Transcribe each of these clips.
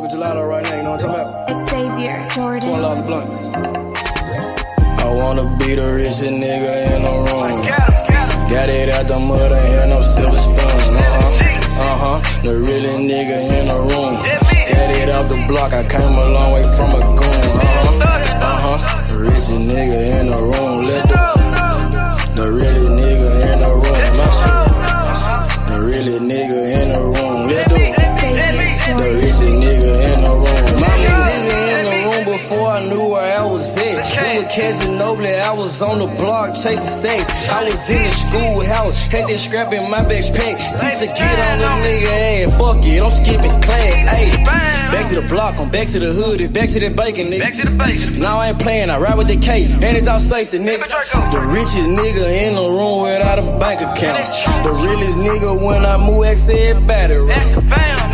smoking gelato right now, you know what I'm talking about? It's Xavier Jordan. $12 blunt. I wanna be the richest nigga in the room. Got it out the mud, ain't had no silver spoon. The really nigga in the room. Got it out the block, I came a long way from a goon. The richest nigga in the room. The really nigga in the room. The really nigga in the room. The richest nigga in the room. My nigga in the room before I knew where I was at. We were catching Nobly, I was on the block chasing stacks. I was in the schoolhouse, had that scrap in my backpack. Teacher get on the nigga ass, fuck it, I'm skipping class. Ayy, back to the block, I'm back to the hood, it's back to that bacon, nigga. Back to the bacon. Now I ain't playing, I ride with the K, and it's all safety, nigga. The richest nigga in the room without a bank account. The realest nigga when I move, everybody right.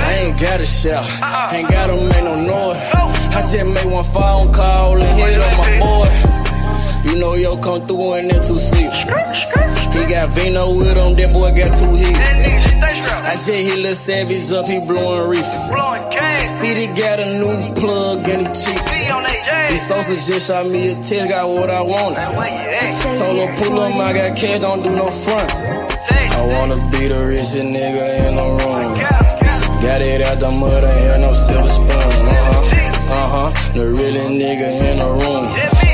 I ain't gotta shout, ain't gotta make no noise. I just make one phone call and hit up my boy. You know yo come through in that 2-seat. He got Vino with him, that boy got 2 hits. I just hit Lil Savage up, he blowing reefer. City got a new plug and he cheap. He Sosa just shot me a test, got what I wanted. Told him pull up, I got cash, don't do no front. I wanna be the richest nigga in the room. Got it out the mud, ain't had no silver spoon. The really nigga in the room.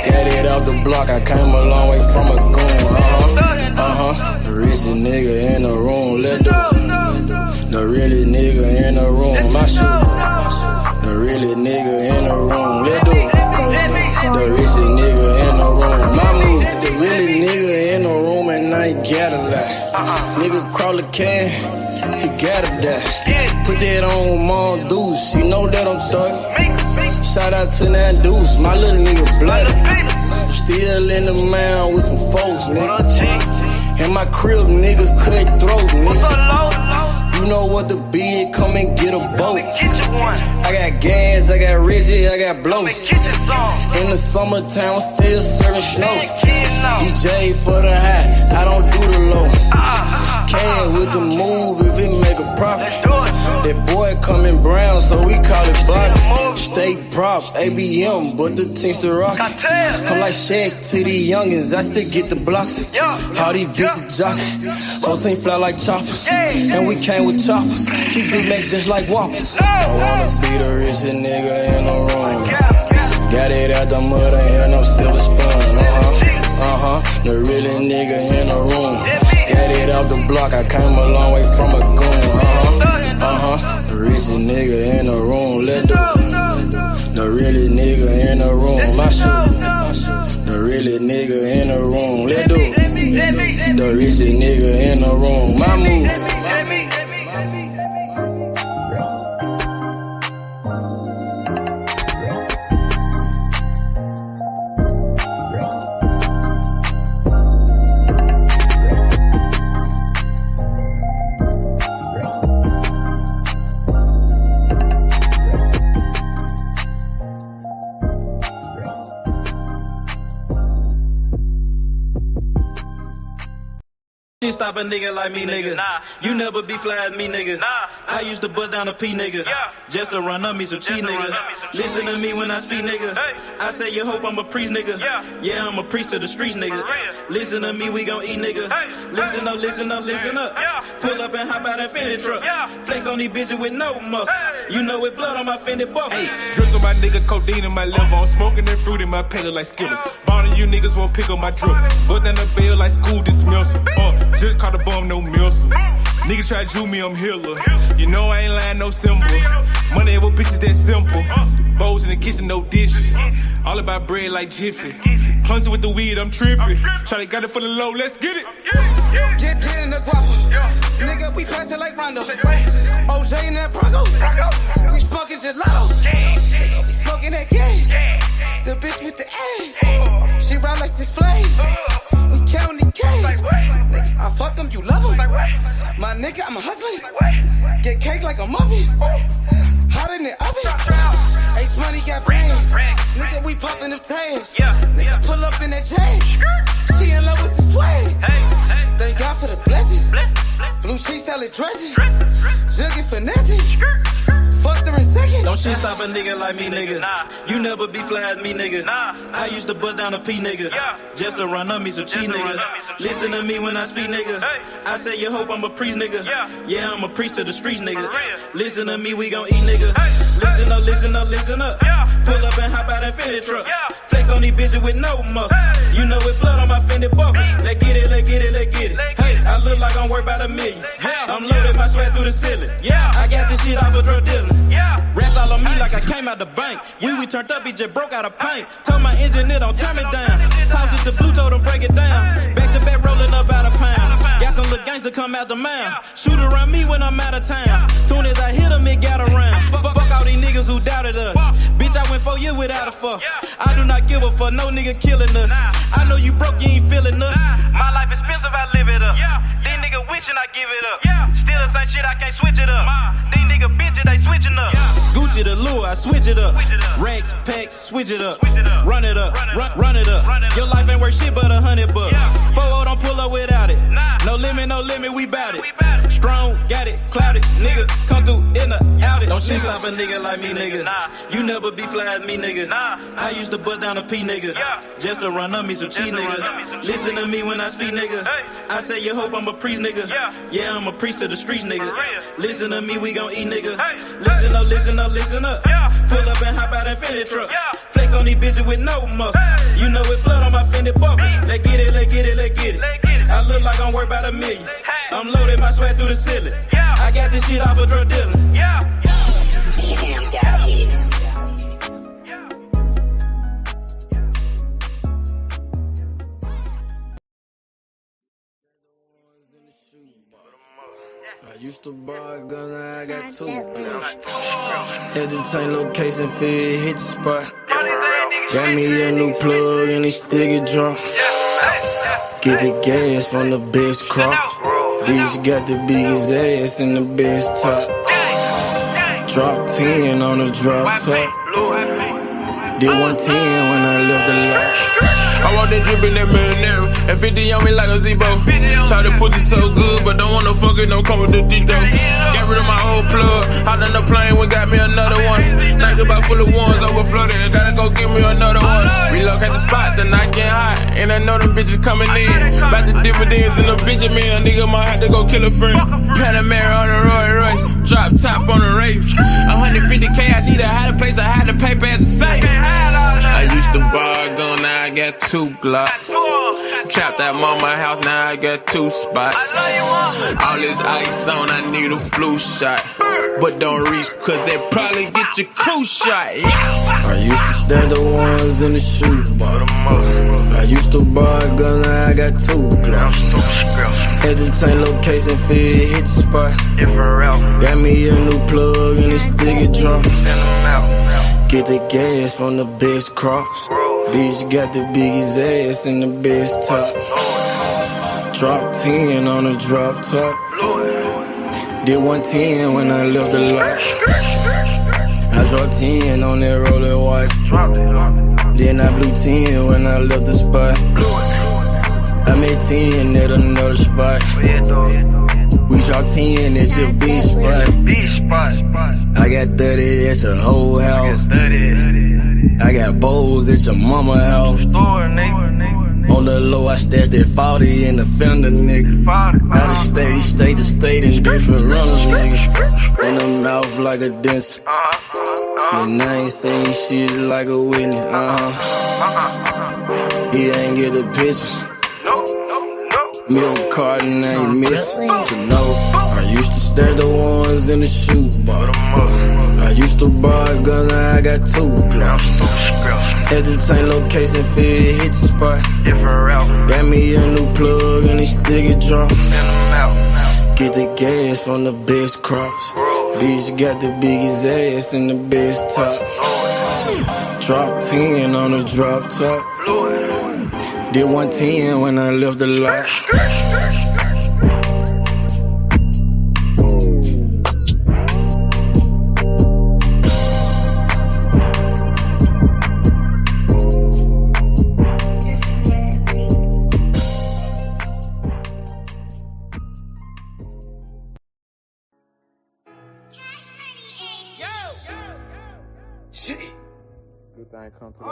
Got it out the block, I came a long way from a goon. The richest nigga in the room. The really nigga in the room. My shoe. The really nigga in the room. The richest nigga in the room. My move. The really nigga in the room and I ain't got a lot. Nigga crawl a can, he gotta die. Put that on Mom Deuce, you know that I'm talking. Shout out to that Deuce, my little nigga bloody. Still in the mound with some folks, nigga. And my crib niggas cut throat, nigga. You know what the bid, come and get a boat. I got gas, I got Reggie, I got blow. In the summertime, I'm still serving snow. DJ for the high, I don't do the low. Can with the move if it make a profit. That boy coming brown, so we call it body. Steak props, ABM, but the team's the rock. I'm like Shaq to the youngins, I still get the blocks. All these bitches jockey, whole team fly like choppers. And we came with choppers, keep big macs just like whoppers. I wanna be the richest nigga in the room. Got it out the mud, ain't had no silver spoon. The really nigga in the room. Got it out the block, I came a long way from a goon. The richest nigga in the room. The really nigga in the room. My shoe. The really nigga in the room. The richest nigga in the room. My move. Stop a nigga like me, nigga. You never be fly as me, nigga. I used to bust down a P, nigga. Just to run up me some cheese, nigga. Listen to me when I speak, nigga. I say you hope I'm a priest, nigga. Yeah, I'm a priest to the streets, nigga. Listen to me, we gon' eat, nigga. Listen up, listen up, listen up. Pull up and hop out that Fendi truck. Flex on these bitches with no muscle. You know it blood on my Fendi buckle. Drips on my nigga, codeine in my liver. I'm smoking that fruit in my pedal like Skittles. Bonding you niggas won't pick up my drip. But down the bail like school dismissal. Just caught a bum, no missile. Nigga try to me, I'm healer. You know I ain't lying, no symbol. Money with bitches that simple. Bowls in the kitchen, no dishes. All about bread like Jiffy. Clumsy with the weed, I'm tripping. Shawty got it for the low, let's get it. Get in the guapa. Nigga, we pass it like Rondo. OJ in that Bronco. We smoking gelato. We smoking that game. The bitch with the ass. She ride like 6 flames. We counting K's. Nigga, I fuck him, you love him. My nigga, I'm a hustler. Get cake like a muffin. Hot in the oven. Ace money got brains. Nigga, we popping them tags. Nigga, pull up in that chain. She in love with the swag. Thank God for the blessing. Blue sheets, salad dressing. Jugging finessing. Fucked her in second. Don't shit stop a nigga like me, nigga. You never be fly as me, nigga. I used to bust down a P, nigga. Just to run up me some cheese, nigga. Listen to me when I speak, nigga. I say you hope I'm a priest, nigga. Yeah, I'm a priest to the streets, nigga. Listen to me, we gon' eat, nigga. Listen up, listen up, listen up. Pull up and hop out that Fendi truck. Flex on these bitches with no muscle. You know with blood on my Fendi buckle. Let's get it, let's get it, let's get it. Hey, I look like I'm worth about $1 million. I'm loaded, my sweat through the ceiling. I got this shit off of drug dealing. Rats all on me like I came out the bank. We turned up, he just broke out of paint. Told my engineer don't turn it down. Toss it to blue, told him break it down. Back to back rolling up out of pound. Got some little gangs to come out the mouth. Shoot around me when I'm out of town. Soon as I hit him, it got around. Fuck all these niggas who doubted us. Bitch, I went 4 years without a fuck. I do not give a fuck, no nigga killing us. I know you broke, you ain't feeling us. My life expensive, I live it up. These niggas wishing I give it up. Still the same shit, I can't switch it up. These niggas bitches, they switching up. Gucci the lure, I switch it up. Racks, packs, switch it up. Run it up, run it up. Your life ain't worth shit but $100 bucks. 4-0 don't pull up without it. No limit, we bout it. Strong, got it, clouded. Nigga, come through in the out it. Don't shit stop a nigga like me, nigga. You never be fly as me, nigga. I used to bust down a P, nigga. Just to run up me some cheese, nigga. Listen to me when I speak, nigga. I say you hope I'm a priest, nigga. Yeah, I'm a priest to the streets, nigga. Listen to me, we gon' eat, nigga. Listen up, listen up, listen up. Pull up and hop out that Fendi truck. Flex on these bitches with no muscle. You know with blood on my Fendi buckle. Let's get it, let's get it, let's get it. I look like I'm worth about $1 million. I'm loaded, my sweat through the ceiling. I got this shit off of drug dealing. I used to buy a gun, now I got 2. Had to change location, feel hit the spot. Got me a new plug and it still get drunk. Get the gas from the best crop. Bitch got the biggest ass and the best top. Drop 10 on the drop top. Did 110 when I left the lot. I walked in drippin' that marinara, and 50 on me like a Zebo. Try to put it so good, but don't wanna fuck it, don't come with the detail. Got rid of my old plug, hopped on the plane, we got me another one. Night about full of ones, overflooded, gotta go get me another one. Relocate the spot, the night getting hot, and I know them bitches coming in. About the dividends in the Benjamin, a nigga might have to go kill a friend. Panamera on the Roy Royce, drop top on the Wraith. 150K, I need a higher place, I had to pay at the safe. I used to buy a gun, now I got 2 Glocks. Trapped at mama house, now I got 2 spots. All this ice on, I need a flu shot. But don't reach, cause they probably get your crew shot. I used to stash the ones in the shoe box. I used to buy a gun, now I got 2 Glocks. Had to change location, feel hit the spot. Got me a new plug and it still get drunk. Get the gas from the best crops. Bitch got the biggest ass and the best top. Drop 10 on the drop top. Did 110 when I left the lot. I dropped 10 on that roller watch. Then I blew 10 when I left the spot. I made 10 at another spot. We dropped 10 at your beach spot. I got 30 at your whole house. I got bowls at your mama house. On the low, I stashed that 40 in the fender, nigga. Out of state to state in different runners, nigga. In the mouth like a dentist. And I ain't saying shit like a witness, He ain't get the picture. Milk carton ain't missing, you know. I used to stash the ones in the shoe box. I used to buy a gun, now I got 2 Glocks. Had to change location, feel hit the spot. Got me a new plug and it still get drunk. Get the gas from the best crops. Bitch got the biggest ass and the best top. Drop 10 on the drop top. Did 110 when I left the lot. everything come to those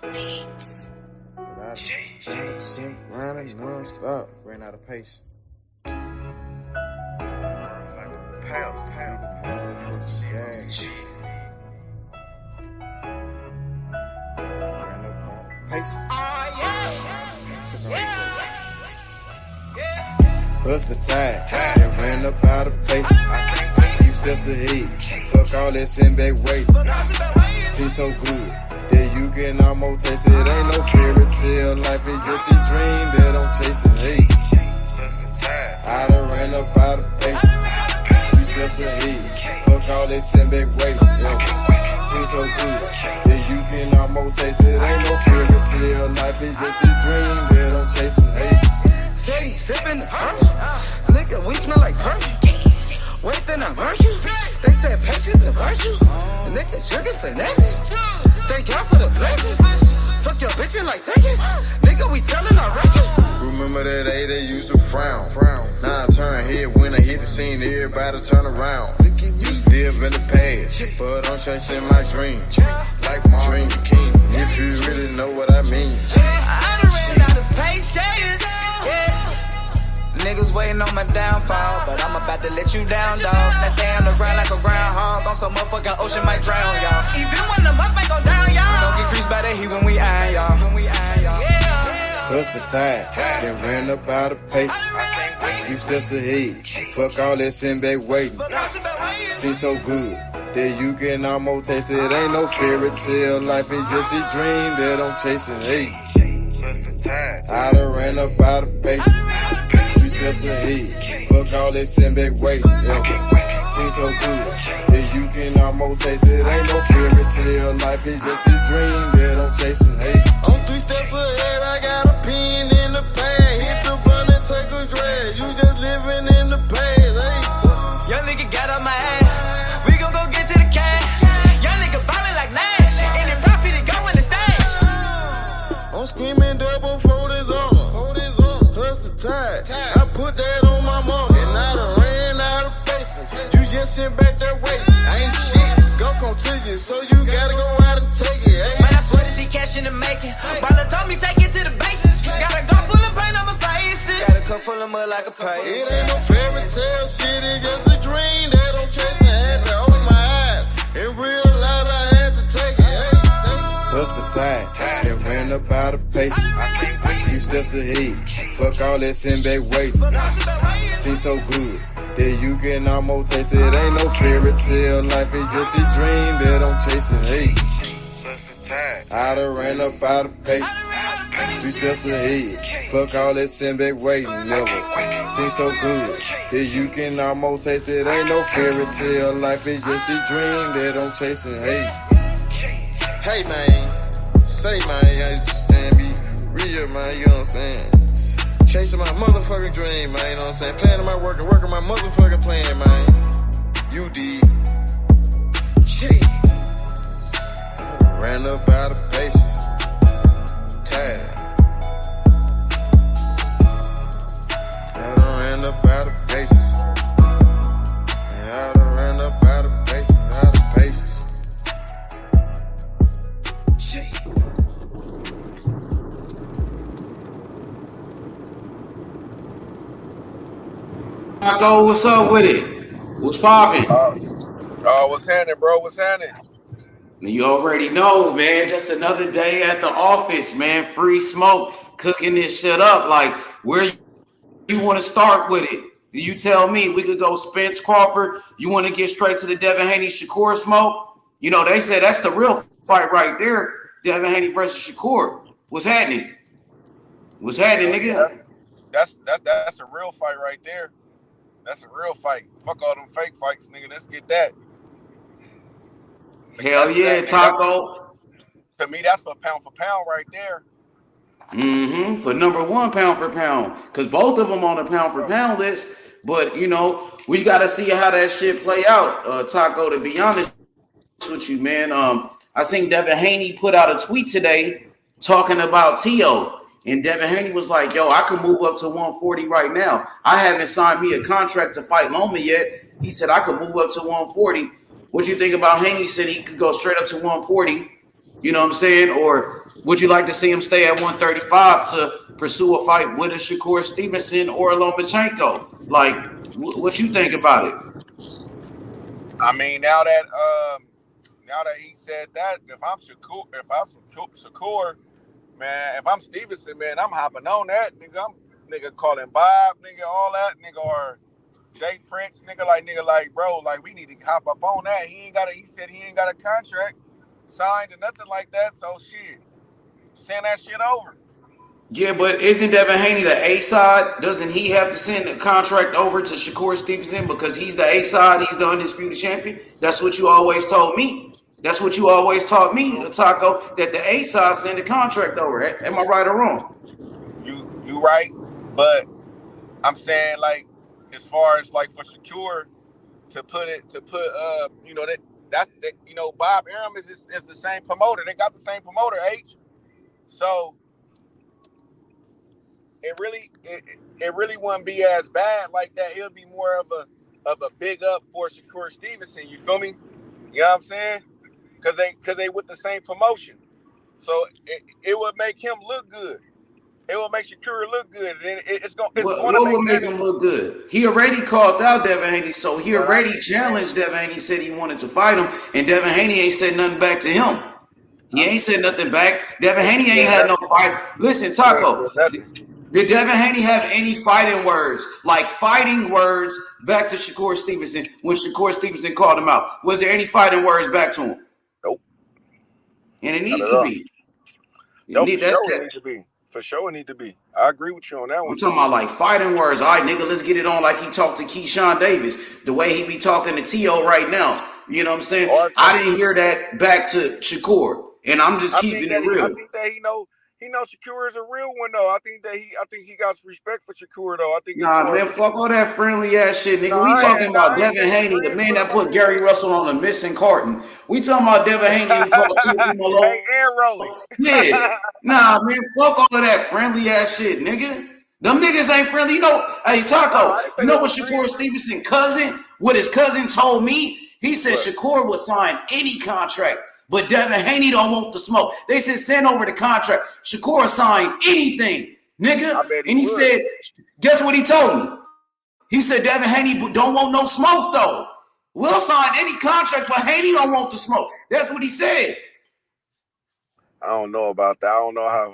who wait. Without sim grinding non-stop, ran out of pace. Like a pals, for the gas. Ran up out of pace. Bust the tide, and ran up out of pace. Few steps ahead, fuck all that send back weight. Seems so good that you can almost taste it. Ain't no fairy tale, life is just a dream that I'm chasing. Hey, I done ran up out of pace. Few steps ahead, fuck all that send back weight. Seems so good that you can almost taste it. Ain't no fairy tale, life is just a dream that I'm chasing. Hey. Steady sipping the purple. Nigga, we smell like perfume. Wait, then I burn you. They said patience a virtue. Nigga, jugging finesse. Thank God for the blessings. Fuck your bitch in like seconds. Nigga, we selling our records. Remember that day they used to frown. Now I turn head when I hit the scene. Everybody turn around. Used to live in the past, but I'm chasing my dream. Like my dream king. If you really know what I mean. I done ran out of patience. Niggas waiting on my downfall, but I'm about to let you down, dog. Now stay on the ground like a groundhog. On some motherfucking ocean might drown, y'all. Even when the mud ain't go down, y'all. Don't get creased by the heat when we iron, y'all. Bust the tide, then ran up out of pace. Few steps ahead, fuck all that send back waiting. Seems so good that you can almost taste it. Ain't no fairy tale, life is just a dream that I'm chasing. Hey, I done ran up out of pace. Steps ahead, fuck all that send back weight. Seems so good that you can almost taste it. Ain't no fairy tale, life is just a dream that I'm chasing. Hey, on 3 steps ahead, I got a pin in the pad. Hit the bun and take a drag. You just living in the past. Hey, young nigga got on my ass. We gon' go get to the cash. Young nigga ballin' like Nash. Any profit to go in the stash. I'm screaming double fold his armor. Hustle tide. I put that on my mama, and I done ran out of faces. You just sit back that way, ain't shit. Gon' come to you, so you gotta go out and take it. Hey. Man, I swear to see cash in the making. Baller told me take it to the basics. Got a gun full of paint on my face. Got a cup full of mud like a pace. It ain't no fairy tale shit, it's just a dream that I'm chasing. I had to open my eyes. In real life, I had to take it. Hey. Bust the tide, and ran up out of pace. Few steps ahead, fuck all that send back weight. Seems so good that you can almost taste it. Ain't no fairy tale, life is just a dream that I'm chasing. Hey, I done ran up out of pace. Few steps ahead, fuck all that send back weight. Never seems so good that you can almost taste it. Ain't no fairy tale, life is just a dream that I'm chasing. Hey man, say man, I understand me. Real, man, you know what I'm saying? Chasing my motherfucking dream, man, you know what I'm saying? Planning my work and working my motherfucking plan, man. You did. Shit. Ran up out of paces. Tired. I done ran up out of paces. I done ran up out of paces, out of paces. Taco, what's up with it? What's poppin'? What's happening, bro? What's happening? You already know, man. Just another day at the office, man. Free smoke, cooking this shit up. Like, where you want to start with it? You tell me. We could go Spence Crawford. You want to get straight to the Devin Haney Shakur smoke? You know, they said that's the real fight right there. Devin Haney versus Shakur. What's happening? What's happening, nigga? That's a real fight right there. That's a real fight. Fuck all them fake fights, nigga. Let's get that. Hell yeah, Taco. To me, that's for pound right there. For number one, pound for pound. Because both of them on the pound for pound list. But, you know, we got to see how that shit play out, Taco, to be honest with you, man. I seen Devin Haney put out a tweet today talking about T.O., and Devin Haney was like, yo, I can move up to 140 right now. I haven't signed me a contract to fight Loma yet. He said I could move up to 140. What you think about Haney? Said he could go straight up to 140. You know what I'm saying? Or would you like to see him stay at 135 to pursue a fight with a Shakur Stevenson or a Lomachenko? Like, what you think about it? I mean, now that he said that, if I'm Shakur, man, if I'm Stevenson, man, I'm hopping on that, nigga. I'm calling Bob, nigga, all that, nigga, or Jay Prince, nigga, like, bro, like, we need to hop up on that. He said he ain't got a contract signed or nothing like that, so shit, send that shit over. Yeah, but isn't Devin Haney the A side? Doesn't he have to send the contract over to Shakur Stevenson because he's the A side? He's the undisputed champion. That's what you always told me. That's what you always taught me, Taco, that the A side send the contract over. Am I right or wrong? You right, but I'm saying, like, as far as like for Shakur to put you know, that's you know, Bob Arum is the same promoter. They got the same promoter, H. So it really wouldn't be as bad like that. It would be more of a big up for Shakur Stevenson. You feel me? You know what I'm saying? Because they with the same promotion. So it would make him look good. It will make Shakur look good. What would make him look good? He already called out Devin Haney, so he already challenged Devin Haney, said he wanted to fight him, and Devin Haney ain't said nothing back to him. He ain't said nothing back. Devin Haney ain't had no fight. Listen, Taco, did Devin Haney have any fighting words back to Shakur Stevenson when Shakur Stevenson called him out? Was there any fighting words back to him? Nope. And it needs to be. It needs to be. For sure it need to be. I agree with you on that one. I'm talking about like fighting words. All right, nigga, let's get it on like he talked to Keyshawn Davis. The way he be talking to T.O. right now. You know what I'm saying? I didn't hear that back to Shakur. And I'm just keeping it real. I think that he know Shakur is a real one though. I think he got some respect for Shakur though. Man, fuck all that friendly ass shit, nigga. We talking about Devin Haney, the man that put Gary Russell on the missing carton. We talking about Devin Haney who called Rolling. Yeah. Nah, man, fuck all of that friendly ass shit, nigga. Them niggas ain't friendly. You know, hey Taco, you know what Shakur Stevenson what his cousin told me? He said Shakur would sign any contract. But Devin Haney don't want the smoke. They said send over the contract. Shakur signed anything, nigga. And he said, guess what he told me? He said Devin Haney don't want no smoke though. We'll sign any contract, but Haney don't want the smoke. That's what he said. I don't know about that. I don't know how.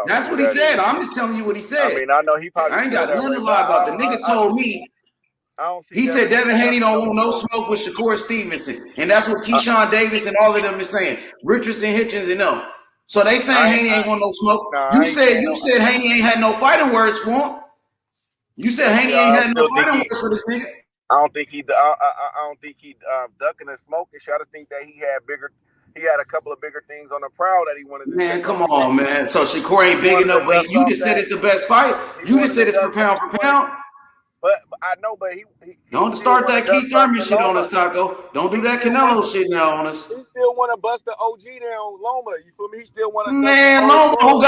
That's what he said. I'm just telling you what he said. I mean, I know he probably. I ain't got nothing to lie about. The nigga told me. He said Devin Haney don't want no smoke with Shakur Stevenson. And that's what Keyshawn Davis and all of them is saying. Richardson, Hitchens, and them. So they saying Haney ain't want no smoke. You said Haney ain't had no fighting words for him. You said Haney ain't had no fighting words for this nigga. I don't think he ducking and smoking. I just think that he had a couple of bigger things on the prowl that he wanted to Man, come on, man. So Shakur ain't big enough, but you just said it's the best fight. You just said it's for pound. But I know, but he don't start that Keith Thurman shit on us, Taco. Don't do that Canelo shit now on us. He still want to bust the OG down Loma. You feel me? He still want to. Man, Loma who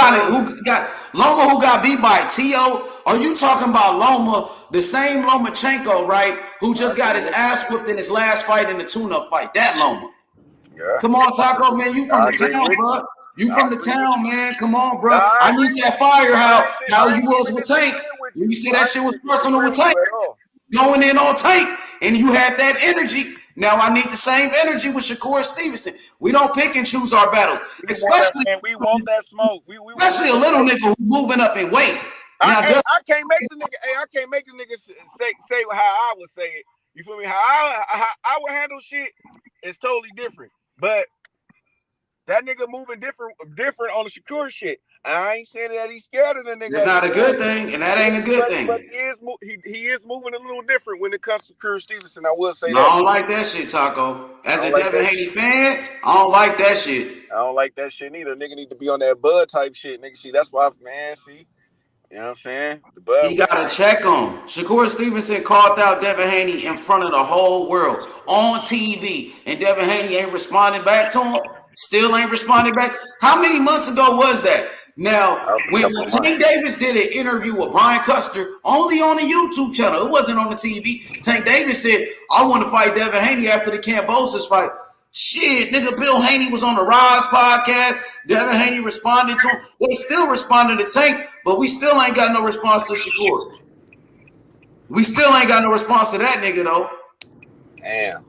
got beat by T.O. Are you talking about Loma, the same Lomachenko, right? Who just got his ass whipped in his last fight in the tune-up fight? That Loma. Yeah. Come on, Taco, man. You from the town, bro. You from the town, man. Come on, bro. I need that fire how you was with Tank. When you say that shit was personal with Tank, going in on Tank, and you had that energy. Now I need the same energy with Shakur Stevenson. We don't pick and choose our battles, especially we want that smoke. Especially a little nigga who's moving up in weight. Now, I can't make the nigga. Hey, I can't make the nigga say how I would say it. You feel me? How I would handle shit is totally different. But that nigga moving different on the Shakur shit. I ain't saying that he's scared of the nigga. It's not a good thing, and that ain't a good thing. But he is moving a little different when it comes to Shakur Stevenson. I will say that. I don't like that shit, Taco. As a Devin Haney fan, I don't like that shit. I don't like that shit neither. Nigga need to be on that Bud type shit, nigga. See, that's why, man. See, you know what I'm saying? The Bud. He got to check on. Shakur Stevenson called out Devin Haney in front of the whole world on TV, and Devin Haney ain't responding back to him. Still ain't responding back. How many months ago was that? Now, when Tank Davis did an interview with Brian Custer, only on the YouTube channel, it wasn't on the TV. Tank Davis said, I want to fight Devin Haney after the Kambosos fight. Shit, nigga, Bill Haney was on the Rise podcast. Devin Haney responded to him. They still responded to Tank, but we still ain't got no response to Shakur. We still ain't got no response to that nigga, though. Damn.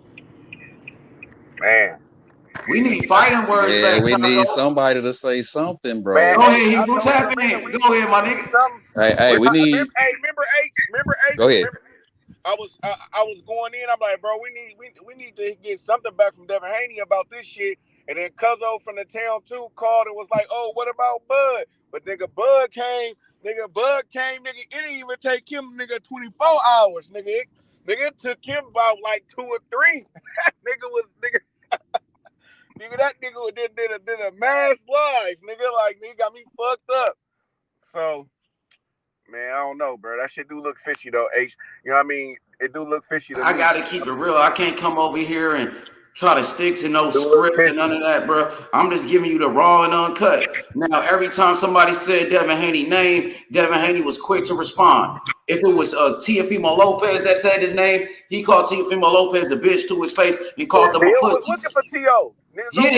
Man. We need fighting words back. We need somebody to say something, bro. Man, go ahead, Hebrew. Tap in. Go ahead, my nigga. Hey, we need. Remember H? Go ahead. I was going in. I'm like, bro, we need to get something back from Devin Haney about this shit. And then Cuzzo from the town too called and was like, oh, what about Bud? But nigga, Bud came. Nigga, it didn't even take him, nigga, 24 hours, nigga. It took him about like 2 or 3. Nigga, that nigga did a mass live, nigga got me fucked up. So, man, I don't know, bro. That shit do look fishy though, H. You know what I mean? It do look fishy to me. I gotta keep it real. I can't come over here and try to stick to no script and none of that, bro. I'm just giving you the raw and uncut. Now, every time somebody said Devin Haney's name, Devin Haney was quick to respond. If it was Teofimo Lopez that said his name, he called Teofimo Lopez a bitch to his face and called them a pussy. Was looking for T.O. Yeah,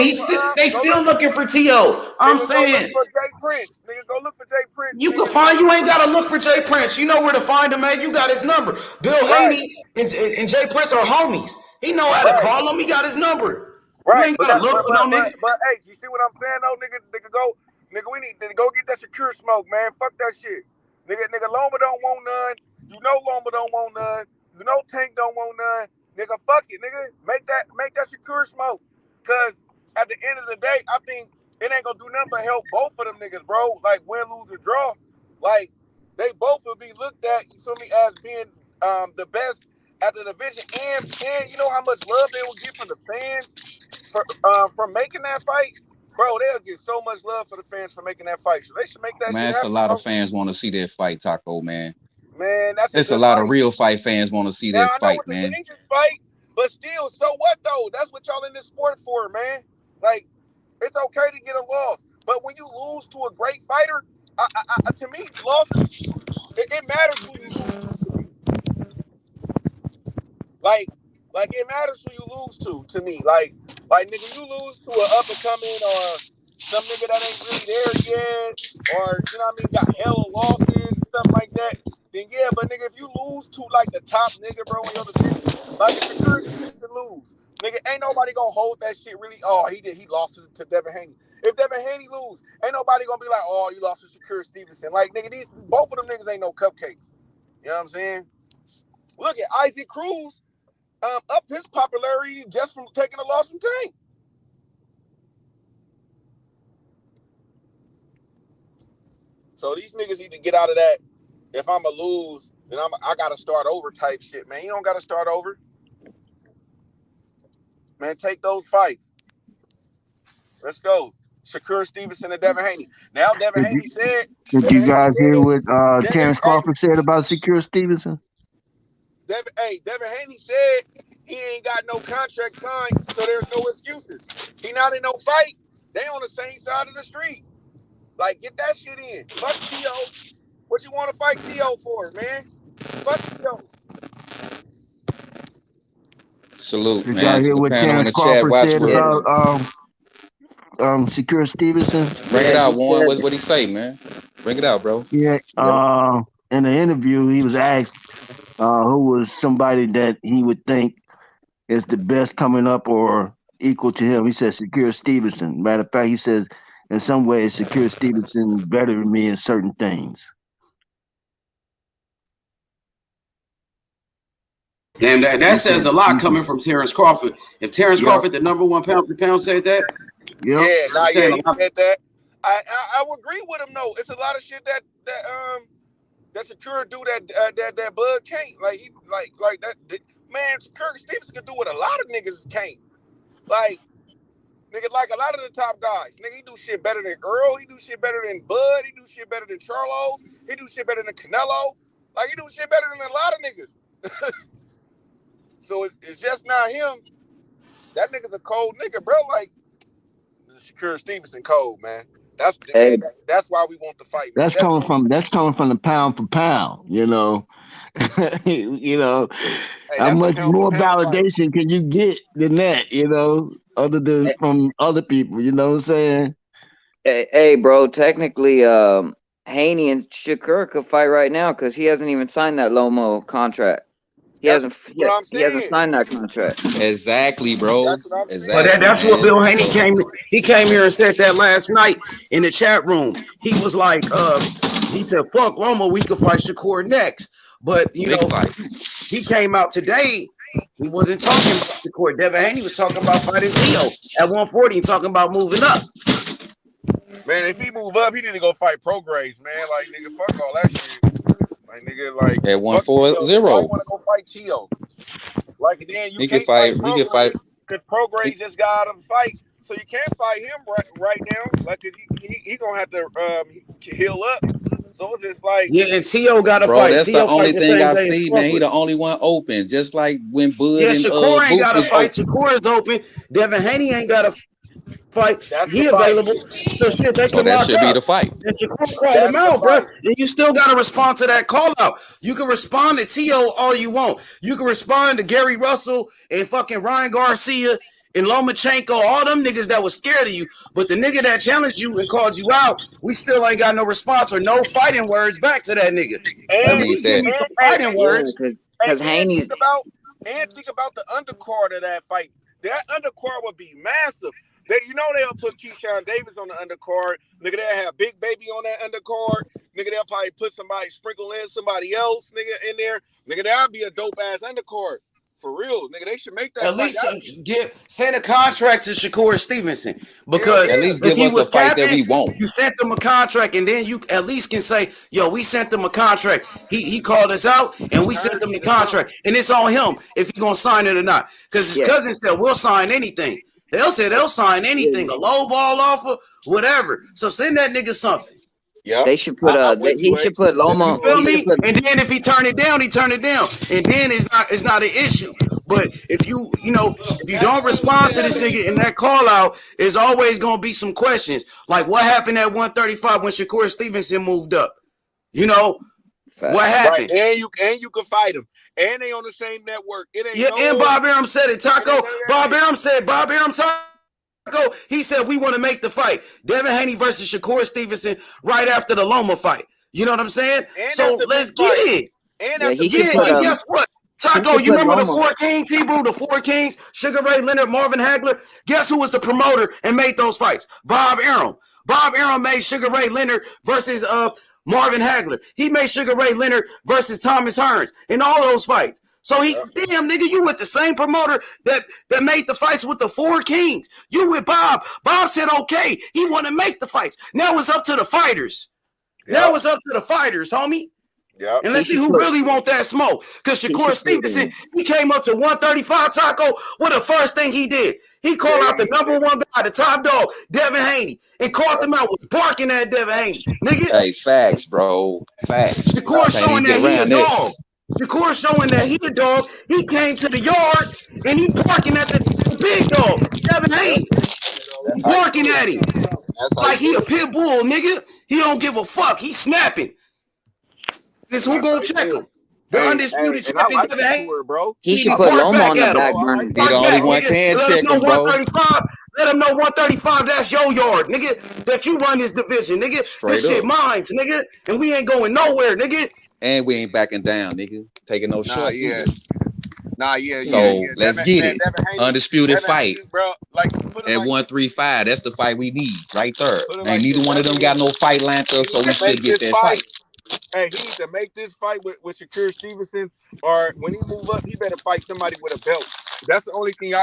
they still looking for T.O. I'm saying. Go look for Jay Prince. Niggas go look for Jay Prince. You can find. You ain't gotta look for Jay Prince. You know where to find him, man. You got his number. Bill Haney and Jay Prince are homies. He know how to call him. He got his number. Right. You ain't gotta look for no nigga. But hey, you see what I'm saying though, nigga? We need to go get that Shakur smoke, man. Fuck that shit. Nigga, Loma don't want none. You know Loma don't want none. You know Tank don't want none. Nigga, fuck it, nigga. Make that Shakur smoke. Cause at the end of the day, I think it ain't gonna do nothing but help both of them niggas, bro. Like win, lose, or draw. Like they both will be looked at, you feel me, as being the best at the division. And you know how much love they will get from the fans for making that fight? Bro, they'll get so much love for the fans for making that fight. So they should make that shit happen. A lot of fans want to see that fight, Taco, man. Man, that's a lot of real fight fans want to see that fight, man. It's a dangerous fight, but still, so what though? That's what y'all in this sport for, man. Like, it's okay to get a loss, but when you lose to a great fighter, to me, losses it matters who you lose to me. Like it matters who you lose to me. Like nigga, you lose to an up and coming or some nigga that ain't really there yet, or you know what I mean, got hella losses and stuff like that. Then yeah, but nigga, if you lose to like the top nigga, bro, in your division, like if Shakur Stevenson lose, nigga, ain't nobody gonna hold that shit really. Oh, he lost to Devin Haney. If Devin Haney lose, ain't nobody gonna be like, oh, you lost to Shakur Stevenson. Like nigga, both of them niggas ain't no cupcakes. You know what I'm saying? Look at Isaac Cruz, upped his popularity just from taking a loss from Tank. So these niggas need to get out of that. If I'm going to lose, then I got to start over type shit, man. You don't got to start over. Man, take those fights. Let's go. Shakur Stevenson and Devin Haney. Now, Devin Haney said... Did you guys hear what Terrence Crawford said about Shakur Stevenson? Devin Haney said he ain't got no contract signed, so there's no excuses. He not in no fight. They on the same side of the street. Like, get that shit in. Fuck T.O. What you want to fight T.O. for, man? Fuck T.O. Salute, Did man. y'all hear what Terrence Crawford said about Shakur Stevenson? Bring it out, Warren. What he say, man? Bring it out, bro. Yeah. In the interview, he was asked who was somebody that he would think is the best coming up or equal to him. He said Shakur Stevenson. Matter of fact, he says, in some ways, Shakur Stevenson is better than me in certain things. Damn, that says a lot coming from Terrence Crawford. If Terrence Crawford, the number one pound for pound, said that, he said that. I would agree with him though. It's a lot of shit that Shakur do that Bud can't. Like that man, Shakur Stevenson can do what a lot of niggas can't. Like nigga, like a lot of the top guys. Nigga, he do shit better than Earl. He do shit better than Bud. He do shit better than Charlos. He do shit better than Canelo. Like he do shit better than a lot of niggas. So it's just not him. That nigga's a cold nigga, bro. Like Shakur Stevenson cold, man. Man, that's why we want the fight, man. That's coming from the pound for pound, you know. You know, Hey, how that's a much pound for more pound fight. validation can you get than that, you know, other than from other people, you know what I'm saying? Hey, bro, technically, Haney and Shakur could fight right now because he hasn't even signed that Lomo contract. He That's hasn't. what I'm He hasn't saying. signed that contract. Exactly, bro. That's what I'm saying. But Exactly, that's what man. Bill Haney So, he came here and said that last night in the chat room. He was like, he said, fuck Roma, we could fight Shakur next. But you big know, fight. he came out today. He wasn't talking about Shakur. Devin Haney was talking about fighting Tio at 140 and talking about moving up. Man, if he move up, he need to go fight Prograis, man. Like, nigga, fuck all that shit. Like, nigga, like, At fuck Tio. 140. Why you want to go fight Tio? Like, then you can't fight Prograis because Prograis just got out of the fight. So you can't fight him right now. Like, he gonna have to heal up. So it's just like, yeah, and Tio got to Bro, fight. that's Tio the only fight the thing same I day as see, man. He Crawford. the only one open. Just like when Bud Yeah, and Shakur ain't Boots got to was fight. open. Shakur is open. Devin Haney ain't got to fight. that's He the fight. available. So shit, they Oh, can that lock should be up. the fight. And Shakur called him That's the out, bro. fight. And you still got to respond to that call out. You can respond to T.O. all you want. You can respond to Gary Russell and fucking Ryan Garcia and Lomachenko, all them niggas that was scared of you. But the nigga that challenged you and called you out, we still ain't got no response or no fighting words back to that nigga. I And At least need give that. me some fighting words. Because Haney's. think about the undercard of that fight. That undercard would be massive. They'll put Keyshawn Davis on the undercard. Nigga, they'll have Big Baby on that undercard. Nigga, they'll probably sprinkle in somebody else, nigga, in there. Nigga, that'll be a dope ass undercard. For real, nigga, they should make that. At least send a contract to Shakur Stevenson because At least if give he us was the fight that capping, we want. you sent them a contract, and then you at least can say, "Yo, we sent them a contract. He called us out, and we sent them the contract, and it's on him if he's gonna sign it or not." Because his cousin said, "We'll sign anything." They'll sign anything, a low ball offer, whatever. So send that nigga something. Yeah, they should put he should put Lomo. You feel me? And then if he turn it down, he turn it down, and then it's not an issue. But if you don't respond to this nigga in that call out, there's always gonna be some questions. Like what happened at 135 when Shakur Stevenson moved up? You know, what happened? Right. And you can fight him. And they on the same network. It ain't and Bob Arum said it. Bob Arum Taco, he said we want to make the fight. Devin Haney versus Shakur Stevenson right after the Loma fight. You know what I'm saying? And so let's get it. And and guess what? Taco, you remember the Four Kings, Hebrew? The Four Kings, Sugar Ray Leonard, Marvin Hagler. Guess who was the promoter and made those fights? Bob Arum. Bob Arum made Sugar Ray Leonard versus Marvin Hagler. He made Sugar Ray Leonard versus Thomas Hearns in all those fights. So damn nigga, you with the same promoter that made the fights with the Four Kings. You with Bob. Bob said okay, he want to make the fights. Now it's up to the fighters. Now it's up to the fighters, homie. Yeah. And let's see who really want that smoke. Because Shakur Stevenson, he came up to 135 Taco. What the first thing he did? He called out the number one guy, the top dog, Devin Haney, and called him out with barking at Devin Haney. Nigga. Hey, facts, bro. Facts. Shakur showing that he a dog. Shakur showing that he a dog. He came to the yard and he barking at the big dog, Devin Haney. Barking at him. Like he a pit bull, nigga. He don't give a fuck. He snapping. This who gonna check him? The undisputed champion, Devin Haney. He should put Loma on the back burner. He the only one can check him, bro. Let him know 135. That's your yard, nigga. That you run this division, nigga. This shit mine's, nigga. And we ain't going nowhere, nigga. And we ain't backing down, nigga. Taking no shots. So let's get it. Undisputed fight. Bro, like, at 135. That's the fight we need right there. And neither one of them got no fight lined up, so we should get that fight. Hey, he need to make this fight with Shakur Stevenson, or when he move up, he better fight somebody with a belt. That's the only thing I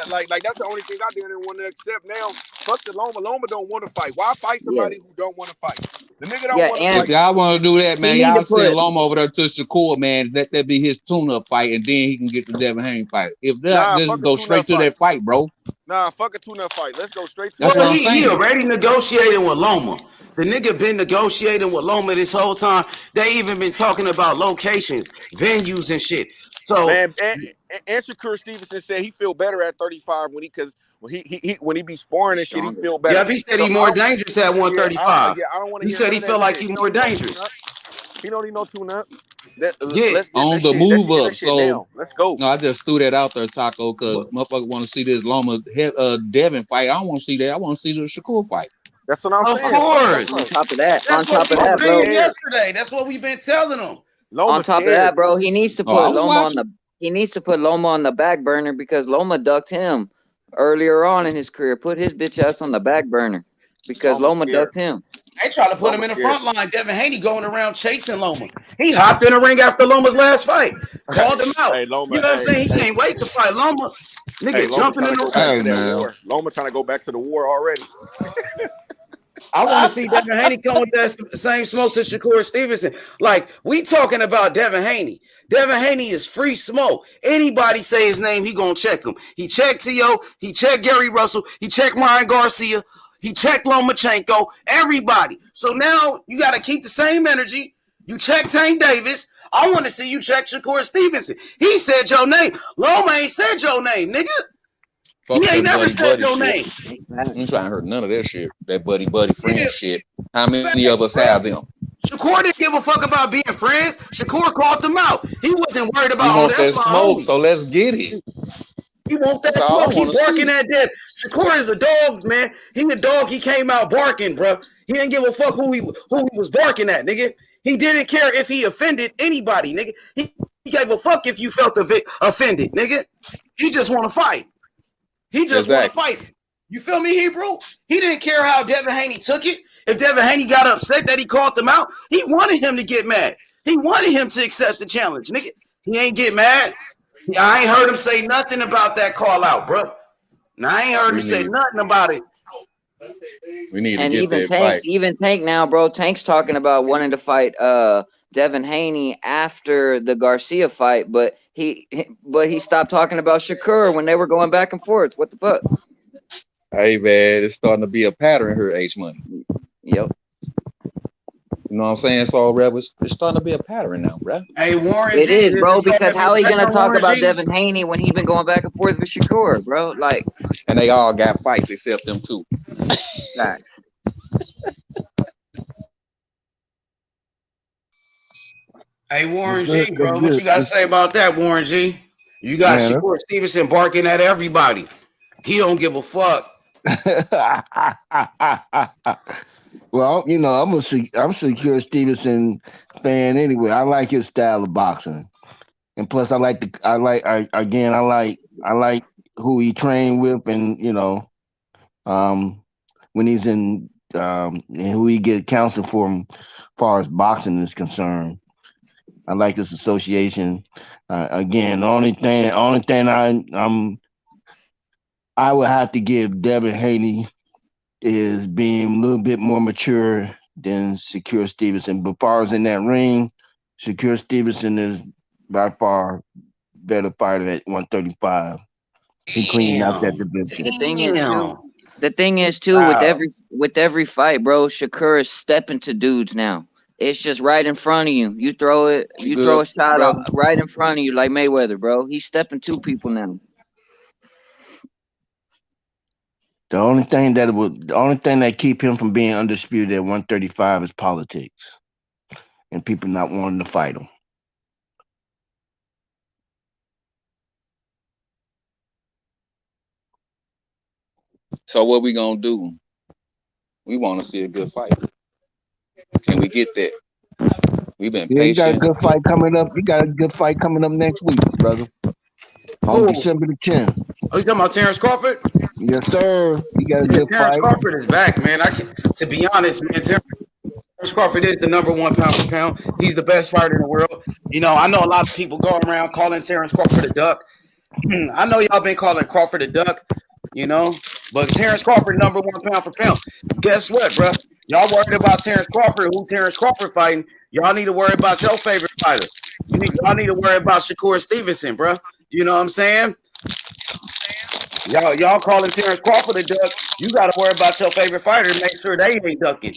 like. That's the only thing I didn't want to accept. Now, fuck the Loma. Loma don't want to fight. Why fight somebody who don't want to fight? The nigga don't want to fight. If y'all want to do that, man, y'all send Loma over there to Shakur, man. Let that be his tune-up fight, and then he can get the Devin Haney fight. If not, just go straight to that fight, bro. Nah, fuck a tune-up fight. Let's go straight to. Well, he already negotiating with Loma. The nigga been negotiating with Loma this whole time. They even been talking about locations, venues, and shit. So, man, and Shakur Stevenson said he feel better at 35 because When he be sparring and shit, he feel better. Yeah, he said he's more dangerous at 135. I don't want to. He said he felt like he's more dangerous. He don't need no tune-up. On the move up. So let's go. No, I just threw that out there, Taco, because motherfucker want to see this Loma Devin fight. I don't want to see that. I want to see the Shakur fight. That's what I'm saying. Of course. On top of that, bro. Yesterday, that's what we've been telling him. On top of that, bro, he needs to put Loma on the back burner because Loma ducked him earlier on in his career. Put his bitch ass on the back burner because Loma ducked him. They try to put him in the front line. Devin Haney going around chasing Loma. He hopped in the ring after Loma's last fight. Called him out. Hey, Loma, you know what I'm saying? He can't wait to fight Loma. Nigga jumping in the ring. Loma trying to go back to the war already. I want to see Devin Haney come with that same smoke to Shakur Stevenson. Like, we talking about Devin Haney. Devin Haney is free smoke. Anybody say his name, he gonna check him. He checked T.O., he checked Gary Russell, he checked Ryan Garcia, he checked Lomachenko, everybody. So now you got to keep the same energy. You check Tank Davis. I want to see you check Shakur Stevenson. He said your name. Loma ain't said your name, nigga. He ain't never said your name. I'm trying to hurt none of that shit. That buddy friend shit. How many of us have them? Shakur didn't give a fuck about being friends. Shakur called them out. He wasn't worried about all that smoke. So let's get it. He want that smoke. He barking at that. Shakur is a dog, man. He a dog. He came out barking, bro. He didn't give a fuck who he was barking at, nigga. He didn't care if he offended anybody, nigga. He gave a fuck if you felt offended, nigga. He just want to fight. He just want to fight. You feel me, Hebrew? He didn't care how Devin Haney took it. If Devin Haney got upset that he called them out, he wanted him to get mad. He wanted him to accept the challenge, nigga. He ain't get mad. I ain't heard him say nothing about that call out, bro. Now I ain't heard him say nothing about it. We need and to get that fight. Even Tank now, bro. Tank's talking about wanting to fight Devin Haney after the Garcia fight, but he stopped talking about Shakur when they were going back and forth. What the fuck? Hey man, it's starting to be a pattern here, H Money. Yep. You know what I'm saying? So, Rebels, it's starting to be a pattern now, bro. Hey, Warren. It is, bro, because how he gonna talk about Devin Haney when he been going back and forth with Shakur, bro? Like, and they all got fights except them two. Facts. Hey, Warren G, bro, what you got to say about that, Warren G? You got Shakur Stevenson barking at everybody. He don't give a fuck. Well, you know, I'm Shakur Stevenson fan anyway. I like his style of boxing, and plus, I like who he trained with, and you know, when he's in, and who he get counsel from, as far as boxing is concerned. I like this association. Again, the only thing I would have to give Devin Haney is being a little bit more mature than Shakur Stevenson. But as far as in that ring, Shakur Stevenson is by far better fighter at 135. He cleaned out that division. The thing is too, with every fight, bro, Shakur is stepping to dudes now. It's just right in front of you. You throw a shot up right in front of you like Mayweather, bro. He's stepping to people now. The only thing that keep him from being undisputed at 135 is politics and people not wanting to fight him. So what we gonna do? We want to see a good fight. Can we get that? We've been patient. You got a good fight coming up. You got a good fight coming up next week, brother. On December the 10th. Oh, you talking about Terrence Crawford? Yes, sir. You got a good Terrence fight. Crawford is back, man. To be honest, man, Terrence Crawford is the #1 pound for pound. He's the best fighter in the world. You know, I know a lot of people go around calling Terrence Crawford a duck. I know y'all been calling Crawford a duck, you know, but Terrence Crawford #1 pound for pound. Guess what, bro? Y'all worried about Terrence Crawford, who Terrence Crawford fighting. Y'all need to worry about your favorite fighter. Y'all need to worry about Shakur Stevenson, bro. You know what I'm saying? Y'all calling Terrence Crawford a duck. You got to worry about your favorite fighter and make sure they ain't ducking.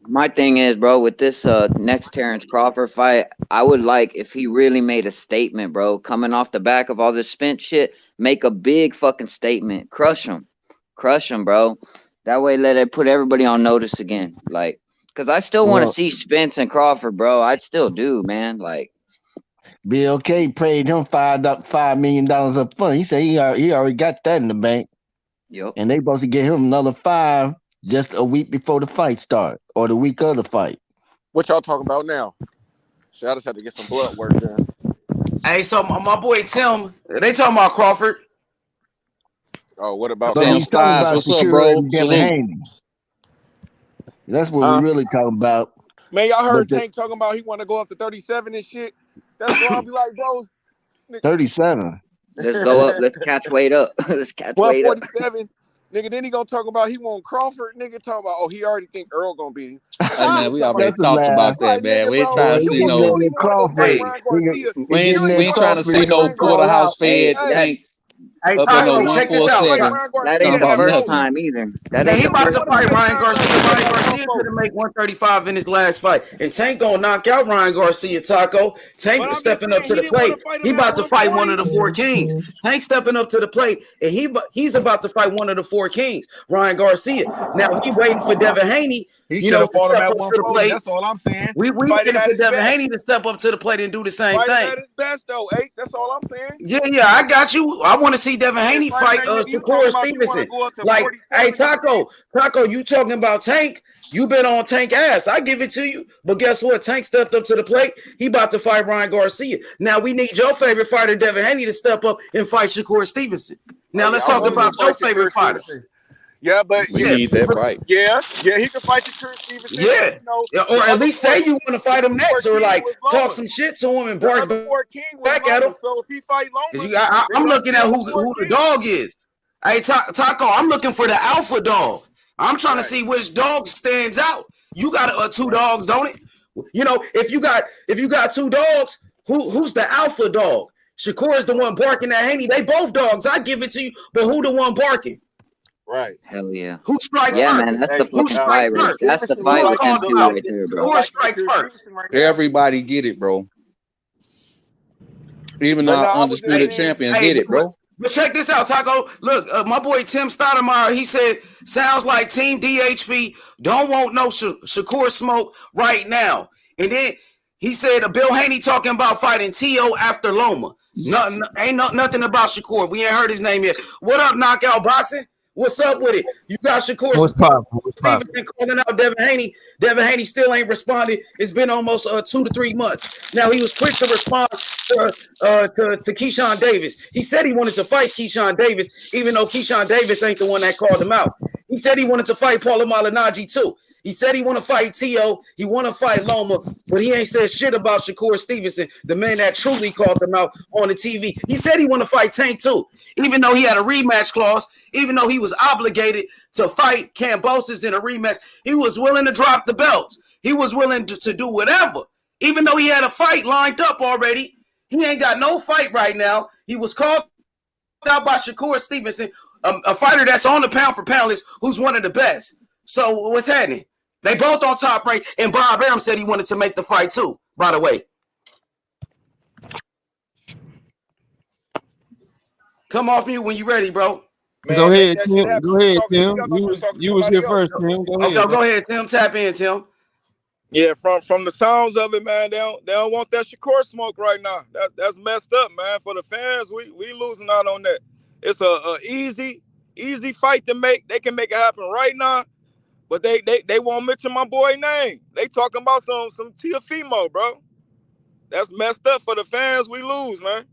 My thing is, bro, with this next Terrence Crawford fight, I would like if he really made a statement, bro, coming off the back of all this Spence shit, make a big fucking statement, crush him, bro. That way, let it put everybody on notice again, like, cause I still want to see Spence and Crawford, bro. I still do, man. Like, BLK paid him $5 million up front. He said he already got that in the bank. Yep. And they supposed to get him another $5 just a week before the fight start or the week of the fight. What y'all talking about now? Shit, I just had to get some blood work done. Hey, so my boy Tim, they talking about Crawford. Oh, what about Tim Skies? What's up, bro? That's what we're really talking about. Man, y'all heard Tank talking about he want to go up to 37 and shit. That's why I'll be like, bro. 37. Let's go up. Let's catch weight up. Let's catch weight up. 147. Nigga, then he gonna talk about he want Crawford. Nigga talking about, oh, he already think Earl gonna beat him. Hey, man, we already talked about that, man. We ain't trying to see no Crawford. We ain't trying to see no porterhouse fed Tank. Hey, Taco, check this out. That ain't the first time either. He about to fight Ryan Garcia. Ryan Garcia couldn't make 135 in his last fight. And Tank gonna knock out Ryan Garcia, Taco. Tank was stepping up to the plate. He about to fight one of the 4 kings. Tank stepping up to the plate, and he's about to fight one of the 4 kings, Ryan Garcia. Now he waiting for Devin Haney. He should have fought him at 140. That's all I'm saying. We waiting for Devin Haney to step up to the plate and do the same thing. At his best though, H. That's all I'm saying. Yeah, I got you. I want to see Devin Haney fight Shakur Stevenson. Like, hey, Taco, you talking about Tank? You been on Tank ass. I give it to you. But guess what? Tank stepped up to the plate. He about to fight Ryan Garcia. Now we need your favorite fighter, Devin Haney, to step up and fight Shakur Stevenson. Now let's talk about your favorite fighter. Yeah, but we need that fight. Yeah, he can fight Shakur Stevenson. Yeah, or at least say you want to fight him next, or like talk some shit to him and bark back at him. So if he fight Loma, I'm looking at who the dog is. Hey, Taco, I'm looking for the alpha dog. I'm trying to see which dog stands out. You got 2 dogs, don't it? You know, if you got 2 dogs, who's the alpha dog? Shakur is the one barking at Haney. They both dogs. I give it to you, but who the one barking? Right. Hell yeah. Who strikes first? Yeah, man, that's the fucking fight. That's the fight with them 2 right there, bro. Who strikes first? Everybody get it, bro. Even our undisputed champions get it, bro. But check this out, Taco. Look, my boy Tim Stoudemire, he said, sounds like Team DHP don't want no Shakur smoke right now. And then he said, Bill Haney talking about fighting T.O. after Loma. Nothing about Shakur. We ain't heard his name yet. What up, Knockout Boxing? What's up with it? You got Shakur Stevenson calling out Devin Haney. Devin Haney still ain't responded. It's been almost 2 to 3 months. Now he was quick to respond to Keyshawn Davis. He said he wanted to fight Keyshawn Davis, even though Keyshawn Davis ain't the one that called him out. He said he wanted to fight Paula Malignaggi too. He said he want to fight T.O. He want to fight Loma, but he ain't said shit about Shakur Stevenson, the man that truly called him out on the TV. He said he want to fight Tank too, even though he had a rematch clause, even though he was obligated to fight Kambosos in a rematch. He was willing to drop the belts. He was willing to do whatever, even though he had a fight lined up already. He ain't got no fight right now. He was called out by Shakur Stevenson, a fighter that's on the pound for pound list, who's one of the best. So what's happening? They both on Top Rank, and Bob Arum said he wanted to make the fight too, by the way. Come off mute when you're ready, bro. Man, go ahead, Tim. Go ahead, Tim. You was here first, Tim. Go ahead. Go ahead, Tim. Tap in, Tim. Yeah, from the sounds of it, man, they don't want that Shakur smoke right now. That's messed up, man. For the fans, we losing out on that. It's a easy fight to make. They can make it happen right now. But they won't mention my boy name. They talking about some Tiafimo, bro. That's messed up for the fans. We lose, man.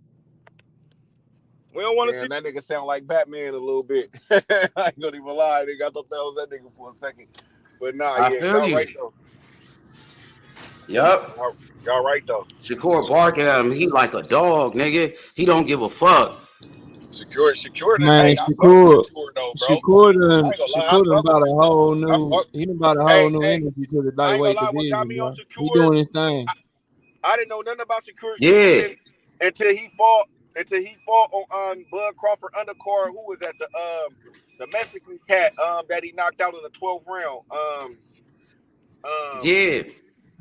We don't want to see that nigga sound like Batman a little bit. I ain't gonna even lie, nigga. I thought that was that nigga for a second. But nah, y'all right though. Yup. Y'all right though. Shakur barking at him. He like a dog, nigga. He don't give a fuck. Shakur, man, Shakur done about a whole new. He done about a whole new energy to the lightweight division. He doing his thing. I didn't know nothing about Shakur. Yeah. Until he fought on Bud Crawford undercard. Who was that? The Mexican cat that he knocked out in the 12th round. Yeah.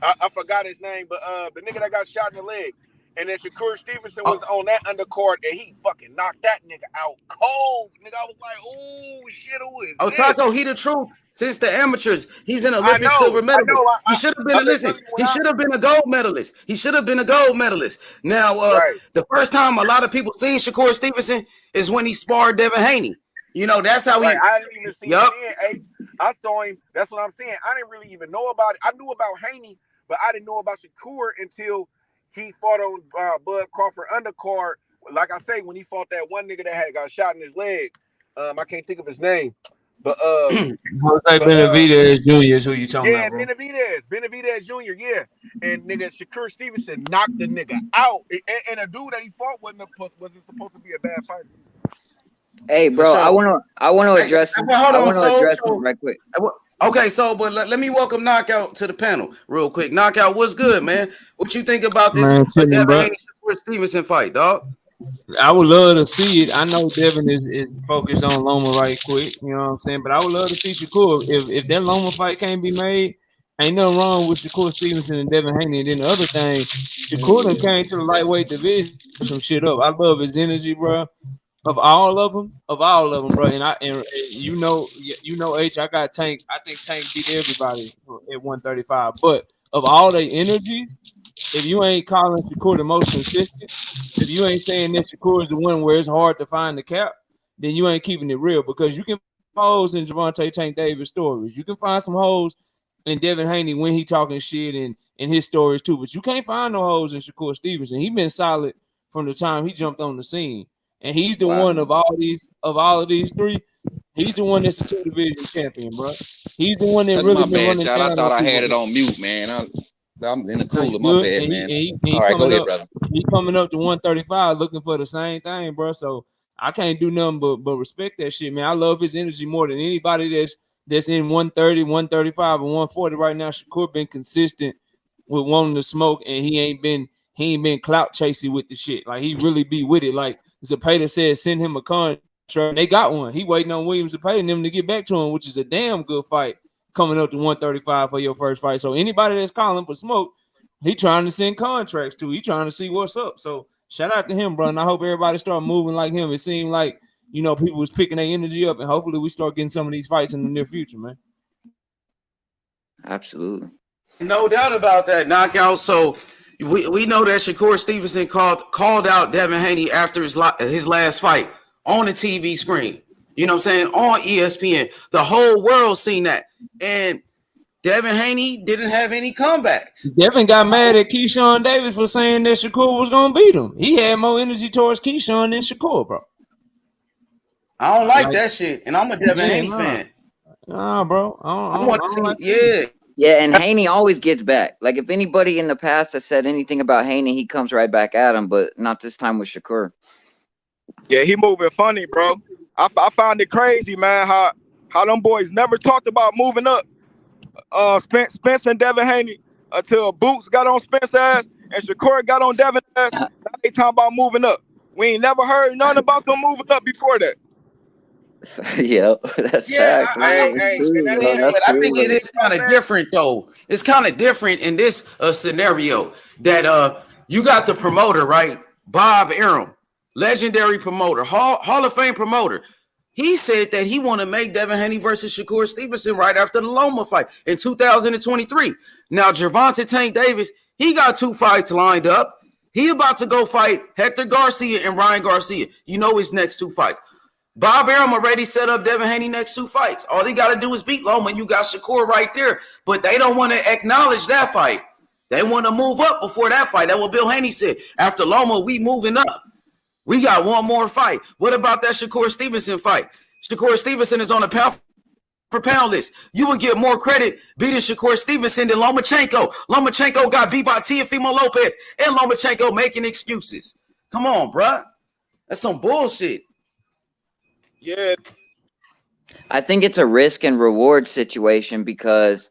I forgot his name, but the nigga that got shot in the leg. And then Shakur Stevenson was on that undercard, and he fucking knocked that nigga out cold. Nigga, I was like, ooh, shit, who is this? Taco, he the truth. Since the amateurs, he's an Olympic silver medalist. He should have been he should have been a gold medalist. He should have been a gold medalist. Now, the first time a lot of people seen Shakur Stevenson is when he sparred Devin Haney. You know, that's how I didn't even see him then. I saw him. That's what I'm saying. I didn't really even know about it. I knew about Haney, but I didn't know about Shakur until he fought on Bud Crawford undercard. Like I say, when he fought that one nigga that had got shot in his leg. I can't think of his name. But Jose Benavidez Jr. is who you talking about, bro. Benavidez Jr. Yeah, and nigga Shakur Stevenson knocked the nigga out, and a dude that he fought wasn't supposed to be a bad fighter. Hey, bro, I want to address. I want to address him right quick. Okay, so but let me welcome Knockout to the panel real quick. Knockout, what's good, man? What you think about this Devin Haney Stevenson fight, dog? I would love to see it. I know Devin is focused on Loma right quick, you know what I'm saying? But I would love to see Shakur. If that Loma fight can't be made, ain't nothing wrong with Shakur Stevenson and Devin Haney. And then the other thing, Shakur done came to the lightweight division, some shit up. I love his energy, bro. Of all of them, bro. And you know, H, I got Tank. I think Tank beat everybody at 135. But of all their energies, if you ain't calling Shakur the most consistent, if you ain't saying that Shakur is the one where it's hard to find the cap, then you ain't keeping it real. Because you can find holes in Gervonta Tank Davis stories. You can find some holes in Devin Haney when he talking shit and his stories too. But you can't find no holes in Shakur Stevenson. He been solid from the time he jumped on the scene. And he's the one of all of these three. He's the one that's a 2 division champion, bro. He's the one that that's really my been running down. I thought I had it on mute, man. I'm in the cooler. My bad, man. All right, go ahead, brother. He coming up to 135 looking for the same thing, bro. So I can't do nothing but respect that shit, man. I love his energy more than anybody that's in 130, 135, and 140 right now. Shakur been consistent with wanting to smoke, and he ain't been clout chasing with the shit. Like, he really be with it. Like Zepeda said, send him a contract. They got one. He waiting on Williams Zepeda and them to get back to him, which is a damn good fight coming up to 135 for your first fight. So anybody that's calling for smoke, he trying to send contracts to. He trying to see what's up. So shout out to him, bro. And I hope everybody start moving like him. It seemed like, you know, people was picking their energy up, and hopefully we start getting some of these fights in the near future, man. Absolutely. No doubt about that. Knockout. So we know that Shakur Stevenson called out Devin Haney after his last fight on the TV screen. You know what I'm saying? On ESPN. The whole world seen that. And Devin Haney didn't have any comebacks. Devin got mad at Keyshawn Davis for saying that Shakur was going to beat him. He had more energy towards Keyshawn than Shakur, bro. I don't like that shit. And I'm a Devin Haney fan. Nah, bro. I want to see, Yeah, and Haney always gets back. Like, if anybody in the past has said anything about Haney, he comes right back at him, but not this time with Shakur. Yeah, he moving funny, bro. I found it crazy, man, how them boys never talked about moving up. Spence and Devin Haney until Boots got on Spence's ass and Shakur got on Devin's ass. Now they talking about moving up. We ain't never heard nothing about them moving up before that. Yep, that's fact. I think it is kind of different though. It's kind of different in this scenario that you got the promoter, right? Bob Arum, legendary promoter, Hall of Fame promoter. He said that he want to make Devin Haney versus Shakur Stevenson right after the Loma fight in 2023. Now, Gervonta Tank Davis, he got 2 fights lined up. He about to go fight Hector Garcia and Ryan Garcia. You know his next 2 fights. Bob Arum already set up Devin Haney next 2 fights. All they got to do is beat Loma. You got Shakur right there. But they don't want to acknowledge that fight. They want to move up before that fight. That's what Bill Haney said. After Loma, we moving up. We got one more fight. What about that Shakur Stevenson fight? Shakur Stevenson is on the pound for pound list. You would get more credit beating Shakur Stevenson than Lomachenko. Lomachenko got beat by Teofimo Lopez, and Lomachenko making excuses. Come on, bruh. That's some bullshit. Yeah. I think it's a risk and reward situation because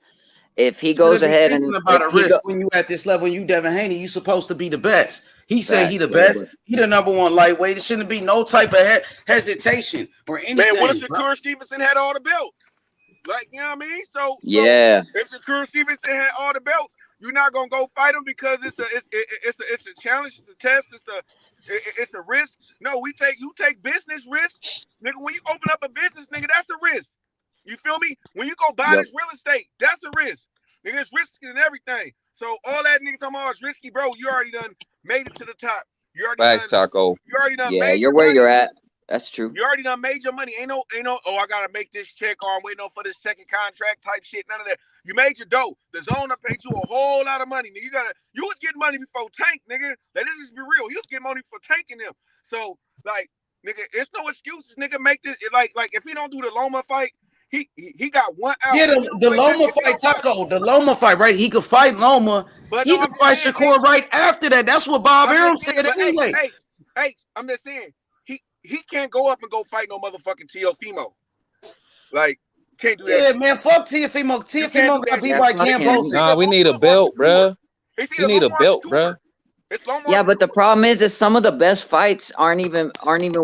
if he goes ahead and about a risk when you at this level, you Devin Haney, you supposed to be the best. He said he the best. He the #1 lightweight. It shouldn't be no type of hesitation or anything. Man, what if Shakur Stevenson had all the belts? Like, you know what I mean? So yeah. if Shakur Stevenson had all the belts, you're not gonna go fight him because it's a challenge, it's a test, it's a risk. No, you take business risks, nigga. When you open up a business, nigga, that's a risk. You feel me? When you go buy this real estate, that's a risk. Nigga, it's risky and everything. So all that nigga talking about is risky, bro. You already done made it to the top. You already done, Taco. You already done Yeah, made you're your where money. you're at. That's true. You already done made your money. Ain't no, oh, I gotta make this check or I'm waiting on for this second contract type shit. None of that. You made your dough. The zone paid you a whole lot of money. Nigga, you was getting money before Tank, nigga. Like, this is be real. You was getting money for tanking them. So, like, nigga, it's no excuses, nigga. Make this like if he don't do the Loma fight, he got 1 hour. Yeah, the Loma fight, Taco. The Loma fight, right? He could fight Loma. But he could fight Shakur right after that. That's what Bob Arum said anyway. Hey, I'm just saying. He can't go up and go fight no motherfucking Teofimo. Like, can't do that. Yeah, man, fuck Teofimo. Teofimo got beat by Campos. Nah, we need a belt, bro. We need a belt, bro. Yeah, but the problem is some of the best fights aren't even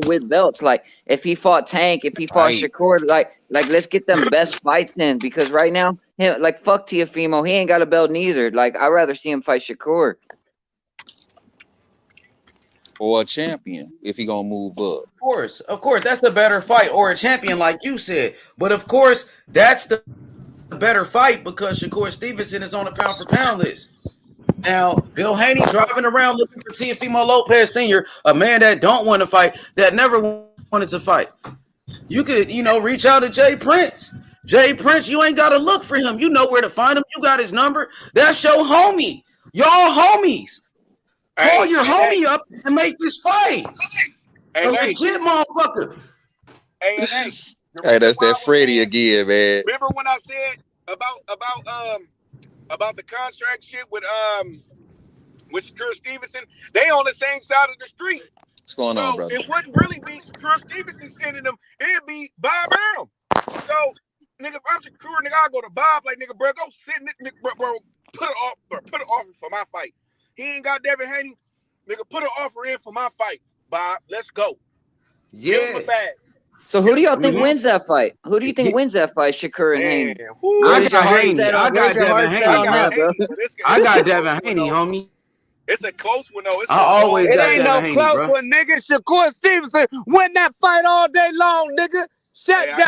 with belts. Like if he fought Tank, if he fought Shakur, like let's get them best fights in because right now, like fuck Teofimo, he ain't got a belt neither. Like I'd rather see him fight Shakur. Or a champion if he gonna move up. Of course, that's a better fight, or a champion, like you said. But of course, that's the better fight because Shakur Stevenson is on the pound for pound list. Now, Bill Haney driving around looking for Teofimo Lopez Sr., a man that don't want to fight, that never wanted to fight. You could, reach out to Jay Prince. Jay Prince, you ain't got to look for him. You know where to find him. You got his number. That's your homie. Y'all homies. Call your homie up and make this fight. A legit motherfucker. Hey, that's that Freddie again, man. Remember when I said about the contract shit with Shakur Stevenson? They on the same side of the street. What's going on, brother? It wouldn't really be Shakur Stevenson sending them. It'd be Bob Arum. So, nigga, if I'm Shakur, nigga, I'll go to Bob like, nigga, bro, go send this nigga, bro, put an offer for my fight. He ain't got Devin Haney. Nigga, put an offer in for my fight, Bob. Let's go. Yeah. So who do y'all think wins that fight? Who do you think wins that fight, Shakur and Haney? I got Haney. I got Devin Haney. I got Devin Haney, homie. It's a close one, though. It ain't no close one, nigga. Shakur Stevenson win that fight all day long, nigga. Shut down.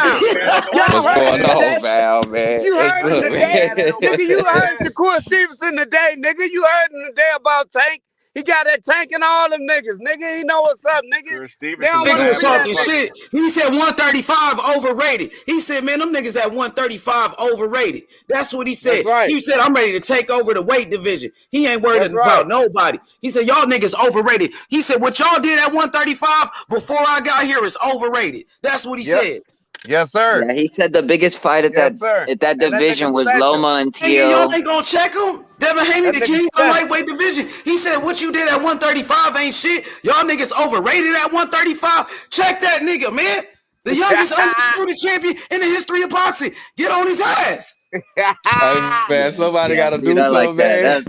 Y'all heard him today. Val, man? You heard him today. Nigga, you heard Shakur Stevenson today, nigga. You heard him today about Tank. He got that Tank and all them niggas. Nigga, he know what's up, nigga. Nigga was talking shit. He said 135 overrated. He said, man, them niggas at 135 overrated. That's what he said. Right. He said, I'm ready to take over the weight division. He ain't worried about nobody. He said, y'all niggas overrated. He said, what y'all did at 135 before I got here is overrated. That's what he said. Yes, sir. Yeah, he said the biggest fight at that division was Loma and Tio. Y'all ain't gonna check him? Devin Haney, the king of the lightweight division. He said, what you did at 135 ain't shit. Y'all niggas overrated at 135. Check that nigga, man. The youngest undisputed champion in the history of boxing. Get on his ass. Hey, man, somebody got to do something, man.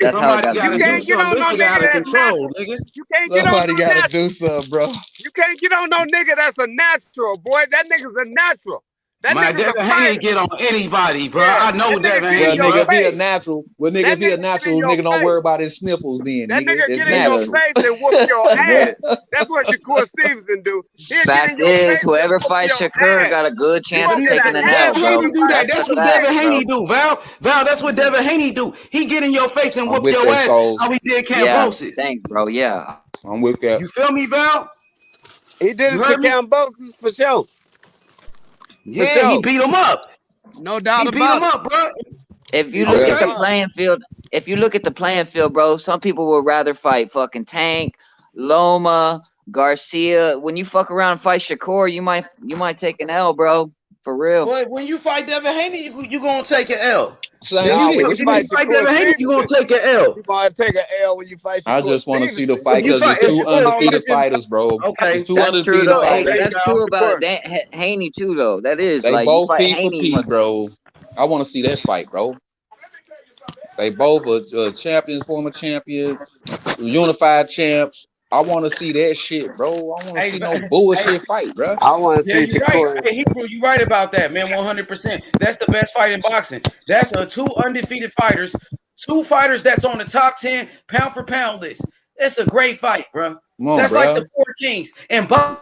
That's how it you can't get on no nigga that's natural. You can't get on no Somebody got to do something, bro. You can't get on no nigga that's a natural, boy. That nigga's a natural. That my Devin Haney get on anybody, bro. I know Devin Haney. Nigga, if he a natural, nigga don't worry about his sniffles then. That nigga get in your face and whoop your ass. That's what Shakur Stevenson do. Fact is, whoever fights Shakur got a good chance of taking an L, bro. That's what Devin Haney do, Val. That's what Devin Haney do. He get in your face and whoop your ass. How we did Cambosis. Thanks, bro. Yeah. I'm with that. You feel me, Val? He did it to Cambosis for sure. Yeah, he beat him up. No doubt about it. He beat him up, bro. If you look at the playing field, bro, some people would rather fight fucking Tank, Loma, Garcia. When you fuck around and fight Shakur, you might take an L, bro. For real. Boy, when you fight Devin Haney, you gonna take an L. When you fight Devin Haney, you gonna take an L. You gonna take an L when you fight Shakur. I just want to see the fight because it's two undefeated fighters, bro. Okay, that's true though. That's true about Haney too, though. That is. They like, both P for P, bro. I want to see that fight, bro. They both are champions, former champions, unified champs. I want to see that shit, bro. I want to see no bullshit fight, bro. I want to see you're right. Shakur. Hey, Hebrew, you right about that, man. 100%. That's the best fight in boxing. That's two undefeated fighters, two fighters that's on the top 10 pound for pound list. It's a great fight, bro. That's bro. like the Four Kings. And Bob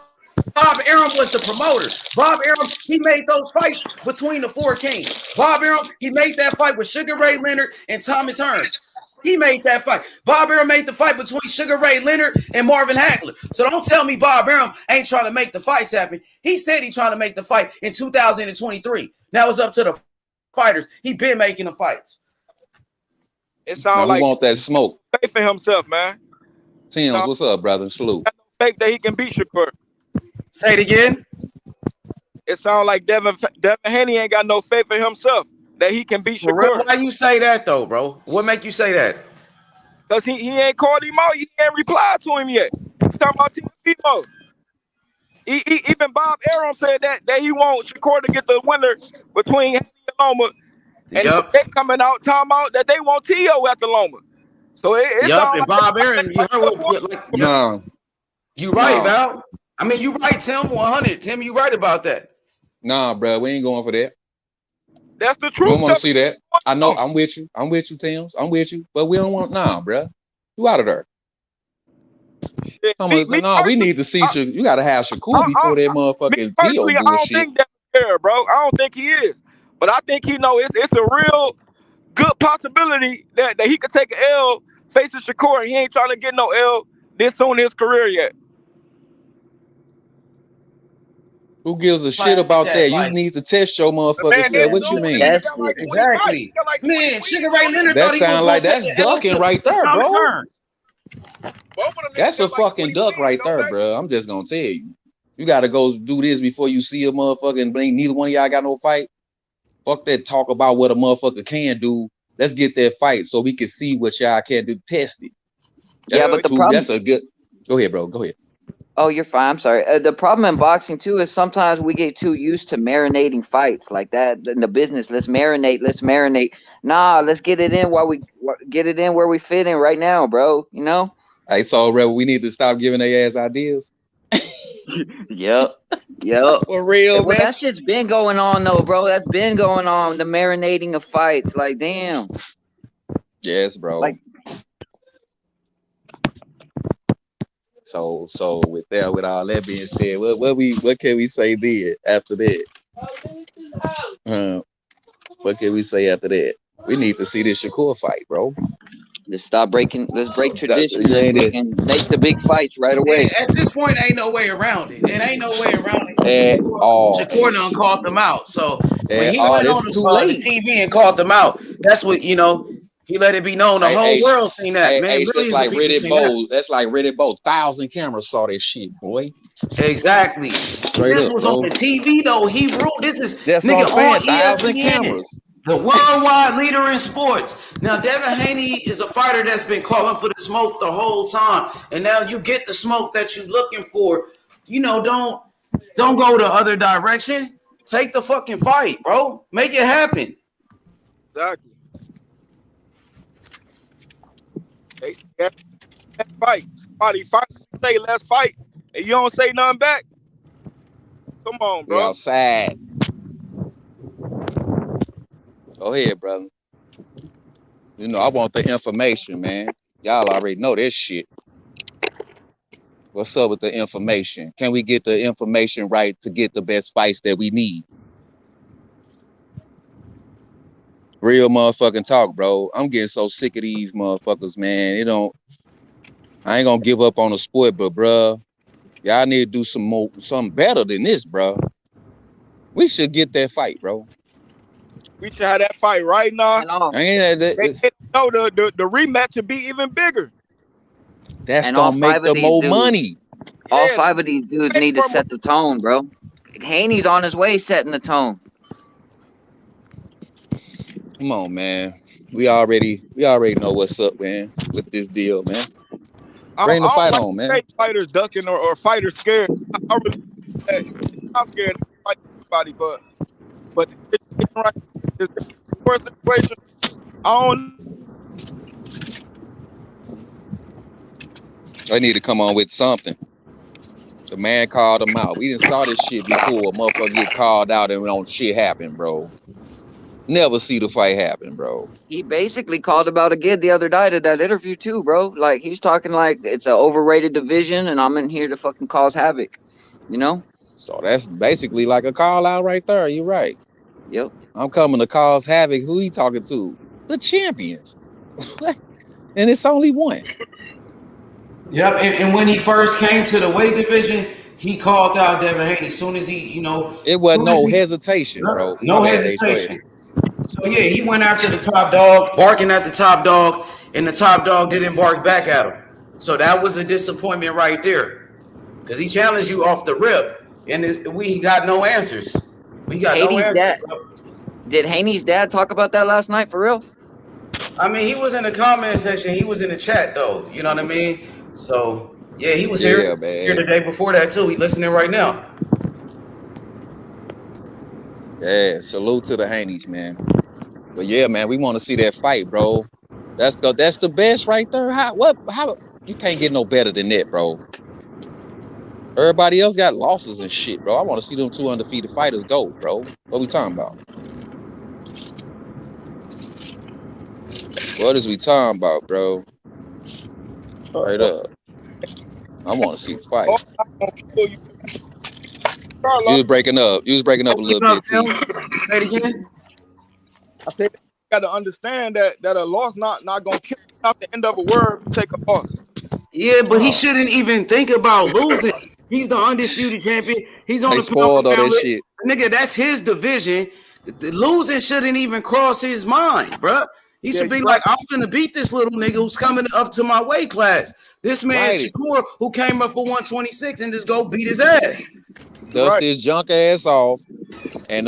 Arum was the promoter. Bob Arum, he made those fights between the Four Kings. Bob Arum, he made that fight with Sugar Ray Leonard and Thomas Hearns. He made that fight. Bob Arum made the fight between Sugar Ray Leonard and Marvin Hagler. So don't tell me Bob Arum ain't trying to make the fights happen. He said he's trying to make the fight in 2023. Now it's up to the fighters. He been making the fights. It sounds like he want that smoke. Faith in himself, man. Tim, what's up, brother? Salute. Faith that he can beat Shakur. Say it again. It sounds like Devin Haney ain't got no faith in himself that he can beat Shakur. Why you say that though, bro? What make you say that? Because he ain't called him out. He ain't replied to him yet. He's talking about Timo. Even Bob Arum said that he wants Shakur to get the winner between Haney and Loma. And they coming out talking about that they want T.O. at the Loma. So it's and like Bob Arum, you heard what you right, Val. I mean, you right, Tim, 100. Tim, you right about that. Nah, bro, we ain't going for that. That's the truth. We don't want to see that. I know. I'm with you. I'm with you, Tim. I'm with you. But we don't want bro. You out of there. We need to see you got to have Shakur before that motherfucking personally, I don't think that's fair, bro. I don't think he is. But I think he know it's a real good possibility that he could take an L facing Shakur, and he ain't trying to get no L this soon in his career yet. Who gives a shit about that? You need to test your motherfucking self. What you mean? Exactly. Man, Sugar Ray Leonard that sounds like that's ducking right there, bro. That's a fucking duck right there, bro. I'm just gonna tell you. You gotta go do this before you see a motherfucking blink. Neither one of y'all got no fight. Fuck that talk about what a motherfucker can do. Let's get that fight so we can see what y'all can do. Test it. But the problem. That's a good. Go ahead, bro. Go ahead. Oh, you're fine. I'm sorry. The problem in boxing too is sometimes we get too used to marinating fights like that in the business. Let's marinate. Nah, let's get it in while we get it in where we fit in right now, bro. You know. Hey, so Rebel, we need to stop giving their ass ideas. Yep. For real, man. That shit's been going on though, bro. That's been going on. The marinating of fights, like damn. Yes, bro. Like. So with all that being said, what can we say then after that? What can we say after that? We need to see this Shakur fight, bro. Let's break tradition and make the big fights right away. At this point, ain't no way around it. It ain't no way around it. At all. Shakur done called them out. So when he went on the TV and called them out, that's what, he let it be known. The whole world seen that, man. Really like Reddit Bowl. That's like Reddit Bowl. 1,000 cameras saw that shit, boy. Exactly. This was on the TV, though. He ruled. This is nigga on ESPN. Cameras. The worldwide leader in sports. Now, Devin Haney is a fighter that's been calling for the smoke the whole time. And now you get the smoke that you're looking for. Don't go the other direction. Take the fucking fight, bro. Make it happen. Exactly. They fight. Somebody say let's fight, and you don't say nothing back. Come on, bro. We outside. Go ahead, brother. I want the information, man. Y'all already know this shit. What's up with the information? Can we get the information right to get the best fights that we need? Real motherfucking talk, bro. I'm getting so sick of these motherfuckers, man. I ain't gonna give up on the sport, but bruh, y'all need to do something better than this, bro. We should get that fight, bro. We should have that fight right now. The rematch would be even bigger. That's gonna make the more money. All 5 of these dudes need to set the tone, bro. Haney's on his way setting the tone. Come on, man. We already know what's up, man, with this deal, man. Bring the fight on, man. Fighters ducking or fighters scared. I'm not scared to fight anybody, but this situation, I don't. They need to come on with something. The man called him out. We didn't saw this shit before. A motherfucker get called out and don't shit happen, bro. Never see the fight happen, bro. He basically called about again the other night at that interview too, bro. Like he's talking like it's an overrated division, and I'm in here to fucking cause havoc. You know? So that's basically like a call out right there. You're right. Yep. I'm coming to cause havoc. Who he talking to? The champions. And it's only one. Yep. And when he first came to the weight division, he called out Devin Haney. As soon as he, it wasn't no hesitation, bro. No hesitation. So yeah, he went after the top dog, barking at the top dog, and the top dog didn't bark back at him. So that was a disappointment right there, because he challenged you off the rip, and we got no answers. We got no answers. Did Haney's dad talk about that last night for real? I mean, he was in the comment section. He was in the chat though. You know what I mean? So yeah, he was here the day before that too. He listening right now. Yeah, salute to the Haneys, man. But yeah, man, we want to see that fight, bro. That's the best right there. How you can't get no better than that, bro. Everybody else got losses and shit, bro. I want to see them two undefeated fighters go, bro. What we talking about? What is we talking about, bro? Straight up. I want to see the fight. You was breaking up. You was breaking up a little bit, too. Say it again. I said you got to understand that a loss not gonna kill out the end of a word. Take a loss. Yeah, but he shouldn't even think about losing. He's the undisputed champion. He's on the spoiled all that shit. Nigga, that's his division. The losing shouldn't even cross his mind, bro. He should be like, I'm finna beat this little nigga who's coming up to my weight class. This man Shakur, who came up for 126, and just go beat his ass. Dust his junk ass off, and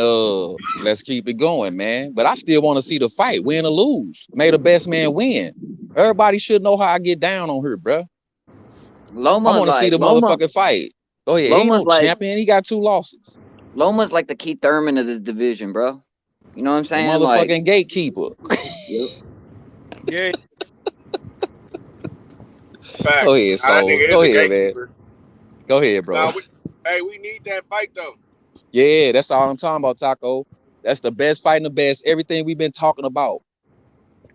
let's keep it going, man. But I still want to see the fight, win or lose. May the best man win. Everybody should know how I get down on her, bro. Loma, I want to see the motherfucking fight. Go ahead. Loma's he no champion. He got 2 losses. Loma's like the Keith Thurman of this division, bro. You know what I'm saying? The motherfucking gatekeeper. Yep. Yeah. Go ahead, Soul. Go ahead, man. Go ahead, bro. We need that fight though. Yeah, that's all I'm talking about, Taco. That's the best fight and the best. Everything we've been talking about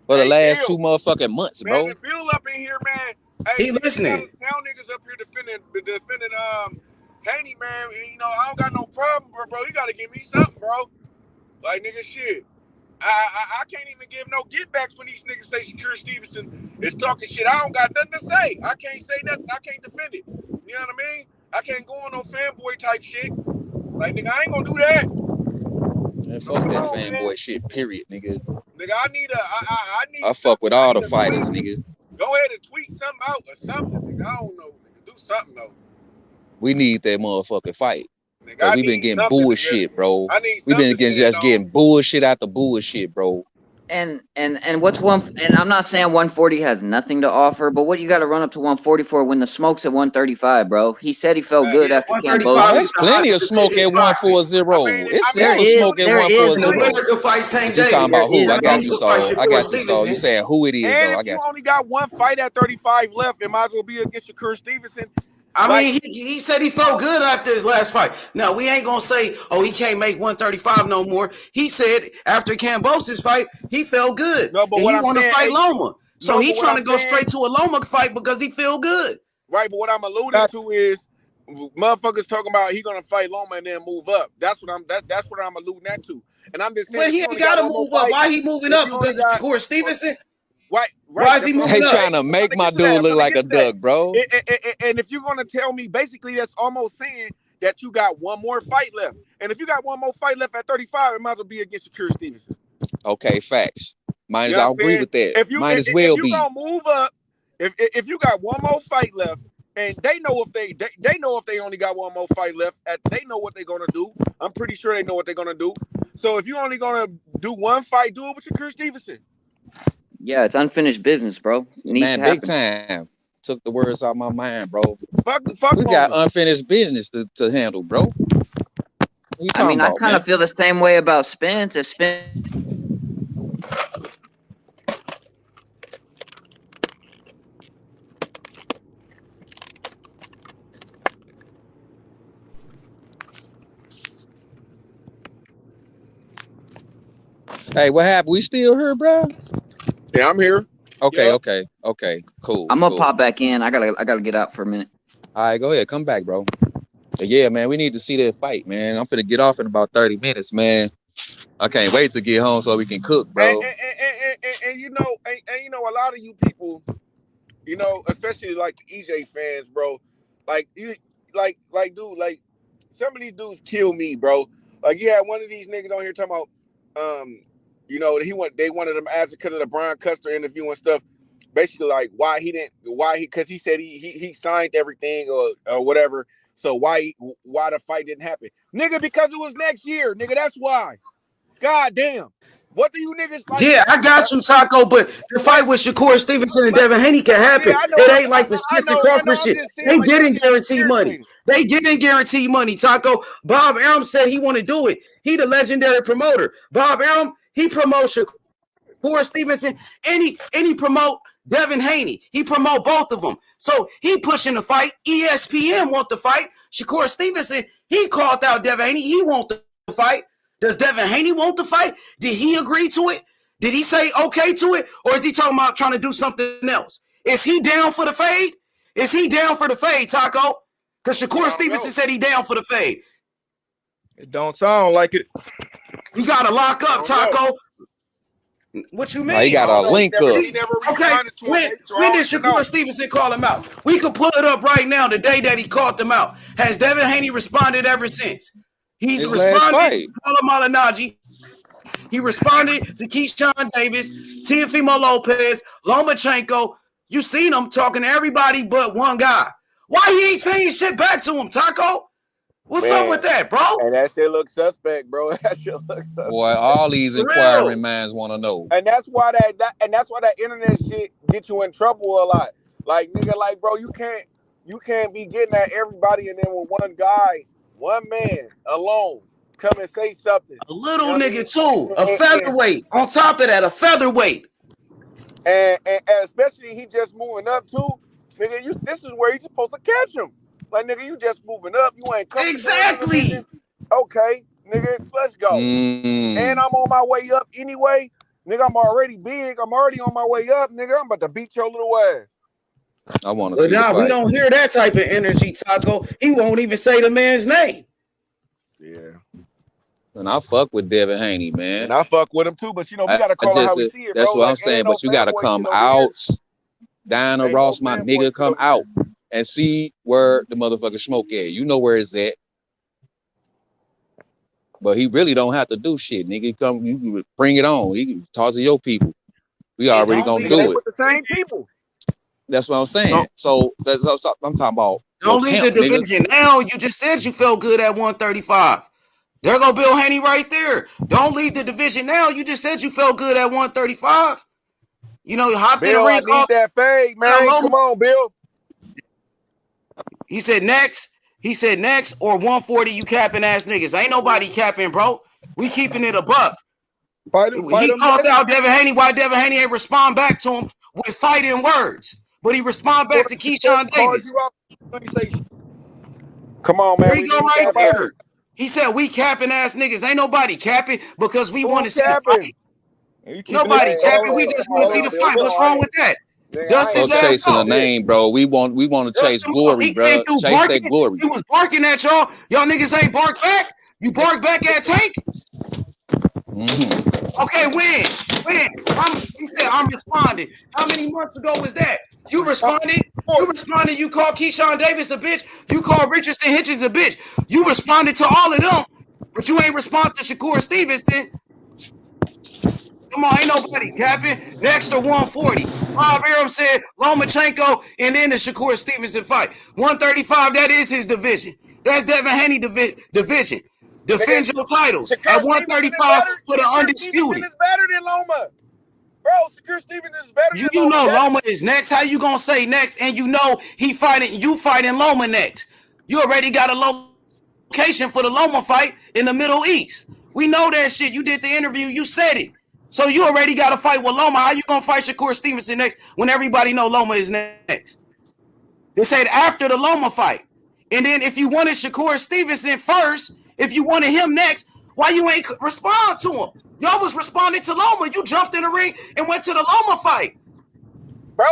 for the last 2 motherfucking months, man, bro. Man, Bill up in here, man. He listening. Town niggas up here defending Haney, man. And, I don't got no problem, bro. You got to give me something, bro. Like, nigga, shit. I can't even give no get backs when these niggas say Shakur Stevenson is talking shit. I don't got nothing to say. I can't say nothing. I can't defend it. You know what I mean? I can't go on no fanboy type shit. Like, nigga, I ain't gonna do that. Man, fuck that fanboy shit, period, nigga. Nigga, I need I fuck with all the fighters, nigga. Go ahead and tweet something out or something, nigga. I don't know, nigga. Do something, though. We need that motherfucking fight. Nigga, we been getting bullshit, bro. We been getting bullshit after bullshit, bro. And what's and I'm not saying 140 has nothing to offer, but what you got to run up to 144 when the smoke's at 135, bro? He said he felt good after Cambodia. There's plenty of smoke at 140. There is. The fight same day. You talking about who? I got you, Saul. I got you, Saul. You saying who it is, and though? if you only got one fight at 35 left, it might as well be against Shakur Stevenson. I mean, he said he felt good after his last fight. Now, we ain't going to say, oh, he can't make 135 no more. He said after Cambosi's fight, he felt good. No, but and what he want to fight Loma. So he trying to go saying, straight to a Loma fight because he feel good. Right, but what I'm alluding to is motherfuckers talking about he going to fight Loma and then move up. That's what I'm alluding that to. And I'm just saying. But he ain't got to move up. Why he moving up? Because it's Shakur Stevenson? Right. Why is he moving up? They trying to make my dude look like a duck, bro. And if you're gonna tell me, basically, that's almost saying that you got one more fight left. And if you got one more fight left at 35, it might as well be against Shakur Stevenson. Okay, facts. Might as well agree with that. If you gonna move up, if you got one more fight left, and they know if they only got one more fight left, they know what they're gonna do. I'm pretty sure they know what they're gonna do. So if you're only gonna do one fight, do it with Shakur Stevenson. Yeah, it's unfinished business, bro. Man, big time. Took the words out of my mind, bro. Fuck we got unfinished business to handle, bro. I mean, I kind of feel the same way about Spence. If Spence Hey, what happened? We still here, bro? Yeah, I'm here. Okay, Yep. okay, cool. I'm gonna pop back in. I gotta get out for a minute. All right, go ahead, come back, bro. But yeah, man, we need to see that fight, man. I'm finna get off in about 30 minutes, man. I can't wait to get home so we can cook, bro. And you know, a lot of you people, you know, especially like the EJ fans, bro. Like you, like dude, like some of these dudes kill me, bro. Like you had one of these niggas on here talking about, you know, they wanted him after because of the Brian Custer interview and stuff. Basically, like because he said he signed everything or whatever. So why the fight didn't happen, nigga? Because it was next year, nigga. That's why. God damn. What do you niggas like? Yeah, I got you, Taco, but the fight with Shakur Stevenson and Devin Haney can happen. It ain't like the Spencer Crawford shit. They getting guaranteed money. They getting guaranteed money, Taco. Bob Arum said he want to do it. He the legendary promoter. Bob Arum, he promotes Shakur Stevenson and he promote Devin Haney. He promote both of them. So he pushing the fight. ESPN want the fight. Shakur Stevenson, he called out Devin Haney. He want the fight. Does Devin Haney want the fight? Did he agree to it? Did he say okay to it? Or is he talking about trying to do something else? Is he down for the fade? Is he down for the fade, Taco? Because Shakur Stevenson said he down for the fade. It don't sound like it. He got to lock up, Taco. What you mean? Oh, he got a link up. Okay, when did Shakur Stevenson call him out? We could pull it up right now, the day that he called them out. Has Devin Haney responded ever since? He's responded to Paulo Malignaggi. He responded to Keyshawn Davis, Teofimo Lopez, Lomachenko. You seen him talking to everybody but one guy. Why he ain't saying shit back to him, Taco? What's up with that, bro? And that shit looks suspect, bro. That shit looks suspect. Boy, all these inquiring minds want to know. And that's why that internet shit get you in trouble a lot. Like nigga, like bro, you can't be getting at everybody and then with one guy, one man alone come and say something. A little nigga too, a featherweight. On top of that, a featherweight. And especially he just moving up too, nigga. This is where you supposed to catch him. Like nigga, you just moving up. You ain't coming. Exactly. Okay, nigga, let's go. And I'm on my way up anyway. Nigga, I'm already big. I'm already on my way up, nigga. I'm about to beat your little ass. I want to see. But we don't hear that type of energy, Taco. He won't even say the man's name. Yeah. And I fuck with Devin Haney, man. And I fuck with him too, but you know, we gotta call it how we see it, bro. That's what I'm saying. But you gotta come out. Diana Ross, my nigga, come out and see where the motherfucking smoke at. You know where it's at. But he really don't have to do shit. Nigga, come, you can bring it on. He can talk to your people. We already gonna do it. With the same people. That's what I'm saying. So I'm talking about. Don't leave the division now. You just said you felt good at 135. There go Bill Haney right there. Don't leave the division now. You just said you felt good at 135. You know, you hopped in the ring. I need that fade, man. Come on, Bill. He said next or 140, you capping ass niggas. Ain't nobody capping, bro. We keeping it a buck. He called out Devin Haney. Why Devin Haney ain't respond back to him with fighting words? But he respond back to Keyshawn Davis. Come on, man. There you go right there. He said we capping ass niggas. Ain't nobody capping because we want to see the fight. Nobody capping. We just want to see the fight. What's wrong with that? Dust his ass chasing a name, bro. We want to chase glory, bro. Chase that glory. He was barking at y'all. Y'all niggas ain't bark back. You bark back at Tank. Okay, when? He said I'm responding. How many months ago was that? You responded. You called Keyshawn Davis a bitch. You called Richardson Hitchens a bitch. You responded to all of them, but you ain't respond to Shakur Stevenson. Come on, ain't nobody capping. Next to 140. Bob Arum said Lomachenko and then the Shakur Stevenson fight. 135, that is his division. That's Devin Haney division. Defend your titles at 135 for the undisputed. Is better than Loma. Bro, Shakur Stevenson is better than you know Loma is next. How you gonna say next? And you know you fighting Loma next. You already got a location for the Loma fight in the Middle East. We know that shit. You did the interview. You said it. So you already got to fight with Loma. How you gonna fight Shakur Stevenson next when everybody know Loma is next? They said after the Loma fight. And then if you wanted Shakur Stevenson first, if you wanted him next, why you ain't respond to him? Y'all was responding to Loma. You jumped in the ring and went to the Loma fight. Bro,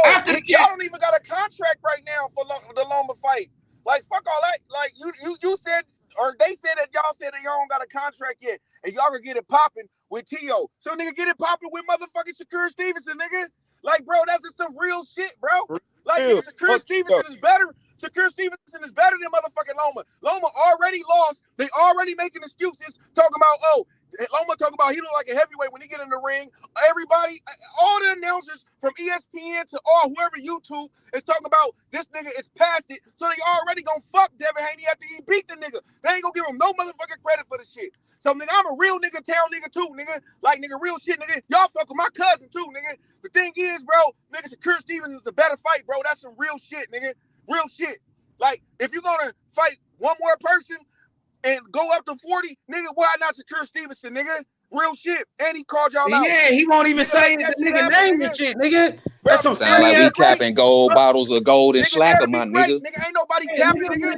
y'all don't even got a contract right now for the Loma fight. Like, fuck all that. Like, you said, or they said that y'all said that y'all don't got a contract yet, and y'all gonna get it popping with T.O. So, nigga, get it popping with motherfucking Shakur Stevenson, nigga. Like, bro, that's just some real shit, bro. Like, nigga, Shakur Stevenson is better. Shakur Stevenson is better than motherfucking Loma. Loma already lost. They already making excuses, talking about, oh, Loma talking about he look like a heavyweight when he get in the ring. Everybody, all the announcers from ESPN to whoever YouTube is talking about this nigga is past it. So they already gonna fuck Devin Haney after he beat the nigga. They ain't gonna give him no motherfucking credit for the shit. So nigga, I'm a real nigga, town nigga too, nigga. Like nigga, real shit, nigga. Y'all fuck with my cousin too, nigga. The thing is, bro, nigga, Shakur Stevenson is a better fight, bro. That's some real shit, nigga. Real shit. Like if you're gonna fight one more person and go up to 40, nigga, why not Shakur Stevenson, nigga? Real shit. And he called y'all out. Yeah, he won't even say the nigga name and shit, nigga. That's some sound like we capping gold bottles of gold and slacker, my nigga. Nigga, ain't nobody capping, nigga.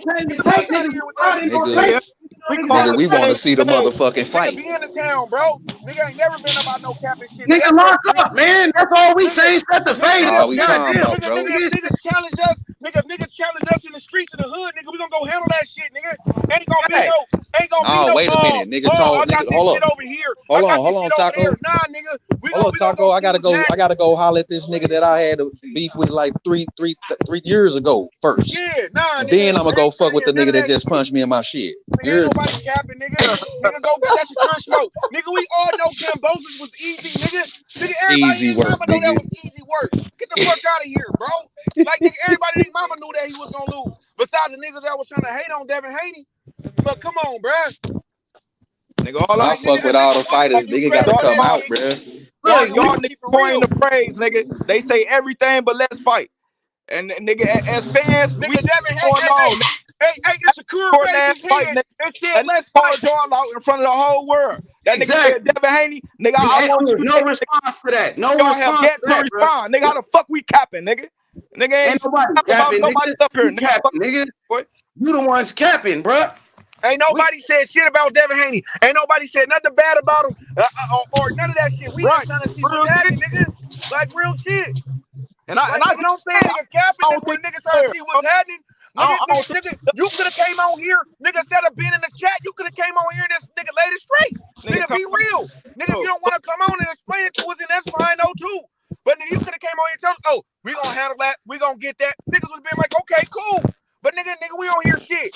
Nigga, we want to see the motherfucking fight. Nigga, be in the town, bro. Nigga ain't never been about no capping shit. Nigga, lock up, man. That's all we say. Set the fade up. Niggas challenge us. Niggas challenge us in the streets of the hood. Nigga, we gonna go handle that shit, nigga. Ain't gonna be no. Wait a minute, nigga. Hold up. Over here. Hold on, Taco. Nah, nigga. Hold on, Taco. I gotta go holler at this nigga that I had a beef with like three years ago first. Yeah, nah. Then I'm gonna go fuck with the nigga that just punched me in my shit. Ain't nobody capping, nigga. Nigga, go get that Shakur smoke. Nigga, we all know Cambosis was easy, nigga. Nigga, everybody Easy in work, mama know nigga. that was easy work. Get the fuck out of here, bro. Like, nigga, everybody in mama knew that he was gonna lose. Besides the niggas that was trying to hate on Devin Haney. But come on, bruh. Nigga, all I fuck with all the fighters. Nigga got to come out, bruh. Look, y'all niggas coin the praise, nigga. They say everything but let's fight. And nigga, as fans, nigga, we Devin going on. Hey, this Shakur raised his hand and said, let's fight. Y'all out in front of the whole world. That nigga said Devin Haney, nigga, I want you. No response to that. No y'all response have yet to to that, respond. Nigga, how the fuck we capping, nigga? Nigga ain't nobody capping, nigga. What? You the ones capping, bruh. Ain't nobody said shit about Devin Haney. Ain't nobody said nothing bad about him or none of that shit. We just trying to see what's happening, nigga. Like real shit. And I don't say nigga capping, nigga. When niggas trying to see what's happening. Nigga, you could have came on here, nigga, instead of being in the chat, you could have came on here and this nigga laid it straight. Nigga, be real. Nigga, if you don't want to come on and explain it to us, then that's fine, though, too. But nigga, you could have came on here and told us, oh, we gonna handle that, we gonna get that. Niggas would have been like, okay, cool. But nigga, we don't hear shit.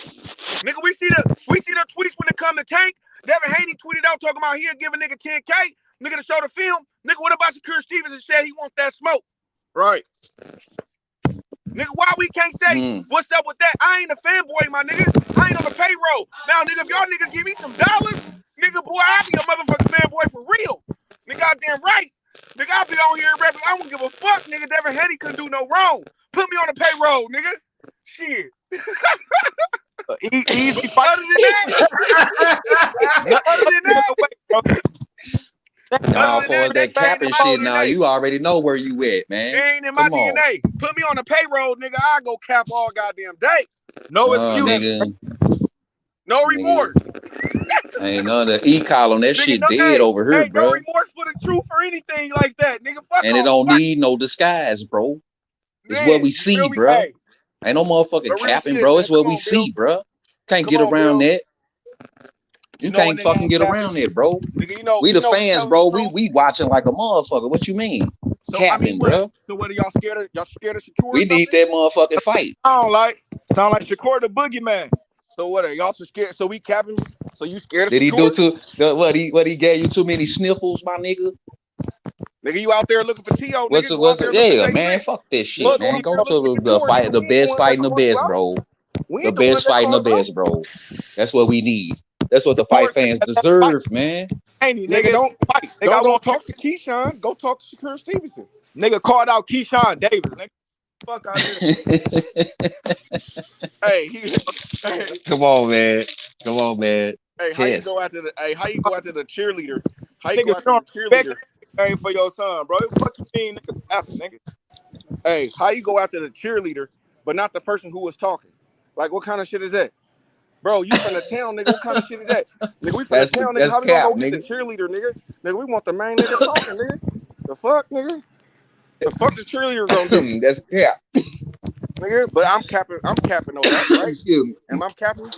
Nigga, we see the tweets when it come to Tank. Devin Haney tweeted out talking about he'll give a nigga 10K. Nigga to show the film. Nigga, what about Shakur Stevenson said he wants that smoke? Right. Nigga, why we can't say what's up with that? I ain't a fanboy, my nigga. I ain't on the payroll. Now, nigga, if y'all niggas give me some dollars, nigga, boy, I'll be a motherfucking fanboy for real. Nigga, goddamn right. Nigga, I'll be on here rapping. I don't give a fuck, nigga. Devin Haney couldn't do no wrong. Put me on the payroll, nigga. Shit. Easy fight. Other than that. Nah, for that capping shit, now you already know where you at, man. It ain't in my DNA. Put me on the payroll, nigga. I go cap all goddamn day. No excuse. Nigga. No remorse. Ain't none of the e-column. That shit dead over here, bro. No remorse for the truth or anything like that, nigga. Fuck and it don't need no disguise, bro. It's what we see, bro. Hey. Ain't no motherfucking capping, shit, bro. It's what we see, bro. Can't get around that. You can't fucking get around it, bro. Nigga, we the fans, bro. We watching like a motherfucker. What you mean? So, capping, bro. So what are y'all scared of? Y'all scared of Shakur? We need that motherfucking fight. Sound like Shakur the boogeyman. So what are y'all so scared? So we capping? So you scared of Did Shakur? He do what he gave you too many sniffles, my nigga? Nigga, you out there looking for T.O. What's it? Yeah, man. Fuck this shit, look, man. Go to the fight, the best fighting the best, bro. The best fighting the best, bro. That's what we need. That's what the fight fans deserve, man. Nigga, don't fight. Nigga, don't talk to Keyshawn. Go talk to Shakur Stevenson. Nigga called out Keyshawn Davis. Nigga, fuck out here. Come on, man. Hey, how you go after the cheerleader? How you nigga, go after the cheerleader? Ain't for your son, bro. Fuck you mean, nigga? Happen, nigga. Hey, how you go after the cheerleader, but not the person who was talking? Like, what kind of shit is that? Bro, you from the town, nigga. What kind of shit is that? Nigga, we from the town, nigga. How we gonna go get the cheerleader, nigga? Nigga, we want the main nigga talking, nigga. The fuck, nigga? The fuck the cheerleader gonna do? That's cap. Nigga, but I'm capping on that, right? Excuse me. Am I capping?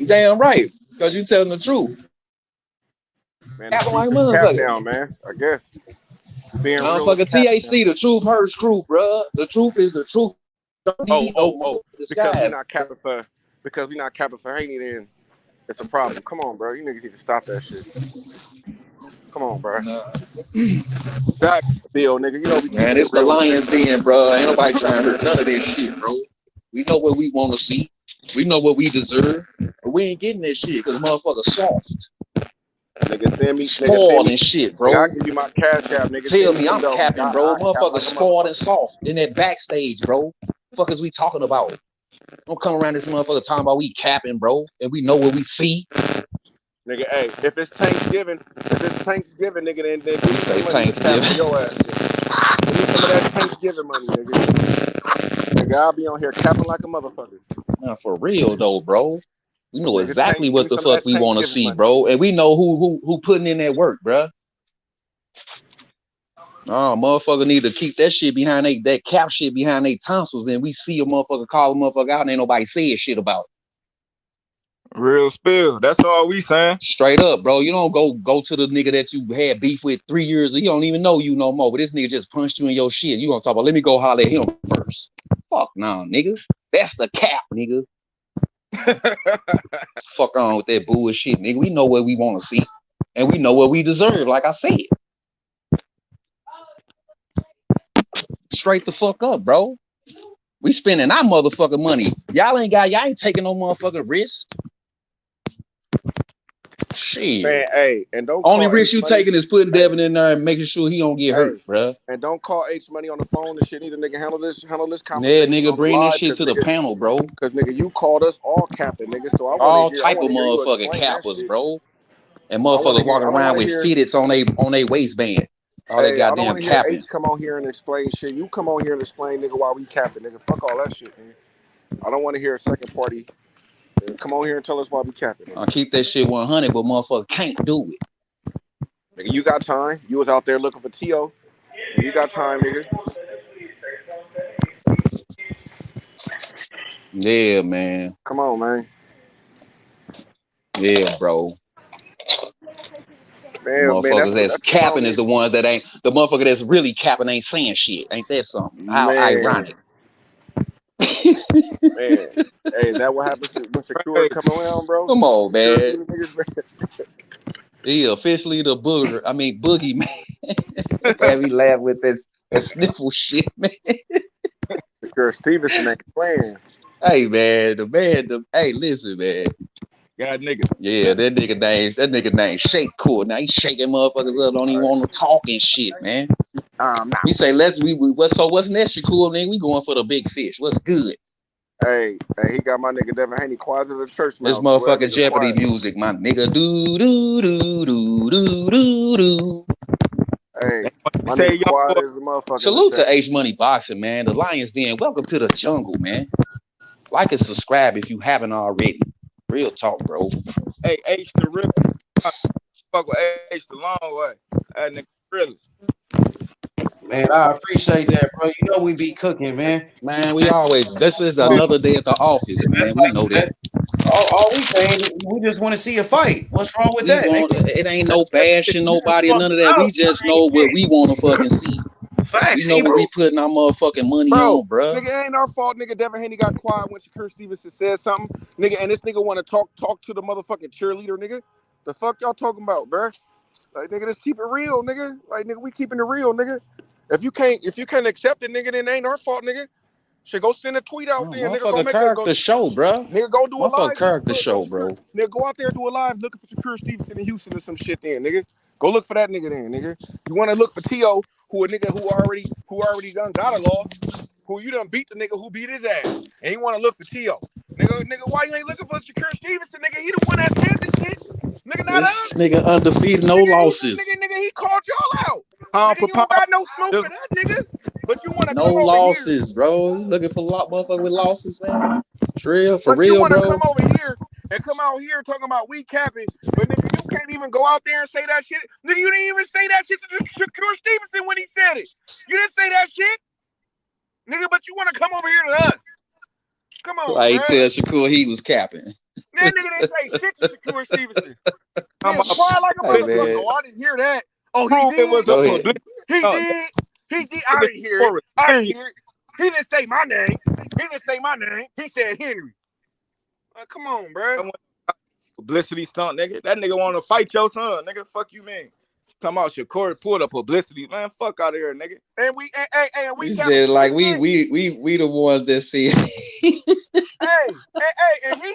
Damn right. Because you telling the truth. Man, the truth is cap down, man. I guess. Being real fucking TAC, the truth hurts crew, bro. The truth is the truth. Because we not capping for Haney, then it's a problem. Come on, bro. You niggas need to stop that shit. Come on, bro. That Bill, nigga. You know we man, it's the Lions Den, bro. Ain't nobody trying to hurt none of this shit, bro. We know what we want to see. We know what we deserve. But we ain't getting that shit because motherfuckers soft. Nigga, send me spoiled and shit, bro. I'll give you my cash app, nigga. Tell me I'm capping, bro. Motherfuckers spoiled and soft in that backstage, bro. What the fuck is we talking about? Don't come around this motherfucker talking about we capping, bro, and we know what we see. Nigga, hey, if it's Thanksgiving, nigga, then give me some money Thanksgiving. For your ass. Nigga. Give me some of that Thanksgiving money, nigga. Nigga, I'll be on here capping like a motherfucker. Nah, for real though, bro. We know exactly what the fuck we want to see, bro, and we know who putting in that work, bro. Oh, motherfucker need to keep that shit behind that cap shit behind their tonsils, and we see a motherfucker call a motherfucker out, and ain't nobody saying shit about it. Real spill. That's all we saying. Straight up, bro. You don't go to the nigga that you had beef with 3 years. He don't even know you no more. But this nigga just punched you in your shit. You gonna talk about? Let me go holler at him first. Fuck no, nigga. That's the cap, nigga. Fuck on with that bullshit, nigga. We know what we want to see, and we know what we deserve. Like I said. Straight the fuck up, bro. We spending our motherfucking money. Y'all ain't taking no motherfucking risk. Shit. Man, hey, and don't only risk you taking is putting Devin in there and making sure he don't get hurt, bro. And don't call H Money on the phone and shit. Need a nigga handle this conversation. Yeah, nigga, bring that shit to the panel, bro. Cause nigga, you called us all capping, nigga. So I all type of motherfucking cappers, bro. And motherfuckers walking around with fitteds on they waistband. All that goddamn capping. H come on here and explain shit. You come on here and explain, nigga, why we capping, nigga. Fuck all that shit, man. I don't want to hear a second party. Come on here and tell us why we capping. I'll keep that shit 100, but motherfucker can't do it. Nigga, you got time. You was out there looking for T.O. You got time, nigga. Yeah, man. Come on, man. Yeah, bro. Man, motherfuckers that's capping is the ones that ain't the motherfucker that's really capping ain't saying shit. Ain't that something? How ironic. Man, hey, is that what happens when Shakur come around, bro? Come on, man. He officially the boogie man. Have me laugh with that sniffle shit, man. Shakur Stevenson ain't playing. Hey man, hey, listen, man. God nigga. Yeah, that nigga name Shakur. Now he shaking motherfuckers up, don't even want to talk and shit, man. He say what's next, Shakur, nigga? We going for the big fish. What's good? Hey, he got my nigga Devin Haney quiet as a church mouse. This motherfucking Jeopardy music, my nigga. Do do do do do do do. Hey, my nigga quiet as a motherfucker. Salute to H Money Boxing, man. The Lions Den. Welcome to the jungle, man. Like and subscribe if you haven't already. Real talk, bro. Hey, H the real fuck with H the long way. That nigga realist. Man, I appreciate that, bro. You know we be cooking, man. Man, we always. This is another day at the office, man. We know that. All we saying, we just want to see a fight. What's wrong with that? It ain't no bashing nobody or none of that. We just know what we want to fucking see. Facts, we know what we putting our motherfucking money on, bro. Nigga, it ain't our fault, nigga. Devin Haney got quiet when Shakur Stevenson said something, nigga, and this nigga want to talk to the motherfucking cheerleader, nigga. The fuck y'all talking about, bro? Like, nigga, just keep it real, nigga. Like, nigga, we keeping it real, nigga. If you can't accept it, nigga, then it ain't our fault, nigga. Should go send a tweet out there, nigga. Go make character show, bro. Nigga, go do a live. Character show, bro. Nigga, go out there and do a live looking for Shakur Stevenson in Houston or some shit then, nigga. Go look for that nigga then, nigga. You want to look for T.O., who a nigga who already done got a loss, who you done beat the nigga who beat his ass, and you want to look for T.O. Nigga, why you ain't looking for Shakur Stevenson, nigga? He the one that said this shit. Nigga, not us. Nigga undefeated, no losses. Nigga, he called y'all out. Nigga, you don't got no smoke for that, nigga. But you want to no come over losses, here. Bro. You looking for a lot motherfucker with losses, man. For real, you want to bro. come over here and come out here talking about we capping, but nigga, you can't even go out there and say that shit. Nigga, you didn't even say that shit to Shakur Stevenson when he said it. You didn't say that shit, nigga. But you want to come over here to us? Come on, I bro. tell Shakur he was capping. That nigga didn't say shit to Shakur Stevenson. I'm quiet like a motherfucker. Oh, I didn't hear that. Oh, he did. He did. I didn't hear it. He didn't say my name. He said Henry. Come on, bro. Publicity stunt, nigga. That nigga want to fight your son, nigga. Fuck you, man. Talking about Shakur pulled a publicity, man. Fuck out of here, nigga. And we said like we the ones that see. and he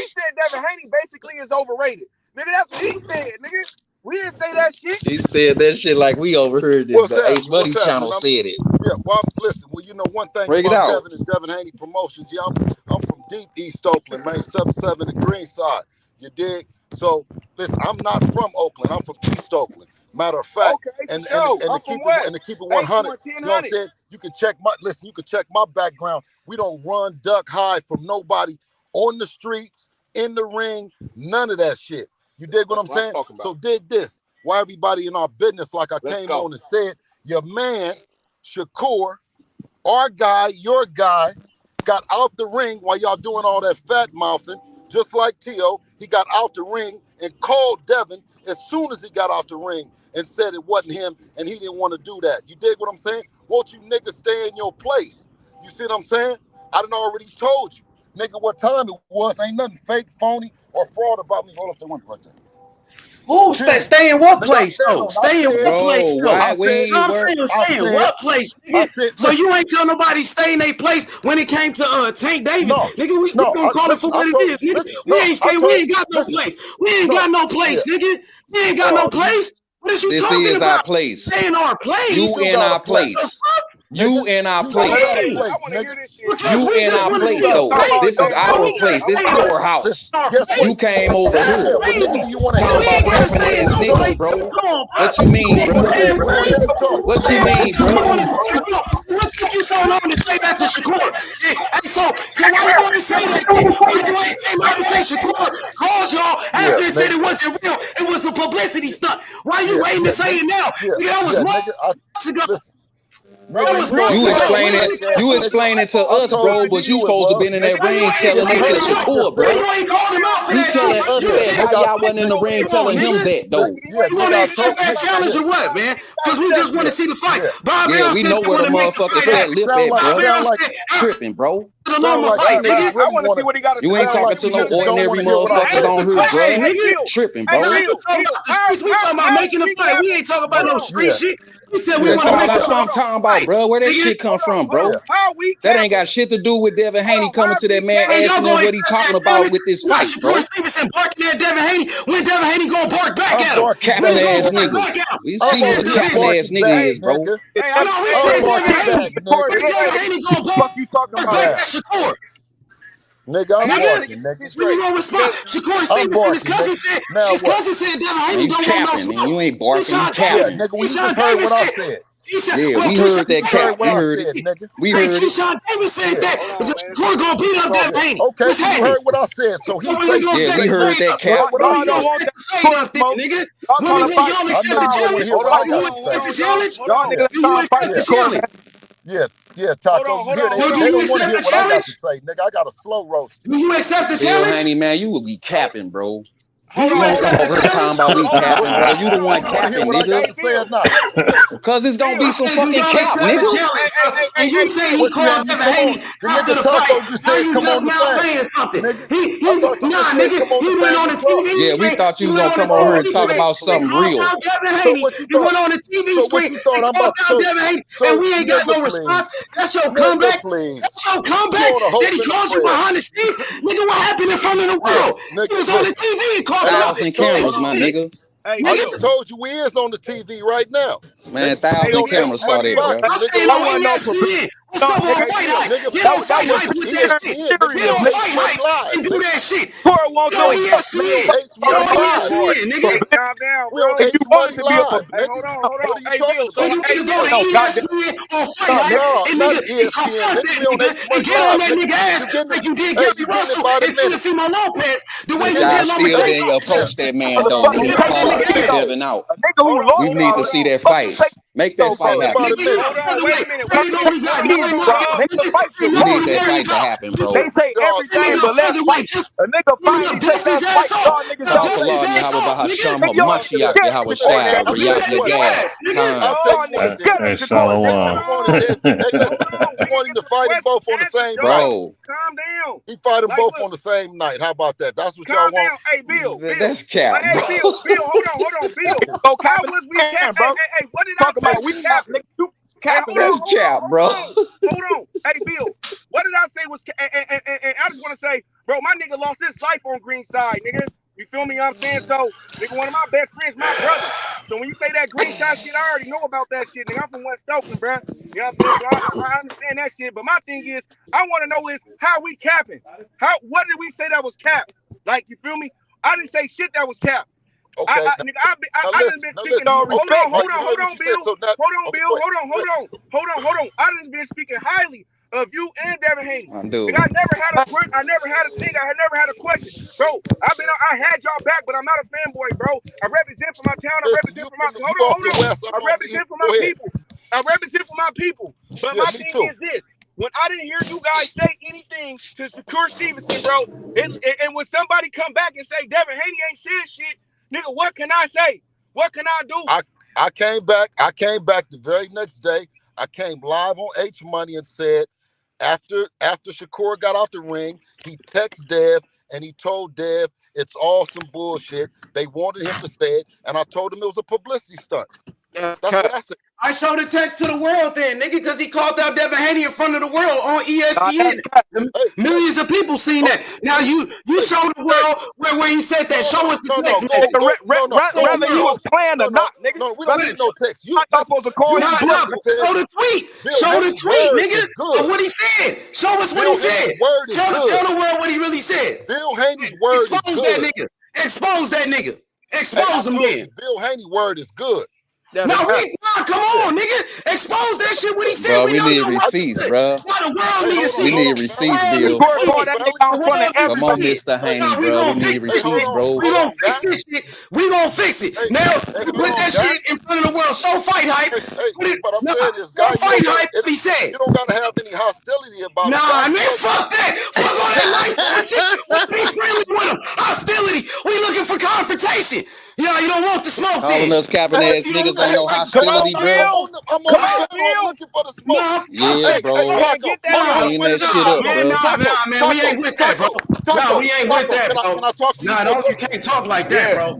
said Devin Haney basically is overrated, nigga. That's what he said, nigga. We didn't say that shit. He said that shit like we overheard it. The Ace Buddy channel said it. Yeah, well, listen. Well, you know one thing Break about it out. Devin and Devin Haney Promotions. Yeah, I'm from deep East Oakland, man. 77 in Greenside. You dig? So listen, I'm not from Oakland. I'm from East Oakland. Matter of fact, and to keep it 100. You know what I'm saying? You can check my background. We don't run, duck, hide from nobody on the streets, in the ring, none of that shit. You dig what I'm saying? So dig this. Why everybody in our business, like I came on and said, your man, Shakur, our guy, your guy, got out the ring while y'all doing all that fat mouthing, just like T.O. He got out the ring and called Devin as soon as he got out the ring and said it wasn't him and he didn't want to do that. You dig what I'm saying? Won't you niggas stay in your place? You see what I'm saying? I done already told you. Nigga, what time it was. Ain't nothing fake, phony, or fraud about me. Hold up the window right there. Who stay in what place though? Stay in what place though? Stay in what place, nigga? So you ain't tell nobody stay in their place when it came to Tank Davis, nigga. We gonna call it for what it is, nigga. We ain't got no place. We ain't got no place, nigga. We ain't got no place. What is you talking about? This is our place. Stay in our place. You in our place. You in our place. You in our place, though. This is our place. This is our house. You came over here. Talking about rapping ass niggas, bro. What you mean, bro? What you mean, bro? What took you so long to say that to Shakur? Hey, so why you want to say that? Why you ain't came out and say Shakur called y'all after it said it wasn't real? It was a publicity stunt. Why you waiting to say it now? That was months ago. You explaining to us, bro, but you supposed to been in that ring telling us that Shakur, bro. You telling us that how y'all wasn't in the ring telling him that, though. You want to accept that challenge or what, man? Because we just want to see the fight. Yeah, we know where the motherfucker said lip at, bro. Tripping, bro. I want to see what he got to say. You ain't talking to no ordinary motherfuckers on here, bro. Tripping, bro. We talking about making a fight. We ain't talking about no street shit. We said we want to make that's what I'm talking about, bro. Where that shit come from, bro? That ain't got shit to do with Devin Haney coming to that man asking him what he talking about with this fight, bro. Shakur Stevenson barking at Devin Haney when Devin Haney gonna bark back at him. Capping ass nigga. We see what the capping ass nigga is, bro. I know we said Devin Haney gonna bark back at Shakur. Nigga, I'm barking, nigga. We gonna respond. Shakur Stevenson, his cousin said Devin Haney don't want no smoke. You ain't barking, you capping. Nigga, we just heard what I said. Yeah, we heard that cap. We heard it. We heard it. Keyshawn Davis said that. Shakur gonna beat up Devin Haney. Okay, so you heard what I said. So he said, yeah, we heard that cap. Y'all accept the challenge? You accept the challenge? Yeah, Taco. They don't want to hear what I got to say, nigga. I got a slow roast. Do you accept the challenge? Haney, man, you will be capping, bro. You don't come over here talking about we capping, bro. You the one capping, nigga. Because it's gonna be some fucking cap, nigga. And you say he called Devin Haney after the fight. Now you just now saying something. Nigga, he went on the TV. Yeah, we thought you was gonna come over here and talk about something real. He went on the TV screen and called out Devin Haney, and we ain't got no response. That's your comeback. That's your comeback. That he called you behind the scenes. Nigga, what happened in front of the world? He was on the TV and called 1,000 cameras, my nigga. Hey, I just told you we is on the TV right now. Man, 1,000 cameras saw that, bro. I stayed on ESPN. What's up on Fight Hype? Get on Fight Hype with that shit. Get on Fight Hype and do that shit. Get on ESPN. Get on ESPN, nigga. Calm down, We bro. on If you H wanted Money to be a Live, hey, hold on. Hey, Bill, So you hey, nigga go to ESPN on Fight Hype and nigga confront that nigga and get on that nigga ass like you did Gary Russell and Teofimo Lopez the way you Y'all did still didn't Lomachenko. approach that man, though. He called Devin out. a nigga who lost. We need to see that fight. Make that fight happen. Hold on, wait a minute. We need that fight to happen, bro. They say everything but let's fight. A nigga finally said let's fight. Y'all niggas don't Hey, Shalom. wanting to fight them both on the same night. Calm down. He fight them both on the same night. How about that? That's what y'all want. Hey, Bill. That's cap. Hey, Bill, hold on, Bill. How was we capping, bro? Hey, what did I say? About we capping? That's cap, bro. Hold on. Hey, Bill, what did I say was and I just want to say, bro, my nigga lost his life on green side, nigga. You feel me? You know what I'm saying? So, nigga, one of my best friends, my brother. So when you say that green shot shit, I already know about that shit, nigga. I'm from West Oakland, bro. You know what I'm saying? So I understand that shit. But my thing is, I want to know is how we capping. What did we say that was cap? Like, you feel me? I didn't say shit that was cap. Okay. I done been speaking all respect. Hold on, Bill. Hold on. I done been speaking highly of you and Devin Haney. I never had a thing. I had never had a question, bro. I had y'all back, but I'm not a fanboy, bro. I represent for my town. I represent for my I represent for my people. I represent for my people. But my thing is this: when I didn't hear you guys say anything to Shakur Stevenson, bro, and when somebody come back and say Devin Haney ain't said shit, nigga, what can I say? What can I do? I came back the very next day. I came live on H Money and said, after Shakur got out the ring, he texted Dev and he told Dev it's all some bullshit. They wanted him to say it, and I told him it was a publicity stunt. That's what I said. I showed the text to the world then, nigga, because he called out Devin Haney in front of the world on ESPN. Millions of people seen that. Now you showed the world where he said that. Show us the text. Rather he was playing or not, nigga. No, we don't need no text. You not supposed to call him. Show the tweet. Show the tweet, nigga, of what he said. Show us what he said. Tell the world what he really said. Bill Haney's word is good. Expose that nigga. Expose him then. Bill Haney's word is good. Come on, nigga. Expose that shit. What he said. Bro, we need receipts, bro. The world need to see. We need receipts, Bill. Come on, Mr. Haney, bro. We need receipts, bro. We gonna fix this shit. We gonna fix it. Now, put that shit in front of the world. Show Fight Hype. Fight Hype, what he said. You don't gotta have any hostility about it. Nah, man, fuck that. Fuck all that nice shit. We be friendly with him. Hostility. We looking for confrontation. You don't want the smoke. Calling us capping ass niggas ain't no hostility, bro. I'm looking for the smoke. Yeah, bro. Clean that shit up, bro. Nah, man, we ain't with that, bro. No, we ain't with that, bro. Nah, you can't talk like that, bro.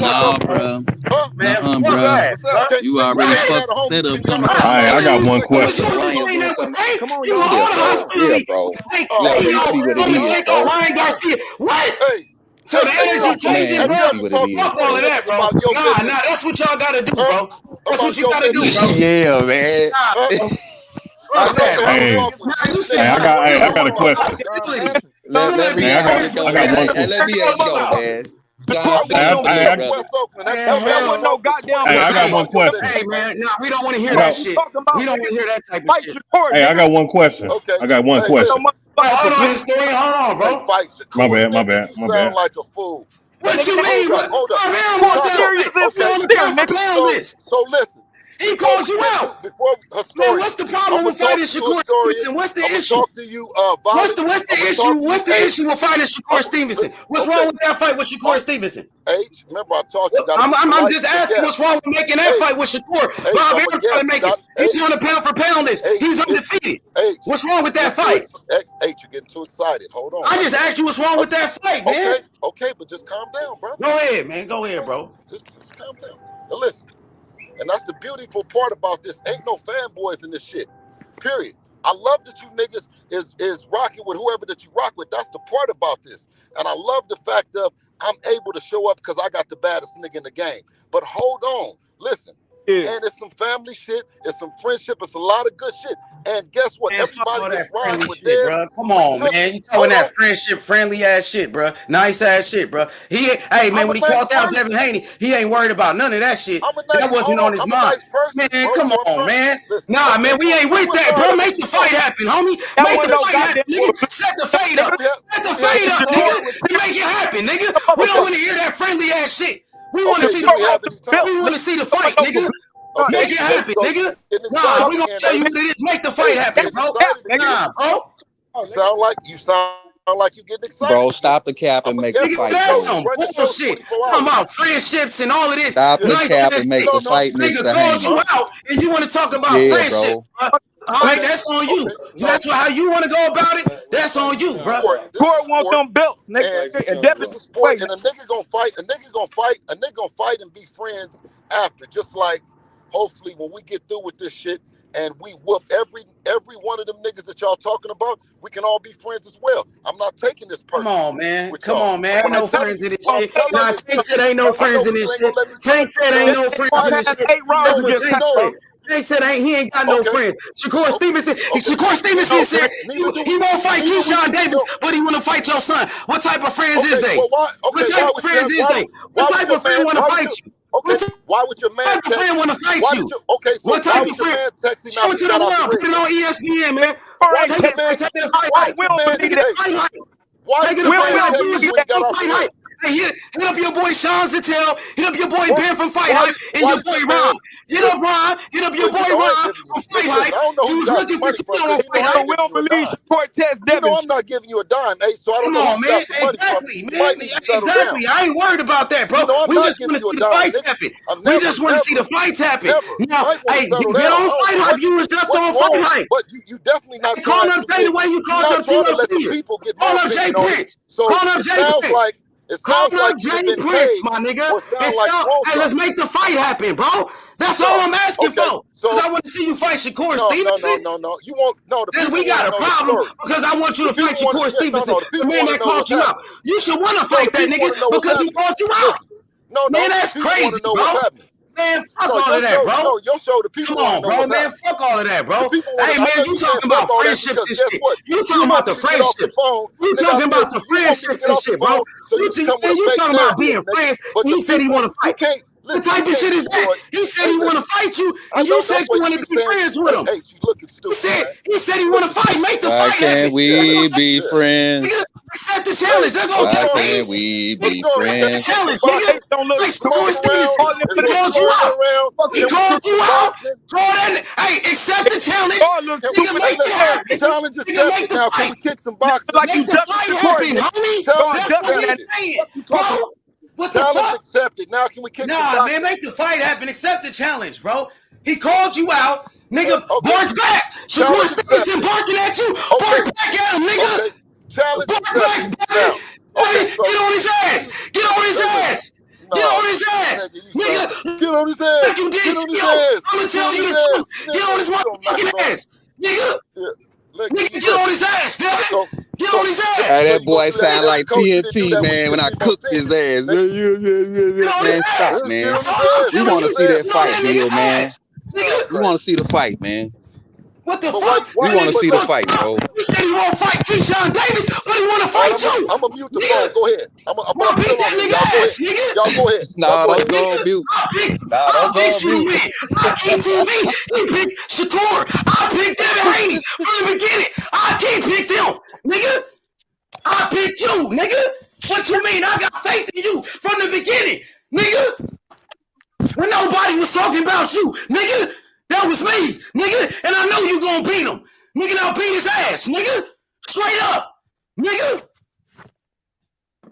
Nah, bro. Man, bro. You already fucked set up coming. I got one question. Come on, you all the hostility. Bro. Let me see what it is, bro. Ryan Garcia. What? So the energy changing, bro. Fuck all of that, bro. Nah, that's what y'all gotta do, bro. That's what you gotta do, bro. Yeah, man. Hey, I got a question. Let me ask go, man. I got one question. Hey, man, nah, we don't want to hear that shit. We don't want to hear that type of shit. Hey, I got one question. I got one question. Hold on, bro. My bad. You sound like a fool. What you mean? Hold up. So listen. He called you out. Man, what's the problem with fighting Shakur Stevenson? What's the issue? What's the issue? What's the issue with fighting Shakur Stevenson? What's wrong with that fight with Shakur Stevenson? H, remember I talked to you. I'm just asking what's wrong with making that fight with Shakur. Bob Arum trying to make it. He's doing a pound for pound list. He's undefeated. What's wrong with that fight? H, you're getting too excited. Hold on. I just asked you what's wrong with that fight, man. Okay, but just calm down, bro. Go ahead, man. Go ahead, bro. Just calm down. Now listen. And that's the beautiful part about this. Ain't no fanboys in this shit. Period. I love that you niggas is rocking with whoever that you rock with. That's the part about this. And I love the fact of I'm able to show up because I got the baddest nigga in the game. But hold on. Listen. and it's some family shit, it's some friendship, it's a lot of good shit. And guess what? Man, Everybody that's riding with shit, them, bro. Come on, man. You talking that friendship, friendly ass shit, bro. Nice ass shit, bro. Hey, man, when he called out Devin Haney, he ain't worried about none of that shit. That wasn't on his mind. Man, come on, man. Nah, man, we ain't with that, bro. Make the fight happen, homie. Make the fight happen, nigga. Set the fade up. Set the fade up, nigga. And make it happen, nigga. We don't want to hear that friendly ass shit. We want to see the fight, nigga. Make it happen, nigga. Nah, we gonna tell you what it is. Make the fight happen, bro. Nah, bro. Sound like you getting excited. Bro, stop the cap and make the fight. That's some bullshit. Talking about friendships and all of this. Stop the cap and make the fight, Mr. Nigga calls you out and you want to talk about friendship. Bro. All right, that's on you. That's how you want to go about it. That's on you, bro. Court want them belts, nigga. And this is sport, and a nigga gonna fight. A nigga gonna fight and be friends after. Just like, hopefully, when we get through with this shit and we whoop every one of them niggas that y'all talking about, we can all be friends as well. I'm not taking this person. Come on, man. Come on, man. Ain't no friends in this shit. Nah, Tank said ain't no friends in this shit. Tank said ain't no friends in this shit. 8 rounds against Tank. They said he ain't got no friends. Shakur Stevenson said he won't fight Keyshawn Davis, but he want to fight your son. What type of friends is they? What type of friends is they? What type of friend want to fight you? Okay, why would your man? What type of friend want to fight you? Okay, so what type of friend? Show it to the world. Put it on ESPN, man. Take it fight. We don't need that fight hype. Take it to fight hype. Hey, hit up your boy Sean Zattel. Hit up your boy Ben from Fight Hype and your boy Ron. Hit up Ron. Hit up your boy Ron from Fight Hype. He was looking for Tito on Fight Hype. We don't believe Cortez Devin. I'm not giving you a dime, so I don't know. Come on, man. Exactly. I ain't worried about that, bro. We just want to see the fights happen. We just want to see the fights happen. Now, hey, get on Fight Hype. You was just on Fight Hype. But you definitely not calling up Jay the way you called up Tito Senior. Call up Jay Prince. Call up Jay Prince. Call up Jay Prince, my nigga. Hey, let's make the fight happen, bro. That's all I'm asking for. Because I want to see you fight Shakur Stevenson. No. You won't. No, we got a problem because I want you to fight Shakur Stevenson. The man that called you out. You should want to fight that nigga because he called you out. Man, that's crazy, bro. Man, fuck all of that, bro. Come on, bro, man. Fuck all of that, bro. Hey, man, you talking about friendships and shit. You talking about the friendships. You talking about the friendships and shit, bro. You talking about being friends. He said he want to fight. What type of shit is that? He said he want to fight you, and you said you want to be friends with him. He said he want to fight. Make the fight happen. Can we be friends? Accept the challenge. They're gonna Why can't we be friends? Challenge, nigga. Like Shakur Stevenson, he called you out. He called you out. Hey, accept the challenge. Nigga, make it happen. Challenge accepted. Now, can we kick some boxing? Make the fight happen, homie. That's what I'm saying. What the fuck? Accepted. Now, can we kick some boxing? Nah, man, make the fight happen. Accept the challenge, bro. He called you out. Nigga, bark back. Shakur Stevenson barking at you. Bark back at him, nigga. Challenge accepted. Hey, get on his ass. Get on his ass. Get on his ass. Nigga, get on his ass. Like you did, I'm gonna tell you the truth. Get on his motherfucking ass. Nigga. Nigga, get on his ass, nigga. Get on his ass. Hey, that boy sound like TNT, man, when I cooked his ass. Man, stop, man. We want to see that fight, Bill, man. We want to see the fight, man. What the fuck? We want to see the fight, bro. He said he won't fight Keyshawn Davis, but he want to fight you. I'm gonna mute the phone. Go ahead. I'm gonna beat that nigga ass, nigga. Y'all go ahead. Nah, don't go on mute. I'll pick you win. I keep TV. He picked Shakur. I picked Devin Haney from the beginning. I can't pick them, nigga. I picked you, nigga. What you mean? I got faith in you from the beginning, nigga. When nobody was talking about you, nigga. That was me, nigga, and I know you gonna beat him. Nigga, I'll beat his ass, nigga. Straight up, nigga.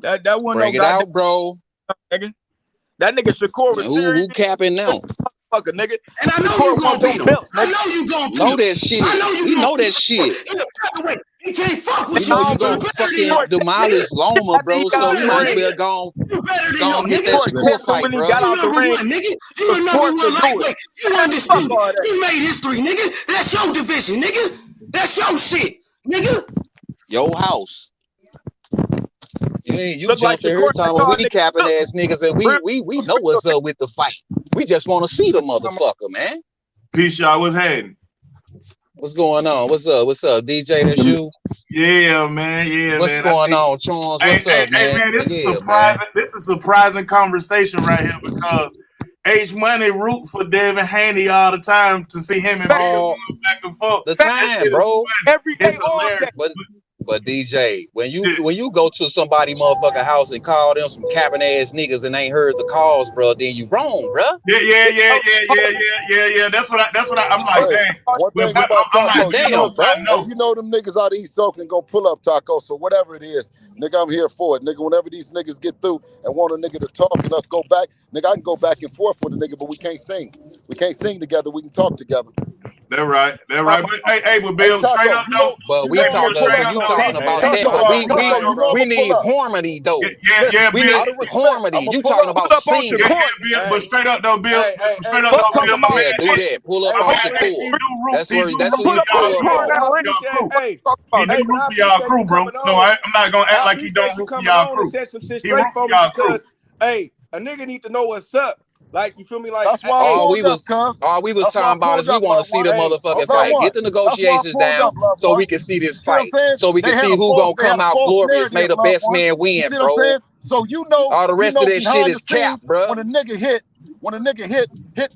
That one Bring it out, bro. Nigga. That nigga Shakur was serious. Who capping now? Fucker, nigga. And I know you gonna beat him. I know you gonna beat him. Know that shit. I know you know that shit. He can't fuck with you. You gonna fucking demolish Loma, bro. So you might as well go on get that Shakur fight, bro. You remember one lightweight. You undisputed. You made history, nigga. That's your division, nigga. That's your shit, nigga. Your house. Yeah, you jumped in here talking we capping ass niggas, and we know what's up with the fight. We just want to see the motherfucker, man. Peace, y'all. What's happening? What's going on? What's up? What's up, DJ? That's you? Yeah, man. Yeah, what's man. What's going on, Charles? What's up, man? Hey, man, this is surprising. Man. This is a surprising conversation right here because H Money root for Devin Haney all the time to see him and Bill going back and forth. The time, bro. Every day, But DJ, when you go to somebody motherfucking house and call them some capping ass niggas and ain't heard the calls, bro, then you wrong, bro. Yeah. That's what I'm like. Hey, one thing about Taco, you know them niggas out of East Oakland gonna pull up Taco. So whatever it is, nigga, I'm here for it, nigga. Whenever these niggas get through and want a nigga to talk and us go back, nigga, I can go back and forth with a nigga, but we can't sing. We can't sing together. We can talk together. That's right. But Bill, straight up though. But we talking about that. But we need harmony though. We need harmony. You talking about singing? But straight up though, Bill. Straight up though, Bill. Yeah, do that. Pull up on Shakur. That's where you pull up. He do root for y'all crew, bro. So I'm not gonna act like he don't root for y'all crew. He root for y'all crew. Hey, a nigga need to know what's up. Like, you feel me? Like, that's why all we was talking about is we want to see the motherfucking fight. Get the negotiations down so we can see this fight. So we can see who gonna come out glorious. May the best man win, bro. So you know, all the rest of that shit is cap, bro. When a nigga hit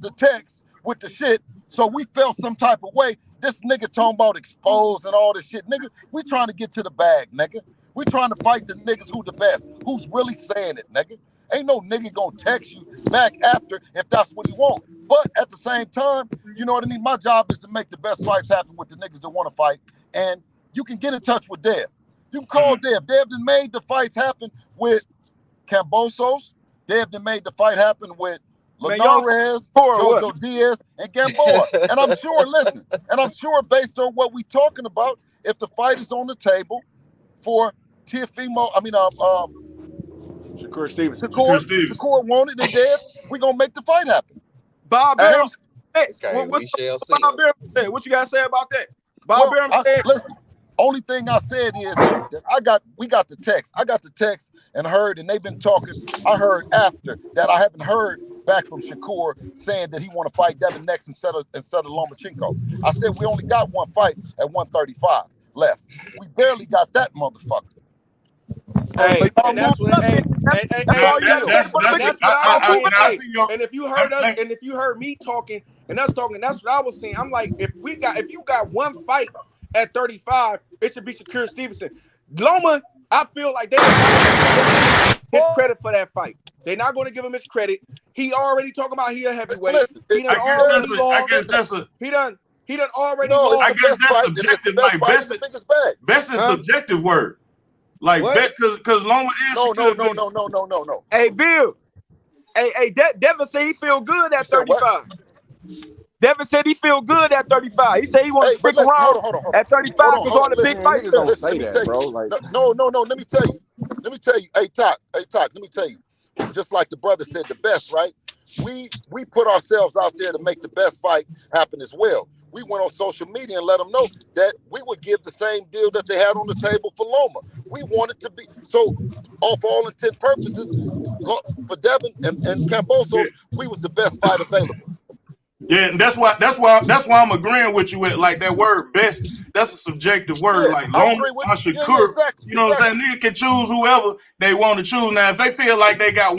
the text with the shit, so we felt some type of way. This nigga talking about exposed and all this shit, nigga. We trying to get to the bag, nigga. We trying to fight the niggas who the best, who's really saying it, nigga. Ain't no nigga gonna text you back after if that's what he want. But at the same time, you know what I mean? My job is to make the best fights happen with the niggas that want to fight. And you can get in touch with Dev. You can call Dev. Dev done made the fights happen with Cambosos. Dev done made the fight happen with Linares, Jojo Diaz, and Gamboa. And I'm sure, based on what we talking about, if the fight is on the table for Teofimo, Shakur Stevenson. Shakur wanted and Dev, we gonna make the fight happen. Bob Arum said, what you gotta say about that? Bob Arum said, listen, only thing I said is that we got the text. I got the text and heard, and they've been talking. I heard after that. I haven't heard back from Shakur saying that he want to fight Devin next instead of Lomachenko. I said we only got one fight at 135 left. We barely got that motherfucker. Hey, and that's what. And if you heard us, and if you heard me talking and us talking, that's what I was saying. I'm like, if you got one fight at 35, it should be Shakur Stevenson. Loma, I feel like they're not going to give him his credit for that fight. They're not going to give him his credit. He already talking about he a heavyweight. He done already. I guess that's subjective. Like best is subjective word. Like bet because Loma and no. Hey Bill, hey Devin said he feel good at 35. Devin said he feel good at 35. He said he want to stick around at 35 because all the big fights don't say that, bro. Like no. Let me tell you. Hey Todd. Let me tell you. Just like the brother said, the best, right? We put ourselves out there to make the best fight happen as well. We went on social media and let them know that we would give the same deal that they had on the table for Loma. We wanted to be so, off all intent purposes, for Devin and Cambosos, we was the best fight available. Yeah, and that's why I'm agreeing with you with like that word best. That's a subjective word. Like Loma, Shakur, you know what I'm saying? Nigga can choose whoever they want to choose. Now, if they feel like they got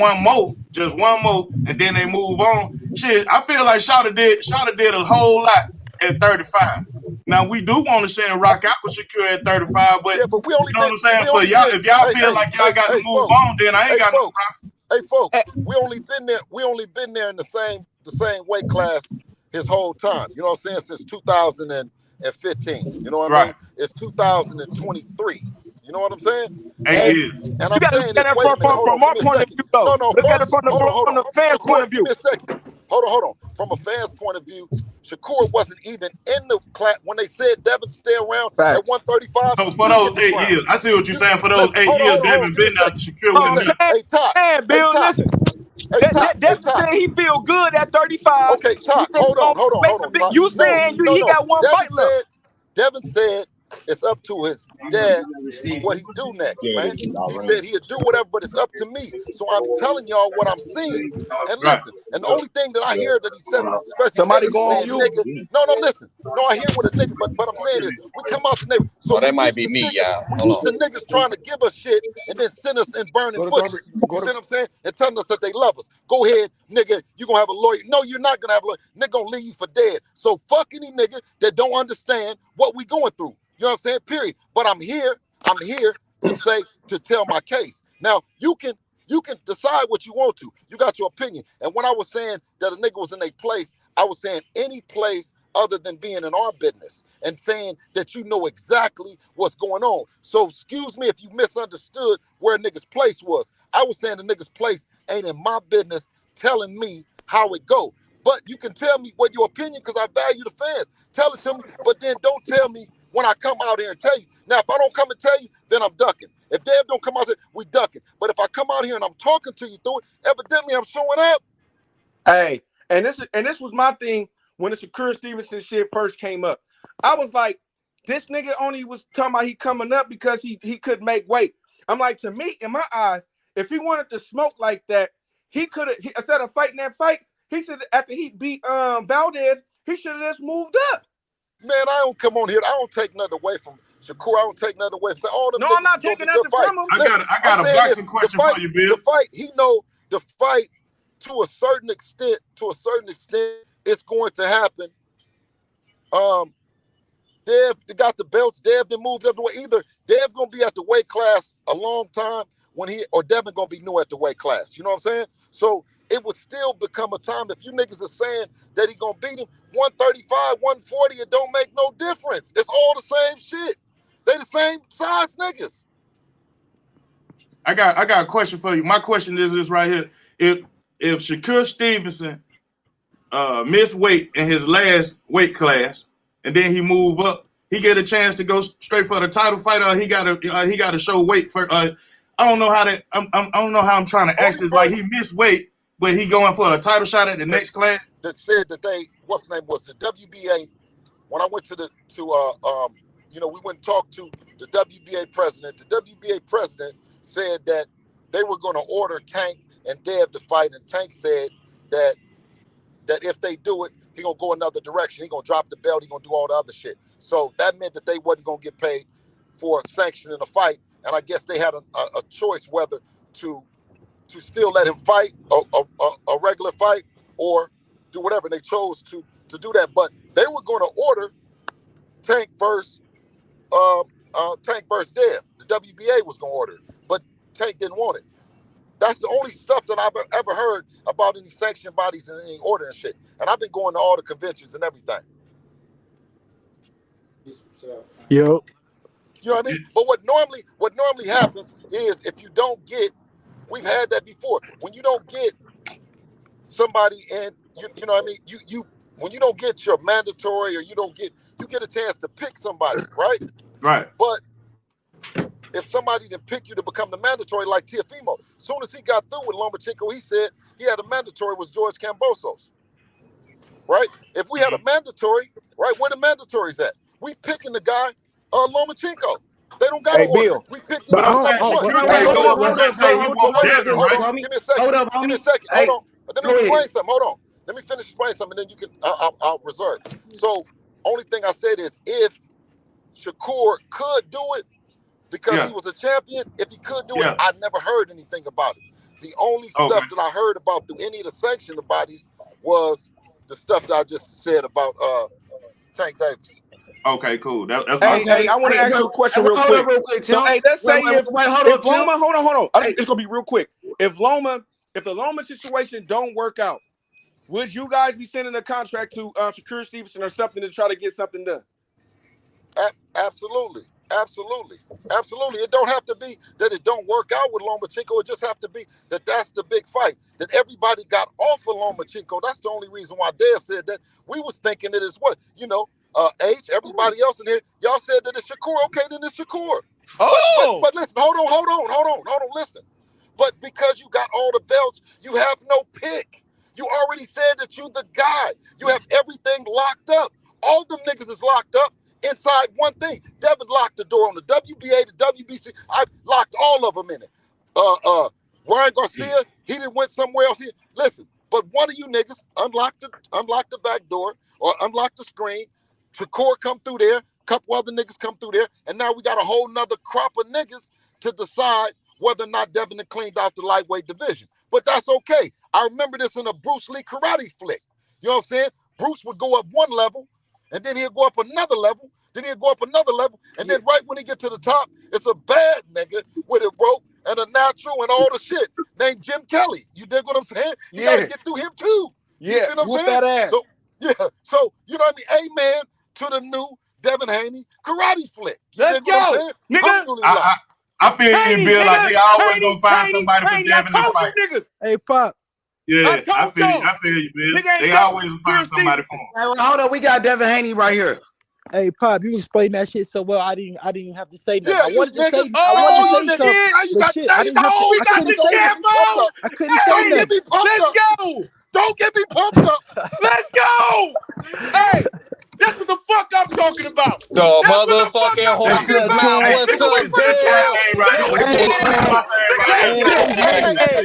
just one more, and then they move on, shit, I feel like Shawty did a whole lot at 35. Now we do want to say and rock out with Shakur at 35, but, we only, you know what I'm saying? For y'all, if y'all feel like y'all got to move on, then I ain't got no problem. Hey folks, we only been there in the same weight class his whole time. You know what I'm saying? Since 2015. You know what I mean? It's 2023. You know what I'm saying? 8 years. And I'm saying this, from our point of view, though. Look at it from the fan's point of view. Give me a second. Hold on. From a fan's point of view, Shakur wasn't even in the class when they said Devin stay around at 135. So for those 8 years, I see what you're saying. For those 8 years, Devin been there. Shakur wasn't there. Hey, Todd. Bill, listen. Devin said he feel good at 35. Okay, Todd, hold on. You saying he got one fight left. Devin said it's up to his dad what he do next, man. He said he'll do whatever, but it's up to me. So I'm telling y'all what I'm seeing. And listen, And the only thing that I hear that he said, especially somebody Haney, go on saying, you. nigga, no, listen. No, I hear what a nigga, but I'm saying is, we come out the neighborhood. So that might be me, y'all. We used to niggas trying to give us shit and then send us in burning bushes. You see what I'm saying? And telling us that they love us. Go ahead, nigga, you gonna have a lawyer. No, you're not gonna have a lawyer. Nigga gonna leave you for dead. So fuck any nigga that don't understand what we going through. You know what I'm saying? Period. But I'm here to tell my case. Now, you can decide what you want to. You got your opinion. And when I was saying that a nigga was in a place, I was saying any place other than being in our business and saying that you know exactly what's going on. So excuse me if you misunderstood where a nigga's place was. I was saying the nigga's place ain't in my business telling me how it go. But you can tell me what your opinion, because I value the fans. Tell it to me, but then don't tell me when I come out here and tell you. Now, if I don't come and tell you, then I'm ducking. If Dev don't come out here, we ducking. But if I come out here and I'm talking to you through it, evidently I'm showing up. Hey, and this was my thing when the Shakur Stevenson shit first came up. I was like, this nigga only was talking about he coming up because he could make weight. I'm like, to me, in my eyes, if he wanted to smoke like that, he could have, instead of fighting that fight, he said after he beat Valdez, he should have just moved up. Man, I don't come on here. I don't take nothing away from Shakur. I don't take nothing away from all the. No, I'm not taking nothing from him. I got a boxing question for you, Bill. The fight, he know the fight to a certain extent. It's going to happen. Dev got the belts. Dev then moved up the way. Either Dev gonna be at the weight class a long time or Devin gonna be new at the weight class. You know what I'm saying? So it would still become a time if you niggas are saying that he gonna beat him 135, 140. It don't make no difference. It's all the same shit. They the same size niggas. I got a question for you. My question is this right here: If Shakur Stevenson missed weight in his last weight class, and then he move up, he get a chance to go straight for the title fight, or he got to show weight for. I don't know how that. I don't know how I'm trying to ask this. Like, he missed weight, but he going for a title shot at the next class. That said that what's the name was the WBA. When I went to we went and talked to the WBA president. The WBA president said that they were going to order Tank and Dev to fight, and Tank said that if they do it, he gonna go another direction. He gonna drop the belt. He gonna do all the other shit. So that meant that they wasn't gonna get paid for sanctioning a fight. And I guess they had a choice whether to still let him fight a regular fight or do whatever. And they chose to do that. But they were gonna order Tank versus Dev. The WBA was gonna order it, but Tank didn't want it. That's the only stuff that I've ever heard about any sanction bodies and any order and shit. And I've been going to all the conventions and everything. Yo. You know what I mean? But what normally happens is if you don't get, we've had that before. When you don't get somebody in, you know what I mean? You when you don't get your mandatory or you get a chance to pick somebody, right? Right. But if somebody didn't pick you to become the mandatory, like Teofimo, as soon as he got through with Lomachenko, he said he had a mandatory was George Kambosos, right? If we had a mandatory, right, where the mandatories at? We picking the guy, Lomachenko. They don't got to order. We picked him. Give me a second. Hold on. Let me explain something. Hold on. Let me finish explaining something, and then you can. I'll reserve. So, only thing I said is if Shakur could do it, because he was a champion, if he could do it, I never heard anything about it. The only stuff that I heard about through any of the sanctioned bodies was the stuff that I just said about Tank Davis. Okay, cool. That's hey, I want to ask you a question real quick. So, hey, let's say if Loma, hold on. It's gonna be real quick. If the Loma situation don't work out, would you guys be sending a contract to Shakur Stevenson or something to try to get something done? Absolutely. It don't have to be that it don't work out with Lomachenko. It just have to be that that's the big fight. That everybody got off of Lomachenko. That's the only reason why Dev said that. We was thinking it is what, H, everybody else in here, y'all said that it's Shakur. Okay, then it's Shakur. But listen, hold on, listen. But because you got all the belts, you have no pick. You already said that you the guy. You have everything locked up. All them niggas is locked up inside one thing. Devin locked the door on the WBA, the WBC. I locked all of them in it. Ryan Garcia, he didn't went somewhere else. Listen, But one of you niggas unlock the back door or unlock the screen. Shakur come through there. Couple other niggas come through there. And now we got a whole nother crop of niggas to decide whether or not Devin cleaned out the lightweight division. But that's okay. I remember this in a Bruce Lee karate flick. You know what I'm saying? Bruce would go up one level, and then he'd go up another level, then he'd go up another level, and then right when he get to the top, it's a bad nigga with a rope and a natural and all the shit named Jim Kelly. You dig what I'm saying? You gotta get through him too. You see what I'm saying? That ass. So, so you know what I mean? Amen to the new Devin Haney karate flick. Let's go, nigga. I feel you, Bill. Like they always gonna find somebody for Devin to fight. Hey, Pop. Yeah, I feel you, Bill. They always find somebody for him. Hey, hold on, we got Devin Haney right here. Hey, Pop, you explained that shit so well. I didn't even have to say nothing. Yeah, I wanted to say something. I couldn't say nothing. Let's go. Don't get me pumped up. Let's go. Hey, that's what the fuck I'm talking about. The motherfucking horse is now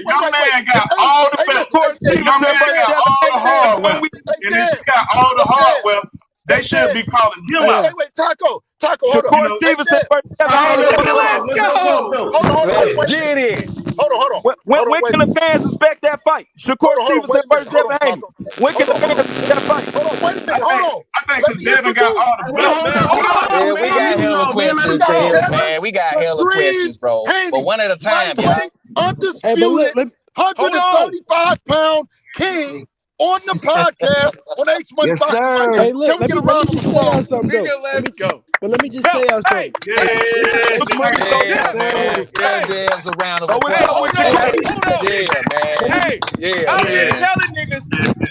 Your man got all the best. Your man got all the hardware. And if he got all the hardware, they should be calling him out. Wait, Taco, hold on. Shakur Stevenson. Let's go. Hold on. Let's get it. Hold on. When can the fans expect that fight? Shakur Stevenson versus Devin Haney. When can the fans expect that fight? Hold on, wait a minute. Hold on. I think because Devin got all the best. We got hella questions, man. We got hella questions, bro. But one at a time, y'all. Undisputed 135-pound king on the podcast on H Money. Yes, sir. Hey, look, let me just tell y'all something. Nigga, let's go. But let me just tell y'all something. There's a round of applause. Hey, I'm here telling niggas,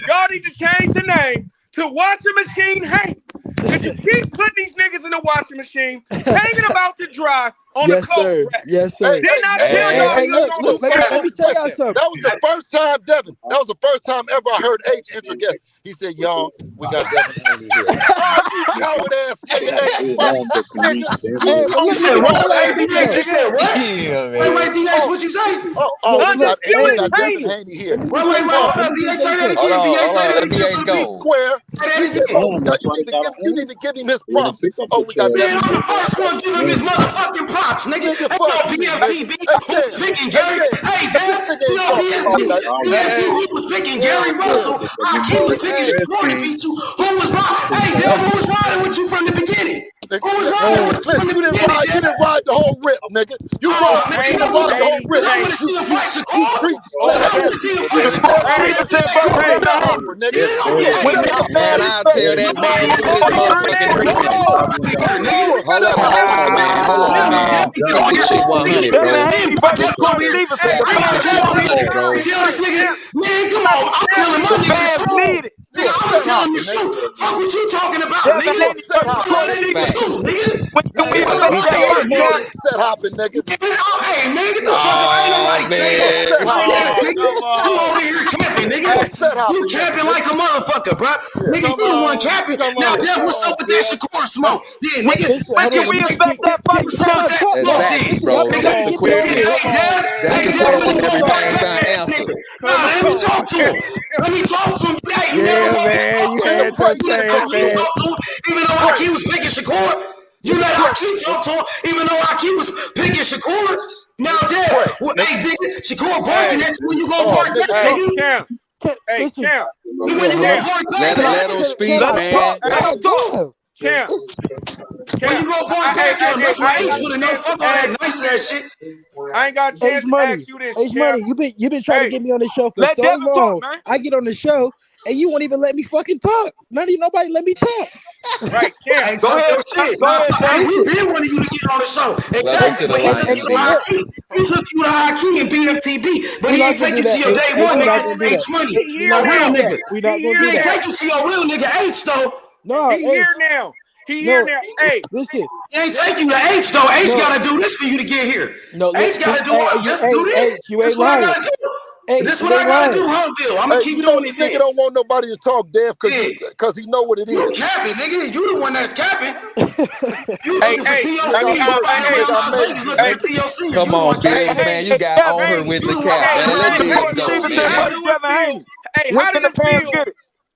y'all need to change the name to Washing Machine Hank. Because you keep putting these niggas in the washing machine, hanging about to dry on the cold rack. Yes, sir. Then I tell y'all, look, let me tell y'all something. That was the first time, Devin. That was the first time ever I heard H introduce. He said, "Y'all, we got Devin Haney here." Coward ass nigga. You said what? You said what? Wait, DH, what you say? We got Devin Haney here. Wait, hold on, DH, say that again. DH, say that again. Square. You need to give him his props. Oh, we got Devin. I'm the first one giving him his motherfucking props, nigga. Ain't no BFTV who's picking Gary. Hey, Dad, you know BFTV was picking Gary Russell. He was picking Shakur to beat you. Who was riding? Hey, Dad, who was riding with you from the beginning? Who was riding with you from the beginning? You didn't ride the whole rip, nigga. You didn't ride the whole rip. I want to see a fight Shakur. I want to see a fight Shakur. Man, I'll tell that man to this motherfucking reason. Hold on, man. This shit 100, bro. Man, come on. I'm telling my nigga the truth. I'm telling the truth. Fuck what you talking about, nigga. Set hopping, nigga. Hey, man, get the fuck out. Ain't nobody saying that. You over here camping, nigga. You camping like a motherfucker, bro. Nigga, you the one camping. Now, Dev, what's up with that Shakur smoke? Yeah, nigga. Let's get we expect that fight. Exactly, bro. That's the question. That's the question everybody's trying to answer. Let me talk to him. Hey, man, you had to say it, man. Even though Aki was picking Shakur, you let Aki talk to him, even though Aki was picking Shakur. Now, Dad, hey, nigga, Shakur barking at you when you gonna bark back, nigga? Hey, Champ. When you gonna bark back? Let him speak, man. Champ. When you gonna bark back? That's why H would have known. Fuck all that nice ass shit. I ain't got a chance to ask you this. H Money, you been trying to get me on the show for so long. I get on the show. And you won't even let me fucking talk. Nobody let me talk. Right, Cam. Go ahead, shit. We did want you to get on the show. Exactly. But he took you to Haki. He took you to Haki and BFTB. But he ain't take you to your day one, nigga. H Money. No real nigga. He ain't take you to your real nigga H though. No, he here now. He here now. Hey, listen. He ain't take you to H though. H gotta do this for you to get here. No, H gotta do what? Just do this. You ain't That's what I gotta do. Hey, this what I gotta do, Humville. I'm gonna keep doing it. Nigga don't want nobody to talk Dev because he know what it is. You capping, nigga. You the one that's capping. You looking for TOC. Come on, Bill, man. You got on her with the cap, man. Let Bill go, man. Hey,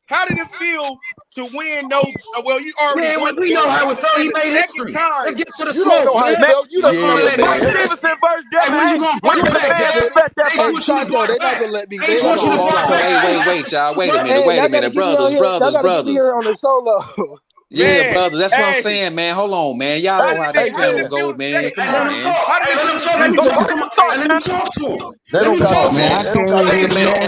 how did it feel to win those? Well, you already won. We know how it felt. He made history. Let's get to the smoke. You don't know how it felt. You don't know how it felt. Stevenson versus Devin Haney. When you gonna bring it back, They're not gonna let me. Wait, y'all. Wait a minute, brothers. On the solo. Yeah, brother, that's what I'm saying, man. Hold on, man. Y'all know how this film go, man. Come on, man. Let him talk to him. They don't got man. I can't hear man.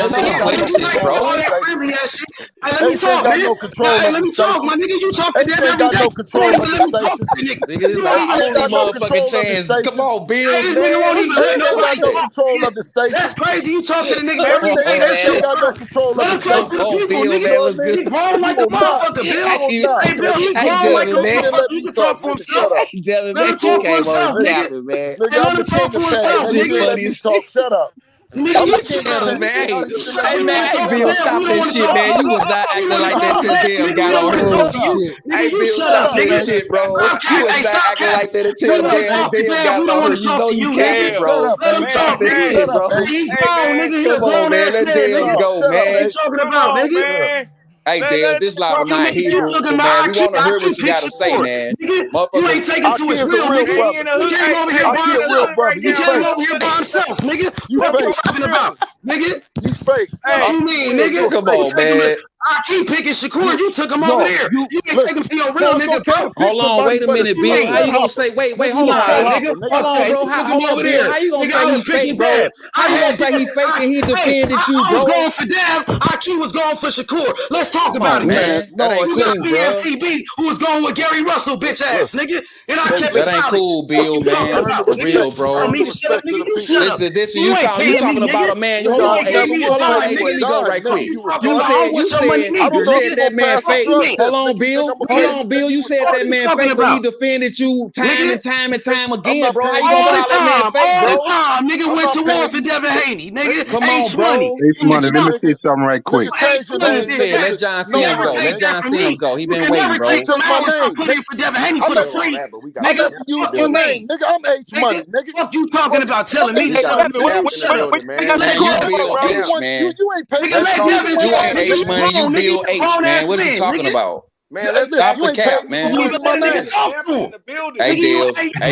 Let me talk, man. No control. Let me talk, my nigga. You talk to them every day. No control. Niggas got no motherfucking chance. Come on, Bill. This nigga won't even let nobody no control of the station. That's crazy. You talk to the nigga every day. That shit got no control of the station. Let him talk to the people, nigga. He grown like a motherfucker, Bill. Hey, Bill, he grown like a motherfucker. He can talk for himself. Let him talk for himself, nigga. Let him talk for himself, nigga. Shut up. Nigga, you shut up, man. Hey, man, Bill, stop this shit, man. You was not acting like that till Bill got on her. Hey, Bill, stop this shit, bro. You was not acting like that until Bill got on her. You know you can't, bro. Stop this shit, bro. Come on, man. Let Bill go, man. What you talking about, nigga? Hey, Dale, this live not Hebrew, man. We want to hear what you got to say, man. You ain't taking to his real, nigga. You came over here by himself. You came over here by himself, nigga. What you talking about, nigga? You fake. What you mean, nigga? Come on, man. I keep picking Shakur. You took him over there. You ain't take him to your real nigga, bro. Hold on, wait a minute, Bill. How you gonna say? Wait, hold on, nigga. Hold on, bro. Hold on, Bill. How you gonna say he fake, bro? How you gonna say he fake and he defended you, bro? I was going for Dev. Aki was going for Shakur. Let's talk about it, man. You got BFTB who was going with Gary Russell, bitch ass, nigga. And I kept it solid. That ain't cool, Bill, man. For real, bro. Listen, you talking about a man. Hold on, let me go right quick. You said that man fake. Hold on, Bill. You said that man fake, but he defended you time and time again, bro. How you gonna call that man fake, bro? All the time, nigga went to war for Devin Haney, nigga. Come on, bro. H-Money, let me say something right quick. Let John see him go. Let John see him go. He been waiting, bro. I was putting for Devin Haney for the free, nigga. You mean, nigga? I'm H-Money, nigga. What you talking about? Telling me to shut up. You ain't paying. You ain't H-Money. You Bill H, man. What are you talking about? Man, let's stop the cap, man. Hey,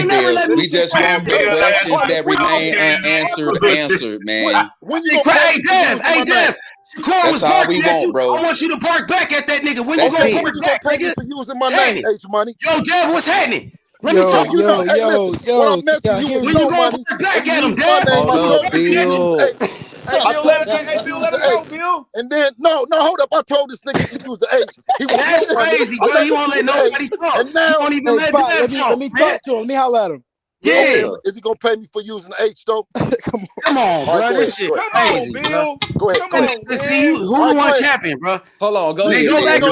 Dale, we just want the questions that remain unanswered, man. Hey, Dev. Shakur was barking at you. Bro. I want you to bark back at that nigga. When you gonna bark back, nigga? For using my name, H-Money. Yo, Dev, what's happening? Let me talk to you. When you gonna bark back at him, Dev? Hey, Bill, let him go, Bill. And then, no, hold up. I told this nigga to use the H. That's crazy, bro. You won't let nobody talk. And now, you won't even let Dev talk. Let me talk to him. Let me holler at him. Yeah. Is he gonna pay me for using the H though? Come on, bro. This shit crazy, Bill. Go ahead. Let's see who the one capping, bro. Hold on, go ahead. Go back to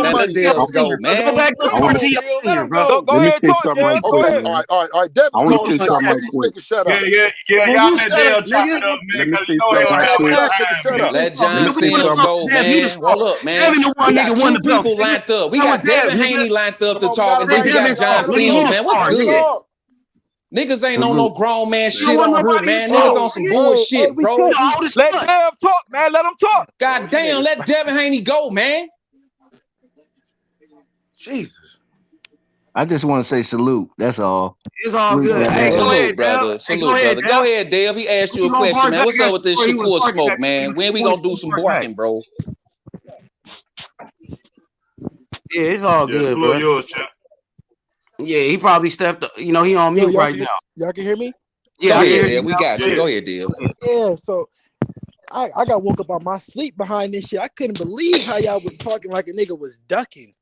man. Go back to RT, bro. Go ahead, talk, Dev. Go ahead. All right. Devin, I want to say something right quick. Shut up. Yeah. Y'all let Dale chop it up, man. Let me say something right quick. Let John see him go, man. Hold up, man. We got two people lined up. We got Devin Haney lined up to talk, and then we got John Fields, man. What's good? Niggas ain't on no grown man shit on her, man. Niggas on some bullshit, bro. Let Dev talk, man. Let him talk. God damn, let Devin Haney go, man. Jesus. I just want to say salute. That's all. It's all good. Hey, go ahead, brother. Salute, brother. Go ahead, Dave. He asked you a question, man. What's up with this Shakur smoke, man? When we gonna do some barking, bro? Yeah, it's all good, bro. Yours, champ. Yeah, he probably stepped up. You know, he on mute right now. Y'all can hear me? Yeah, we got you. Go ahead, Dale. Yeah, so I got woke up on my sleep behind this shit. I couldn't believe how y'all was talking like a nigga was ducking.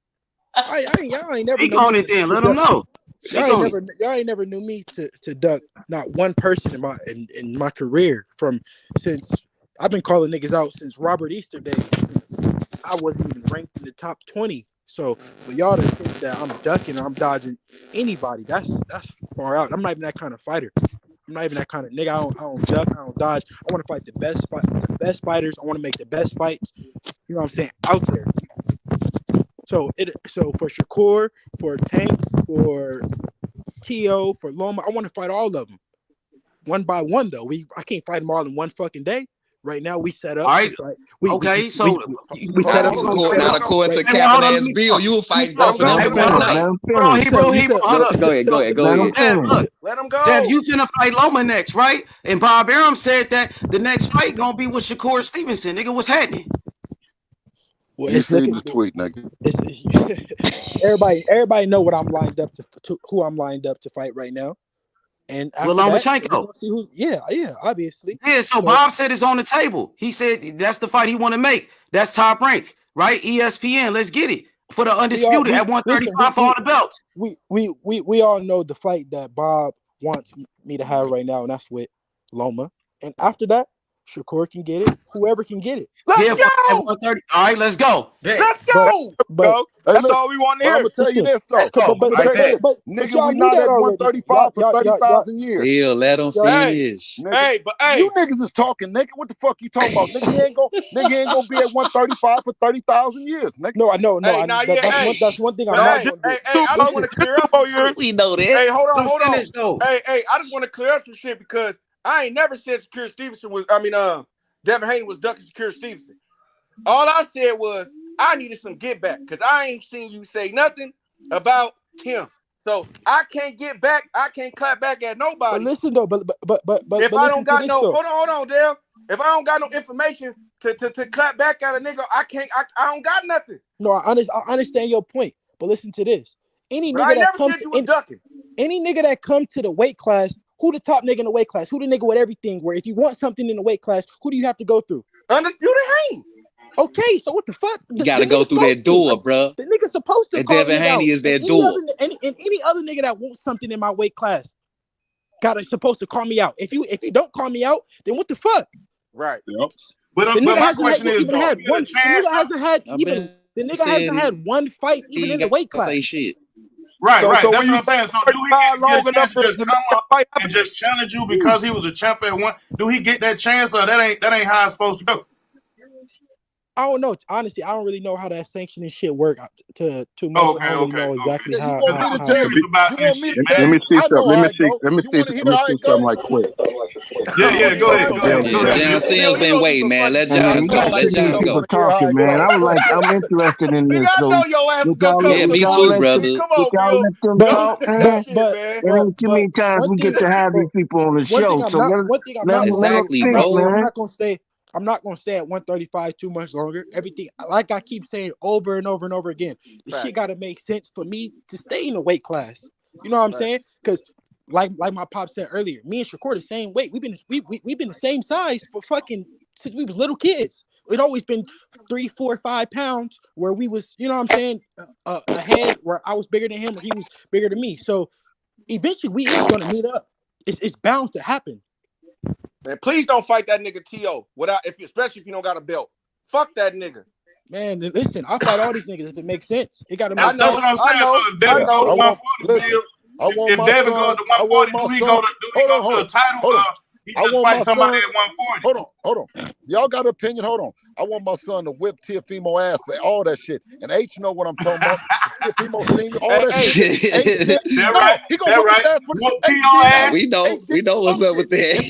Y'all ain't never. Speak on it then. Let him know. Y'all ain't never knew me to duck not one person in my career since I've been calling niggas out since Robert Easter days, since I wasn't even ranked in the top 20. So for y'all to think that I'm ducking or I'm dodging anybody, that's far out. I'm not even that kind of fighter. I'm not even that kind of nigga. I don't duck. I don't dodge. I want to fight the best fighters. I want to make the best fights. You know what I'm saying? Out there. So for Shakur, for Tank, for T.O., for Loma, I want to fight all of them. One by one, though. I can't fight them all in one fucking day. Right now, we set up. All right. We set up. Not according to Captain ass Bill, you will fight both of them. Hold on, Hebrew. Hold up. Go ahead. Look, let him go. Dev, you finna fight Loma next, right? And Bob Arum said that the next fight gonna be with Shakur Stevenson. Nigga, what's happening? Well, it's looking the tweet, nigga. Everybody know what I'm lined up to who I'm lined up to fight right now. And Lomachenko. Obviously. Yeah, so Bob said it's on the table. He said that's the fight he want to make. That's Top Rank, right? ESPN. Let's get it for the undisputed at 135 for all the belts. We all know the fight that Bob wants me to have right now, and that's with Loma. And after that, Shakur can get it. Whoever can get it. Let's go. All right, let's go. Let's go. That's all we want to hear. I'm gonna tell you this though. Nigga, we not at 135 for 30,000 years. Bill, let him finish. Hey, you niggas is talking, nigga. What the fuck you talking about? Nigga, he ain't gonna be at 135 for 30,000 years, nigga. No, I know. That's one thing I'm not gonna do. Hey, I just want to clear up on yours. We know that. Hey, hold on. Hey, I just want to clear up some shit because I ain't never said Shakur Stevenson was. Devin Haney was ducking Shakur Stevenson. All I said was I needed some get back because I ain't seen you say nothing about him. So I can't get back. I can't clap back at nobody. But listen though, but if I don't got no, hold on, Dale. If I don't got no information to clap back at a nigga, I can't. I don't got nothing. No, I understand your point, but listen to this. Any nigga that come to the weight class. Who the top nigga in the weight class? Who the nigga with everything? Where if you want something in the weight class, who do you have to go through? Undisputed Haney. Okay, so what the fuck? You gotta go through that door, bro. The nigga's supposed to. And Devin Haney is that door. And any other nigga that wants something in my weight class, supposed to call me out. If you don't call me out, then what the fuck? Right. Yep. But my question is, the nigga hasn't had one fight even in the weight class. Right. That's what I'm saying. So do he get a chance to just come up and just challenge you because he was a champ at one? Do he get that chance, or that ain't how it's supposed to go? I don't know. Honestly, I don't really know how that sanctioning shit work too much. I don't really know exactly how. Let me see something like quick. Yeah, go ahead. John Cena been waiting, man. Let John go. People talking, man. I'm interested in this. So yeah, me too, brother. But there ain't too many times we get to have these people on the show. So exactly, bro. I'm not gonna stay at 135 too much longer. Everything, like I keep saying over and over and over again, the shit gotta make sense for me to stay in the weight class. You know what I'm saying? Because like my pop said earlier, me and Shakur the same weight. We've been the same size for fucking since we was little kids. It always been 3, 4, 5 pounds where we was, you know what I'm saying, ahead where I was bigger than him and he was bigger than me. So eventually we is gonna meet up. It's bound to happen. Man, please don't fight that nigga T.O. especially if you don't got a belt. Fuck that nigga. Man, listen, I'll fight all these niggas if it makes sense. It gotta make sense. That's what I'm saying. So if Devin go to 140, if Devin go to 140, do he go to a title? He just fight somebody at 140. Hold on. Y'all got an opinion? Hold on. I want my son to whip Teofimo ass for all that shit. And H know what I'm talking about. Teofimo senior, all that shit. He gonna whip his ass for ass. We know what's up with that.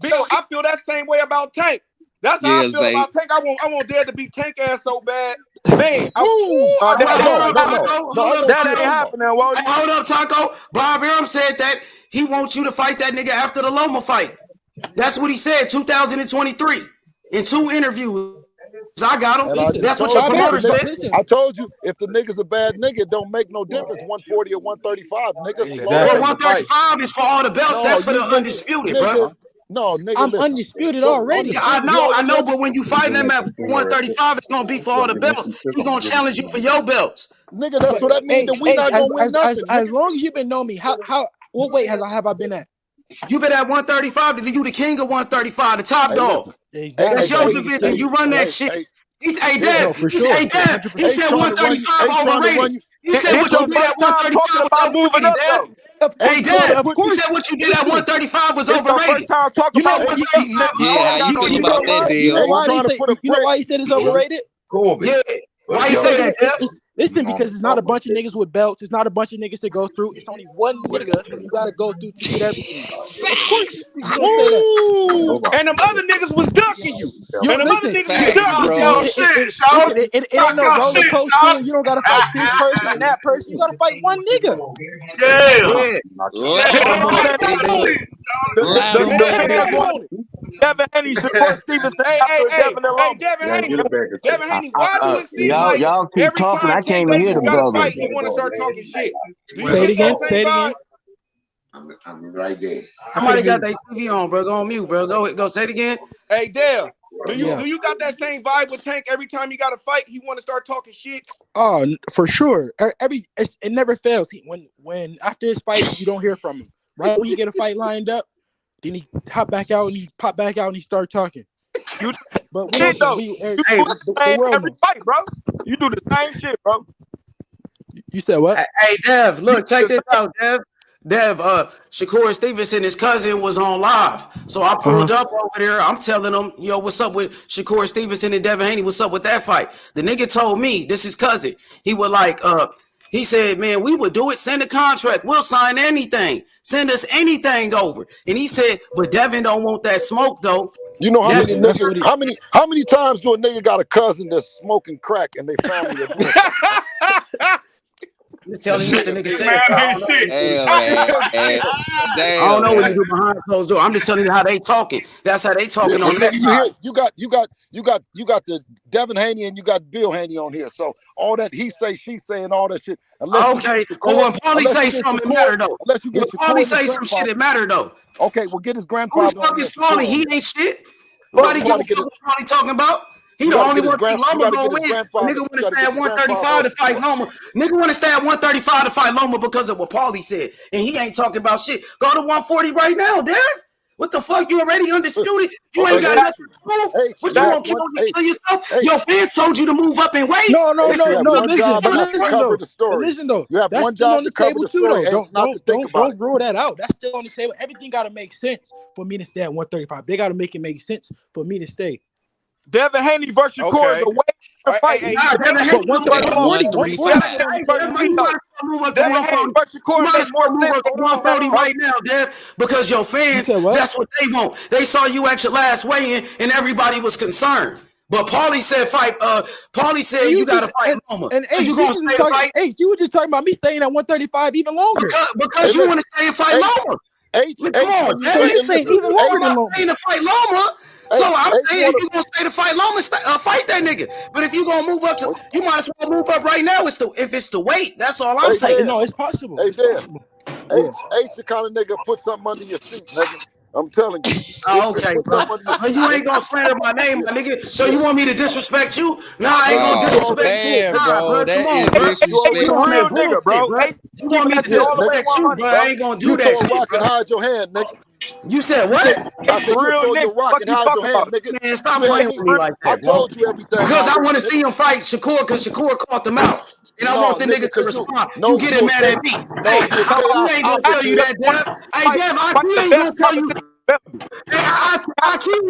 Bill, I feel that same way about Tank. That's how I feel about Tank. I want Dad to beat Tank ass so bad. Man, that ain't happening. Hold up, Taco. Bob Arum said that he wants you to fight that nigga after the Loma fight. That's what he said, 2023. In 2 interviews. I got him. That's what your promoter said. I told you, if the nigga's a bad nigga, it don't make no difference. 140 or 135, nigga. Exactly. 135 is for all the belts. That's for the undisputed, bro. No, nigga, I'm undisputed already. I know, but when you fight them at 135, it's gonna be for all the belts. He's gonna challenge you for your belts. Nigga, that's what that means. That we not gonna win nothing. As long as you've been knowing me, what weight have I been at? You been at 135. You the king of 135, the top dog. Exactly. That's your division. You run that shit. He said 135 overrated. He said what you did at 135 about moving up. Hey, Dad, of you course. said what you did at 135 was overrated. You know, how you feel about that deal? You know why they say? You know why he said it's overrated? Yeah. Why you say that, Dev? Listen, because it's not a bunch of niggas with belts. It's not a bunch of niggas to go through. It's only one nigga you gotta go through to get everything. Of course, you gonna say that. And them other niggas was ducking you. Yo, And them other listen, niggas was ducking you. Yo, shit, Sean. it ain't no roller coaster. And you don't gotta fight this person and that person. You gotta fight one nigga. Yeah. Devin Haney, Shakur Stevenson. Hey, Devin Haney, why do it seem like y'all keep every talking? time I can't even hear the gotta brother. fight, you want to start talking shit? Say it again. Say it again. I'm right there. Somebody got their TV on, bro. Go on mute, bro. Go say it again. Hey, Dale, do you got that same vibe with Tank? Every time you got to fight, he want to start talking shit. Oh, for sure. It never fails. When after his fight, you don't hear from him. Right when you get a fight lined up, then he hop back out and he pop back out and he start talking. But every fight, bro. You do the same shit, bro. You said what? Hey, Dev, look, check this out, Dev. Shakur Stevenson, his cousin, was on live. So I pulled up over there. I'm telling him, yo, what's up with Shakur Stevenson and Devin Haney? What's up with that fight? The nigga told me, this is cousin. He was like, he said, man, we would do it. Send a contract. We'll sign anything. Send us anything over. And he said, but Devin don't want that smoke, though. You know how many niggas, how many times do a nigga got a cousin that's smoking crack and they family are doing it? Just telling you what the nigga said. I don't know what you do behind closed door. I'm just telling you how they talking. That's how they talking on that. You got the Devin Haney and you got Bill Haney on here. So all that he say, she say, and all that shit. Okay. Well, when Paulie say something, it matter though. Unless you get Paulie say some shit, it matter though. Okay, well get his grandfather. Who the fuck is Paulie? He ain't shit. Nobody give a fuck what Paulie talking about. He the only one think Loma gonna win. Nigga want to stay at 135 to fight Loma. Nigga want to stay at 135 to fight Loma because of what Paulie said. And he ain't talking about shit. Go to 140 right now, Dev. What the fuck? You already undisputed. You ain't got nothing to prove. What you want to kill yourself? Your fans told you to move up and wait. No. Listen though. You have one job on the table too, though. Don't rule that out. That's still on the table. Everything got to make sense for me to stay at 135. They got to make it make sense for me to stay. Devin Haney versus Shakur is the way to fight. Devin Haney move up to 140 right now, Dev, because your fans, that's what they want. They saw you at your last weigh-in and everybody was concerned. But Paulie said fight. Paulie said you got to fight Loma. And you gonna stay to fight? Hey, you were just talking about me staying at 135 even longer. Because you want to stay and fight Loma. Come on, you saying even longer than Loma. Staying to fight Loma. So I'm saying if you're gonna stay to fight Loma, fight that nigga. But if you're gonna move up to, you might as well move up right now. If it's the weight, that's all I'm saying. No, it's possible. Hey, Dad. H the kind of nigga put something under your seat, nigga. I'm telling you. Okay, bro. You ain't gonna slander my name, my nigga. So you want me to disrespect you? Nah, I ain't gonna disrespect you. Nah, bro. Come on, bro. You want me to disrespect you, bro? I ain't gonna do that shit, rock and hide your hand, nigga. You said what? I said you throw your rock and hide your hand, nigga. Man, stop playing with me like that, I told you everything. Because I want to see him fight Shakur, because Shakur caught them out. And I want the nigga to respond. You get him mad at me. Hey, he ain't gonna tell you that, Dev. Hey, Dev, he ain't gonna tell you. I ain't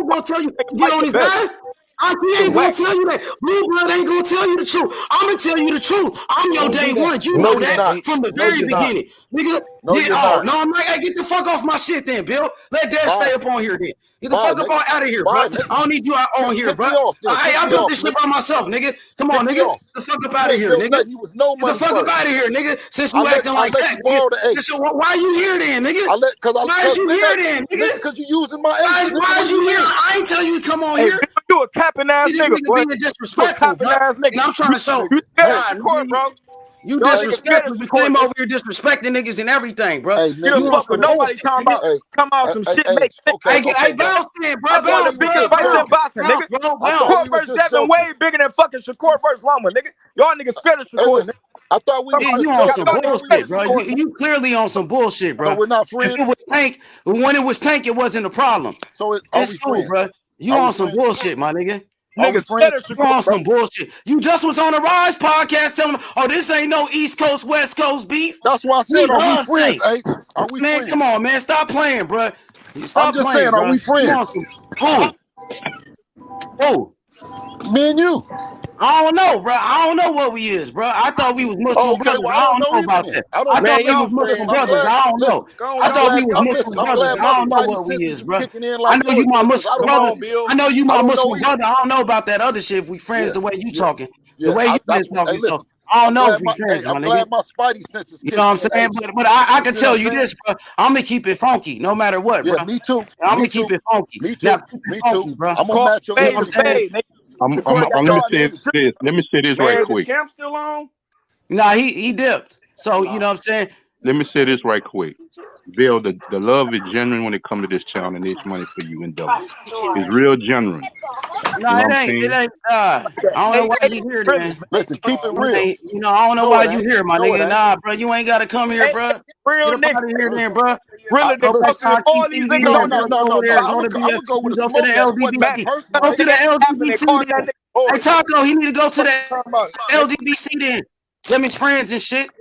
gonna tell you. Get on his ass. He ain't gonna tell you that. Blue blood ain't gonna tell you the truth. I'm gonna tell you the truth. I'm your day one. You know that from the very beginning, nigga. No, I'm not. Hey, get the fuck off my shit, then, Bill. Let Dev stay up on here, then. Get the fuck up out of here, bro. I don't need you on here, bro. Hey, I built this shit by myself, nigga. Come on, nigga. Get the fuck up out of here, nigga. Get the fuck up out of here, nigga. Since you acting like that, why you here then, nigga? Why is you here then, nigga? Because you using my age. Why is you here? I ain't tell you to come on here. You a capping ass nigga, boy. Being disrespectful, bro. And I'm trying to show. Bro. You disrespectful. We came over here disrespecting niggas and everything, bro. You don't fuck with nobody talking about some shit. Hey, bounce then, bro. Bounce, biggest fights in boxing, nigga. Shakur versus Devin way bigger than fucking Shakur versus Loma, nigga. Y'all niggas scared of Shakur. I thought we you on some bullshit, bro. You clearly on some bullshit, bro. So we're not friends. If it was Tank, when it was Tank, it wasn't a problem. So it's cool, bro. You on some bullshit, my nigga. Niggas better You on some bullshit. You just was on the Rise podcast telling them, oh, this ain't no East Coast, West Coast beef. That's why I said, are we friends, Hey? Are we man, friends? come on, man. Stop playing, bro. Stop I'm just playing, saying, bro. are we friends? Who? Me and you. I don't know, bro. I don't know what we is, bro. I thought we was Muslim brothers. Well, I don't know about that. I thought we was Muslim brothers. I don't know. I thought we was Muslim brothers. I don't know what we is, bro. I know you my Muslim brother. I know you my Muslim brother. I don't know about that other shit. If we friends the way you talking, the way you been talking. So I don't know if we friends, my nigga. I'm glad my Spidey senses. You know what I'm saying? But I can tell you this, bro. I'm gonna keep it funky no matter what, bro. Yeah, me too. I'm gonna keep it funky. Me too. Now, keep it funky, bro. I'm gonna match your let me say this. Let me say this right quick. Is the camp still on? Nah, he dipped. So you know what I'm saying? Let me say this right quick. Bill, the love is genuine when it comes to this channel and it's money for you and double. It's real genuine. No, it ain't. I don't know why you here, man. Listen, keep it real. You know, I don't know why you here, my nigga. Nah, bro, you ain't gotta come here, bro. Real nigga. Get out of here, then, bro. Really, all these niggas. No. Go to the LDBC. Go to the LDBC. Hey, Taco, he need to go to the LDBC then. Them his friends and shit.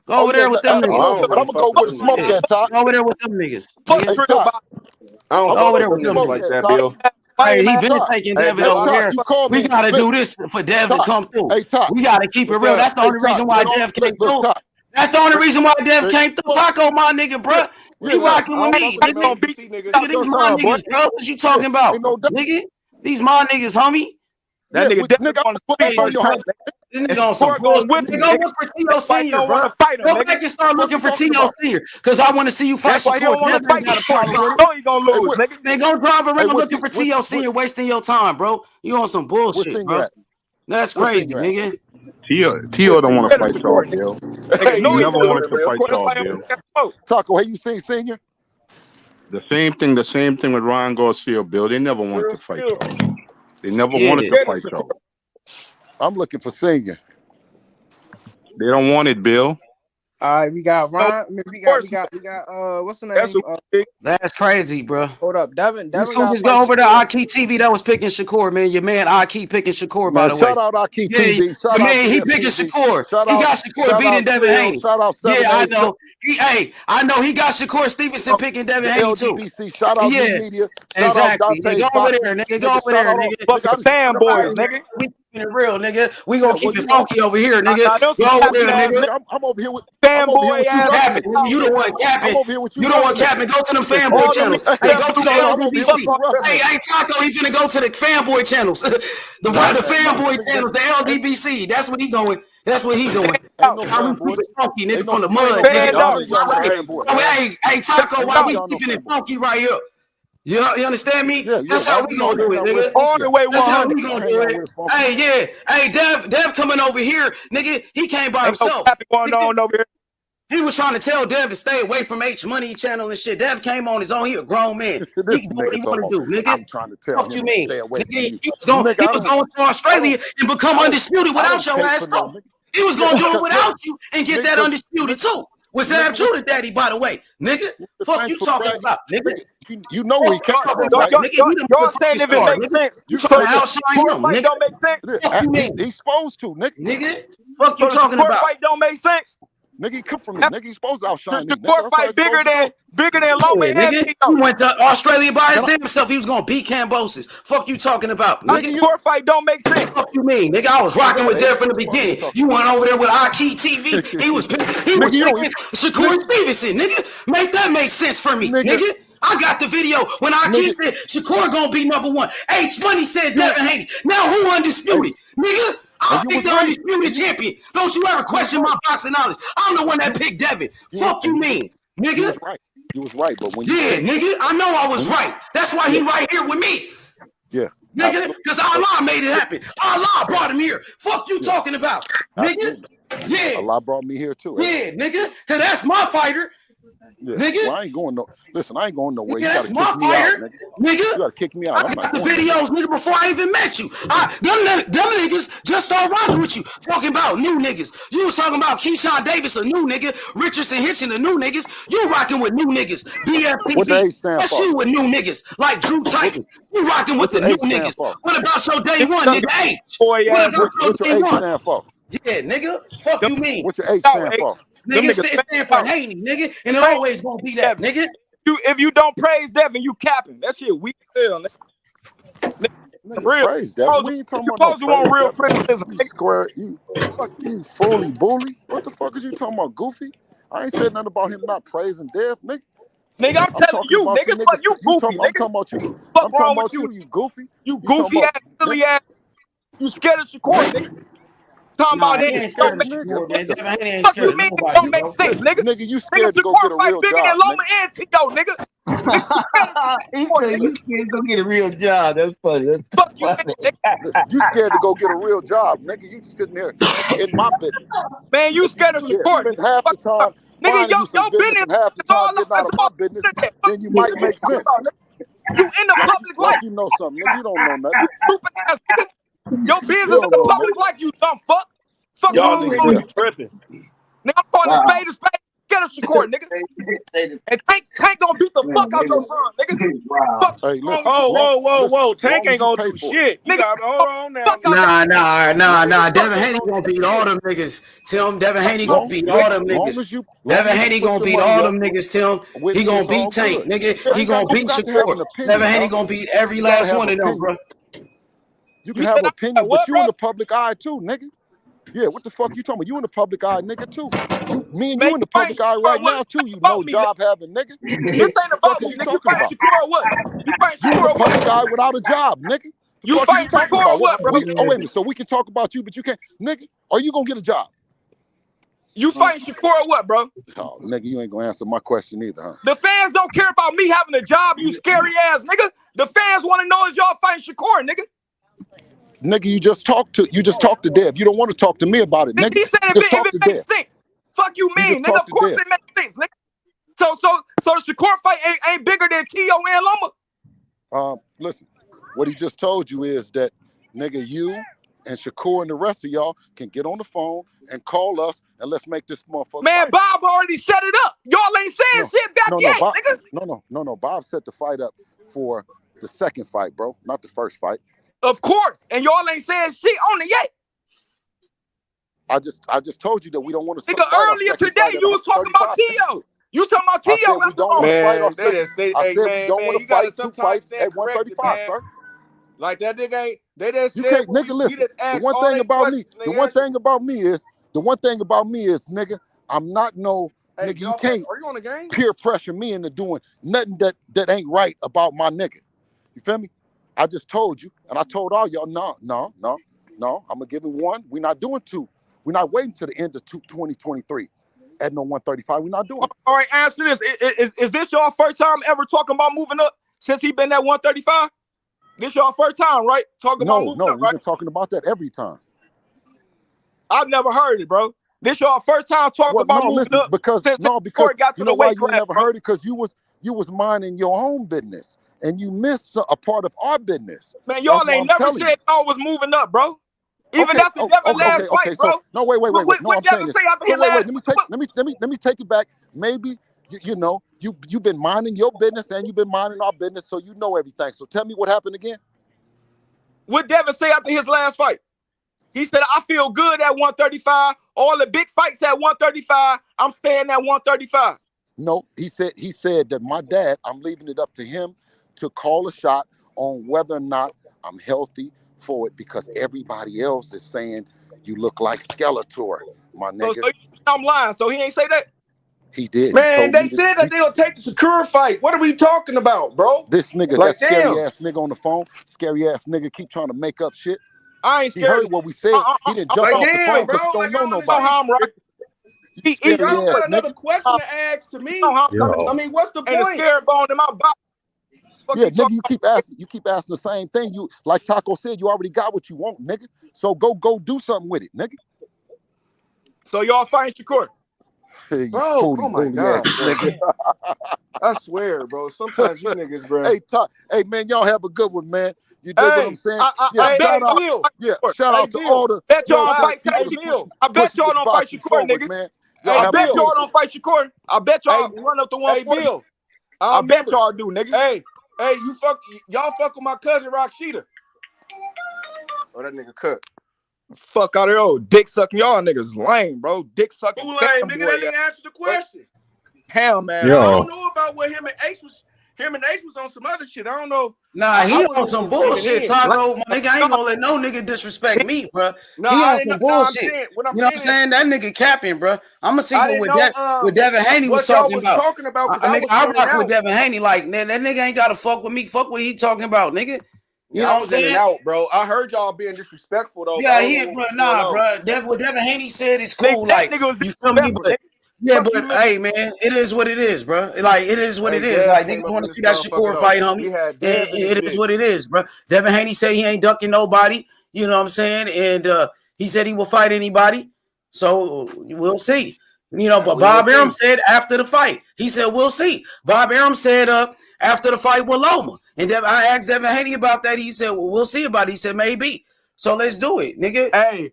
Go over there with them niggas. But I'm gonna go with a smoke that talk. Go over there with them niggas. I don't go over there with them like that, Bill. Hey, he been taking Devin over there. We gotta do this for Dev to come through. We gotta keep it real. That's the only reason why Dev came through. That's the only reason why Dev came through. Taco, my nigga, bro. You rocking with me, nigga. These my niggas, bro. What you talking about, nigga? These my niggas, homie. That nigga definitely on the foot on your heart. Nigga on some bullshit. Go look for T.O. Senior, bro. Go back and start looking for T.O. Senior, because I want to see you fight Shakur. No, you gonna lose, nigga. They go drive around looking for T.O. Senior, wasting your time, bro. You on some bullshit, bro. That's crazy, nigga. T.O. don't want to fight y'all, Bill. He never wanted to fight y'all, Bill. Taco, have you seen Senior? The same thing with Ryan Garcia, Bill. They never wanted to fight y'all. They never wanted to fight y'all. I'm looking for Senior. They don't want it, Bill. All right, we got Ryan. We got what's the name? That's crazy, bro. Hold up, Devin. Just go over to Aki TV that was picking Shakur, man. Your man Aki picking Shakur, by the way. Shout out Aki TV. Shout out he picking Shakur. He got Shakur beating Devin Haney. Shout out. Yeah, I know. I know he got Shakur Stevenson picking Devin Haney too. Shout out media. Exactly. Go over there, nigga. Go over there, nigga. Fuck the fanboys, nigga. We keeping it real, nigga. We gonna keep it funky over here, nigga. Go over there, nigga. I'm over here with fanboy ass. You the one capping. You the one capping. Go to them fanboy channels. Hey, go to the LDBC. Hey, Taco, he finna go to the fanboy channels. The fanboy channels, the LDBC. That's what he going. That's what he doing. I'm funky, nigga, from the mud. Hey, Taco, why we keeping it funky right here? You understand me? That's how we gonna do it, nigga. All the way 100. That's how we gonna do it. Hey, yeah. Hey, Dev coming over here, nigga. He came by himself. Going on over here. He was trying to tell Dev to stay away from H Money channel and shit. Dev came on his own. He a grown man. He can do what he want to do, nigga. I'm trying to tell you mean? He was going to Australia and become undisputed without your ass too. He was gonna do it without you and get that undisputed too. Was Zab Judah daddy, by the way, nigga? Fuck you talking about, nigga? You know where he came from, right? Y'all saying if it makes sense. You trying to outshine him, nigga? Don't make sense. Fuck you mean? He's supposed to, nigga. Nigga, fuck you talking about? Fight don't make sense. Nigga, he come from me. Nigga, he's supposed to outshine me. The fight bigger than Loma and He went to Australia by his damn self. He was gonna beat Cambosis. Fuck you talking about, nigga? Court fight don't make sense. Fuck you mean, nigga? I was rocking with Dev from the beginning. You went over there with Aki TV. He was picking Shakur Stevenson, nigga. Make that make sense for me, nigga. I got the video when Aki said Shakur gonna be number one. H Money said Devin Haney. Now who undisputed, nigga? I'm the undisputed champion. Don't you ever question my boxing knowledge. I'm the one that picked Devin. Fuck you mean, nigga? You was right, but when nigga, I know I was right. That's why he right here with me. Yeah. Nigga, because Allah made it happen. Allah brought him here. Fuck you talking about, nigga? Yeah. Allah brought me here too. Yeah, nigga. Because that's my fighter. Yeah. Nigga. Well, I ain't going no. Listen, I ain't going nowhere. Nigga, You that's gotta my kick me out, fighter, nigga. nigga. You gotta kick me out. I I'm got not the going videos, nigga, before I even met you. Them niggas just started rocking with you, talking about new niggas. You was talking about Keyshawn Davis, a new nigga. Richardson Hitchin, the new niggas. You rocking with new niggas. What the BFTB. H stand That's for? you with new niggas, like Drew Titan. You rocking with What the your new H stand niggas. for? What about your day one, nigga? H. What about your What your day H one? stand for? Yeah, nigga. Fuck you mean? What your H stand for? Nigga, it stand for Haney, nigga. And it always gonna be that, nigga. If you don't praise Devin, you capping. That shit weak as hell, nigga. Nigga, praise Devin. We ain't talking about no praise real Devin. criticism. You square, you fully bully. What the fuck is you talking about, Goofy? I ain't said nothing about him not praising Dev, nigga. Nigga, I'm telling you, nigga, fuck you, goofy, nigga. I'm talking about you. Fuck I'm talking wrong about with you goofy. You goofy ass, silly ass. You scared of Shakur, nigga. Talking Nah, about he that. ain't scared of Shakur, man. Devin Haney ain't Fuck scared you of mean it nobody, don't bro. make sense, nigga? Nigga, you Nigga, scared to go Shakur get a fight real bigger than job, Loma nigga. and T.O., nigga. He said you scared to go get a real job. That's funny. That's Fuck you, funny. Listen, you scared to go get a real job, nigga. You sitting here in my business. Man, you scared of Yeah, Shakur. spend half the time Nigga, finding you some your business business and half the is time all getting out of my business, internet. then you might make sense. You in the public Like life. you know something, nigga. You don't know nothing. You stupid ass nigga. Your business You in don't the know public nothing. life, you dumb fuck. Fuck Y'all you niggas doing? there. Tripping. Nigga, I'm calling a spade a spade. Get a Shakur, nigga. And Tank gonna beat the fuck out your son, nigga. Fuck Hey, wrong listen. with you? Tank ain't gonna do shit. You got hold on now. Nah. Devin Haney gonna beat all them niggas. Tell him Devin Haney gonna beat all them niggas. Devin Haney gonna beat all them niggas. Tell him he gonna beat Tank, nigga. He gonna beat Shakur. Devin Haney gonna beat every last one of them, bro. You can have an opinion, but you in the public eye too, nigga. Yeah, what the fuck you talking about? You in the public eye, nigga, too. Me and you in the public eye right now, too. You no job having, nigga. This ain't about me, nigga. You fighting Shakur or what? You fighting You in Shakur the or what? public eye without a job, nigga. You fuck are fighting talking Shakur about? or what, bro? Oh, wait a minute. So we can talk about you, but you can't, nigga. Are you gonna get a job? You fighting Shakur or what, bro? Oh, nigga, you ain't gonna answer my question either, huh? The fans don't care about me having a job, you scary ass nigga. The fans want to know is y'all fighting Shakur, nigga. Nigga, you just talked to Dev. You don't want to talk to me about it, nigga. He said if it makes sense. Fuck you mean, nigga. Of course it makes sense, nigga. So the Shakur fight ain't bigger than T.O. and Loma. Listen, what he just told you is that, nigga, you and Shakur and the rest of y'all can get on the phone and call us and let's make this motherfucker. Man, Bob already set it up. Y'all ain't saying shit back yet, Bob, nigga. No. Bob set the fight up for the second fight, bro, not the first fight. Of course, and y'all ain't saying shit on it yet. I just told you that we don't want to. Nigga, earlier today you was talking about T.O. You talking about T.O. We don't want to fight our second. I said we don't want to fight two fights at 135, sir. Like that nigga ain't. They just you said, can't, nigga. Listen, the one thing about me, the one thing about me is, nigga, I'm not no nigga. You can't are you on the game? Peer pressure me into doing nothing that ain't right about my nigga. You feel me? I just told you, and I told all y'all, no. I'm gonna give him one. We're not doing two. We're not waiting till the end of 2023 at no 135. We're not doing it. All right, answer this. Is this y'all first time ever talking about moving up since he been at 135? This y'all first time, right? Talking about moving up, we've been talking about that every time. I've never heard it, bro. This y'all first time talking about moving up because since got to you know the why weight you class, never heard it, because you was minding your own business and you missed a part of our business. Man, y'all ain't never said y'all was moving up, bro. Even after Devin last fight, bro. So, no, wait. No, I'm saying this. Let me take it back. Maybe you know you've been minding your business and you've been minding our business, so you know everything. So tell me what happened again. What Devin say after his last fight? He said, "I feel good at 135. All the big fights at 135. I'm staying at 135." No, he said that my dad, I'm leaving it up to him to call a shot on whether or not I'm healthy for it, because everybody else is saying you look like Skeletor, my nigga. So I'm lying. So he ain't say that? He did. Man, they said that they'll take the Shakur fight. What are we talking about, bro? This nigga, like, that scary ass nigga on the phone, scary ass nigga keep trying to make up shit. I ain't scared. He heard what we said. He didn't jump off the phone because he don't know nobody. How I'm right. Y'all don't got another question to ask to me. I mean, what's the point? And a scared bone in my body. Yeah, nigga, you keep asking the same thing. You, like Taco said, you already got what you want, nigga. So go do something with it, nigga. So y'all fighting Shakur? Hey, Bro, oh my God, nigga. I swear, bro. Sometimes you niggas, bro. Hey, man, y'all have a good one, man. You dig what I'm saying? Shout out to all the. Bet y'all don't fight I bet y'all don't fight Shakur, nigga. Man. I bet y'all don't fight Shakur. I bet y'all run up to 140. Bill. I bet y'all do, nigga. Hey, y'all fuck with my cousin Rashida. Oh, that nigga cut. Fuck out of here, dick sucking y'all niggas lame, bro. Dick sucking. Who lame, nigga? That nigga answered the question. Hell, man. Yo. I don't know about what him and Ace was on some other shit. I don't know. Nah, he on some bullshit, Taco. My nigga, I ain't gonna let no nigga disrespect me, bro. He on some bullshit. You know what I'm saying? That nigga capping, bro. I'm gonna see what Devin Haney was talking about. I rock with Devin Haney. Like, that nigga ain't gotta fuck with me. Fuck what he talking about, nigga. You know what I'm saying? Out, bro. I heard y'all being disrespectful though. Yeah, bro. What Devin Haney said is cool. Like, you feel me? But yeah, but hey, man, it is what it is, bro. Like, it is what it is. Like, niggas want to see that Shakur fight, homie. It is what it is, bro. Devin Haney said he ain't ducking nobody. You know what I'm saying? And he said he will fight anybody. So we'll see. You know, but Bob Arum said after the fight, he said we'll see. Bob Arum said after the fight with Loma, and I asked Devin Haney about that. He said, well, we'll see about it. He said maybe. So let's do it, nigga. Hey,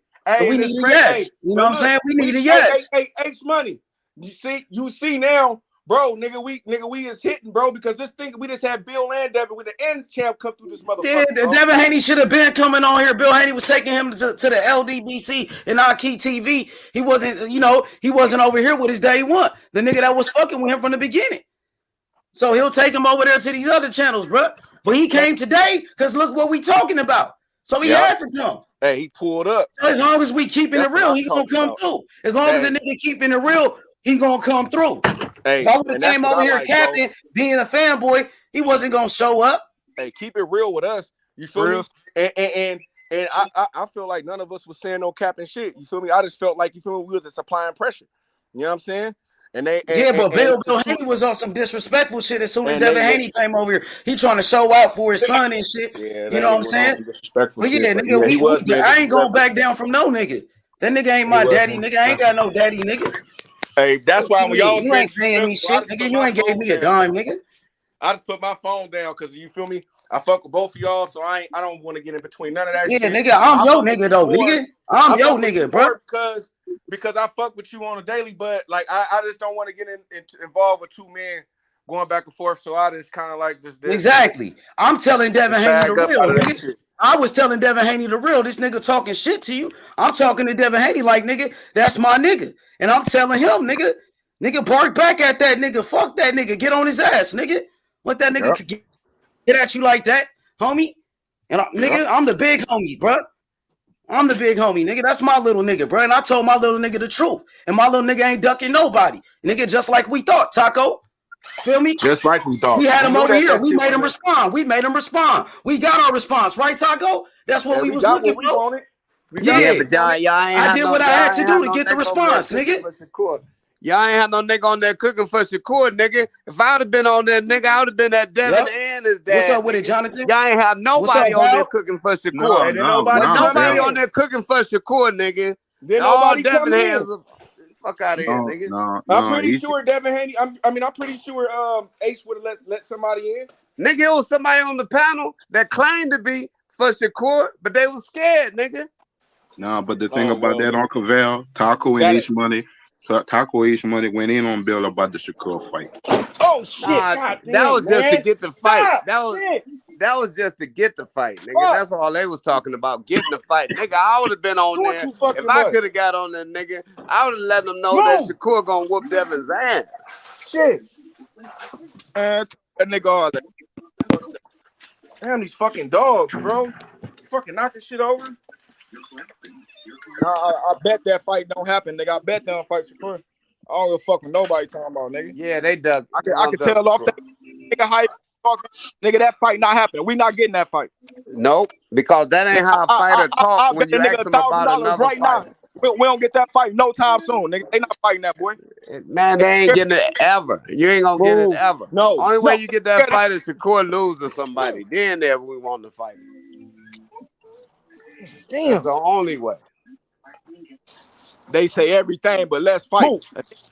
we need a yes. You know what I'm saying? We need a yes. Hey, H Money. You see now, bro, nigga, we is hitting, bro, because this thing we just had Bill and Devin with the end champ come through this motherfucker. Yeah, Devin Haney should have been coming on here. Bill Haney was taking him to the LDBC and Aki TV. He wasn't over here with his day one. The nigga that was fucking with him from the beginning. So he'll take him over there to these other channels, bro. But he came today because look what we talking about. So he had to come. Hey, he pulled up. So as long as we keeping it real, he gonna come through. As long as a nigga keeping it real, he gonna come through. Hey, if I would have came over here, Captain, being a fanboy, he wasn't gonna show up. Hey, keep it real with us. You feel me? And I feel like none of us was saying no cap and shit. You feel me? I just felt like, you feel me, we was supplying pressure. You know what I'm saying? But Bill Haney was on some disrespectful shit as soon as Devin Haney came over here. He trying to show out for his son and shit. Yeah, you know what I'm saying? But yeah, nigga, I ain't going back down from no nigga. That nigga ain't my daddy, nigga. I ain't got no daddy, nigga. Hey, that's why when y'all you ain't paying me shit, nigga. You ain't gave me a dime, nigga. I just put my phone down because you feel me. I fuck with both of y'all, so I don't want to get in between none of that. Yeah, shit. Nigga, I'm your nigga though, nigga. I'm your nigga, bro. Because I fuck with you on a daily, but like I just don't want to get involved with two men going back and forth. So I just kind of like this. Exactly. I'm telling Devin Haney the real, nigga. I was telling Devin Haney the real. This nigga talking shit to you. I'm talking to Devin Haney like, nigga, that's my nigga. And I'm telling him, nigga, bark back at that nigga. Fuck that nigga. Get on his ass, nigga. Let that nigga get at you like that, homie. And nigga, I'm the big homie, bro. I'm the big homie, nigga. That's my little nigga, bro. And I told my little nigga the truth. And my little nigga ain't ducking nobody. Nigga, just like we thought, Taco. Feel me? Just like we thought. We had him over here. We made him respond. We made him respond. We got our response, right, Taco? That's what we was looking for. Yeah, but y'all ain't I did what I had to do to get the response, nigga. Y'all ain't had no nigga on there cooking for Shakur, nigga. If I would have been on there, nigga, I would have been that Devin and his dad. What's up with it, Jonathan? Y'all ain't had nobody on there cooking for Shakur. Nobody on there cooking for Shakur, nigga. All Devin hands. Fuck out of here, nigga. I'm pretty sure Devin Haney. I'm pretty sure Ace would have let somebody in. Nigga, it was somebody on the panel that claimed to be for Shakur, but they was scared, nigga. Nah, but the thing about that, Uncle Val, Taco and H Money. So Taco H Money went in on Bill about the Shakur fight. Oh shit! That was just to get the fight. That was just to get the fight, nigga. That's all they was talking about, getting the fight, nigga. I would have been on there if I could have got on there, nigga. I would have let them know that Shakur gonna whoop Devin's ass. Shit, that nigga all that. Damn these fucking dogs, bro. Fucking knocking shit over. I bet that fight don't happen, nigga. I bet they don't fight Shakur. I don't give a fuck with nobody talking about, nigga. Yeah, they dug. I can tell off that nigga how you talking. Nigga, that fight not happening. We not getting that fight. Nope, because that ain't how a fighter talk when you ask him about another right fight. Now. We don't get that fight no time soon, nigga. They not fighting that boy. Man, they ain't getting it ever. You ain't gonna get it ever. No. Only way you get that fight is Shakur lose to somebody. Then there we want to fight. Damn. That's the only way. They say everything but let's fight.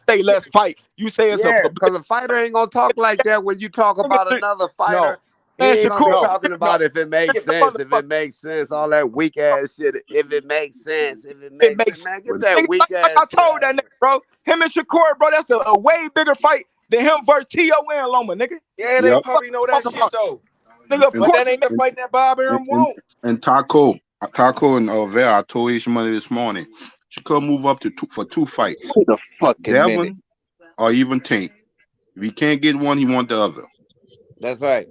Say let's fight. You say it's because a fighter ain't gonna talk like that when you talk about another fighter. He ain't gonna be talking about if it makes sense, if it makes sense, all that weak ass shit. If it makes sense, if it makes sense, man, get that weak ass. I told that nigga, bro. Him and Shakur, bro, that's a way bigger fight than him versus T.O. and Loma, nigga. Yeah, they probably know that shit though. Nigga, of course that ain't the fight that Bob Arum won't. And Taco and Vera, I told H Money this morning, she could move up to for 2 fights. Wait a fucking Devin minute. or even Tank. If he can't get one, he want the other. That's right.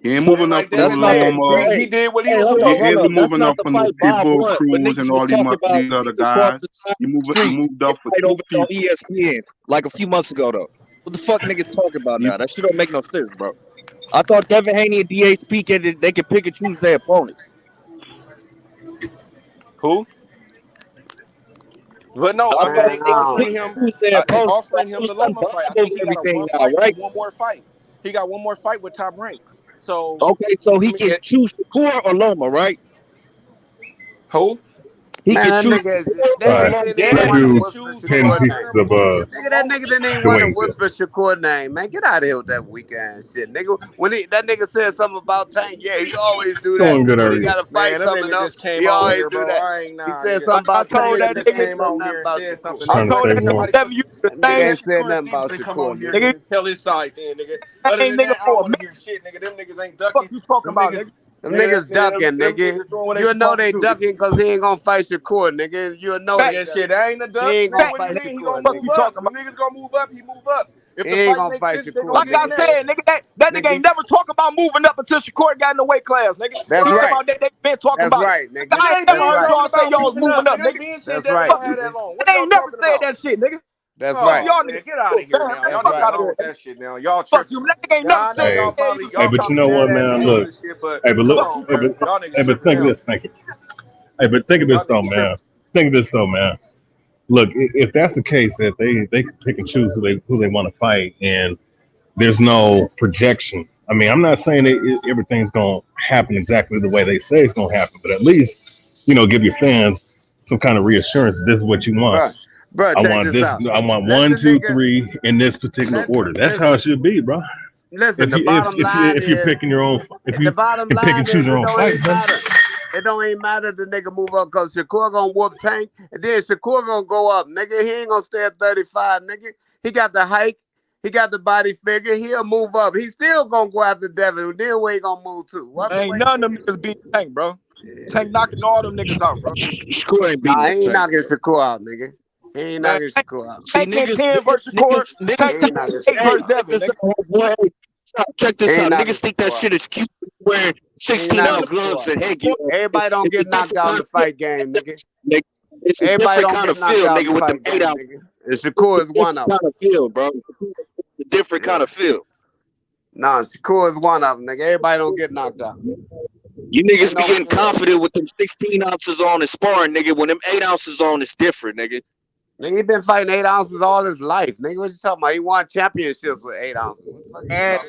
He ain't moving up for Loma. He did what he was He supposed to do. ain't moving up from the Pitbull Cruz and all these other guys. He moved up for 2 over people. on ESPN like a few months ago though. What the fuck niggas talking about now? That shit don't make no sense, bro. I thought Devin Haney and DHP they can pick and choose their opponent. Who? But no, I mean they offering him the Loma fight. I think he got one fight, right? One more fight. He got one more fight with Top Rank. So okay, so he can choose Shakur or Loma, right? Who? He can choose. That nigga didn't even want to whisper Shakur name, man. Get out of here with that weak ass shit, nigga. When that nigga said something about Tank, yeah, he always do that. When he got a fight coming up, he always do that. He said something about Tank. That nigga came on here and said something. I told that nigga Nigga ain't said nothing about Shakur. Nigga, tell his side then, nigga. Other than that, I don't want to hear shit, nigga. Them niggas ain't ducking. What you talking about, nigga? Them niggas ducking, nigga. You'll know they ducking because he ain't gonna fight Shakur, nigga. You'll know that shit. That ain't a duck. He ain't gonna fight He Shakur, gonna move up. When niggas gonna move up, he move up. If he ain't gonna fight Shakur. Like I said, nigga, that nigga ain't never talk about moving up until Shakur got in the weight class, nigga. That's right. They been talking about. That's right, nigga. I ain't never heard y'all say y'all was moving up, nigga. That's right. They ain't never said that shit, nigga. That's right. Y'all niggas get out of here now. Y'all right. got with that shit now. Y'all fuck you. That nigga ain't never said that. Hey, but you know what, man? Look. Hey, but look. Hey, but think of this. Thank you. Hey, but think of this though, man. Think of this though, man. Look, if that's the case, that they can pick and choose who they want to fight, and there's no projection. I mean, I'm not saying everything's gonna happen exactly the way they say it's gonna happen, but at least, give your fans some kind of reassurance. This is what you want. Bro, I want this. I want 1, 2, 3 in this particular order. That's how it should be, bro. Listen, the bottom line is, if you're picking your own, if you can pick and choose your own fight, it don't even matter if the nigga move up because Shakur gonna whoop Tank, and then Shakur gonna go up, nigga. He ain't gonna stay at 35, nigga. He got the height, he got the body figure. He'll move up. He's still gonna go after Devin. Then where he gonna move to? Ain't none of them niggas beat Tank, bro. Tank knocking all them niggas out, bro. Shakur ain't beating. He ain't knocking Shakur out, nigga. He ain't knocking Shakur out. See, niggas 10 versus Shakur. Tank 8 versus Devin, nigga. Check this out. Niggas think that shit is cute wearing 16-ounce gloves and headgear. Everybody don't get knocked out in the fight game, nigga. It's Everybody don't don't get get knocked out nigga with them 8 ounce. And Shakur is one of them. Kind of feel, bro. A different kind of feel. Nah, Shakur is one of them, nigga. Everybody don't get knocked out. You niggas be getting confident with them 16 ounces on and sparring, nigga. When them 8 ounces on, it's different, nigga. Nigga, he been fighting 8 ounces all his life, nigga. What you talking about? He won championships with 8 ounces.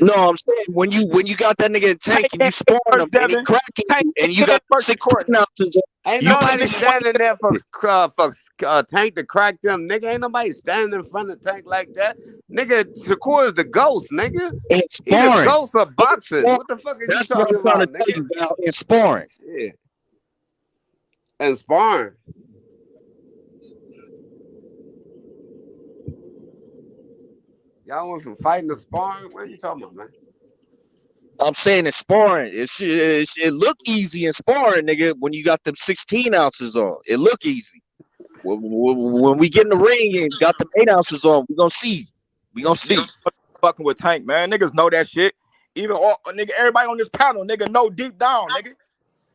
No, I'm saying when you got that nigga in Tank and you sparring him and he cracking and you got 16 ounces. Ain't nobody standing there for Tank to crack them, nigga. Ain't nobody standing in front of Tank like that, nigga. Shakur is the ghost, nigga. He the ghost of boxing. What the fuck is you talking about, nigga? In sparring. Yeah. And sparring. Y'all went from fighting to sparring? What are you talking about, man? I'm saying in sparring, it look easy in sparring, nigga. When you got them 16 ounces on, it look easy. When we get in the ring and got them 8 ounces on, we gonna see. Fucking with Tank, man. Niggas know that shit. Even nigga, everybody on this panel, nigga, know deep down, nigga.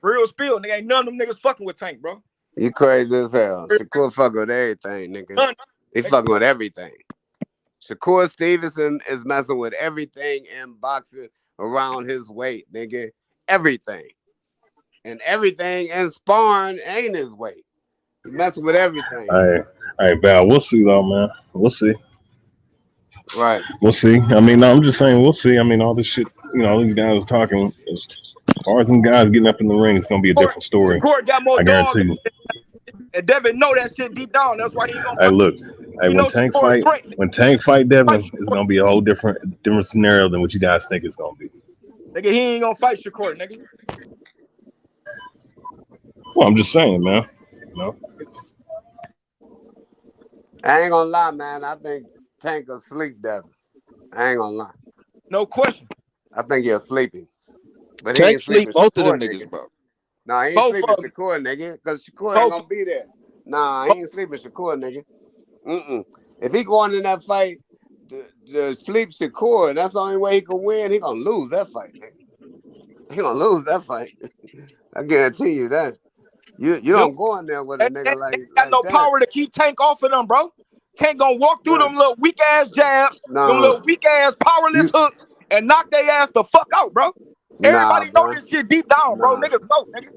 Real spill, nigga. Ain't none of them niggas fucking with Tank, bro. You crazy as hell. Shakur fucking with everything, nigga. He fucking with everything. Shakur Stevenson is messing with everything in boxing around his weight, nigga. Everything. And everything in sparring ain't his weight. He's messing with everything. All right, Val. We'll see, though, man. We'll see. Right. We'll see. I mean, no, I'm just saying we'll see. I mean, all this shit, all these guys talking. As far as them guys getting up in the ring, it's going to be a different story. Shakur got more I guarantee you. And Devin know that shit deep down. That's why he ain't gonna Hey, fight. look. Hey, He knows when Tank fight Devin, it's gonna be a whole different scenario than what you guys think it's gonna be. Nigga, he ain't gonna fight Shakur, nigga. Well, I'm just saying, man. You know? I ain't gonna lie, man. I think Tank will sleep Devin. I ain't gonna lie. No question. I think he'll sleep him. But he Tank ain't sleep sleeping both Shakur, of them nigga. niggas, bro. Nah, he ain't Both sleeping of them. Shakur, nigga. Because Shakur Both ain't gonna be there. Nah, he ain't sleeping Shakur, nigga. If he going in that fight to sleep Shakur, that's the only way he can win, he gonna lose that fight, nigga. He gonna lose that fight. I guarantee you that. You don't go in there with a nigga like got no that. power to keep Tank off of them, bro. Tank gonna walk through them little weak ass jabs, them little weak ass powerless hooks, and knock their ass the fuck out, bro. Everybody know this shit deep down, bro. Niggas know, nigga.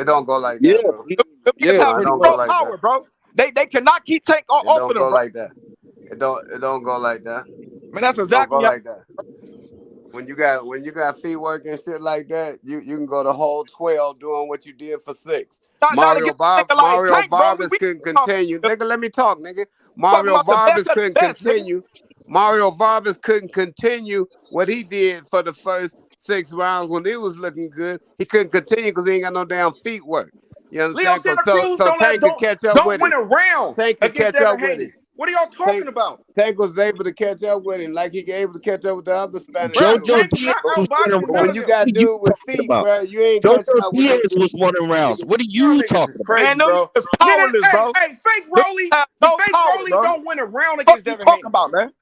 It don't go like Yeah, that, bro. Them niggas have it don't zero go like power, that. bro. They cannot keep Tank off It of don't them, go bro. like that. It don't go like that. Man, that's It don't exactly go like that. When you got feet work and shit like that, you can go the whole 12 doing what you did for 6. Mario Vargas couldn't continue. Nigga, let me talk, nigga. Mario Vargas couldn't continue. Mario Vargas couldn't continue what he did for the first 6 rounds when he was looking good. He couldn't continue because he ain't got no damn feet work. You understand? So Tank could catch up with him. Don't win a round Tank could against catch up Devin with Haney. him. What are y'all talking about? Tank was able to catch up with him like he was able to catch up with the other Spanish Bro, dudes. Tank not outboxing But when you got dude with feet, bro, you ain't Jojo catching up with Diaz them. was winning rounds. What are you talking about? Man, them niggas powerless, bro. Hey, fake Rolly, no fake power, Rolly bro. Don't win a round against Devin Haney. About, man?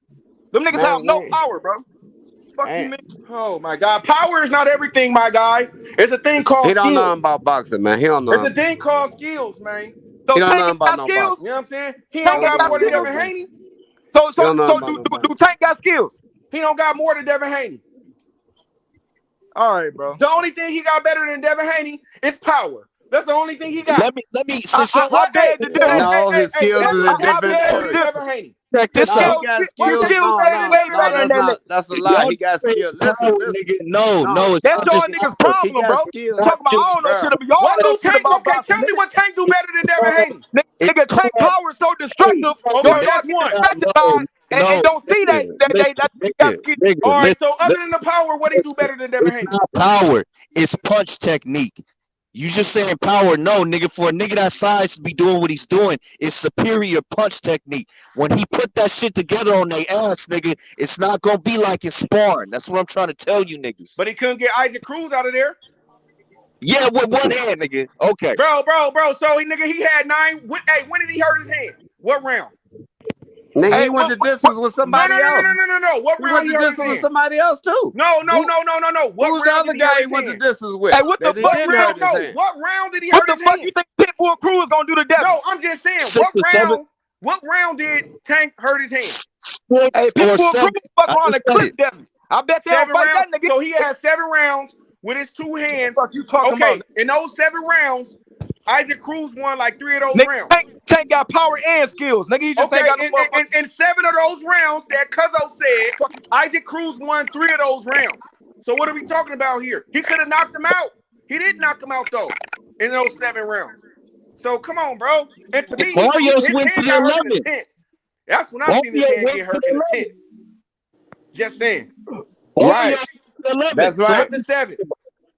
Them niggas have no power, bro. Fuck you, man. Oh my God, power is not everything, my guy. It's a thing called skills. He don't know about boxing, man. He don't know. It's a thing called skills, man. So he don't know Tank about got no skills. boxing. You know what I'm saying? He don't got more than Devin Haney. So do Tank got skills? He don't got more than Devin Haney. All right, bro. The only thing he got better than Devin Haney is power. That's the only thing he got. Let me. No, his skills is a different story. Devin Haney. Check this out. He got skills. No, that's a lie. He got skills. Listen. No, it's that's not y'all just niggas' problem, bro. Skills. Talking about I don't know shit about y'all. What know do shit Tank? about Okay, boxing. tell me what Tank do better than Devin Haney. Nigga, Tank power is so destructive. Okay, That's one. And don't see that he got skills. All right. So other than the power, what he do better than Devin Haney? It's not power. It's punch technique. You just saying power. No, nigga, for a nigga that size to be doing what he's doing, it's superior punch technique. When he put that shit together on their ass, nigga, it's not gonna be like it's sparring. That's what I'm trying to tell you niggas. But he couldn't get Isaac Cruz out of there. Yeah, with one hand, nigga. Okay. Bro. So he had 9. When did he hurt his hand? What round? Nigga, he went to distance with somebody else. No. What round he went to distance with somebody else too? No. Who's the other guy he went to distance with? Hey, what the fuck round? No, what round did he hurt his hand? What the fuck you think Pitbull Cruz gonna do to Devin? No, I'm just saying. What round did Tank hurt his hand? Hey, Pitbull Cruz fuck around and clip Devin. I bet they don't fight that nigga. So he had 7 rounds with his 2 hands. What the fuck you talking about? In those 7 rounds, Isaac Cruz won like 3 of those rounds. Tank got power and skills. Nigga, he just ain't got no in 7 of those rounds that Cuzzo said, Isaac Cruz won 3 of those rounds. So what are we talking about here? He could have knocked him out. He didn't knock him out, though, in those 7 rounds. So come on, bro. And to me, his hand got hurt in the 10th. That's when I seen his hand get hurt in the 10th. Just saying. Right. That's right. So not the 7th.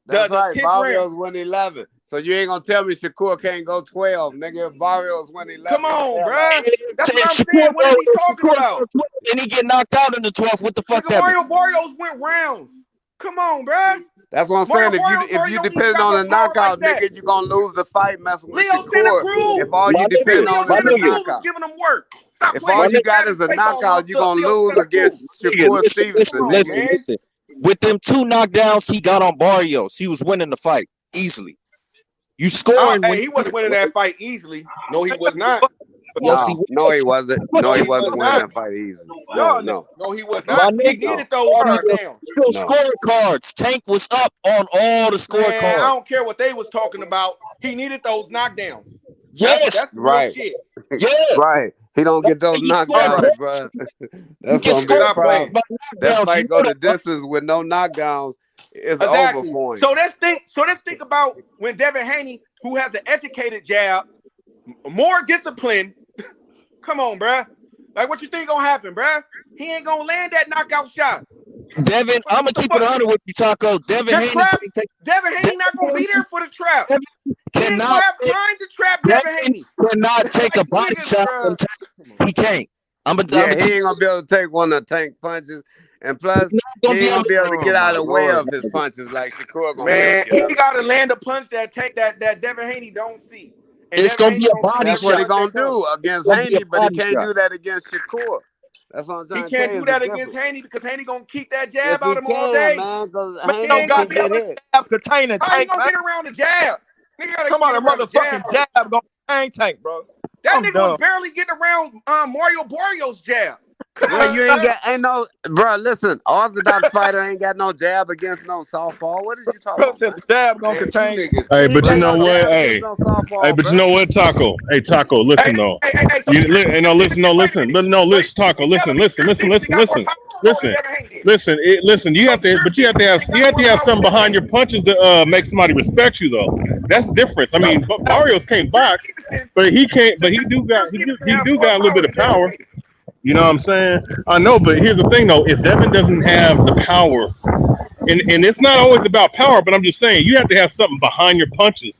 That's right. 10th Barrios won 11. So you ain't gonna tell me Shakur can't go 12, nigga. Barrios won 11. Come on, bro. That's what I'm saying. What is he talking about? And he get knocked out in the 12th. What the fuck? Mario Barrios went rounds. Come on, bro. That's what I'm saying. If you depend on a knockout, nigga, you gonna lose the fight messing with Shakur. If all you depend on is a knockout. Giving him work. If all you got is a knockout, you gonna lose against Shakur Stevenson. Listen. With them 2 knockdowns he got on Barrios, he was winning the fight easily. You scoring. He wasn't winning that fight easily. No, he was not. No, he wasn't. No, he wasn't winning that fight easily. No, he was not. He needed those knockdowns. Scorecards. Tank was up on all the scorecards. I don't care what they was talking about. He needed those knockdowns. Yes, that's right. Shit. Yeah, right. He don't get those knockdowns, bro. That's gonna be a problem. That fight go the distance with no knockdowns. It's over for him. So let's think about when Devin Haney, who has an educated jab, more discipline. Come on, bruh. Like, what you think gonna happen, bruh? He ain't gonna land that knockout shot. Devin, I'm gonna keep it 100 with you, Taco. Devin Haney not gonna be there for the trap. He ain't gonna have time to trap Devin Haney. Cannot take a body shot. He can't. He ain't gonna be able to take one of the Tank punches, and plus he ain't gonna be able to get out of the way of his punches like Shakur. Man, he gotta land a punch that Devin Haney don't see. And it's gonna be a body shot. That's what he gonna do against Haney, but he can't do that against Shakur. That's what I'm trying to tell you. He can't do that against Haney because Haney gonna keep that jab out of him all day. Man, because Haney don't got get hit. container. How you gonna get around the jab? Come on, a motherfucking jab gonna Tank, bro. That nigga was barely getting around Mario Barrios' jab. Well, you ain't no, bro. Listen, orthodox fighter ain't got no jab against no softball. What is you talking about? The jab gonna contain. Hey, but you know what? Hey, but you know what, Taco? Hey, Taco, listen though. Listen, Taco, listen. You have to have something behind your punches to make somebody respect you though. That's the difference. I mean, Barrios can't box, but he can't. But he do got a little bit of power. You know what I'm saying? I know, but here's the thing though. If Devin doesn't have the power, and it's not always about power, but I'm just saying you have to have something behind your punches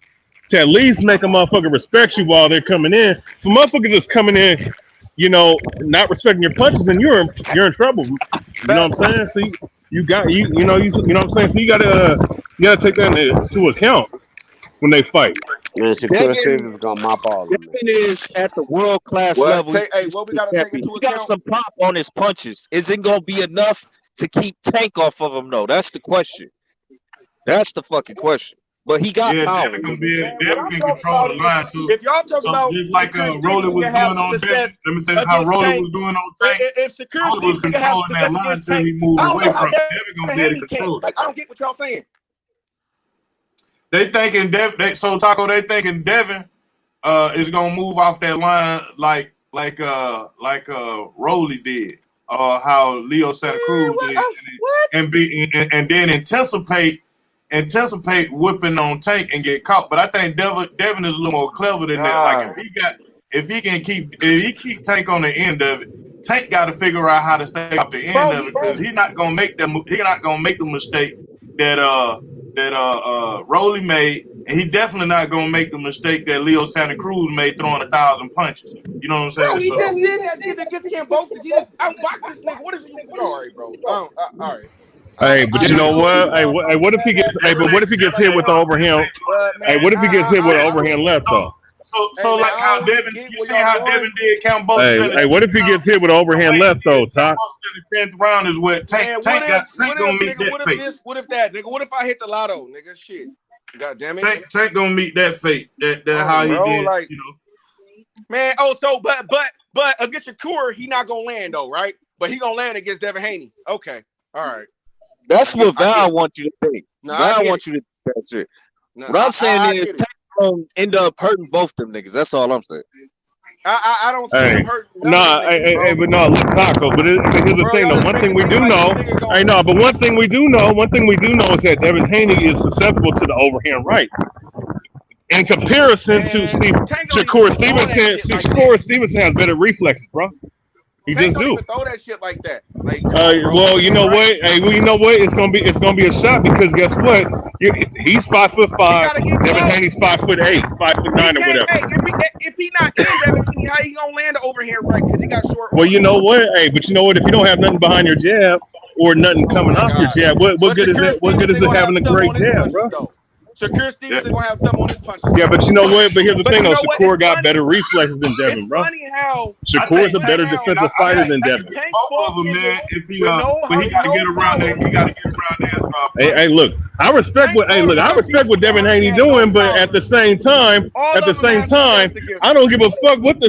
to at least make a motherfucker respect you while they're coming in. If a motherfucker just coming in, not respecting your punches, then you're in trouble. You know what I'm saying? So you know what I'm saying? So you gotta take that into account when they fight. Man, Shakur Stevenson gonna mop all of them. Devin is at the world class level. What we gotta take into account? He got some pop on his punches. Is it gonna be enough to keep Tank off of him? No, that's the question. That's the fucking question. But he got power. Devin can control the line. So if y'all talk about just like Rolly was doing on Devin, let me say how Rolly was doing on Tank. If Shakur was controlling that line until he moved away from it, Devin gonna be able to control it. Like, I don't get what y'all saying. They thinking Devin is gonna move off that line like Rolly did, or how Leo Santa Cruz did, and then anticipate whipping on Tank and get caught. But I think Devin is a little more clever than that. Like if he keep Tank on the end of it, Tank got to figure out how to stay off the end of it because he's not gonna make the mistake that Rolly made, and he definitely not gonna make the mistake that Leo Santa Cruz made throwing 1,000 punches. You know what I'm saying? Bro, he just did that shit against Cambosis. He just outboxed this nigga. What is he? All right, bro. All right. Hey, but you know what? Hey, what if he gets? Hey, but what if he gets hit with the overhand? Hey, what if he gets hit with an overhand left though? So like how Devin, you see how Devin did Cambosis. Hey, what if he gets hit with an overhand left though, Top? In the 10th round is what Tank gonna meet that fate. What if I hit the lotto, nigga? Shit. God damn it. Tank gonna meet that fate. That how he did. Like, man. But against Shakur, he not gonna land though, right? But he gonna land against Devin Haney. Okay. All right. That's what Val wants you to think. Val wants you to think that shit. What I'm saying is Tank gonna end up hurting both them niggas. That's all I'm saying. I don't see him hurting. But look, Taco. But here's the thing, though. One thing we do know, one thing we do know is that Devin Haney is susceptible to the overhand right. In comparison to Shakur Stevenson, Shakur Stevenson has better reflexes, bro. He just do. Throw that shit like that. Like, well, you know what? Hey, well, you know what? It's gonna be a shot because guess what? He's 5'5". Devin Haney's 5'8", 5'9", or whatever. Hey, if he not in Devin Haney, how he gonna land the overhand right? Because he got short. Well, you know what? Hey, but you know what? If you don't have nothing behind your jab or nothing coming off your jab, what good is it? What good is it having a great jab, bro? Shakur Stevenson gonna have something on his punches. Yeah, but you know what? But here's the thing, though. Shakur got better reflexes than Devin, bro. Shakur's a better defensive fighter than Devin. Both of them, man. If he but he gotta get around there. He gotta get around there and stop. Hey, look. I respect what Devin Haney doing, but at the same time, I don't give a fuck what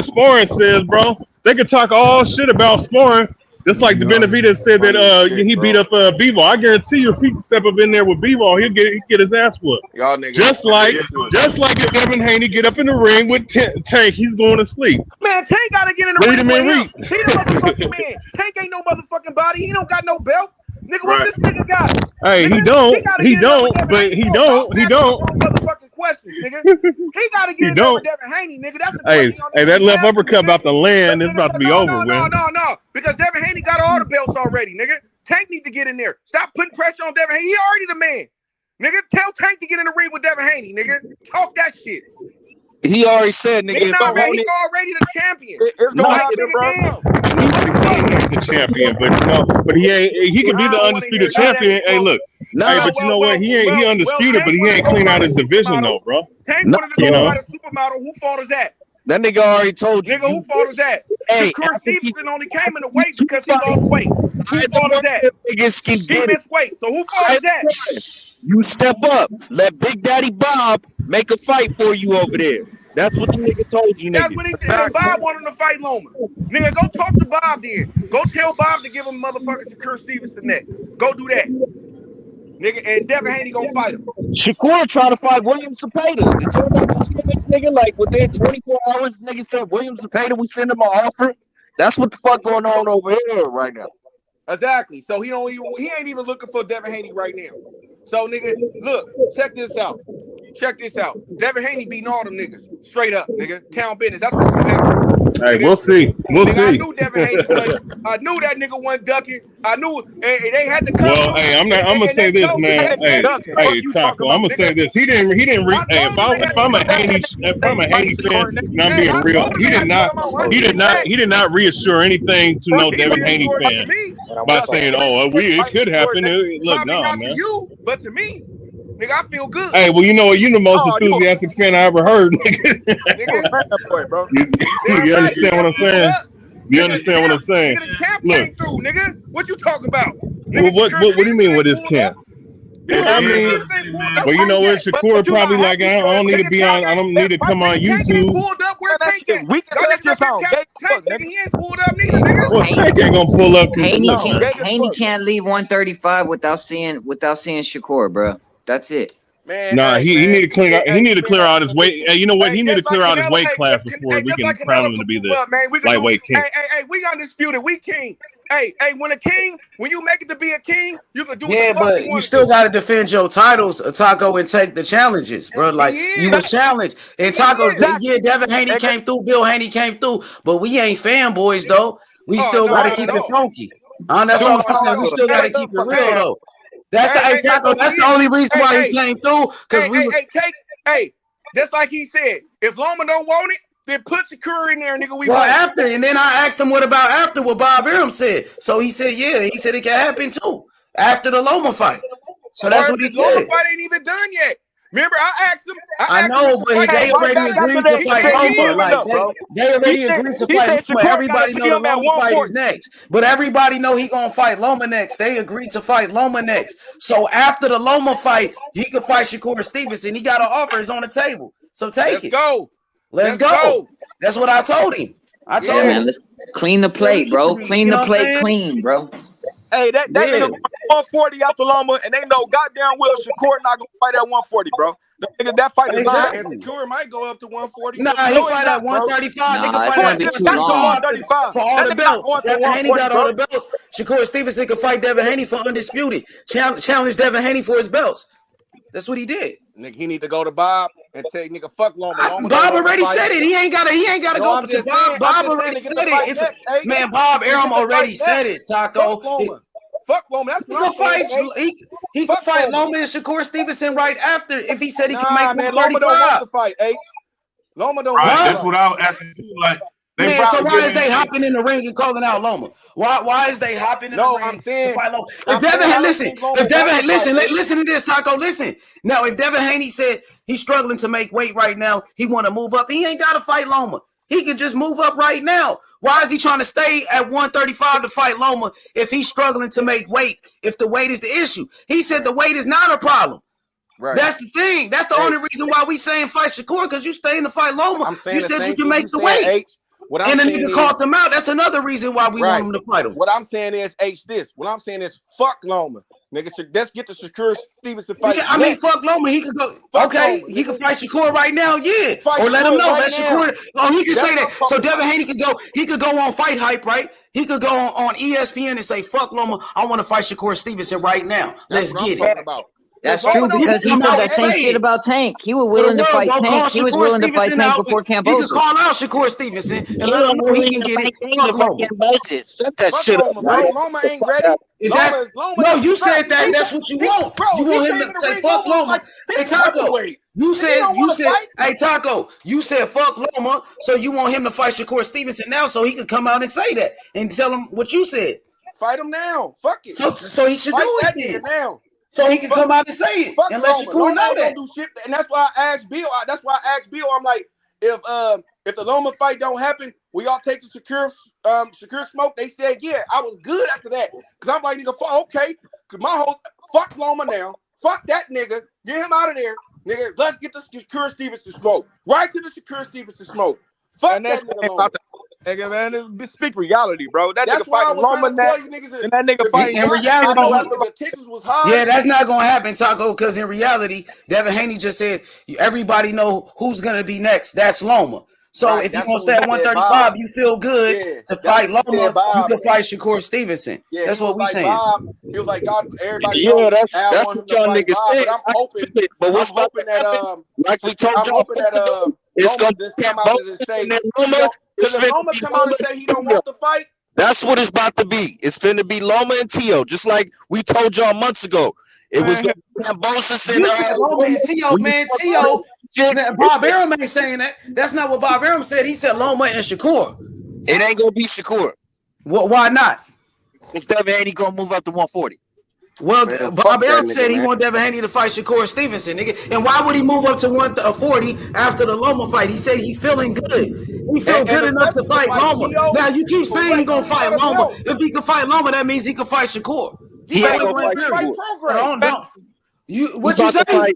sparring says, bro. They can talk all shit about sparring. Just like the Benavidez said that he beat up Bivol. I guarantee you, if he step up in there with Bivol, he'll get his ass whooped. Y'all niggas. Just like if Devin Haney get up in the ring with Tank, he's going to sleep. Man, Tank gotta get in the ring with him. He the motherfucking man. Tank ain't no motherfucking body. He don't got no belt. Nigga, what this nigga got? Hey, nigga, he don't. But he don't. questions, nigga. He got to get in there with Devin Haney, nigga. That's the question. Hey, that left uppercut about to land. It's about to be over with. No. Because Devin Haney got all the belts already, nigga. Tank need to get in there. Stop putting pressure on Devin Haney. He already the man. Nigga, tell Tank to get in the ring with Devin Haney, nigga. Talk that shit. He already said, nigga. He's already the champion. It's gonna happen, bro. He's the champion, but he ain't. He can be the undisputed champion. Hey, look. But you know what? He undisputed, but he ain't clean out his division though, bro. Tank wanted to go fight a supermodel. Who fault is that? That nigga already told you. Nigga, who fault is that? Shakur Stevenson only came in the weight because he lost weight. Who fault is that? He missed weight. So who fault is that? You step up. Let Big Daddy Bob make a fight for you over there. That's what the nigga told you, nigga. That's what he did. And Bob wanted him to fight Loma. Nigga, go talk to Bob then. Go tell Bob to give him motherfucking Shakur Stevenson next. Go do that. Nigga, and Devin Haney gonna fight him. Shakur trying to fight William Zepeda. Did you ever see this nigga? Like within 24 hours, nigga said William Zepeda, we send him an offer. That's what the fuck going on over here right now. Exactly. So he ain't even looking for Devin Haney right now. So nigga, look, check this out. Devin Haney beating all them niggas. Straight up, nigga. Town business. That's what's gonna happen. Hey, we'll see. I knew Devin Haney wasn't. I knew that nigga wasn't ducking. I knew they had to come. Well, hey, I'm gonna say this, man. Hey, Taco, I'm gonna say this. He didn't reach. Hey, if I'm a Haney fan, and I'm being real, he did not reassure anything to no Devin Haney fan by saying, "Oh, it could happen." Look, no, man. But to me, nigga, I feel good. Hey, well, you know what? You're the most enthusiastic fan I ever heard, nigga. You understand what I'm saying? You understand what I'm saying? Look, through, nigga. What you talking about? Well, what do you mean with his camp? I mean, well, you know what? Shakur probably like, I don't need to be on. I don't need to come on YouTube. Pulled up where Tank at? We can set this out. Tank, he ain't pulled up neither, nigga. Well, Tank ain't gonna pull up. Haney can't leave 135 without seeing Shakur, bro. That's it. Man, nah, he need to clear out. He need to clear out his weight. Hey, you know what? He need to clear out his weight class before we can crown him to be the lightweight king. Hey, we undisputed. We king. Hey, when you make it to be a king, you can do. Yeah, but you still got to defend your titles, Taco, and take the challenges, bro. Like you was challenged, and Taco, yeah, Devin Haney came through, Bill Haney came through, but we ain't fanboys though. We still got to keep it funky. That's all I'm saying. We still got to keep it real though. That's Taco. That's the only reason why he came through. Because just like he said, if Loma don't want it, then put Shakur in there, nigga. And then I asked him what about after what Bob Arum said. So he said, yeah, he said it can happen too after the Loma fight. So that's what he said. Loma fight ain't even done yet. Remember, I asked him. I know, but they already agreed to fight Loma. Like they already agreed to fight Loma. Everybody know the Loma fight is next. But everybody know he gonna fight Loma next. They agreed to fight Loma next. So after the Loma fight, he could fight Shakur Stevenson. He got an offer. It's on the table. So take it. Let's go. That's what I told him. I told him. Let's clean the plate, bro. Clean the plate clean, bro. Hey, that nigga 140 out the Loma, and they know goddamn well Shakur not gonna fight at 140, bro. That fight is exactly. Shakur might go up to 140. Nah, he fight at 135. They can fight at 135 for all the belts. Devin Haney got all the belts. Shakur Stevenson can fight Devin Haney for undisputed. Challenge Devin Haney for his belts. That's what he did. Nigga, he need to go to Bob and say, nigga, fuck Loma. Bob already said it. He ain't gotta go to Bob. Bob already said it. Man, Bob Arum already said it, Taco. Fuck Loma. That's what I'm saying. He can fight Loma and Shakur Stevenson right after if he said he can make man, Loma don't want to fight, Loma don't want to fight. That's what I was asking too. Like, man, so why is they hopping in the ring and calling out Loma? Why is they hopping in the ring to fight Loma? If Devin, listen to this, Taco. Listen. Now, if Devin Haney said he's struggling to make weight right now, he want to move up, he ain't got to fight Loma. He could just move up right now. Why is he trying to stay at 135 to fight Loma if he's struggling to make weight, if the weight is the issue? He said the weight is not a problem. Right. That's the thing. That's the only reason why we saying fight Shakur, because you staying to fight Loma. You said you can make the weight. And the nigga called them out. That's another reason why we want him to fight him. What I'm saying is, What I'm saying is, fuck Loma. Nigga, let's get the Shakur Stevenson fight. I mean, fuck Loma. He could go. Okay, he could fight Shakur right now. Yeah, or let him know that Shakur. Oh, he could say that. So Devin Haney could go. He could go on Fight Hype, right? He could go on ESPN and say, "Fuck Loma. I want to fight Shakur Stevenson right now. Let's get it." That's true because he said that same shit about Tank. He was willing to fight Tank. He was willing to fight Tank before Cambosis. You can call out Shakur Stevenson and let him know he can get it. Fuck Loma. Shut that shit up, bro. Loma ain't ready. No, you said that. That's what you want. You want him to say fuck Loma. Hey Taco, you said, hey Taco, you said fuck Loma, so you want him to fight Shakur Stevenson now, so he can come out and say that and tell him what you said. Fight him now. Fuck it. So he should fight do that it nigga now. So he can come out and say it and let Shakur know that. Do shit, and that's why I asked Bill. I'm like, if the Loma fight don't happen, we all take the Shakur smoke. They said yeah. I was good after that because I'm like, nigga, okay, cause my whole fuck Loma now. Fuck that nigga. Get him out of there, nigga. Let's get the Shakur Stevenson smoke. Right to the Shakur Stevenson smoke. Fuck that nigga Loma. Nigga, man, this speak reality, bro. That's nigga why fighting Loma next, and that nigga fighting. In reality, the Texas was hard. Yeah, that's not gonna happen, Taco. Because in reality, Devin Haney just said everybody know who's gonna be next. That's Loma. So if you're gonna stay at 135, you feel good to fight Loma. You can fight Shakur Stevenson. Yeah, that's what we saying. He was like, God, everybody. Yeah, that's what y'all niggas say. But I'm hoping. But what's hoping that like we told I'm y'all, hoping that it's gonna come out and say because if Loma come out and say he don't want to fight. That's what it's about to be. It's finna be Loma and Tio, just like we told y'all months ago. It was gonna be Cambosis and you said Loma and Tio, man. Tio. Bob Arum ain't saying that. That's not what Bob Arum said. He said Loma and Shakur. It ain't gonna be Shakur. Why not? Because Devin Haney gonna move up to 140. Well, man, Bob Arum said he wanted Devin Haney to fight Shakur Stevenson, nigga. And why would he move up to 140 after the Loma fight? He said he feeling good. He feel good enough to fight Loma. Now you keep saying he gonna fight Loma. If he can fight Loma, that means he can fight Shakur. He ain't gonna fight program. What you say?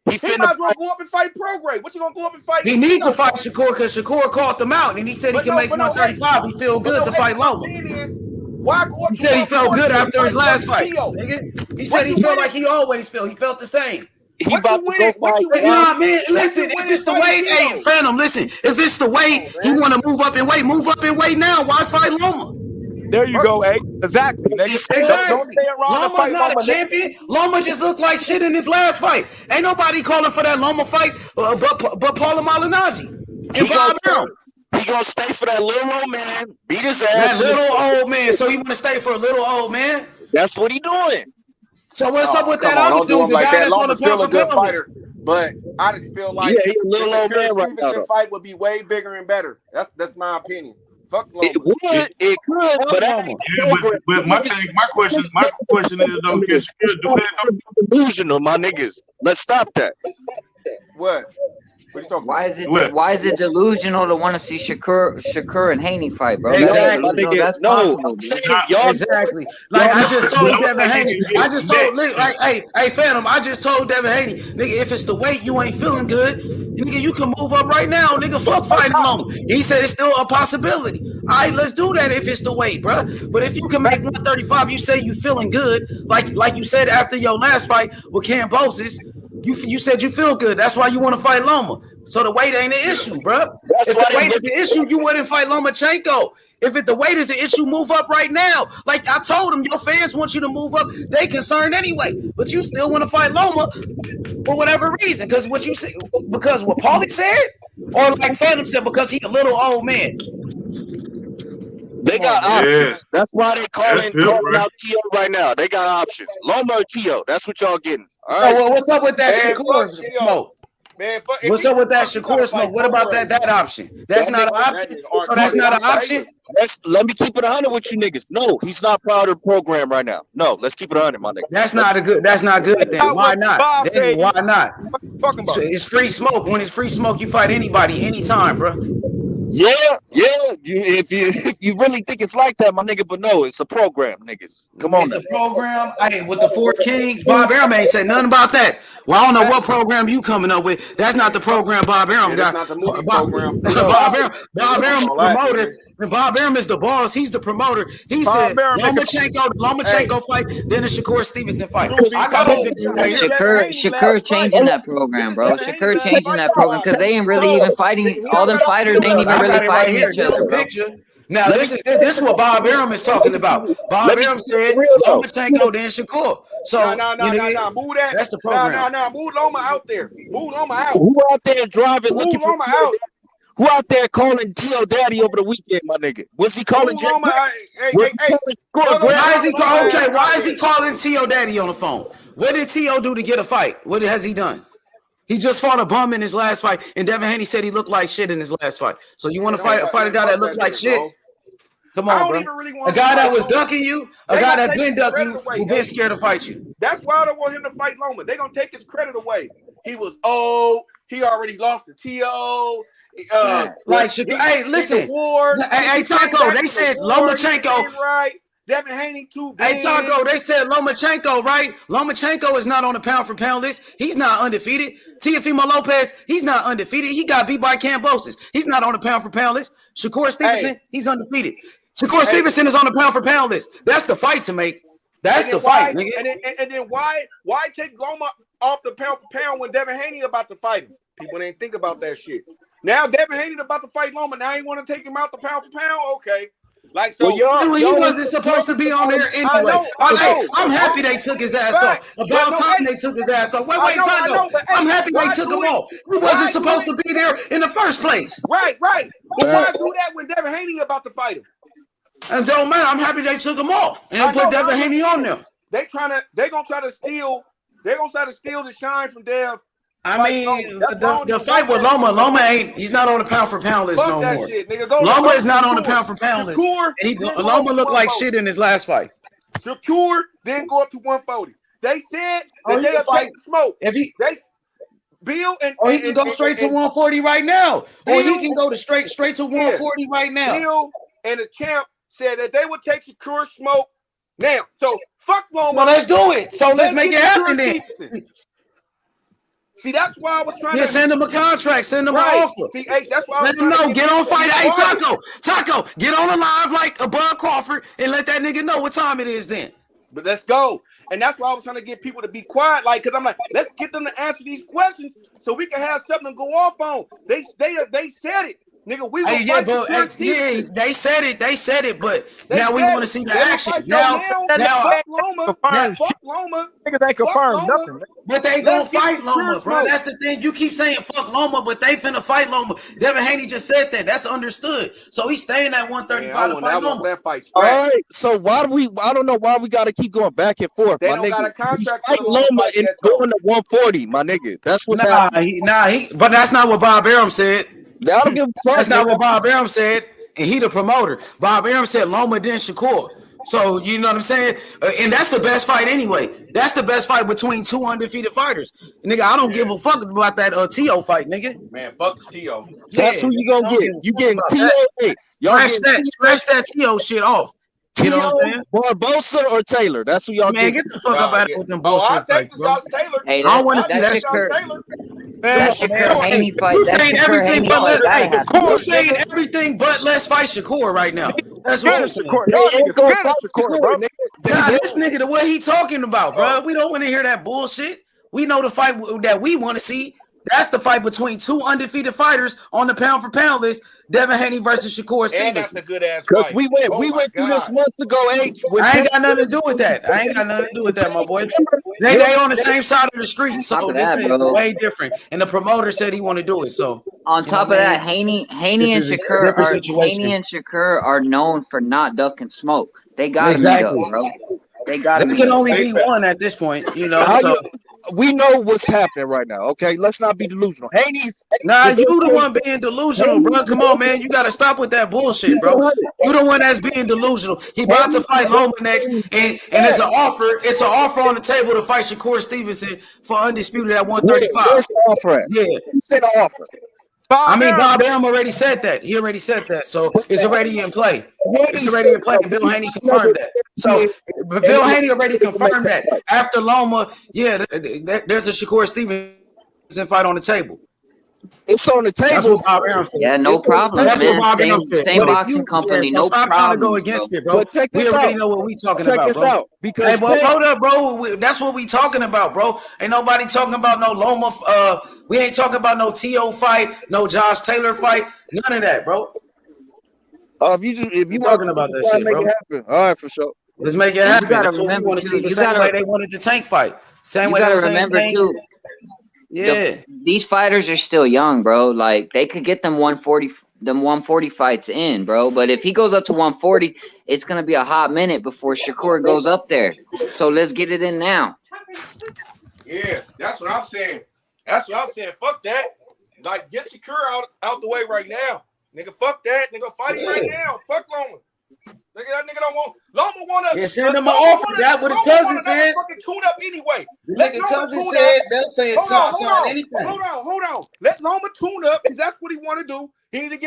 He might as well go up and fight Prograde. What you gonna go up and fight? He needs to fight Shakur because Shakur called him out and he said he can make 135. He feel good to fight Loma. He said he felt good after his last fight. Nigga. He said he felt like he always felt. He felt the same. He about to go fight. Nah, man, listen, if it's the weight, hey, Phantom, listen. If it's the weight, you want to move up and weight now. Why fight Loma? There you go, hey. Exactly. Exactly. Don't stay around. Loma's not a champion. Loma just looked like shit in his last fight. Ain't nobody calling for that Loma fight but Paula Malignaggi and Bob Arum. He gonna stay for that little old man. Beat his ass. That little old man. So he want to stay for a little old man? That's what he doing. So what's up with that other dude? The guy that's on the still a good fighter. But I just feel like he's a little old man right now. The fight would be way bigger and better. That's my opinion. Fuck Loma. It could, but my question is though, can Shakur do that? Delusional, my niggas. Let's stop that. What? Why is it delusional to want to see Shakur and Haney fight, bro? Exactly. That's possible. Exactly. Like I just told Devin Haney. I just told hey Phantom. I just told Devin Haney, nigga, if it's the weight you ain't feeling good, nigga, you can move up right now, nigga. Fuck fighting Loma. He said it's still a possibility. All right, let's do that if it's the weight, bro. But if you can make 135, you say you feeling good, like you said after your last fight with Cambosis. You said you feel good. That's why you want to fight Loma. So the weight ain't an issue, bro. If the weight is an issue, you wouldn't fight Lomachenko. If the weight is an issue, move up right now. Like I told them, your fans want you to move up. They concerned anyway, but you still want to fight Loma for whatever reason. Because what you say, because what Paulie said, or like Phantom said, because he a little old man. They got options. That's why they calling out Tio right now. They got options. Loma or Tio. That's what y'all getting. All right. Well, what's up with that Shakur smoke? Man, what's up with that Shakur smoke? What about that option? That's not an option. So that's not an option. Let me keep it 100 with you niggas. No, he's not proud of the program right now. No, let's keep it 100, my nigga. That's not good. Then why not? Why not? It's free smoke. When it's free smoke, you fight anybody, anytime, bro. Yeah. If you really think it's like that, my nigga, but no, it's a program, niggas. Come on, it's a program. Hey, with the Four Kings, Bob Arum ain't said nothing about that. Well, I don't know what program you coming up with. That's not the program Bob Arum got. That's not the movie program. Bob Arum, the promoter. And Bob Arum is the boss. He's the promoter. He said Lomachenko fight, then the Shakur Stevenson fight. Shakur changing that program, bro. Shakur changing that program because they ain't really even fighting. All them fighters ain't even really fighting each other, bro. Now, this is what Bob Arum is talking about. Bob Arum said Lomachenko, then Shakur. So, no. Move that. That's the program. No. Move Loma out there. Move Loma out. Who out there driving? Move Loma out. Who out there calling T.O. Daddy over the weekend, my nigga? Was he calling Loma? Hey. Why is he calling T.O. Daddy on the phone? What did T.O. do to get a fight? What has he done? He just fought a bum in his last fight, and Devin Haney said he looked like shit in his last fight. So you want to fight a guy that looked like shit? Come on, bro. A guy that was ducking you, a guy that been ducking you, who been scared to fight you. That's why I don't want him to fight Loma. They're gonna take his credit away. He was old. He already lost the T.O. Hey, listen. Hey, Taco, they said Lomachenko. Right. Devin Haney too big. Hey, Taco, they said Lomachenko, right? Lomachenko is not on the pound-for-pound list. He's not undefeated. Teofimo Lopez, he's not undefeated. He got beat by Cambosis. He's not on the pound-for-pound list. Shakur Stevenson, he's undefeated. Shakur Stevenson is on the pound-for-pound list. That's the fight to make. That's the fight, nigga. And then why take Loma off the pound-for-pound when Devin Haney about to fight him? People didn't think about that shit. Now Devin Haney about to fight Loma. Now you want to take him out the pound-for-pound? Okay. Like so, he wasn't supposed to be on there anyway. I'm happy they took his ass off. About time they took his ass off. Wait, Taco. I'm happy they took him off. He wasn't supposed to be there in the first place. Right. But why do that when Devin Haney about to fight him? It don't matter. I'm happy they took him off and they put Devin Haney on there. They're gonna try to steal the shine from Dev. I mean, the fight with Loma he's not on the pound-for-pound list no more. Loma is not on the pound-for-pound list. Loma looked like shit in his last fight. Shakur didn't go up to 140. They said that they'll take the smoke. Bill and he can go straight to 140 right now. Or he can go to straight to 140 right now. Bill and the champ said that they would take Shakur smoke now. So fuck Loma. Well, let's do it. So let's make it happen then. See, that's why I was trying to send him a contract, send him an offer. See, H, that's why I was let him know. Get on fight. Hey, Taco, get on the live like a Bud Crawford and let that nigga know what time it is then. But let's go. And that's why I was trying to get people to be quiet, like, because I'm like, let's get them to answer these questions so we can have something to go off on. They said it. Nigga, we they said it, but now we want to see the action. Now, fuck Loma. Niggas ain't confirmed nothing. But they gonna fight Loma, bro. That's the thing. You keep saying fuck Loma, but they finna fight Loma. Devin Haney just said that. That's understood. So he's staying at 135 to fight Loma. All right. So why do we? I don't know why we got to keep going back and forth. They don't got a contract for Loma and going to 140, my nigga. That's what. But that's not what Bob Arum said. I don't give a fuck. That's not what Bob Arum said, and he the promoter. Bob Arum said Loma then Shakur. So you know what I'm saying? And that's the best fight anyway. That's the best fight between two undefeated fighters. Nigga, I don't give a fuck about that T.O. fight, nigga. Man, fuck the T.O. That's who you gonna get. You getting T.O. Scratch that T.O. shit off. You know what I'm saying? Barbosa or Taylor? That's who y'all get the fuck up out of with them bullshit fights, bro. Hey, I don't want to see that Shakur. That Shakur Haney fight. You saying everything but let's fight Shakur right now. That's what you're saying. This nigga, the way he talking about, bro. We don't want to hear that bullshit. We know the fight that we want to see. That's the fight between two undefeated fighters on the pound-for-pound list. Devin Haney versus Shakur Stevenson. And that's a good ass fight. We went through this months ago, H. I ain't got nothing to do with that. My boy. They on the same side of the street, so this is way different. And the promoter said he want to do it. So on top of that, Haney and Shakur are known for not ducking smoke. They got to meet up, bro. They can only be one at this point, you know. We know what's happening right now, okay? Let's not be delusional. Haney's you the one being delusional, bro. Come on, man. You got to stop with that bullshit, bro. You the one that's being delusional. He about to fight Loma next, and it's an offer. It's an offer on the table to fight Shakur Stevenson for undisputed at 135. Where's the offer at? Yeah. He said an offer. Bob Arum already said that. He already said that. So it's already in play. It's already in play. Bill Haney confirmed that. So Bill Haney already confirmed that. After Loma, there's a Shakur Stevenson fight on the table. It's on the table. That's what Bob Arum said. Yeah, no problem. That's man. what Bob Arum said. Same boxing company, so no stop problem. Trying to go against it, bro. We already know what we talking about, bro. Out, because hold up, bro. That's what we talking about, bro. Ain't nobody talking about no Loma. We ain't talking about no T.O. fight, no Josh Taylor fight, none of that, bro. If you talking about that shit, make bro. it happen. All right, for sure. Let's make it happen. That's what we want to see. The same way they wanted the Tank fight. Same way they were saying Tank. Yeah. These fighters are still young, bro. Like they could get them 140 fights in, bro. But if he goes up to 140, it's gonna be a hot minute before Shakur goes up there. So let's get it in now. Yeah, that's what I'm saying. That's what I'm saying. Fuck that. Like get Shakur out the way right now. Nigga, fuck that. Nigga, fight him right now. Fuck Loma. Nigga, that nigga don't want Loma wanna send him an offer. That's what his cousin said. Fucking tune up anyway. The nigga cousin said they'll say it's sign anything. Hold on. Let Loma tune up because that's what he want to do. He need to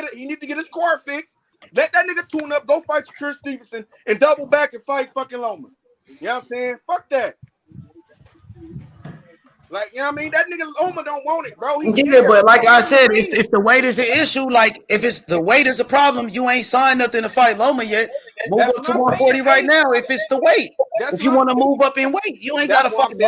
get his car fixed. Let that nigga tune up, go fight Shakur Stevenson, and double back and fight fucking Loma. You know what I'm saying? Fuck that. Like, you know what I mean? That nigga Loma don't want it, bro. But like I said, if the weight is an issue, like if it's the weight is a problem, you ain't signed nothing to fight Loma yet. Move up to 140 right now if it's the weight. If you want to move up in weight, you ain't got to fucking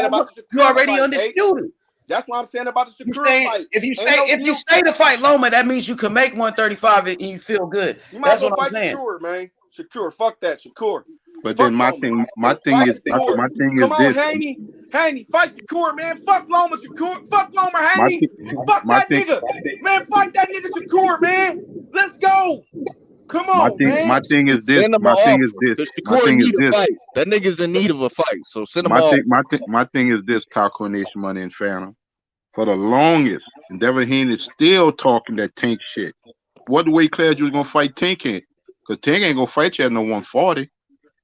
you already undisputed. That's what I'm saying about the Shakur fight. If you stay to fight Loma, that means you can make 135 and you feel good. That's what I'm saying. Shakur, man. Shakur, fuck that, Shakur. But then my thing is Come on, Haney, fight Shakur, man. Fuck Loma, Shakur. Fuck Loma, Haney. Fuck that nigga. Man, fight that nigga Shakur, man. Let's go. Come on, man. My thing is this. That nigga's in need of a fight, so send him off. My thing is this, Taco Nation Money and Phantom. For the longest, Devin Haney is still talking that Tank shit. What weight class you was gonna fight Tank in? Because Tank ain't gonna fight you at no 140.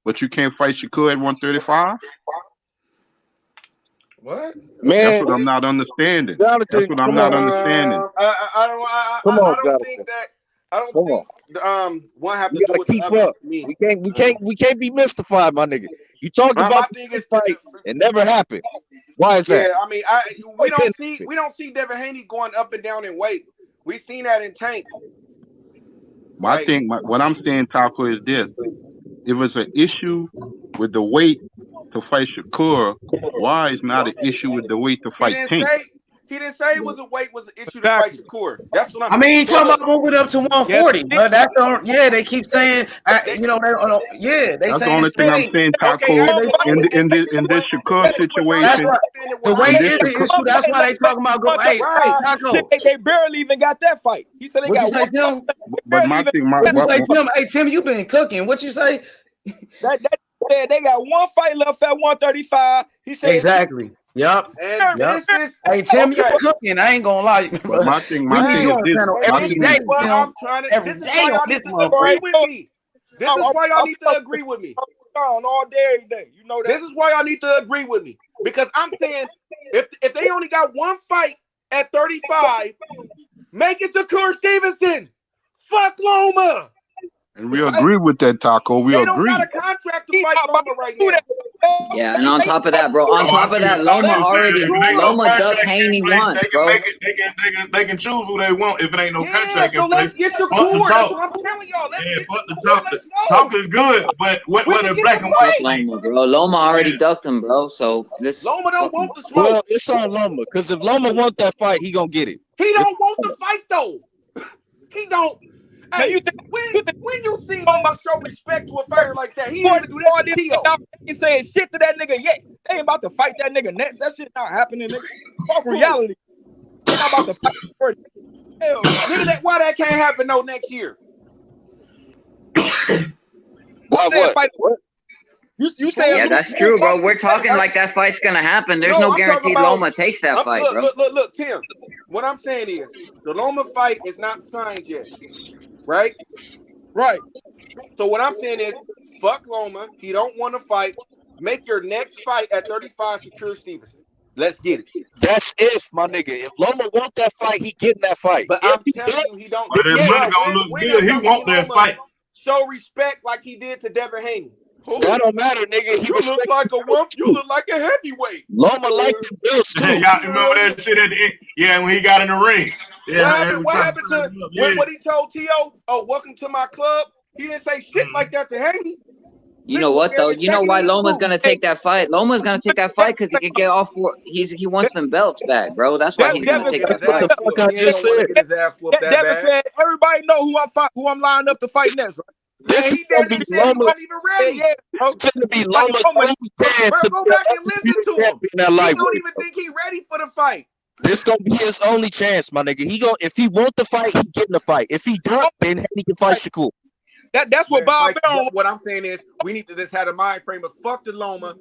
But you can't fight Shakur at 135? What? Man, that's what I'm not understanding. Jonathan, that's what I'm not understanding. I don't think one have to do with keep the other. Up. We can't be mystified, my nigga. You talked about this fight, it never happened. Why is that? Yeah, I mean, we don't see Devin Haney going up and down in weight. We seen that in Tank. What I'm saying, Taco, is this. If it's an issue with the weight to fight Shakur, why is not an issue with the weight to fight Tank? He didn't say it was an issue to fight Shakur. That's what I mean, he talking about moving up to 140. But that's they keep saying, they that's saying the only thing I'm saying, Taco. In this Shakur situation, the weight is the issue. That's why they talking about go. Hey, Taco. They barely even got that fight. He said they got one. But my thing, hey Tim, you been cooking. What you say? That said they got one fight left at 135. He said exactly. Yep. Hey Tim, you cooking? I ain't gonna lie. But my thing is every day. This is why y'all need to agree with me. This is why y'all need to agree with me. All day, every day. You know that. This is why y'all need to agree with me because I'm saying if they only got one fight at 35, make it Shakur Stevenson. Fuck Loma. And we agree with that, Taco. We agree. They don't got a contract to fight Loma right now. Yeah, and on top of that, bro, Loma ducked Haney once, bro. They can choose who they want if it ain't no contract. So let's get Shakur. That's what I'm telling y'all. Fuck the talk. Talk is good, but what the black and white? Loma, bro. Loma already ducked him, bro. So Loma don't want the smoke. Well, it's on Loma because if Loma want that fight, he gonna get it. He don't want the fight though. He don't. Hey, when you see Loma show respect to a fighter like that, he ain't gonna do that to T.O. He saying shit to that nigga yet. They ain't about to fight that nigga next. That shit not happening, nigga. Fuck reality. They not about to fight. Hell, nigga, why that can't happen no next year? What? You say yeah, that's true, bro. We're talking like that fight's gonna happen. There's no guarantee Loma takes that fight, bro. Look, Tim. What I'm saying is the Loma fight is not signed yet. Right? Right. So what I'm saying is, fuck Loma. He don't want to fight. Make your next fight at 35, Shakur Stevenson. Let's get it. That's if, my nigga. If Loma want that fight, he getting that fight. But I'm telling you, he don't. But his money gonna look good. He want that fight. Show respect like he did to Devin Haney. That don't matter, nigga. You look like a wolf. You look like a heavyweight. Loma like the bills too. Y'all remember that shit at the end? Yeah, when he got in the ring. Yeah, what happened to what he told T.O.? Oh, welcome to my club. He didn't say shit like that to Haney. You know what though? You know why Loma's gonna take that fight? Loma's gonna take that fight because he can get all four. He wants them belts back, bro. That's why he's gonna take that fight. Devin said, everybody know who I'm lining up to fight next, right? This is gonna be Loma. He wasn't even ready. It's gonna be Loma's only chance to go back and listen to him. He lightweight. don't even think he ready for the fight. This gonna be his only chance, my nigga. If he want the fight, he getting the fight. If he don't, then he can fight Shakur. That's what Bob Arum. What I'm saying is, we need to just have a mind frame of fuck the Loma,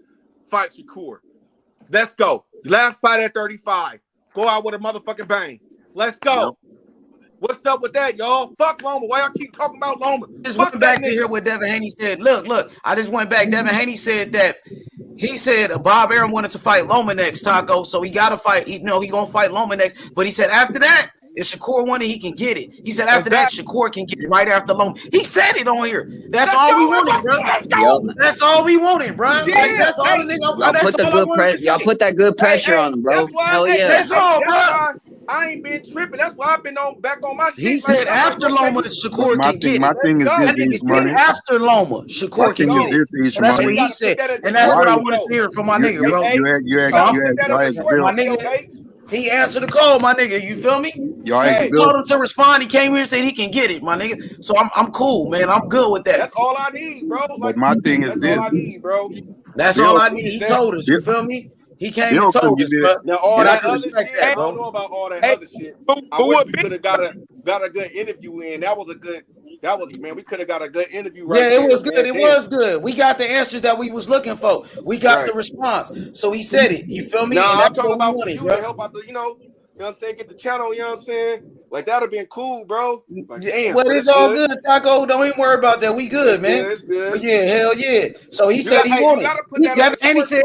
fight Shakur. Let's go. Last fight at 35. Go out with a motherfucking bang. Let's go. Yep. What's up with that, y'all? Fuck Loma. Why y'all keep talking about Loma? Just went back to hear what Devin Haney said. Look. I just went back. Devin Haney said that he said Bob Arum wanted to fight Loma next, Taco. So he got to fight. He gonna fight Loma next. But he said after that, if Shakur wanted, he can get it. He said after that, Shakur can get it right after Loma. He said it on here. That's all we wanted, bro. That's all we wanted, bro. Yeah, like, that's all the nigga. Y'all put that good pressure on him, bro. Hell yeah. That's all, bro. I ain't been tripping. That's why I've been back on my shit. He said after Loma, Shakur can get it. My thing is this, money. After Loma, Shakur can get it. That's what he said, and that's what I wanted to hear from my nigga, bro. My nigga. He answered the call, my nigga. You feel me? He told him to respond. He came here and said he can get it, my nigga. So I'm cool, man. I'm good with that. That's all I need, bro. But my thing is this. That's all I need, bro. That's all I need. He told us. You feel me? He came and told us, bro. Now all that other shit, I don't know about all that other shit. I wish we could have got a good interview in. Man, we could have got a good interview right there. Yeah, it was good. It was good. We got the answers that we was looking for. We got the response. So he said it. You feel me? No, I'm talking about you to help out the, you know what I'm saying? Get the channel, you know what I'm saying? Like, that would have been cool, bro. Like, damn. Well, it's all good, Taco. Don't even worry about that. We good, man. It's good. But yeah, hell yeah. So he said he wanted it. Devin Haney said,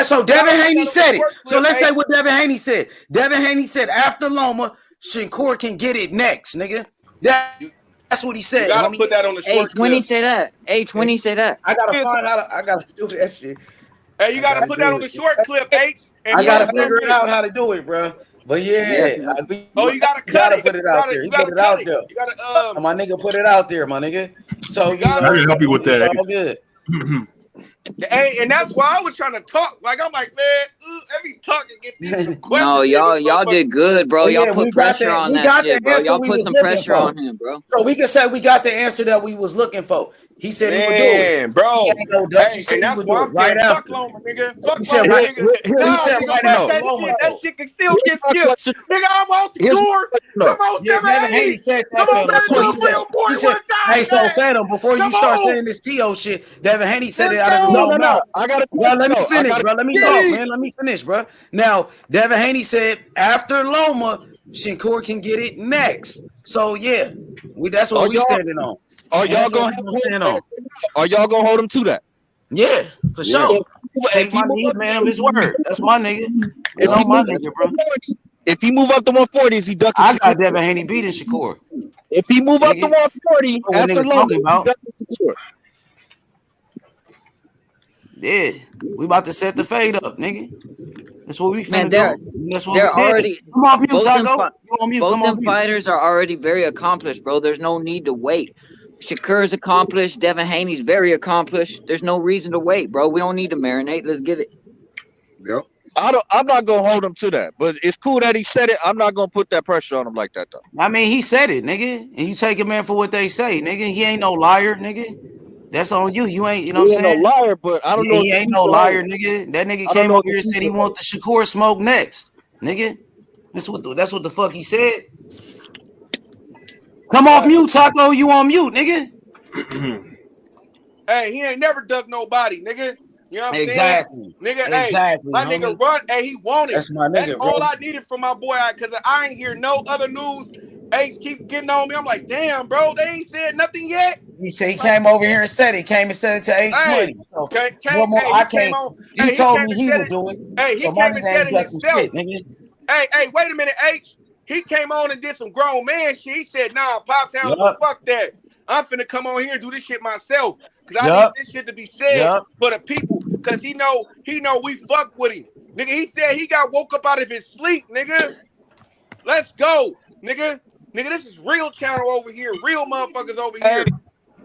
so Devin Haney said it. So let's say what Devin Haney said. Devin Haney said after Loma, Shakur can get it next, nigga. That's what he said. You gotta put that on the short clip. When he say that. When he say that. I gotta find out. I gotta do that shit. Hey, you gotta put that on the short clip, H. I gotta figure out how to do it, bro. But yeah, you gotta cut it. Put it out there. You gotta put it out there. You gotta my nigga, put it out there, my nigga. So I can help you with that. It's all good. Hey, and that's why I was trying to talk. Like, I'm like, man, let me talk and get these some questions. No, y'all did good, bro. Y'all put pressure on that shit, bro. Y'all put some pressure on him, bro. So we can say we got the answer that we was looking for. He said he would do it, bro. He said he would do it right after. Fuck Loma, nigga. Fuck he said Loma, right. He said right now. That shit can still get skipped. Nigga, I'm on score. Come on, Devin Haney. Said that. He said, hey, so Phantom, before you start saying this T.O. shit, Devin Haney said it out of his own mouth. I gotta. Well, let me finish, bro. Let me talk, man. Let me finish, bro. Now, Devin Haney said after Loma, Shakur can get it next. So yeah, that's what we standing on. Are y'all gonna hold him to that? Yeah, for sure. Hey, my nigga, man, of his word. That's my nigga. It's on my nigga, bro. If he move up to 140, is he ducking? I got Devin Haney beating Shakur. If he move up to 140, after Loma, yeah, we about to set the fade up, nigga. That's what we finna do. That's what they're already. Come off mute, Taco. Both them fighters are already very accomplished, bro. There's no need to wait. Shakur's accomplished. Devin Haney's very accomplished. There's no reason to wait, bro. We don't need to marinate. Let's get it. Yep. I'm not gonna hold him to that, but it's cool that he said it. I'm not gonna put that pressure on him like that, though. I mean, he said it, nigga, and you take a man for what they say, nigga. He ain't no liar, nigga. That's on you. You ain't, you know what I'm saying? No liar, but I don't know. He ain't no liar, nigga. That nigga came over here and said he want the Shakur smoke next, nigga. That's what the fuck he said. Come off mute, Taco. You on mute, nigga. Hey, he ain't never ducked nobody, nigga. You know what I'm saying? Nigga, exactly, hey, my nigga run. Hey, he wanted. That's my nigga, That's all I needed from my boy, because I ain't hear no other news. Ace keep getting on me. I'm like, damn, bro, they ain't said nothing yet. He said he came over here and said it. He came and said it to H Money. So he told me he would do it. Hey, he came and said it himself. Hey, wait a minute, H. He came on and did some grown man shit. He said, nah, Pop Town, fuck that. I'm finna come on here and do this shit myself. Because I need this shit to be said for the people. Because he know we fuck with him. Nigga, he said he got woke up out of his sleep, nigga. Let's go, nigga. Nigga, this is real channel over here. Real motherfuckers over here.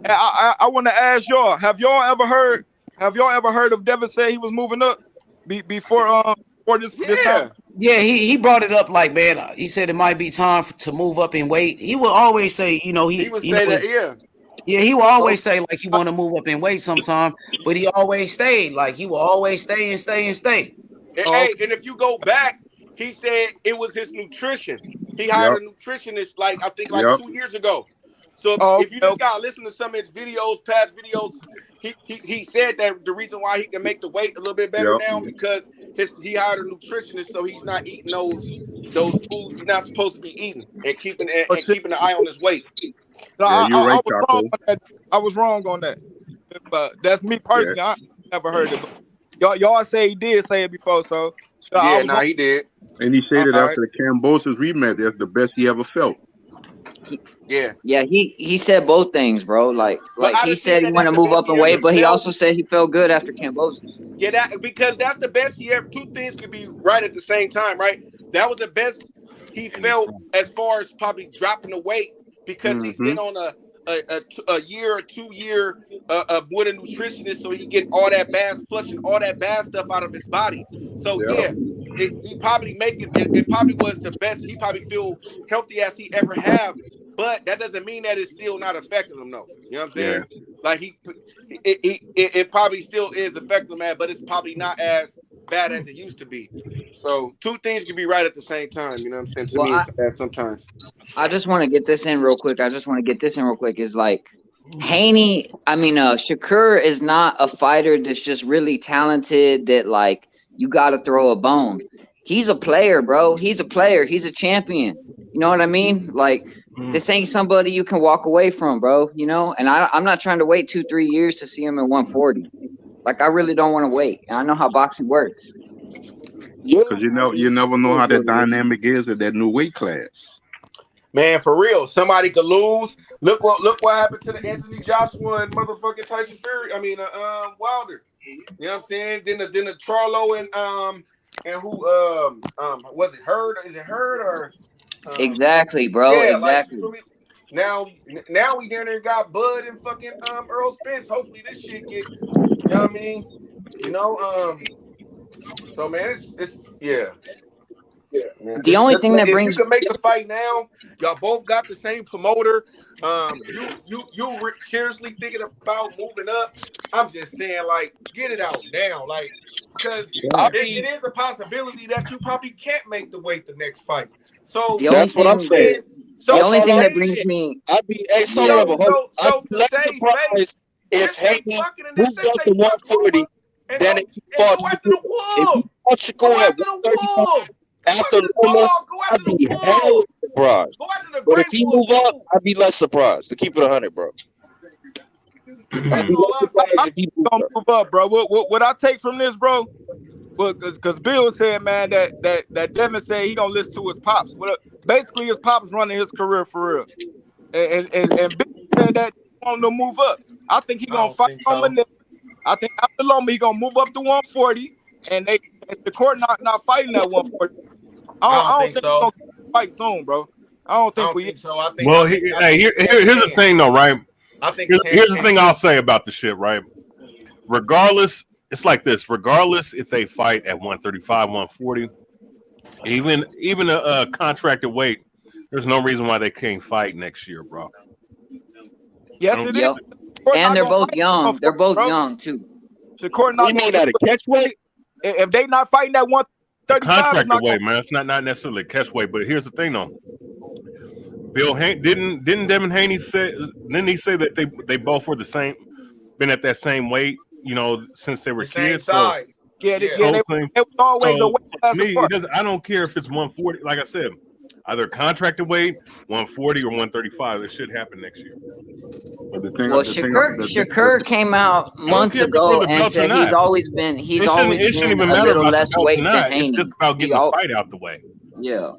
I want to ask y'all: Have y'all ever heard of Devin say he was moving up before this time? Yeah, he brought it up like, man, he said it might be time to move up in weight. He will always say, he would say that, yeah, he will always say like he want to move up in weight sometime, but he always stayed. Like he will always stay and stay and stay. Hey, and if you go back, he said it was his nutrition. He hired a nutritionist I think 2 years ago. So if you just gotta listen to some of his videos, past videos, he said that the reason why he can make the weight a little bit better now because he hired a nutritionist, so he's not eating those foods he's not supposed to be eating and keeping an eye on his weight. So I was wrong on that. But that's me personally. I never heard it. But y'all say he did say it before, so he did. And he said it after the Cambosis rematch. That's the best he ever felt. Yeah, he said both things, bro. Like he said he want to move up in weight, but he also said he felt good after Cambosis. Yeah, because that's the best he ever. Two things could be right at the same time, right? That was the best he felt as far as probably dropping the weight because he's been on a year or 2 year with a nutritionist, so he get all that flushing all that bad stuff out of his body. So he probably it probably was the best. He probably feel healthy as he ever have. But that doesn't mean that it's still not affecting him, though. You know what I'm saying? Like it probably still is affecting him, but it's probably not as bad as it used to be. So two things can be right at the same time. You know what I'm saying? To me, it's sometimes. I just want to get this in real quick. Is like Haney. Shakur is not a fighter that's just really talented. That like you got to throw a bone. He's a player, bro. He's a player. He's a champion. You know what I mean? Like. This ain't somebody you can walk away from, bro. You know, and I'm not trying to wait 2-3 years to see him at 140. Like I really don't want to wait. And I know how boxing works. Because you never know how that dynamic is at that new weight class. Man, for real, somebody could lose. Look what happened to the Anthony Joshua and motherfucking Tyson Fury. Wilder. You know what I'm saying? Then the Charlo and who was it Hurd? Is it Hurd or? Exactly, bro. Yeah, exactly. Like, now we down there got Bud and fucking Earl Spence. Hopefully this shit get, you know what I mean? You know, so man, it's yeah. Man. The only thing that brings you can make the fight now. Y'all both got the same promoter. You seriously thinking about moving up? I'm just saying, like, get it out now, like, because it is a possibility that you probably can't make the weight the next fight. So that's what I'm saying. So the only thing that brings me, I'd be less surprised if Haney moves up to 140, then if he fought Shakur at 135. After Loma, I'd be hell surprised. But if he move up, I'd be less surprised. To keep it 100, bro. I'd be less surprised if he gonna move up, bro. What I take from this, bro? Well, because Bill said, man, that Devin said he gonna listen to his pops. Well, basically, his pops running his career for real. And Bill said that he want to move up. I think he gonna fight Loma. I think after Loma, he gonna move up to 140, and the court not fighting that 140. I don't think so. We're gonna fight soon, bro. I don't think so. I think. Well, here's the thing, though, right? I think here's the thing I'll say about the shit, right? Regardless, it's like this. Regardless if they fight at 135, 140, even a contracted weight, there's no reason why they can't fight next year, bro. Yes, it is. And they're both young. They're both young too. Shakur not. You mean at a catch weight? If they not fighting that 135, contracted weight, man. It's not necessarily a catch weight, but here's the thing, though. Bill Haney didn't Devin Haney say? Didn't he say that they both were the same, been at that same weight, you know, since they were kids? Size. So, they was always a weight class apart. I don't care if it's 140. Like I said, either contracted weight, 140 or 135. This should happen next year. Shakur came out months ago and said he's always been a little less weight than Haney. It's just about getting the fight out the way. Yeah.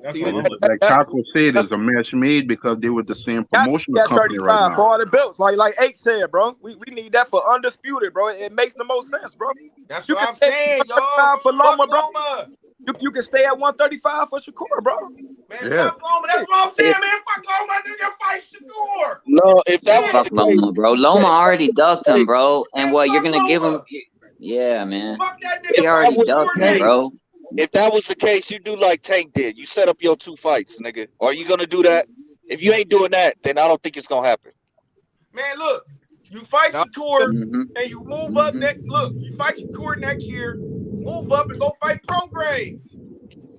Like Taco said, it's a match made because they were the same promotional company right now. For all the belts, like H said, bro. We need that for undisputed, bro. It makes the most sense, bro. That's what I'm saying, y'all. For Loma, bro. You can stay at 135 for Shakur, bro. Man, fuck Loma. That's what I'm saying, man. Fuck Loma, nigga. Fight Shakur. No, if that was Fuck the Loma, case, bro. Loma already ducked him, bro. And Man, what you're fuck gonna give him? Loma. Yeah, man. Fuck that if He nigga. that already was the ducked him, case, bro. if that was the case, you do like Tank did. You set up your 2 fights, nigga. Are you gonna do that? If you ain't doing that, then I don't think it's gonna happen. Man, look, you fight Shakur Mm-hmm. and you move up next. Look, you fight Shakur next year, move up and go fight Progrades.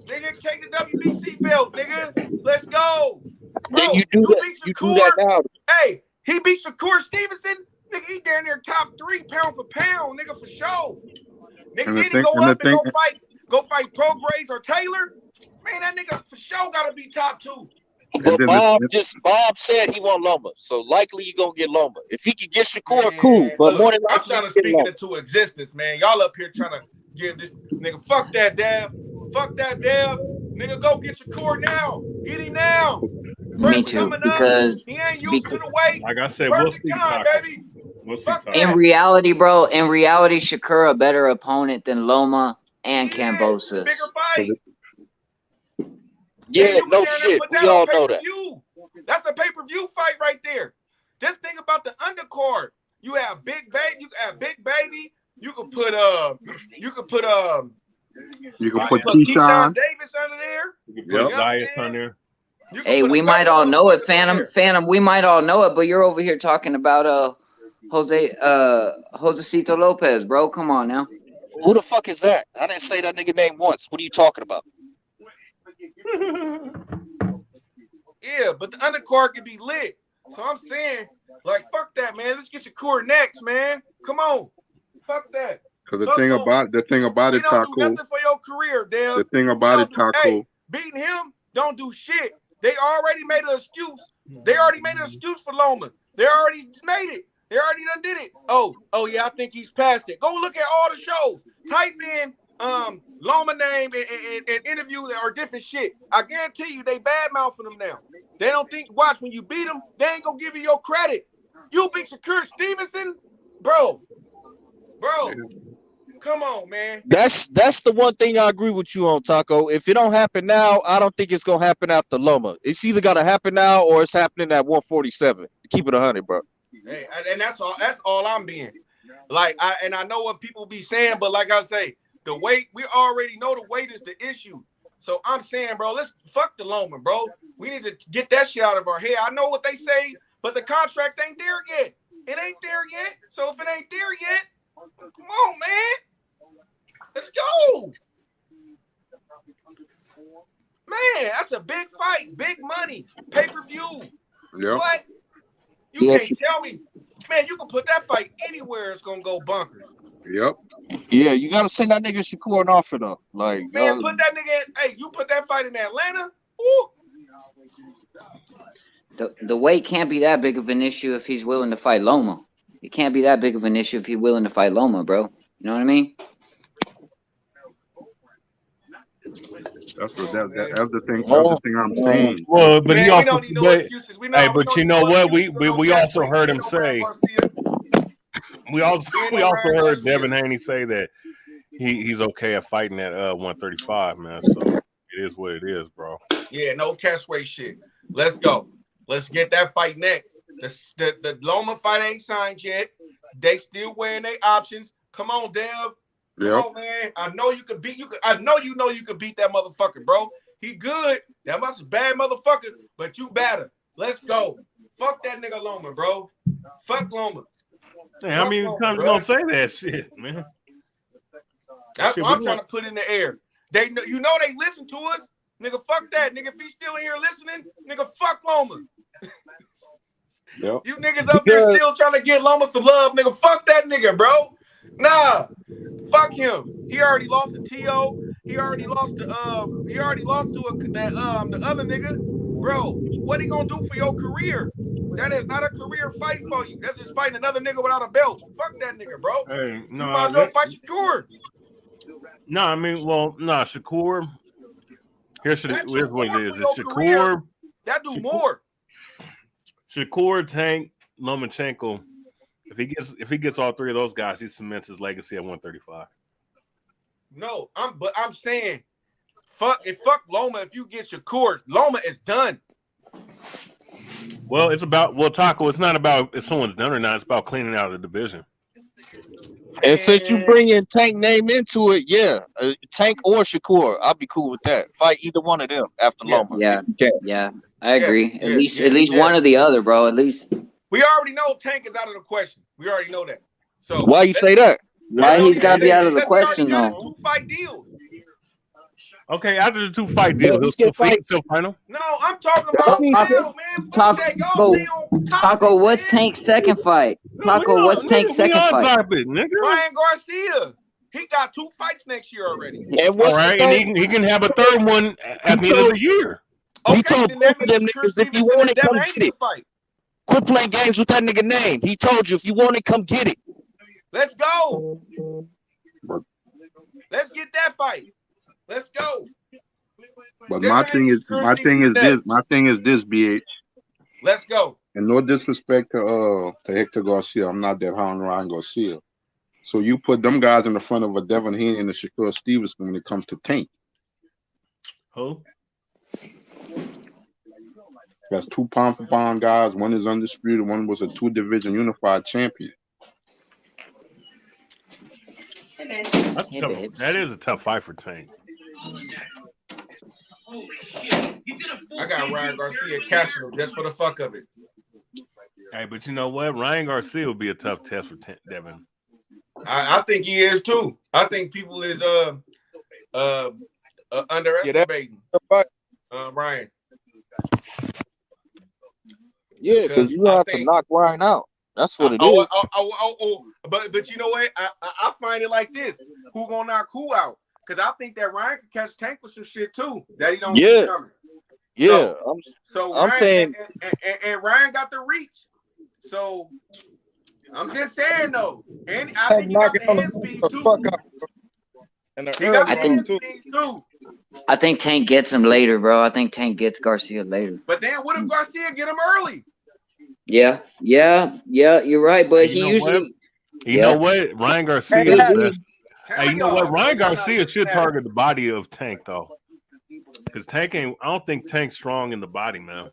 Nigga, take the WBC belt, nigga. Let's go. Bro, Then you do that. beat You do that Shakur. now. Hey, he beat Shakur Stevenson. Nigga, he down there top 3 pound for pound, nigga, for sure. Nigga, And then he go up and go fight Progrades or Taylor. Man, that nigga for sure gotta be top 2. But Bob said he want Loma, so likely you gonna get Loma. If he could get Shakur, cool. But Look, more than I'm likely, trying to speak it into existence, man. Y'all up here trying to give this nigga. Fuck that, Dev. Fuck that, Dev. Nigga, go get Shakur now. Get him now. Me too, because he ain't used to the weight. Like I said, Perfect we'll see, time, Taco. baby. We'll see, Fuck Taco. in reality, bro. In reality, Shakur a better opponent than Loma and Kambosos. Bigger fight. Yeah, no shit. We all know that. That's a pay-per-view fight right there. Just think about the undercard. You have Big Baby. You have Big Baby. You could put Keyshawn Davis under there. You can put Zayas on there. Hey, we might all know it, Phantom. We might all know it, but you're over here talking about Josecito Lopez, bro. Come on now. Who the fuck is that? I didn't say that nigga name once. What are you talking about? Yeah, but the undercard can be lit. So I'm saying, like, fuck that, man. Let's get Shakur next, man. Come on. Fuck that. Because the thing about it, Taco. Do nothing for your career, Dale. The thing about it, Taco. Hey, beating him don't do shit. They already made an excuse. They already made an excuse for Loma. They already made it. They already done did it. Oh yeah, I think he's past it. Go look at all the shows. Type in Loma name and interview or different shit. I guarantee you they bad mouthing them now. They don't think, watch, when you beat them, they ain't gonna give you your credit. You beat Shakur Stevenson, bro. Come on, man. That's the one thing I agree with you on, Taco. If it don't happen now, I don't think it's gonna happen after Loma. It's either gotta happen now or it's happening at 147. Keep it 100, bro. Hey, and that's all I'm being. Like, I know what people be saying, but like I say, the weight, we already know the weight is the issue. So I'm saying, bro, let's fuck the Loma, bro. We need to get that shit out of our head. I know what they say, but the contract ain't there yet. It ain't there yet. So if it ain't there yet, come on, man. Let's go. Man, that's a big fight. Big money. Pay-per-view. Yep. What? You can't tell me. Man, you can put that fight anywhere. It's going to go bonkers. Yep. Yeah, you got to send that nigga Shakur an offer, though. Like, man, put that nigga in. Hey, you put that fight in Atlanta? Ooh. The weight can't be that big of an issue if he's willing to fight Loma. It can't be that big of an issue if he's willing to fight Loma, bro. You know what I mean? That's the thing I'm saying. Well, but man, he also, but you know what? We also heard him say. We also heard Devin Haney say that he's okay at fighting at 135, man. So it is what it is, bro. Yeah, no catch weight shit. Let's go. Let's get that fight next. The Loma fight ain't signed yet. They still weighing their options. Come on, Dev. Come on, man. I know you could beat I know you could beat that motherfucker, bro. He good. That must be a bad motherfucker, but you better. Let's go. Fuck that nigga Loma, bro. Fuck Loma. Hey, how many times you gonna say that shit, man? That's what I'm trying to put in the air. They listen to us. Nigga, fuck that. Nigga, if he's still in here listening, nigga, fuck Loma. Yep. You niggas up there still trying to get Loma some love, nigga. Fuck that nigga, bro. Nah. Fuck him. He already lost to T.O. He already lost to the other nigga. Bro, what he gonna do for your career? That is not a career fight for you. That's just fighting another nigga without a belt. Fuck that nigga, bro. Hey, no, you might as well fight Shakur. No, I mean, Shakur. Here's what it is. It's Shakur. Career, that do more. Shakur, Tank, Lomachenko. If he gets all three of those guys, he cements his legacy at 135. No, I'm saying, fuck Loma. If you get Shakur, Loma is done. Well, Taco. It's not about if someone's done or not. It's about cleaning out the division. And since you bring in Tank name into it, Tank or Shakur, I'll be cool with that. Fight either one of them after Loma. Yeah, I agree. At least one or the other, bro. At least we already know Tank is out of the question. We already know that. So why you say that? Why he's got to be out of the question though? 2 fight deals. Okay, after the 2 fight deal, he'll still fight final. No, I'm talking about now, man. Taco, what's Tank's second fight? Taco, what's Tank's second fight? Ryan Garcia. He got 2 fights next year already. And all right, and he can have a third one at the end of the year. He told both of them niggas, if you want it, come get it. Quit playing games with that nigga name. He told you, if you want it, come get it. Let's go. Let's get that fight. Let's go. But my thing is this, BH. Let's go. And no disrespect to Hector Garcia, I'm not that high on Ryan Garcia. So you put them guys in the front of a Devin Haney and a Shakur Stevenson when it comes to Tank. Who? That's 2 pound-for-pound guys. One is undisputed. One was a 2-division unified champion. That is a tough fight for Tank. I got Ryan Garcia catching him just for the fuck of it. Hey, but you know what? Ryan Garcia will be a tough test for Devin. I think he is too. I think people is underestimating Ryan. Yeah, because you have to knock Ryan out. That's what it is. But you know what? I find it like this: who gonna knock who out? Because I think that Ryan can catch Tank with some shit too that he don't see coming. Yeah, so I'm Ryan, saying, and Ryan got the reach. So I'm just saying though, and I think he got the hand speed too. He got the hand speed too. I think Tank gets him later, bro. I think Tank gets Garcia later. But then what if Garcia get him early? Yeah, you're right. But he usually, you know what, Ryan Garcia. Hey, you know what, Ryan Garcia should target the body of Tank though, because Tank ain't. I don't think Tank's strong in the body, man.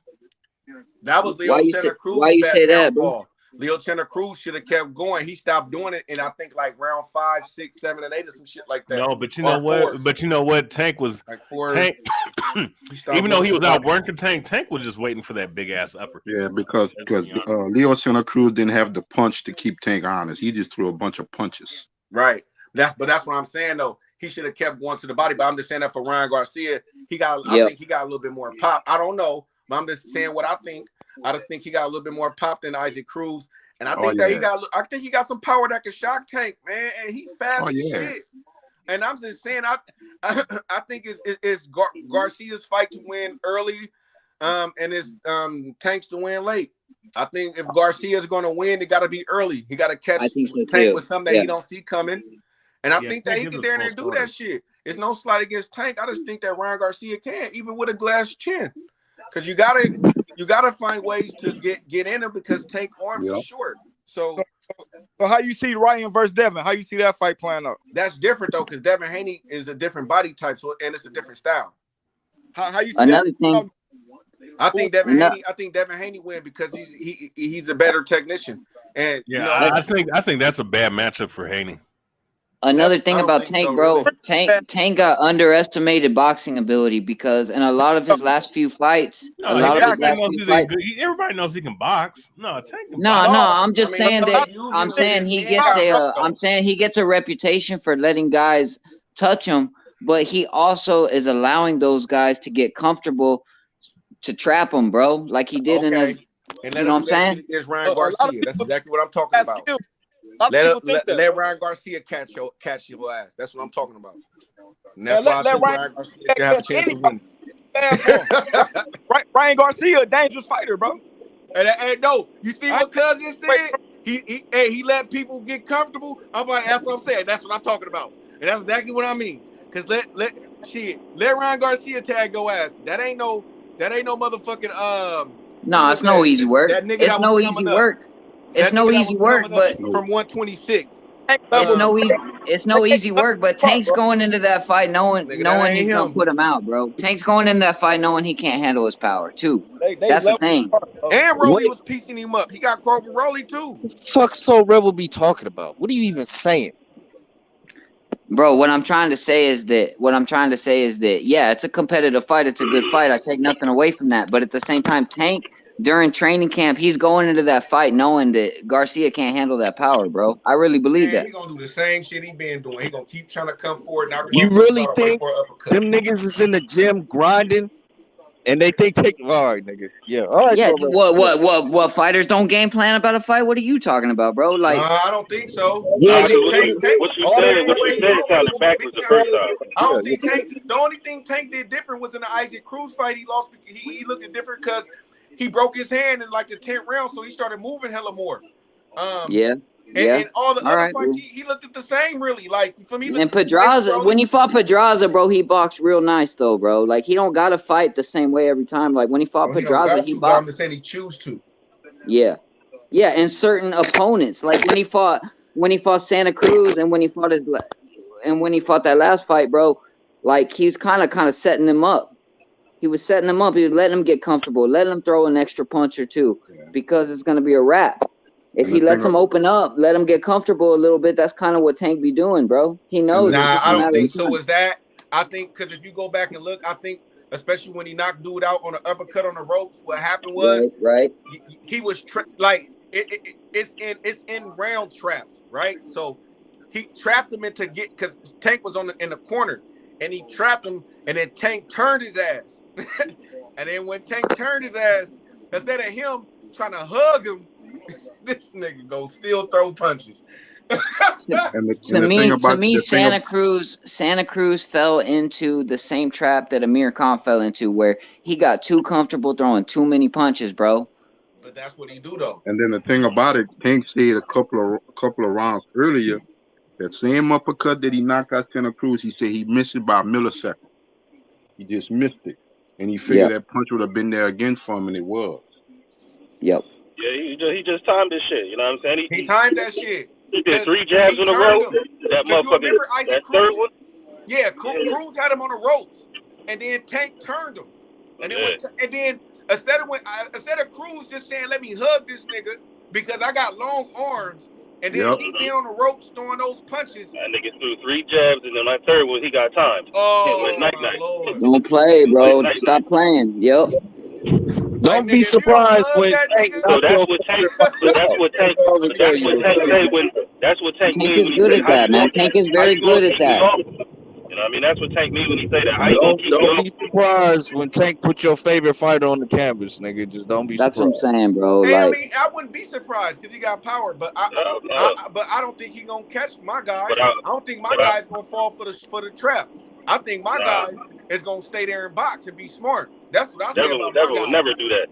That was Leo Santa Cruz. Why you say that, bro? Leo Santa Cruz should have kept going. He stopped doing it, and I think like round 5, 6, 7, and 8 or some shit like that. No, but you know what? 4. But you know what? Tank was Tank. Even though he was outworking Tank was just waiting for that big ass upper. Yeah, because Leo Santa Cruz didn't have the punch to keep Tank honest. He just threw a bunch of punches. Right. That's what I'm saying though. He should have kept going to the body. But I'm just saying that for Ryan Garcia, I think he got a little bit more pop. I don't know, but I'm just saying what I think. I just think he got a little bit more pop than Isaac Cruz, and I think I think he got some power that can shock Tank, man, and he fast as shit. And I'm just saying, I think it's Garcia's fight to win early, and it's Tank's to win late. I think if Garcia is going to win, it got to be early. He got to catch Tank with something that he don't see coming. And I think that he can there and do that shit. It's no slight against Tank. I just think that Ryan Garcia can, even with a glass chin. Because you gotta find ways to get in him because Tank arms are short. So how you see Ryan versus Devin? How you see that fight playing out? That's different though, because Devin Haney is a different body type, and it's a different style. How you see another thing? I think Devin Haney win because he's a better technician. And I think that's a bad matchup for Haney. Another thing about Tank, bro, Tank got underestimated boxing ability because in a lot of his last few fights, everybody knows he can box. No, Tank can box. I'm just saying that I'm saying he gets a reputation for letting guys touch him, but he also is allowing those guys to get comfortable to trap him, bro, like he did in his. And you know what I'm saying? It's Ryan Garcia. That's exactly what I'm talking about. Let Ryan Garcia catch your ass. That's what I'm talking about. And that's why I think Ryan Garcia can have a chance to win. Ryan Garcia, a dangerous fighter, bro. And no, you see what Cousin said? He let people get comfortable. I'm like, that's what I'm saying. That's what I'm talking about. And that's exactly what I mean. Because let Ryan Garcia tag your ass. That ain't no motherfucking No, it's no easy work. It's no easy work. It's no easy work, but from 126. It's no easy work, but Tank's going into that fight knowing he's gonna put him out, bro. Tank's going into that fight knowing he can't handle his power too. That's the thing. And Rolly was piecing him up. He got caught with Rolly too. Fuck, so Rebel be talking about? What are you even saying? Bro, what I'm trying to say is that yeah, it's a competitive fight. It's a good fight. I take nothing away from that. But at the same time, Tank during training camp, he's going into that fight knowing that Garcia can't handle that power, bro. I really believe that. He gonna do the same shit he been doing. He gonna keep trying to come forward. You really think them niggas is in the gym grinding, and they think all right, nigga. Yeah, all right. Yeah. What fighters don't game plan about a fight? What are you talking about, bro? Like, I don't think so. Yeah, what you said sounded backwards the first time. I don't see Tank. The only thing Tank did different was in the Isaac Cruz fight. He lost. He looked at different because he broke his hand in like the 10th round, so he started moving hella more. And all the other fights, he looked at the same, really. Like, for me, and Pedraza, when he fought Pedraza, bro, he boxed real nice, though, bro. Like, he don't got to fight the same way every time. Like, when he fought Pedraza, he boxed. I'm just saying he choose to. Yeah. Yeah, and certain opponents. Like, when he fought Santa Cruz and when he fought that last fight, bro, like, he's kind of setting them up. He was setting them up. He was letting them get comfortable, letting them throw an extra punch or two because it's going to be a wrap. If he lets them open up, let them get comfortable a little bit, that's kind of what Tank be doing, bro. He knows. Nah, I don't think so. Is that? I think because if you go back and look, I think especially when he knocked dude out on an uppercut on the ropes, what happened was he was it's in round traps, right? So he trapped him into because Tank was in the corner and he trapped him, and then Tank turned his ass. And then when Tank turned his ass, instead of him trying to hug him, this nigga go still throw punches. To me, Santa Cruz fell into the same trap that Amir Khan fell into, where he got too comfortable throwing too many punches, bro. But that's what he do, though. And then the thing about it, Tank said a couple of rounds earlier, that same uppercut that he knocked out Santa Cruz, he said he missed it by a millisecond. He just missed it. And he figured that punch would have been there again for him, and it was. Yep. Yeah, he just timed this shit. You know what I'm saying? He timed that shit. He did 3 jabs in a row. That motherfucker. That third one. Yeah, Cruz had him on the ropes, and then Tank turned him, and then instead of Cruz just saying, "Let me hug this nigga," because I got long arms, and then he been on the ropes throwing those punches. That nigga threw 3 jabs, and then that third one he got timed. Oh, night. Don't play, bro. Stop playing. Yep. Don't be surprised when Tank. That's what Tank Tank is good at that, man. Tank is very good at that. You know what I mean? That's what Tank means when he say that. Don't be surprised when Tank put your favorite fighter on the canvas, nigga. Just don't be surprised. That's what I'm saying, bro. Hey, like, I mean, I wouldn't be surprised because he got power, but I don't think he gonna catch my guy. I don't think my guy's gonna fall for the trap. I think my guy is gonna stay there and box and be smart. That's what I say about my guy. Devin will never do that.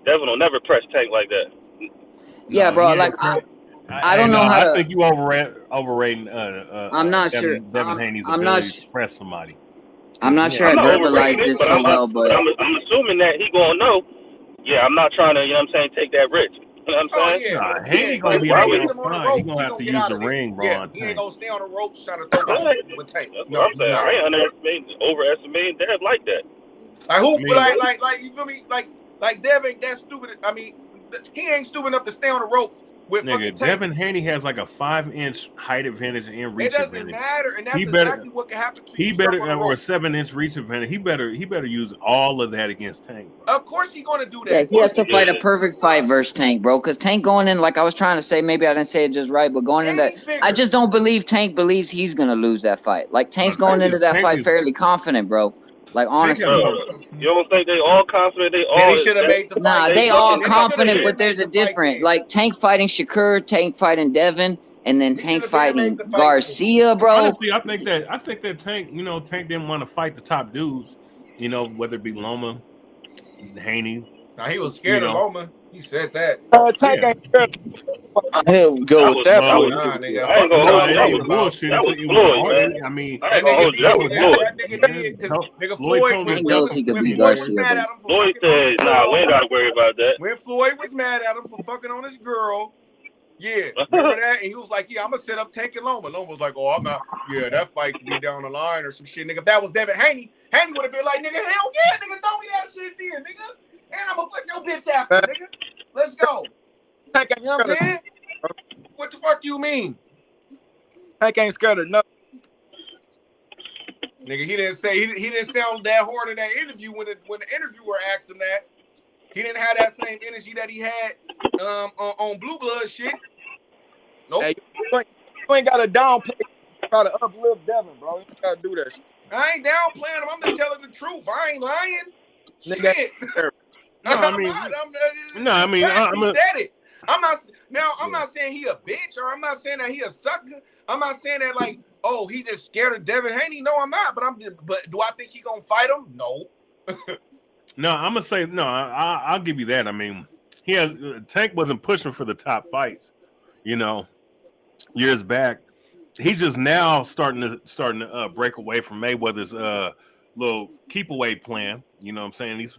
Devin will never press Tank like that. Yeah, bro. Like I don't know how. I think you overrating. I'm not sure. Devin Haney's ability to press somebody. I'm not sure I verbalized this so well, but I'm assuming that he gonna know. Yeah, I'm not trying to. You know what I'm saying? Take that risk. You know what I'm saying? Nah, Haney gonna be able to find. He gonna have to use the ring, bro. Yeah, he ain't gonna stay on the ropes trying to throw punches with Tank. That's what I'm saying. I ain't overestimating Dev like that. Like who? Like you feel me? Like Dev ain't that stupid. I mean, he ain't stupid enough to stay on the ropes with fucking Tank. Devin Haney has like a 5-inch height advantage and reach advantage. It doesn't matter, and that's exactly what can happen to you. He better, or a 7-inch reach advantage. He better use all of that against Tank. Of course he's gonna do that. Yeah, he has to fight a perfect fight versus Tank, bro. Because Tank going in, like I was trying to say, maybe I didn't say it just right, but going in that, I just don't believe Tank believes he's gonna lose that fight. Like Tank's going into that fight fairly confident, bro. Like honestly, you don't think they all confident? They all should have made the fight. Nah, they all confident, but there's a difference. Like Tank fighting Shakur, Tank fighting Devin, and then Tank fighting Garcia, bro. Honestly, I think that Tank, Tank didn't want to fight the top dudes, whether it be Loma, Haney. Now he was scared of Loma. He said that. Tank ain't scared. Hell, go with that. That was bullshit. That was Floyd, man. I mean, that was Floyd. Floyd knows he could beat Garcia. Floyd said, "Nah, we ain't gotta worry about that." When Floyd was mad at him for fucking on his girl, Yeah, remember that? And he was like, yeah, I'm gonna set up Tank and Loma. Loma was like, oh, I'm not. Yeah, that fight could be down the line or some shit, nigga. If that was Devin Haney, Haney would have been like, nigga, hell yeah, nigga, throw me that shit then, nigga. And I'm gonna fuck your bitch after, nigga. Let's go. You know what I'm saying? What the fuck you mean? Tank ain't scared of nothing. Nigga, he didn't say he didn't sound that hard in that interview when the interviewer asked him that. He didn't have that same energy that he had on Blue Blood shit. Nope. Hey, you ain't gotta downplay, try to uplift Devin, bro. You gotta do that shit. I ain't downplaying him. I'm just telling the truth. I ain't lying. Nigga, shit. No, I mean, he said it. I'm not saying he a bitch, or I'm not saying that he a sucker. I'm not saying that like, oh, he just scared of Devin Haney. No, I'm not. But do I think he gonna fight him? No. No, I'm gonna say no. I'll give you that. I mean, Tank wasn't pushing for the top fights, years back. He's just now starting to break away from Mayweather's little keep away plan. You know what I'm saying? He's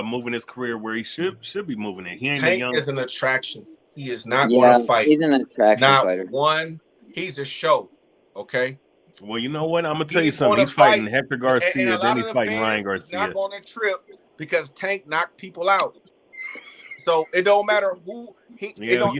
moving his career where he should be moving it. He ain't Tank young. is an attraction. He is not going to fight. He's an attraction fighter. One. He's a show. Okay. Well, you know what? I'm gonna tell you something. He's fighting Hector Garcia, then he's fighting Ryan Garcia. Not on a trip because Tank knocked people out. So it don't matter who he. Yeah,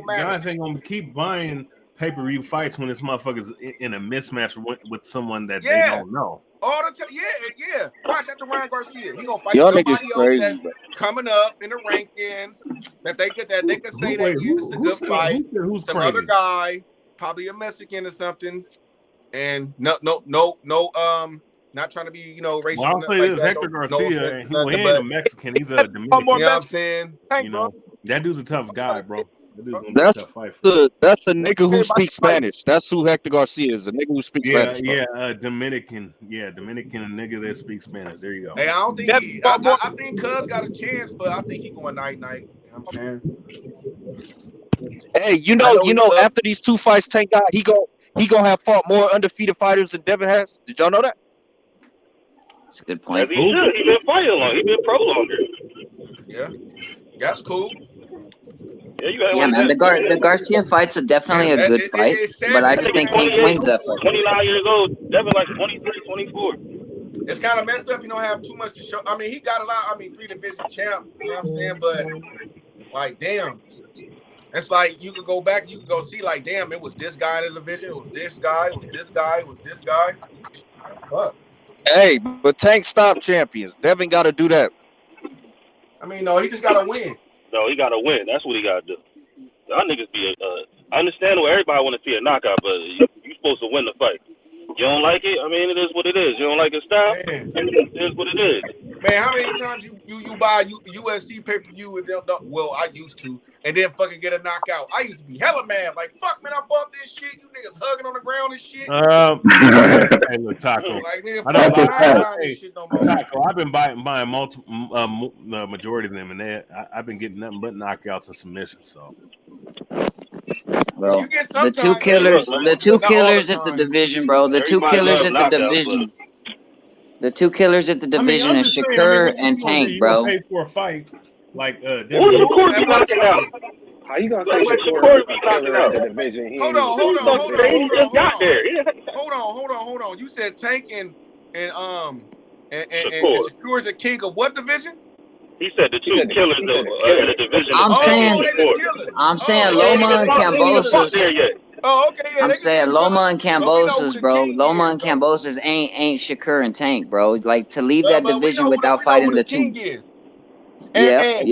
Guys ain't gonna keep buying pay-per-view fights when this motherfucker's in a mismatch with someone that they don't know. All the time, yeah. Watch after Ryan Garcia. He gonna fight Y'all somebody niggas else crazy, that's coming up in the rankings that they could say that it's a good fight. Who's Some crazy? other guy, probably a Mexican or something, and no, not trying to be racist. Well, I'll say this: Hector Garcia, he ain't a Mexican. He's a Dominican. You know what I'm saying? That dude's a tough guy, bro. That's a nigga who speaks Spanish. That's who Hector Garcia is, a nigga who speaks Spanish. Dominican. Yeah, Dominican, a nigga that speaks Spanish. There you go. Hey, I don't think I think Cuz got a chance, but I think he going night. You know what I'm saying? Hey, after these two fights Tank got, he gonna have fought more undefeated fighters than Devin has. Did y'all know that? That's a good point. He should. He been fighting long. He been pro longer. Yeah, that's cool. Yeah, man. The Garcia fight's definitely a good fight, but I just think Tank wins that fight. 29 years old, Devin like 23, 24. It's kind of messed up. You don't have too much to show. I mean, he got a lot. 3-division champ. You know what I'm saying? But like, damn, it's like you could go back. You could go see like, damn, it was this guy in the division. It was this guy. It was this guy. It was this guy. Fuck. Hey, but Tank stopped champions. Devin got to do that. No, he just got to win. No, he got to win. That's what he got to do. Y'all niggas be I understand what everybody want to see a knockout, but you supposed to win the fight. You don't like it? It is what it is. You don't like his style? It is what it is. Man, how many times you buy USC pay-per-view and I used to, and then fucking get a knockout. I used to be hella mad. Like, fuck, man, I bought this shit. You niggas hugging on the ground and shit. Hey, look, Taco. Like, nigga, Taco, I've been buying multiple, the majority of them, and I've been getting nothing but knockouts and submissions. So, bro, the two killers at the division, bro. The two killers at the division. The two killers at the division is Shakur and Tank, bro. Pay for a fight like Shakur be knocking out? How you gonna say Shakur be knocking out the division? Hold on. You said Tank and Shakur's a king of what division? He said the two killers in the division. I'm saying Loma and Cambosos. Oh, okay. Yeah, I'm saying Loma and Cambosos, bro. Loma and Cambosos ain't Shakur and Tank, bro. Like, to leave that division without fighting the two. And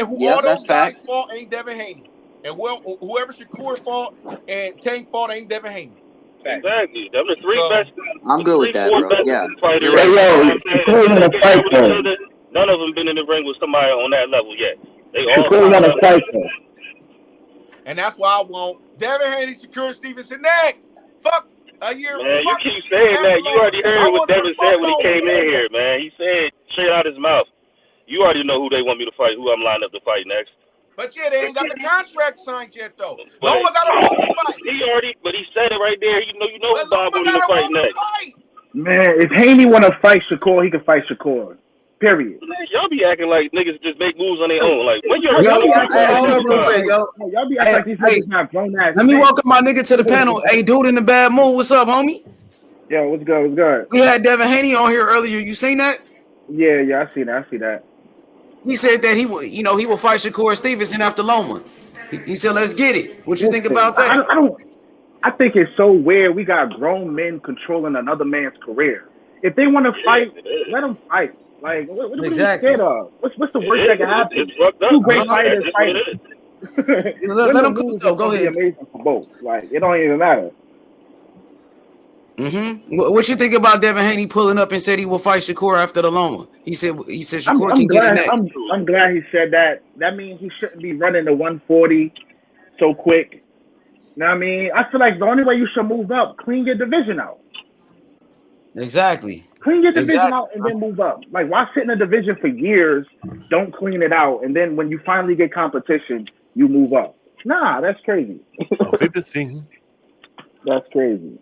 who all those guys fought ain't Devin Haney. And whoever Shakur fought and Tank fought ain't Devin Haney. Exactly. Them the three best. I'm good with that, bro. Yeah. None of them been in the ring with somebody on that level yet. They all fight. And that's why I want Devin Haney, Shakur Stevenson next. Fuck a year. Man, you keep saying that. You already heard what Devin said when he came in here, man. He said straight out his mouth. You already know who they want me to fight, who I'm lined up to fight next. But yeah, they ain't got the contract signed yet, though. Loma got a want to fight. But he said it right there. You know who Bob wanted to fight next. Man, if Haney want to fight Shakur, he can fight Shakur. Period. Y'all be acting like niggas just make moves on their own. Like when you're Hold on real quick, yo. Y'all be acting like these niggas not grown ass. Let me welcome my nigga to the panel. Hey, dude in the bad mood. What's up, homie? Yo, what's good? What's good? We had Devin Haney on here earlier. You seen that? Yeah, I see that. He said that he will fight Shakur Stevenson after Loma. He said, "Let's get it." What you think about that? I think it's so weird. We got grown men controlling another man's career. If they want to fight, let them fight. Like, what are you scared of? What's the worst that can happen? Two great fighters fighting. Let them go ahead. Amazing for both. Like, it don't even matter. What you think about Devin Haney pulling up and said he will fight Shakur after the Loma? He said Shakur can get it next. I'm glad he said that. That means he shouldn't be running the 140 so quick. You know what I mean? I feel like the only way you should move up, clean your division out. Exactly. Clean your division out and then move up. Like, why sit in a division for years, don't clean it out, and then when you finally get competition, you move up? Nah, that's crazy. 50. That's crazy.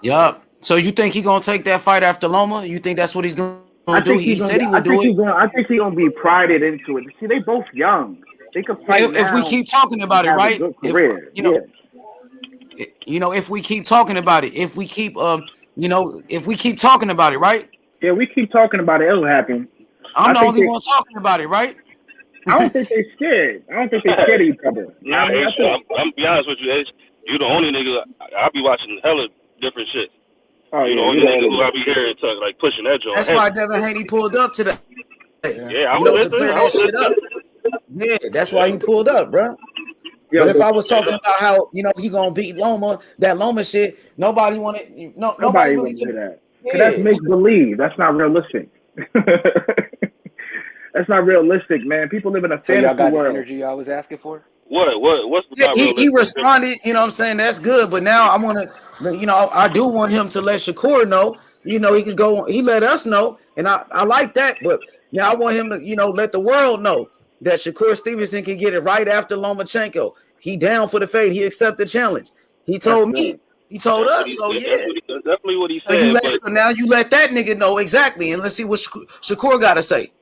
Yup. So you think he gonna take that fight after Loma? You think that's what he's gonna do? He said he would do it. I think he's gonna be prided into it. See, they both young. They could fight if we keep talking about it, right? If we keep talking about it, if we keep talking about it, right? Yeah, we keep talking about it. It'll happen. I'm the only one talking about it, right? I don't think they're scared. I don't think they're scared of each other. I'm be honest with you, H. You the only nigga I be watching hella different shit. Oh, you the only nigga who I be hearing talk, like pushing that joint. That's why Devin Haney pulled up today. Yeah, I was to clear that shit up. Yeah, that's why he pulled up, bro. But if I was talking about how he gonna beat Loma, that Loma shit, nobody wanted. Nobody really do that. Yeah. That's make believe. That's not realistic. That's not realistic, man. People live in a fantasy y'all got world. The energy I was asking for. What's he responded. You know what I'm saying? That's good. But now I want to, I do want him to let Shakur know. He could go. He let us know, and I like that. But now I want him to, let the world know that Shakur Stevenson can get it right after Lomachenko. He down for the fade. He accept the challenge. He told me. He told us. So yeah, that's definitely what he said. So now you let that nigga know exactly, and let's see what Shakur got to say.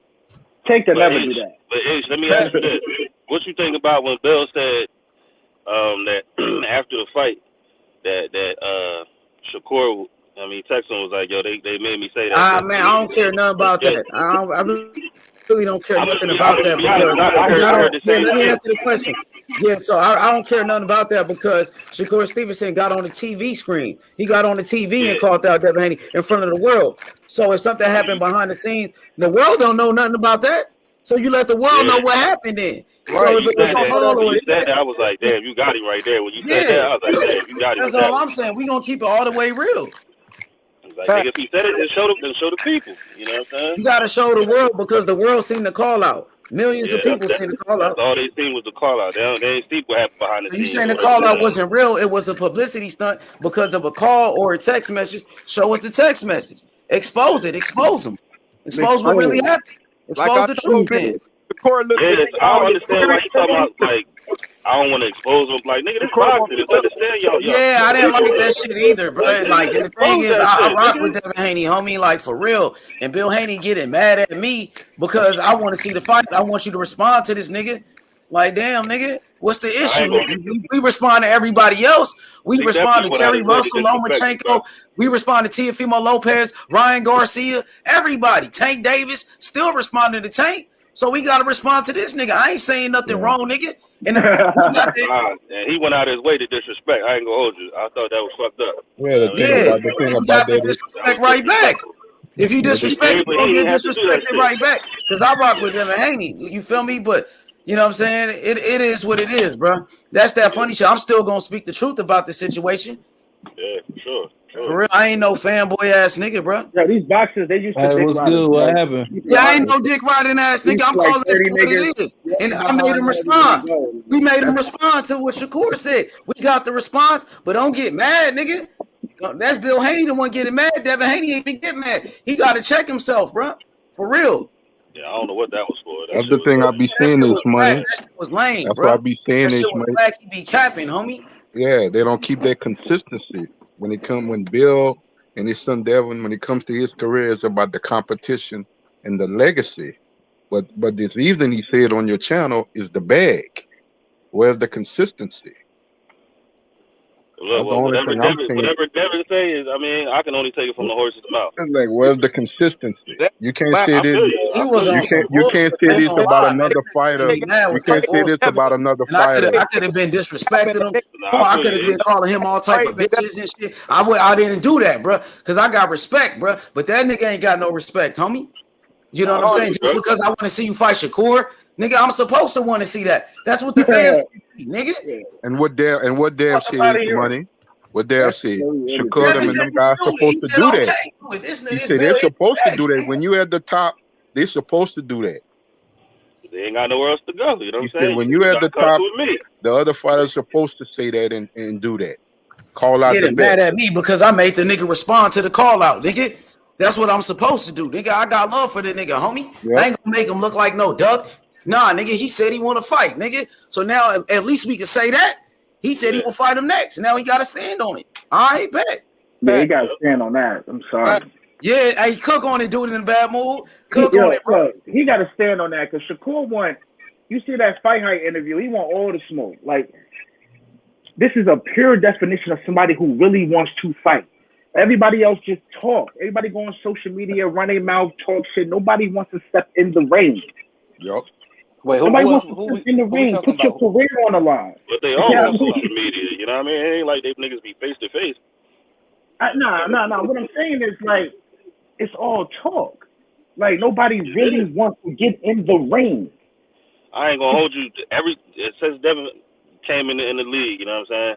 Take the never do that. But H, let me ask you this: what you think about when Bill said that after the fight that Shakur? I mean, Texan was like, "Yo, they made me say that." Man, I don't care nothing about that. I really don't care nothing about that because let me answer the question. Yeah, so I don't care nothing about that because Shakur Stevenson got on the TV screen. He got on the TV and called out Devin Haney in front of the world. So if something happened behind the scenes, the world don't know nothing about that. So you let the world know what happened then. Right. So if it was you said that, I was like, damn, you got him right there. When you said that, I was like, damn, you got him. That's all I'm saying. We gonna keep it all the way real. Like, nigga, if he said it, then show the people. You know what I'm saying? You gotta show the world because the world seen the call out. Millions of people seen the call out. All they seen was the call out. They ain't see what happened behind the scenes. You saying the call out wasn't real? It was a publicity stunt because of a call or a text message. Show us the text message. Expose it. Expose them. Expose what really happened. Expose the truth. Then. I don't understand why you talking about like. I don't want to expose them. Like, nigga, this boxing. Just understand y'all. Yeah, I didn't like that shit either, bro. Like, the thing is, I rock with Devin Haney, homie, like, for real. And Bill Haney getting mad at me because I want to see the fight. I want you to respond to this nigga. Like, damn, nigga, what's the issue? We respond to everybody else. We respond to Kerry Russell, Lomachenko. We respond to Teofimo Lopez, Ryan Garcia, everybody. Tank Davis still responding to Tank. So we got to respond to this nigga. I ain't saying nothing wrong, nigga. And he went out his way to disrespect. I ain't gonna hold you. I thought that was fucked up. You got to disrespect right back. If you disrespect, you're gonna get disrespected right back. Because I rock with Devin Haney. You feel me? But you know what I'm saying? It is what it is, bro. That's that funny shit. I'm still gonna speak the truth about the situation. Yeah, sure. For real, I ain't no fanboy ass nigga, bro. Yeah, these boxers, they used to dick riding. What happened? Yeah, I ain't no dick riding ass nigga. I'm calling it what it is. And I made him respond. We made him respond to what Shakur said. We got the response, but don't get mad, nigga. That's Bill Haney, the one getting mad. Devin Haney ain't been getting mad. He got to check himself, bro. For real. Yeah, I don't know what that was for. That's the thing I be saying this money. That shit was lame, That's bro. what I be saying this money. He be capping, homie. Yeah, they don't keep that consistency. When Bill and his son Devin, when it comes to his career, it's about the competition and the legacy. But this evening he said on your channel is the bag. Where's the consistency? Look, well, whatever Devin say is, I mean, I can only take it from the horse's mouth. It's like, where's the consistency? You can't say this. You can't say this about another fighter. You can't say this about another fighter. I could have been disrespecting him. I could have been calling him all type of bitches and shit. I didn't do that, bro, because I got respect, bro. But that nigga ain't got no respect, homie. You know what I'm saying? Just because I want to see you fight Shakur, nigga, I'm supposed to want to see that. That's what the fans see, nigga. And what Dev said is money. What Dev said, Shakur and them guys supposed to do that. He said they're supposed to do that. When you at the top, they're supposed to do that. They ain't got nowhere else to go. You know what I'm He saying? said when you at the top, the other fighters supposed to say that and do that. Call out the getting mad at me because I made the nigga respond to the call out, nigga. That's what I'm supposed to do, nigga. I got love for the nigga, homie. Yep. I ain't gonna make him look like no duck. Nah, nigga, he said he want to fight, nigga. So now at least we can say that. He said he will fight him next. Now he got to stand on it. All right, bet. Yeah, he got to stand on that. I'm sorry. Yeah, hey, cook on it, do it in a bad mood. Cook on it, bro. He got to stand on that because Shakur want. You see that Fight Height interview? He want all the smoke. Like, this is a pure definition of somebody who really wants to fight. Everybody else just talk. Everybody go on social media, run their mouth, talk shit. Nobody wants to step in the ring. Yep. Wait, nobody wants to step in the ring. Put your career on the line. But they all on social media. You know what I mean? It ain't like they niggas be face to face. Nah. What I'm saying is, like, it's all talk. Like, nobody really wants to get in the ring. I ain't gonna hold you. Since Devin came in the league, you know what I'm saying?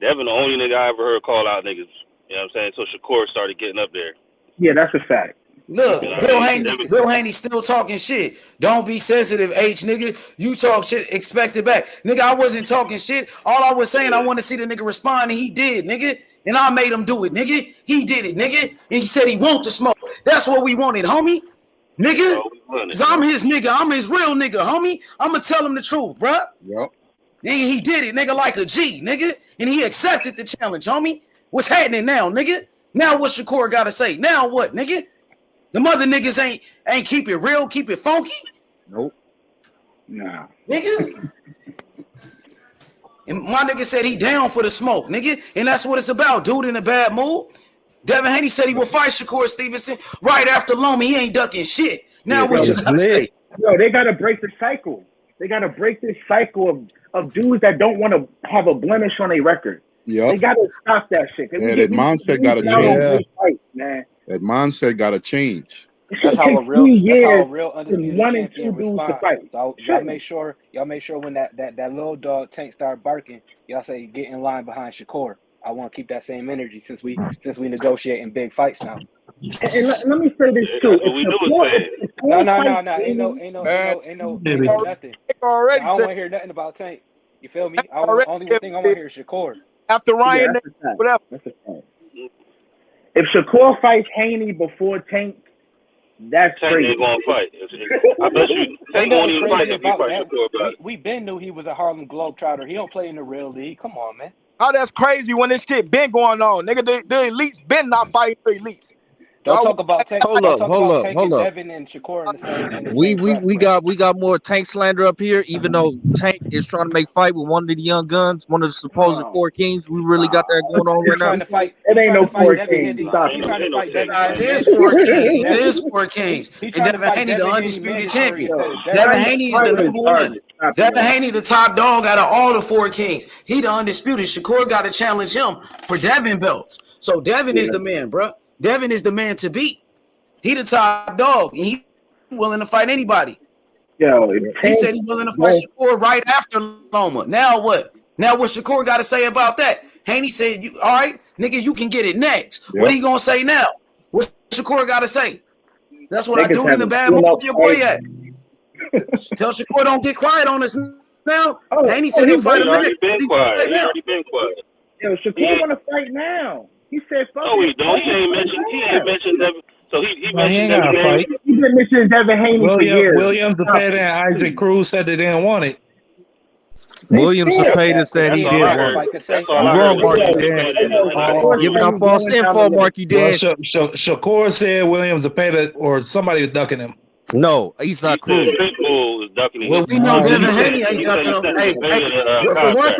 Devin the only nigga I ever heard call out niggas. You know what I'm saying? So Shakur started getting up there. Yeah, that's a fact. Look, Bill Haney still talking shit. Don't be sensitive, H, nigga. You talk shit, expect it back. Nigga, I wasn't talking shit. All I was saying, I want to see the nigga respond, and he did, nigga. And I made him do it, nigga. He did it, nigga. And he said he want to smoke. That's what we wanted, homie. Nigga, because I'm his nigga. I'm his real nigga, homie. I'm going to tell him the truth, bruh. Yep. Nigga, he did it, nigga, like a G, nigga. And he accepted the challenge, homie. What's happening now, nigga? Now what Shakur got to say? Now what, nigga? The mother niggas ain't keep it real, keep it funky? Nope. Nah. Nigga. And my nigga said he down for the smoke, nigga. And that's what it's about, dude in a bad mood. Devin Haney said he will fight Shakur Stevenson right after Loma. He ain't ducking shit. Now what you gotta say? Yo, they gotta break the cycle. They gotta break this cycle of dudes that don't want to have a blemish on their record. Yep. They gotta stop that shit. Yeah, that mindset gotta change. Man. That mindset gotta change. That's how a real undisputed champion responds. So y'all make sure when that little dog Tank start barking, y'all say get in line behind Shakur. I want to keep that same energy since we negotiating big fights now. And let me say this too. No. Ain't no nothing. I don't want to hear nothing about Tank. You feel me? Only one thing I want to hear is Shakur. After Ryan, whatever. If Shakur fights Haney before Tank, that's Tank crazy. ain't gonna fight. I bet you Tank won't even fight if he fight Shakur, bro. We been knew he was a Harlem Globetrotter. He don't play in the real league. Come on, man. Oh, that's crazy when this shit been going on. Nigga, the elites been not fighting the elites. Don't talk about Tank. Hold up. Devin and Shakur in the same. We got more Tank slander up here. Even though Tank is trying to make fight with one of the young guns, one of the supposed four kings, we really got that going on right now. Trying to fight. It ain't no four kings. It is four kings. It is four kings. And Devin Haney, the undisputed champion. Devin Haney is the number one. Devin Haney, the top dog out of all the four kings. He the undisputed. Shakur got to challenge him for Devin belts. So Devin is the man, bro. Devin is the man to beat. He the top dog. And he willing to fight anybody. Yo, he said he's willing to fight Shakur right after Loma. Now what? Now what Shakur got to say about that? Haney said, "You all right, nigga? You can get it next." Yep. What he gonna say now? What Shakur got to say? That's what I do in the bad mood. Your boy at. Tell Shakur don't get quiet on us now. Haney said he'll fight him. He already been quiet. Yo, Shakur want to fight now. He said, "Fuck." No, he don't. He ain't mentioned Devin. So he mentioned Devin Haney. He's been mentioning Devin Haney for years. Williams, the Fed, and Isaac Cruz said they didn't want it. William Zepeda said he did work. That's all I heard. Marky Dan. Giving out false info, Marky Dan. Shakur said William Zepeda or somebody was ducking him. No, he's not He said cool. Pitbull is ducking him. Well, we know Devin Haney ain't ducking him. For one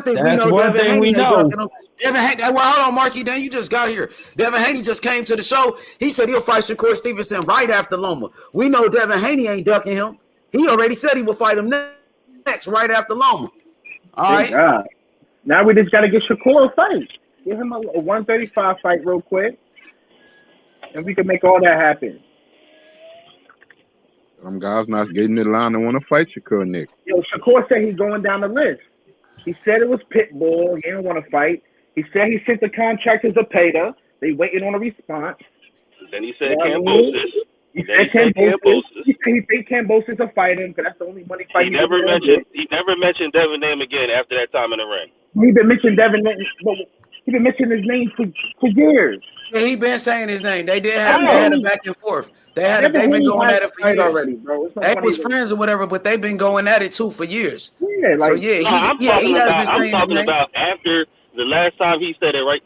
thing, we know Devin Haney ain't ducking him. Devin Haney, well, hold on, Marky, Dan, you just got here. Devin Haney just came to the show. He said he'll fight Shakur Stevenson right after Loma. We know Devin Haney ain't ducking him. He already said he will fight him next, right after Loma. All right. God. Now we just got to get Shakur a fight. Give him a 135 fight real quick, and we can make all that happen. Some guys not getting in line and want to fight Shakur, Nick. Yo, Shakur said he's going down the list. He said it was Pitbull. He didn't want to fight. He said he sent the contract to Zepeda. They waiting on a response. Then he said Cambosis. He said Cambosis. He said he think Cambosis will fight him because that's the only money fight. He never mentioned Devin name again after that time in the ring. He been mentioning Devin, but he been mentioning his name for years. Yeah, he been saying his name. They had a back and forth. They've been going at it for years already, bro. They was friends or whatever, but they've been going at it too for years. Yeah, like he I'm talking about after the last time he said it, right?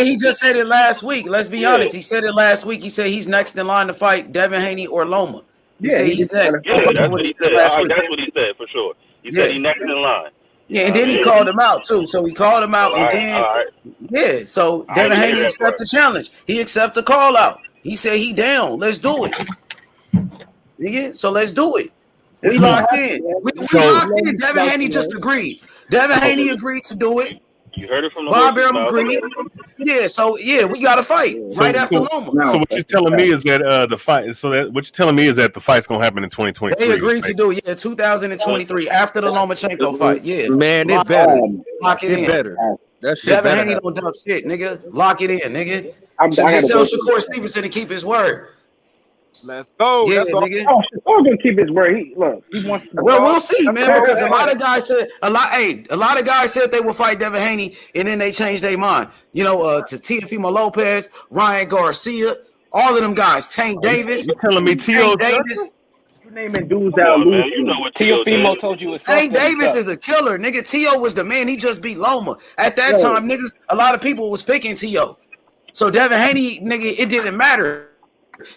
He just said it last week. Let's be honest. He said it last week. He said he's next in line to fight Devin Haney or Loma. He said he's next. Yeah, that's what he said. That's what he said for sure. He said he's next in line. Yeah, and then he called him out too. So he called him out, so Devin Haney accept the challenge. He accept the call out. He said he down. Let's do it. Nigga, so let's do it. We locked in. We locked in. Devin Haney just agreed. Devin Haney agreed to do it. You heard it from the Bob Arum agreed. Yeah, so we got to fight right after Loma. So what you're telling me is that the fight. So that what you're telling me is that the fight's gonna happen in 2023. They agreed to do it. 2023 after the Lomachenko fight. Yeah, man, it's better. Lock it in. Better. That shit Devin better. Haney don't duck shit, nigga. Lock it in, nigga. Just tell Shakur Stevenson to keep his word. Let's go. Yeah, That's all. nigga. Shakur gonna keep his word. He wants to. Well, we'll see, man, because a lot of guys said they would fight Devin Haney, and then they changed their mind. You know, to Teofimo Lopez, Ryan Garcia, all of them guys. Tank Davis. You telling me T.O. Davis? You naming dudes out loose. You know what Teofimo told you was Tank Davis is a killer, nigga. T.O. was the man. He just beat Loma. At that time, niggas, a lot of people was picking T.O. So Devin Haney, nigga, it didn't matter.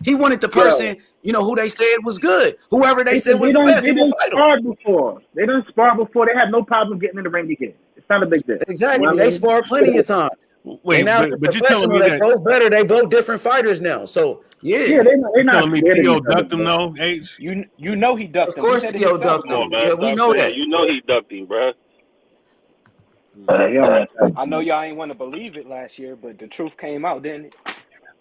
He wanted the person, who they said was good. Whoever they said was the best. They didn't spar before. They didn't spar before. They had no problem getting in the ring again. It's not a big deal. Exactly. They sparred plenty of time. Wait, but you telling me they both better. They both different fighters now. So they're not telling me T.O. ducked him though. H. You know he ducked him. Of course T.O. ducked him. Yeah, we know that. You know he ducked him, bro. I know y'all ain't want to believe it last year, but the truth came out, didn't it?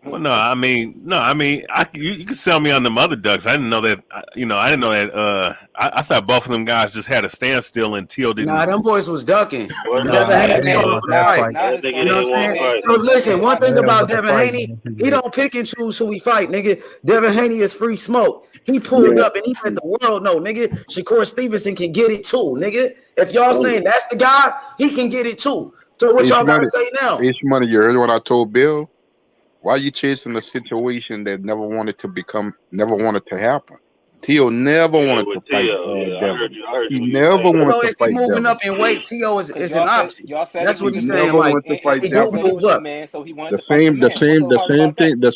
Well, you can sell me on them other ducks. I didn't know that. I didn't know that. I thought both of them guys just had a standstill and T.O. didn't. Nah, them boys was ducking. Devin Haney So listen, one thing about Devin Haney, he don't pick and choose who he fight, nigga. Devin Haney is free smoke. He pulled up and he let the world know, nigga. Shakur Stevenson can get it too, nigga. If y'all saying that's the guy, he can get it too. So what y'all gotta say now? H Money, you heard what I told Bill? Why are you chasing a situation that never wanted to happen? T.O. never wanted to fight Devin. He never wanted to fight moving Devin. up in weight, T.O. is an option. That's what he's saying. Like, the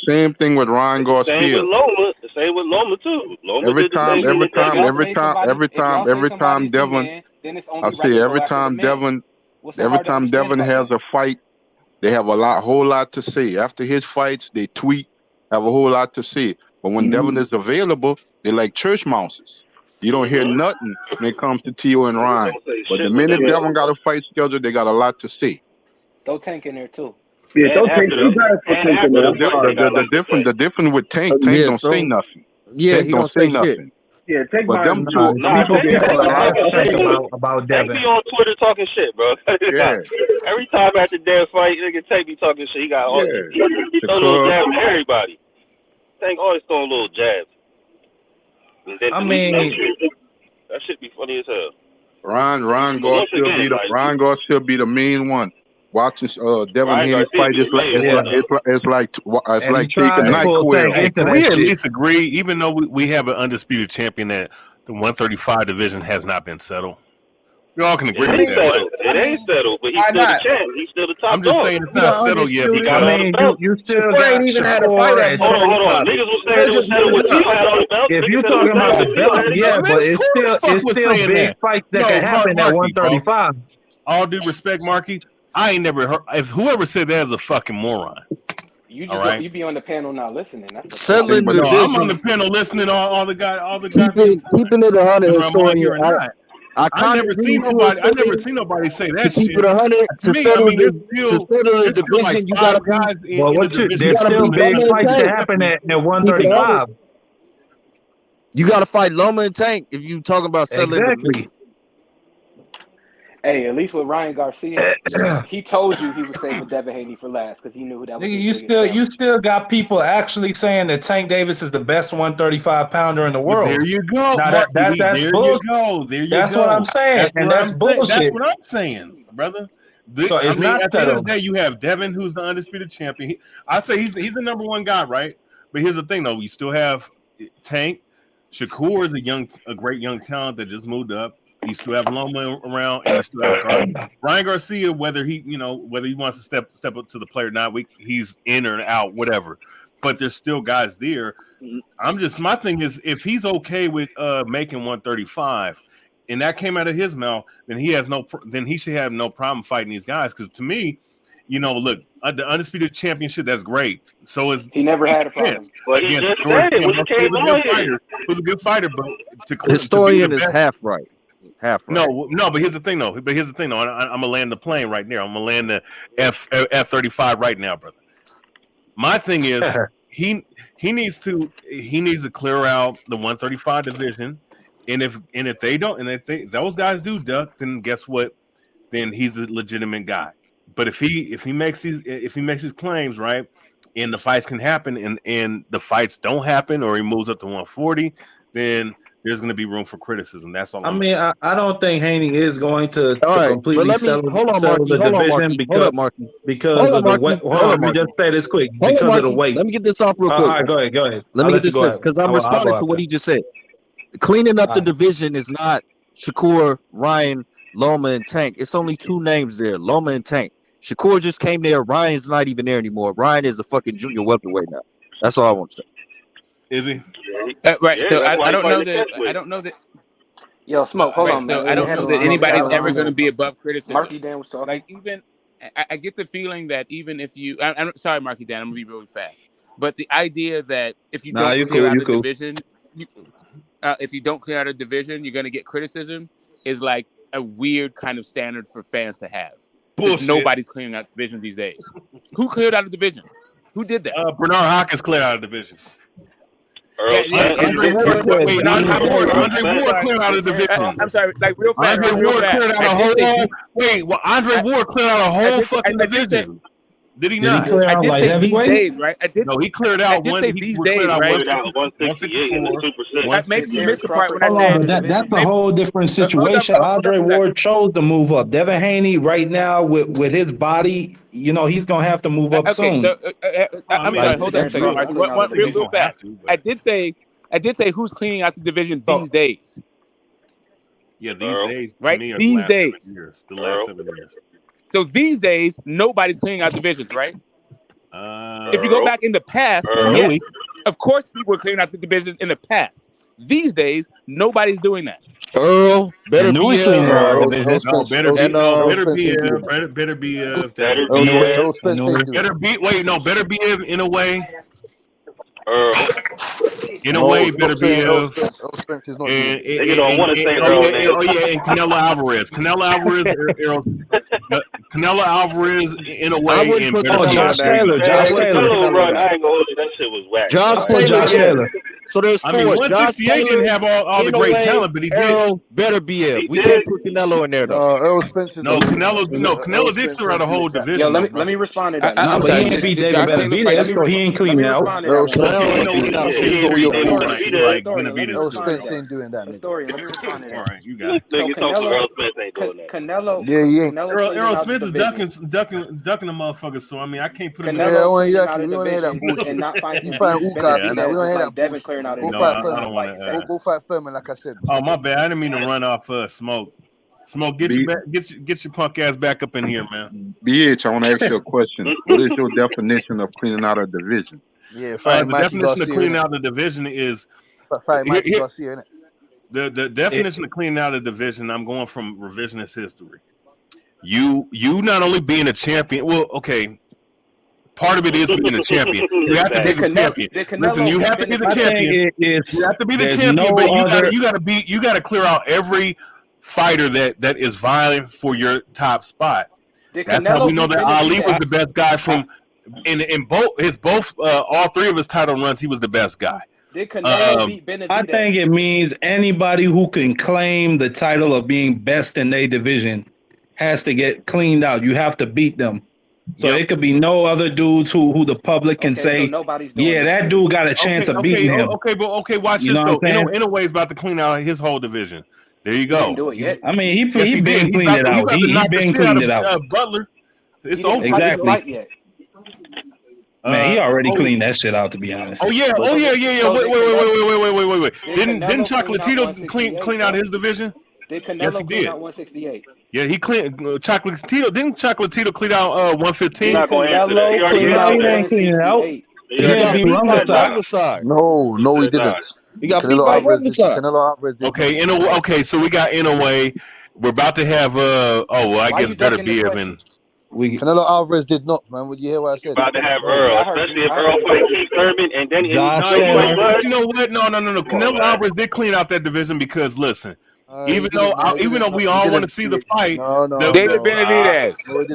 same thing with Ryan Garcia. The same with Loma too. Every time Devin has a fight, they have a whole lot to say. After his fights, they tweet, have a whole lot to say. But when Devin is available, they're like church mouses. You don't hear nothing when it comes to T.O. and Ryan. But the minute Devin got a fight scheduled, they got a lot to say. Throw Tank in there too. Yeah, throw Tank. The difference with Tank don't say nothing. Yeah, Tank he don't say nothing. Yeah, Tank but them two about Devin. Tank be on Twitter talking shit, bro. Every time after their fight, nigga Tank be talking shit. He got all he throw little jabs at everybody. Tank always throwing little jabs. That shit be funny as hell. Ryan Garcia be the main one. Watching Devin Haney fight it's like taking NyQuil. Can we at least agree, even though we have an undisputed champion, that the 135 division has not been settled? We all can agree It with ain't that. settled. It ain't settled, but he's still the champ. He's still the top I'm just dog. saying it's not settled yet because you still Shakur got ain't even had a Shakur fight at and Hold on. 135. Niggas was saying it was settled when Tito had all the belts. if Niggas you're said it was talking about settled the when Tito belt, had the yeah, belts. but who the fuck was still saying big that? fights that No, can happen at Marky, bro. 135. All due respect, Marky, I ain't never heard. If whoever said that is a fucking moron. You All just right? you be on the panel not listening. That's the Settling No, I'm on the division, panel listening to all the goddamn keeping it 100, whether I'm on historian. here or not. I I kind of never agree seen with you, nobody. I never historian. seen nobody say To that keep shit. it 100, To me, I mean, there's still like division, you 5 gotta be. guys in Well, the division. there's gotta still be big Loma and fights Tank. that happen at Keep it 135. 100. You gotta fight Loma and Tank if you talking about settling Exactly. Hey, at least with Ryan Garcia, he told you he was saving Devin Haney for last because he knew that was Nigga, his biggest challenge. you still got people actually saying that Tank Davis is the best 135 pounder in the world. There you go, Now Marky. that's There bullshit. you go. There you That's go. what I'm saying, and that's bullshit. That's what I'm saying, brother. So it's not at the end of settled. the day, you have Devin, who's the undisputed champion. I say he's the number one guy, right? But here's the thing, though: you still have Tank. Shakur is a great young talent that just moved up. You still have Loma around, and you still have Ryan Garcia. Whether he wants to step up to the plate or not, he's in or out, whatever. But there's still guys there. My thing is, if he's okay with making 135, and that came out of his mouth, then he should have no problem fighting these guys. Because to me, look, the undisputed championship, that's great. So he never had a problem. But he just said it when he came on here. He was a good fighter, but historian is half right. No, but here's the thing, though. I'm gonna land the plane right there. I'm gonna land the F-35 right now, brother. My thing is, he needs to clear out the 135 division, and if those guys do duck, then guess what? Then he's a legitimate guy. But if he makes these claims, right, and the fights can happen, and the fights don't happen, or he moves up to 140, then there's going to be room for criticism. That's all. I mean, I don't think Haney is going to completely settle the division because of the weight. Hold on, let me just say this quick. Because of the weight. Let me get this off real quick. All right, go ahead. Let me get this because I'm responding to what he just said. Cleaning up the division is not Shakur, Ryan, Loma, and Tank. It's only 2 names there, Loma and Tank. Shakur just came there. Ryan's not even there anymore. Ryan is a fucking junior welterweight now. That's all I want to say. Is he? Right. Yeah, so I don't know that. Yo, Smoke, hold on, man. So I don't know that anybody's ever going to be above criticism. Marky Dan was talking. Like even, I get the feeling that even if you, I'm sorry, Marky Dan, I'm gonna be really fast. But the idea that if you don't clear out a division, if you don't clear out a division, you're going to get criticism is like a weird kind of standard for fans to have. Bullshit. Nobody's clearing out division these days. Who cleared out a division? Who did that? Bernard Hopkins cleared out a division. Andre Ward cleared out a division. I'm sorry, like real fast. Andre Ward cleared out a whole. Andre Ward cleared out a whole fucking division. Did he not? I did say these days, right? No, he cleared out one. These days, right? 168 and 2%. Maybe you missed the part when I said that's a whole different situation. Andre Ward chose to move up. Devin Haney, right now, with his body, he's gonna have to move up soon. So, I'm sorry. Hold on a second. Real fast. I did say who's cleaning out the division these days. Yeah, these days, right? These days, the last 7 years. So these days, nobody's cleaning out divisions, right? If you go back in the past, yes, of course people were clearing out the divisions in the past. These days, nobody's doing that. Earl, better be in a way. In a way, better be and Canelo Alvarez. Canelo Alvarez in a way. I wouldn't put Josh Taylor. I ain't gonna hold you. That shit was whack. Josh Taylor. So there's 4. 168 didn't have all the great talent, but he did. Better be it. We can't put Canelo in there though. Earl Spencer. Canelo did clear out a whole division. Yo, let me respond to that. But he ain't beat David Better beat it, so he ain't clean out. Earl Spencer ain't doing that. Story. Let me respond to that. All right, you got it. Canelo. Earl Spence is ducking the motherfucker. So I mean, I can't put him. We don't hear that bullshit. And not find you find Ugas now. We don't hear that Devin clearing out. Go fight Furman, like I said. Oh my bad. I didn't mean to run off Smoke. Smoke, get your punk ass back up in here, man. BH, I want to ask you a question. What is your definition of cleaning out a division? Yeah, The definition of cleaning out the division is Mikey Garcia, innit? The definition of cleaning out a division. I'm going from revisionist history. You not only being a champion. Well, okay. Part of it is being a champion. You have to be the champion. Listen, you have to be the champion. You have to be the champion, but you got to clear out every fighter that is vying for your top spot. That's how we know that Ali was the best guy from in both all three of his title runs. He was the best guy. Did Canelo beat Benavidez? I think it means anybody who can claim the title of being best in their division has to get cleaned out. You have to beat them. So it could be no other dudes who the public can say, so nobody's doing that dude got a chance of beating him. Okay, watch this though. Inouye is about to clean out his whole division. There you go. He didn't do it yet. I mean, he been cleaned it out. He been cleaned it out. Butler, it's over. Exactly. Man, he already cleaned that shit out. To be honest. Oh yeah. Wait. Didn't Chocolatito clean out his division? Did Canelo clean out 168? Yeah, he cleaned Chocolatito. Didn't Chocolatito clean out 115? Canelo cleaned out 168. No, he didn't. He got beat by Canelo Alvarez did. Okay, so we got Inouye. We're about to have I guess better be Evan. Canelo Alvarez did not, man. Would you hear what I said? About to have Earl, especially if Earl fight Keith Thurman and then you know what? No. Canelo Alvarez did clean out that division because listen. Even though we all want to see the fight, David Benavidez, and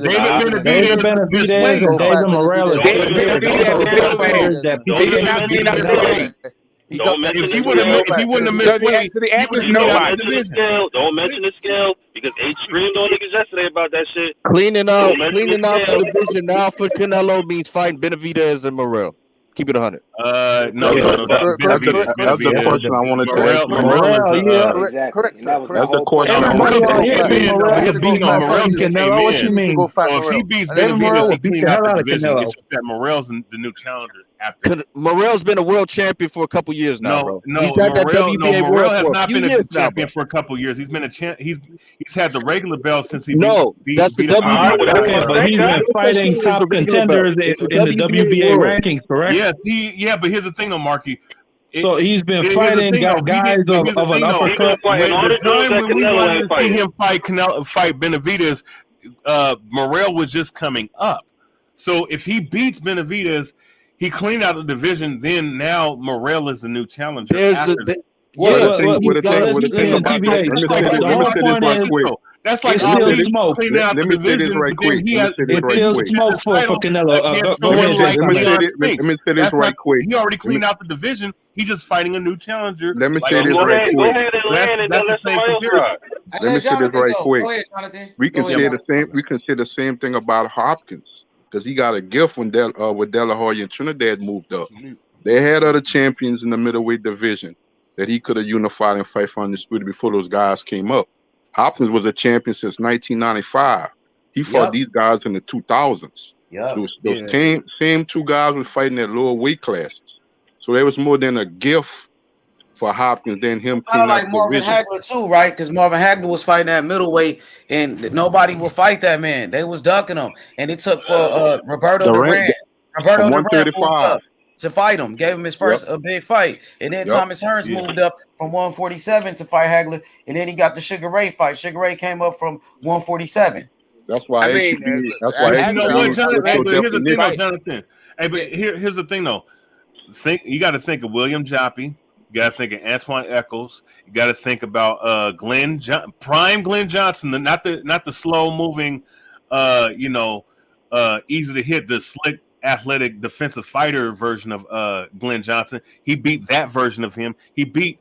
David Morrell. If he wouldn't have missed weight, don't mention the scale because H screamed on niggas yesterday about that shit. Cleaning out the division now for Canelo means fighting Benavidez and Morrell. Keep it 100. No. That's the question I wanted to ask. Morrell, correct. That's the question I wanted to ask. What you mean? If he beats Benavidez, he cleaned out the division. It's just that Morrell's the new challenger. Morrell's been a world champion for a couple years now, bro. Morrell has not been a champion for a couple years. He's been he's had the regular belt since he beat that's the WBA. But he's been fighting top contenders in the WBA rankings, correct? Yes, but here's the thing, though, Marky. So he's been fighting guys of an uppercut. The time when we wanted to see him fight Benavidez, Morrell was just coming up. So if he beats Benavidez, he cleaned out the division. Then now Morrell is the new challenger. That's like Ali cleaning out the division. It's still smoke for Canelo. Let me say this right quick. He already cleaned out the division. He's just fighting a new challenger. Let me say this right quick. That's the same comparison. Let me say this right quick. We can say the same. We can say the same thing about Hopkins because he got a gift when with De La Hoya and Trinidad moved up. They had other champions in the middleweight division that he could have unified and fight for undisputed before those guys came up. Hopkins was a champion since 1995. He fought these guys in the 2000s. Those same two guys were fighting at lower weight classes. So there was more than a gift for Hopkins than him. Kind of like Marvin Hagler too, right? Because Marvin Hagler was fighting at middleweight, and nobody will fight that man. They was ducking him, and it took for Roberto Duran. Roberto Duran moved up to fight him, gave him his first a big fight, and then Thomas Hearns moved up from 147 to fight Hagler, and then he got the Sugar Ray fight. Sugar Ray came up from 147. That's why you know what, Jonathan? Here's the thing, Jonathan. Hey, but here's the thing, though. You got to think of William Joppy. You got to think of Antoine Eccles. You got to think about prime Glenn Johnson, not the slow moving, easy to hit, the slick, athletic defensive fighter version of Glenn Johnson. He beat that version of him. He beat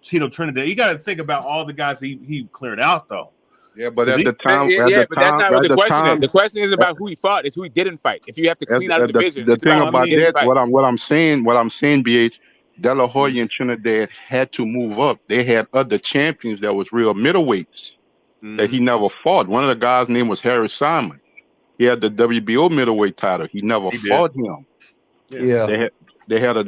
Tito Trinidad. You got to think about all the guys he cleared out, though. Yeah, but at the time, but that's not what the question is. The question is about who he fought. It's who he didn't fight. If you have to clean out the division, the thing about that, what I'm saying, BH, De La Hoya and Trinidad had to move up. They had other champions that was real middleweights that he never fought. One of the guys' name was Harry Simon. He had the WBO middleweight title. He never fought him. Yeah. They had a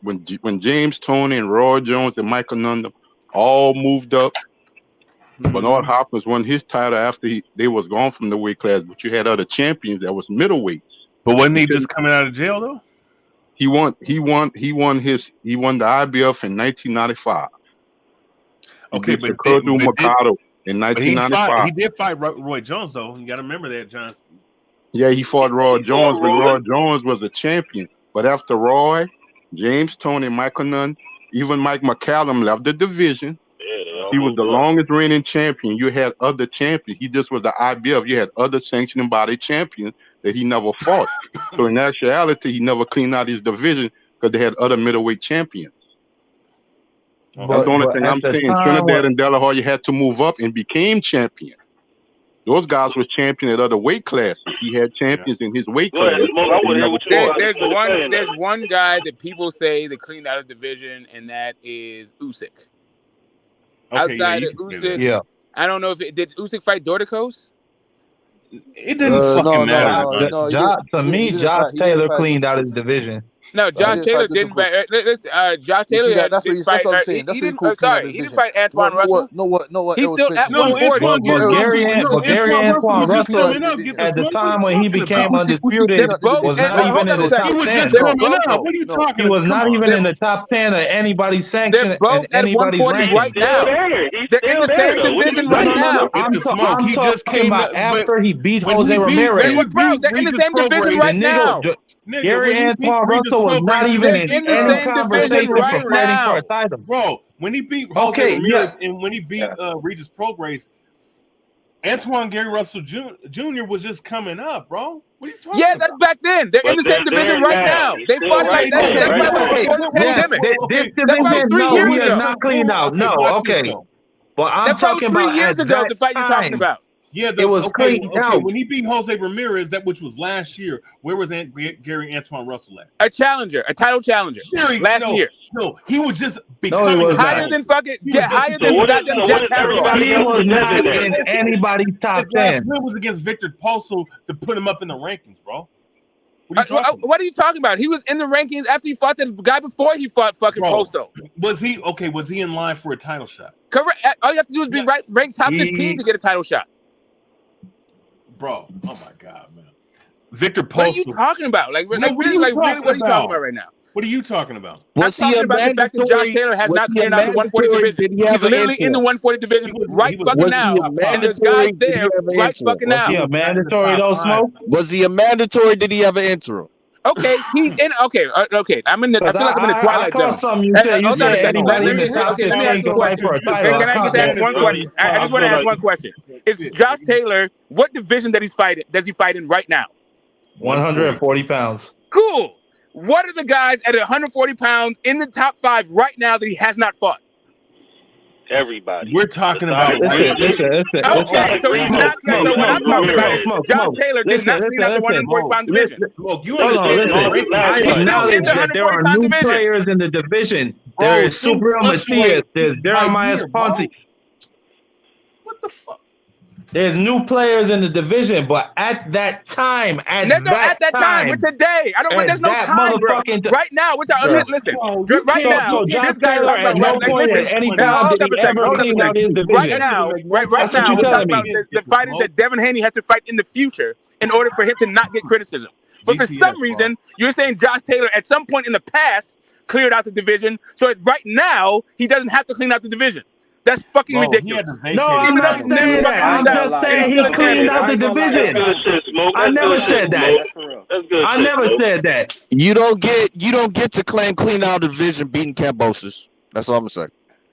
when James Toney and Roy Jones and Michael Nunn all moved up. Bernard Hopkins won his title after they was gone from the weight class, but you had other champions that was middleweights. But wasn't he just coming out of jail though? He won the IBF in 1995. Okay, but Mercado in 1995. He did fight Roy Jones though. You got to remember that, John. Yeah, he fought Roy Jones when Roy Jones was a champion. But after Roy, James Toney, Michael Nunn, even Mike McCallum left the division. He was the longest reigning champion. You had other champions. He just was the IBF. You had other sanctioning body champions that he never fought. So in actuality, he never cleaned out his division because they had other middleweight champions. That's the only thing I'm saying. Trinidad and De La Hoya had to move up and became champion. Those guys were champion at other weight classes. He had champions in his weight class. There's one guy that people say that cleaned out of division, and that is Usyk. Outside of Usyk, I don't know if did Usyk fight Dorticos? It didn't fucking matter. To me, Josh Taylor cleaned out his division. No, Josh Taylor didn't fight. Listen, Josh Taylor didn't fight. He didn't fight Antoine Russell. He's still at 140. Gary Antoine Russell, at the time when he became undisputed, was not even in the top 10. He was not even in the top 10 of anybody's sanction and anybody's ranking. Right now, they're in the same division right now. I'm talking about after he beat Jose Ramirez. Bro, they're in the same division right now. Gary Antoine Russell was not even in any conversation for fighting for a title. Bro, when he beat Jose Ramirez and when he beat Regis Prograis, Antoine Gary Russell Jr. was just coming up, bro. What are you talking about? That's back then. They're in the same division right now. They fought like that. This division, no, he is not cleaned out. No, okay. But I'm talking about 3 years ago, the fight you're talking about. Yeah, it was clean out. When he beat Jose Ramirez, which was last year, where was Gary Antoine Russell at? A title challenger. Last year. No, he was just becoming higher than fucking higher than goddamn Jack Harrow. He was not in anybody's top 10. His last win was against Victor Poso to put him up in the rankings, bro. What are you talking about? He was in the rankings after he fought the guy before he fought fucking Posto. Was he in line for a title shot? Correct. All you have to do is be ranked top 15 to get a title shot. Bro, oh my God, man. Victor Poso. What are you talking about? What are you talking about right now? What are you talking about? I'm talking about the fact that Josh Taylor has not cleared out the 140 division. He's literally in the 140 division right fucking now. And there's guys there right fucking now. Was he a mandatory though, Smoke? Was he a mandatory? Did he have an interim? Okay, he's in. Okay. I'm in the. I feel like I'm in the twilight zone. You said anybody in the top 15 can fight for a title. Can I just ask one question? I just want to ask one question. Is Josh Taylor, what division does he fight in right now? 140 pounds. Cool. What are the guys at 140 pounds in the top 5 right now that he has not fought? Everybody. We're talking about. Listen. Okay, so he's not. So what I'm talking about is Josh Taylor did not clean out the 140-pound division. Look, you understand? I acknowledge that there are new players in the division. There is Super Matias. There's Jeremiah Ponte. What the fuck? There's new players in the division, but at that time, there's no at that time. We're today. I don't. There's no time, bro. Right now, we're talking. Listen, right now, this guy at no point at any time did he ever clean out his division. Right now, we're talking about the fighters that Devin Haney has to fight in the future in order for him to not get criticism. But for some reason, you're saying Josh Taylor at some point in the past cleared out the division, so right now he doesn't have to clean out the division. That's fucking ridiculous. No, I'm not saying that. I'm just saying he cleaned out the division. I never said that. I never said that. You don't get to claim clean out the division beating Kambosos. That's all I'm saying.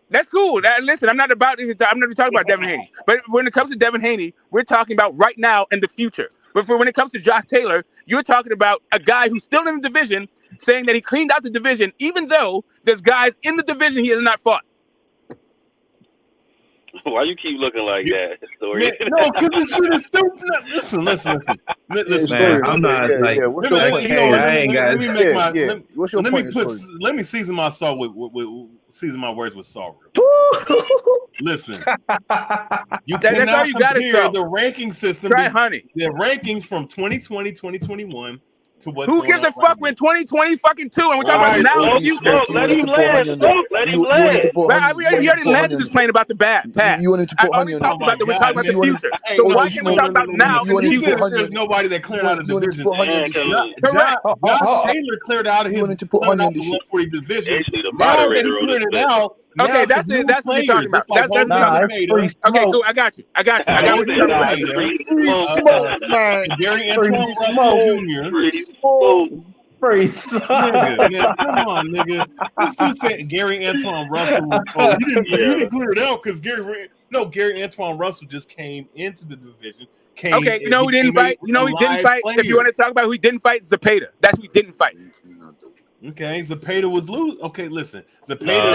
That's cool. Listen, I'm not talking about Devin Haney. But when it comes to Devin Haney, we're talking about right now and the future. But when it comes to Josh Taylor, you're talking about a guy who's still in the division saying that he cleaned out the division, even though there's guys in the division he has not fought. Why you keep looking like that, Story? No, because this shit is stupid. Listen. Man, I'm not what's your point? What's your point? Let me season my salt with season my words with salt. Listen, you cannot compare the ranking system. Try honey. The rankings from 2020, 2021 Who gives a fuck when 2020 fucking 2 and we're talking about now in the future? Let him land. Let him land. You already landed this plane about the past. You wanted to put honey on talked about that. We're talking about the future. So why can't we talk about now in the future? There's nobody that cleared out of the division. Correct. Josh Taylor cleared out of his 140 division. Now that he cleared it out. Okay, that's what you're talking about. That's what you're talking about. Okay, cool. I got you. I got what you're talking about. Gary Antoine Russell Jr. Free nigga, come on, nigga. This dude said Gary Antoine Russell. Oh, you didn't clear it out because Gary Antoine Russell just came into the division. Okay, you know who didn't fight? You know who didn't fight? If you want to talk about who he didn't fight, Zepeda. That's who he didn't fight. Okay, Zepeda was lose. Okay, listen, Zepeda.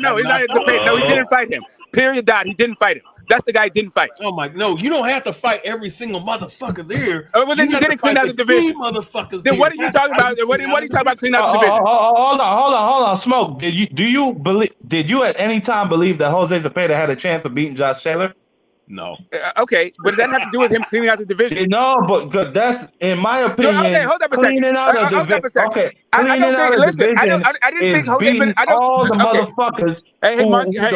No, he's not Zepeda. No, he didn't fight him. Period. Dot. He didn't fight him. That's the guy who didn't fight. Oh my, no, you don't have to fight every single motherfucker there. Oh, well, then you didn't clean out the division. Motherfuckers. Then what are you talking about? What are you talking about cleaning out the division? Hold on, Smoke. Did you at any time believe that Jose Zepeda had a chance of beating Josh Taylor? No. Okay, but does that have to do with him cleaning out the division? No, but that's, in my opinion, okay, hold up a second. Okay, I didn't think Jose Zepeda. All the motherfuckers. Hey,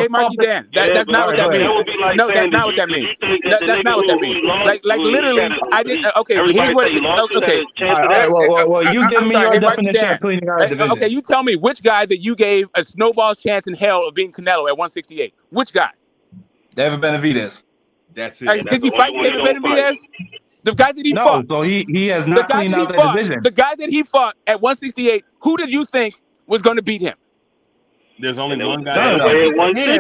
Marky Dan. That's not what that means. No, that's not what that means. That's not what that means. Like literally, I didn't. Okay, here's what. Okay. All right. Well, you give me your definition of cleaning out a division. Okay, you tell me which guy that you gave a snowball's chance in hell of being Canelo at 168. Which guy? David Benavidez. That's it. Did he fight David Benavidez? The guys that he fought. No, so he has not cleaned out the division. The guy that he fought at 168, who did you think was going to beat him? There's only one guy.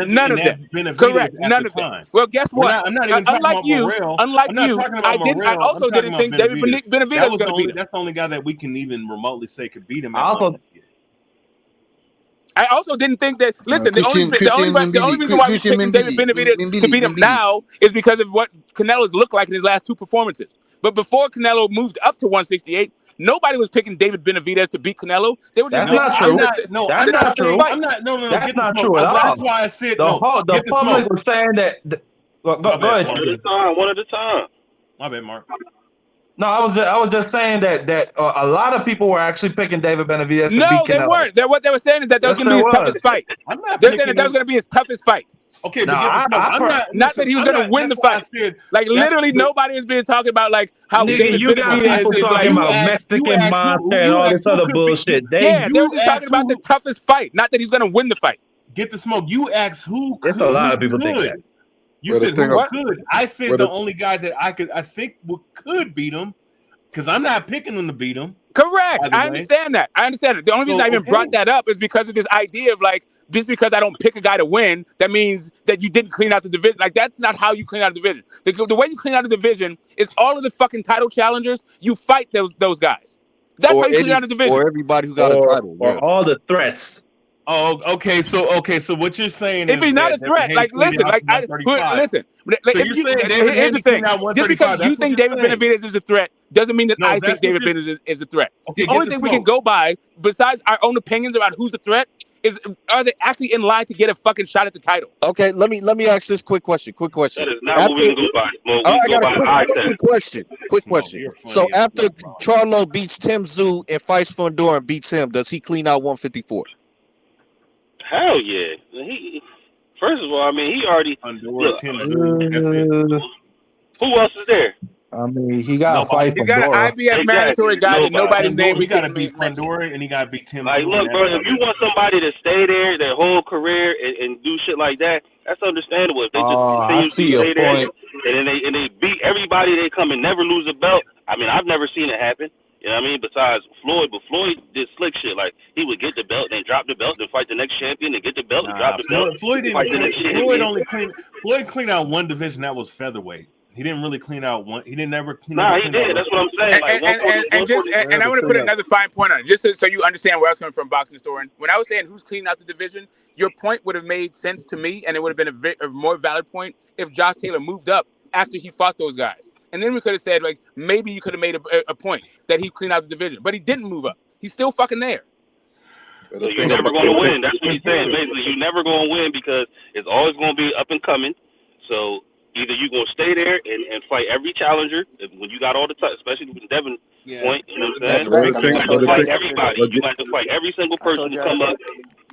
None of them. Correct. None of them. Well, guess what? I'm not even unlike you, I also didn't think David Benavidez was going to beat him. That's the only guy that we can even remotely say could beat him. I also didn't think that. Listen, the only reason why we're picking David Benavidez to beat him now is because of what Canelo's looked like in his last 2 performances. But before Canelo moved up to 168, nobody was picking David Benavidez to beat Canelo. They were just That's not true. That's not true. That's not true at all. That's why I said the public was saying that. Go ahead. One at a time. My bad, Mark. No, I was just saying that a lot of people were actually picking David Benavidez to beat Canelo. No, they weren't. What they were saying is that that was going to be his toughest fight. They're saying that was going to be his toughest fight. Okay, not that he was going to win the fight. Like literally, nobody has been talking about like how David Benavidez is talking about Mexican mafia and all this other bullshit. They're just talking about the toughest fight, not that he's going to win the fight. Get the smoke. You asked who. There's a lot of people think that. You said who could. I said the only guy that I think could beat him, because I'm not picking him to beat him. Correct. I understand that. The only reason I even brought that up is because of this idea of like, just because I don't pick a guy to win, that means that you didn't clean out the division. Like, that's not how you clean out a division. The way you clean out a division is all of the fucking title challengers, you fight those guys. That's how you clean out a division. Or everybody who got a title. Or all the threats. Oh, okay. So what you're saying is, if he's not a threat, like listen, listen. Here's the thing: just because you think David Benavidez is a threat doesn't mean that I think David Benavidez is a threat. The only thing we can go by, besides our own opinions about who's a threat, is are they actually in line to get a fucking shot at the title? Okay, let me ask this quick question. That is not what we can go by. I got a quick question. So after Charlo beats Tim Tszyu and fights Fundora and beats him, does he clean out 154? Hell yeah. First of all, I mean, he already. Who else is there? I mean, he got a fight. He's got an IBF mandatory guy that nobody's name. We got to beat Fundora and he got to beat Tim. Like, look, bro, if you want somebody to stay there their whole career and do shit like that, that's understandable. If they just continue to stay there and they beat everybody, they come and never lose a belt. I mean, I've never seen it happen. You know what I mean? Besides Floyd, but Floyd did slick shit. Like, he would get the belt, then drop the belt, then fight the next champion, then get the belt, and drop the belt. Floyd cleaned out one division, that was featherweight. He didn't really clean out one. He didn't never clean out. He did. That's what I'm saying. And I want to put another fine point on it, just so you understand where I was coming from, boxing historian. When I was saying who's cleaning out the division, your point would have made sense to me, and it would have been a more valid point if Josh Taylor moved up after he fought those guys. And then we could have said, like, maybe you could have made a point that he cleaned out the division. But he didn't move up. He's still fucking there. So you're never going to win. That's what he's saying. Basically, you're never going to win because it's always going to be up and coming. So Either you gonna stay there and fight every challenger when you got all the time, especially with Devin point. You know what I'm saying? You fight everybody. You got to fight every single person who come up.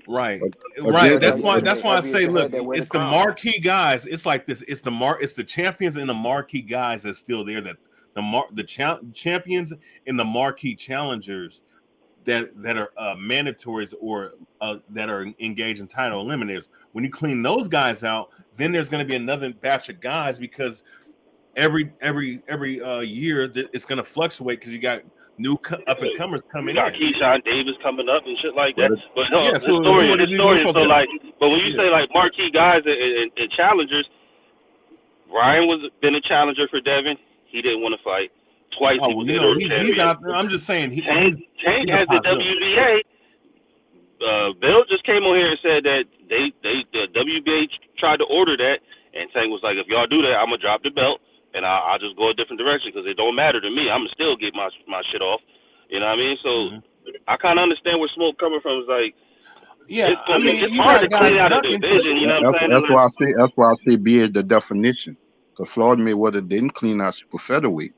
Right. That's why I say, look, it's the marquee guys. It's like this. It's the champions and the marquee guys that's still there. That the champions and the marquee challengers that are mandatories or that are engaged in title eliminators. When you clean those guys out, then there's going to be another batch of guys because every year it's going to fluctuate because you got new up and comers coming in. Keyshawn Davis coming up and shit like that. But no, yeah, historian. So like, but when you say like marquee guys and challengers, Ryan been a challenger for Devin. He didn't want to fight. Twice he was he's out there. I'm just saying Tank has the WBA. Bill just came on here and said that the WBA tried to order that, and Tank was like, if y'all do that, I'm gonna drop the belt and I'll just go a different direction because it don't matter to me. I'm gonna still get my shit off. You know what I mean? So I kind of understand where Smoke coming from. It's like, yeah, it's hard to clean out a division. You know what I'm saying? That's why I say B is the definition. Because Floyd Mayweather didn't clean out super featherweight.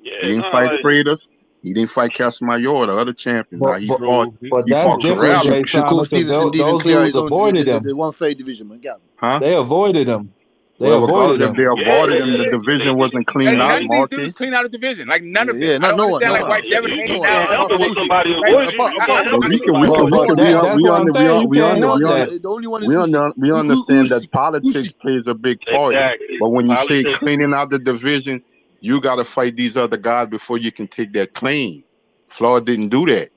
Yeah, he didn't fight Freitas. He didn't fight Casamayor, the other champion. But that's different. Shakur Stevenson didn't clear out his own the one fade division, man. Huh? They avoided him. They avoided him. The division wasn't cleaned out. None of these dudes clean out a division. Like none of them. Yeah, no one. Like why Devin Haney now. We understand that politics plays a big part. But when you say cleaning out the division, you got to fight these other guys before you can take that claim. Floyd didn't do that.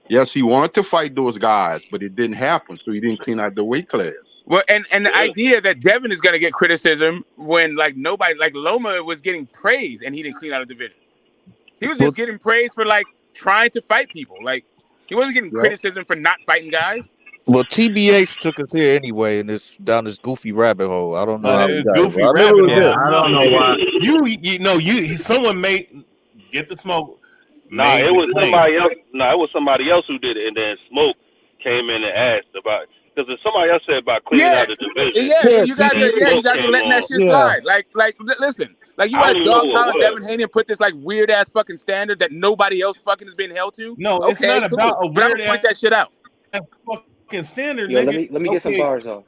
Yes, he wanted to fight those guys, but it didn't happen, so he didn't clean out the weight class. Well, and the idea that Devin is going to get criticism when like nobody, like Loma was getting praise and he didn't clean out a division. He was just getting praise for like trying to fight people. Like he wasn't getting criticism for not fighting guys. Well, TBH took us here anyway, and down this goofy rabbit hole. I don't know how we got goofy rabbit hole. I don't know why. Someone made get the Smoke. Nah, it was somebody else. Nah, it was somebody else who did it, and then Smoke came in and asked about. Because if somebody else said about cleaning out the division, you guys are letting that shit slide. Like, listen, like you want to dog pile Devin Haney and put this like weird ass fucking standard that nobody else fucking has been held to. No, it's not about a weird point that shit out. Fucking standard. Yo, let me get some bars off.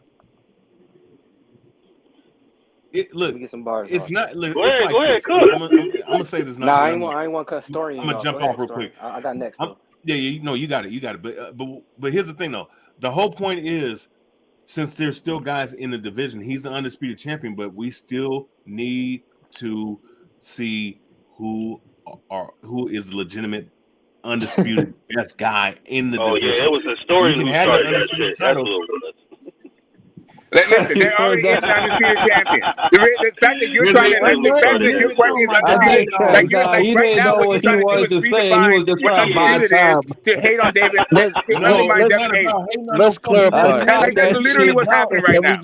Look, let me get some bars. It's off. not. Look, go ahead, I'm gonna say this. Nah, I ain't want to cut story. I'm gonna jump off real quick. I got next. Yeah, you got it. But here's the thing though. The whole point is, since there's still guys in the division, he's the undisputed champion, but we still need to see who is the legitimate undisputed best guy in the division. Oh yeah, it was a story. You can have an undisputed title. Listen, there already is an undisputed champion. The fact that you're trying to, the fact that your question is undisputed, like you're like right now, what you're trying to do is redefine what undisputed is to hate on David. Let's clarify. Like that's literally what's happening right now.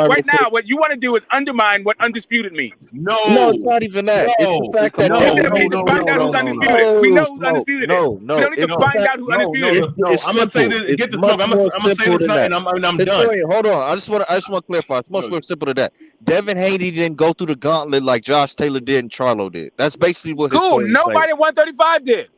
Right now, what you want to do is undermine what undisputed means. No, it's not even that. It's the fact that we need to find out who's undisputed. We know who's undisputed. We don't need to find out who's undisputed. I'm gonna say this. Get this. I'm gonna say this and I'm done. Hold on. I just want to clarify. It's much more simple than that. Devin Haney didn't go through the gauntlet like Josh Taylor did and Charlo did. That's basically what. Cool. Nobody at 135 did.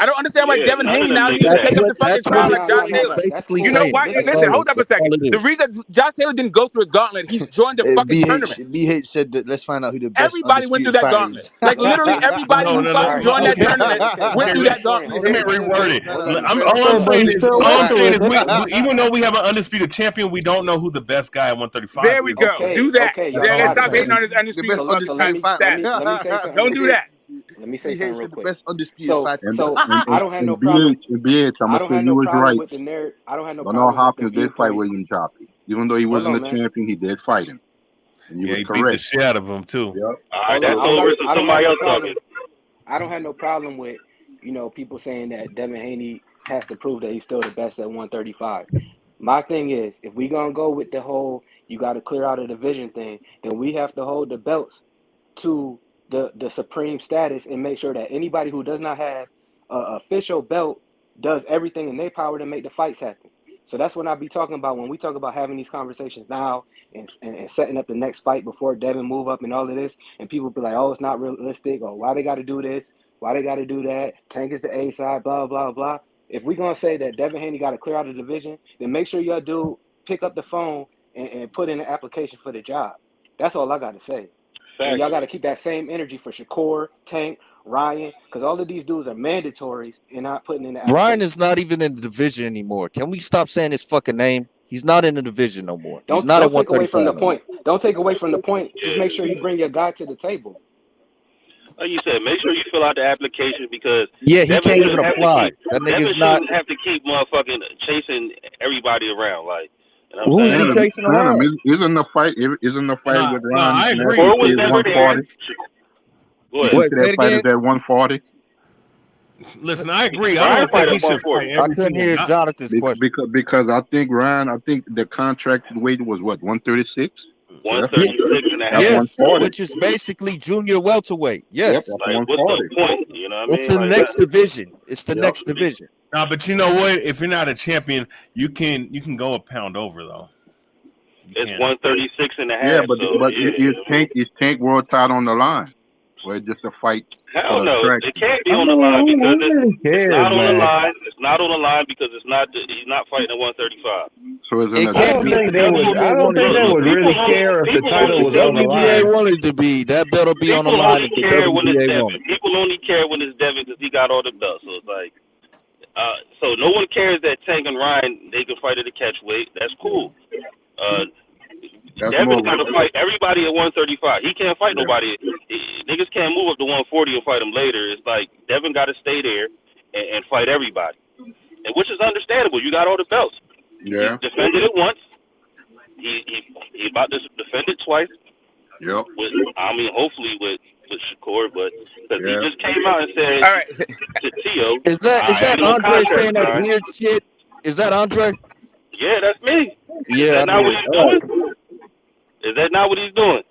I don't understand why Devin Haney now needs to take up the fucking crown like Josh Taylor. You know why? Listen, hold up a second. The reason Josh Taylor didn't go through a gauntlet, he joined the fucking tournament. BH said that let's find out who the best. Everybody went through that gauntlet. Like literally everybody who fucking joined that tournament went through that gauntlet. Let me reword it. All I'm saying is, even though we have an undisputed champion, we don't know who the best guy at 135 is. There we go. Do that. Let's stop hating on his undisputed status. Don't do that. Let me say something real quick. Best undisputed fighter. So I don't have no problem. I don't have no problem with the narrative. I don't have no problem. Hopkins did fight William Choppy. Even though he wasn't a champion, he did fight him. And he beat the shit out of him too. Yep. All right, that's over. Somebody else talking. I don't have no problem with people saying that Devin Haney has to prove that he's still the best at 135. My thing is, if we gonna go with the whole you got to clear out a division thing, then we have to hold the belts to the supreme status and make sure that anybody who does not have an official belt does everything in their power to make the fights happen. So that's what I be talking about when we talk about having these conversations now and setting up the next fight before Devin move up and all of this. And people be like, oh, it's not realistic. Or why they got to do this? Why they got to do that? Tank is the A side, blah, blah, blah. If we're going to say that Devin Haney got to clear out the division, then make sure y'all do pick up the phone and put in an application for the job. That's all I got to say. And y'all got to keep that same energy for Shakur, Tank, Ryan, because all of these dudes are mandatories and not putting in the application. Ryan is not even in the division anymore. Can we stop saying his fucking name? He's not in the division no more. He's not at 135. Take away from the point. Don't take away from the point. Just make sure you bring your guy to the table. Like you said, make sure you fill out the application because he can't even apply. That nigga's not have to keep motherfucking chasing everybody around. Like, you know who's he chasing around? Isn't the fight with Ryan? I agree. Or was never there. What? That fight is at 140. Listen, I agree. I don't think he should fight every single hear Jonathan's question because I think Ryan. I think the contract weight was what 136. 136 and a half. Yes, which is basically junior welterweight. Yes. Like, what's the point? You know what I mean? It's the next division. It's the next division. No, but you know what? If you're not a champion, you can go a pound over though. It's 136 and a half. Yeah, but is Tank world title on the line? Or it's just a fight? Hell no, it can't be on the line because it's not on the line. It's not on the line because he's not fighting at 135. So is it can't be. I don't think they would really care if the title was on the line. WBA wanted to be. That belt will be on the line. People only care when it's Devin because he got all the belts. So it's like, so no one cares that Tank and Ryan they can fight at the catch weight. That's cool. Devin's got to fight everybody at 135. He can't fight nobody. Niggas can't move up to 140 and fight him later. It's like Devin got to stay there and fight everybody, and which is understandable. You got all the belts. Yeah. He defended it once. He about to defend it twice. Yep. Hopefully with Shakur, but because he just came out and said, all right, to Tio, is that Andre saying that weird shit? Is that Andre? Yeah, that's me. Yeah. Is that not what he's doing? Is that not what he's doing?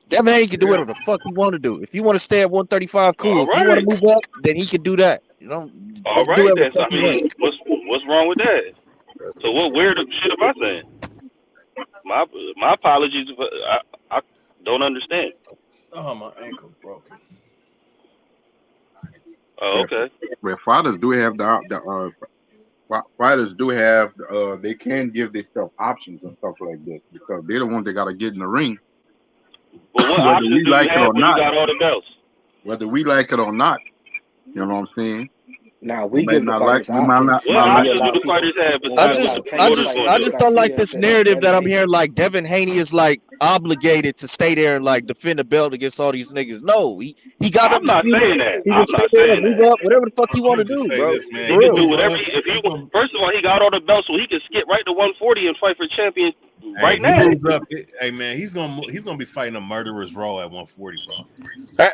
Devin Haney can do whatever the fuck he want to do. If you want to stay at 135, cool. If you want to move up, then he can do that. You know. All right, then. I mean, what's wrong with that? So what weird shit am I saying? My apologies. I don't understand. Oh, my ankle broken. Oh, okay. Well, fighters do have they can give themselves options and stuff like this because they're the ones that got to get in the ring. Well, what whether we like it or not, got all the belts? Whether we like it or not, you know what I'm saying? Now we give the fighters I just don't like this narrative that I'm hearing. Like Devin Haney is like obligated to stay there and like defend the belt against all these niggas. No, he got. I'm not saying that. He can stay there and move up, whatever the fuck he want to do, bro. He can do whatever. First of all, he got all the belts, so he can skip right to 140 and fight for champion right now. Hey man, he's gonna be fighting a murderer's row at 140, bro.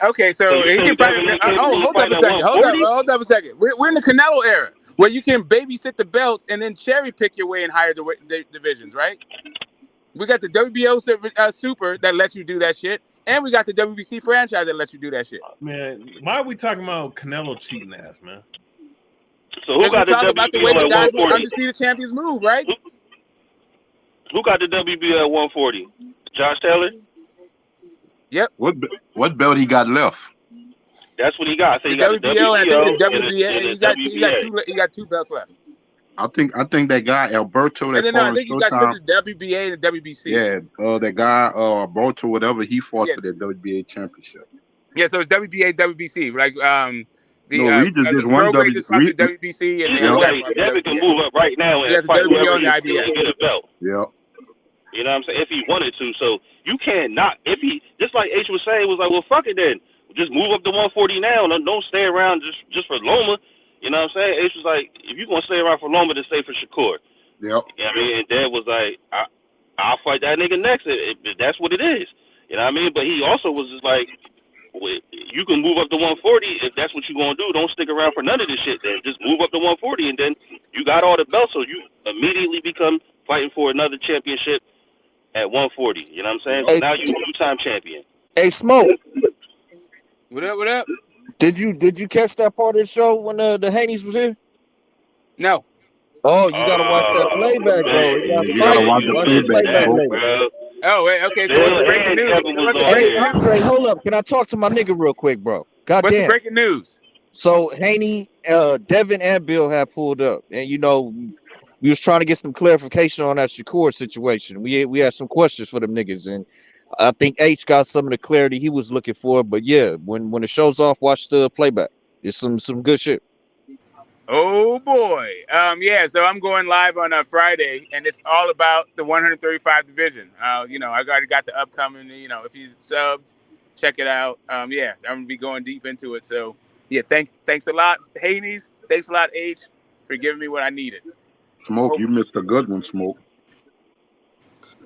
Okay, so he can fight. Hold up a second. We're in the Canelo era where you can babysit the belts and then cherry pick your way in higher divisions, right? We got the WBO Super that lets you do that shit, and we got the WBC franchise that lets you do that shit. Man, why are we talking about Canelo cheating ass, man? So who got the way the guys with undisputed champions move, right? Who got the WBO at 140? Josh Taylor? Yep. What belt he got left? That's what he got. So he got the WBO and I think the WBA. He got two belts left. I think that guy Alberto. I think he got the WBA and the WBC. Yeah, that guy Alberto, whatever, he fought for the WBA championship. Yeah, so it's WBA, WBC, like he just did one WBC, and Devin can move up right now and fight whoever he wants to get a belt. Yeah. You know what I'm saying? If he wanted to, so you can't not. If he, just like H was saying, was like, well, fuck it then. Just move up to 140 now and don't stay around just for Loma. You know what I'm saying? H was like, if you're gonna stay around for Loma, then stay for Shakur. Yep. You know what I mean? And Dad was like, I'll fight that nigga next. If that's what it is. You know what I mean? But he also was just like, you can move up to 140 if that's what you're gonna do. Don't stick around for none of this shit. Then just move up to 140, and then you got all the belts, so you immediately become fighting for another championship at 140. You know what I'm saying? So now you're a two-time champion. Hey, Smoke. What up? What up? Did you catch that part of the show when the Haneys was here? No. Oh, you gotta watch that playback though. It got You gotta spicy. watch the Watch the playback, playback bro. later. Oh, wait, okay. So what's the breaking news? Hey, Andre, hold up. Can I talk to my nigga real quick, bro? God What's the damn. breaking news? So Haney, Devin, and Bill have pulled up, and we was trying to get some clarification on that Shakur situation. We had some questions for them niggas, and I think H got some of the clarity he was looking for. But yeah, when the show's off, watch the playback. It's some good shit. Oh boy. Yeah, so I'm going live on Friday, and it's all about the 135 division. I already got the upcoming, if you subbed, check it out. Yeah, I'm gonna be going deep into it. So yeah, thanks a lot, Haney's. Thanks a lot, H, for giving me what I needed. Smoke, you missed a good one, Smoke.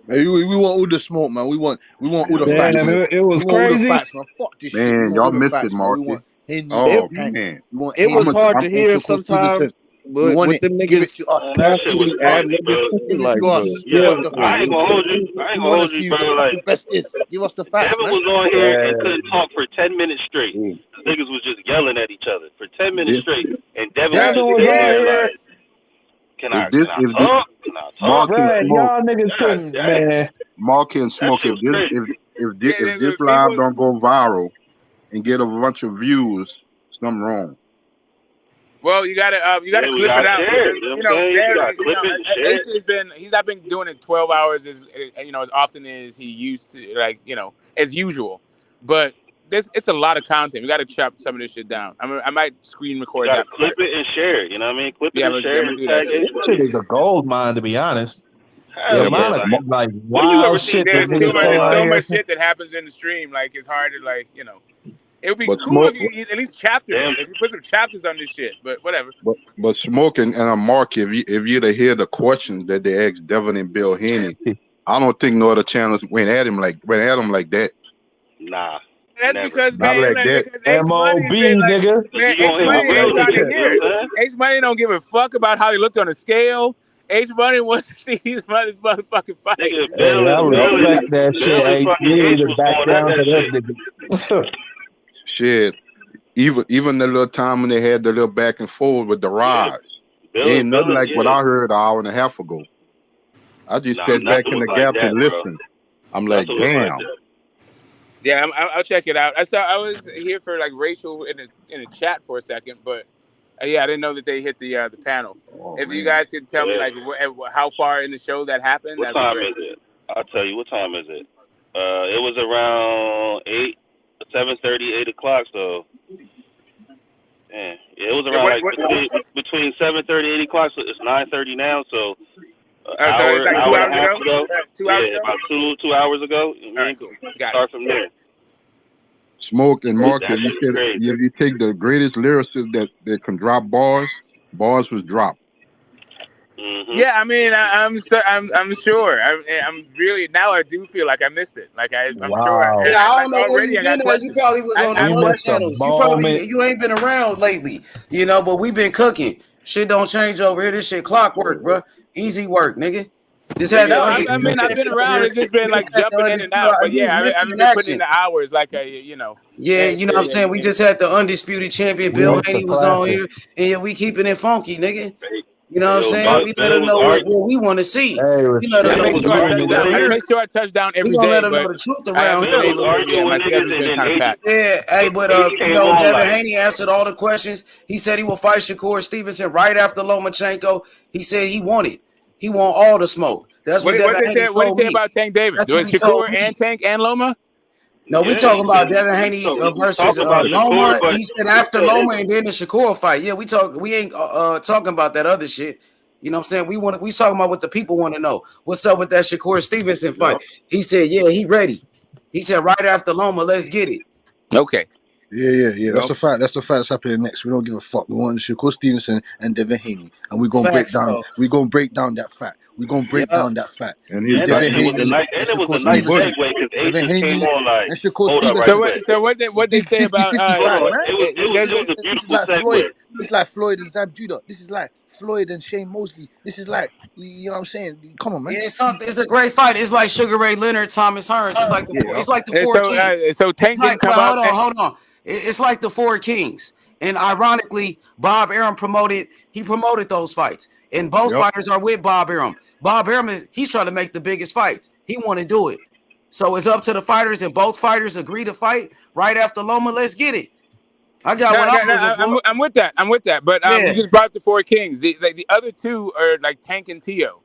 Man, we want all the smoke, man. We want all the facts. It was we want all the crazy. facts, man. Fuck this shit. Man, We want y'all all the missed facts, it, man. We Marky. want Henry Oh, Tank. man. We want It was Henry hard to and hear Shakur sometimes Stevenson. We want with it. them Give it niggas. to us. That shit Give it was to us. funny, bro. Give it Like, to us. yeah, Give us the I facts. ain't gonna hold you. We want to see who the fucking best is. Give us the facts, Devin man. was on here and couldn't talk for 10 minutes straight. Niggas was just yelling at each other for 10 minutes straight. And Devin was was on here here. like, can I If talk? Can I talk? Marky and Right, Smoke, y'all niggas couldn't, man. Marky and Smoke, shit was crazy. if this live don't go viral and get a bunch of views, something wrong. Well, you gotta we clip it gotta out share because it, you know what I'm saying? You gotta clip it and share H has been he's not been doing it 12 hours as often as he used to, as usual. But it's a lot of content. We got to chop some of this shit down. I might screen record that. Clip it and share it. You know what I mean? Clip it Yeah, and share I'm it. gonna do that Tag shit. H Shit is a gold mine, to be honest. The Hell amount yeah, of like when you ever wild seen shit that There's niggas say on so here. much shit that happens in the stream. Like it's hard to It would be But cool Smoke, if you at least chapter it. If you put some chapters on this shit. But whatever. but Smoke and Marky, if you to hear the questions that they asked Devin and Bill Haney, I don't think no other channels went at him like that. Nah. That's never. because Not like that. because H Money's been like, nigga. man, You H gonna Money hear ain't my trying to real hear shit, it. H Money don't give a fuck about how he looked on the scale. H Money wants to see his mother's motherfucking fight. Nigga, Hey, I respect that shit. Hey, you need to back down to that nigga. Shit. Even the little time when they had the little back and forth with the rise, ain't nothing like what I heard an hour and a half ago. I just sat back in the gap and listened. I'm like, damn. Yeah, I'll check it out. I was here for like Rachel in the chat for a second, but yeah, I didn't know that they hit the panel. If you guys could tell me like how far in the show that happened, What that'd be time great. is it? I'll tell you. What time is it? It was around 7:30, 8 o'clock. So, yeah, it was around between 7:30, 8 o'clock. So it's 9:30 now. So, hour, like 2 hours ago. 2 hours ago. About 2 hours ago. All right, cool. Got Start from there. Smoke and Mark, That's if crazy. you take the greatest lyricist that can drop bars was dropped. Mm-hmm. Yeah, I mean, I'm sure. I'm really now. I do feel like I missed it. Like I'm sure. Yeah, I don't know where already you I got been at. You questions. probably was on I the other channels. You ain't been around lately, but we been cooking. Shit don't change over here. This shit clockwork, bro. Easy work, nigga. Just had No, I mean I've been around. It's just been like jumping in and out. But yeah, I haven't been putting in the hours like Yeah, you know what I'm saying? We just had the undisputed champion Bill Haney was on here, and yeah, we keeping it funky, nigga. You know what I'm saying? We let them know what we want to see. Make sure I touch down every day. We gonna let them know the truth around here. My schedule's been kind of packed. Yeah, hey, but Devin Haney answered all the questions. He said he will fight Shakur Stevenson right after Lomachenko. He said he want all the smoke. That's what Devin Haney told me. What did he say about Tank Davis? Do it Shakur and Tank and Loma? No, we talking about Devin Haney versus Loma. He said after Loma and then the Shakur fight. Yeah, we ain't talking about that other shit. You know what I'm saying? We talking about what the people want to know. What's up with that Shakur Stevenson fight? He said, yeah, he ready. He said right after Loma, let's get it. Okay. Yeah. That's the fact. That's the fact that's happening next. We don't give a fuck. We want Shakur Stevenson and Devin Haney, and we're gonna break down. We're gonna break down that fact. We're gonna break down that fact. And Devin Haney it was a nice segue because Ace came on like, and Shakur Stevenson. So what they say about 50-50 fight, man? It was a beautiful segue. This is like Floyd and Zab Judah. This is like Floyd and Shane Mosley. This is like, you know what I'm saying? Come on, man. Yeah, it's a great fight. It's like Sugar Ray Leonard, Thomas Hearns. It's like the four kings. So Tank didn't come out. Hold on. It's like the four kings. And ironically, Bob Arum promoted those fights. And both fighters are with Bob Arum. Bob Arum he's trying to make the biggest fights. He want to do it. So it's up to the fighters, and both fighters agree to fight right after Loma. Let's get it. I got I'm with that. But you just brought up the Four Kings. The other two are like Tank and Tio.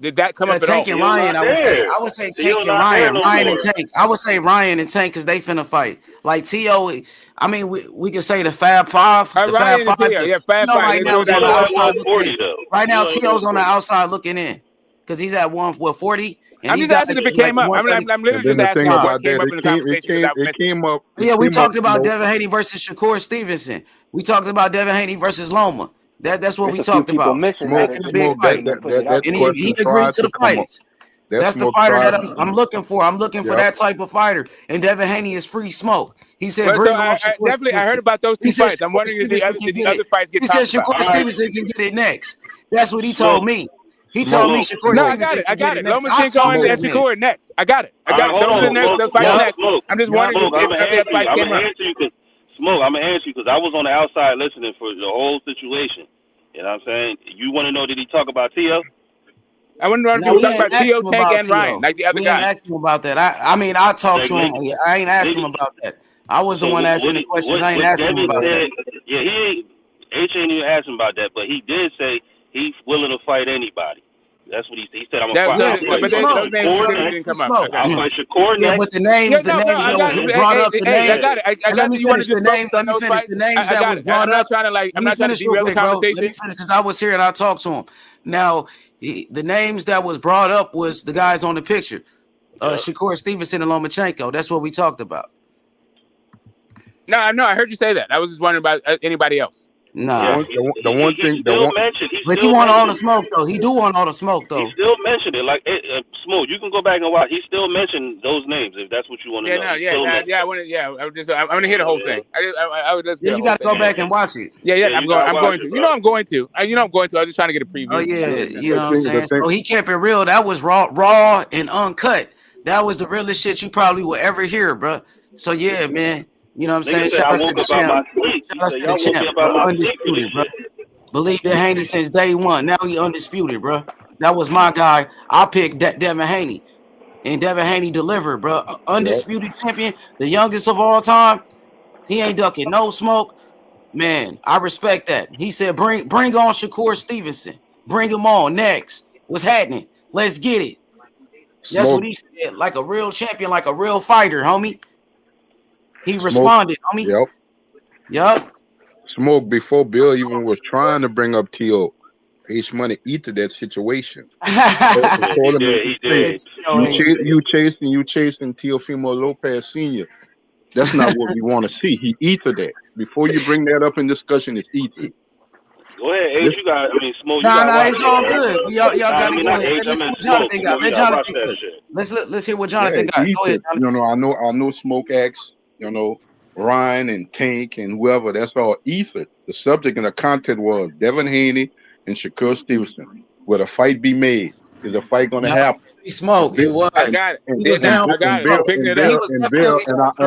Did that come up at all? Tank and Ryan, I would say Tank and Ryan. Ryan and Tank. I would say Ryan and Tank because they finna fight. Like Tio, I mean, we can say the Fab Five. The Fab Five. Yeah, Fab Five. Right now, on the outside looking in. Right now, Tio's on the outside looking in because he's at 40. I'm just asking if it came up. I'm literally just asking what came up in the conversation. It came up. Yeah, we talked about Devin Haney versus Shakur Stevenson. We talked about Devin Haney versus Loma. That's what we talked about. And he agreed to the fights. That's the fighter that I'm looking for. I'm looking for that type of fighter. And Devin Haney is free smoke. He said, I heard about those two fights. I'm wondering if the other fights get talked about. He said Shakur Stevenson can get it next. That's what he told me. He told me Shakur Stevenson. I got it. Lomachenko and Shakur next. I got it. Those fights next. I'm just wondering if that fight came up. Smoke, I'm gonna answer you because I was on the outside listening for the whole situation. You know what I'm saying? You want to know, did he talk about Tio? I want to know if he talked about Tio, Tank, and Ryan, like the other guy. We ain't asked him about that. I mean, I talked to him. I ain't asked him about that. I was the one asking the questions. I ain't asked him about that. Yeah, ain't even asked him about that, but he did say he's willing to fight anybody. That's what he said. I'm gonna fight. But those names didn't come up. I'll fight Shakur next. Yeah, but the names that brought up the names. I got it. I got it. You want to just focus on those fights? The names that was brought up. I'm not trying to derail the conversation. Let me finish because I was here and I talked to him. Now, the names that was brought up was the guys on the picture, Shakur Stevenson and Lomachenko. That's what we talked about. No, I heard you say that. I was just wondering about anybody else. Nah. The one thing, but he want all the smoke though. He do want all the smoke though. He still mentioned it. Like Smooth, you can go back and watch. He still mentioned those names if that's what you want to know. I want to. I hear the whole thing. I would just. Yeah, you got to go back and watch it. Yeah. I'm going to. I'm going to. I was just trying to get a preview. Oh yeah, you know what I'm saying. So he kept it real. That was raw and uncut. That was the realest shit you probably will ever hear, bro. So yeah, man. You know what I'm saying? Shout out to the champ. Shout out to the champ, bro. Undisputed, bro. Believe that Haney since day one. Now he undisputed, bro. That was my guy. I picked Devin Haney. And Devin Haney delivered, bro. Undisputed champion, the youngest of all time. He ain't ducking no smoke. Man, I respect that. He said, bring on Shakur Stevenson. Bring him on next. What's happening? Let's get it. That's what he said. Like a real champion, like a real fighter, homie. He responded, homie. Yep. Smoke, before Bill even was trying to bring up T.O., H Money eat to that situation. He did. You chasing Teofimo Lopez Sr. That's not what we want to see. He eat to that. Before you bring that up in discussion, it's eat to. Go ahead, H. You got. Smoke. Nah, it's all good. Y'all got to go ahead. Let's see what Jonathan got. Let Jonathan go. Let's hear what Jonathan got. Go ahead. I know. Smoke acts. Ryan and Tank and whoever. That's all ether. The subject and the content was Devin Haney and Shakur Stevenson. Will a fight be made? Is a fight going to happen? He smoked. It was. I got it. And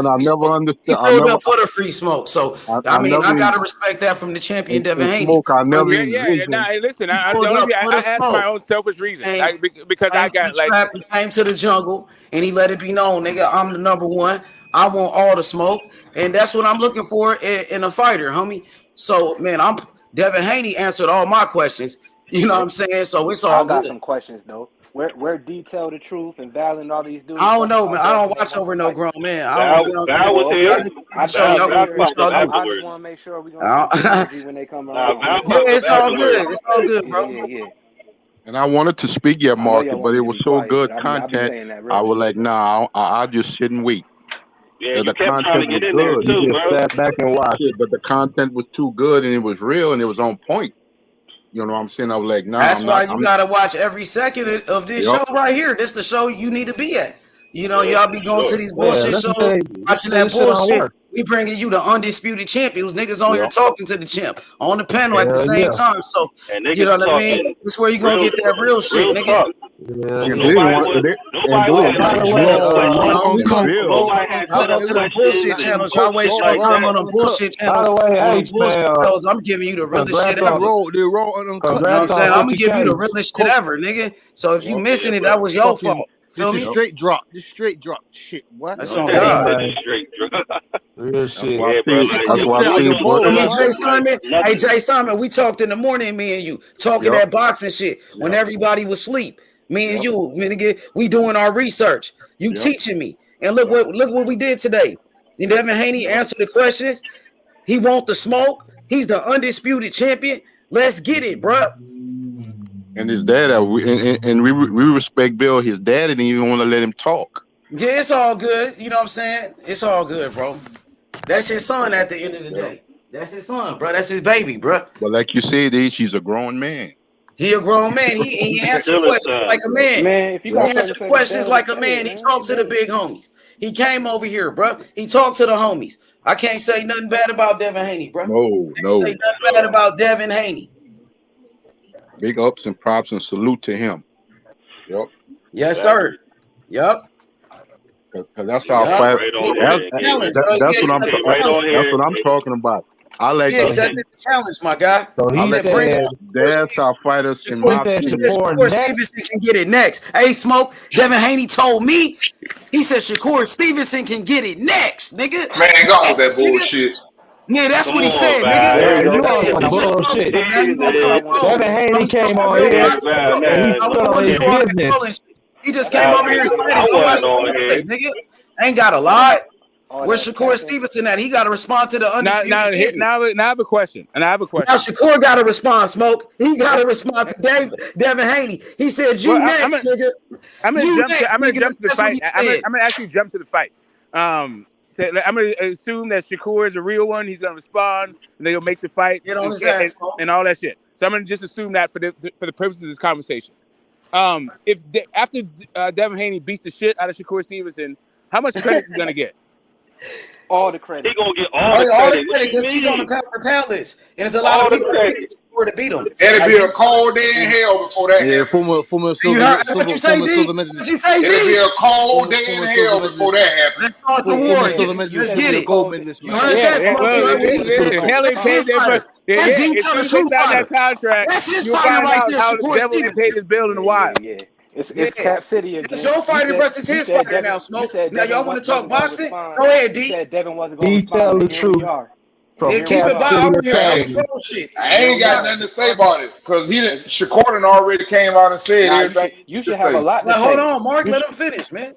I never understood. He filled up for the free smoke. So I gotta respect that from the champion Devin Haney. Smoke, I never. Hey, listen. I asked my own selfish reason because I got like he came to the jungle and he let it be known, nigga. I'm the number one. I want all the smoke, and that's what I'm looking for in a fighter, homie. So, man, Devin Haney answered all my questions. You know what I'm saying? So it's all good. I got some questions though. Where detail the truth and battling all these dudes? I don't know, man. I don't watch over no grown man. I just want to make sure we're gonna see when they come around. It's all good. It's all good, bro. Yeah. And I wanted to speak your market, but it was so good content. I was like, nah, I'll just sit and wait. Yeah, the content was good. You just sat back and watched it, but the content was too good and it was real and it was on point. You know what I'm saying? I was like, nah. That's why you gotta watch every second of this show right here. This the show you need to be at. Y'all be going to these bullshit shows, watching that bullshit. We bringing you the undisputed champions. Niggas on here talking to the champ on the panel at the same time. So you know what I mean? This is where you gonna get that real shit, nigga. Cut up to the bullshit channels. Y'all waste your time on the bullshit channels. I'm giving you the realest shit ever. They're raw and uncut. You know what I'm saying? I'm gonna give you the realest shit ever, nigga. So if you missing it, that was your fault. Feel me? This is straight drop. This straight drop shit. What? That's on God. Straight drop. Real shit. Yeah, bro. Jay Simon. Hey, Jay Simon, we talked in the morning, me and you, talking that boxing shit when everybody was asleep. Me and you, nigga, we doing our research. You teaching me. And look what we did today. And Devin Haney answered the questions. He want the smoke. He's the undisputed champion. Let's get it, bro. And his dad, we respect Bill. His dad didn't even want to let him talk. Yeah, it's all good. You know what I'm saying? It's all good, bro. That's his son at the end of the day. That's his son, bro. That's his baby, bro. But like you said, he's a grown man. He a grown man. He answered questions like a man. He answered questions like a man. He talked to the big homies. He came over here, bro. He talked to the homies. I can't say nothing bad about Devin Haney, bro. No. Say nothing bad about Devin Haney. Big ups and props and salute to him. Yep. Yes, sir. Yep. Because that's our fight. That's what I'm talking about. I like accepted the challenge, my guy. So he said that's our fighters in my opinion. Shakur Stevenson can get it next. Hey, Smoke, Devin Haney told me, he said Shakur Stevenson can get it next, nigga. Man, go with that bullshit. Yeah, that's what he said, nigga. Bullshit. Devin Haney came on here and he's still in his business. He just came over here and said, nigga, ain't got a lot. Where's Shakur Stevenson at? He got to respond to the undisputed. Now I have a question. Now Shakur got to respond, Smoke. He got to respond to Devin Haney. He said, next, nigga. I'm gonna jump to the fight. I'm gonna actually jump to the fight. I'm gonna assume that Shakur is a real one. He's gonna respond, and they'll make the fight Get on his ass, and all that shit. So I'm gonna just assume that for the purposes of this conversation. After Devin Haney beats the shit out of Shakur Stevenson, how much credit is he gonna get? All the credit. He gonna get all the credit because he's on the pound for pound list, and there's a lot of people to beat him. It'll be a cold day in hell before that. Yeah, former silver medalist. What you say, It'll be a cold day in hell before that happens. Let's start the war. Let's get it. Gold medalist, man. Hell ain't paid that contract. That's his fighter right there, Shakur Devil ain't paid his bill in a while. Yeah. It's Cap City again. It's your fighter versus his fighter now, Smoke. Now y'all want to talk boxing? Go ahead, D. Said Devin wasn't going to tell the truth. Keep it by over here. I ain't got nothing to say about it because Shakur already came out and said everything. You should have a lot to say. Hold on, Mark. Let him finish, man.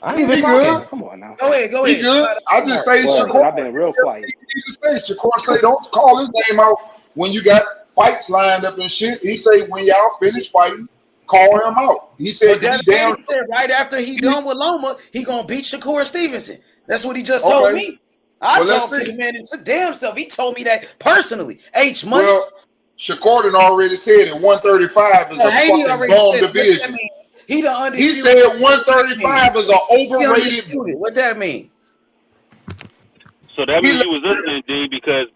I ain't even talking. Come on now. Go ahead. He good. I just say Shakur. I've been real quiet. Shakur say don't call his name out when you got fights lined up and shit. He say when y'all finish fighting, call him out. He said he said right after he done with Loma, he gonna beat Shakur Stevenson. That's what he just told me. I talked to the man and said, damn self. He told me that personally. H Money. Well, Shakur already said that 135 is a fucking bomb division. He said 135 is an overrated. What that mean? So that means you was listening, D, because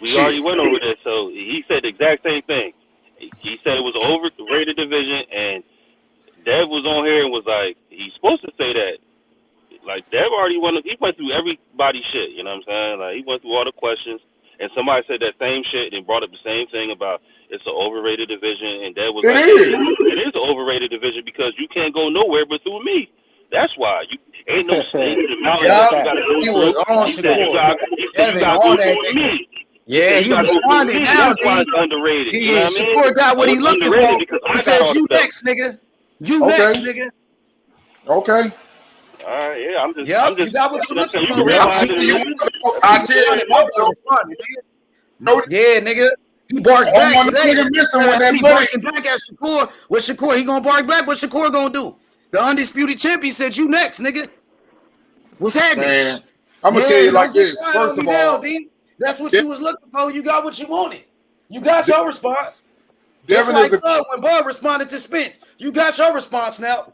we already went over this. So he said the exact same thing. He said it was an overrated division, and Dev was on here and was like, he's supposed to say that. Like, Dev already went through everybody's shit, you know what I'm saying? Like, he went through all the questions, and somebody said that same shit and brought up the same thing about it's an overrated division, and Dev was it is an overrated division because you can't go nowhere but through me. That's why. You ain't no state in the mountains. He was on Shakur. Devin, all that thing. Yeah, he responded now. Underrated. Yeah, Shakur got what he looking for. He said, "You next, nigga. You next, nigga." Okay. All right. Yeah, I'm just. You got what you looking for. I tell you, yeah, nigga. He barked back today. He barking back at Shakur. What Shakur? He gonna bark back? What Shakur gonna do? The undisputed champion said, "You next, nigga." What's happening? Man, I'm gonna tell you like this. First of all. That's what you was looking for. You got what you wanted. You got your response. Devin Just like Bud, when Bud responded to Spence. You got your response now.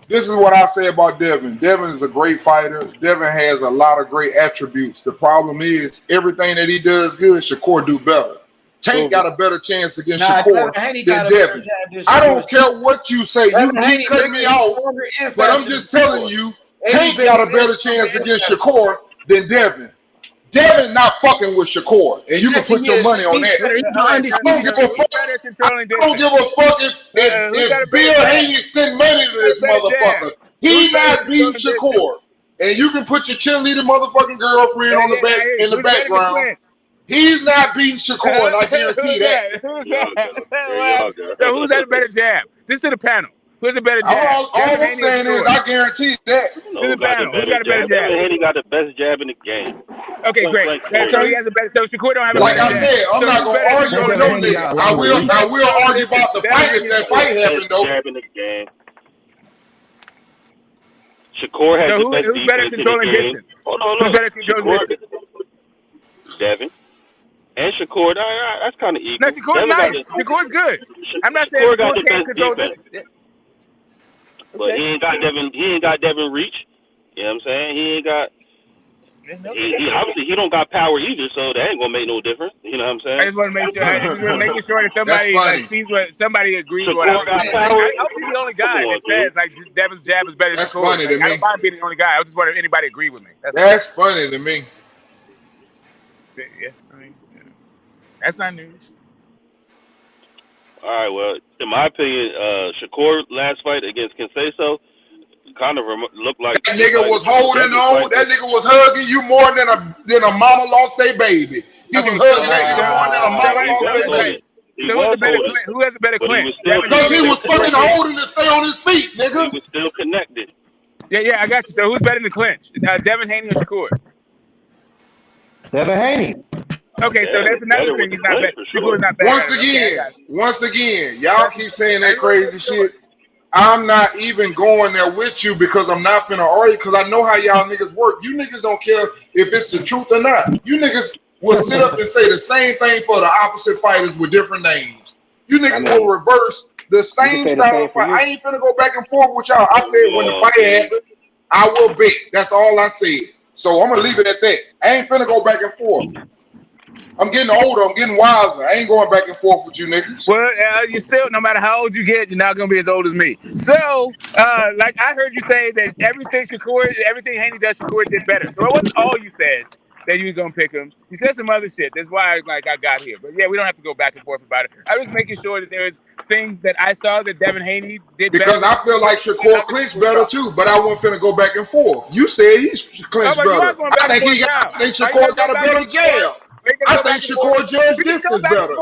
This is what I say about Devin. Devin is a great fighter. Devin has a lot of great attributes. The problem is everything that he does good, Shakur do better. Tank got a better chance against Shakur than Devin. I don't care what you say. You cut me off, but I'm just telling you, Tank got a better chance against Shakur than Devin. Devin not fucking with Shakur, and you can put your money on that. I don't give a fuck if Bill Haney send money to this motherfucker. He not beating Shakur, and you can put your cheerleader motherfucking girlfriend on the back in the background. He's not beating Shakur, and I guarantee that. Who's that? So who's had a better jab? This to the panel. Who's the better jab? All I'm saying is I guarantee that. Who's got a better jab? Devin Haney got the best jab in the game. Okay, great. So he has a better. So Shakur don't have a better jab. Like I said, I'm not gonna argue with no nigga. I will argue about the fight if that fight happened though. Jab in the game. Shakur has the best who's better controlling distance? Who's better controlling distance? Devin. And Shakur, that's kind of equal. No, Shakur's nice. Shakur's good. I'm not saying Shakur can't control this. But he ain't got Devin reach. You know what I'm saying? He ain't got. He obviously he don't got power either, so that ain't gonna make no difference. You know what I'm saying? I just want to make sure. Making sure that somebody sees what somebody agrees with what I'm saying. I hope he's the only guy that says like Devin's jab is better than Shakur's. I don't mind being the only guy. I just wonder if anybody agree with me. That's funny to me. Yeah, I mean, that's not news. All right, well, in my opinion, Shakur last fight against Canelo kind of looked like that nigga was holding on. That nigga was hugging you more than a mama lost their baby. He was hugging that nigga more than a mama lost their baby. So who has a better clinch? Because he was fucking holding to stay on his feet, nigga. He was still connected. Yeah, I got you. So who's better in the clinch? Devin Haney or Shakur? Devin Haney. Okay, so that's another thing. He's not bad. Shakur's not bad. Once again, y'all keep saying that crazy shit. I'm not even going there with you because I'm not finna argue because I know how y'all niggas work. You niggas don't care if it's the truth or not. You niggas will sit up and say the same thing for the opposite fighters with different names. You niggas will reverse the same style of fight. I ain't finna go back and forth with y'all. I said when the fight happened, I will bet. That's all I said. So I'm gonna leave it at that. I ain't finna go back and forth. I'm getting older. I'm getting wiser. I ain't going back and forth with you niggas. Well, you still, no matter how old you get, you're not gonna be as old as me. So, like I heard you say that everything Haney does, Shakur did better. So it wasn't all you said that you were gonna pick him. You said some other shit. That's why I got here. But yeah, we don't have to go back and forth about it. I was making sure that there was things that I saw that Devin Haney did better. Because I feel like Shakur clinched better too, but I wasn't finna go back and forth. You said he clinched better. I think Shakur got a better jab. I think Shakur judge this is better.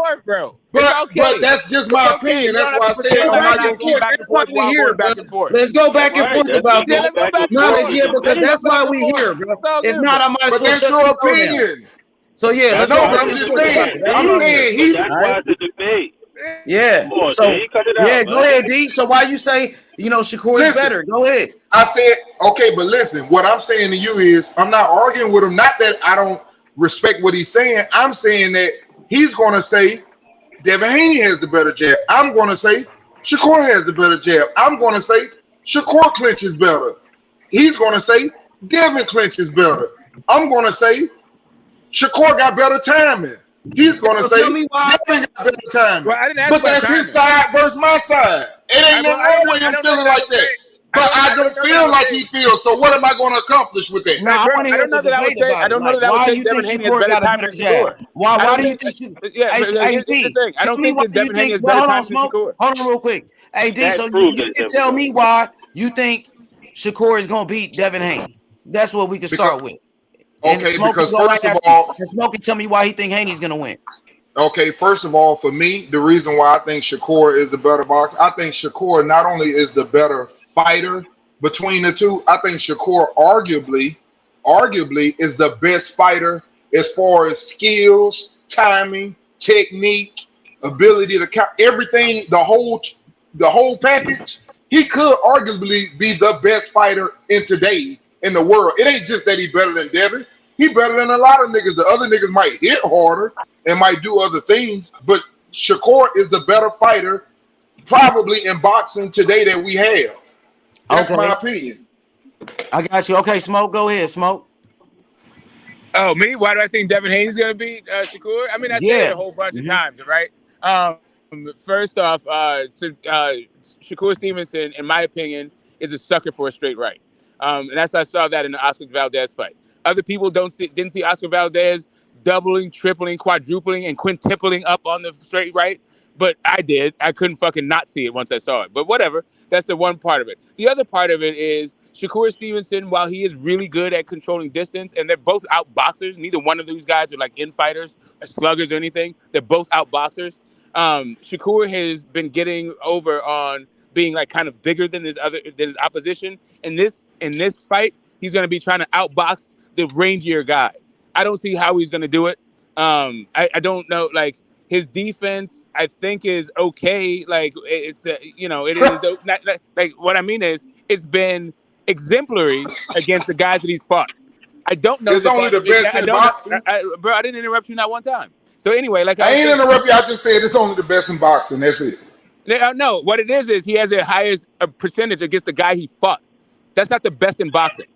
But that's just my opinion. That's why I said I'm not going to keep That's why we here, bro. Let's go back and forth about this. Because that's why we here, bro. If not, I might as well. But that's your opinion. So yeah, let's go. I'm just saying. I'm saying he. That's why the debate. Yeah. So yeah, go ahead, D. So why you say Shakur is better? Go ahead. I said okay, but listen. What I'm saying to you is I'm not arguing with him. Not that I don't respect what he's saying. I'm saying that he's going to say Devin Haney has the better jab. I'm going to say Shakur has the better jab. I'm going to say Shakur clinches better. He's going to say Devin clinches better. I'm going to say Shakur got better timing. He's going to say Devin got better timing. But that's his side versus my side. It ain't no wrong with him feeling like that. But I don't feel like he feels. So what am I going to accomplish with that? No, I don't know that I would say. I don't know that I would say Devin Haney has better time than Shakur. Why do you think? I don't think that Devin Haney has better time than Shakur. Hold on, real quick. Hey, D. So you can tell me why you think Shakur is going to beat Devin Haney. That's what we can start with. Okay, because first of all, Smoke can tell me why he think Haney's going to win. Okay, first of all, for me, the reason why I think Shakur is the better boxer, I think Shakur not only is the better fighter between the two, I think Shakur arguably is the best fighter as far as skills, timing, technique, ability to count everything, the whole package. He could arguably be the best fighter in today in the world. It ain't just that he better than Devin. He better than a lot of niggas. The other niggas might hit harder and might do other things, but Shakur is the better fighter probably in boxing today that we have. That's my opinion. I got you. Okay, Smoke, go ahead, Smoke. Oh, me? Why do I think Devin Haney's going to beat Shakur? I mean, I said it a whole bunch of times, right? First off, Shakur Stevenson, in my opinion, is a sucker for a straight right. And that's I saw that in the Oscar Valdez fight. Other people didn't see Oscar Valdez doubling, tripling, quadrupling, and quintupling up on the straight right. But I did. I couldn't fucking not see it once I saw it. But whatever. That's the one part of it. The other part of it is Shakur Stevenson, while he is really good at controlling distance, and they're both out boxers, neither one of these guys are like infighters or sluggers or anything. They're both out boxers. Shakur has been getting over on being like kind of bigger than his opposition. In this fight, he's going to be trying to outbox the rangier guy. I don't see how he's going to do it. I don't know. Like his defense, I think is okay. Like it's it is not, like what I mean is it's been exemplary against the guys that he's fought. I don't know. It's only the best in boxing, bro. I didn't interrupt you not one time. So anyway, like I ain't interrupt you. I just said it's only the best in boxing. That's it. No, what it is he has a highest percentage against the guy he fought. That's not the best in boxing.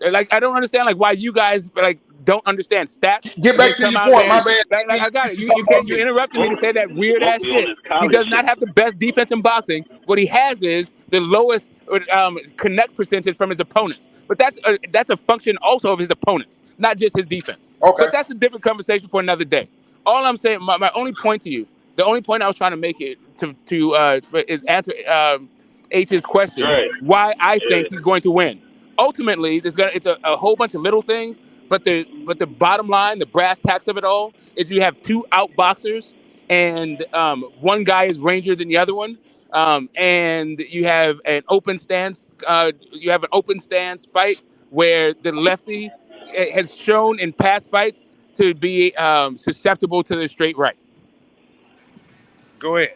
Like I don't understand like why you guys like don't understand stats. Get back to your point. My bad. Like, I got it. You interrupted me to say that weird ass shit. He does not have the best defense in boxing. What he has is the lowest connect percentage from his opponents. But that's a function also of his opponents, not just his defense. Okay. But that's a different conversation for another day. All I'm saying, my only point to you, the only point I was trying to make it is answer H's question, right. Why I think he's going to win. Ultimately, it's a whole bunch of little things, but the bottom line, the brass tacks of it all, is you have two outboxers, and one guy is rangier than the other one, and you have an open stance. You have an open stance fight where the lefty has shown in past fights to be susceptible to the straight right. Go ahead.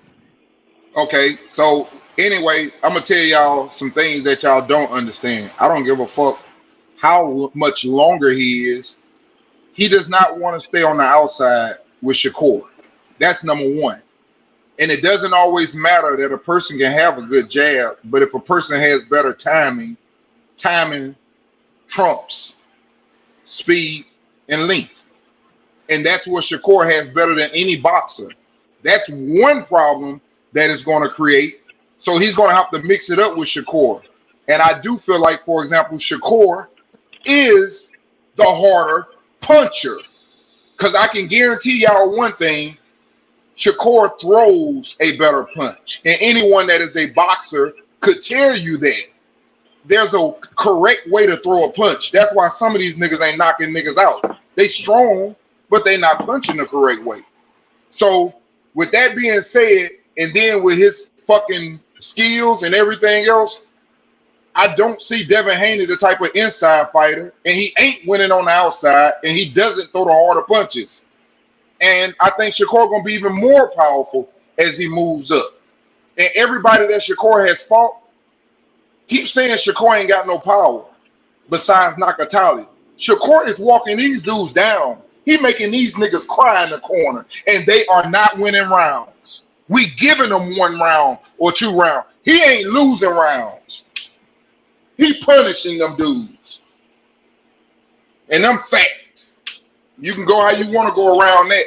Okay, so anyway, I'm gonna tell y'all some things that y'all don't understand. I don't give a fuck how much longer he is. He does not want to stay on the outside with Shakur. That's number one. And it doesn't always matter that a person can have a good jab, but if a person has better timing trumps speed and length. And that's what Shakur has better than any boxer. That's one problem that is going to create. So he's going to have to mix it up with Shakur. And I do feel like, for example, Shakur is the harder puncher. Because I can guarantee y'all one thing, Shakur throws a better punch. And anyone that is a boxer could tell you that. There's a correct way to throw a punch. That's why some of these niggas ain't knocking niggas out. They strong, but they not punching the correct way. So with that being said, and then with his fucking skills and everything else, I don't see Devin Haney the type of inside fighter, and he ain't winning on the outside, and he doesn't throw the harder punches. And I think Shakur gonna be even more powerful as he moves up. And everybody that Shakur has fought keeps saying Shakur ain't got no power besides Nakatali. Shakur is walking these dudes down. He making these niggas cry in the corner, and they are not winning rounds. We giving them 1 round or 2 rounds. He ain't losing rounds. He punishing them dudes. And them facts. You can go how you want to go around that.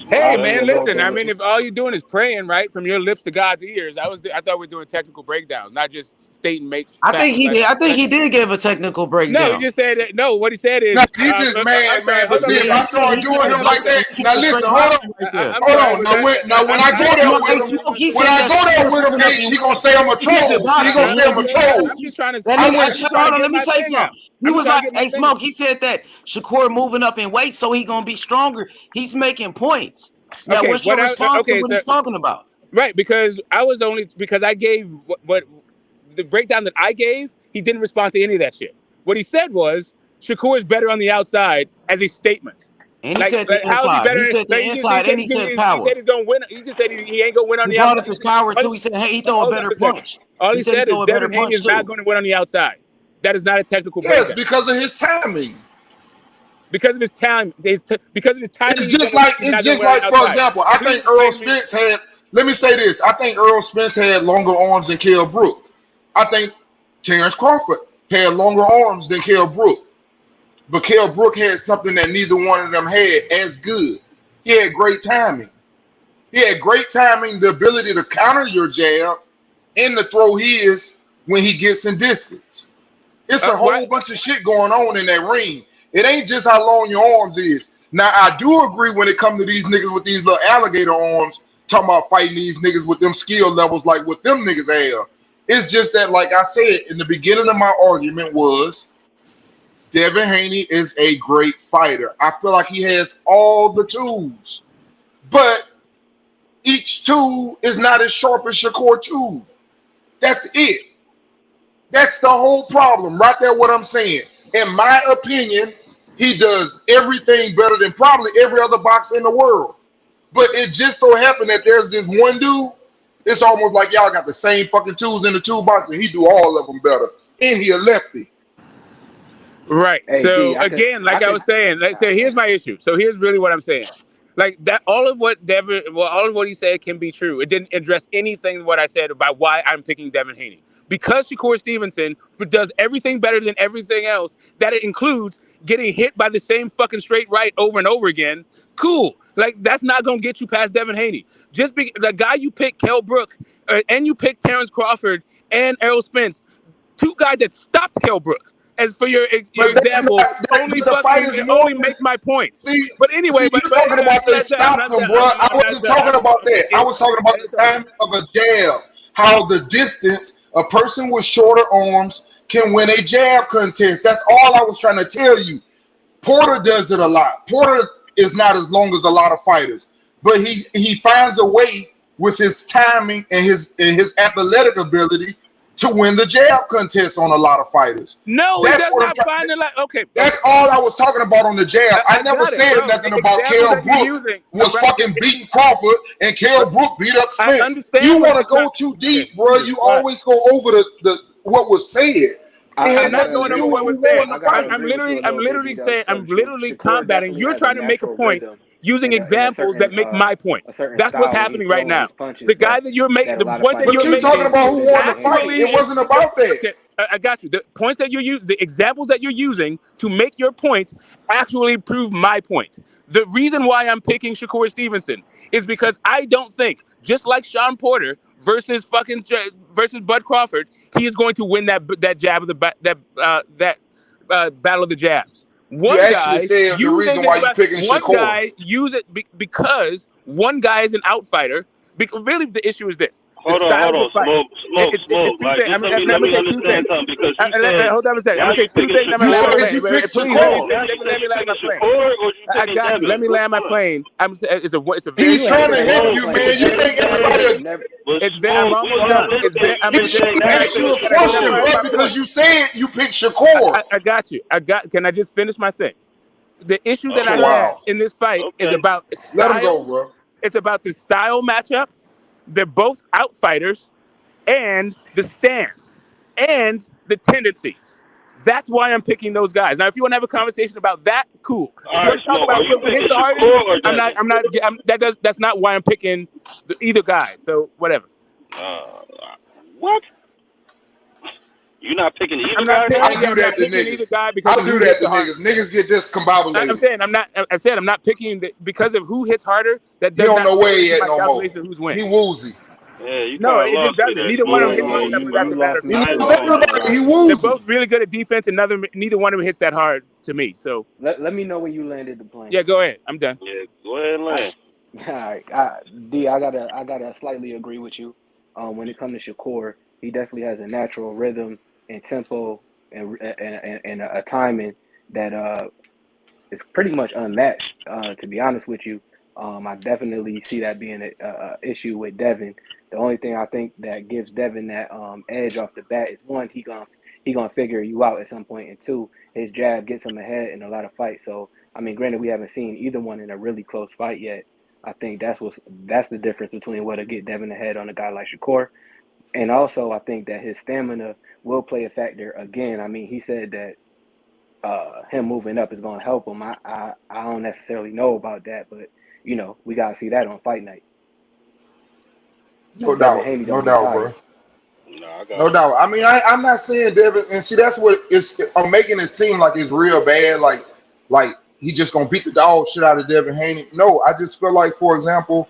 Hey man, listen. I mean, if all you're doing is praying, right, from your lips to God's ears, I thought we were doing technical breakdowns, not just stating makes. I think he did. I think he did give a technical breakdown. No, he just said that. No, what he said is. No, he just man. But see, if I start doing him like that, now listen, hold on. Now when I go there with him, he gonna say I'm a troll. He gonna say I'm a troll. I'm just trying to. Let me say something. He was like, "Hey, Smoke." He said that Shakur moving up in weight, so he gonna be stronger. He's making points. Now, what's your response to what he's talking about? Right, because I gave what the breakdown that I gave, he didn't respond to any of that shit. What he said was Shakur is better on the outside as a statement. And he said the inside. He said the inside, and he said power. He said he's gonna win. He just said he ain't gonna win on the He outside. brought up his power too. He said, "Hey, he throw a better punch." All he said is Devin Haney is not going to win on the outside. That is not a technical breakdown. Yes, because of his timing. Because of his time, because of his timing. It's just like, for example, I think Earl Spence had. Let me say this: I think Earl Spence had longer arms than Kell Brook. I think Terrence Crawford had longer arms than Kell Brook. But Kell Brook had something that neither one of them had as good. He had great timing. He had great timing, the ability to counter your jab and to throw his when he gets in distance. It's a whole bunch of shit going on in that ring. It ain't just how long your arms is. Now, I do agree when it comes to these niggas with these little alligator arms, talking about fighting these niggas with them skill levels like what them niggas have. It's just that, like I said, in the beginning of my argument was, Devin Haney is a great fighter. I feel like he has all the tools. But each tool is not as sharp as Shakur tool. That's it. That's the whole problem. Right there, what I'm saying. In my opinion, he does everything better than probably every other boxer in the world. But it just so happened that there's this one dude, it's almost like y'all got the same fucking tools in the toolbox, and he do all of them better. And he a lefty. Right. Hey, so D, again, like I was saying, let's say here's my issue. So here's really what I'm saying. Like that, all of what he said can be true. It didn't address anything what I said about why I'm picking Devin Haney. Because Shakur Stevenson does everything better than everything else, that it includes getting hit by the same fucking straight right over and over again. Cool. Like that's not gonna get you past Devin Haney. Just the guy you picked, Kell Brook, and you picked Terrence Crawford and Errol Spence, two guys that stopped Kell Brook. As for your example, only makes my point. See, but anyway, you're talking about they stopped them, bro. I wasn't talking about that. I was talking about the time of a jab. How the distance a person with shorter arms can win a jab contest. That's all I was trying to tell you. Porter does it a lot. Porter is not as long as a lot of fighters, but he finds a way with his timing and his athletic ability to win the jab contest on a lot of fighters. No, that's he does not find it like okay. That's all I was talking about on the jab. I never said nothing about Kell Brook was fucking beating Crawford and Kell Brook beat up Spence. You want to go too deep, bro. You always go over the what was said. I'm not going over what was said. I'm literally combating. You're trying to make a point using examples that make my point. That's what's happening right now. The guy that you're making, the point that you're making. But you're talking about who won the fight. It wasn't about that. Okay, I got you. The points that you use, the examples that you're using to make your point actually prove my point. The reason why I'm picking Shakur Stevenson is because I don't think, just like Sean Porter versus Bud Crawford, he is going to win that jab of that battle of the jabs. One guy said the reason why you're picking Shakur. One guy use it because one guy is an outfighter. Really, the issue is this. Hold on, smoke. Let me understand something because hold on a second. I'm gonna say two things. Let me land my plane. I got you. Let me land my plane. It's a very. He's trying to help you, man. You think everybody? I'm almost done. He should ask you a question, bro, because you said you picked Shakur. I got you. Can I just finish my thing? The issue that I had in this fight is about styles. Let him go, bro. It's about the style matchup. They're both outfighters, and the stance and the tendencies. That's why I'm picking those guys. Now, if you want to have a conversation about that, cool. If you want to talk about who hits the hardest, that's not why I'm picking either guy. So whatever. What? You're not picking either guy? I do that to niggas. I do that to niggas. Niggas get discombobulated. I'm saying I'm not picking because of who hits harder. That does don't know where he at no more. Who's winning. He woozy. Yeah, no, it just doesn't. Neither one of them hits hard enough for that to matter. He woozy. They're both really good at defense, and neither one of them hits that hard to me. So let me know when you landed the plane. Yeah, go ahead. I'm done. Yeah, go ahead and land. All right, D, I gotta slightly agree with you. When it comes to Shakur, he definitely has a natural rhythm and tempo and a timing that is pretty much unmatched. To be honest with you, I definitely see that being an issue with Devin. The only thing I think that gives Devin that edge off the bat is one, he gonna figure you out at some point, and two, his jab gets him ahead in a lot of fights. So I mean, granted, we haven't seen either one in a really close fight yet. I think that's the difference between what'll get Devin ahead on a guy like Shakur. And also, I think that his stamina will play a factor again. I mean, he said that him moving up is going to help him. I don't necessarily know about that, but, we got to see that on fight night. No doubt, bro. No, I No doubt. I mean, I'm not saying Devin, and see that's what it's. I'm making it seem like it's real bad, like he just gonna beat the dog shit out of Devin Haney. No, I just feel like, for example,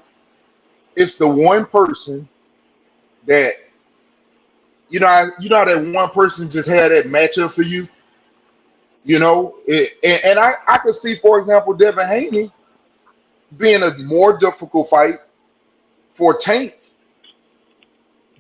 it's the one person that you know that one person just had that matchup for you. And I could see, for example, Devin Haney being a more difficult fight for Tank.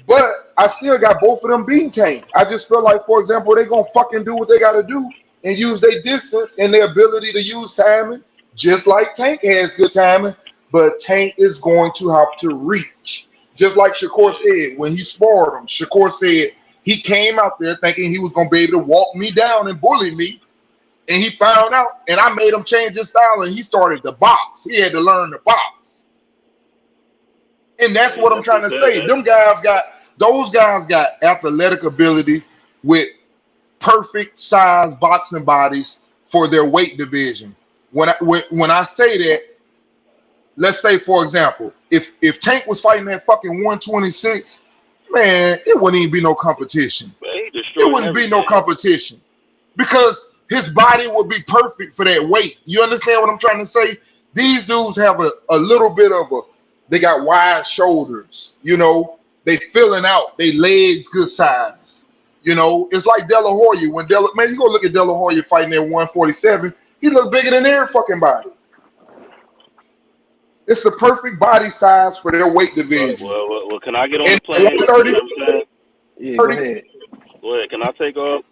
But I still got both of them beating Tank. I just feel like, for example, they're going to fucking do what they got to do and use their distance and their ability to use timing, just like Tank has good timing. But Tank is going to have to reach. Just like Shakur said when he sparred him. Shakur said he came out there thinking he was going to be able to walk me down and bully me. And he found out, and I made him change his style, and he started to box. He had to learn to box. And that's what I'm trying to say. Those guys got athletic ability with perfect size boxing bodies for their weight division. When I say that, let's say, for example, if Tank was fighting that fucking 126, man, it wouldn't even be no competition. It wouldn't be no competition because his body would be perfect for that weight. You understand what I'm trying to say? These dudes have a little bit of they got wide shoulders, they filling out, they legs good size. It's like De La Hoya. Man, you go look at De La Hoya fighting at 147, he looks bigger than their fucking body. It's the perfect body size for their weight division. Well, can I get on the plane? 130? Yeah, go ahead. Go ahead. Can I take off?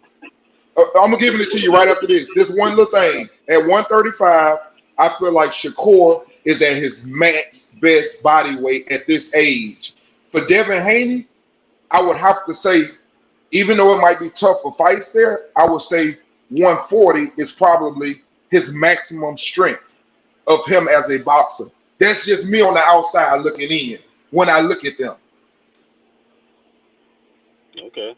I'm giving it to you right after this. This one little thing. At 135, I feel like Shakur is at his max best body weight at this age. For Devin Haney, I would have to say, even though it might be tough for fights there, I would say 140 is probably his maximum strength of him as a boxer. That's just me on the outside looking in when I look at them. Okay.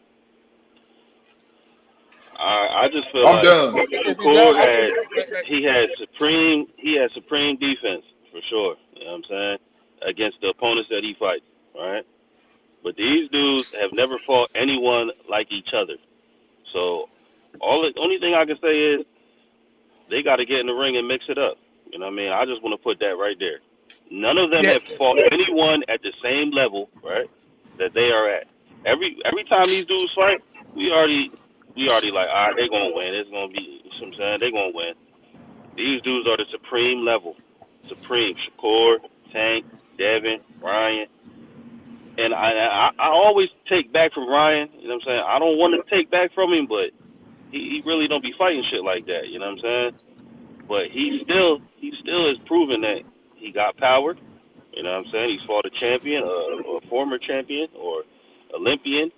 I just feel I'm like done. Shakur had supreme defense for sure. You know what I'm saying? Against the opponents that he fights, right? But these dudes have never fought anyone like each other. So the only thing I can say is they got to get in the ring and mix it up. You know what I mean? I just want to put that right there. None of them have fought anyone at the same level, right, that they are at. Every time these dudes fight, we already like, all right, they're going to win. It's going to be, you know what I'm saying? They're going to win. These dudes are the supreme level. Supreme. Shakur, Tank, Devin, Ryan. And I always take back from Ryan, you know what I'm saying? I don't want to take back from him, but he really don't be fighting shit like that, you know what I'm saying? But he still is proving that he got power, you know what I'm saying? He's fought a champion, or a former champion, or Olympian.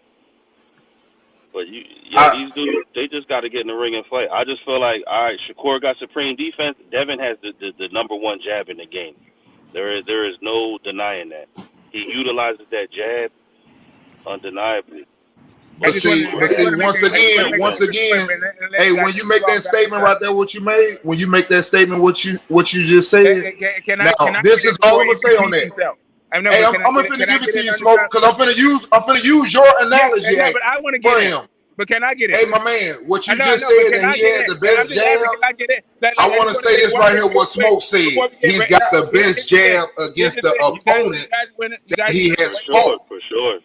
But these dudes, they just got to get in the ring and fight. I just feel like, all right, Shakur got supreme defense. Devin has the number one jab in the game. There is no denying that. He utilizes that jab undeniably. But see, once again, hey, when you make that statement right there, what you made, when you make that statement, what you just said. This is all I'm gonna say on that. I'm finna give it to you, Smoke, because I'm finna use your analogy. But I want to get him. But can I get it? Hey, my man, what you just said that he had the best jab. I want to say this right here. What Smoke said, he's got the best jab against the opponent that he has fought. For sure.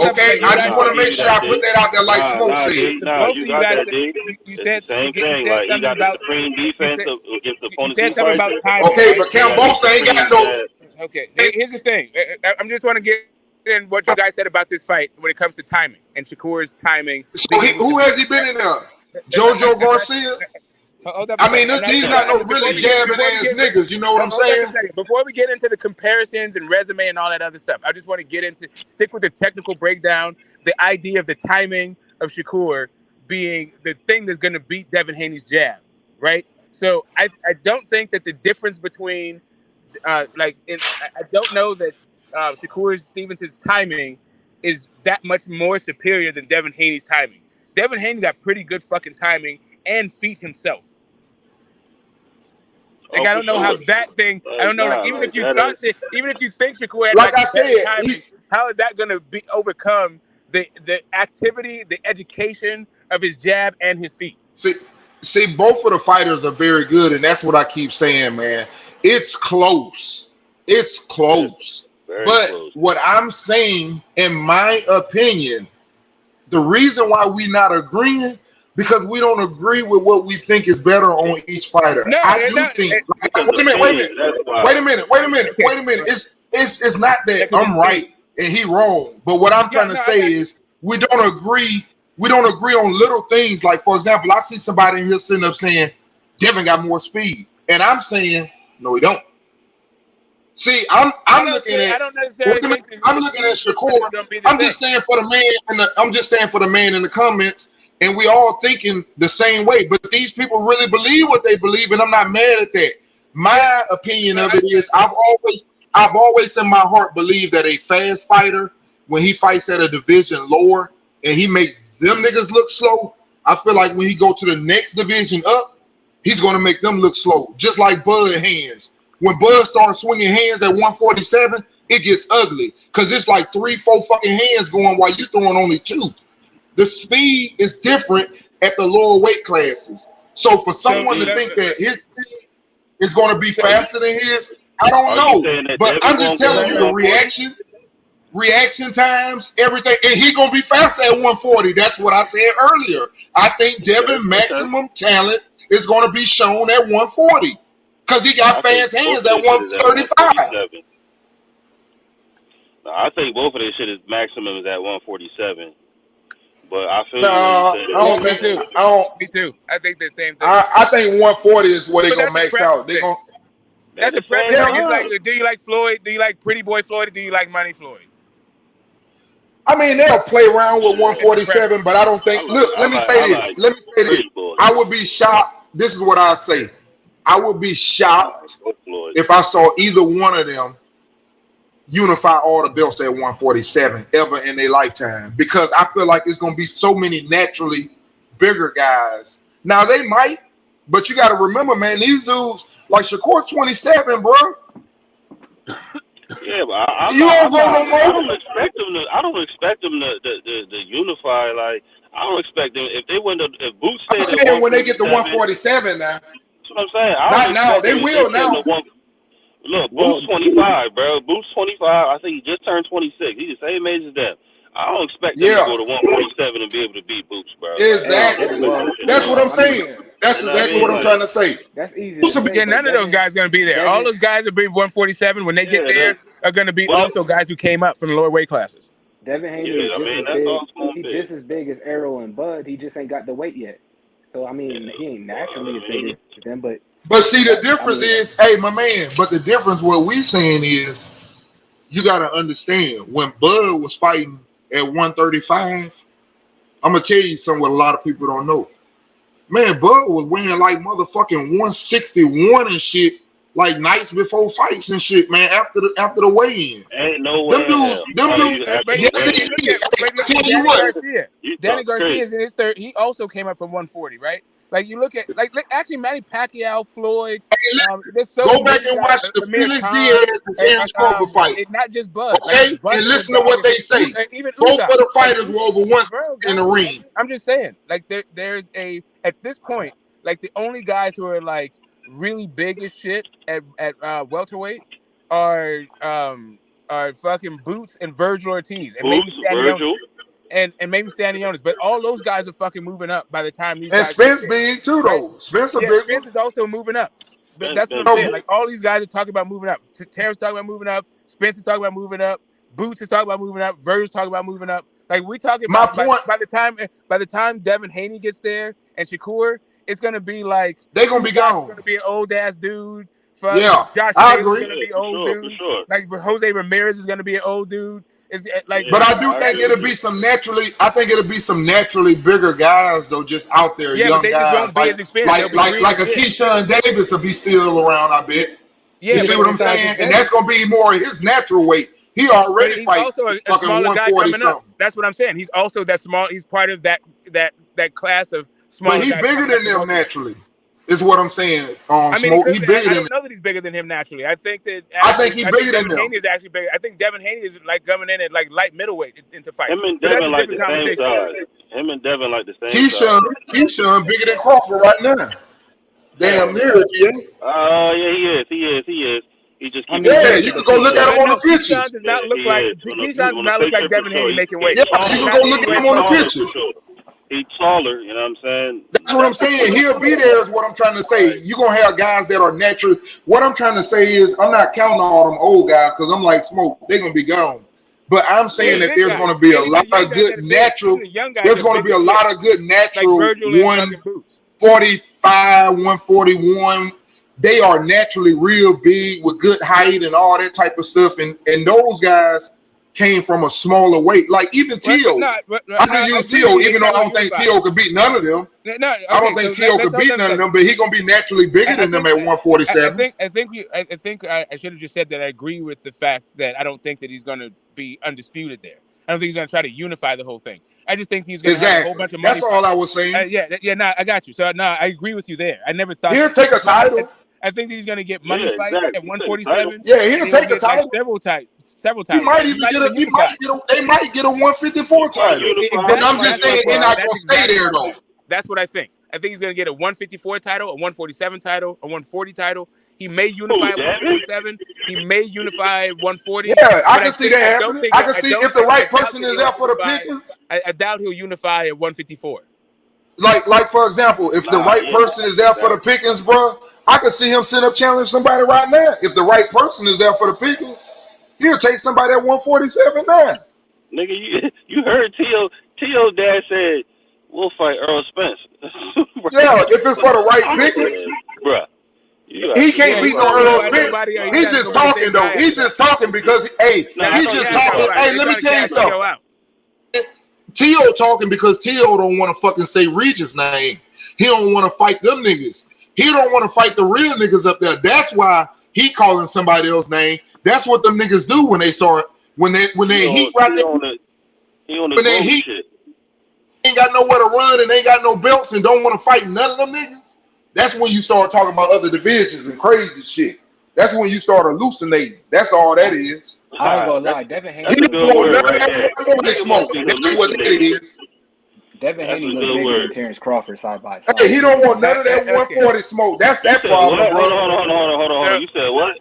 Okay, I just want to make sure I put that out there, like Smoke said. You got that, D. You said the same thing. Like he got the supreme defense against the opponent. You said something about timing. Okay, but Cambosa ain't got no. Okay, here's the thing. I'm just want to get in what you guys said about this fight when it comes to timing and Shakur's timing. So who has he been in there? Jojo Garcia? I mean, these not no really jabbing ass niggas. You know what I'm saying? Before we get into the comparisons and resume and all that other stuff, I just want to stick with the technical breakdown, the idea of the timing of Shakur being the thing that's going to beat Devin Haney's jab, right? So I don't think that the difference between I don't know that Shakur Stevenson's timing is that much more superior than Devin Haney's timing. Devin Haney got pretty good fucking timing and feet himself. Like, I don't know how that thing. I don't know. Like, even if you think Shakur had timing, how is that going to be overcome the activity, the education of his jab and his feet. See, both of the fighters are very good, and that's what I keep saying, man. It's close. It's close. But close. What I'm saying, in my opinion, the reason why we not agreeing, because we don't agree with what we think is better on each fighter. No, I do think. Wait a minute. It's not that I'm right and he wrong. But what I'm trying to say is we don't agree. We don't agree on little things. Like, for example, I see somebody in here sitting up saying Devin got more speed, and I'm saying no, he don't. See, I'm looking at. I'm looking at Shakur. I'm just saying for the man, I'm just saying for the man in the comments, and we all thinking the same way. But these people really believe what they believe, and I'm not mad at that. My opinion of it is, I've always in my heart believed that a fast fighter, when he fights at a division lower and he make them niggas look slow, I feel like when he go to the next division up, he's going to make them look slow. Just like Bud hands. When Bud starts swinging hands at 147, it gets ugly because it's like 3-4 fucking hands going while you throwing only 2. The speed is different at the lower weight classes. So for someone to think that his speed is going to be faster than his, I don't know. But I'm just telling you the reaction times, everything, and he gonna be faster at 140. That's what I said earlier. I think Devin maximum talent is gonna be shown at 140 because he got fast hands at 135. I think both of their shit is maximum is at 147. But I feel Me too. I think the same thing. I think 140 is what they're gonna max out. They're gonna. That's a preference. It's like, do you like Floyd? Do you like Pretty Boy Floyd? Or do you like Money Floyd? I mean, they'll play around with 147, but I don't think. Look, let me say this. I would be shocked. This is what I say. I would be shocked if I saw either one of them unify all the belts at 147 ever in their lifetime, because I feel like it's going to be so many naturally bigger guys. Now, they might, but you got to remember, man, these dudes, like Shakur 27, bro. Yeah, but I don't expect them to unify. Like, I don't expect them if they went to if Boots stayed. I'm saying when they get to 147 now. That's what I'm saying. Not now. They will now. Look, Boots 25, bro. Boots 25. I think he just turned 26. He's the same age as them. I don't expect them to go to 147 and be able to beat Boots, bro. Exactly. That's what I'm saying. That's exactly what I'm trying to say. That's easy. Yeah, none of those guys are going to be there. All those guys will be 147 when they get there are going to be also guys who came up from the lower weight classes. Devin Haney is just as big as Errol and Bud. He just ain't got the weight yet. So, I mean, he ain't naturally as big as them, but... But see, the difference is, hey, my man, but the difference, what we saying is, you got to understand, when Bud was fighting at 135, I'm going to tell you something what a lot of people don't know. Man, Bud was weighing like motherfucking 161 and shit, like nights before fights and shit, man, after the weigh-in. Ain't no way. Danny Garcia is in his third. He also came up from 140, right? Like, you look at, actually, Manny Pacquiao, Floyd. Go back and watch the Felix Diaz and Terrence Crawford fight. It's not just Bud. Okay? And listen to what they say. Both of the fighters were over 160 in the ring. I'm just saying, like, there's at this point, like, the only guys who are, like, really big as shit at welterweight are fucking Boots and Virgil Ortiz. And maybe Stanionis. And maybe Stanionis, but all those guys are fucking moving up by the time these guys. And Spence big too, though. Spence is also moving up. But that's what I'm saying. Like, all these guys are talking about moving up. Terrence talking about moving up. Spence is talking about moving up. Boots is talking about moving up. Virgil's talking about moving up. Like, we talking about by the time Devin Haney gets there and Shakur, it's gonna be like they're gonna be gone. Gonna be an old ass dude. Yeah, Josh I Taylor's agree. Gonna be old dude. Sure. Like, Jose Ramirez is gonna be an old dude. But I do think it'll be some naturally. I think it'll be some naturally bigger guys though, just out there, young guys, like a Keyshawn Davis will be still around. I bet. Yeah, you see what I'm saying? And that's gonna be more his natural weight. He already fights fucking 140 something. That's what I'm saying. He's also that small. He's part of that class of small. But he's bigger than them naturally. Is what I'm saying. I mean, Smoke. He bigger I than. don't know that he's bigger than him naturally. I think that. I think he bigger than Devin him. Haney is actually bigger. I think Devin Haney is like coming in at like light middleweight into fights. Him and But that's Devin a like different the same conversation. size. Him and Devin like the same size. Keyshawn bigger than Crawford right now. Damn near it, yeah. Yeah, he is. He just keeps. Yeah, you can go look at him on the pictures. Keyshawn does not look like Devin Haney making weight. Yeah, you can go look at him on the pictures. He's taller, you know what I'm saying? That's what I'm saying. He'll be there is what I'm trying to say. You're going to have guys that are natural. What I'm trying to say is I'm not counting all them old guys because I'm like, Smoke, they're going to be gone. But I'm saying that there's going to be a lot of good natural. There's going to be a lot of good natural 145, 141. They are naturally real big with good height and all that type of stuff. And those guys came from a smaller weight. Like even Tio. I can use Tio, even though I don't think Tio could beat none of them. I don't think Tio could beat none of them, but he's going to be naturally bigger than them at 147. I think I should have just said that I agree with the fact that I don't think that he's going to be undisputed there. I don't think he's going to try to unify the whole thing. I just think he's going to have a whole bunch of money. That's all I was saying. I got you. So I agree with you there. I never thought he'll take a title. I think that he's going to get money fights at 147. Yeah, he'll take a title. Like several times. He might even get a. They might get a 154 title. But I'm just saying they're not going to stay there though. That's what I think. I think he's going to get a 154 title, a 147 title, a 140 title. He may unify at 147. He may unify at 140. Yeah, I can see that happening. I can see if the right person is there for the pickings. I doubt he'll unify at 154. Like for example, if the right person is there for the pickings, bro, I could see him send up challenge somebody right now. If the right person is there for the pickings, he'll take somebody at 147 now. Nigga, you heard Tio's dad said we'll fight Earl Spence. Yeah, if it's for the right pickings, bruh. He can't beat no Earl Spence. He's just talking though. He's just talking because he's just talking. Hey, let me tell you something. Tio talking because Tio don't want to fucking say Regis' name. He don't want to fight them niggas. He don't want to fight the real niggas up there. That's why he calling somebody else's name. That's what them niggas do when they start when they heat right there. When they heat, ain't got nowhere to run and ain't got no belts and don't want to fight none of them niggas. That's when you start talking about other divisions and crazy shit. That's when you start hallucinating. That's all that is. I ain't gonna lie, Devin Haney. Smoke. That's what it is. Devin Haney look bigger than Terrence Crawford side by side. Hey, he don't want none of that 140 smoke. That's that problem, bro. Hold on. You said what?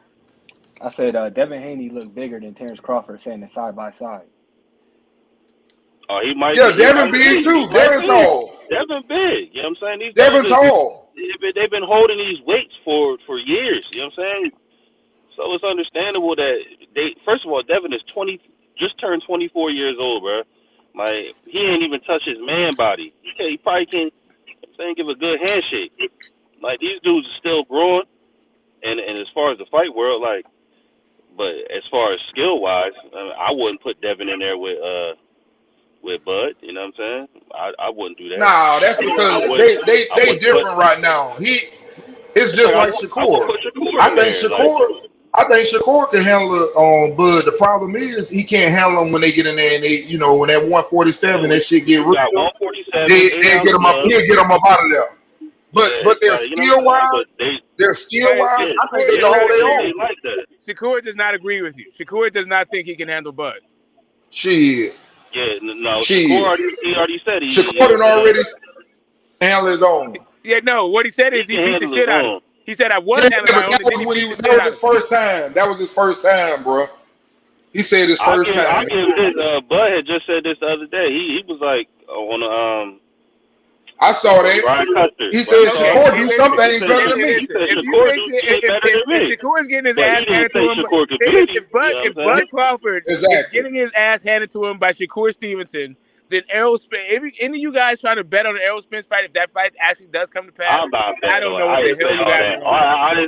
I said Devin Haney looked bigger than Terrence Crawford standing side by side. Oh, he might. Yeah, Devin big too. Devin tall. Devin big. You know what I'm saying? Devin tall. They've been holding these weights for years. You know what I'm saying? So it's understandable that they. First of all, Devin is just turned 24 years old, bro. Like he ain't even touched his man body. He probably can't. Give a good handshake. Like these dudes are still growing, and as far as the fight world, like, but as far as skill wise, I wouldn't put Devin in there with Bud. You know what I'm saying? I wouldn't do that. Nah, that's because they different right now. It's just like Shakur. I think Shakur can handle it Bud. The problem is he can't handle them when they get in there and they, when that 147 that shit get real. He'll get them up out of there. But they're skill wise. I think they can hold their own. Shakur does not agree with you. Shakur does not think he can handle Bud. Shit. Yeah, no. Shakur already said Shakur already handled his own. Yeah, no. What he said is he beat the shit out of him. He said I was handling my own. That was his first time. That was his first time, bro. He said his first time. I give this. Bud had just said this the other day. He was like on I saw that. He said Shakur do something better than me. If Shakur is getting his ass handed to him, if Bud Crawford is getting his ass handed to him by Shakur Stevenson, then Errol Spence. Any of you guys trying to bet on the Errol Spence fight, if that fight actually does come to pass, I don't know what the hell you guys are doing.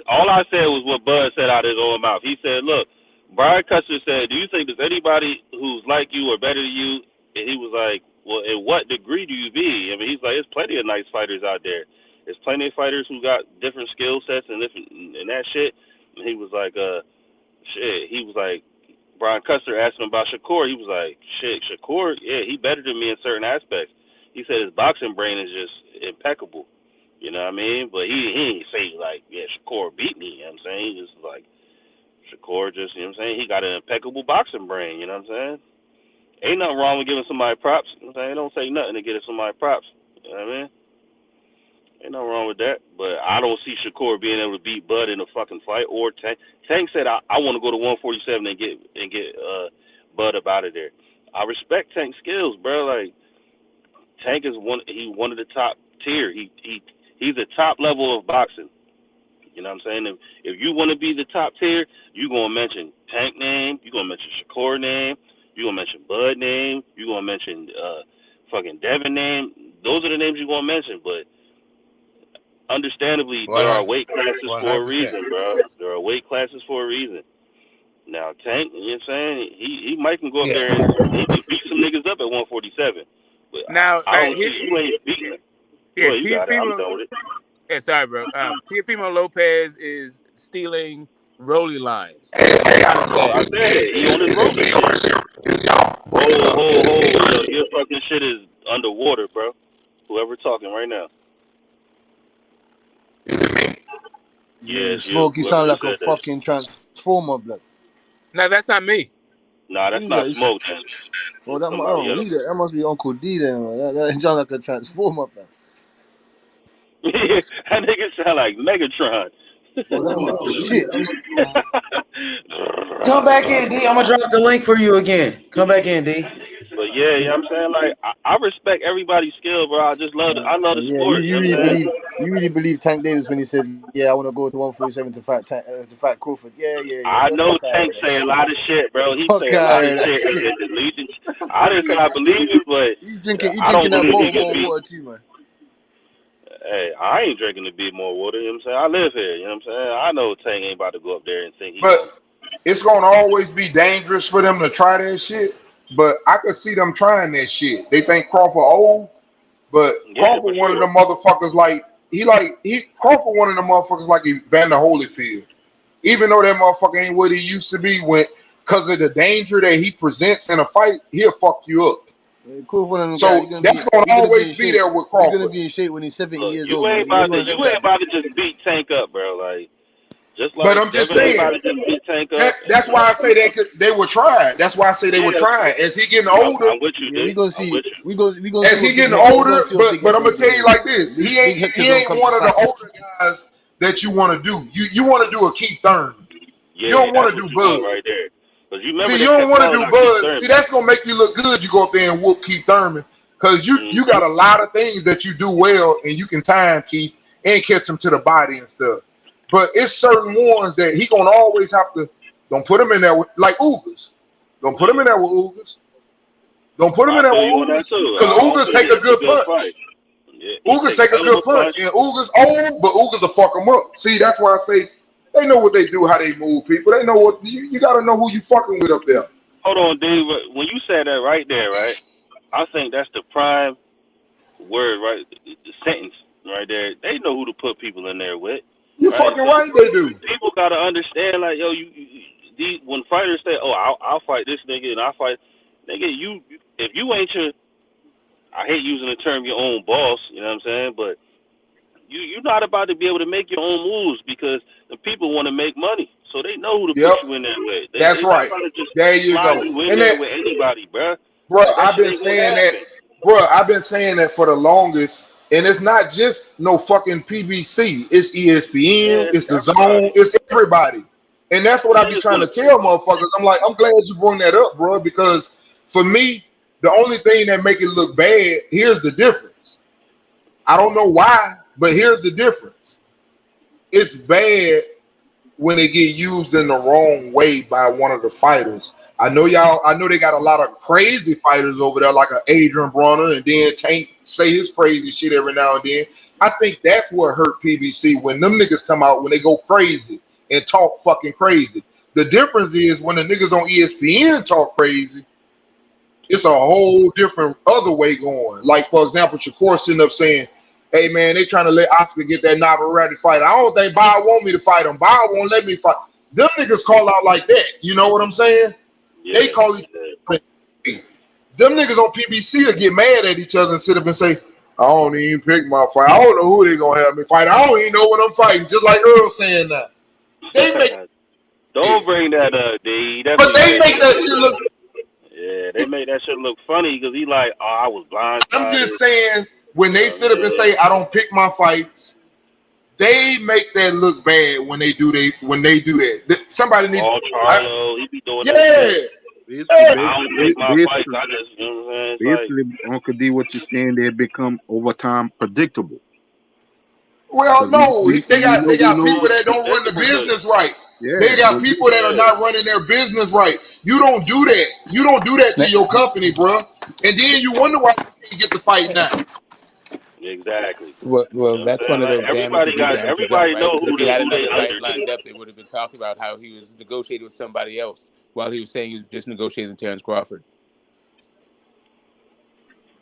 All I said was what Bud said out of his own mouth. He said, "Look, Brian Custer said, do you think there's anybody who's like you or better than you?" And he was like, "Well, in what degree do you be?" I mean, he's like, "There's plenty of nice fighters out there. There's plenty of fighters who got different skill sets and that shit." And he was like, shit. He was like, Brian Custer asked him about Shakur. He was like, shit, Shakur, yeah, he better than me in certain aspects. He said his boxing brain is just impeccable. You know what I mean? But he ain't say like, yeah, Shakur beat me. You know what I'm saying? He just like Shakur just, you know what I'm saying? He got an impeccable boxing brain. You know what I'm saying? Ain't nothing wrong with giving somebody props. You know what I'm saying? Don't say nothing to give somebody props. You know what I mean? Ain't nothing wrong with that. But I don't see Shakur being able to beat Bud in a fucking fight or Tank. Tank said I want to go to 147 and get Bud up out of there. I respect Tank's skills, bro. Like Tank is one of the top tier. He's the top level of boxing. You know what I'm saying? If you want to be the top tier, you gonna mention Tank name, you gonna mention Shakur name, you gonna mention Bud name, you gonna mention fucking Devin name. Those are the names you gonna mention. But understandably, there are weight classes for a reason, bro. There are weight classes for a reason. Now Tank, you know what I'm saying? He might can go up there and he can beat some niggas up at 147. But Now, I don't see you ain't beating. Yeah, Well, you got it. I'm done with it. Yeah, sorry, bro. Teofimo Lopez is stealing Rolly lines. I said he on his Rolly shit. Yo, your fucking shit is underwater, bro. Whoever talking right now. Yeah, Smoke, you sound like a fucking transformer, blood. No, that's not me. Nah, that's not Smoke. Well, that must be Uncle D then. That sound like a transformer, fam. That nigga sound like Megatron. Shit. Come back in, D. I'm gonna drop the link for you again. Come back in, D. But yeah, you know what I'm saying? Like I respect everybody's skill, bro. I just love the sport. You really believe Tank Davis when he says, "Yeah, I want to go to 147 to fight Crawford." Yeah. I know Tank say a lot of shit, bro. He say a lot of shit. I didn't believe it, but he's drinking that more water too, man. Hey, I ain't drinking the bit more water. You know what I'm saying? I live here. You know what I'm saying? I know Tank ain't about to go up there and think. But it's gonna always be dangerous for them to try that shit. But I could see them trying that shit. They think Crawford old, but Crawford one of the motherfuckers Crawford one of the motherfuckers like Evander Holyfield. Even though that motherfucker ain't what he used to be, because of the danger that he presents in a fight, he'll fuck you up. So that's gonna always be there with Crawford. He's gonna be in shape when he's 70 years you old. Ain't about to just beat Tank up, bro. Like just like. But I'm just saying. That's why I say they were trying. That's why I say they were trying. As he getting older, I'm with you, we gonna see. We gonna as he getting older, but I'm gonna tell you like this: he ain't one of the older guys that you want to do. You want to do a Keith Thurman. Yeah, you don't want to do Bud right there. You don't want to do Bud. See, that's gonna make you look good. You go up there and whoop Keith Thurman because you got a lot of things that you do well and you can time Keith and catch him to the body and stuff. But it's certain ones that he gonna always have to. Don't put him in there with like Ugas. Don't put him in there with Ugas. Don't put him in there with Ugas because Ugas take a good punch. Ugas take a good punch, and Ugas old, but Ugas will fuck him up. See, that's why I say they know what they do, how they move people. They know what you got to know who you fucking with up there. Hold on, Dave. When you said that right there, right? I think that's the prime word, right? The sentence right there. They know who to put people in there with. You're fucking right, they do. People gotta understand, like, yo, when fighters say, "Oh, I'll fight this nigga," and I fight, nigga, if you ain't I hate using the term your own boss, you know what I'm saying, but you're not about to be able to make your own moves because the people want to make money, so they know who to put you in there with. That's right. There you go. You in there with anybody, bro. Bro, I've been saying that. Bro, I've been saying that for the longest. And it's not just no fucking PBC. It's ESPN. It's the Zone. It's everybody. And that's what I be trying to tell motherfuckers. I'm like, I'm glad you brought that up, bro, because for me, the only thing that make it look bad, here's the difference. I don't know why, but here's the difference. It's bad when it get used in the wrong way by one of the fighters. I know they got a lot of crazy fighters over there, like an Adrian Bronner, and then Tank say his crazy shit every now and then. I think that's what hurt PBC when them niggas come out when they go crazy and talk fucking crazy. The difference is when the niggas on ESPN talk crazy, it's a whole different other way going. Like, for example, Shakur sitting up saying, hey, man, they trying to let Oscar get that Navarrete fight. I don't think Bob want me to fight him. Bob won't let me fight. Them niggas call out like that. You know what I'm saying? Yeah. They call each other. Them niggas on PBC will get mad at each other and sit up and say, I don't even pick my fight. I don't know who they gonna have me fight. I don't even know what I'm fighting. Just like Earl saying that. They make Don't bring that up, D. but they make that shit look. Yeah, they make that shit look funny because he like, oh, I was blindsided. I'm just saying when they sit up and say I don't pick my fights, they make that look bad when they do that. Somebody need. Oh, Charlo, he be doing yeah. that. I don't pick my fights. I just, you know what I'm saying? Basically, Uncle D, what you're saying, they become over time predictable. Well, no, they got people that don't run the business right. Yeah, they got people that are not running their business right. You don't do that. You don't do that to your company, bro. And then you wonder why you can't get the fight now. Exactly. Well, that's one of those everybody damn if you don't, right? know If he had another fight under. lined up, they would have been talking about how he was negotiating with somebody else while he was saying he was just negotiating with Terrence Crawford.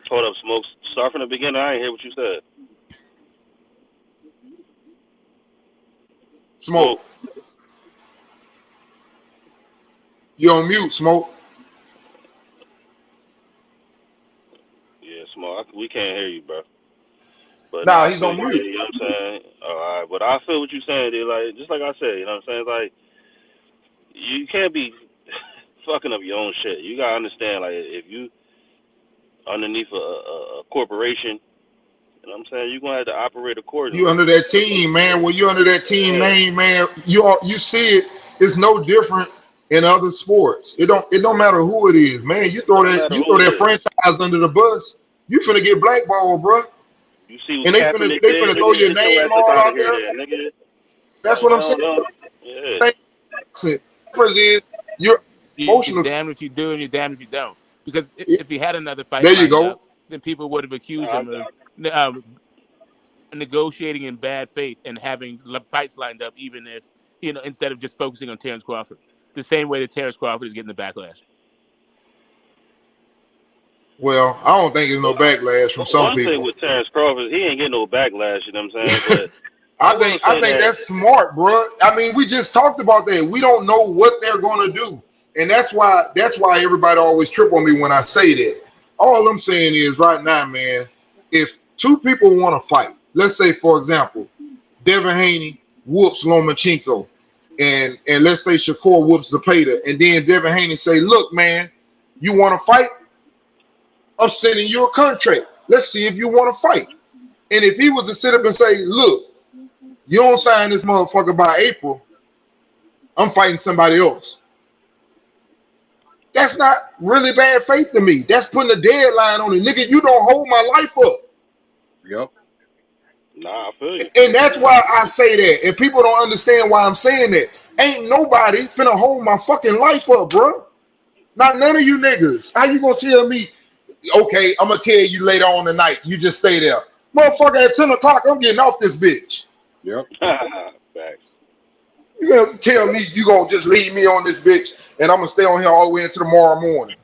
Hold up, Smokes. Start from the beginning. I ain't hear what you said. Smoke. You on mute, Smoke. Yeah, Smoke. We can't hear you, bro. But nah, he's on mute. You know what I'm saying? All right, but I feel what you're saying. Dude. Like, just like I said, you know what I'm saying? Like, you can't be fucking up your own shit. You gotta understand, like, if you underneath a corporation, you know what I'm saying, you're gonna have to operate accordingly. You under that team, man. When you under that team name, man, you see it. It's no different in other sports. It don't matter who it is, man. You throw that franchise under the bus, you finna get blackballed, bro. You see, and they finna throw your name all out there. That's what I'm saying. The difference is you're emotional. You're damned if you do and you're damned if you don't. Because if he had another fight there you go. up, then people would have accused him of negotiating in bad faith and having fights lined up, even if, instead of just focusing on Terrence Crawford. The same way that Terrence Crawford is getting the backlash. Well, I don't think there's no backlash from some people. One thing with Terrence Crawford, he ain't getting no backlash, you know what I'm saying? But I think that's smart, bro. I mean, we just talked about that. We don't know what they're gonna do. And that's why everybody always trip on me when I say that. All I'm saying is right now, man, if two people want to fight, let's say, for example, Devin Haney whoops Lomachenko, and let's say Shakur whoops Zepeda, and then Devin Haney say, look, man, you want to fight? I'm sending you a contract. Let's see if you want to fight. And if he was to sit up and say, look, you don't sign this motherfucker by April, I'm fighting somebody else. That's not really bad faith to me. That's putting a deadline on it. Nigga, you don't hold my life up. Yep. Nah, I feel you. And that's why I say that. And people don't understand why I'm saying that. Ain't nobody finna hold my fucking life up, bro. Not none of you niggas. How you gonna tell me, okay, I'm gonna tell you later on tonight, you just stay there. Motherfucker, at 10 o'clock, I'm getting off this bitch. Yep. Facts. You gonna tell me you gonna just leave me on this bitch and I'm gonna stay on here all the way until tomorrow morning.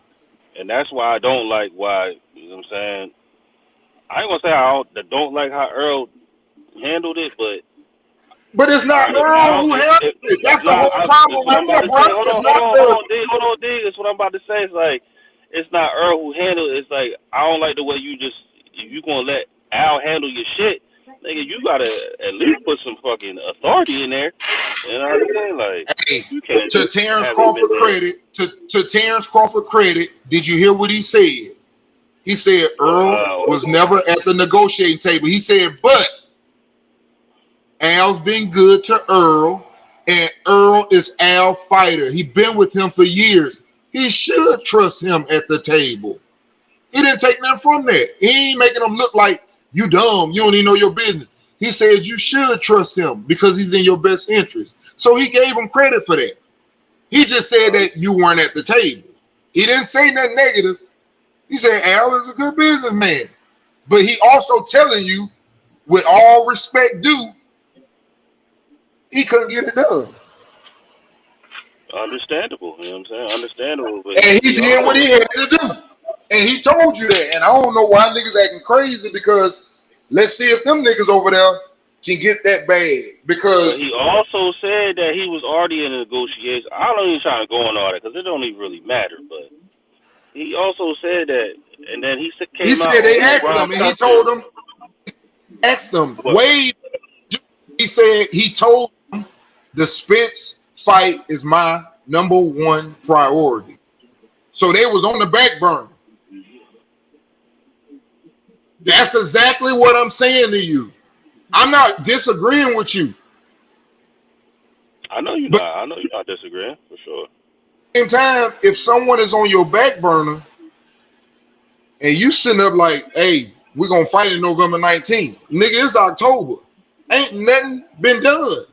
And that's why I don't like you know what I'm saying? I ain't gonna say I don't like how Earl handled it, but it's not Earl who handled it. That's the whole problem right there, bro. Hold on, D. That's what I'm about to say. It's like, it's not Earl who handled it. It's like, I don't like the way if you gonna let Al handle your shit, nigga, you gotta at least put some fucking authority in there. You know what I'm saying? Like, hey, to Terrence Crawford credit, to Terrence Crawford credit, did you hear what he said? He said Earl was never at the negotiating table. He said, but Al's been good to Earl, and Earl is Al's fighter. He been with him for years. He should trust him at the table. He didn't take nothing from that. He ain't making him look like you dumb. You don't even know your business. He said you should trust him because he's in your best interest. So he gave him credit for that. He just said that you weren't at the table. He didn't say nothing negative. He said Al is a good businessman. But he also telling you, with all respect due, he couldn't get it done. Understandable. You know what I'm saying? Understandable. But and he did what he had to do. And he told you that. And I don't know why niggas acting crazy, because let's see if them niggas over there can get that bag. Because he also said that he was already in a negotiation. I don't even try to go on all that because it don't even really matter. But he also said that, and then he came out. He said they asked him, and he told them Asked him, Wade, he said he told him the Spence fight is my #1 priority. So they was on the back burner. That's exactly what I'm saying to you. I'm not disagreeing with you. I know you're not. I know you're not disagreeing for sure. Same time, if someone is on your back burner and you sitting up like, hey, we're gonna fight in November 19th, nigga, it's October. Ain't nothing been done.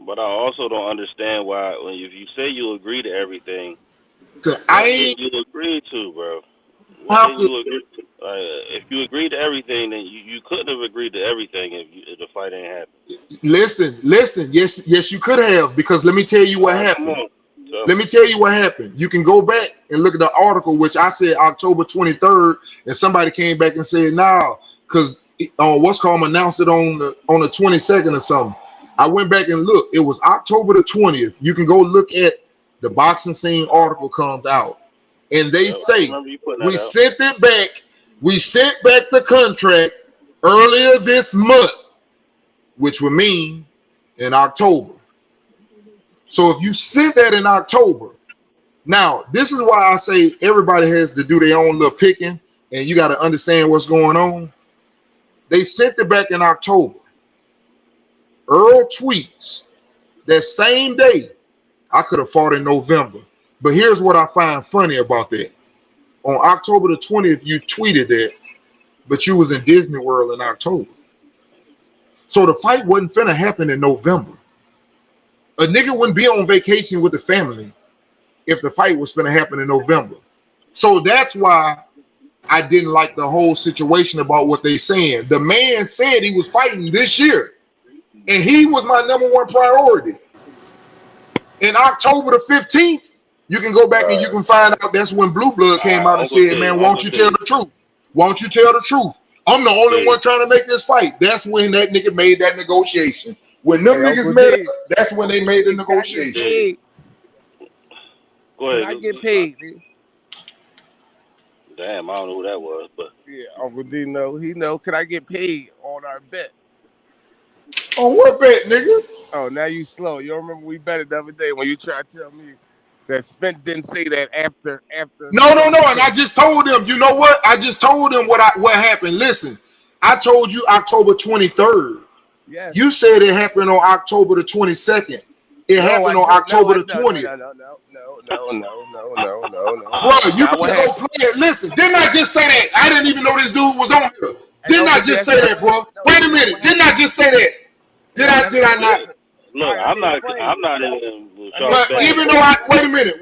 But I also don't understand why, if you say you agree to everything, so you agree to, bro. If you agree to everything, then you couldn't have agreed to everything if the fight ain't happened. Listen. Yes, you could have, because let me tell you what happened. Let me tell you what happened. You can go back and look at the article, which I said October 23rd, and somebody came back and said, nah, because what's called announced it on the 22nd or something. I went back and looked. It was October the 20th. You can go look at the Boxing Scene article comes out. And they say we sent it back. We sent back the contract earlier this month, which would mean in October. So if you sent that in October, now this is why I say everybody has to do their own little picking, and you got to understand what's going on. They sent it back in October. Earl tweets that same day, I could have fought in November. But here's what I find funny about that. On October the 20th, you tweeted that, but you was in Disney World in October. So the fight wasn't finna happen in November. A nigga wouldn't be on vacation with the family if the fight was finna happen in November. So that's why I didn't like the whole situation about what they saying. The man said he was fighting this year, and he was my #1 priority. In October the 15th, you can go back and you can find out that's when Blue Blood came out and said, man, won't you tell the truth? Won't you tell the truth? I'm the only one trying to make this fight. That's when that nigga made that negotiation. When them niggas made it, that's when they made the negotiation. Go ahead. I get paid, dude. Damn, I don't know who that was, but yeah, Uncle D know. He know. Could I get paid on our bet? On what bet, nigga? Oh, now you slow. You don't remember we betted the other day when you tried to tell me that Spence didn't say that after. No. And I just told him. You know what? I just told him what happened. Listen, I told you October 23rd. Yes. You said it happened on October the 22nd. It happened on October the 20th. No. Bro, you can go play it. Listen, didn't I just say that? I didn't even know this dude was on here. Didn't I just say that, bro? Wait a minute. Didn't I just say that? Did I not? Look, I'm not in. But even though wait a minute,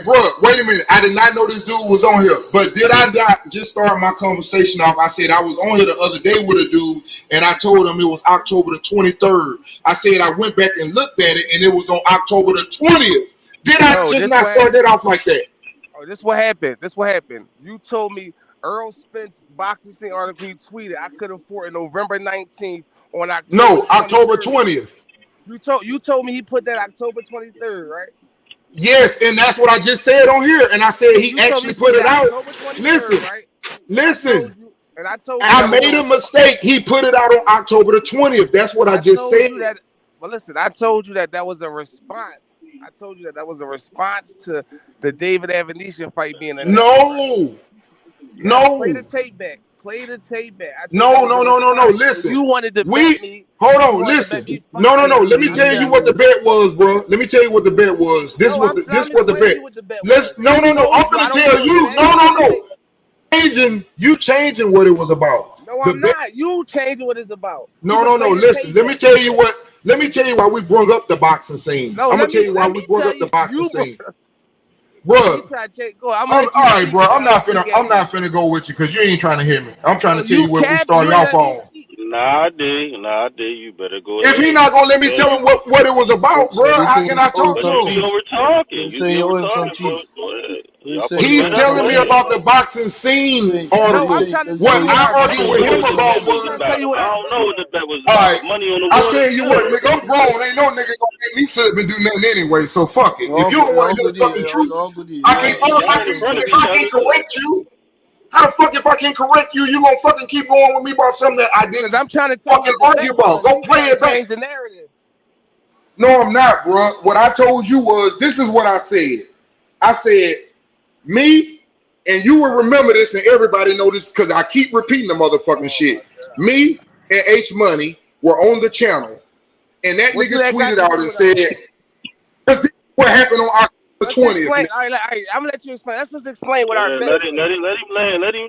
bro. Wait a minute. I did not know this dude was on here. But did I not just start my conversation off? I said I was on here the other day with a dude, and I told him it was October the 23rd. I said I went back and looked at it, and it was on October the 20th. Did I just not start that off like that? Oh, this what happened. You told me Earl Spence Boxing Scene article he tweeted I could have fought in November 19th on October. No, October 20th. You told me he put that October 23rd, right? Yes, and that's what I just said on here. And I said he actually put it out. Listen, right? And I made a mistake. He put it out on October the 20th. That's what I just said. But listen, I told you that was a response. I told you that was a response to the David Avenesian fight being a no. Play the tape back. No. Listen, you wanted to bet me. Hold on, listen. No. Let me tell you what the bet was, bro. Let me tell you what the bet was. This was the bet. No. I'm gonna tell you. No. You changing what it was about. No, I'm not. You changing what it's about. No. Listen. Let me tell you why we brought up the boxing scene. I'm gonna tell you why we brought up the boxing scene. Bro, all right, bro. I'm not finna go with you because you ain't trying to hear me. I'm trying to tell you what we started off on. Nah, D. You better go. If he not gonna let me tell him what it was about, bro, how can I talk to him? You were talking. He's telling me about the boxing scene article. What I argued with him about was I don't know what that was. All right, money on the I'll tell you what, nigga, I'm grown. Ain't no nigga gonna make me sit up and do nothing anyway. So fuck it. If you don't want to hear the fucking truth, I can't correct you. How the fuck if I can correct you, you gonna fucking keep going with me about something that I didn't I'm trying to tell fucking argue about? Go play it back. The narrative. No, I'm not, bro. What I told you was, this is what I said. I said, me, and you will remember this, and everybody know this because I keep repeating the motherfucking shit. Me and H Money were on the channel, and that nigga tweeted out and said, "This is what happened on October 20th." All right, I'm gonna let you explain. Let's just explain what our bet. Let him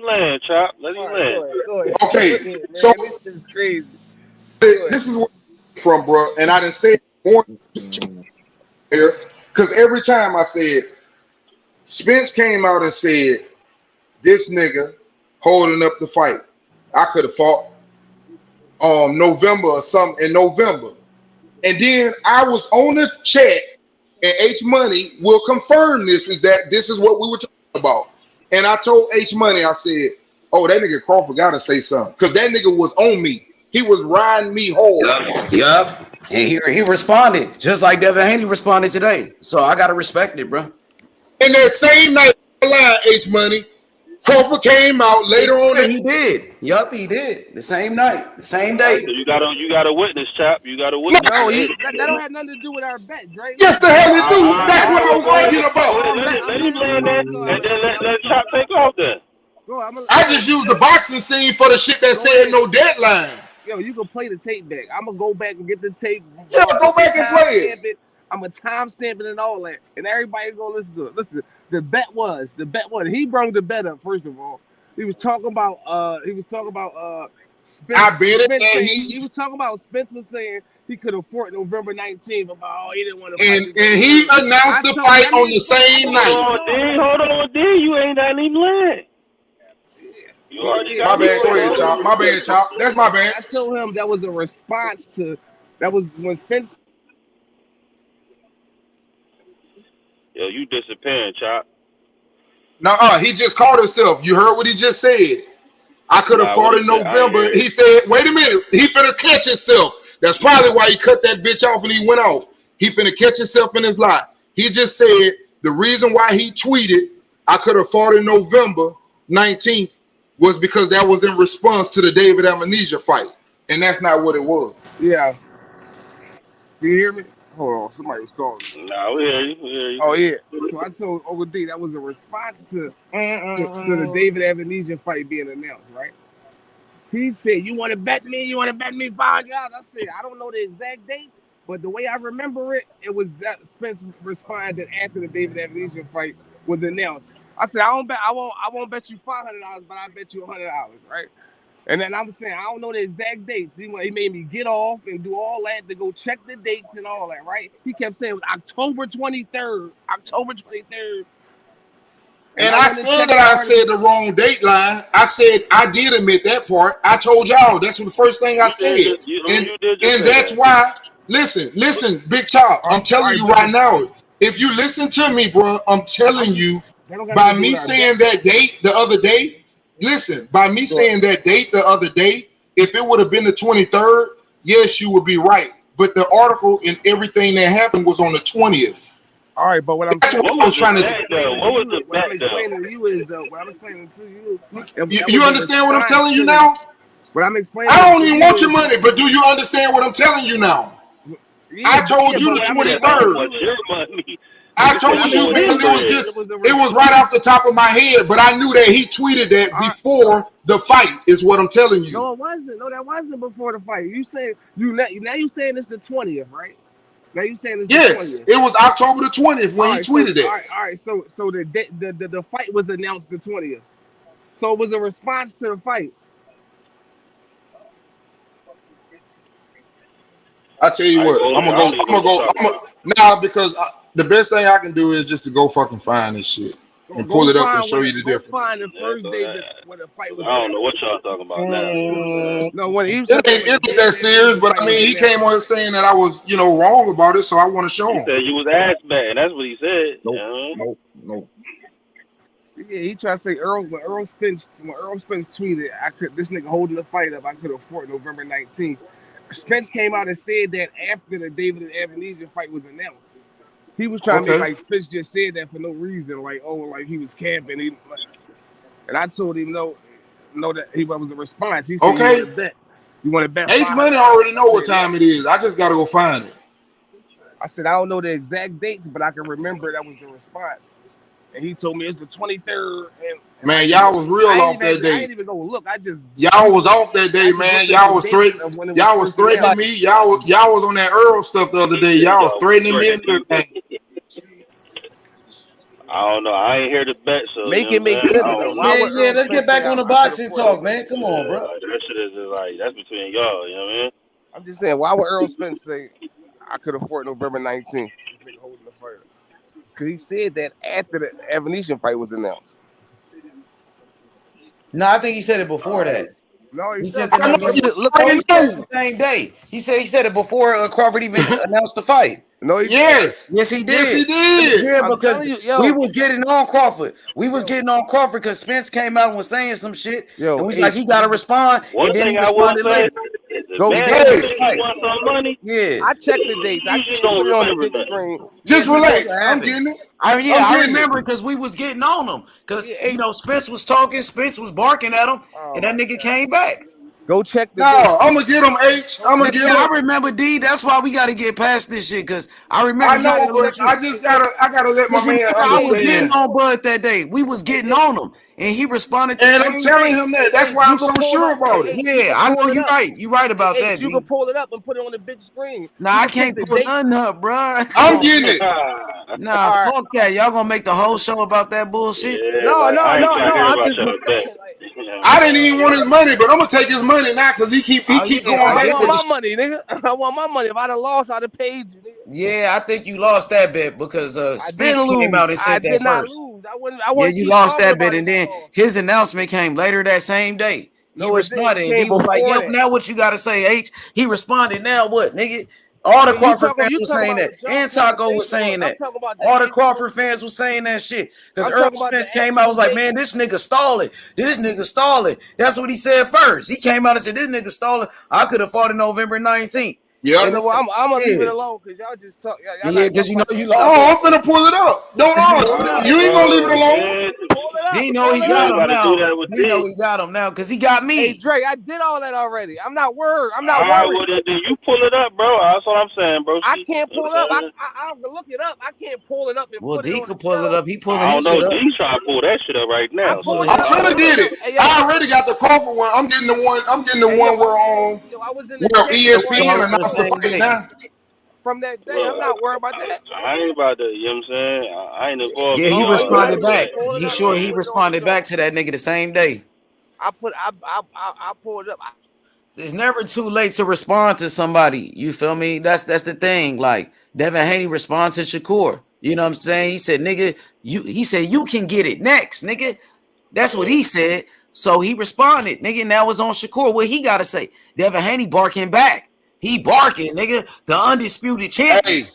land, Chop. Let him land. Go ahead. Okay, so this is crazy. This is where I'm from, bro, and I didn't say it more here because every time I said, Spence came out and said, "This nigga holding up the fight." I could have fought November or something in November, and then I was on the chat, and H Money will confirm this. Is that this is what we were talking about? And I told H Money, I said, "Oh, that nigga Crawford got to say something because that nigga was on me. He was riding me hard." Yup. And he responded just like Devin Haney responded today. So I gotta respect it, bro. And that same night, H Money, Crawford came out later on. He did. Yup, he did. The same night, the same day. So you got a witness, Chop. You got a witness. No, that don't have nothing to do with our bet, Dre. Yes, the hell it do. That's what I was arguing about. Let him land that, and then let Chop take off then. I just used the boxing scene for the shit that said no deadline. Yo, you can play the tape back. I'm gonna go back and get the tape. Yeah, go back and play it. I'm gonna timestamp it and all that, and everybody gonna listen to it. Listen, the bet was he brought the bet up. First of all, he was talking about Spence. I bet it. And he was talking about Spence was saying he could have fought November 19th. About he didn't want to. And he announced the fight on the same night. Hold on, D. You ain't that even land. My bad. Go ahead, Chop. My bad, Chop. That's my bad. I told him that was a response to that was when Spence. Yo, you disappearing, Chop. Nuh-uh, he just called himself. You heard what he just said. I could have fought in November. He said, wait a minute, he finna catch himself. That's probably why he cut that bitch off and he went off. He finna catch himself in his lie. He just said the reason why he tweeted, I could have fought in November 19th, was because that was in response to the David Amnesia fight. And that's not what it was. Yeah. Do you hear me? Hold on, somebody was calling. Nah, we hear you. Oh yeah. So I told Uncle D that was a response to the David Amnesia fight being announced, right? He said, "You want to bet me? You want to bet me $5?" I said, "I don't know the exact dates, but the way I remember it, it was that Spence responded after the David Amnesia fight was announced. I said, I won't bet you $500, but I bet you $100, right?" And then I'm saying, I don't know the exact dates. He made me get off and do all that to go check the dates and all that, right? He kept saying October 23rd. And I said that I said the wrong date line. I said I did admit that part. I told y'all that's the first thing I said. And that's why, listen, Big Chop, I'm telling you right now, if you listen to me, bro, I'm telling you, by me saying that date the other day, if it would have been the 23rd, yes, you would be right. But the article and everything that happened was on the 20th. All right, but what I'm That's what I was trying to What was the what I'm explaining to you is what I'm explaining to you. You understand what I'm telling you now? What I'm explaining. I don't even want your money, but do you understand what I'm telling you now? I told you the 23rd. What's your money? I told you because it was right off the top of my head, but I knew that he tweeted that before the fight, is what I'm telling you. No, it wasn't. No, that wasn't before the fight. You said now you saying it's the 20th, right? Now you saying it's the 20th. It was October the 20th when he tweeted it. All right. So the fight was announced the 20th. So it was a response to the fight. I tell you what, I'm gonna go because the best thing I can do is just to go fucking find this shit and pull it up and show you the difference. Find the first day when the fight was. I don't know what y'all talking about now. No, when he it ain't that serious, but I mean, he came on saying that I was, wrong about it, so I want to show him. He said you was ass batting. That's what he said. Nope. Yeah, he tried to say when Earl Spence tweeted, this nigga holding the fight up, I could have fought November 19th. Spence came out and said that after the David and Amnesia fight was announced. He was trying to make like Spence just said that for no reason, like he was camping. And I told him no that he was a response. He said Okay. you want to bet H Money already know what time it is. I just gotta go find it. I said I don't know the exact dates, but I can remember that was the response. And he told me it's the 23rd. And man, y'all was real off that day. I didn't even go look. Y'all was off that day, man. Y'all was threatening. Y'all was threatening me. Y'all was on that Earl stuff the other day. Y'all was threatening me and everything. I don't know. I ain't here to bet, so make it make sense. Yeah, let's get back on the boxing talk, man. Come on, bro. Like, that shit is just like that's between y'all. You know what I mean? I'm just saying, why would Earl Spence say I could afford November 19th? Because he said that after the Evanesian fight was announced. No, I think he said it before that. No, he said the same day. He said it before Crawford even announced the fight. No, yes, he did. Yes, he did. Yeah, because we was getting on Crawford. We was getting on Crawford because Spence came out and was saying some shit, and we was like, he got to respond, One and then thing he I will responded say, later. go Hey. want some money. Yeah, I checked the dates. I can't put it on the big screen. Just relax. I'm getting it. I remember because we was getting on him because Spence was talking, Spence was barking at him, and that nigga came back. Go check the dates. I'm gonna get him, H. I'm gonna get him. I remember, D. That's why we got to get past this shit because I remember. I know, but I gotta let my man understand. I was getting on Bud that day. We was getting on him, and he responded. And I'm telling him that. That's why I'm so sure about it. Yeah, I know you're right. You're right about that. You can pull it up and put it on the big screen. Nah, I can't pull nothing up, bro. I'm getting it. Nah, fuck that. Y'all gonna make the whole show about that bullshit? No. I'm just I didn't even want his money, but I'm gonna take his money now because he keep going. I want my money, nigga. I want my money. If I'd have lost, I'd have paid you, nigga. Yeah, I think you lost that bet because Spence came out and said that did not first. lose. Yeah, you lost that bet, and then his announcement came later that same day. He responded, and he was like, "Yo, now what you gotta say, H?" He responded, "Now what, nigga?" All the Crawford fans were saying that, and Taco was saying that. All the Crawford fans were saying that shit because Earl Spence came out and was like, "Man, this nigga stalling. This nigga stalling." That's what he said first. He came out and said, "This nigga stalling. I could have fought in November 19th." Yeah, I'm gonna leave it alone because y'all just talk. Yeah, because you know you lost. Oh, I'm finna pull it up. Don't worry. You ain't gonna leave it alone. He know he got him now. He know he got him now because he got me. Hey, Dre, I did all that already. I'm not worried. I'm not All right, worried. well, then you pull it up, bro. That's what I'm saying, bro. I can't pull it up. I'll look it up. I can't pull it up. Well, D could pull it up. He pulling I his don't shit know. up. D trying to pull that shit up right now. I finna get it. I already got the Crawford one. I'm getting the one where ESPN announced the fight now. From that day, I'm not worried about that. I ain't about that. You know what I'm saying? I ain't involved. Yeah, he responded back. He responded back to that nigga the same day. I pulled it up. It's never too late to respond to somebody. You feel me? That's the thing. Like Devin Haney responded to Shakur. You know what I'm saying? He said, "Nigga, he said you can get it next, nigga." That's what he said. So he responded, nigga. Now it's on Shakur. What he gotta say? Devin Haney barking back. He barking, nigga. The undisputed champion.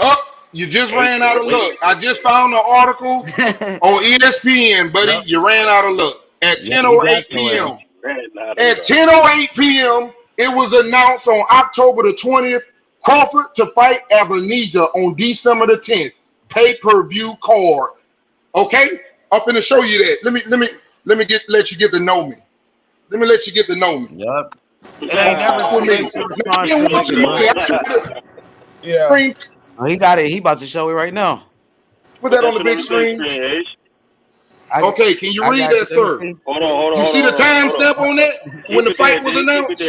Hey, you just ran out of luck. I just found an article on ESPN, buddy. You ran out of luck at 10:08 p.m. At 10:08 p.m., it was announced on October the 20th, Crawford to fight Ebenezer on December the 10th. Pay-per-view card. Okay, I'm finna show you that. Let me let you get to know me. Let me let you get to know me. Yep. It ain't never too late to respond. Yeah. Oh, he got it. He about to show it right now. Put that on the big screen. Okay, can you read that, sir? Hold on. You see the timestamp on that when the fight was announced?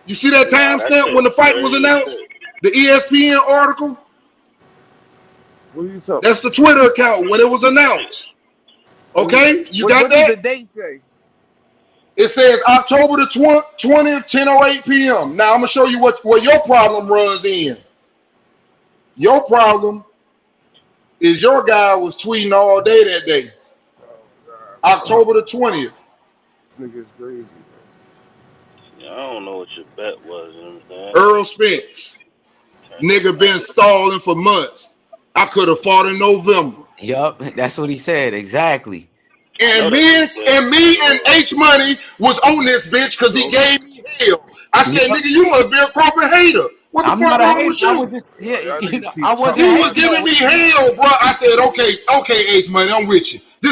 You see that timestamp when the fight was announced? The ESPN article? What are you talking? That's the Twitter account when it was announced. Okay, you got that? What does the date say? It says October the 20th, 10:08 p.m. Now I'm gonna show you where your problem runs in. Your problem is your guy was tweeting all day that day. October the 20th. This nigga's crazy. Yeah, I don't know what your bet was. You know what I'm saying? Earl Spence. Nigga been stalling for months. I could have fought in November. Yup, that's what he said. Exactly. And me and H Money was on this bitch because he gave me hell. I said, nigga, you must be a Crawford hater. What the fuck wrong with you? I wasn't. You was giving me hell, bro. I said, okay, H Money, I'm with you. This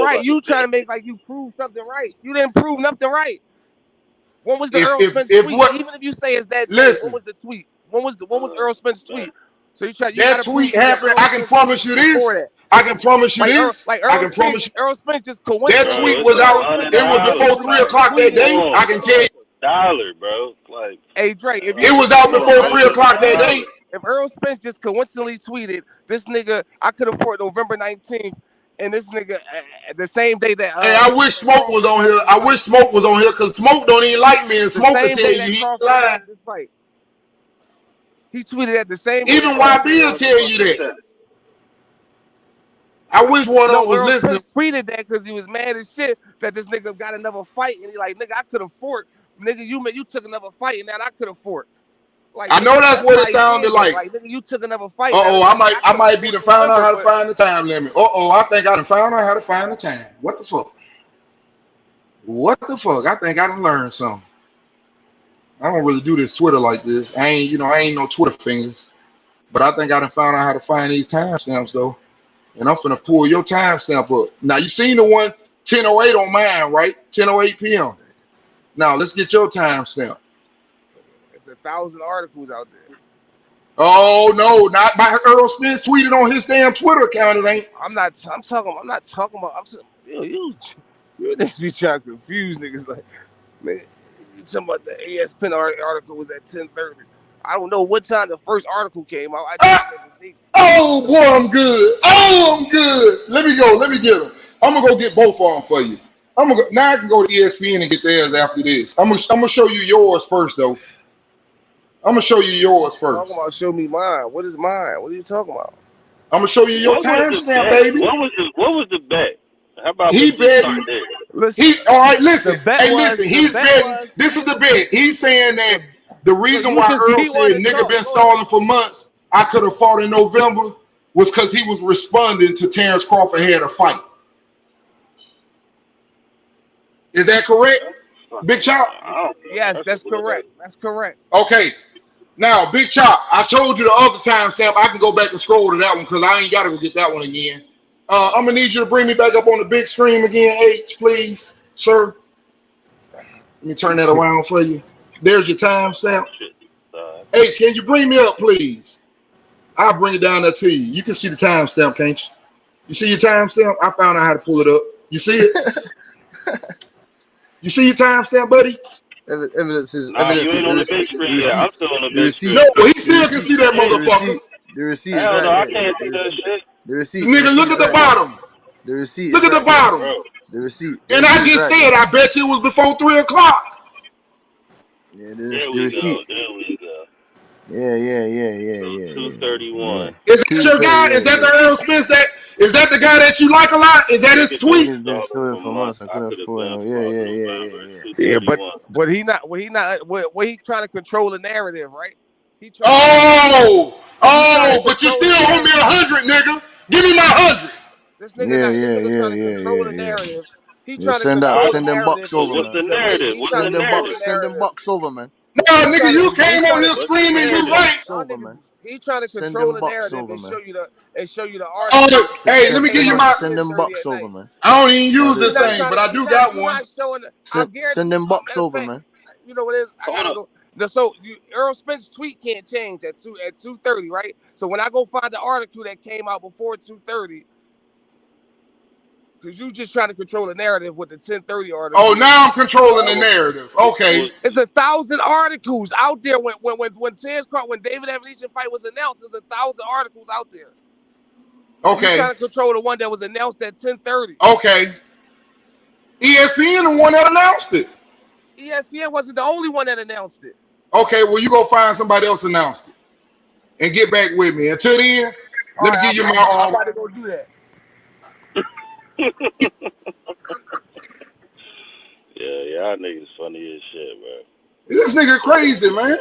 right. You trying to make like you prove something right. You didn't prove nothing right. When was the Earl Spence tweet? Even if you say it's that day, when was the tweet? When was Earl Spence tweet? So you that tweet happened. I can promise you this. I can promise you this. I can promise you. Earl Spence just That tweet was out. It was before 3 o'clock that day. I can tell you. $1, bro. Like, hey Dre, if it was out before 3 o'clock that day. If Earl Spence just coincidentally tweeted, this nigga, I could afford November 19th, and this nigga the same day that hey, I wish Smoke was on here. I wish Smoke was on here because Smoke don't even like me, and Smoke can tell you he lying. He tweeted at the same. Even YB will tell you that. I wish one of them was listening. Tweeted that because he was mad as shit that this nigga got another fight, and he like, nigga, I could afford. Nigga, you took another fight, and that I could afford. Like, I know that's what it sounded like. Like, nigga, you took another fight. I might be to find out how to find the time limit. I think I done found out how to find the time. What the fuck? What the fuck? I think I done learned something. I don't really do this Twitter like this. I ain't no Twitter fingers. But I think I done found out how to find these timestamps though. And I'm finna pull your timestamp up. Now you seen the one 10:08 on mine, right? 10:08 p.m. Now let's get your timestamp. There's 1,000 articles out there. Oh no, not by Earl Spence tweeted on his damn Twitter account. It ain't. I'm not talking about. You niggas be trying to confuse niggas like, man. You talking about the ESPN article was at 10:30. I don't know what time the first article came out. Oh boy, I'm good. Oh, I'm good. Let me go. Let me get them. I'm gonna go get both of them for you. Now I can go to ESPN and get theirs after this. I'm gonna show you yours first though. I'm gonna show you yours first. Talking about show me mine. What is mine? What are you talking about? I'm gonna show you your timestamp, baby. What was the bet? How about he bet? All right, listen. Hey, listen. He's betting. This is the bet. He's saying that the reason why Earl said nigga been stalling for months, I could have fought in November, was because he was responding to Terrence Crawford had a fight. Is that correct, Big Chop? Yes, that's correct. That's correct. Okay. Now, Big Chop, I told you the other time, Sam, I can go back and scroll to that one because I ain't got to go get that one again. I'm going to need you to bring me back up on the big screen again, H, please, sir. Let me turn that around for you. There's your timestamp. H, can you bring me up, please? I'll bring it down there to you. You can see the timestamp, can't you? You see your timestamp? I found out how to pull it up. You see it? You see your timestamp, buddy? Evidence is you ain't on the big screen yet. I'm still on the big screen. No, he still can see that motherfucker. The receipt. Hell no, I can't see that shit. The receipt. Nigga, look at the bottom. The receipt. Look at the bottom. The receipt. And I just said, I bet you it was before 3 o'clock. Yeah, the receipt. There we go. Yeah. 231. Is that your guy? Is that the Earl Spence? Is that the guy that you like a lot? Is that his tweet? He's been stolen for months. I couldn't afford him. Yeah, but he not. What he trying to control the narrative, right? But you still owe me 100, nigga. Give me my 100. This nigga trying to control the narrative. He trying to send them bucks over, man. What's the narrative? Send them bucks over, man. No, nigga, you came on here screaming. You right. Over, man. He trying to control the narrative and show you the article. Oh, hey, let me give you my. Send them bucks over, man. I don't even use this thing, but I do got one. Send them bucks over, man. You know what it is? I gotta go. So Earl Spence's tweet can't change at 2:30, right? So when I go find the article that came out before 2:30, because you just trying to control the narrative with the 10:30 article. Oh, now I'm controlling the narrative. Okay. It's 1,000 articles out there. When David Evolution fight was announced, there's 1,000 articles out there. Okay. You're trying to control the one that was announced at 10:30. Okay. ESPN the one that announced it. ESPN wasn't the only one that announced it. Okay, well, you go find somebody else announced it. And get back with me. Until then, let me give you my I'm about to go do that. Y'all niggas funny as shit, bro. This nigga crazy, man.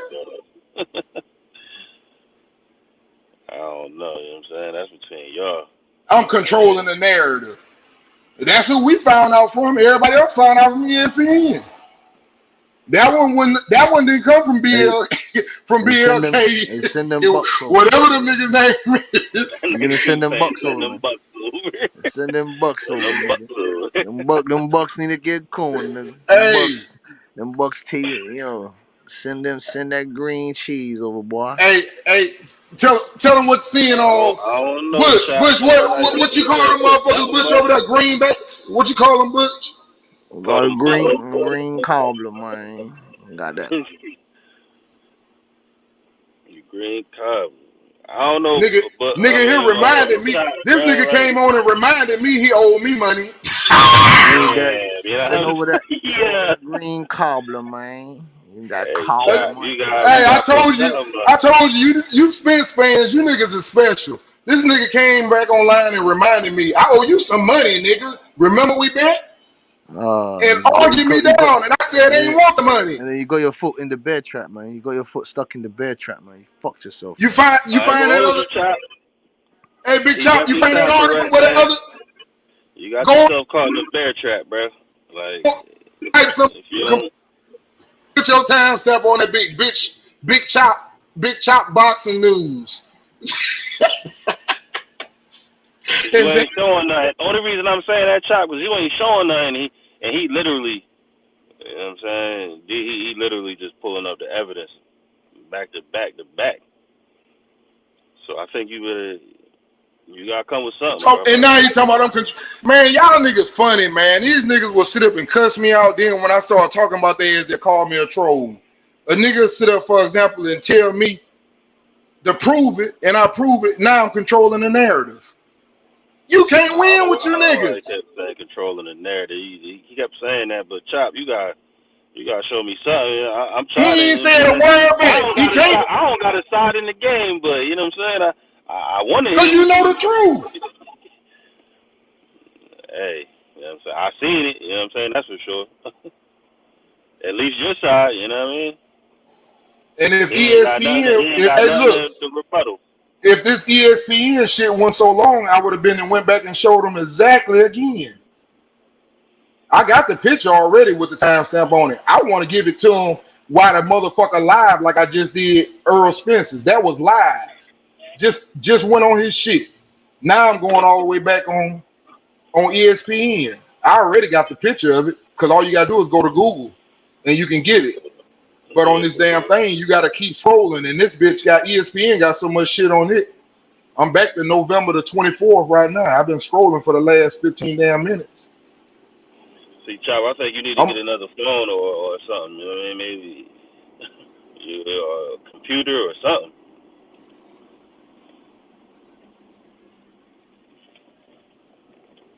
I don't know, you know what I'm saying? That's between y'all. I'm controlling the narrative. That's who we found out from. Everybody else found out from ESPN. That one didn't come from BLK. Send them bucks over. Whatever the nigga's name is. You're gonna send them bucks over, man. Send them bucks over, nigga. Them bucks need to get coin, nigga. Them bucks tell you, Send that green cheese over, boy. Hey, tell them what seeing on Butch. What you call them motherfuckers? Butch over there, greenbacks. What you call them, Butch? Got a green cobbler, man. Got that. Green cobbler. I don't know. Nigga here reminded me. This nigga came on and reminded me he owed me money. Send over that green cobbler, man. That cobbler, man. Hey, I told you, you Spence fans, you niggas are special. This nigga came back online and reminded me, I owe you some money, nigga. Remember we bet? And argued me down, and I said I ain't want the money. And then you got your foot in the bear trap, man. You got your foot stuck in the bear trap, man. You fucked yourself. You find that other. Hey, Big Chop, you find that article with that other. You got yourself caught in the bear trap, bro. Like, put your time stamp on that big chop boxing news. You ain't showing nothing. Only reason I'm saying that, Chop, was you ain't showing nothing. And he literally, you know what I'm saying? He literally just pulling up the evidence back to back to back. So I think you gotta come with something. And now you talking about them. Man, y'all niggas funny, man. These niggas will sit up and cuss me out. Then when I start talking about theirs, they call me a troll. A nigga sit up, for example, and tell me to prove it, and I prove it. Now I'm controlling the narrative. You can't win with you niggas. He kept saying controlling the narrative. He kept saying that, but Chop, you got to show me something. I'm trying. He ain't saying a word back. I don't got a side in the game, but you know what I'm saying. I want to. Because you know the truth. Hey, you know what I'm saying. I seen it. You know what I'm saying. That's for sure. At least your side. You know what I mean. And if ESPN, hey, look. If this ESPN shit went so long, I would have been and went back and showed them exactly again. I got the picture already with the timestamp on it. I want to give it to them while the motherfucker live, like I just did Earl Spencer's. That was live. Just went on his shit. Now I'm going all the way back on ESPN. I already got the picture of it because all you gotta do is go to Google and you can get it. But on this damn thing, you got to keep scrolling. And this bitch got ESPN got so much shit on it. I'm back to November the 24th right now. I've been scrolling for the last 15 damn minutes. See, Chop, I think you need to get another phone or something. You know what I mean? Maybe a computer or something.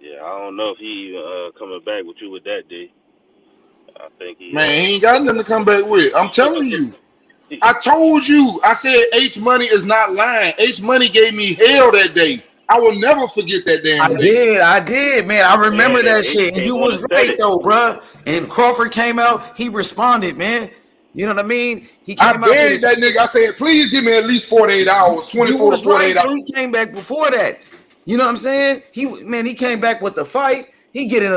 Yeah, I don't know if he coming back with you with that, D. I think he ain't got nothing to come back with. I'm telling you. I told you. I said H Money is not lying. H Money gave me hell that day. I will never forget that damn day. I did, man. I remember that shit. And you was right though, bro. And Crawford came out. He responded, man. You know what I mean? He came out. I begged that nigga. I said, please give me at least 48 hours, 24 to 48 hours. He came back before that. You know what I'm saying? He came back with the fight. He getting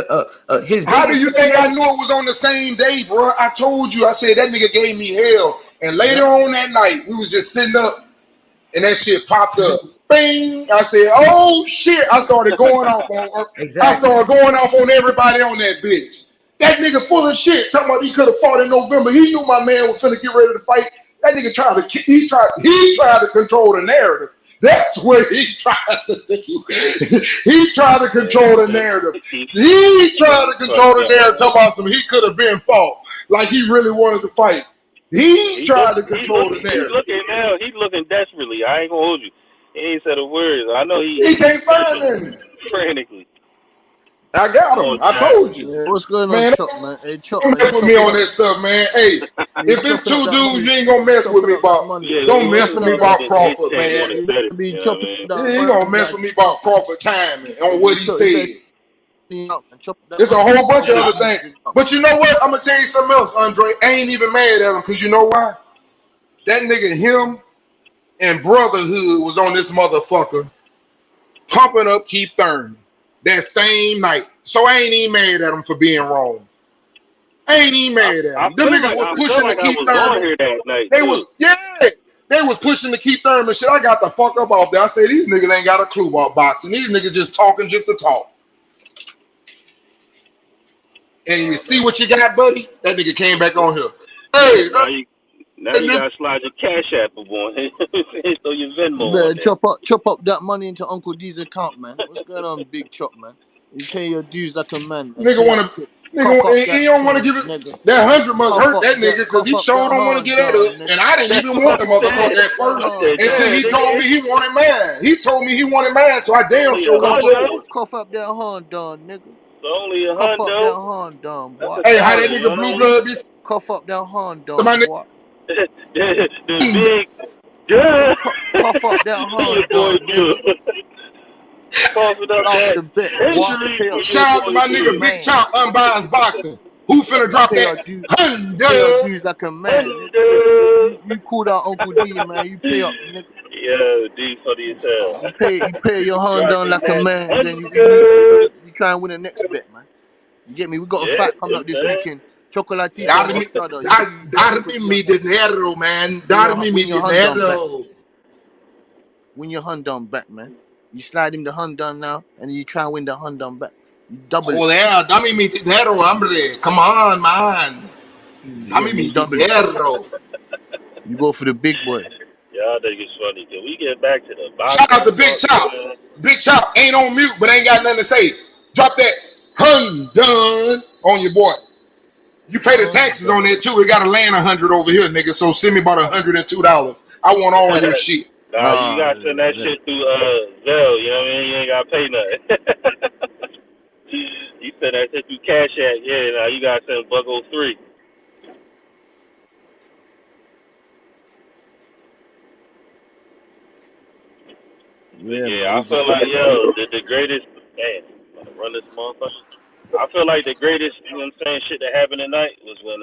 his. How do you think I knew it was on the same day, bro? I told you. I said that nigga gave me hell. And later on that night, we was just sitting up, and that shit popped up. Bing! I said, "Oh shit!" I started going off on. I started going off on everybody on that bitch. That nigga full of shit. Talking about he could have fought in November. He knew my man was finna get ready to fight. That nigga tried to control the narrative. That's what he tried to do. He tried to control the narrative. He tried to control the narrative. Talking about some he could have been fought like he really wanted to fight. He tried to control the narrative. He's looking desperately. I ain't gonna hold you. He ain't said a word. I know he can't find him frantically. I got him. I told you. Yeah, what's going on, Chuck, man? Hey, Chuck, don't mess with me on that stuff, man. Hey, if it's two dudes, you ain't gonna mess with me about. Don't mess with me about Crawford, man. You ain't gonna mess with me about Crawford timing on what he said. There's a whole bunch of other things. But you know what? I'm gonna tell you something else, Andre. I ain't even mad at him because you know why? That nigga, him and Brotherhood was on this motherfucker pumping up Keith Thurman that same night. So I ain't even mad at him for being wrong. I ain't even mad at him. Them niggas was pushing the Keith Thurman. They was pushing the Keith Thurman shit. I got the fuck up off there. I say these niggas ain't got a clue about boxing. These niggas just talking just to talk. And you see what you got, buddy? That nigga came back on here. Hey, Now you gotta slide your Cash App on. Throw your Venmo Better on there. chop up that money into Uncle D's account, man. What's going on, Big Chop, man? You pay your dues like a man. Nigga wanna, he don't want to give it. Nigga. That 100 must Cough hurt up that nigga because he cough sure up don't that want to get hand that down, up. nigga. And I didn't even want the motherfucker at first until he told me he wanted mine. He told me he wanted mine, so I damn sure went. Cough up that hand down, nigga. It's only a Cough up hundo. that hand down, boy. Hey, how that nigga Blue Blood be? Cough up that hand down, boy. The big duh. Cough up that hand down, nigga. Coughing up that. Shout out to my nigga Big Chop, Unbiased Boxing. Who finna drop that? Pay your dues like a man, nigga. You cool out Uncle D, man. You pay up, nigga. Yeah, D funny as hell. You pay your hand down like a man, and then you try and win the next bet, man. You get me? We got a fight coming up this weekend. Chocolatito. Darme mi dinero, man. Darme mi dinero. Win your hand down back, man. You slide him the hand down now, and you try and win the hand down back. You double it. Oh, yeah. Dame mi dinero, hombre. Come on, man. Dame mi dinero. You go for the big boy. Y'all niggas funny. Can we get back to the boxing? Shout out to Big Chop. Big Chop ain't on mute, but ain't got nothing to say. Drop that done on your boy. You pay the taxes on that too. It got to land 100 over here, nigga. So send me about $102. I want all your shit. Nah, you gotta send that shit through Zelle. You know what I mean? You ain't gotta pay nothing. You send that shit through Cash App. Yeah, nah, you gotta send $103. Yeah, I feel like the greatest. Damn, run this motherfucker. I feel like the greatest, you know what I'm saying, shit that happened tonight was when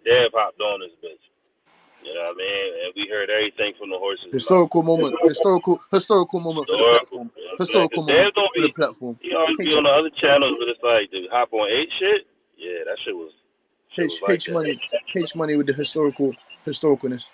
Dev hopped on this bitch. You know what I mean? And we heard everything from the horses. Historical moment. Historical moment for the platform. Historical moment for the platform. He always be on the other channels, but it's like the hop on 8 shit. Yeah, that shit was. H money with the historicalness.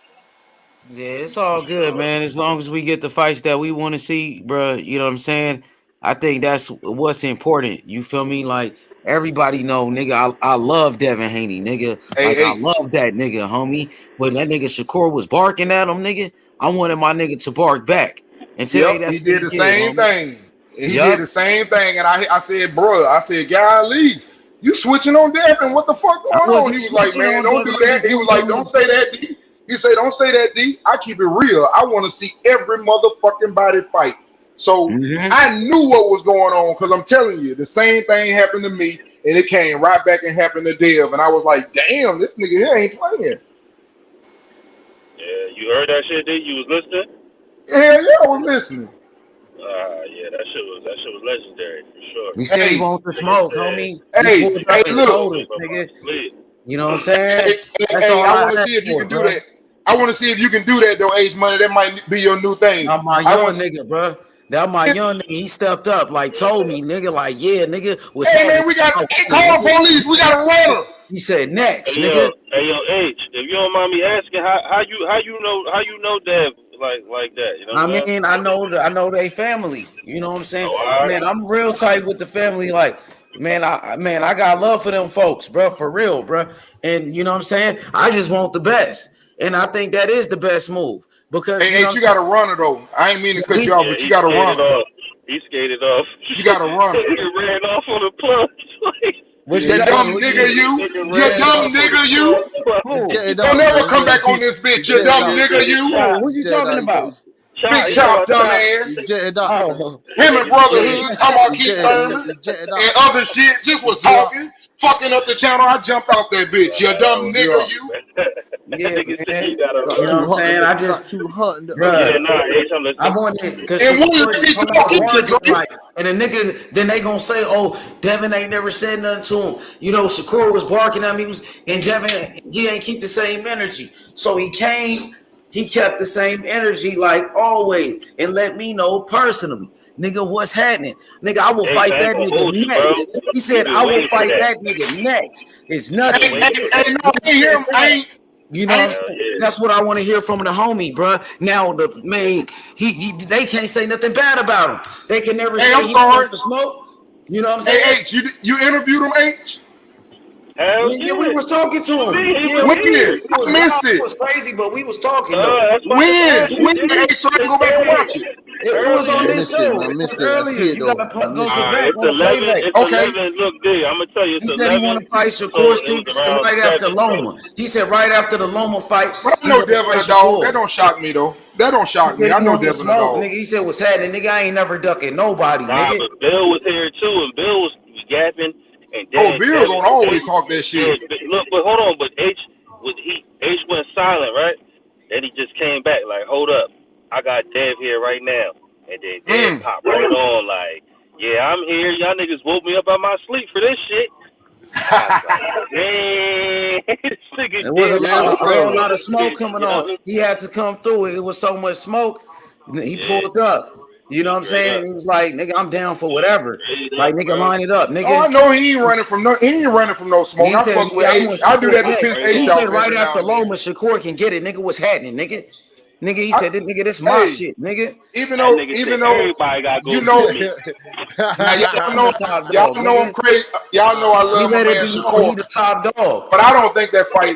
Yeah, it's all good, man. As long as we get the fights that we want to see, bro. You know what I'm saying? I think that's what's important. You feel me? Like everybody know, nigga. I love Devin Haney, nigga. I love that nigga, homie. When that nigga Shakur was barking at him, nigga, I wanted my nigga to bark back. And today, he did the same thing. He did the same thing, and I said, bro, golly, you switching on Devin? What the fuck going on? He was like, man, don't do that. He was like, don't say that, D. He said, don't say that, D. I keep it real. I want to see every motherfucking body fight. So I knew what was going on because I'm telling you, the same thing happened to me, and it came right back and happened to Dev, and I was like, damn, this nigga here ain't playing. Yeah, you heard that shit, D? You was listening? Hell yeah, I was listening. Yeah, that shit was legendary for sure. We say he want the smoke, homie. Hey, look, nigga. You know what I'm saying? That's all I want to see if you can do that. I want to see if you can do that though, H Money. That might be your new thing. I'm my young nigga, bro. That my young nigga. He stepped up, like told me, nigga, like yeah, nigga. Hey man, we got call police. We got a runner. He said next, hey, nigga. Yo, H, if you don't mind me asking, how you know Dev like that? You know I mean, I know they family. You know what I'm saying? Man, I'm real tight with the family. Like, man, I got love for them folks, bro, for real, bro. And you know what I'm saying? I just want the best, and I think that is the best move because you got to run it though. I ain't mean to cut you off, but you got to run. He skated off. You got to run. He ran off on the plunge. You dumb nigga, you dumb nigga, you. Don't ever come back on this bitch, you dumb nigga, you. Who you talking about? Big Chop, dumb ass. Him and Brotherhood, talking about Keith Thurman and other shit. Just was talking, fucking up the channel. I jumped off that bitch, you dumb nigga, you. Yeah, man. You know what I'm saying? I just I want it because and the nigga then they gonna say, oh, Devin ain't never said nothing to him. You know, Shakur was barking at me, and Devin he ain't keep the same energy. So he came, he kept the same energy like always, and let me know personally. Nigga, what's happening? Nigga, I will fight that nigga next. He said, I will fight that nigga next. It's nothing. You know what I'm saying? That's what I want to hear from the homie, bro. Now the man, they can't say nothing bad about him. They can never say I'm sorry. The smoke. You know what I'm saying? Hey H, you interviewed him, H? Hell yeah, we was talking to him. Yeah, When? it I was missed wild. It it. was crazy, but we was talking though. That's why When? Hey, so I can go back and watch it. It was on I this missed it. show. I It missed was it. I earlier. see it You though. gotta I go missed to it. back It's on the 11. playback. It's Okay. 11. Look, D, I'm gonna tell you, it's He said he 11. want to fight So Shakur it was Stevenson around right after 7, bro. Loma. He said right after the Loma fight, But I he know want to Devin fight a dog. That Shakur. don't shock me though. That don't He shock me. said I he know wanted to Devin a smoke, dog. nigga. He said what's happening, nigga. I ain't never ducking nobody, Nah, nigga. but Bill was here too, and Bill was yapping, and Oh, then Bill gonna always talk that shit. Look, but hold on, but H went silent, right? Then he just came back like, hold up, I got Dev here right now, and then Dev popped right on like, yeah, I'm here. Y'all niggas woke me up out my sleep for this shit. I was like, dang, this nigga It was a whole lot of smoke shit, coming you know? on. He had to come through. It was so much smoke. He pulled up. You know what I'm saying? And he was like, nigga, I'm down for whatever. Like, nigga, line it up, nigga. Oh, I know he ain't running from no. He ain't running from no smoke. He I said, fuck with I H. want I do that to Shakur piss next. H He off said right every now after and then. Loma, Shakur can get it. Nigga, what's happening, nigga? Nigga, he said, nigga, this my Hey, shit, nigga. Even though everybody got you know, now y'all know I'm crazy. Y'all know I He love my let it man be known he Shakur, the top dog. but I don't think that fight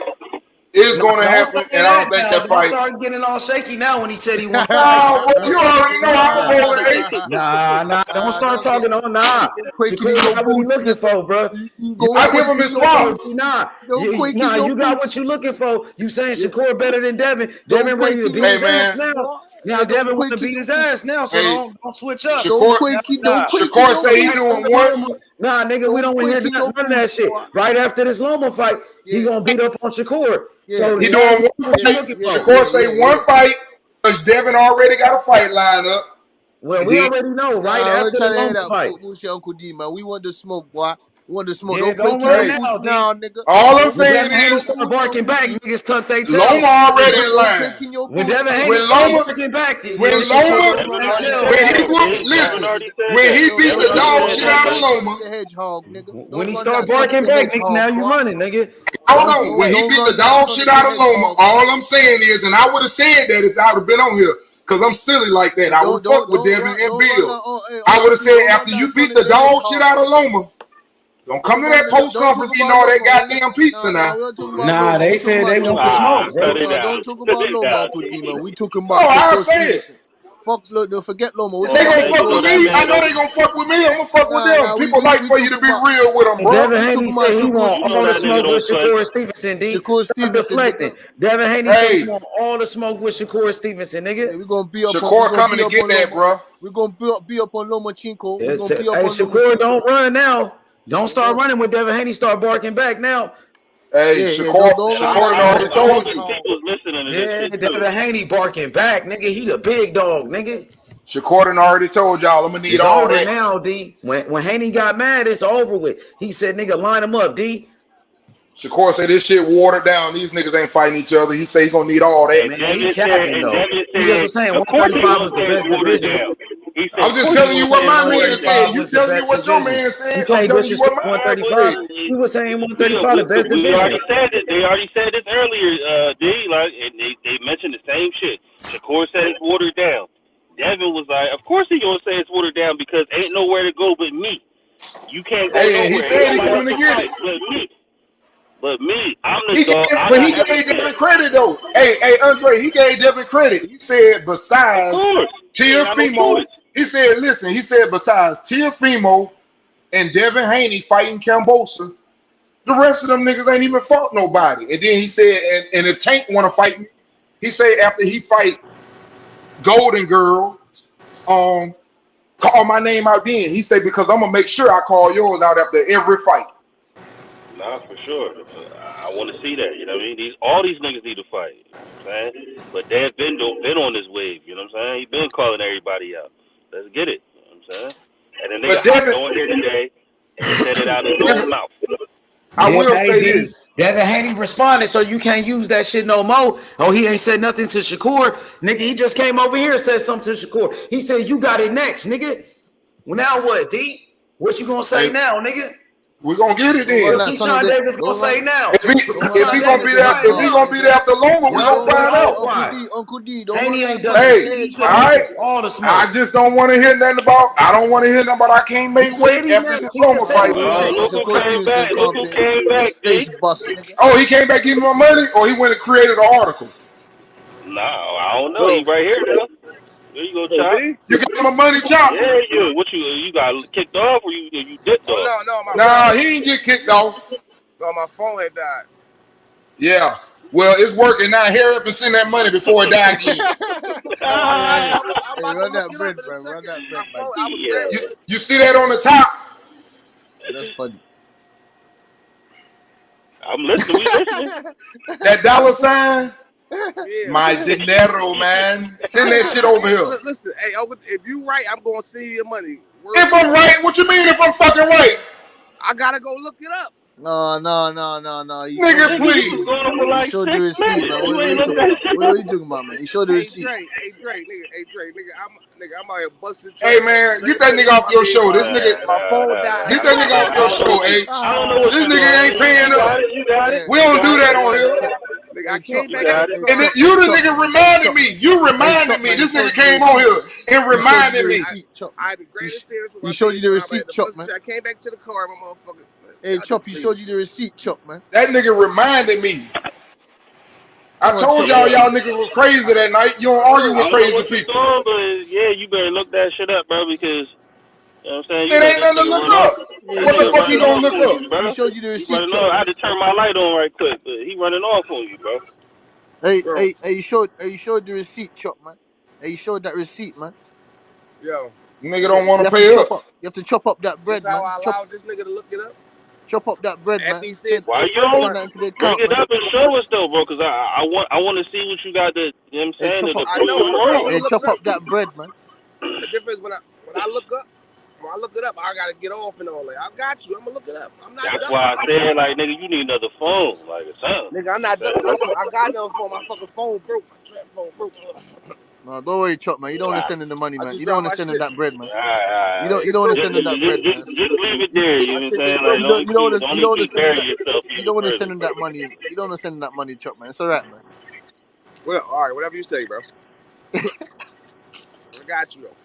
is No, going to don't say happen, and I that don't think now. that Don't fight. start getting all shaky now when he said he want to No, fight. bro, you already know I'm rolling H. Nah. Don't start talking on nah. Shakur got what he looking for, bro. I give him his props. You got what you looking for. You saying Shakur better than Devin. Devin ready to beat Hey his ass man, now. Now Devin want to beat his ass now, so hey, don't switch up. Shakur say he doing one. Nah, nigga, we don't want to hear none of that shit. Right after this Loma fight, he gonna beat up on Shakur. So He now doing one what you fight. looking for? Shakur say one fight because Devin already got a fight lined up. Well, we already know right Nah, we're after the trying to hear Loma that fight. bullshit, Uncle D, man. We want the smoke, boy. We want the smoke. Yeah, Don't quit don't your run boots now, D. now, nigga. All I'm When saying Devin Haney is start barking back, niggas tuck they tail. Loma already in Don't line. quit in your When boots. Devin Haney When start Loma, barking back, when niggas Loma, tuck they tail. when he whoop, listen, when he beat the dog shit out of Loma. The hedgehog, nigga. When he Don't run start that son barking of the back, nigga, now hedgehog, you boy. running, nigga. Hold on, when he beat the dog shit out of Loma, all I'm saying is, and I would have said that if I would have been on here, because I'm silly like that. I would fuck with Devin and Bill. I would have said after you beat the dog shit out of Loma, don't come to that post conference eating all that goddamn pizza now. Nah, they said they want the smoke, bro. Don't talk about Loma, Uncle D, man. We talking Oh, about I Shakur say it. Stevenson. Fuck, look, forget Loma. We're They talking gonna about fuck with me. I know they gonna fuck with me. I'm gonna fuck with them. People like for you to be real with them, And bro. Devin Haney said he want all the smoke with Shakur Stevenson, D. Stop deflecting. Devin Haney said he want all the smoke with Shakur Stevenson, nigga. We're gonna be up Shakur on, coming to get that, bro. We're gonna be up on Lomachenko. We're Hey, gonna be up on Shakur, Lomachenko. don't run now. Don't start running when Devin Haney start barking back now. Hey, Shakur already told you. Yeah, Devin Haney barking back, nigga. He the big dog, nigga. Shakur already told y'all I'm gonna need It's all over that. now, D. When Haney got mad, it's over with. He said, nigga, line him up, D. Shakur said this shit watered down. These niggas ain't fighting each other. He say he gonna need all that. Man, he capping though. He just was saying 135 was the best division. I'm just telling you what my man said. You telling me what your man You said. I'm can't telling you what disrespect my 135. man said. He was saying 135 the best We division. already said it. They already said this earlier, D. Like, and they mentioned the same shit. Shakur said it's watered down. Devin was like, of course he gonna say it's watered down because ain't nowhere to go but me. You can't go Hey, nowhere. he said he Ain't coming nobody to get else it. to fight but me. I'm the He dog. gave, but he gave Devin credit though. Hey, Andre, he gave Devin credit. He said besides Teofimo, he said, listen, he said besides Teofimo and Devin Haney fighting Cambosa, the rest of them niggas ain't even fought nobody. And then he said, and if Tank want to fight me, he said after he fight Golden Girl, call my name out then. He said because I'm gonna make sure I call yours out after every fight. Nah, for sure. I want to see that. You know what I mean? All these niggas need to fight. You know what I'm saying? But Dev been on this wave. You know what I'm saying? He been calling everybody out. Let's get it. You know what I'm saying? And the nigga hopped on here today and said it out his own mouth. I will say this. Devin Haney responded, so you can't use that shit no more. Oh, he ain't said nothing to Shakur. Nigga, he just came over here and said something to Shakur. He said, you got it next, nigga. Well, now what, D? What you gonna say now, nigga? We're gonna get it then. What Keyshawn Davis gonna say now? If he gonna be there after Loma, we gonna find out. Uncle D, Haney ain't done Hey, shit. He said all right. all the smoke. I just don't want to hear nothing about. I don't want to hear nothing about. I can't make weight after this Loma fight. Look who came back. Look who came back, G. Oh, he came back giving my money, or he went and created an article. No, I don't know. He right here now. There you go, Chop. You got my money, Chop? Yeah, you. What you got kicked off or you dipped off? Nah, he ain't get kicked off. No, my phone had died. Yeah. Well, it's working now. Hurry up and send that money before it dies again. Run that bread, bro. Run that bread. You see that on the top? That's funny. I'm listening. We listening. That dollar sign? My dinero, man. Send that shit over here. Listen, hey, if you right, I'm gonna send you your money. If I'm right, what you mean if I'm fucking right? I gotta go look it up. No. Nigga, please. You showed the receipt, man. What are you talking about, man? You showed the receipt. Hey, Dre, nigga, I'm out here busting. Hey, man, get that nigga off your show. This nigga, my phone died. Get that nigga off your show, H. This nigga ain't paying up. We don't do that on here. Nigga, I came back. And then you the nigga reminded me. You reminded me. This nigga came on here and reminded me. I had the greatest serious. He showed you the receipt, Chuck, man. I came back to the car, my motherfucker. Hey, Chop, he showed you the receipt, Chuck, man. That nigga reminded me. I told y'all niggas was crazy that night. You don't argue with crazy people. But yeah, you better look that shit up, bro, because you know what I'm saying. It ain't nothing to look up. What the fuck you gonna look up? He showed you the receipt, Chuck. I had to turn my light on right quick, but he running off on you, bro. Hey, you showed the receipt, Chuck, man. Hey, you showed that receipt, man. Yo, nigga don't want to pay up. You have to chop up that bread, man. How I allowed this nigga to look it up. Chop up that bread, man. Why you don't bring it up and show us though, bro? Because I want to see what you got to. You know what I'm saying? I know. Hey, chop up that bread, man. The difference when I look it up, I gotta get off and all that. I got you. I'm gonna look it up. I'm not. That's why I said, like, nigga, you need another phone, like a son. Nigga, I'm not done. Listen, I got another phone. My fucking phone broke. My trap phone broke. No, don't worry, Chuck, man. You don't want to send him the money, man. You don't want to send him that bread, man. You don't want to send him that bread, man. Just leave it there. You know what I'm saying? Like, you don't want to send him that money. You don't want to send him that money, Chuck, man. It's all right, man. Well, all right, whatever you say, bro. I got you though.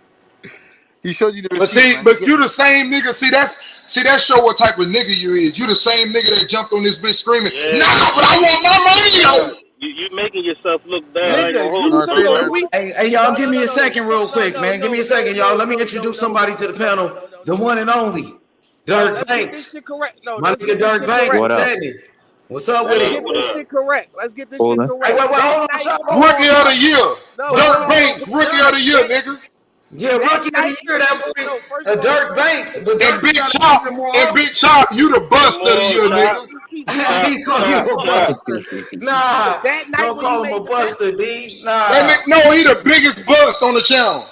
He showed you the But receipt, see, man. but you the same nigga. See, that show what type of nigga you is. You the same nigga that jumped on this bitch screaming, nah, but I want my money though. You making yourself look bad. Hey, y'all, give me a second real quick, man. Give me a second, y'all. Let me introduce somebody to the panel. The one and only, Dirk Banks. My nigga Dirk Banks. What's up with it? Let's get this shit correct. Let's get this shit correct. Hey, wait, hold on. Rookie of the year. Dirk Banks, rookie of the year, nigga. Yeah, rookie of the year, that boy. Dirk Banks. And Big Chop, you the bust of the year, nigga. He called you a buster. Nah, don't call him a buster, D. Nah. No, he the biggest bust on the channel.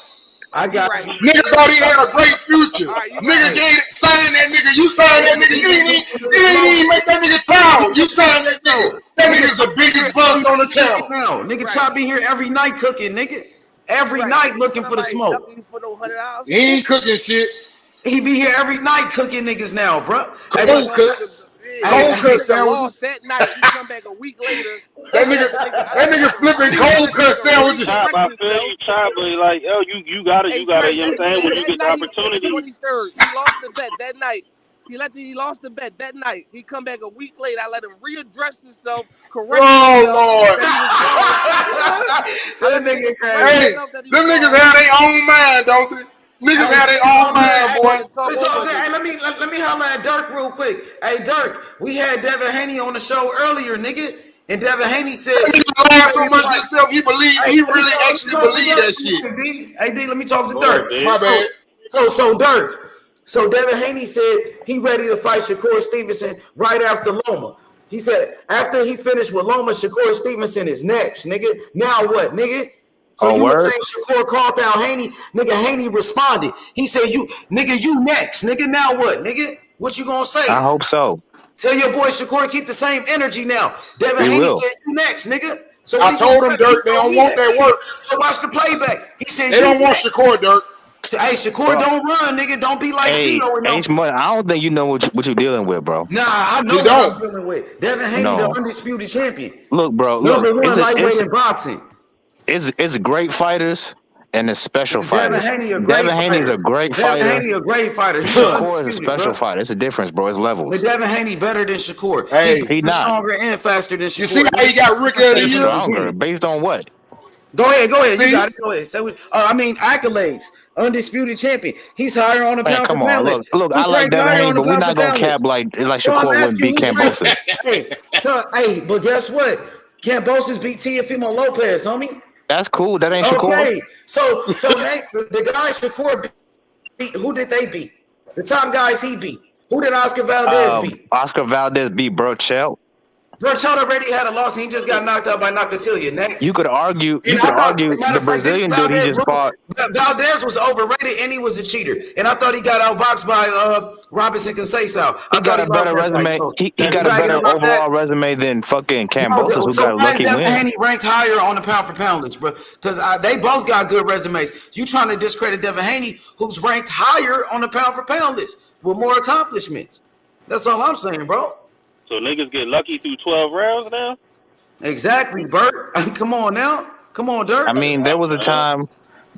I got you. Nigga thought he had a great future. Nigga signed that nigga. You signed that nigga. You ain't even make that nigga proud. You signed that nigga. That nigga's the biggest bust on the channel. Nigga Chop be here every night cooking, nigga. Every night looking for the smoke. He ain't cooking shit. He be here every night cooking niggas now, bro. Cold cut sandwiches. That night, you come back a week later. That nigga flipping cold cut sandwiches. I feel you, Chop, but like, yo, you got it. You know what I'm saying? When you get the opportunity. 23rd, he lost the bet that night. He lost the bet that night. He come back a week later. I let him readdress himself, correct himself. Lord. Hey, them niggas have their own mind, don't they? Niggas have their own mind, boy. Hey, let me holler at Dirk real quick. Hey, Dirk, we had Devin Haney on the show earlier, nigga. And Devin Haney said he lied so much to himself, he really actually believed that shit. Hey, D, let me talk to Dirk. My bad. So Dirk. So Devin Haney said he ready to fight Shakur Stevenson right after Loma. He said after he finished with Loma, Shakur Stevenson is next, nigga. Now what, nigga? So you were saying Shakur called out Haney, nigga. Haney responded. He said, "You next, nigga. Now what, nigga? What you gonna say?" I hope so. Tell your boy Shakur keep the same energy now. Devin Haney said, "You next, nigga." So I told him, Dirk, they don't want that work. So watch the playback. He said they don't want Shakur, Dirk. Hey, Shakur, don't run, nigga. Don't be like Tito. I don't think you know what you're dealing with, bro. Nah, I know what I'm dealing with. Devin Haney, the undisputed champion. Look, bro. Number one lightweight in boxing. It's great fighters and it's special fighters. Devin Haney is a great fighter. Devin Haney a great fighter. Shakur is a special fighter. It's a difference, bro. It's levels. But Devin Haney better than Shakur. Hey, he's not stronger and faster than Shakur. You see how he got Rick of the Year? Stronger based on what? Go ahead. You got it. Go ahead. So, accolades. Undisputed champion. He's higher on the pound for pound list. Look, I like Devin Haney, but we're not gonna cap like Shakur wouldn't beat Kambosos. Hey, but guess what? Kambosos beat Teofimo Lopez, homie. That's cool. That ain't Shakur. Okay, so the guys Shakur beat, who did they beat? The top guys he beat. Who did Oscar Valdez beat? Oscar Valdez beat Burchell. Burchell already had a loss. He just got knocked out by Nakatilya. Next, You could argue the Brazilian dude he just fought. Valdez was overrated and he was a cheater. And I thought he got outboxed by Robinson Conceição. He got a better resume. He got a better overall resume than fucking Kambosos, who got a lucky win. Haney ranked higher on the pound for pound list, bro. Because they both got good resumes. You trying to discredit Devin Haney, who's ranked higher on the pound for pound list with more accomplishments. That's all I'm saying, bro. So niggas get lucky through 12 rounds now? Exactly, Bert. Come on now. Come on, Dirk. I mean, there was a time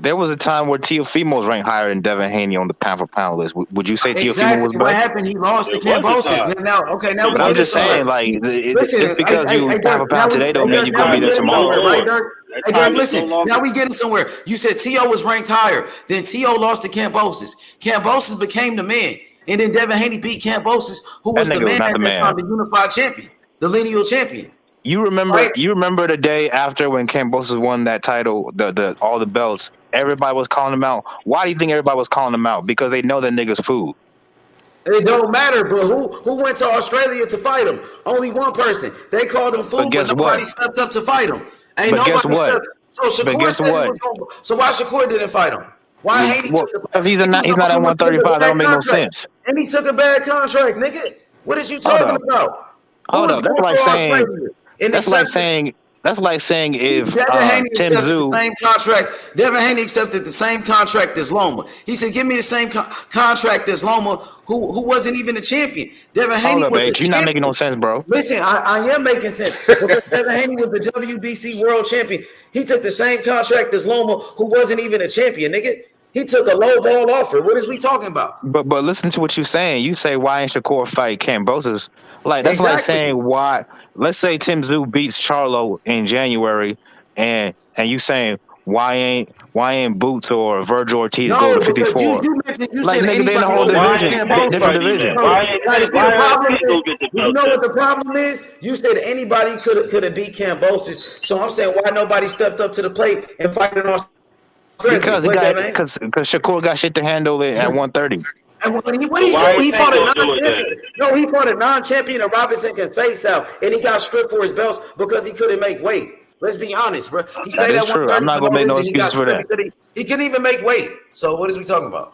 where Teofimo's ranked higher than Devin Haney on the pound for pound list. Would you say Teofimo was better? What happened? He lost to Kambosos. Now, but I'm just saying, like, just because you pound for pound today don't mean you're gonna be there tomorrow. Right, Dirk? Hey, Dirk, listen. Now we getting somewhere. You said T.O. was ranked higher. Then T.O. lost to Kambosos. Kambosos became the man. And then Devin Haney beat Kambosos, who was the man at that time, the unified champion, the lineal champion. You remember the day after when Kambosos won that title, the all the belts, everybody was calling him out. Why do you think everybody was calling him out? Because they know that nigga's food. It don't matter, bro. Who went to Australia to fight him? Only one person. They called him food, but nobody stepped up to fight him. Ain't but guess what? So Shakur said he was going. So why Shakur didn't fight him? Why Haney took the fight? Because he's not at 135. That don't make no sense. And he took a bad contract, nigga. What is you talking about? Hold up. That's like saying if Tim Tszyu, same contract. Devin Haney accepted the same contract as Loma. He said, "Give me the same contract as Loma, who wasn't even a champion." Devin Haney was a champion. You're not making no sense, bro. Listen, I am making sense. Because Devin Haney was the WBC world champion. He took the same contract as Loma, who wasn't even a champion, nigga. He took a low ball offer. What is we talking about? But listen to what you're saying. You say, why ain't Shakur fight Kambosos? Like, that's like saying why. Let's say Tim Tszyu beats Charlo in January, and you saying why ain't Boots or Virgil Ortiz go to 54? You mentioned like, nigga, they in the whole division, different division. You know what the problem is? You said anybody could have beat Kambosos. So I'm saying why nobody stepped up to the plate and fight it on. Because Shakur got shit to handle it at 130. And what did he do? He fought a non-champion. No, he fought a non-champion of Robinson Conceição, and he got stripped for his belts because he couldn't make weight. Let's be honest, bro. He stayed at 130. I'm not gonna make no excuse for that. He couldn't even make weight. So what is we talking about?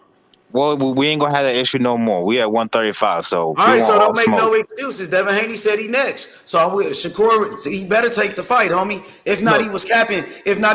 Well, we ain't gonna have that issue no more. We at 135, so all right. So don't make no excuses. Devin Haney said he next. So Shakur, he better take the fight, homie. If not, he was capping. He gonna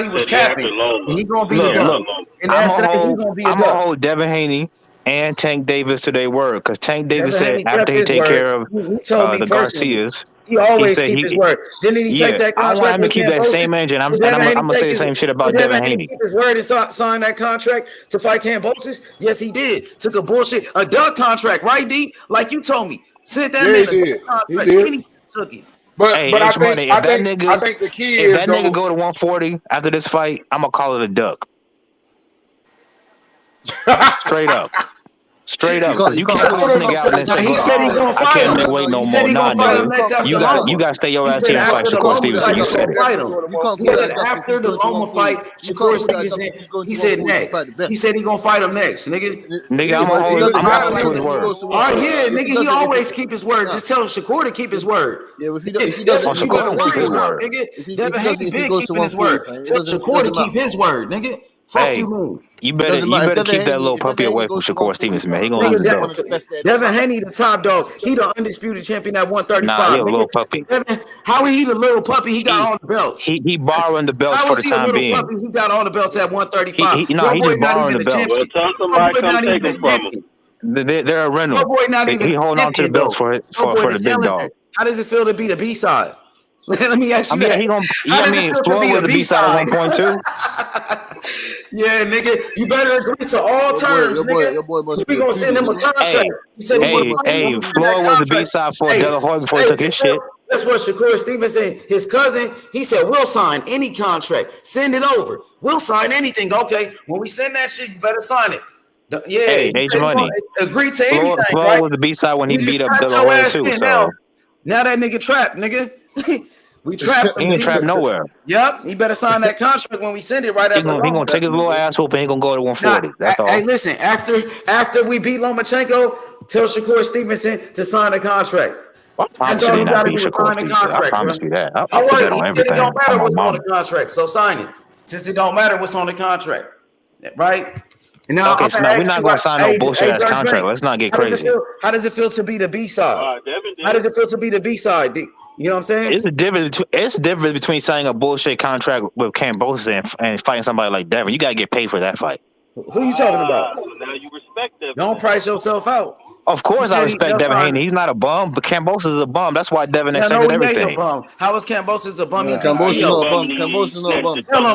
be the dog. And after that, he gonna be a dog. I'm gonna hold Devin Haney and Tank Davis to their word, because Tank Davis said after he take care of the Garcias, he always keep his word. Didn't he take that contract? I want him to keep that same engine. I'm gonna say the same shit about Devin Haney. Keep his word and sign that contract to fight Kambosos? Yes, he did. Took a duck contract, right, D? Like you told me. Sent that man a contract. He took it. But I think the key is if that nigga go to 140 after this fight, I'm gonna call it a duck. Straight up. You can't call this nigga out and say, I can't make weight no more. Nah, nigga. You got to stay your ass here and fight Shakur Stevenson. You said it. He said after the Loma fight, Shakur Stevenson, he said next. He said he going to fight him next, nigga. Nigga, I'm going to hold his word. All right, yeah, nigga, he always keep his word. Just tell Shakur to keep his word. Yeah, if he doesn't keep his word, nigga. Devin Haney been keeping his word. Tell Shakur to keep his word, nigga. Fuck you, man. You better keep that little puppy away from Shakur Stevenson, man. He gonna lose the belt. Devin Haney, the top dog. He the undisputed champion at 135. Nah, he a little puppy. Devin, how he the little puppy? He got all the belts. He borrowing the belts How for was the he a time little being. puppy? He got all the belts at 135. He just borrowing the belts. Well, tell somebody come take them from him. They're a rental. He holding on to the belts for the big dog. How does it feel to be the B-side? Let me ask you that. Floyd was the B-side at 1.2. Yeah, nigga, you better agree to all terms, nigga. We gonna send him a contract. Hey, Floyd was the B-side for Della Hoy before he took his shit. That's what Shakur Stevenson, his cousin, he said, we'll sign any contract. Send it over. We'll sign anything. Okay, when we send that shit, you better sign it. Yeah, hey, Money. Agree to anything. Floyd right? was the B-side when he beat up Della Hoy too. So now that nigga trapped, nigga. We trapped him. He ain't trapped nowhere. Yep, he better sign that contract when we send it right after. He gonna take his little ass whoop and he gonna go to 140. That's all. Hey, listen, after we beat Lomachenko, tell Shakur Stevenson to sign the contract. That's all you gotta do. Sign the contract. I promise you that. I'll put that on everything. It don't matter what's on the contract, so sign it. Since it don't matter what's on the contract, right? Now, okay, so now we're not gonna sign no bullshit ass contract. Let's not get crazy. How does it feel to be the B side? How does it feel to be the B side, D? You know what I'm saying? It's a difference between signing a bullshit contract with Kambosos and fighting somebody like Devin. You gotta get paid for that fight. Who you talking about? Now you respect them. Don't price yourself out. Of course, I respect Devin Haney. He's not a bum, but Kambosos is a bum. That's why Devin accepted everything. How is Kambosos a bum? Kambosos no bum. Kambosos no bum. Tell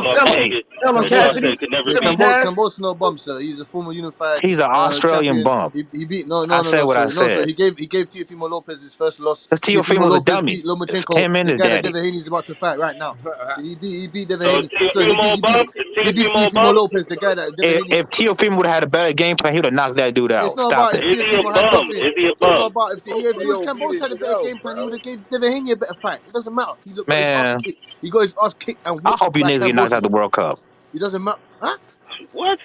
him, Cassidy. Kambosos no bum, sir. He's a former unified. He's an Australian bum. He beat no. I said what I said. He gave Teofimo Lopez his first loss. Because Teofimo was a dummy. Lomachenko, him and the his guy daddy. that Devin Haney's about to fight right now. He beat Devin Haney. He beat Teofimo Lopez, the guy that Devin Haney. If Teofimo would have had a better game plan, he would have knocked that dude out. Stop it. Is he a bum? If Kambosos had a better game plan, he would have gave Devin Haney a better fight. It doesn't matter. He got his ass kicked and I hope you niggas get knocked out the World Cup. It doesn't matter. Huh? What?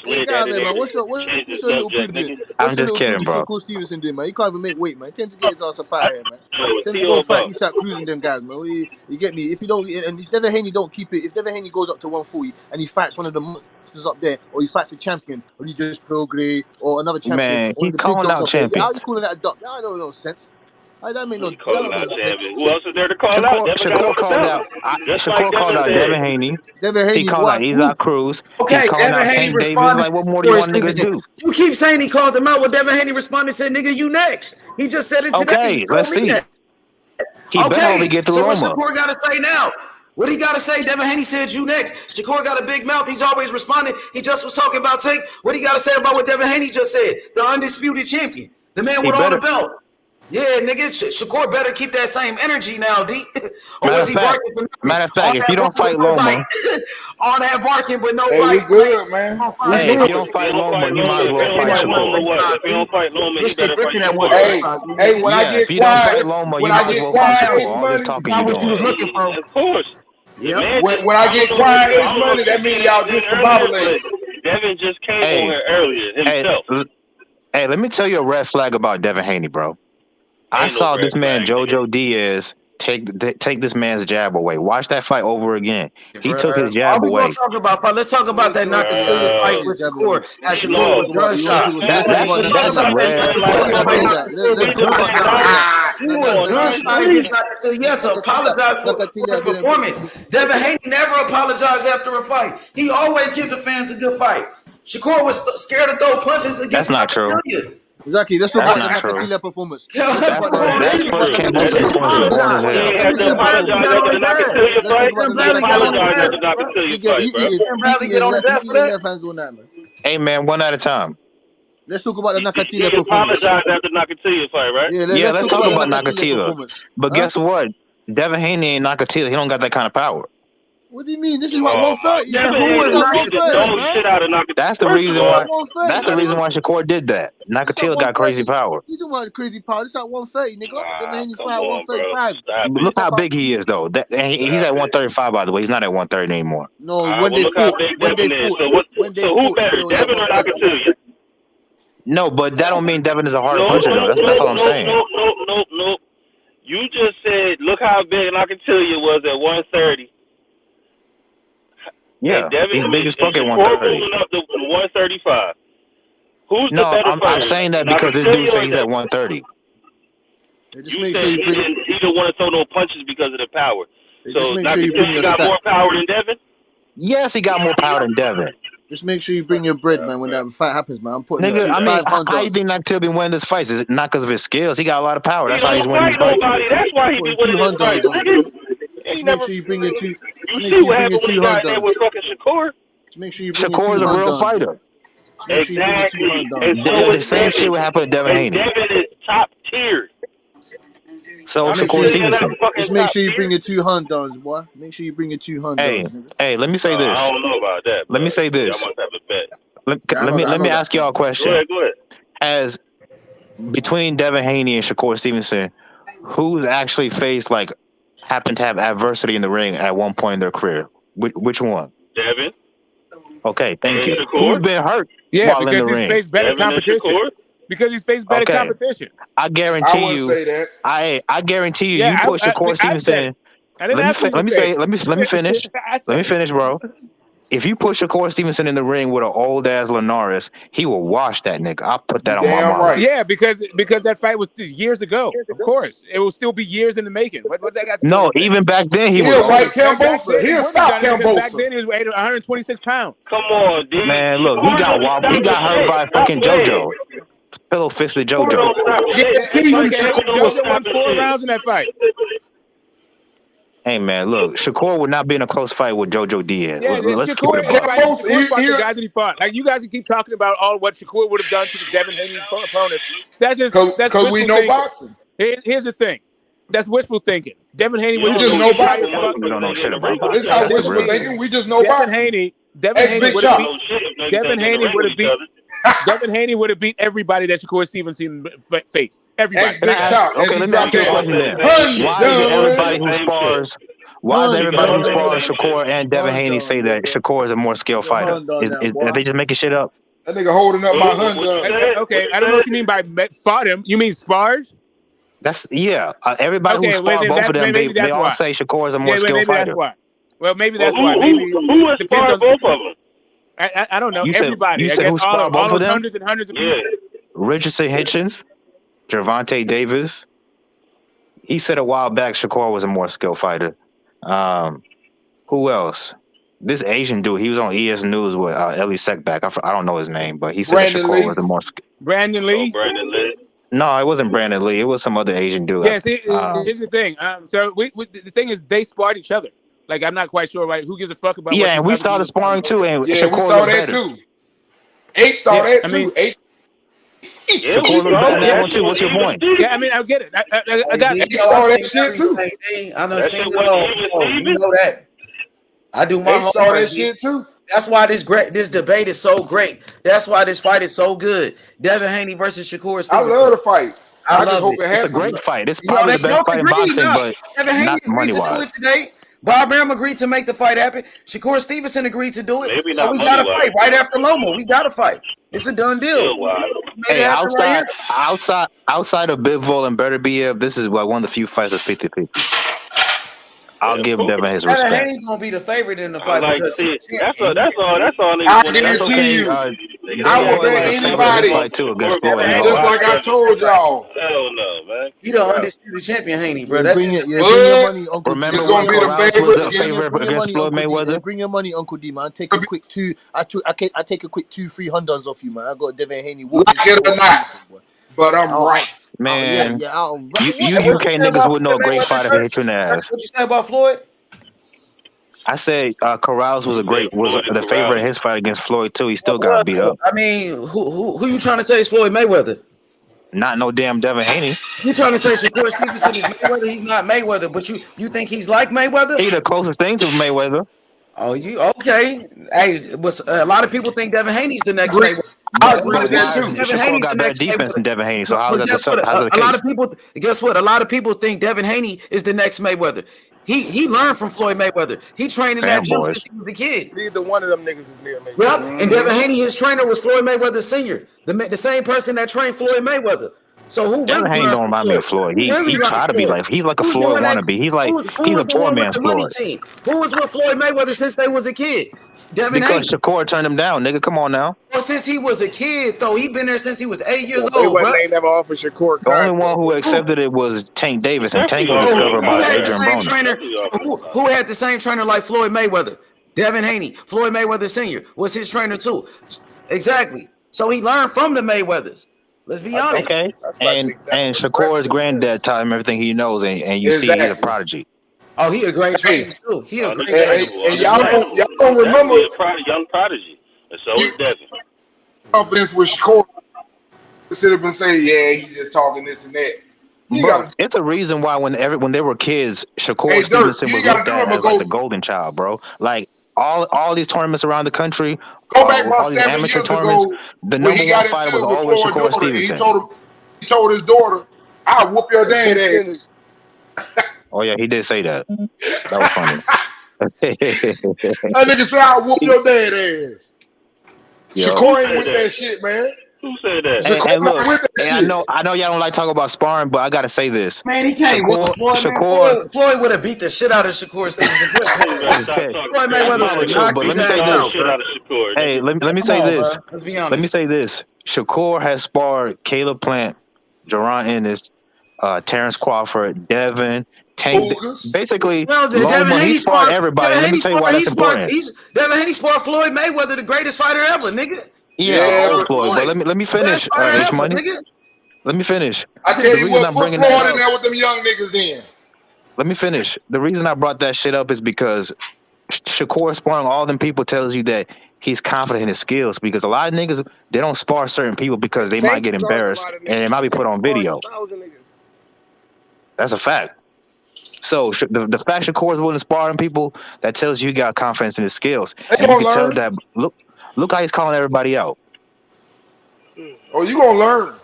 Man, what's your little preview? I'm just kidding, bro. Shakur Stevenson doing, man? He can't even make weight, man. Tend to get his ass up out here, man. Tend to go fight Isak Cruz and them guys, man. You get me? If you don't, and if Devin Haney don't keep it, if Devin Haney goes up to 140 and he fights one of the monsters up there, or he fights a champion, or he just Prograis or another champion, man, he's calling out champions. How are you calling that a duck? That don't make no sense. That make no sense. Who else is there to call out? Shakur called out Devin Haney. He called out Isak Cruz. Okay, he called out Tank Davis. Like, what more do you want niggas to do? You keep saying he called him out. When Devin Haney responded and said, "Nigga, you next." He just said it today. Okay, let's see. He better only get through Roma. So what Shakur got to say now? What he got to say? Devin Haney said you next. Shakur got a big mouth. He's always responding. He just was talking about Tank. What he got to say about what Devin Haney just said? The undisputed champion. The man with all the belt. Yeah, nigga, Shakur better keep that same energy now, D. Or was he barking for nothing? Matter of fact, if you don't fight Loma, all that barking but no bite. Hey, good, man. Hey, if you don't fight Loma, you might as well fight Shakur. If you don't fight Loma, you better fight Shakur. Hey, when I get quiet, when I get quiet, all this talking you doing. Of course. Yeah. When I get quiet, it's money. That means y'all discombobulated. Devin just came on here earlier himself. Hey, let me tell you a red flag about Devin Haney, bro. I saw this man, Jojo Diaz, take this man's jab away. Watch that fight over again. He took his jab away. Let's talk about that Nakashima fight with Shakur. That's a red He was gunshot against Nakashima. He had to apologize for his performance. Devin Haney never apologized after a fight. He always give the fans a good fight. Shakur was scared to throw punches against That's not true. Exactly. Let's talk about the Nakatila performance. That's first Kambosos performance. Hey man, one at a time. Let's talk about the Nakatila performance. Apologize after Nakatila fight, right? Yeah, let's talk about Nakatila. But guess what? Devin Haney ain't Nakatila. He don't got that kind of power. What do you mean? This is what 130. That's the reason why. That's the reason why Shakur did that. Nakatila got crazy power. You talking about crazy power? This at 130, nigga. Devin Haney fight 135. Look how big he is, though. He's at 135, by the way. He's not at 130 anymore. No, when they fought, So who better, Devin or Nakatila? No, but that don't mean Devin is a hard puncher, though. That's all I'm saying. No. You just said, look how big Nakatila was at 130. Yeah, he's big as fuck at Shakur 130. moving up to 135. Who's No, the better I'm fighter? saying that Now, because this Vasily dude said or he's at Devin? 130. Just You make said sure you bring. he didn't want to throw no punches because of the power. Just So make now sure you bring Vasily your got more stats. power than Devin? Yes, he got more power than Devin. Just make sure you bring your bread, man. When that fight happens, man, I'm putting Nigga, the I mean, 500. how you think Noctil been winning this fight? Is it not because of his skills? He got a lot of power. That's He how he's don't winning these fight fights. nobody. That's why he be Putting winning this 200 fight, on, nigga. nigga. He Just never. make sure you bring your two. You Just make see sure you what bring your happened when he got in there 200. with fucking Shakur? Just make sure you bring your Shakur is a real 200. fighter. Just make sure you bring your Exactly. 200. And so The is same shit Devin. would happen to Devin And Haney. Devin is top tier. So Just make Shakur sure Stevenson. Just make sure you bring your 200, boy. Make sure you bring your 200. Hey, let me say this. I don't know about that. Let me say Y'all this. must have a bet. Let me ask y'all a question. Go ahead. As between Devin Haney and Shakur Stevenson, who's actually faced happened to have adversity in the ring at one point in their career? Which one? Devin. Okay, thank you. Shakur? Who's been hurt Yeah, while in the because he's ring? faced better Devin and competition. Shakur? Because he's faced better Okay. competition. I guarantee I wouldn't you. say that. I guarantee you. Yeah, You put Shakur I've said Stevenson. it. I didn't ask you to Let me say say. it. Let me finish. I said Let me it. finish, bro. If you put Shakur Stevenson in the ring with an old ass Linares, he will wash that nigga. I'll put that on my Damn mom. right. Yeah, because that fight was years ago. Of course, it will still be years in the making. What that got to do No, with anything? even back then he was He'll old. right Back Cambosa. then he He'll wouldn't have stop done it because back Cambosa. then he was 126 pounds. Come on, D. Man, look, he Shakur got don't wobbled. stop He got the hurt shit. by Stop fucking playing. JoJo. Pillow fisted Shakur JoJo. don't stop I shit. guarantee you, Okay, Shakur JoJo was. won 4 rounds in that fight. Hey man, look, Shakur would not be in a close fight with JoJo Diaz. Yeah, Let's keep Shakur, it a buck. right? Shakur fought the guys that he fought. Like you guys can keep talking about all what Shakur would have done to the Devin Haney opponents. That's Because we wishful know thinking. boxing. Here's the thing. That's wishful thinking. Devin Haney You would We have just beat know anybody as boxing. fuck. We don't know shit about It's boxing. not That's the wishful real thinking. thing. We just know boxing. Devin Haney Big would have Shot. beat. Devin Haney would have beat. Devin Haney would have beat everybody that Shakur Stevenson faced. Everybody. Big Shot. Okay, let me ask you a question then. Why is it everybody who spars? Why does everybody who spars Shakur and Devin Haney say that Shakur is a more skilled fighter? Are they just making shit up? That nigga holding up my Honda. Okay, I don't know what you mean by fought him. You mean spars? That's everybody who spar both of them, they all say Shakur is a more skilled maybe fighter. That's why. Well, maybe that's why. Maybe who has sparred both of them? I don't know. You said Everybody. who All sparred both of those them? hundreds and hundreds of people. Richardson Hitchens, Gervonta Davis. He said a while back Shakur was a more skilled fighter. Who else? This Asian dude, he was on ES News with Ellie Seckback. I don't know his name, but he said that Shakur was the more Brandon Lee. Brandon Lee. No, it wasn't Brandon Lee. It was some other Asian dude. Yes, here's the thing. So the thing is, they sparred each other. Like I'm not quite sure, right? Who gives a fuck about? Yeah, and we saw the sparring too, and Yeah, Shakur we saw looked that better. too. H saw that too. H. Shakur looked better than that one too. What's your point? Yeah, I mean, I get it. I got it. H saw that shit too. I done seen it all before. You know that. I do my H saw homework. that shit too. That's why this debate is so great. That's why this fight is so good. Devin Haney versus Shakur Stevenson. I love the fight. I just love hope it. it happens. It's a great fight. It's probably the best fight in boxing, but Devin Haney not agreed money to do wise. it today. Bob Arum agreed to make the fight happen. Shakur Stevenson agreed to do it. Maybe so not we got to money-wise. fight right after Loma. We got to fight. It's a done deal. Hey, outside of Bivol and Beterbiev, this is like one of the few fights that's 50-50. I'll give Devin his Devin respect. Haney's gonna be the favorite in the fight Like, because see, he's that's champion. all. I guarantee you. I will bet anybody. Just like I told y'all. Hell no, man. You the undisputed champion, Haney, bro. Yeah, That's bring your money, Uncle. Remember It's gonna when be the Corrales favorite. was the favorite against Floyd Mayweather? Bring your money, Uncle D, man. Take a quick two. I take a quick 200-300s off you, man. I got Devin Haney. Like it or not, but I'm right. Man, yeah, I'll you UK niggas would know a great fighter if they hit you in the ass. what you say about Floyd? I said Corrales was the favorite in his fight against Floyd too. He still got beat up. I mean, who you trying to say is Floyd Mayweather? Not no damn Devin Haney. You trying to say Shakur Stevenson is Mayweather? He's not Mayweather, but you think he's like Mayweather? He the closest thing to Mayweather. Oh, you okay? Hey, but a lot of people think Devin Haney's the next Mayweather. I agree with that too. Shakur got better defense than Devin Haney. So how's that the a lot of case? people guess what? A lot of people think Devin Haney is the next Mayweather. He learned from Floyd Mayweather. He trained in that gym since he was a kid. Neither one of them niggas is near me. Yep. And Devin Haney, his trainer was Floyd Mayweather Sr., the same person that trained Floyd Mayweather. So who Devin really Haney learned don't from remind me Floyd? of Floyd. Who really He learned tried from to be Floyd? like he's like a Who's the Floyd one that wannabe. He's who a was the poor one with man's the money Floyd. team? Who was with Floyd Mayweather since they was a kid? Devin Because Haney. Shakur turned him down, nigga. Come on now. Well, since he was a kid, though, he been there since he was 8 years They old, bro. wasn't. They never offered Shakur The only contract. one who accepted it was Tank Davis, and Tank was Who discovered by had the Adrian same Broner. trainer? Who had the same trainer like Floyd Mayweather? Devin Haney. Floyd Mayweather Sr. was his trainer too. Exactly. So he learned from the Mayweathers. Let's be honest. Okay. And Shakur's granddad taught him everything he knows, and you see he's a prodigy. Oh, he a great trainer too. He a great And trainer. y'all don't remember young prodigy, and so is Devin. confidence with Shakur. Should have been saying, yeah, he's just talking this and that. Bro, it's a reason why when they were kids, Shakur Hey, Dirk, Stevenson you was gotta looked do at it, as like the golden child, bro. Like all these tournaments around the country, Go back about all these 7 amateur years tournaments, ago the when number he got one fighter into was it with always Floyd's Shakur daughter. Stevenson. He told his daughter, "I'll whoop your dad ass." Oh yeah, he did say that. That was funny. That nigga said, "I'll whoop your dad ass." Yo. Shakur ain't with that shit, man. Who said that? Hey, look, I know y'all don't like talking about sparring, but I gotta say this. Man, he can't whoop Floyd. Man, Floyd would have beat the shit out of Shakur Stevenson. Floyd Mayweather would knock but his let me say ass this. out. Hey, let me say Come on, this. bro. Let's be honest. Let me say this. Shakur has sparred Caleb Plant, Jaron Ennis, Terrence Crawford, Devin, Tank. Basically, Loma, he sparred everybody. Let me tell you why that's important. Devin Haney sparred Floyd Mayweather, the greatest fighter ever, nigga. Yeah, Floyd. But let me finish. H Money. Let me finish. I tell you what, put Floyd in up, there with them young niggas in. let me finish. The reason I brought that shit up is because Shakur sparring all them people tells you that he's confident in his skills, because a lot of niggas, they don't spar certain people because they might get embarrassed and it might be put on video. That's a fact. So the fact Shakur's willing to spar people, that tells you he got confidence in his skills. And you can tell that, look how he's calling everybody out. Oh, you gonna learn.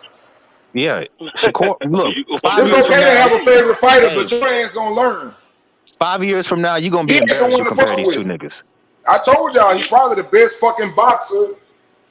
Yeah, Shakur, look. It's okay to have a favorite fighter, but your ass gonna learn. 5 years from now, you're gonna be embarrassed to compare these two niggas. I told y'all he's probably the best fucking boxer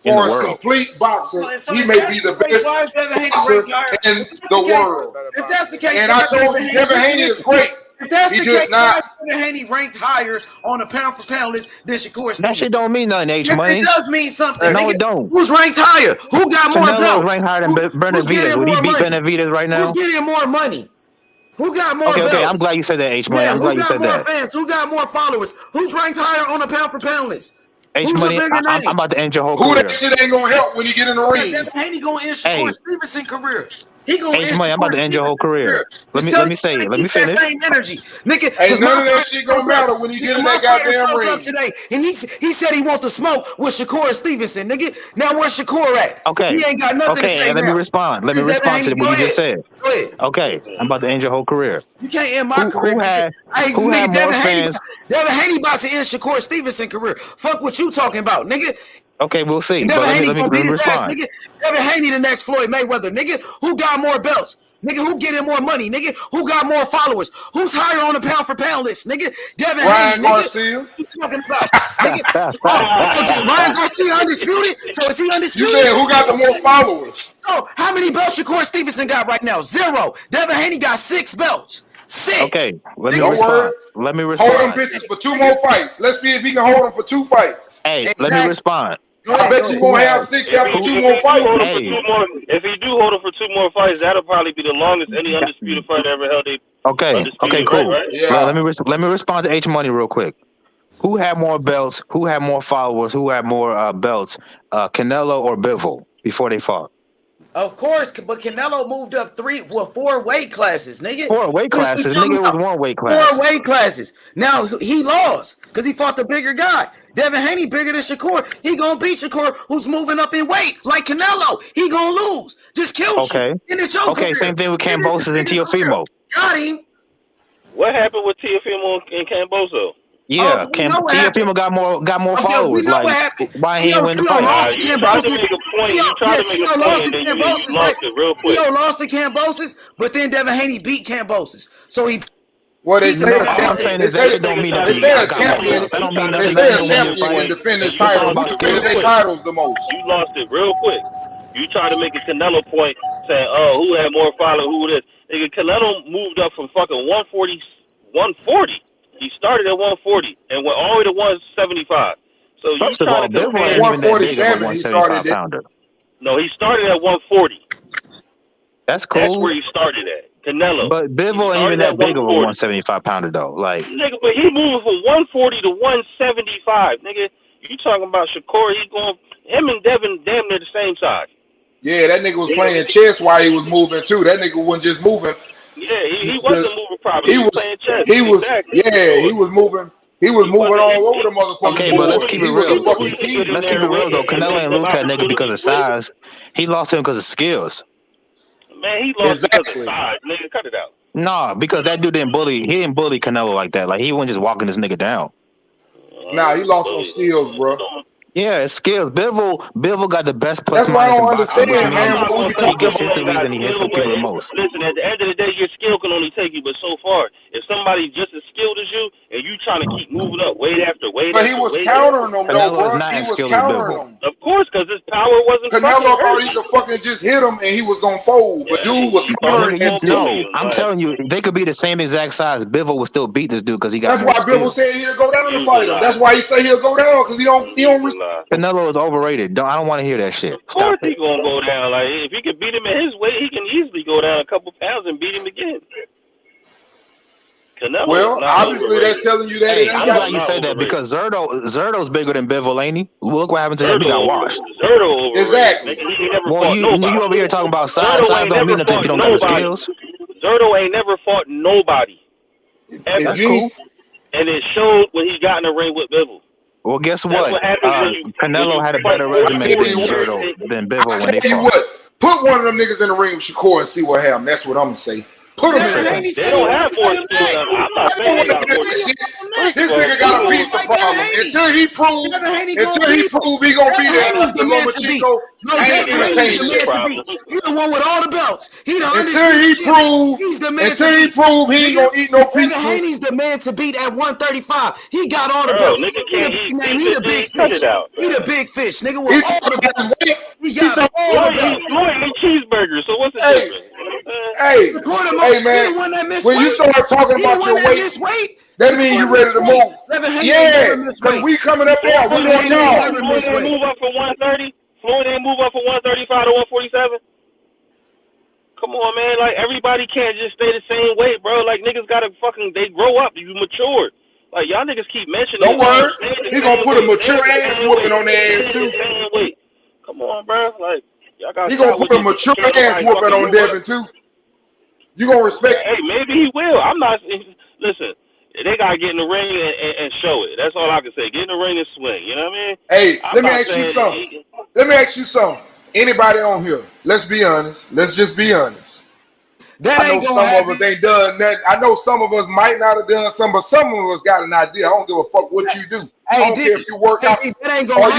for his complete boxer. He may be the best boxer in the world. If that's the case, and I told you, Devin Haney is great. If that's He the just case, why Devin Haney ranked higher on a pound for pound list than Shakur Stevenson? That shit don't mean nothing, H Yes, Money. it does mean something. No, nigga. it don't. Who's ranked higher? Who got more belts? Canelo's ranked higher than Who's getting Benavidez. Would he more beat money? Benavidez right now? Who's getting more money? Who got more belts? Okay, I'm glad you said that, H Money. Yeah, I'm glad you said who got that. more fans? Who got more followers? Who's ranked higher on a pound for pound list? H Who's Money, a bigger I'm name? about to end your whole Who career. that shit ain't gonna help when you get in the ring. Devin Haney gonna end Shakur Stevenson career. He gonna H end Money, I'm about to end your whole career. Let me say it. Let me Keep finish. that same energy, nigga. Ain't none of that shit gonna matter when you get in that goddamn ring. Today, and he said he wants to smoke with Shakur Stevenson, nigga. Now where's Shakur at? Okay. He ain't got nothing to say and let now. me respond. Let me Is that respond to Haney? what Go you just ahead. said. Go ahead. Okay, I'm about to end your whole career. You can't end my career. Who had Nigga, more fans? Devin Haney about to end Shakur Stevenson career. Fuck what you talking about, nigga. Okay, we'll see. Devin But let Haney gonna me beat his ass, respond. nigga. Devin Haney the next Floyd Mayweather, nigga. Who got more belts? Nigga, who getting more money, nigga? Who got more followers? Who's higher on the pound for pound list, nigga? Devin Ryan Haney, nigga. Garcia. What you talking about? Nigga? Ryan Garcia undisputed? So is he You undisputed? said who got the more followers? Oh, how many belts Shakur Stevenson got right now? 0. Devin Haney got 6 belts. 6. Okay, let me Don't respond. worry. Let me Hold them respond. bitches for 2 more fights. Let's see if he can hold them for 2 fights. Hey, let me respond. I bet you gonna have 6 after 2 more fights. If he do hold him for 2 more fights, that'll probably be the longest any undisputed fighter ever held. Okay, cool. Right? Yeah. Let me respond to H Money real quick. Who had more belts? Who had more followers? Who had more belts? Canelo or Bivol before they fought? Of course, but Canelo moved up 4 weight classes, nigga. 4 weight classes. Nigga, it was 1 weight class. 4 weight classes. Now he lost because he fought the bigger guy. Devin Haney bigger than Shakur. He gonna beat Shakur, who's moving up in weight like Canelo. He gonna lose. Just kill you. And it's your career. Same thing with Cambosos and Teofimo. Got him. What happened with Teofimo and Camboso? Yeah, Teofimo got more followers. We know Like, what happened. why he ain't win the fight? Lost to You tried to Cambosos. make a point. You tried to make a point, and then you lost it real quick. Theo lost to Cambosos, but then Devin Haney beat Cambosos. So he. Well, they say All I'm saying is that shit don't mean nothing. They say a champion. That don't mean They nothing. say a champion can defend his title. Who defends their titles the most? You lost it real quick. You try to make a Canelo point saying, oh, who had more followers, who this? Nigga, Canelo moved up from fucking 140. He started at 140 and went all the way to 175. So you First of all, trying to Bivol compare ain't even that big of a 147 he started 175 it. pounder. No, he started at 140. That's That's cool. where he started at. Canelo. But Bivol ain't even started at that big of a 140. 175 pounder though. Like, Nigga, but he moving from 140 to 175. Nigga, you talking about Shakur? He going him and Devin damn near the same size. Yeah, that nigga was playing chess while he was moving too. That nigga wasn't just moving. Yeah, he wasn't moving properly. He was playing chess. He was exactly. he was moving. He was moving all over the motherfucking okay, but let's board. keep He it was a real. fucking king. Let's keep it real though. Canelo ain't lose that nigga because of size. He lost him because of skills. Man, he lost because of size. Nigga, cut it out. Nah, because that dude didn't bully. He didn't bully Canelo like that. Like he wasn't just walking this nigga down. Nah, he lost on skills, bro. Yeah, it's skills. Bivol got the best plus That's why I minus in don't boxing, which understand, man. means What we he talking gets about? victories and he hits the people the most. Listen, at the end of the day, your skill can only take you but so far. If somebody's just as skilled as you and you trying to keep moving up weight after weight But after he was weight countering them, though, Canelo is bro. not He as was skilled as countering Bivol. them. Of course, because his power wasn't Canelo fucking thought hurt. he could fucking just hit him and he was gonna fold. But dude was countering Nigga, that no, shit. I'm telling you, they could be the same exact size. Bivol would still beat this dude because he got That's more why Bivol skills. said he'll go down to fight him. That's why he say he'll go down because he don't. Canelo is overrated. I don't want to hear that shit. Of course Stop it. he gonna go down. Like if he could beat him at his weight, he can easily go down a couple pounds and beat him again. Canelo Well, obviously that's telling you that Hey, it ain't I'm got glad you said that because Zerto's bigger than Bivol, ain't he? Look what happened to him. He got washed. Zerto exactly. He never Well, fought nobody. you over here talking about size. Zerto Size ain't don't mean never nothing if you don't fought got the nobody. skills. Zerto ain't never fought nobody. Ever. That's cool. And it showed when he got in the ring with Bivol. Well, guess That's what? what happens when Canelo had a better resume than Bivol when they Tell you fought. what, put one of them niggas in the ring with Shakur and see what happens. That's what I'm gonna say. Put him in there. They don't have more skills. I'm not saying they got more skills. This nigga got a pizza problem. Until he prove he gonna be there, the Lomachenko, I ain't entertaining it. He's the one with all the belts. Until he prove he ain't gonna eat no pizza. Devin Haney's the man to beat at 135. He got all the Bro, belts. nigga can't eat He the big cut fish. it out. He the big fish, nigga. He With all talking the about belts. weight. He got all the belts. Floyd eat cheeseburgers, so what's the difference? Hey man, when you start talking about your weight, that means you ready to move. Yeah, because we coming up there. We want y'all. Floyd ain't move up from 130. Floyd ain't move up from 135 to 147. Come on, man. Like, everybody can't just stay the same weight, bro. Like, niggas gotta they grow up. You mature. Like, y'all niggas keep mentioning. Don't worry. He gonna put a mature ass whooping on their ass, too. Come on, bro. Like, y'all got. He gonna put a mature ass whooping on Devin, too. You gonna respect? Hey, maybe he will. I'm not. Listen, they gotta get in the ring and show it. That's all I can say. Get in the ring and swing. You know what I mean? Hey, let me ask you something. Anybody on here? Let's be honest. Let's just be honest. I know some of us ain't done that. I know some of us might not have done some, but some of us got an idea. I don't give a fuck what you do. I don't care if you work out. Are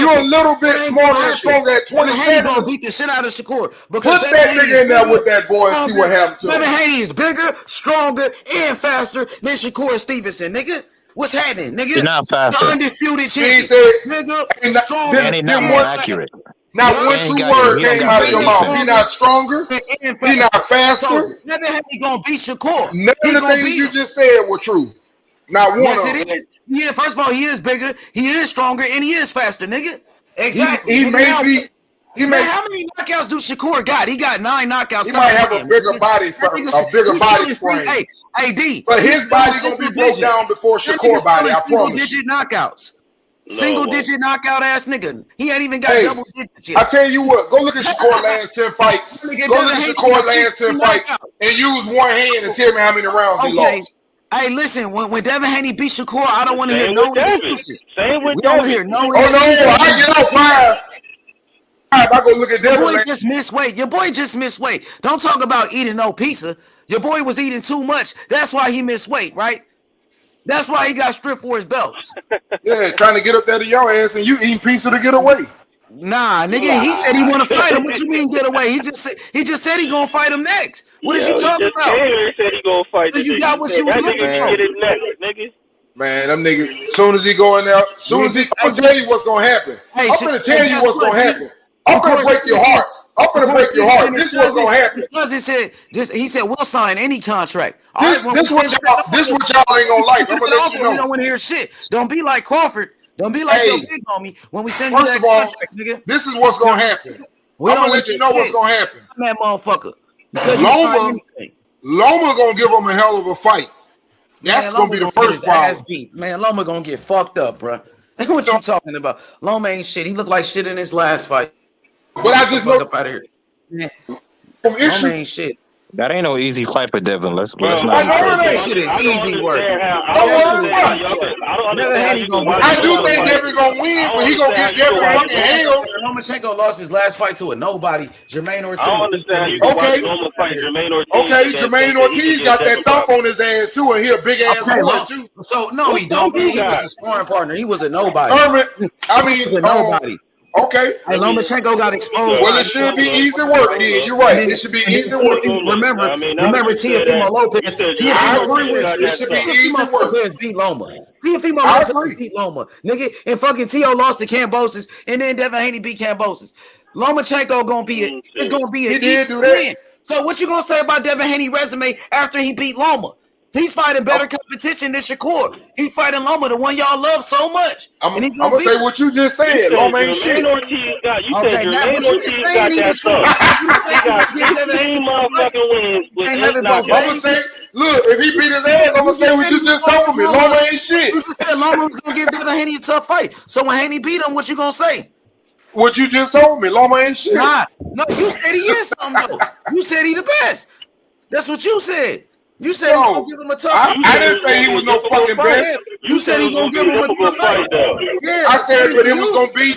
you a little bit smarter and stronger at 27? Gonna beat the shit out of Shakur. Put that nigga in there with that boy and see what happens to him. Devin Haney is bigger, stronger, and faster than Shakur Stevenson, nigga. What's happening, nigga? He's not faster. The undisputed champion. Nigga, stronger. And he's not more accurate. Not one true word came out of your mouth. He not stronger. He not faster. Devin Haney gonna beat Shakur. None of the things you just said were true. Not one yes, of them. it is. Yeah, first of all, he is bigger, he is stronger, and he is faster, nigga. Exactly. He may be. How many knockouts do Shakur got? He got 9 knockouts. He might have a bigger body frame. Hey, D. But his body gonna be broke down before Shakur body. I promise. Single-digit knockouts. Single-digit knockout ass nigga. He ain't even got double digits yet. I tell you what. Go look at Shakur last 10 fights. Go look at Shakur last 10 fights and use one hand and tell me how many rounds he lost. Hey, listen, when Devin Haney beat Shakur, I don't want to hear no excuses. Same with we don't hear no excuses. Oh, no, I get out fire. I go look at Devin. Your boy just missed weight. Your boy just missed weight. Don't talk about eating no pizza. Your boy was eating too much. That's why he missed weight, right? That's why he got stripped for his belts. Yeah, trying to get up there to your ass and you eating pizza to get away. Nah, nigga, he said he want to fight him. What you mean get away? He just said he gonna fight him next. What is you talking about? He said he gonna fight. So you got what you was looking for. Nigga. Man, them niggas, as soon as he go in there, I'm gonna tell you what's gonna happen. I'm gonna tell you what's gonna happen. I'm gonna break your heart. I'm gonna break your heart. This is what's gonna happen. Because he said we'll sign any contract. This what y'all ain't gonna like. I'm gonna let you know. We don't want to hear shit. Don't be like Crawford. Don't be like your big homie when we send you that contract, nigga. This is what's gonna happen. I'm gonna let you know what's gonna happen. That motherfucker. Loma gonna give him a hell of a fight. That's gonna be the first problem. Man, Loma gonna get fucked up, bro. What you talking about? Loma ain't shit. He looked like shit in his last fight. But I just know up out of here. Yeah. Loma ain't shit. That ain't no easy fight for Devin. Let's not. That shit is easy work. I do think Devin gonna win, but he gonna get Devin fucking hell. Lomachenko lost his last fight to a nobody. Jermaine Ortiz. Jermaine Ortiz got that thump on his ass too, and he a big ass boy too. So no, he don't. He was a sparring partner. He was a nobody. He was a nobody. Okay. Hey, Lomachenko got exposed. Well, it should be easy work, kid. You're right. It should be easy work. Remember Teofimo Lopez. I agree with you. It should be easy work. Lopez beat Loma. Teofimo Lopez beat Loma. Nigga, and fucking Teo lost to Kambosos, and then Devin Haney beat Kambosos. Lomachenko gonna be it's gonna be an easy win. So what you gonna say about Devin Haney resume after he beat Loma? He's fighting better competition than Shakur. He fighting Loma, the one y'all love so much. I'm gonna say what you just said. Loma ain't shit. You said Jermaine Ortiz got that stuff. He got 15 motherfucking wins. I'm gonna say, look, if he beat his ass, I'm gonna say what you just told me. Loma ain't shit. You just said Loma was gonna give Devin Haney a tough fight. So when Haney beat him, what you gonna say? What you just told me. Loma ain't shit. Nah, no, you said he is something though. You said he the best. That's what you said. You said he gonna give him a tough fight. I didn't say he was no fucking best. You said he gonna give him a tough fight. Yeah, I said, but it was gonna be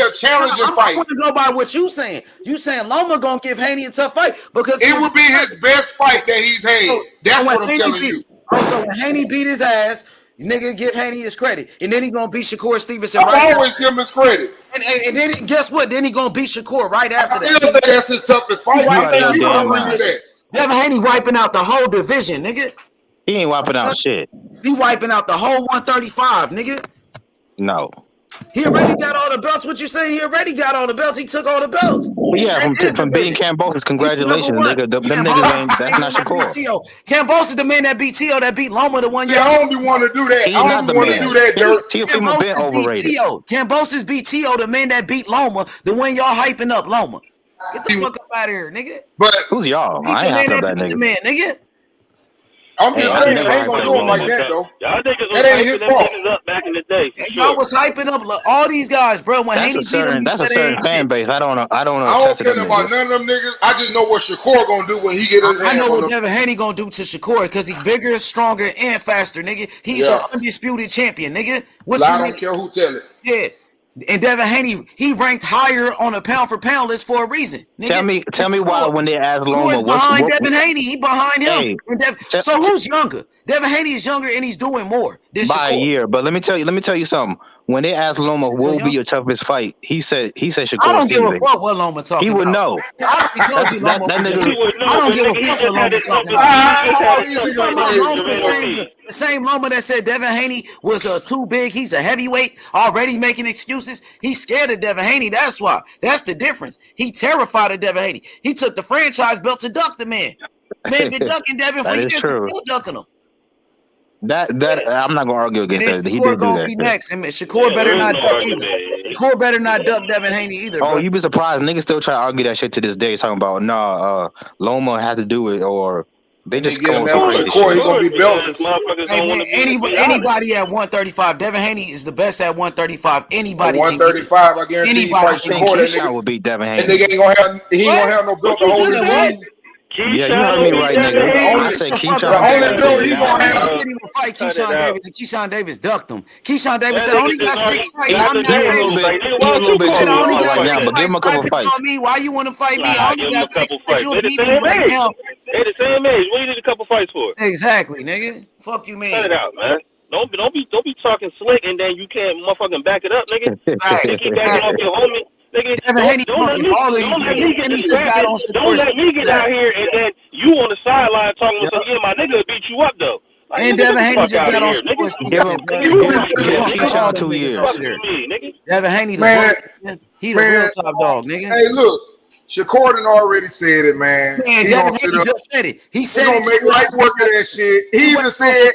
a challenging fight. I want to go by what you saying. You saying Loma gonna give Haney a tough fight because it would be his best fight that he's had. That's what I'm telling you. So when Haney beat his ass, nigga, give Haney his credit, and then he gonna beat Shakur Stevenson. I always give him his credit. And then guess what? Then he gonna beat Shakur right after that. I still say that's his toughest fight. Devin Haney wiping out the whole division, nigga. He ain't wiping out shit. He wiping out the whole 135, nigga. No. He already got all the belts. What you say? He already got all the belts. He took all the belts. Well, yeah, from beating Kambosos, congratulations, nigga. Them niggas ain't. That's not Shakur. Kambosos the man that beat Teo, that beat Loma, the one. I don't be want to do that. I don't want to do that, Dirt. Teofimo been overrated. Kambosos beat Teo, the man that beat Loma, the one y'all hyping up, Loma. Get the fuck up out of here, nigga. But who's y'all? I ain't hyping up that nigga. Man, nigga. I'm just saying, they ain't gonna do him like that, though. Y'all niggas that ain't his fault. Up back in the day. Y'all was hyping up all these guys, bro. When Haney beat them, that's a certain fan base. I don't know. I don't care about none of them niggas. I just know what Shakur gonna do when he get his hands. I know what Devin Haney gonna do to Shakur because he's bigger, stronger, and faster, nigga. He's the undisputed champion, nigga. I don't care who tell it. Yeah. And Devin Haney, he ranked higher on a pound for pound list for a reason. Nigga. Tell me why when they asked Loma, behind Devin Haney, he behind him. So who's younger? Devin Haney is younger and he's doing more by a year. But let me tell you something. When they asked Loma, what will be your toughest fight? He said Shakur. I don't give a fuck what Loma talking about. He would know. I don't give a fuck what Loma talking about. The same Loma that said Devin Haney was too big. He's a heavyweight, already making excuses. He's scared of Devin Haney. That's why. That's the difference. He terrified of Devin Haney. He took the franchise belt to duck the man. Man been ducking Devin for years. He's still ducking him. That I'm not gonna argue against that. He did do that. Be next. And Shakur better not duck either. Shakur better not duck Devin Haney either. Oh, you be surprised. Niggas still try to argue that shit to this day, talking about Loma had to do it, or they just come with some crazy shit. He gonna be belted. Anybody at 135. Devin Haney is the best at 135. Anybody. 135. I guarantee you fight Shakur. That nigga will beat Devin Haney. That nigga ain't gonna have no belt to hold his own. Yeah, you heard me right, nigga. I said Keyshawn Davis. He said he would fight Keyshawn Davis, and Keyshawn Davis ducked him. Keyshawn Davis said, I only got 6 fights. I'm not ready. He a little bit too right now, but give him a couple fights. Why you want to fight me? I only got 6 fights. You'll beat me right now. They're the same age. What do you need a couple fights for? Exactly, nigga. Fuck you, man. Cut it out, man. Don't be talking slick and then you can't motherfucking back it up, nigga. Keep backing off your homie. Nigga, don't let me get out here and then you on the sideline talking with some my nigga beat you up though. Like, and Devin Haney just got on sports. Keyshawn 2 years. Devin Haney, he the real top dog, nigga. Hey, look, Shakur done already said it, man. Man, He Devin gonna sit Haney up. just said it. He He said gonna it. make light work of that shit. He even said,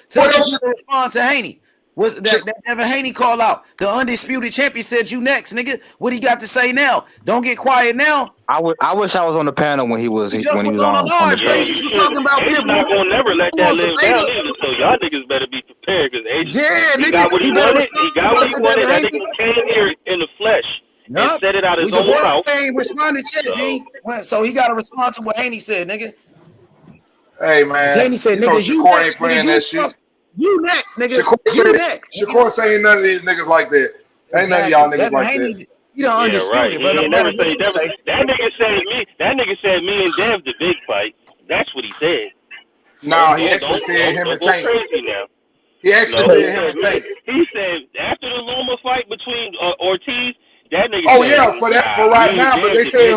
Tell what else? Shakur to respond to Haney. Was that Devin Haney call out? The undisputed champion said you next, nigga. What he got to say now? Don't get quiet now. I wish I was on the panel when he was He just on on the the line, bro. He just was talking about He's not Pitbull. gonna never let that live down either. So y'all niggas better be prepared because he got what he wanted. He got what he wanted. That nigga came here in the flesh and said it out his own mouth. He ain't responded yet, D. So he got to respond to what Haney said, nigga. Hey man, Haney said, you know nigga, you Shakur next, ain't playing nigga, that shit. You next, nigga. Shakur saying none of these niggas like that. Ain't none of y'all niggas like that. You don't understand it, but no matter what you say. That nigga said me and Dev the big fight. That's what he said. Nah, he actually said him and Tank. He actually said him and Tank. He said after the Loma fight between Ortiz, that nigga. Oh yeah, for right now, but they said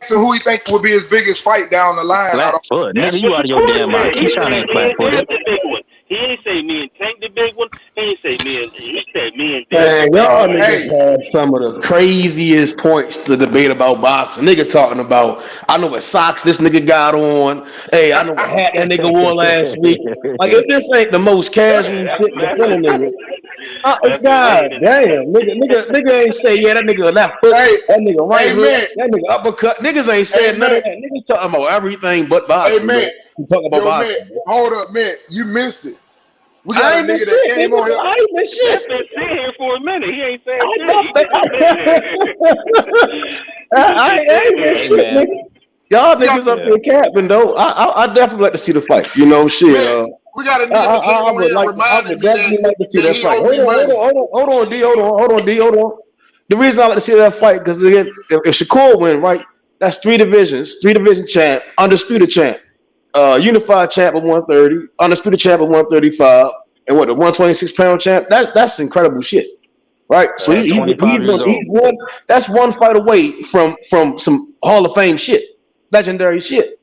who he think would be his biggest fight down the line. Flat-foot. Nigga, you out of your damn mind. Keep trying to flat-footed. He ain't say me and Tank the big one. He said me and Man, y'all niggas have some of the craziest points to debate about boxing. Nigga talking about, I know what socks this nigga got on. Hey, I know what hat that nigga wore last week. Like, if this ain't the most casual shit to kill a nigga. God damn, nigga ain't say, yeah, that nigga left foot, that nigga right hook, that nigga uppercut. Niggas ain't saying none of that. Niggas talking about everything but boxing. Hey, man. Talking about boxing. Man, hold up, man. You missed it. We got a nigga that came on here. I ain't been shit. He's been sitting here for a minute. He ain't saying I ain't been shit, nigga. Y'all niggas up there capping though. I definitely like to see the fight. You know, shit. Man, we got a nigga that came on here reminding me definitely like to see that fight. Hold on, D. Hold on. The reason I like to see that fight because if Shakur win, right, that's three division champ, undisputed champ. Unified champ at 130, undisputed champ at 135, and the 126-pound champ. That's incredible shit, right? So he's one. That's one fight away from some Hall of Fame shit, legendary shit.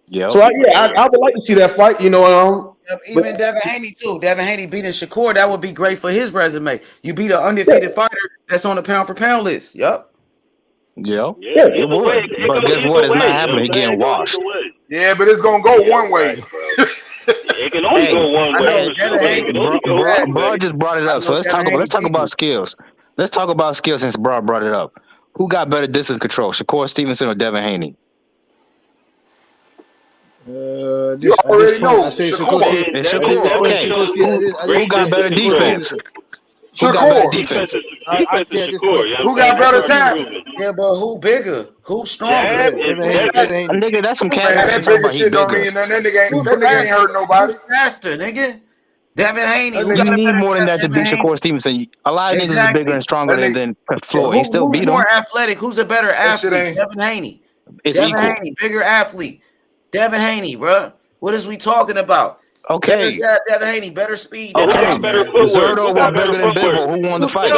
Yeah. So I would like to see that fight. You know, even Devin Haney too. Devin Haney beating Shakur, that would be great for his resume. You beat an undefeated fighter that's on the pound for pound list. Yep. Yeah, it would. But guess what? It's not happening. He's getting washed. Yeah, but it's gonna go one way. It can only go one way. Bro just brought it up. So let's talk about skills. Let's talk about skills since Bro brought it up. Who got better distance control, Shakur Stevenson or Devin Haney? You already know. I say Shakur. Okay. Who got better defense? Who got better defense? Who got better time? Yeah, but who bigger? Who stronger? Nigga, that's some cash. That bigger shit don't mean that nigga ain't hurt nobody. Who's faster, nigga? Devin Haney. You need more than that to beat Shakur Stevenson. A lot of niggas is bigger and stronger than Floyd. He still beat him. Who's more athletic? Who's a better athlete? Devin Haney. Devin Haney, bigger athlete. Devin Haney, bro. What is we talking about? Okay. Devin Haney, better speed. Okay. Zerto was bigger than Bivol. Who won the fight?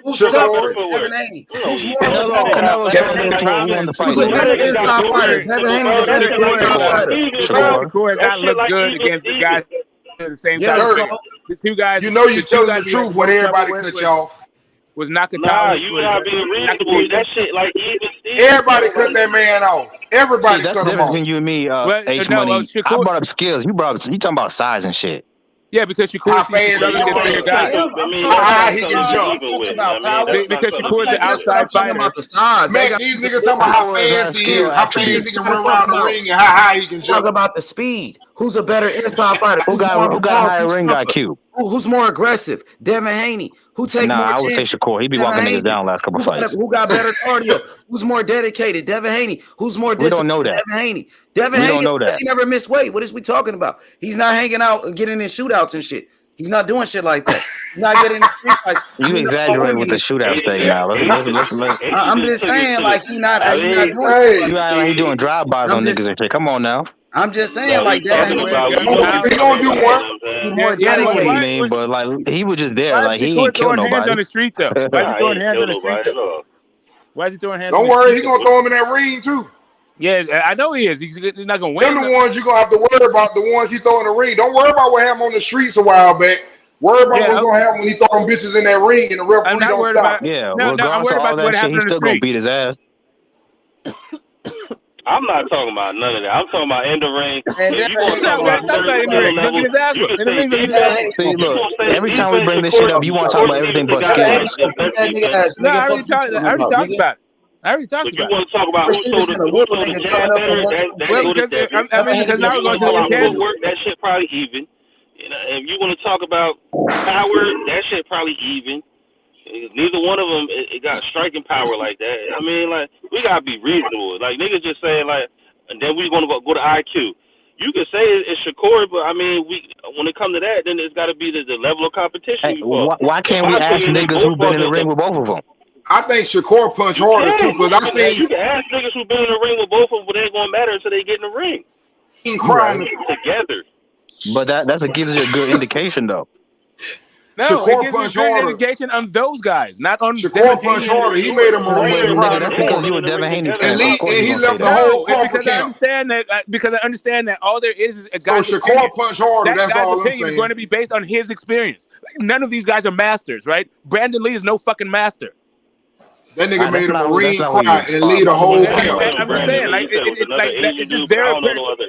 Who's tougher? Devin Haney. Who's more Canelo who won the fight? Who's a better inside fighter? Devin Haney's a better inside fighter. Shakur has not looked good against the guys at the same time. The two guys. You know you telling the truth when everybody cut y'all. Was Nakatani. Nah, you not being reasonable. That shit like everybody cut that man off. Everybody that's cut the him difference off. between you and me, H Money. I brought up skills. You talking about size and shit. Yeah, because Shakur how fast bigger guy. How he can jump. Because Shakur's an outside fighter. About the size. Man, these niggas talking about how fast he is, how fast he can run around the ring, and how high he can jump. Talk about the speed. Who's a better inside fighter? Who got a higher ring IQ? Who's more aggressive? Devin Haney. Who take more chances? I would say Shakur. He be walking niggas down last couple fights. Who got better cardio? Who's more dedicated? Devin Haney. Who's more disciplined? We don't know that. Devin Haney. Devin Haney. He never missed weight. What is we talking about? He's not hanging out and getting in shootouts and shit. He's not doing shit like that. He's not getting in the street like you exaggerate with the shootout thing now. I'm just saying, like he's not doing shit. You act like he doing drive-bys on niggas and shit. Come on now. I'm just saying, like that. He gonna do one. He's more dedicated. I mean, but like he was just there. Like he ain't kill nobody. Hands on the street though. Why is he throwing hands on the street though? Why is he throwing hands? Don't worry, he's gonna throw him in that ring too. Yeah, I know he is. He's not gonna win. Them the ones you gonna have to worry about. The ones he throw in the ring. Don't worry about what happened on the streets a while back. Worry about what's gonna happen when he throw them bitches in that ring and the referee don't stop. Yeah, I'm regardless worried of all about what that shit, happened he's in the still gonna street. beat his ass. I'm not talking about none of that. I'm talking about in the ring. If you gonna talk about in the ring. He's gonna get his ass you whooped. can In the say ring, he's defense. gonna See, You look, gonna say every time we defense. bring this shit up, you want to talk about everything but skills. No, I already talked about it. I already talked But you about it. want to talk about who throw the shot better? That Well, go to because Devin. because now we're going to the about mechanics. footwork, that shit probably even. You know, if you want to talk about power, that shit probably even. Neither one of them it got striking power like that. I mean, like, we gotta be reasonable. Like, niggas just saying like, and then we're gonna go to IQ. You can say it's Shakur, but I mean, when it comes to that, then it's got to be the level of competition. Hey, why can't we ask niggas who've been in the ring with both of them? I think Shakur punch harder too, because I seen you can ask niggas who've been in the ring with both of them, but it ain't gonna matter until they get in the ring. Crying together. But that gives you a good indication, though. No, Shakur it gives you a punch good harder. indication on those guys, not on Shakur Devin punch Haney. harder. He made a Marine cry. That's because you a Devin Haney fan. And he left the No, whole it's corporate because I camp. understand that all there is a guy's So Shakur punch harder. That That's guy's all I'm opinion is saying. going to be based on his experience. Like, none of these guys are masters, right? Brandon Lee is no fucking master. That nigga made a not Marine what cry and lead a whole And camp. I'm just saying, like, it's just their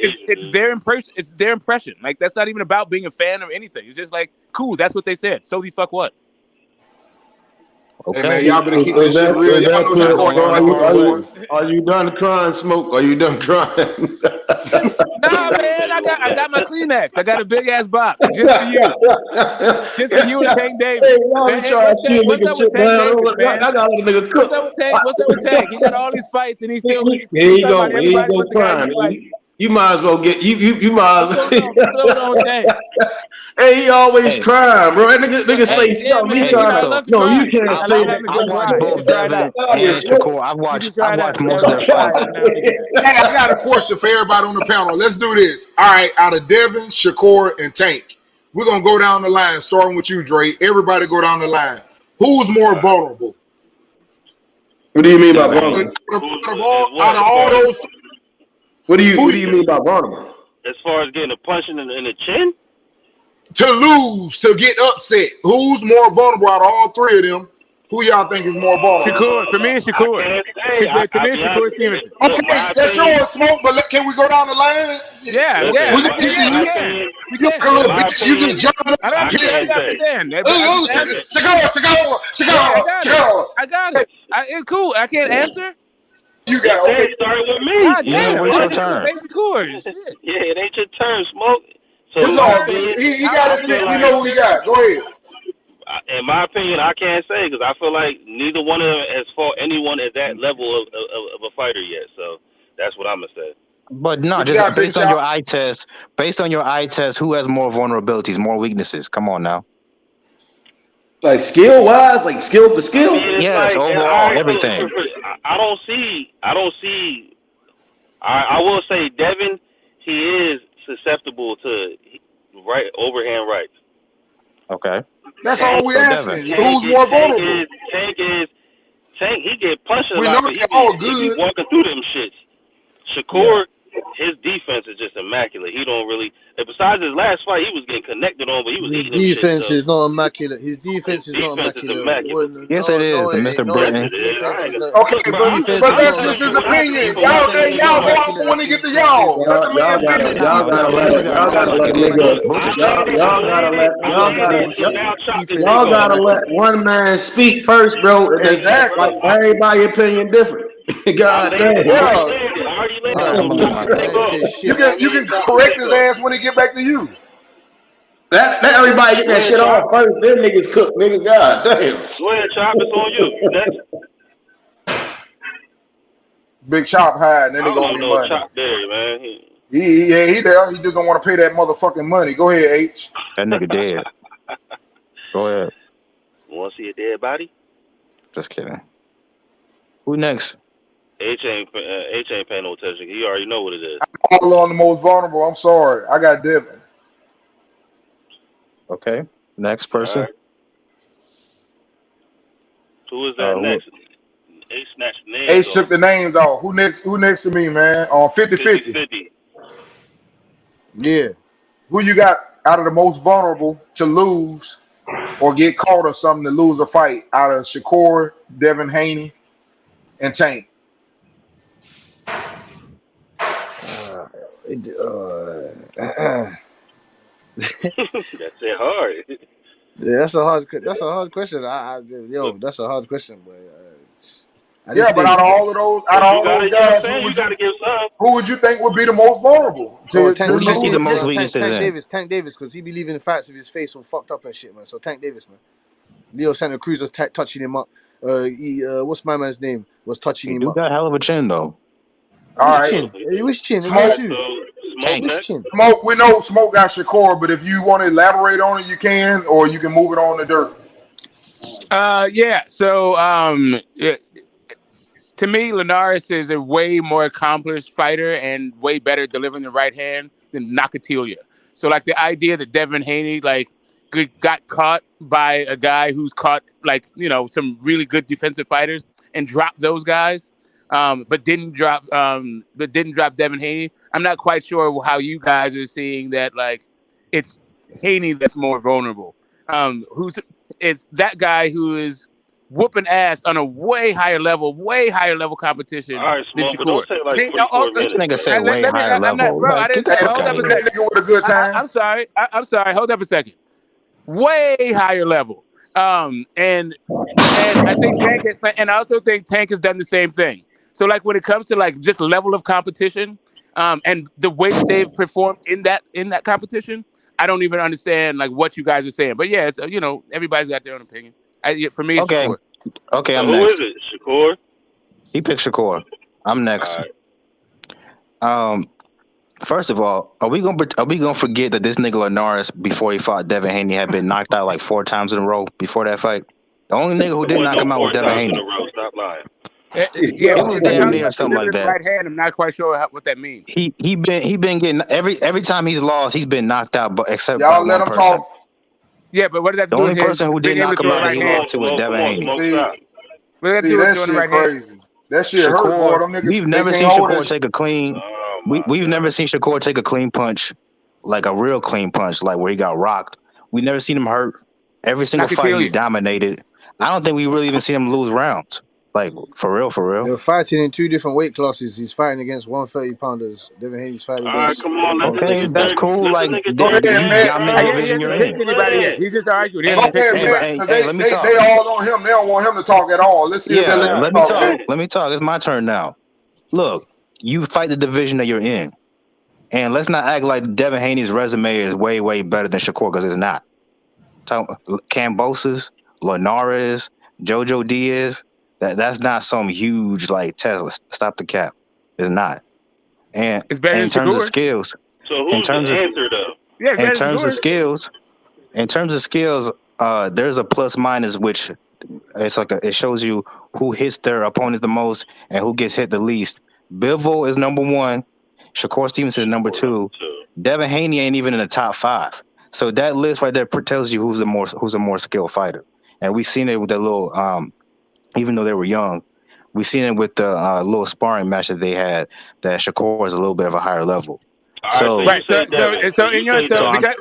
it's their impression. Like, that's not even about being a fan or anything. It's just like, cool, that's what they said. So the fuck what? Hey man, y'all better keep this shit real. Y'all know Shakur. Are you done crying, Smoke? Are you done crying? Nah, man, I got my Kleenex. I got a big ass box just for you, just for you and Tank Davis. Hey, y'all be trying to see a What's nigga up shit with Tank down. Davis, man? I got a nigga What's cook. up with Tank? What's up with Tank? He got all these fights and he's still Here you talking go. about Here you everybody go but the guy crying. he like. You might as well get you might as well. What's going on with Tank? Hey, he always crying, bro. That nigga say stuff. Man, He trying I to. love to No, cry. you can't I say love that. having a I good watched cry. You both should try it Devin out. and Shakur. I've watched most of their fights. Hey, I got a question for everybody on the panel. Let's do this. All right, out of Devin, Shakur, and Tank, we're gonna go down the line, starting with you, Dre. Everybody go down the line. Who's more vulnerable? What do you mean by vulnerable? Out of all those, what do you mean by vulnerable? As far as getting a punch in the chin? To lose, to get upset. Who's more vulnerable out of all three of them? Who y'all think is more vulnerable? Shakur. For me, it's Shakur. To me, it's Shakur Stevenson. Okay, that's yours, Smoke, but can we go down the line? Yeah. We can. We can. You little bitch, you just jumping up. I don't understand. I got it. It's cool. I can't answer. You got it. Okay. Started with me. God damn. What's your turn? Yeah, it ain't your turn, Smoke. So it's all good. He got it. We know who he got. Go ahead. In my opinion, I can't say because I feel like neither one of them has fought anyone at that level of a fighter yet. So that's what I'm gonna say. But no, just based on your eye test, who has more vulnerabilities, more weaknesses? Come on now. Like skill wise, like skill for skill. I mean, yes, overall, everything. I don't see. I will say, Devin, he is susceptible to overhand rights. Okay. That's all we asking. Who's more vulnerable? Tank, he get punched a we lot, know but he be walking through them shits. Shakur, his defense is just immaculate. He don't really. Besides his last fight, he was getting connected on, but he was his eating defense shit, is not immaculate. His defense is not immaculate. Yes, it is, Mr. Brittany. Okay, but that's just his opinion. Y'all go off when they get to y'all. Y'all gotta let one man speak first, bro. Exactly. Like everybody opinion different. God damn. You can correct his ass when he get back to you. Let everybody get that shit off first. Then niggas cook, nigga. God damn. Go ahead, Chop. It's on you. Next. Big Chop high, and then they gonna be money. Chop there, man. He there. He just don't want to pay that motherfucking money. Go ahead, H. That nigga dead. Go ahead. Want to see a dead body? Just kidding. Who next? H ain't paying no attention. You already know what it is. I'm all on the most vulnerable. I'm sorry. I got Devin. Okay. Next person. Right. Who is that next? H snatched the names. H took the names off. Who next to me, man? On 50-50. Yeah. Who you got? out of the most vulnerable to lose or get caught or something to lose a fight out of Shakur, Devin Haney, and Tank? That's it hard. Yeah, that's a hard question. That's a hard question, but Yeah, but out of all of those, guys, who would you think would be the most vulnerable? Tank Davis, because he be leaving the fights with his face all fucked up and shit, man. So Tank Davis, man. Leo Santa Cruz was touching him up. What's my man's name? Was touching him up. Got a hell of a chin though. All right. Which chin? Which chin? Smoke. We know Smoke got Shakur, but if you want to elaborate on it, you can, or you can move it on to Dirk. Yeah. So, to me, Linares is a way more accomplished fighter and way better delivering the right hand than Nakatilia. So, like the idea that Devin Haney got caught by a guy who's caught some really good defensive fighters and dropped those guys, but didn't drop Devin Haney. I'm not quite sure how you guys are seeing that. Like, it's Haney that's more vulnerable. It's that guy who is whooping ass on a way higher level competition. All right, than Smoke, but Shakur. don't say like 44 minutes. This nigga said way higher level. Bro, I didn't. Hold up a second. With a good time. I'm sorry. Hold up a second. Way higher level. And I think Tank and I also think Tank has done the same thing. So like when it comes to like just level of competition, and the way that they've performed in that competition, I don't even understand like what you guys are saying. But yeah, it's everybody's got their own opinion. For me, it's Shakur. Okay, I'm who next. is it? Shakur? He picked Shakur. I'm next. First of all, are we gonna forget that this nigga Linares before he fought Devin Haney had been knocked out like 4 times in a row before that fight? The only nigga who did knock him out was Devin Haney. Stop lying. Yeah, it was damn near something like that. Right hand. I'm not quite sure what that means. He been getting every time he's lost, he's been knocked out, but except y'all by let one him person. talk. Yeah, but what does that The do only with person who did knock him out, he lost to was Devin Haney. What does that See, do with that doing shit the right crazy. hand? That shit hurt, boy. Them niggas. We've never seen Shakur take a clean. We've never seen Shakur take a clean punch, like a real clean punch, like where he got rocked. We never seen him hurt. Every single fight he dominated. I don't think we really even seen him lose rounds. Like for real. They're fighting in 2 different weight classes. He's fighting against 130 pounders. Devin Haney's fighting against. Come on, okay, that's cool. Like go ahead, man. He's just arguing. Hey, let me talk. They all on him. They don't want him to talk at all. Let's see if they let me talk. Let me talk. It's my turn now. Look, you fight the division that you're in, and let's not act like Devin Haney's resume is way, way better than Shakur because it's not. Cambosis, Linares, JoJo Diaz. That's not some huge like Tesla. Stop the cap. It's not. And it's better in terms of skills. So who's the answer though? Yeah, in terms of skills, there's a plus minus, which it's like it shows you who hits their opponent the most and who gets hit the least. Bivol is number 1. Shakur Stevenson is number 2. Devin Haney ain't even in the top 5. So that list right there tells you who's a more skilled fighter. And we've seen it with that little even though they were young, we seen it with the little sparring match that they had. That Shakur is a little bit of a higher level. So, right. So in your based on this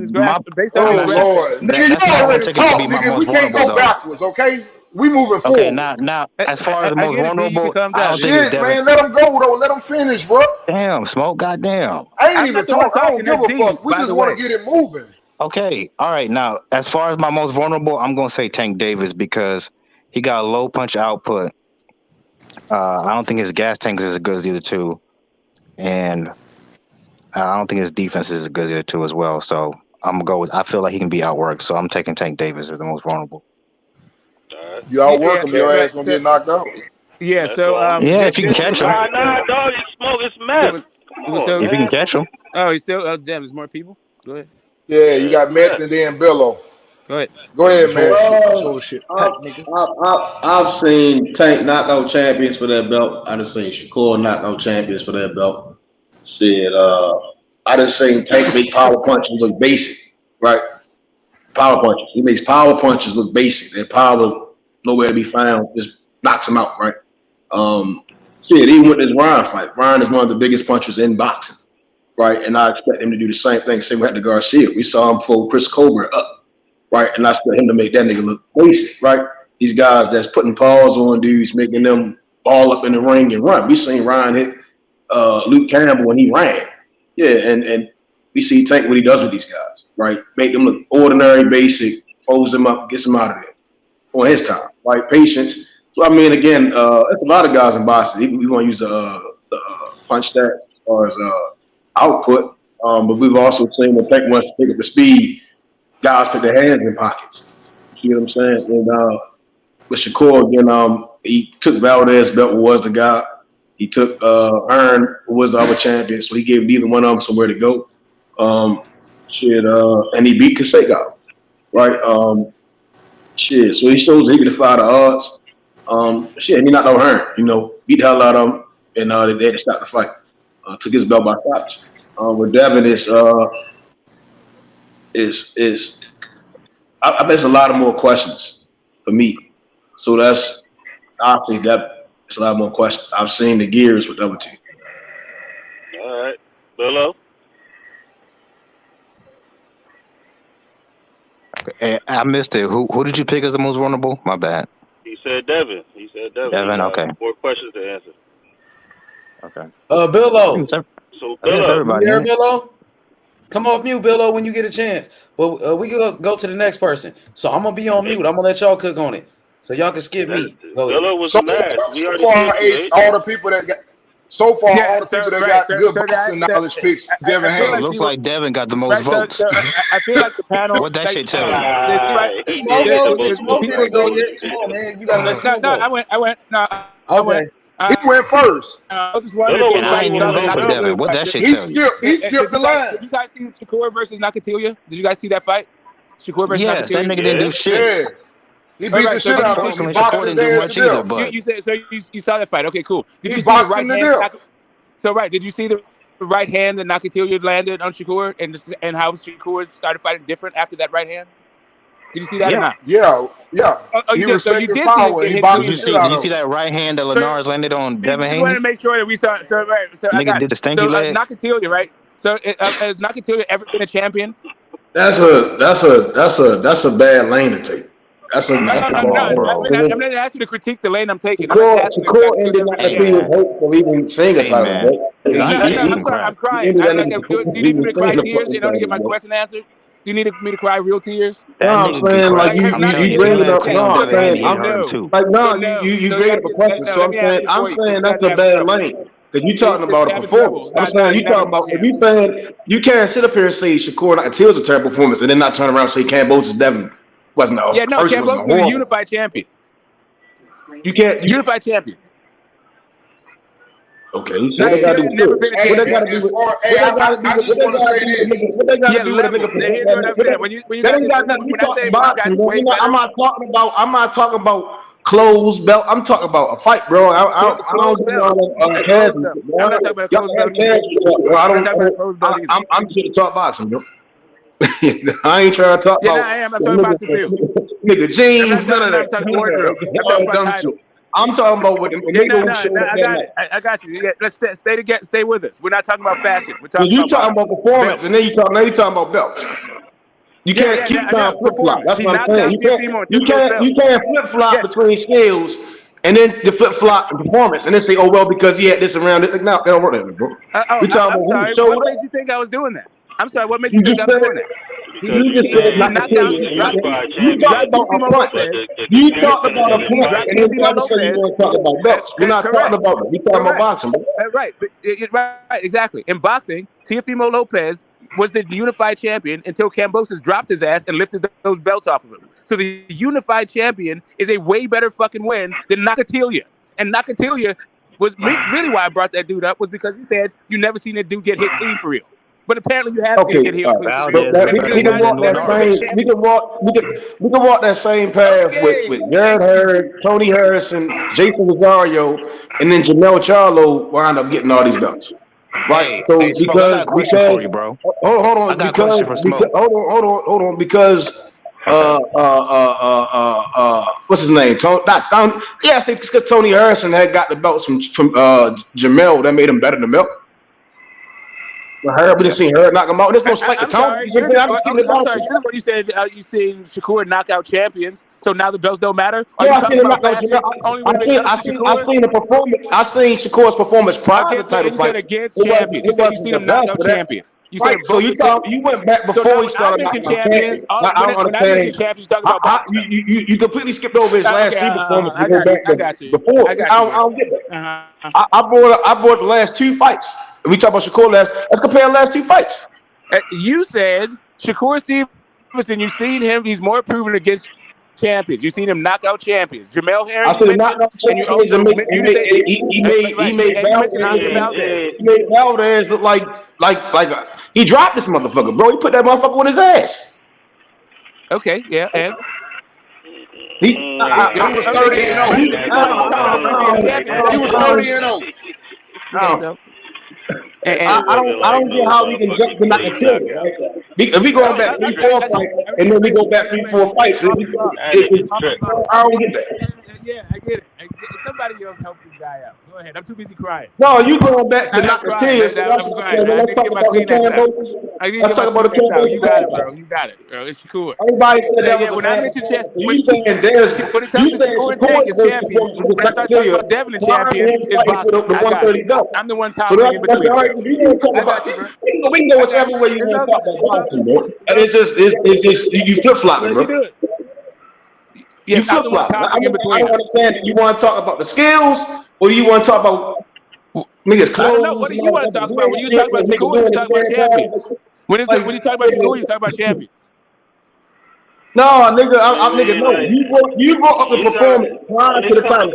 graphic, based on this Lord, nigga, you already talk, nigga. We can't go backwards, okay? We moving forward. Okay, now, as far as the most vulnerable, I don't think it's Devin. Man, let him go though. Let him finish, bro. Damn, Smoke, goddamn. I ain't even talking. I don't give a fuck. We just want to get it moving. Okay, all right. Now, as far as my most vulnerable, I'm gonna say Tank Davis because he got a low punch output. I don't think his gas tank is as good as the other two, and I don't think his defense is as good as the other two as well. So I'm gonna go with. I feel like he can be outworked, so I'm taking Tank Davis as the most vulnerable. You outwork him, your ass gonna get knocked out. Yeah. So if you can catch him. Nah, dog, it's Smoke. It's meth. If you can catch him. Oh, he's still. Damn, there's more people. Go ahead. Yeah, you got Meth and then Billo. Go ahead. Go ahead, man. I've seen Tank knockout champions for that belt. I done seen Shakur knockout champions for that belt. Shit, I done seen Tank make power punches look basic, right? Power punches. He makes power punches look basic. Their power nowhere to be found. Just knocks him out, right? Shit, even with this Ryan fight, Ryan is one of the biggest punchers in boxing. right? And I expect him to do the same thing. Same with the Garcia. We saw him pull Chris Colbert up, right? And I expect him to make that nigga look basic, right? These guys that's putting paws on dudes, making them ball up in the ring and run. We seen Ryan hit Luke Campbell when he ran. Yeah, and we see Tank what he does with these guys, right? Make them look ordinary, basic, folds them up, gets them out of there on his time, right? Patience. So I mean, again, that's a lot of guys in boxing. We want to use the punch stats as far as output, but we've also seen when Tank wants to pick up the speed, guys put their hands in pockets. You know what I'm saying? And with Shakur again, he took Valdez's belt, was the guy. He took Hearn, who was the other champion, so he gave neither one of them somewhere to go. And he beat Kaseko, right? So he shows he can defy the odds. And he knocked out Hearn, beat the hell out of him, and they had to stop the fight. Took his belt by stoppage. With Devin I bet there's a lot of more questions for me. So I think that it's a lot more questions. I've seen the gears with the other team. All right, Billo. Okay, I missed it. Who did you pick as the most vulnerable? My bad. He said Devin. Devin, okay. 4 questions to answer. Okay. Billo. So Billo, you hear Billo? Come off mute, Billo, when you get a chance. But we can go to the next person. So I'm gonna be on mute. I'm gonna let y'all cook on it, so y'all can skip me. Billo was so mad. All the people that got. So far, all the people that got good boxing knowledge picks Devin Haney. It looks like Devin got the most votes. I feel like the panel. What that shit tell you? Smoke didn't go yet. Come on, man. You gotta let Smoke go. I went. No. Okay. He went first. I was wondering and I ain't even vote for Devin. What that shit tell you? He skipped the line. Did you guys see Shakur versus Nakatilia? Did you guys see that fight? Shakur versus Nakatilia? Yes, that nigga didn't do shit. Yeah. He beat the shit out of him. He Shakur didn't do much either, but You said so. You saw that fight? Okay, cool. Did you see the boxing right the hand? So did you see the right hand that Nakatilia landed on Shakur, and how Shakur started fighting different after that right hand? Did you see that or not? Yeah. Oh, He you did. So you respected did power. see He it. boxed did you the shit out see of him. that right hand that Linares landed on Devin I wanted Haney? to make sure that we saw. So I Nigga got did the stinky leg. Nakatilia, right? So has Nakatilia ever been a champion? That's a bad lane to take. I'm not asking you to critique the lane I'm taking. Shakur ended Nakatila's hope for even seeing a title. I'm sorry, I'm crying. Do you need me to cry tears in order to get my question answered? Do you need me to cry real tears? No, I'm saying like you bring it up. No, I'm saying you bring up a question. So I'm saying that's a bad lane. Because you talking about a performance. I'm saying you talking about if you saying you can't sit up here and say Shakur Nakatila's a terrible performance and then not turn around and say Cambosis Devin wasn't a Cambosis was a unified champion. You can't unified champions. Okay, so what they got to do? What they got to do? What they got to do with a bigger? I'm not talking about closed belt. I'm talking about a fight, bro. I don't do all that casual. I'm here to talk boxing, bro. I ain't trying to talk about. I'm talking boxing too. Nigga jeans, none of that. I'm talking about what the nigga. I got you. Yeah, let's stay with us. We're not talking about fashion. We're talking you talking about performance, and then you talking about belts. You can't keep trying to flip flop. That's what I'm saying. You can't flip flop between skills and then the flip flop and performance, and then say, oh well, because he had this around it. Like, no, they don't work that way, bro. I'm sorry. What made you think I was doing that? I'm sorry. What made you think I was doing that? You just said you talked about a point. You talked about a point, and then you also said you want to talk about belts. We're not talking about that. We're talking about boxing. Right, exactly. In boxing, Teofimo Lopez was the unified champion until Cambosis dropped his ass and lifted those belts off of him. So the unified champion is a way better fucking win than Nakatilia. And Nakatilia was really why I brought that dude up was because he said you never seen that dude get hit clean for real. But apparently you have seen it here. We can walk that same path with Jared Hurd, Tony Harrison, Jason Rosario, and then Janelle Charlo wound up getting all these belts. Right. So because hold on because what's his name? Because Tony Harrison had got the belts from Jamel that made him better than Mel. We just seen her knock him out. There's no slight to I'm Tony. sorry. You're the one you said you seen Shakur knock out champions. So now the belts don't matter. Are you talking about only when I seen the performance. I seen Shakur's performance prior to the title fight. Against champions. You said you seen him knock out champions. Right. So you went back before he started knocking out champions. I don't understand. Champions, you talk about you completely skipped over his last three performances. I got you. Before I don't get that. I brought the last two fights. We talk about Shakur last. Let's compare the last two fights. You said Shakur Stevenson. You've seen him. He's more proven against champions. You've seen him knock out champions. Jamel Herring. I said knock out champions. He made Valdez look like he dropped this motherfucker, bro. He put that motherfucker on his ass. Okay, yeah, and he was 30-0. He was 30-0. I don't get how we can jump to Nakatila. Right? If we going back 3-4 fights and then we go back 3-4 fights, I don't get that. Yeah, I get it. Somebody else help this guy out. Go ahead. I'm too busy crying. No, you going back to Nakatila. Let's talk about the Cambos. Let's talk about the Cambos. You got it, bro. You got it, bro. It's cool. Everybody said that was when I mention champions, you saying Shakur is champions. When I start talking about Devin and champions, it's boxing. I'm the one talking in between. We can go whichever way you want to talk about boxing, bro. It's just you flip flopping, bro. Yes, you flip flop. I don't understand. You want to talk about the skills, or do you want to talk about niggas' clothes? I don't know. What do you want to talk about? When you talk about Shakur, you talk about champions. When you talk about Shakur, you talk about champions. No, nigga, nigga, no. You brought up the performance prior to the time.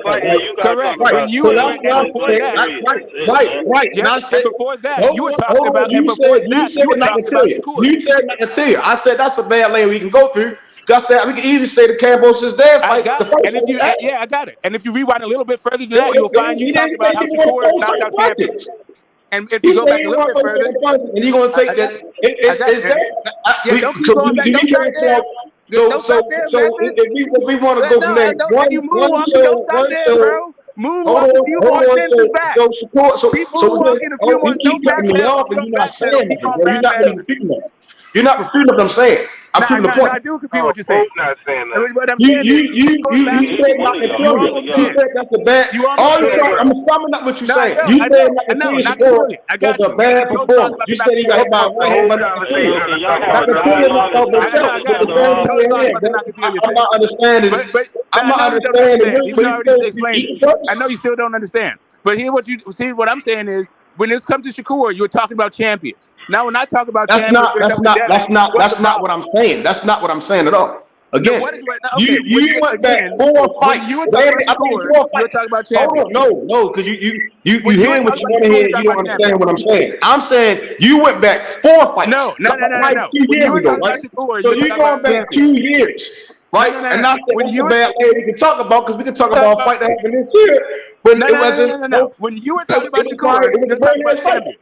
Correct. When you right. Yes, before that, you were talking about him. Before that, you were talking about Shakur. You said Nakatila. I said that's a bad lane we can go through. I said we can easily say the Cambos is there. I got it. And if you rewind a little bit further than that, you'll find you talking about how Shakur knocked out champions. And if you go back a little bit further, and you're gonna take that. Don't keep going back. Don't stop there. So if we want to go from there, don't stop there, bro. Moonwalk a few more sentences back. People walking a few more. Don't back there. You're not refuting what I'm saying. I'm proving the point. I do compute what you're saying. Not saying that. You said Nakatila. You said that's a bad. I'm summing up what you're saying. You said Nakatila that's a bad performance. You said he got hit by one hand by I'm not understanding. I know you still don't understand. But here, what I'm saying is, when this comes to Shakur, you're talking about champions. Now, when I talk about champions, that's not what I'm saying. That's not what I'm saying at all. Again, you went back 4 fights. You were talking about champions. No, because you hear what you want to hear. You don't understand what I'm saying. I'm saying you went back 4 fights. No. 2 years ago, right? So you're going back 2 years. Right, and not the bad lady we can talk about because we can talk about a fight that happened this year when it wasn't. No. When you were talking about Shakur, you're talking about champions.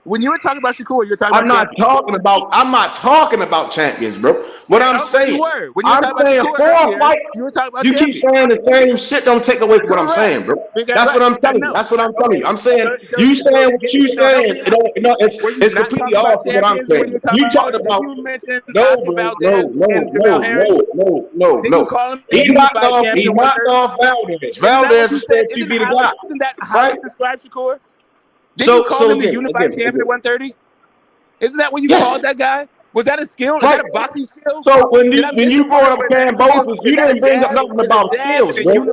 When you were talking about Shakur, you're talking about champions. I'm not talking about champions, bro. What I'm saying, I'm saying 4 fights. You keep saying the same shit. Don't take away from what I'm saying, bro. That's what I'm telling you. That's what I'm telling you. I'm saying you saying what you saying. It's completely off from what I'm saying. You talked about no. He knocked off Valdez. Valdez said to be the guy. Isn't that how you describe Shakur? Did you call him the unified champion at 130? Isn't that what you called that guy? Was that a skill? Is that a boxing skill? So when you brought up Cambos, you didn't bring up nothing about skills, bro.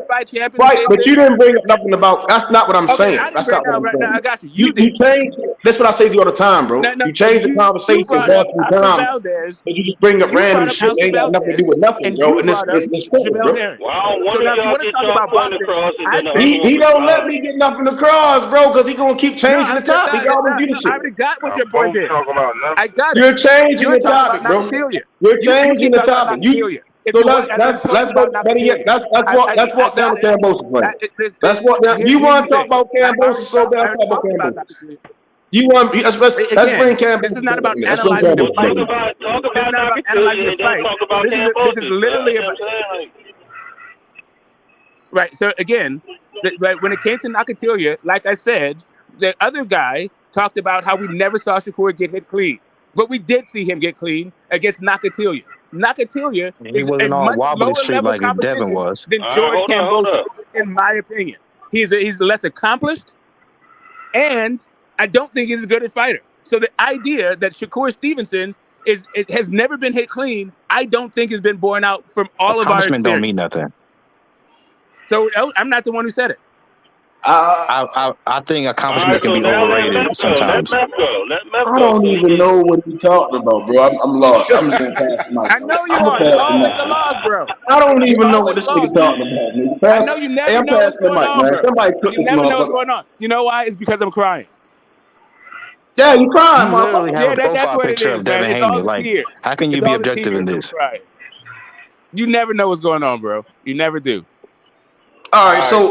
Right, but you didn't bring up nothing about. That's not what I'm saying. That's not what I'm saying. I got you. You changed. That's what I say to you all the time, bro. You changed the conversation but you just bring up random shit. Ain't got nothing to do with nothing, bro. And it's cool, bro. He don't let me get nothing across, bro, because he gonna keep changing the topic. He always do the shit. I already got what your point is. I got it. You're changing the topic, bro. You're changing the topic. So let's go. Let's walk down the Cambosa. Let's walk down. You want to talk about Cambosa so bad? Talk about Cambosa. You want? Let's bring Cambosa. This is not about analyzing the fight. This is not about analyzing the fight. This is literally about. Right. So again, when it came to Nakatila, like I said, the other guy talked about how we never saw Shakur get hit clean, but we did see him get clean against Nakatilia. Nakatilia He is a wasn't all much wobbly lower street level like Devin competition was. than All right, George hold Kambosos, up. in my opinion. He's less accomplished, and I don't think he's as good a fighter. So the idea that Shakur Stevenson has never been hit clean, I don't think has been borne out from all of our Accomplishment don't mean experience. nothing. So I'm not the one who said it. I think accomplishments can be overrated sometimes. I don't even know what he's talking about, bro. I'm lost. I'm just gonna pass the mic. I know you I'm are. gonna You're pass the always mic. the loss, bro. I don't You're even know what always this lost. nigga talking about, man. I know you never I'm know what's passing the going mic, on, man. bro. Somebody cook You this never know what's motherfucker. going on. You know why? It's because I'm crying. Yeah, you crying, You literally motherfucker. have a That's profile what it picture is, of man. Devin It's all Haney. the Like, tears. how can you It's be all the objective tears in that I'm this? crying. You never know what's going on, bro. You never do. All right, so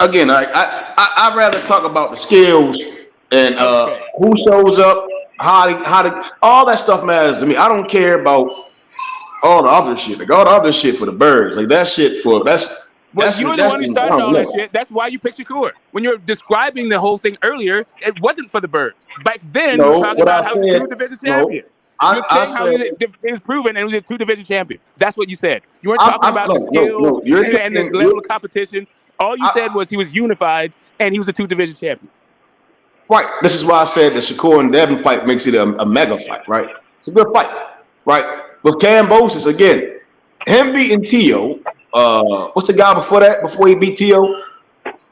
again, I'd rather talk about the skills and who shows up, how all that stuff matters to me. I don't care about all the other shit. Like all the other shit for the birds. Like that shit for Well, you were the one who I started don't all that know. shit. That's why you picked Shakur. When you were describing the whole thing earlier, it wasn't for the birds. Back then, you were No, talking what I about how he was a said. two-division No, champion. You were I saying how said. he was proven and he was a two-division champion. That's what you said. You weren't talking about the skills No. You're and the thinking. level of competition. All you said was he was unified and he was a two-division champion. Right. This is why I said the Shakur and Devin fight makes it a mega fight, right? It's a good fight, right? With Kambosos, again, him beating Tio, what's the guy before that? Before he beat Tio?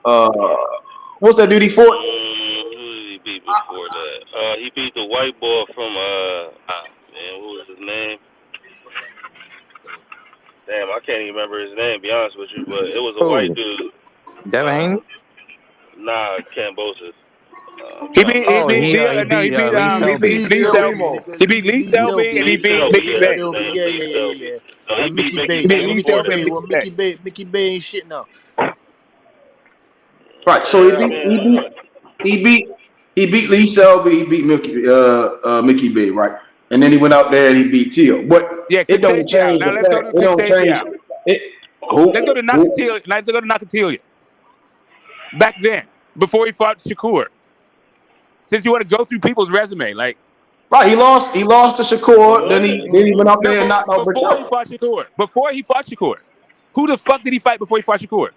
What's that dude he fought? Who did he beat before that? He beat the white boy from man, what was his name? Damn, I can't even remember his name, to be honest with you, but it was a white dude. Devin Haney? Nah, Kambosos. He beat Lee Selby. He beat Lee Selby and he beat Mickey Bay. Yeah. And Mickey Bay. He beat Lee Selby and Well, Mickey Bay ain't shit now. Right. So he beat Lee Selby, he beat Mickey Bay, right? And then he went out there and he beat Tio. But it don't change now the let's go fact. to It don't change Let's go to Nakatilia. Let's go to Nakatilia. Back then, before he fought Shakur. Since you want to go through people's resume, like right, he lost to Shakur. Then he went out there and knocked out before he fought Shakur. Before he fought Shakur, who the fuck did he fight before he fought Shakur?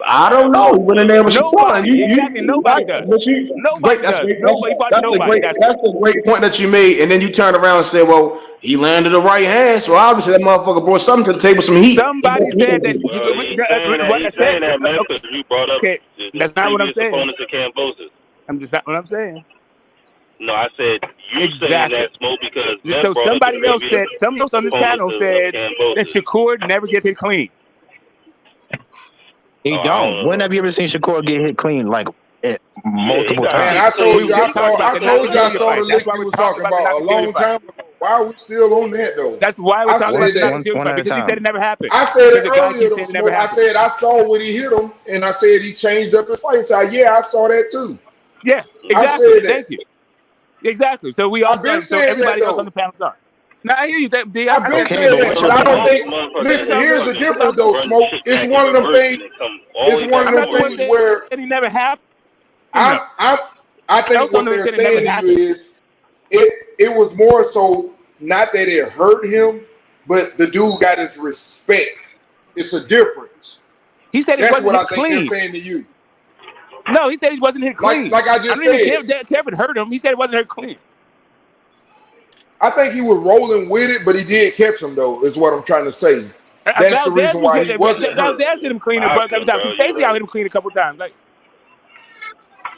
I don't know. He went in there with Shakur. Nobody does. Nobody does. Nobody fought nobody. That's a great point that you made. And then you turn around and say, well, he landed the right hand, so obviously that motherfucker brought something to the table, some heat. Somebody said that. He's saying that, man, because you brought up the that's not what I'm saying. Opponents of Kambosos. I'm just not what I'm saying. No, I said you saying that, Smoke, because so somebody else said, somebody else on this panel said that Shakur never gets hit clean. He don't. When have you ever seen Shakur get hit clean like multiple times? Man, I told you I saw the lick you was talking about a long time ago. Why are we still on that though? That's why we're talking about the one fight, at a because he time. said it never happened. I said it Because the guy earlier keeps though, saying it never Smoke. I happened. said I saw when he hit him, and I said he changed up his fight. So yeah, I saw that too. Yeah, exactly. Thank you. Exactly. So we all said, so everybody else on the panel saw. Now I hear you, D. I've been saying that, but I don't think. Listen, here's the difference, though, Smoke. It's one of them things. It's one of them things where it never happened. I think what they're saying to you is it was more so not that it hurt him, but the dude got his respect. It's a difference. He said it wasn't hit clean. They're saying to you. No, he said he wasn't hit clean. Like I just said. Kevin hurt him. He said it wasn't hit clean. I think he was rolling with it, but he did catch him, though, is what I'm trying to say. That's the reason why he wasn't hurt. Valdez hit him clean a couple times. Stacey out hit him clean a couple times. Like,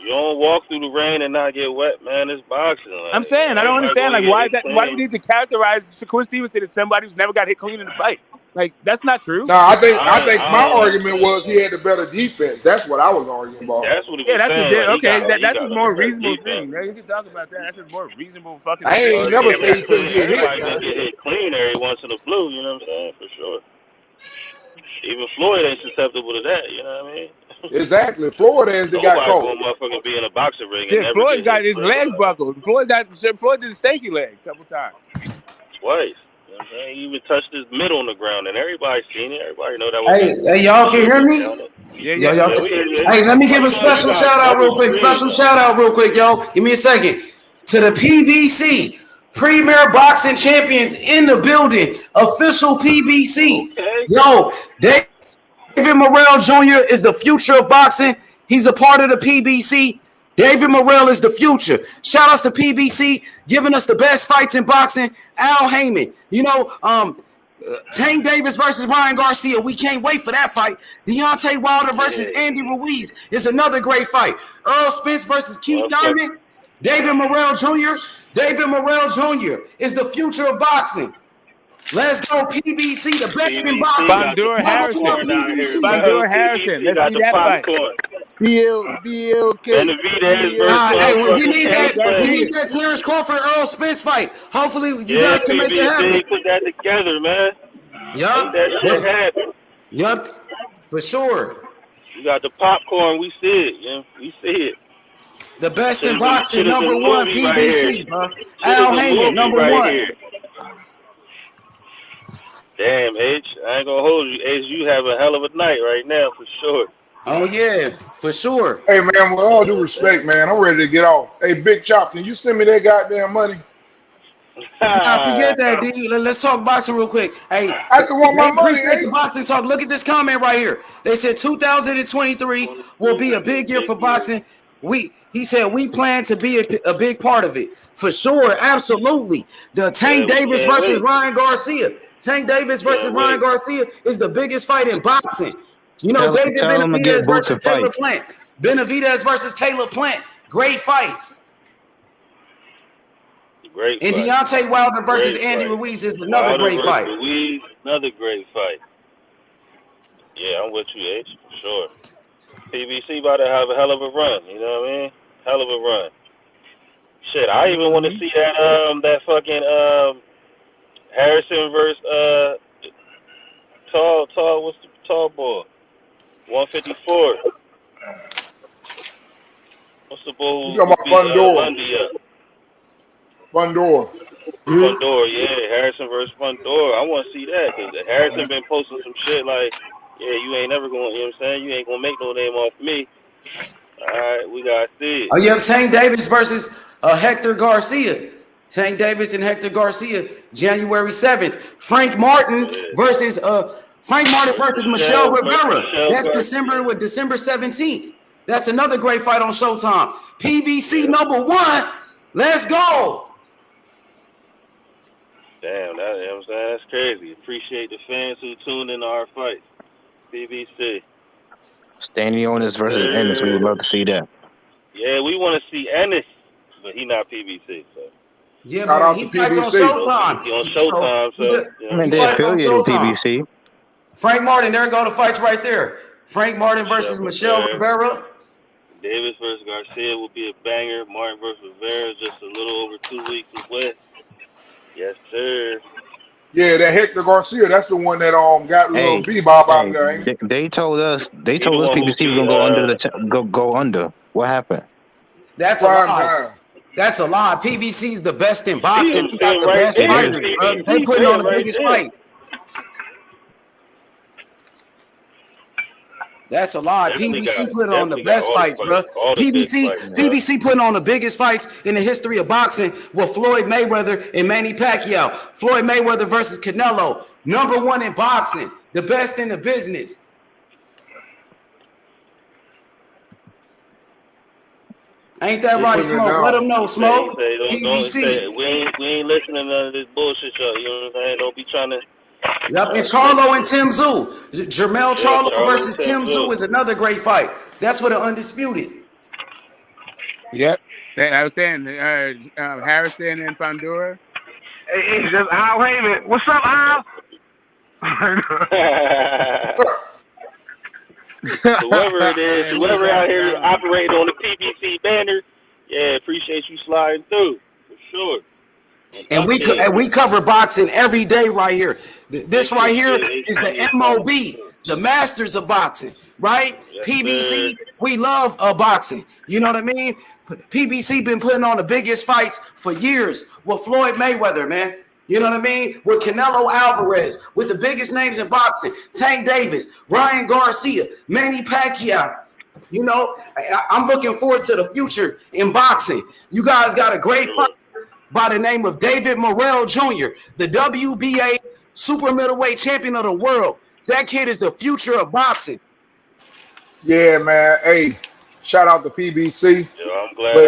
you don't walk through the rain and not get wet, man. It's boxing. Like, I'm saying, I don't understand. Like, why is that? Why do we need to characterize Shakur Stevenson as somebody who's never got hit clean in the fight? Like, that's not true. No, I think my argument was he had the better defense. That's what I was arguing about. That's what he was saying. That's a more reasonable thing. You can talk about that. That's a more reasonable fucking I thing. ain't never say he couldn't get hit. Everybody can get hit clean every once in a blue, you know what I'm saying? For sure. Even Floyd ain't susceptible to that, you know what I mean? Exactly. Floyd has got caught. Nobody motherfucking be in a boxing ring. Shit, Floyd got his legs buckled. Floyd did a stanky leg a couple times. Twice. You know what I'm saying? He even touched his middle on the ground, and everybody seen it. Everybody know that was. Hey, y'all can hear me? Yeah. Y'all. we hear you. Hey, let me give a special shout out real quick. Special shout out real quick, y'all. Give me a second. To the PBC, Premier Boxing Champions in the building. Official PBC. Okay. Yo, David Morrell Jr. is the future of boxing. He's a part of the PBC. David Morrell is the future. Shout outs to PBC, giving us the best fights in boxing. Al Heyman, Tank Davis versus Ryan Garcia. We can't wait for that fight. Deontay Wilder versus Andy Ruiz is another great fight. Earl Spence versus Keith Thurman. David Morrell Jr. David Morrell Jr. is the future of boxing. Let's go, PBC, the best in boxing. Bandura Harrison. Bandura Harrison. Let's see that fight. BLK. Hey, we need that Terrence Crawford Earl Spence fight. Hopefully, you guys can make it happen. Put that together, man. Yup. That shit happen. Yup. For sure. You got the popcorn. We see it. Yeah, we see it. The best in boxing, number one, PBC, bro. Al Heyman, number one. Here. Damn, H. I ain't gonna hold you. H, you have a hell of a night right now, for sure. Oh, yeah, for sure. Hey, man, with all due respect, man, I'm ready to get off. Hey, Big Chop, can you send me that goddamn money? Nah, forget that, D. Let's talk boxing real quick. Hey, I just want my money. Appreciate the boxing talk. Look at this comment right here. They said 2023 will be a big year for boxing. He said we plan to be a big part of it. For sure, absolutely. The Tank Davis versus Ryan Garcia. Tank Davis versus Ryan Garcia is the biggest fight in boxing. You know, David Benavidez versus Caleb Plant. Benavidez versus Caleb Plant. Great fights. Great and fight. Deontay Wilder versus Andy Ruiz is another great fight. Ruiz, another great fight. Yeah, I'm with you, H, for sure. PBC about to have a hell of a run. You know what I mean? Hell of a run. Shit, I even want to see that fucking Harrison versus what's the tall boy? 154. What's the bull? You talking about Fundor. Fundor, yeah. Harrison versus Fundor. I want to see that because Harrison been posting some shit like, yeah, you ain't never going, you know what I'm saying? You ain't going to make no name off me. All right, we got to see it. Oh, yeah, Tank Davis versus Hector Garcia. Tank Davis and Hector Garcia, January 7th. Frank Martin versus Michelle Rivera. That's December 17th. That's another great fight on Showtime. PBC number one. Let's go. Damn, you know what I'm saying? That's crazy. Appreciate the fans who tuned in to our fights. BBC. Stanionis versus Ennis. We would love to see that. Yeah, we want to see Ennis, but he not PBC. So. Yeah, but he fights on Showtime. He on Showtime, so I mean, they affiliated with PBC. Frank Martin, there go the fights right there. Frank Martin versus Michelle Rivera. Davis versus Garcia will be a banger. Martin versus Rivera just a little over 2 weeks away. Yes, sir. Yeah, that Hector Garcia, that's the one that got a little bebop out there. Ain't They told us PBC was gonna go under. What happened? That's a lie. That's a lie. PBC's the best in boxing. He got the best fighters, bro. They putting on the biggest fights. That's a lie. PBC put on the best fights, bro. PBC putting on the biggest fights in the history of boxing with Floyd Mayweather and Manny Pacquiao. Floyd Mayweather versus Canelo. Number one in boxing. The best in the business. Ain't that right, Smoke? Let them know, Smoke. PBC. We ain't listening to none of this bullshit, y'all. You know what I'm saying? Don't be trying to. Yep, and Charlo and Tim Tszyu. Jermell Charlo versus Tim Tszyu is another great fight. That's for the undisputed. Yep. I was saying Harrison and Fundora. Hey, just Al Heyman. What's up, Al? Whoever it is, whoever out here operating on the PBC banner, yeah, appreciate you sliding through, for sure. And we cover boxing every day right here. This right here is the MOB, the masters of boxing, right? Yes, PBC, we love boxing. You know what I mean? PBC been putting on the biggest fights for years with Floyd Mayweather, man. You know what I mean? With Canelo Alvarez, with the biggest names in boxing, Tank Davis, Ryan Garcia, Manny Pacquiao. You know, I'm looking forward to the future in boxing. You guys got a great fight by the name of David Morrell Jr., the WBA super middleweight champion of the world. That kid is the future of boxing. Yeah, man. Hey, shout out to PBC. Yo, I'm glad. But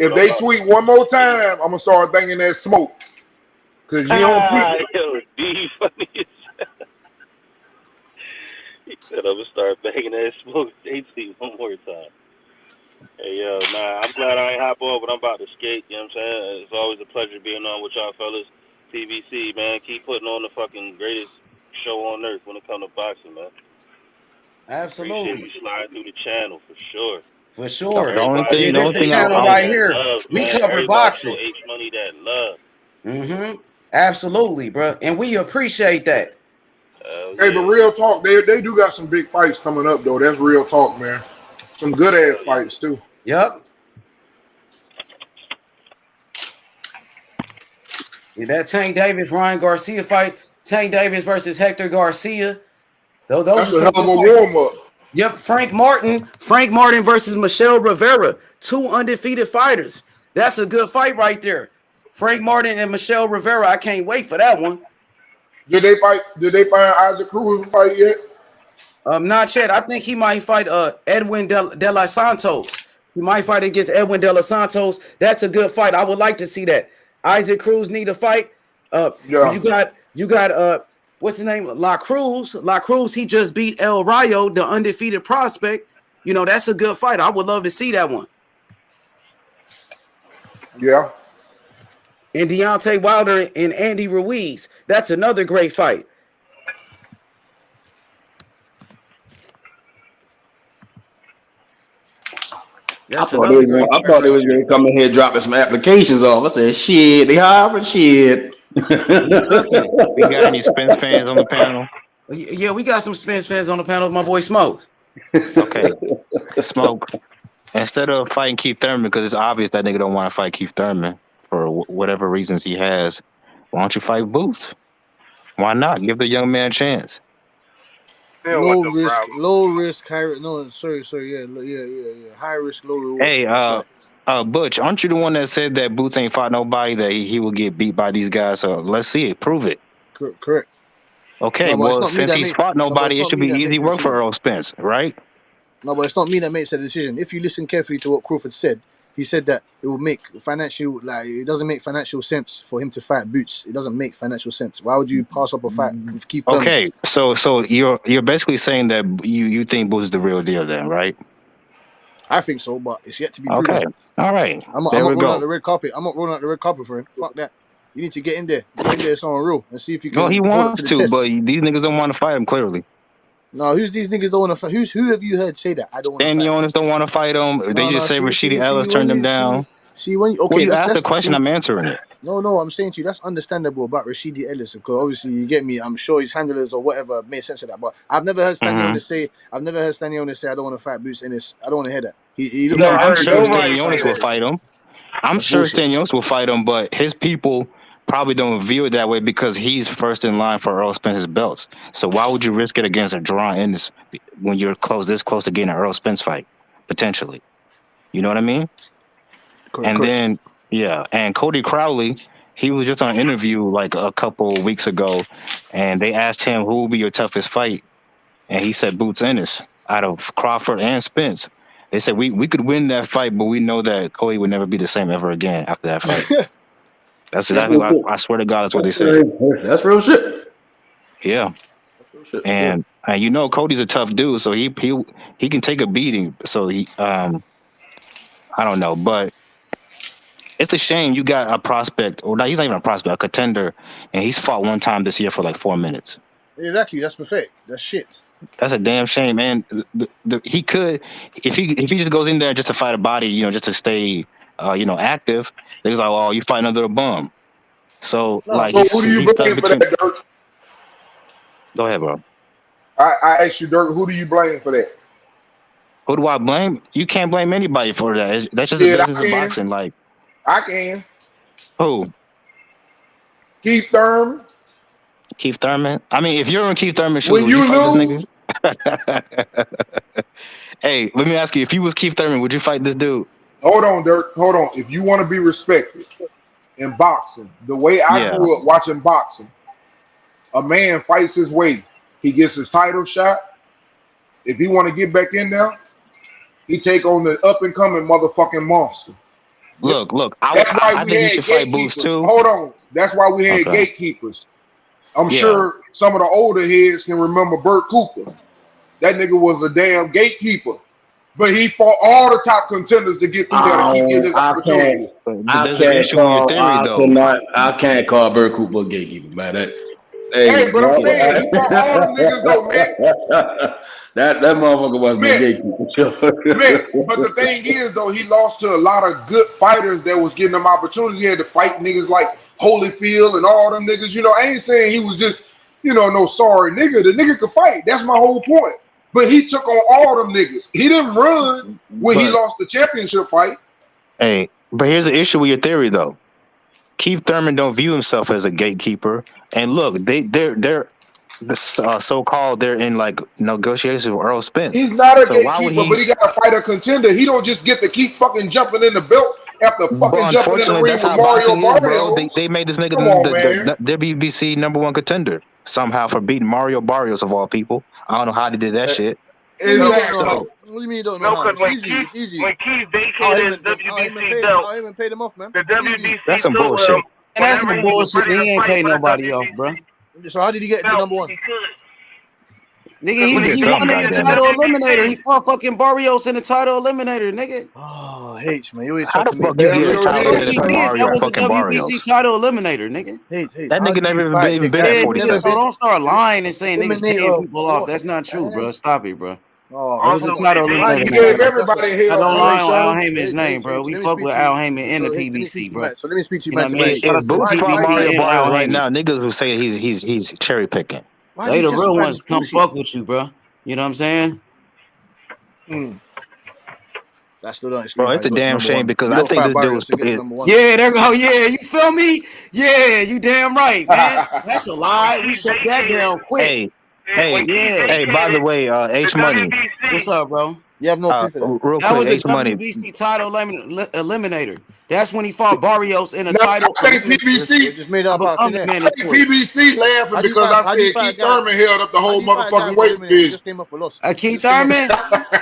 if they tweet one more time, I'm gonna start thinking that smoke. Cause you don't tweet. Yo, D funny as hell. He said I'm gonna start banging that smoke. They tweet one more time. Hey, yo, nah, I'm glad I ain't hop on, but I'm about to skate. You know what I'm saying? It's always a pleasure being on with y'all fellas. PBC, man, keep putting on the fucking greatest show on earth when it comes to boxing, man. Absolutely. Appreciate you sliding through the channel for sure. For sure. The only thing, This the channel right here. We cover boxing. Show H-Money that love. Mm-hmm. Absolutely, bro. And we appreciate that. Hey, but real talk, they do got some big fights coming up, though. That's real talk, man. Some good-ass fights, too. Yep. Yeah, that Tank Davis Ryan Garcia fight, Tank Davis versus Hector Garcia. Those That's are a hell of a warm-up. Yep, Frank Martin versus Michelle Rivera, 2 undefeated fighters. That's a good fight right there. Frank Martin and Michelle Rivera. I can't wait for that one. Did they find Isaac Cruz fight yet? Not yet. I think he might fight Edwin De Los Santos. He might fight against Edwin De Los Santos. That's a good fight. I would like to see that. Isaac Cruz need a fight. You got what's his name? La Cruz. La Cruz, he just beat El Rayo, the undefeated prospect. You know, that's a good fight. I would love to see that one. Yeah. And Deontay Wilder and Andy Ruiz. That's another great fight. I thought they was going to come in here dropping some applications off. I said, shit, they hiring shit. We got any Spence fans on the panel? Yeah, we got some Spence fans on the panel. My boy Smoke. Okay, Smoke. Instead of fighting Keith Thurman, because it's obvious that nigga don't want to fight Keith Thurman for whatever reasons he has, why don't you fight Boots? Why not? Give the young man a chance. Low risk, high risk. No, sorry, yeah. High risk, low reward. Hey, Butch, aren't you the one that said that Boots ain't fought nobody, that he will get beat by these guys? So let's see it. Prove it. Correct. Okay, well, since he's fought nobody, it should be easy work for Earl Spence, right? No, but it's not me that makes that decision. If you listen carefully to what Crawford said, he said that it will make it doesn't make financial sense for him to fight Boots. It doesn't make financial sense. Why would you pass up a fight with Keith Thurman? Okay, so you're basically saying that you think Boots is the real deal then, right? I think so, but it's yet to be proven. Okay, all right. I'm not rolling out the red carpet. I'm not rolling out the red carpet for him. Fuck that. You need to get in there. Get in there, someone real, and see if you can. No, he wants to, but these niggas don't want to fight him, clearly. No, who's these niggas don't want to fight? Who have you heard say that? I don't want to fight. Stanionis don't want to fight him. They just say Rashidi Ellis turned him down. When you ask the question, I'm answering it. No, I'm saying to you that's understandable about Rashidi Ellis, because obviously you get me. I'm sure his handlers or whatever made sense of that, but I've never heard Stanionis say. I don't want to fight Boots Ennis. I don't want to hear that. He looks I'm sure Stanionis will fight him. I'm sure Stanionis will fight him, but his people probably don't view it that way because he's first in line for Earl Spence's belts. So why would you risk it against a Gervonta Ennis when you're this close to getting an Earl Spence fight, potentially? You know what I mean? Correct. Then, and Cody Crowley, he was just on an interview like a couple weeks ago, and they asked him who will be your toughest fight, and he said Boots Ennis out of Crawford and Spence. They said we could win that fight, but we know that Cody would never be the same ever again after that fight. That's exactly what I swear to God, that's what they said. That's real shit. Yeah. And you know Cody's a tough dude, so he can take a beating. So I don't know, but it's a shame you got a prospect, or he's not even a prospect, a contender, and he's fought one time this year for like 4 minutes. Exactly, that's pathetic. That's shit. That's a damn shame, man. He could, if he just goes in there just to fight a body, just to stay, active. They're like, oh, you fighting under a bum. So who do you blame for that, Dirk? Go ahead, bro. I asked you, Dirk, who do you blame for that? Who do I blame? You can't blame anybody for that. That's just the business of boxing. Like, I can. Who? Keith Thurman. Keith Thurman. I mean, if you're in Keith Thurman's shoes, When would you you fight lose, this nigga? Hey, let me ask you: if you was Keith Thurman, would you fight this dude? hold on, Dirk. Hold on. If you want to be respected in boxing, the way I Yeah. grew up watching boxing, a man fights his way. He gets his title shot. If he want to get back in there, he take on the up and coming motherfucking monster. Look. That's why I we think he had should fight Boots gatekeepers. too. Hold on. That's why we had Okay. gatekeepers. I'm Yeah. sure some of the older heads can remember Burt Cooper. That nigga was a damn gatekeeper. But he fought all the top contenders to get through there to keep getting his opportunity. I can't call Burt Cooper a gatekeeper, man. Hey, but I'm saying he fought all them niggas though, man. that motherfucker was no Man. gatekeeper. Man, but the thing is though, he lost to a lot of good fighters that was getting them opportunities. He had to fight niggas like Holyfield and all them niggas. You know, I ain't saying he was just, no sorry nigga. The nigga could fight. That's my whole point. But he took on all them niggas. He didn't run when he lost the championship fight. Hey, but here's the issue with your theory though. Keith Thurman don't view himself as a gatekeeper, and look, they're so-called they're in like negotiations with Earl Spence. He's not a So why would gatekeeper, but he got to fight a contender. He don't just get to keep fucking jumping in the belt after fucking jumping in the ring that's with how Mario boxing is, bro. Barrios. They made this nigga Come on, man. the WBC #1 contender somehow for beating Mario Barrios of all people. I don't know how they did that shit. What do you mean you don't know how? It's easy. It's easy. When Keith vacated his WBC belt, I even paid him off, man. the WBC That's some bullshit. And that's some bullshit. He ain't paying nobody off, bro. So how did he get to number one? Nigga, he won in the title eliminator. He fought fucking Barrios in the title eliminator, nigga. Oh, H, man. You always How talk the to me. fuck you get his title He did. That was a fucking Barrios? WBC title eliminator, nigga. That nigga never even been at 46. So don't start lying and saying niggas paying Eliminator. people off. That's not true, bro. Stop it, bro. Oh, It was a title eliminator. He gave everybody I hell. don't lie on Al Hey, Heyman's name, bro. We let me fuck speak with to Al you. Heyman in the So, let me PBC, speak to bro. you, man. So let me speak to you, You know man. what I mean? Shout out If to Boots fought PBC Mario and Al Barrios right Heyman. now, niggas would say he's cherry picking. Why They do the you real justify ones this come bullshit? fuck with you, bro. You know what I'm saying? That still don't explain Bro, it's how a he got to damn number shame one. because You I don't think fight this dude Barrios was. to get to number one. Yeah, there go. Yeah, you feel me? Yeah, you damn right, man. That's a lie. We shut that down quick. Hey, by the way, H Money. What's up, bro? You have no proof of that. Real That quick, was a H Money. WBC title eliminator. That's when he fought Barrios in a No, title. I think PBC. Just made up I'm the about man I think PBC laughing because I said Keith Thurman held up the whole motherfucking weight division. Just came up for loss. Keith Thurman?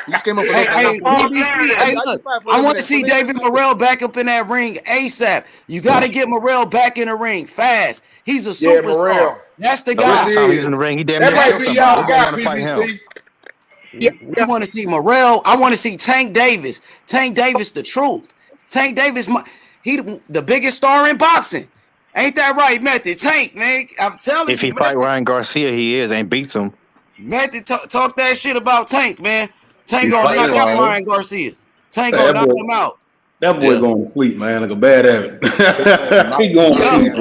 He just came up for loss. Hey, PBC. Hey, look, I want to see David Morrell back up in that ring ASAP. You got to get Morrell back in the ring fast. He's a Yeah, superstar. Morrell. That's the The guy. last time he was in the ring, he damn near That killed might be somebody. y'all We're guy, gonna fight him. PBC. We want to see Morrell. I want to see Tank Davis. Tank Davis, the truth. Tank Davis, he the biggest star in boxing. Ain't that right, Method? Tank, man. I'm telling If you, he fight Ryan Garcia, he is and beats him. Method, talk that shit about Tank, man. Tank He gonna knock fighting out Ryan. Ryan Garcia. Tank Hey, gonna that knock boy- him out. That boy going to sleep, man, like a bad habit. He going to sleep,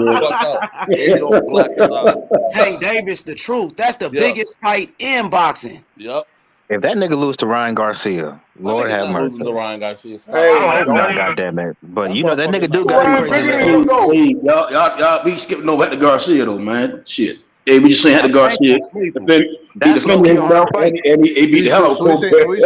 Tank Davis, the truth. That's the biggest fight in boxing. Yep. If that nigga lose to Ryan Garcia, Lord have mercy. Losing to Ryan Garcia. I hope not, goddamn it. But you know that nigga do got a crazy Hey, y'all be skipping over at the Garcia though, man. Shit. Hey, we just saying had the Garcia. He defended his belt and he beat the hell out of So he's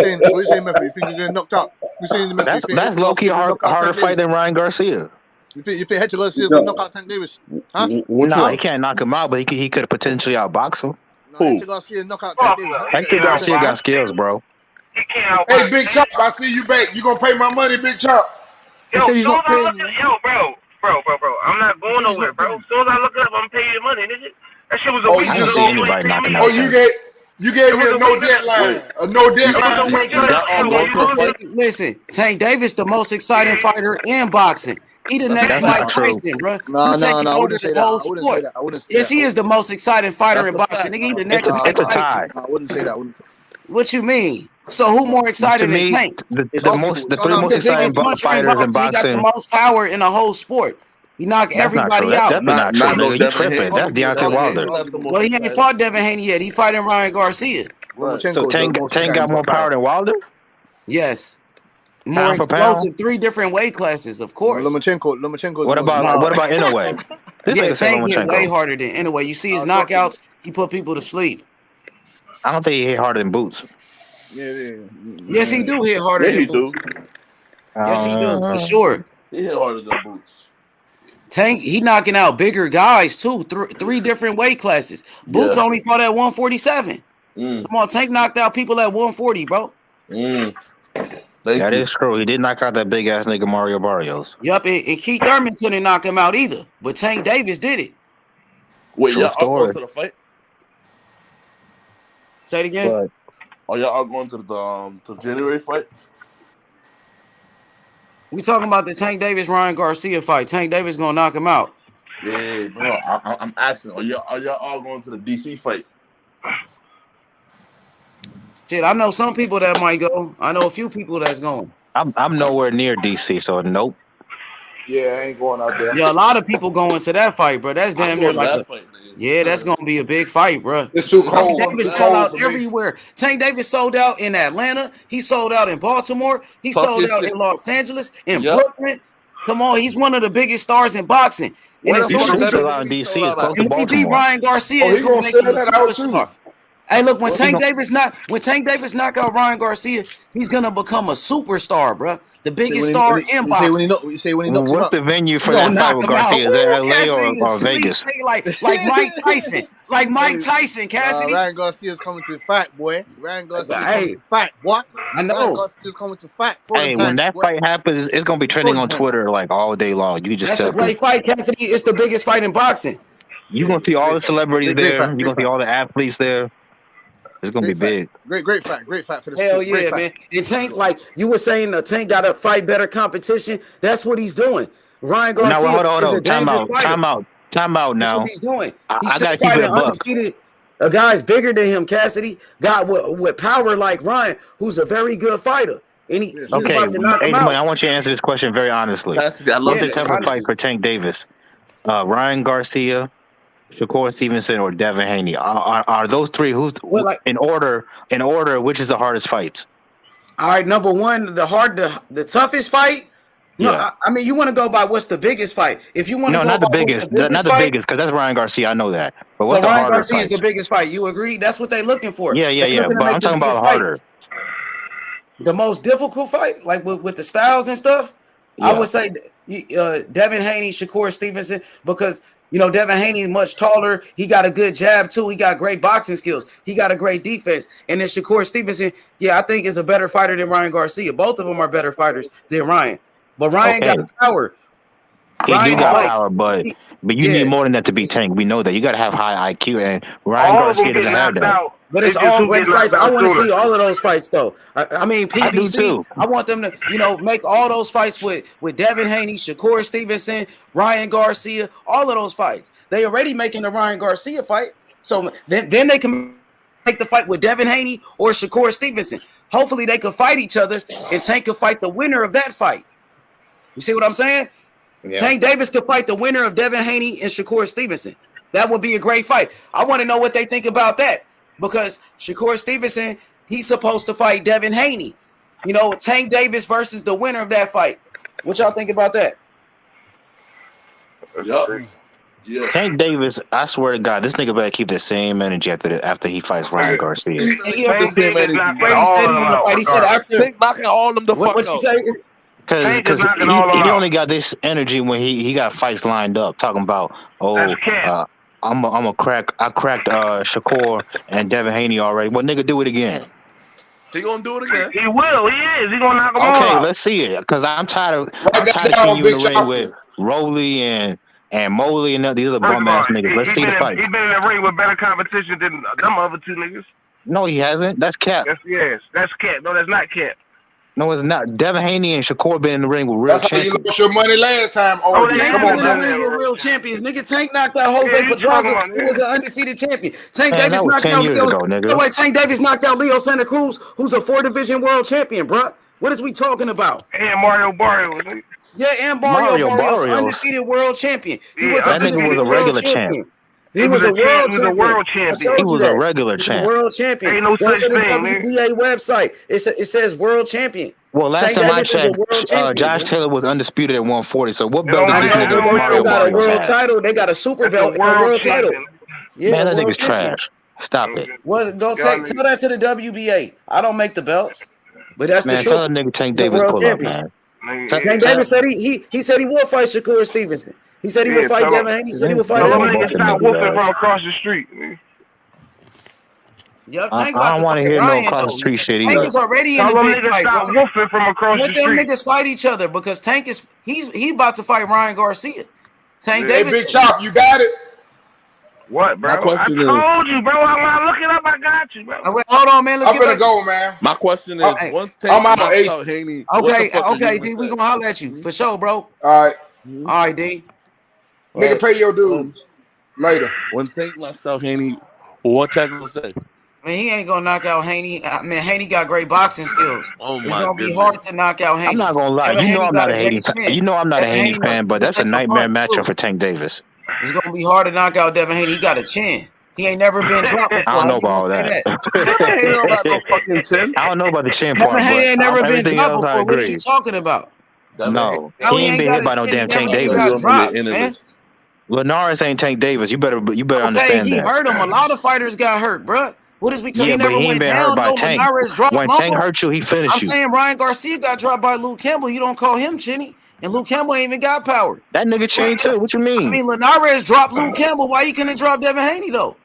saying, Method, you think you're getting knocked out? You're saying Method, That's low key harder fight than Ryan Garcia. You think Hector Garcia's gonna knock out Tank Davis? Huh? No, he can't knock him out, but he could potentially outbox him. No, Hector Garcia knock out Tank Davis. Hector Garcia got skills, bro. Hey, Big Chop, I see you back. You gonna pay my money, Big Chop? He said he's not paying you. Bro. I'm not going nowhere, bro. As soon as I look it up, I'm paying you money, nigga. That shit was a Oh, week I ago. don't see anybody knocking out Tank. You gave me a no deadline. A no deadline. Listen, Tank Davis, the most exciting fighter in boxing. He the next That's Mike not true. Tyson, bro. No, I wouldn't say that. I Whole wouldn't sport. say that. I wouldn't say Yes, that. he is the most exciting fighter in boxing. Nigga, he the next Mike It's a Tyson. tie. I wouldn't say that. What you mean? So who more To excited than me, Tank? the three He's most the exciting biggest puncher in fighters in boxing. He got the boxing. most power in the whole sport. He knocked That's not true. everybody That's out. definitely not true, nigga. You tripping? That's Deontay Wilder. Well, he ain't fought Devin Haney yet. He fighting Ryan Garcia. So Tank got more power than Wilder? Yes. More Pound for explosive. pound? 3 different weight classes, of course. Lomachenko. What about Inoue? nigga said Tank hit way Lomachenko. harder than anyway. You see his knockouts, he put people to sleep. I don't think he hit harder than Boots. Yes, he do hit harder than Boots. Yes, he do, for sure. He hit harder than Boots. Tank, he knocking out bigger guys too. Three different weight classes. Boots only fought at 147. Come on, Tank knocked out people at 140, bro. That is true. He did knock out that big ass nigga Mario Barrios. Yup, and Keith Thurman couldn't knock him out either, but Tank Davis did it. Wait, True y'all all going story. to the fight? Say it again. But Are y'all all going to the January fight? We talking about the Tank Davis Ryan Garcia fight. Tank Davis gonna knock him out. Yeah, no, I'm asking. Are y'all all going to the DC fight? Shit, I know some people that might go. I know a few people that's going. I'm nowhere near DC, so nope. Yeah, I ain't going out there. Yeah, a lot of people going to that fight, bro. That's damn near like that's gonna be a big fight, bro. It's too Tank cold. Davis sold out everywhere. Tank Davis sold out in Atlanta. He sold out in Baltimore. He sold out in Los Angeles, in Brooklyn. Come on, he's one of the biggest stars in boxing. And He sold out in DC. It's close to when he beat Baltimore. Ryan Garcia, it's gonna make him a superstar. Hey, look, when Tank Davis knock out Ryan Garcia, he's gonna become a superstar, bro. The biggest star in boxing. What's the venue for that fight with Garcia? Is it LA or Vegas? Like Mike Tyson. Like Mike Tyson, Cassidy. Ryan Garcia's coming to fight, boy. Ryan Garcia's Hey. coming to fight, boy. I know. Ryan Garcia's coming to fight. Hey, when that fight happens, it's gonna be trending on Twitter like all day long. You just That's tell a great fight, Cassidy. It's the biggest fight in boxing. you're gonna see all the celebrities Great there. fight, You're gonna see all the athletes there. It's gonna be big. Great fight for the Hell sport. Great yeah, fight. man. And Tank, like you were saying, Tank got to fight better competition. That's what he's doing. Ryan Now Garcia hold is a on. Time dangerous out. fighter. Time out That's now. what he's doing. He's I still gotta keep it fighting a buck. undefeated. A guy's bigger than him, Cassidy. Got with power like Ryan, who's a very good fighter. And he's Okay, about to knock him H-Money, I out. want you to answer this question very honestly. Cassidy, I love What's the you. tougher fight for Tank Davis? Ryan Garcia, Shakur Stevenson, or Devin Haney? Are those three in order? In order, which is the hardest fights? All right, number one, the toughest fight. No, Yeah. I mean you want to go by what's the biggest fight. If you want to No, go not the by what's biggest. the Not the fight, biggest, because that's Ryan Garcia. I know that. But so what's the Ryan harder Garcia is fight? the biggest fight. You agree? That's what they're looking for. Yeah. They're looking to But make I'm the talking about biggest harder. fights. The most difficult fight, like with the styles and stuff, I would say Devin Haney, Shakur Stevenson, because Devin Haney is much taller. He got a good jab too. He got great boxing skills. He got a great defense. And then Shakur Stevenson, I think is a better fighter than Ryan Garcia. Both of them are better fighters than Ryan. But Ryan got power. He do Ryan is got like- power, but you need more than that to beat Tank. We know that. You got to have high IQ, and Ryan All of them Garcia get doesn't have knocked that. out. But it's They just all do great get knocked fights. I out want to sooner. see all of those fights, though. I mean, I do PBC. too. I want them to, make all those fights with Devin Haney, Shakur Stevenson, Ryan Garcia, all of those fights. They already making the Ryan Garcia fight, so then they can make the fight with Devin Haney or Shakur Stevenson. Hopefully, they can fight each other, and Tank can fight the winner of that fight. You see what I'm saying? Yeah. Tank Davis could fight the winner of Devin Haney and Shakur Stevenson. That would be a great fight. I want to know what they think about that because Shakur Stevenson, he's supposed to fight Devin Haney. Tank Davis versus the winner of that fight. What y'all think about that? Yeah. Tank Davis, I swear to God, this nigga better keep the same energy after he fights Ryan Garcia. He said after knocking all of them the fuck what you out. say? Because he only got this energy when he got fights lined up, talking about I cracked Shakur and Devin Haney already. Well, nigga, do it again. He gonna do it again. He will. He is. He gonna knock him all Okay, out. let's see it. Because I'm tired of Write that seeing down, you in Big the ring Johnson. with Roley and Moley and these other bum ass niggas. Let's see the fights. He been in the ring with better competition than them other two niggas. No, he hasn't. That's cap. Yes, that's Cap. No, that's not Cap. No, it's not. Devin Haney and Shakur been in the ring with real That's how you champions. lost your money last time. Tank was in the ring with real champions. Nigga, Tank knocked out Jose Pedraza, who was an undefeated champion. Tank Man, Davis that was knocked 10 out years ago, nigga. Wait, Tank Davis knocked out Leo Santa Cruz, who's a 4-division world champion, bruh. What is we talking about? And Mario Barrios. Yeah, and Mario Mario Barrios, Barrios. undefeated world champion. He Yeah, was that an nigga was undefeated a world regular champ. champion. He was a world champion. I He showed you was that. a regular He's a champ. world champion. Ain't no Go such to the thing, man. WBA website. It says world champion. Well, last Tank time I Davis is a checked, world champion. Josh man. Taylor was undisputed at 140. So what belt I did this know, but nigga they still got a Barrios world have? title. They got a super belt and a world title. Yeah, Man, that world nigga's champion. trash. Stop it. Well, tell that to the WBA. I don't make the belts, but that's Man, the tell truth. that nigga Tank He's a Davis world pull up, champion. man. Tank Davis said he said he will fight Shakur Stevenson. He said he would fight Devin Haney. He said he would fight Tell them everybody. niggas stop whooping from across the street. Man. Yup, I Tank about don't to want to fight hear Ryan, no across the though. street shit Tank either. is already in Tell the them big niggas fight, stop bro. whooping from across Let the them street. niggas fight each other because Tank is he's about to fight Ryan Garcia. Tank Hey, Davis. Big Chop, you got it. What, bro? My question I is, told you, bro. I'm looking up. I got you, bro. Wait, hold on, man. Let's I'm get gonna back go, man. my question is, Oh, hey. once I'm Tank out. knocks Hey. out Haney, what the Okay, fuck are you okay, gonna D. We say? gonna holler at you for sure, bro. All right, All right, D. nigga, pay your dues later. When Tank knocks out Haney, what y'all gonna say? Man, he ain't gonna knock out Haney. Man, Haney got great boxing skills. Oh It's my gonna be goodness. hard to knock out Haney. I'm not gonna lie. Devin You know Haney I'm got not a Haney great fan. chin. You know I'm not a Devin Haney Haney fan, but can that's a take a nightmare punch, matchup too. for Tank Davis. It's gonna be hard to knock out Devin Haney. He got a chin. He ain't never been dropped before. I don't How know you about gonna all say that. that? Ain't no about no fucking chin. I don't know about the chin Devin part, Haney but ain't never been everything dropped else I before. What are you agree. talking about? No, How he he ain't ain't been got hit by his no chin? He damn never Tank been Davis. got dropped, man. Linares ain't Tank Davis. You better Okay, understand he that. hurt him. A lot of fighters got hurt, bruh. What is we tell Yeah, He but never he ain't went been hurt down. by No, Tank. Linares dropped When Tank lumber. hurt you, he finished I'm you. saying Ryan Garcia got dropped by Luke Campbell. You don't call him chinny. And Luke Campbell ain't even got power. That nigga chained too. What you mean? I mean, Linares dropped Luke Campbell. Why you couldn't drop Devin Haney, though?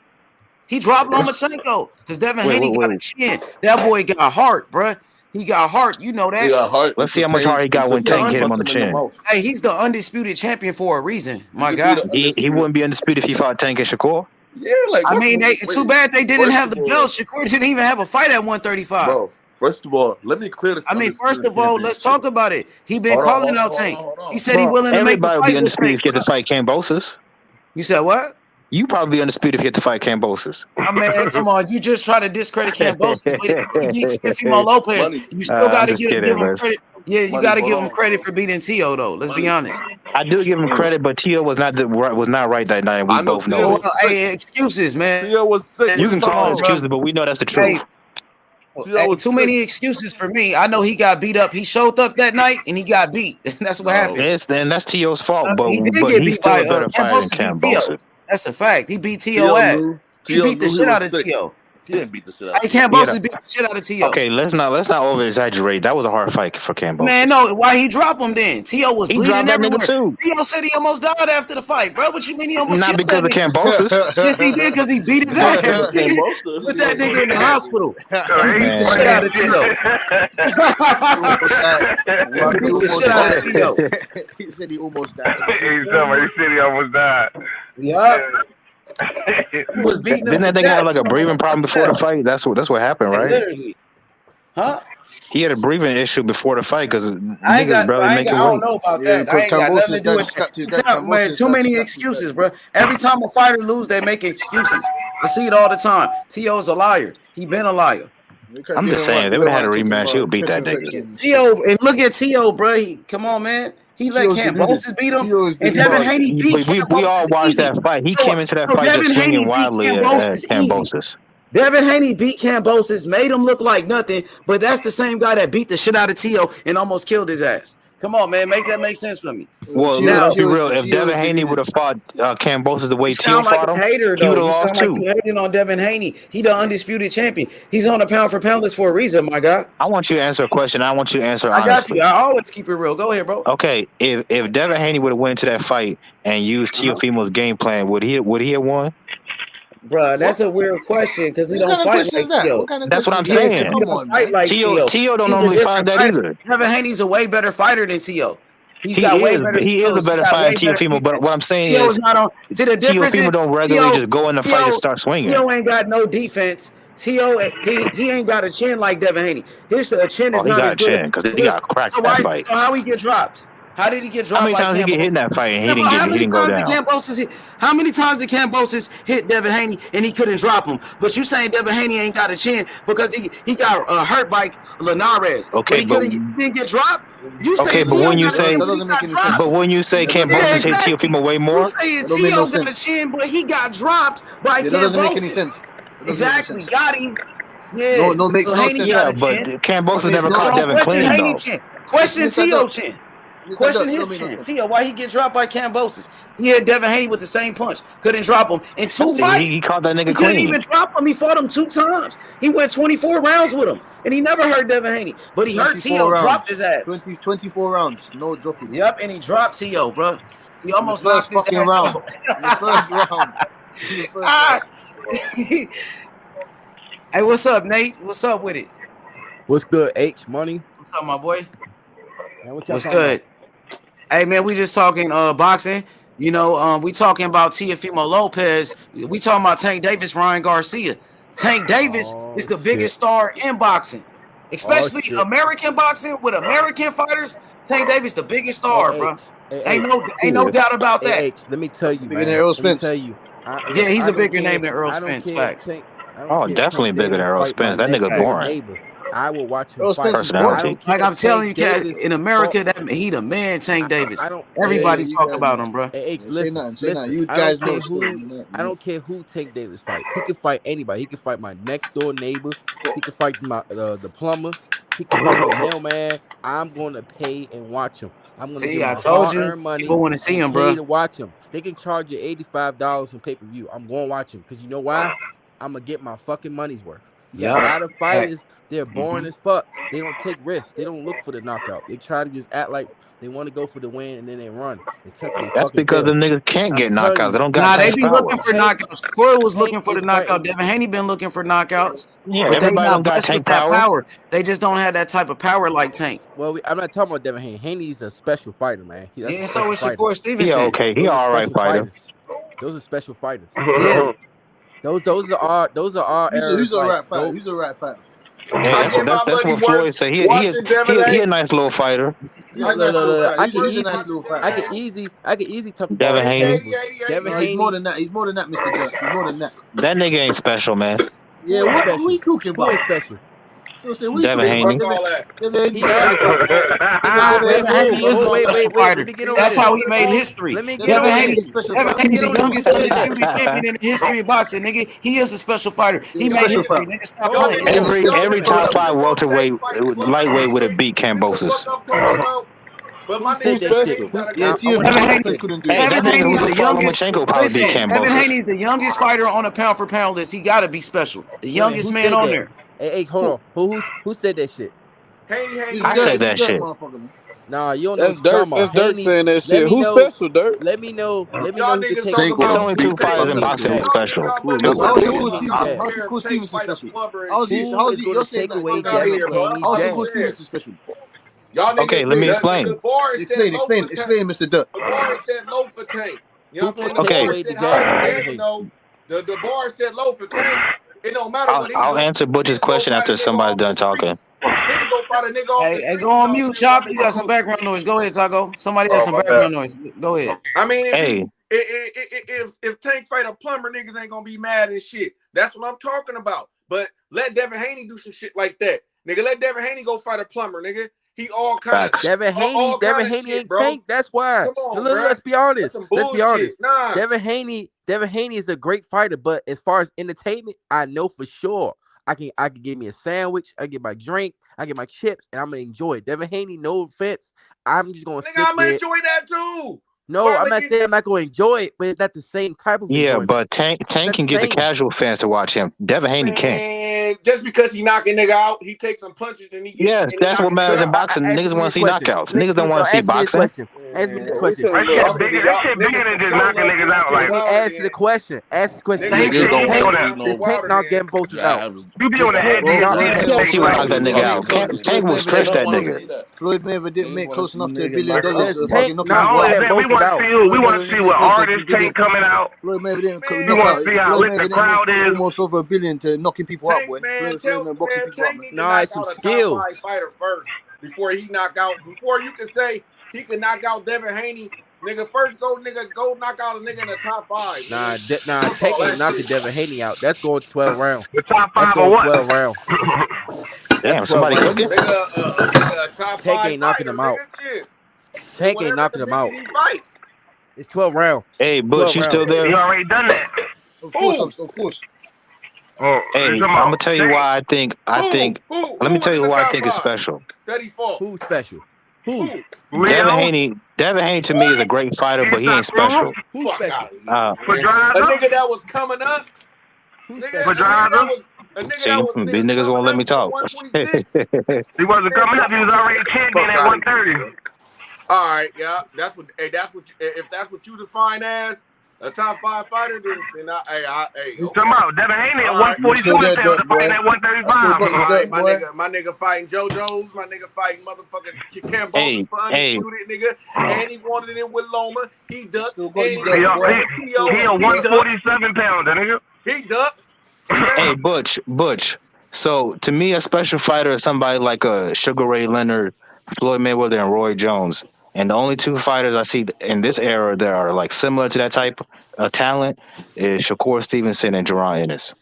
He dropped Lomachenko because Devin Haney got a chin. That boy got heart, bruh. He got heart. You know that. He got heart. Let's see how much heart he got when Tank hit him on the chin. Hey, he's the undisputed champion for a reason, my guy. He wouldn't be undisputed if he fought Tank and Shakur. Yeah, like I mean, too bad they didn't have the belt. Shakur didn't even have a fight at 135. Bro, first of all, let me clear this. I mean, first of all, let's talk about it. He been Hold on, calling out hold Tank. on. He said he willing to make the Everybody would fight be with undisputed Tank. if you had to fight Cambosis. You said what? You probably be undisputed if you had to fight Cambosis. I mean, come on. You just try to discredit Cambosis with Teofimo Lopez. You still got to give him credit. Yeah, you got to give him credit for beating Tio, though. Let's be honest. I do give him credit, but Tio was not right that night. And we both know it. Hey, excuses, man. Tio was sick. You can call it excuses, but we know that's the truth. Hey, too many excuses for me. I know he got beat up. He showed up that night and he got beat. That's what happened. Then that's Tio's fault, but He did but get he's beat still by a better fighter than Cambosis. That's a fact. He beat Tio Tio ass. knew- He Tio beat the knew he shit was out of sick. Tio. He didn't beat the shit out Hey, of him. Cambosis beat the shit out of Tio. Okay, let's not over exaggerate. That was a hard fight for Cambosis. Man, no, why he drop him then? Tio was He bleeding dropped that nigga everywhere. too. Tio said he almost died after the fight, bro. What you mean he almost Not killed because that of nigga? Cambosis. Yes, he did because he beat his ass. Put that nigga in the hospital. He beat the shit out of Tio. He beat the shit out of Tio. He said he almost died. Somebody said he almost died. Yup. He was beating him Didn't that to nigga have death. like a breathing problem before the fight? That's what happened, right? Literally. Huh? He had a breathing issue before the fight because I niggas barely make it I don't weight. know about Yeah, that. I ain't got nothing to do with slapped his that. dad. Man, Cambosis too many slapped his excuses, bro. Every time a fighter lose, they make excuses. I see it all the time. Tio's a liar. He been a liar. I'm just saying, they would have had a rematch. He'll beat that nigga. Tio, and look at Tio, bro. Come on, man. He let Cambosis beat him, and Devin Haney beat Cambosis. We all watched that fight. He came into that fight just swinging wildly at Cambosis. Devin Haney beat Cambosis, made him look like nothing, but that's the same guy that beat the shit out of Tio and almost killed his ass. Come on, man, make that make sense for me. Well, let's be real. If Devin Haney would have fought Cambosis the way Tio fought him, hater, he would though. have lost too. Like you hating on Devin Haney. He the undisputed champion. He's on a pound for pound list for a reason, my guy. I want you to answer a question. I want you to answer I got honestly. you. I always keep it real. Go ahead, bro. Okay, if Devin Haney would have went to that fight and used Teofimo's game plan, would he have won? Bro, that's a weird question because he What don't kind of fight question like is that? Tio. What kind of That's what I'm question is that? saying. Come He don't on, fight man. like Tio don't He's a normally fight different that fighter. either. Devin Haney's a way better fighter than Tio. He is a better fighter than Teofimo, but what I'm saying Tio is not on. See, the difference Teofimo is don't regularly just go in the fight and start swinging. Tio ain't got no defense. Tio, he ain't got a chin like Devin Haney. His chin is He not got as a good. chin because he got cracked that fight. So how he get dropped? How did he get How dropped many by times he get hit in that fight and he didn't go down? How many times did Kambosos hit Devin Haney and he couldn't drop him? But you saying Devin Haney ain't got a chin because he got hurt by Linares. Okay, but he didn't get dropped. You okay, say but when you got a say, chin, but he got dropped. Kambosos hit Teofimo way more, You saying Tio got a chin, but he got dropped by Kambosos. That doesn't make any sense. Exactly, got him. Yeah, no makes no sense. Yeah, but Kambosos never caught Devin clean though. Question Tio chin. Question his chin. Tio, why he get dropped by Kambosos? He had Devin Haney with the same punch. Couldn't drop him in 2 fights. He caught that nigga he clean. Couldn't even drop him. He fought him 2 times. He went 24 rounds with him. And he never hurt Devin Haney. But he hurt Tio, dropped his ass. 24 rounds. No dropping. Yep, and he dropped Tio, bro. He almost knocked his ass round. out. The first round. Hey, what's up, Nate? What's up with it? What's good, H Money? What's up, my boy? Man, what's good? Hey, man, we just talking boxing. You know, we talking about Teofimo Lopez. We talking about Tank Davis, Ryan Garcia. Tank Davis is the biggest star in boxing, especially American boxing with American fighters. Tank Davis, the biggest star, bro. Ain't no doubt about that. H, let me tell you, bigger than Errol Spence. Yeah, he's a bigger name than Errol Spence. Facts. Oh, definitely bigger than Errol Spence. That nigga boring. I will watch him Errol Spence personality. Like I'm telling you, Cat, in America, that he the man, Tank Davis. Everybody talk about him, bro. Hey, listen. You I guys don't know. care who. I don't care who Tank Davis fight. He can fight anybody. He can fight my next door neighbor. He can fight my the plumber. He can fight the mailman. I'm going to pay and watch him. I'm going to give I my told you, hard-earned money. people want to see him, pay bro. to watch him. They can charge you $85 in pay-per-view. I'm going to watch him because you know why? I'm gonna get my fucking money's worth. Yeah. A lot of fighters, they're boring as fuck. They don't take risks. They don't look for the knockout. They try to just act like they want to go for the win and then they run. That's because the niggas can't get knockouts. They don't got they be power. looking for knockouts. Corey was looking for the knockout. Devin Haney been looking for knockouts. Yeah, but they everybody not don't got blessed Tank with that power. power. They just don't have that type of power like Tank. Well, I'm not talking about Devin Haney. Haney's a special fighter, man. And so is Shakur Stevenson. Yeah, okay, he all right fighter. Those are special fighters. Yeah. Those are our Who's a rat fighter? Who's a rat fighter? Yeah, that's what Floyd said. He a nice little fighter. I can easy talk about Devin Haney. He's more than that. He's more than that, Mr. Dirt. He's more than that. That nigga ain't special, man. Yeah, what are we talking about? Who is special? Devin Haney. Devin Haney is a special fighter. That's how he made history. Devin Haney is the youngest undisputed champion in the history of boxing, nigga. He is a special fighter. He made history, nigga. Stop playing. Every top 5 welterweight, lightweight would have beat Kambosos. But my nigga Devin Haney is the youngest. Listen, Devin Haney is the youngest fighter on a pound for pound list. He gotta be special. The youngest man on there. Hey, hold on. Who said that shit? I said that shit. Nah, you don't know. That's Dirk. That's Dirk saying that shit. Who's special, Dirk? Let me know. Who can take It's only 2 fighters in boxing who's special. How's Shakur Stevenson special? How's he? You're saying that? How's Shakur Stevenson special? Okay, let me explain. Explain, Mr. Duck. The bar said low for Tank. You know what I'm saying? Okay. The bar said low for Tank. It don't matter what he I'll answer Butch's question after somebody's done talking. Hey, go on mute, Chop. You got some background noise. Go ahead, Taco. Somebody has some background noise. Go ahead. I mean, if Tank fight a plumber, niggas ain't gonna be mad and shit. That's what I'm talking about. But let Devin Haney do some shit like that, nigga. Let Devin Haney go fight a plumber, nigga. He all kind of Devin Haney ain't Tank. That's why. Let's be honest. Let's be honest. Nah. Devin Haney is a great fighter, but as far as entertainment, I know for sure I can give me a sandwich, I get my drink, I get my chips, and I'm gonna enjoy it. Devin Haney, no offense, I'm just gonna. Nigga, I'm gonna enjoy that too. No, I'm not saying I'm not gonna enjoy it, but it's not the same type of. Yeah, enjoyment. but Tank can get the casual fans to watch him. Devin Haney can't. And just because he knock a nigga out, he takes some punches and he. Yes, that's what matters in boxing. Niggas want to see knockouts. Niggas don't want to see boxing. Ask me the question. That shit bigger than just knocking niggas out. Like, ask the question. Ask the question. Niggas don't want This Tank not getting posted out. You be on the edge. Can't see what knocked that nigga out. Tank will stretch that nigga. Floyd Mayweather didn't make close enough to $1 billion. We want to see. We want to see what artists Tank coming out. Floyd Mayweather didn't. We want to see how lit the crowd is. Almost over $1 billion to knocking people out, boy. No, it's some skill. Fighter first before he knock out. Before you can say he could knock out Devin Haney. Nigga, first go knock out a nigga in the top 5. Nah, Fuck Tank all ain't that knocking shit. Devin Haney out. That's going 12 rounds. The top That's 5 or going what? 12 rounds. That's Damn, 12 somebody rounds. cooking? Nigga, a top Tank 5 ain't knocking fighter, him out. nigga. Shit. Tank ain't Whatever knocking him out. division he fight. It's 12 rounds. Hey, Butch, 12 you rounds. still there? You already done that. Of course. Oh, Hey, I'm gonna tell you why I think. Let me Who tell was in you the why I top think it's 5 special. that he fought? Who's special? Who? Devin Haney to me is a great fighter, but he ain't special. Who's Fuck special? out of here, man. A nigga that was coming up. Who's Nigga, special? a nigga See, that was these niggas won't let me talk. 126. He wasn't coming up. He was already champion at 130. All right, yeah, if that's what you define as a top 5 fighter, then hey, You okay. talking about Devin Haney at All right. 142 and fighting at 135. All right, my nigga fighting JoJo's, my nigga fighting motherfucking Cambosis for undisputed, nigga, and he wanted it with Loma. He ducked, and he He a 147 pounder, nigga. He ducked. Hey, Butch. So to me, a special fighter is somebody like a Sugar Ray Leonard, Floyd Mayweather, and Roy Jones. And the only 2 fighters I see in this era that are like similar to that type of talent is Shakur Stevenson and Gervonta Ennis.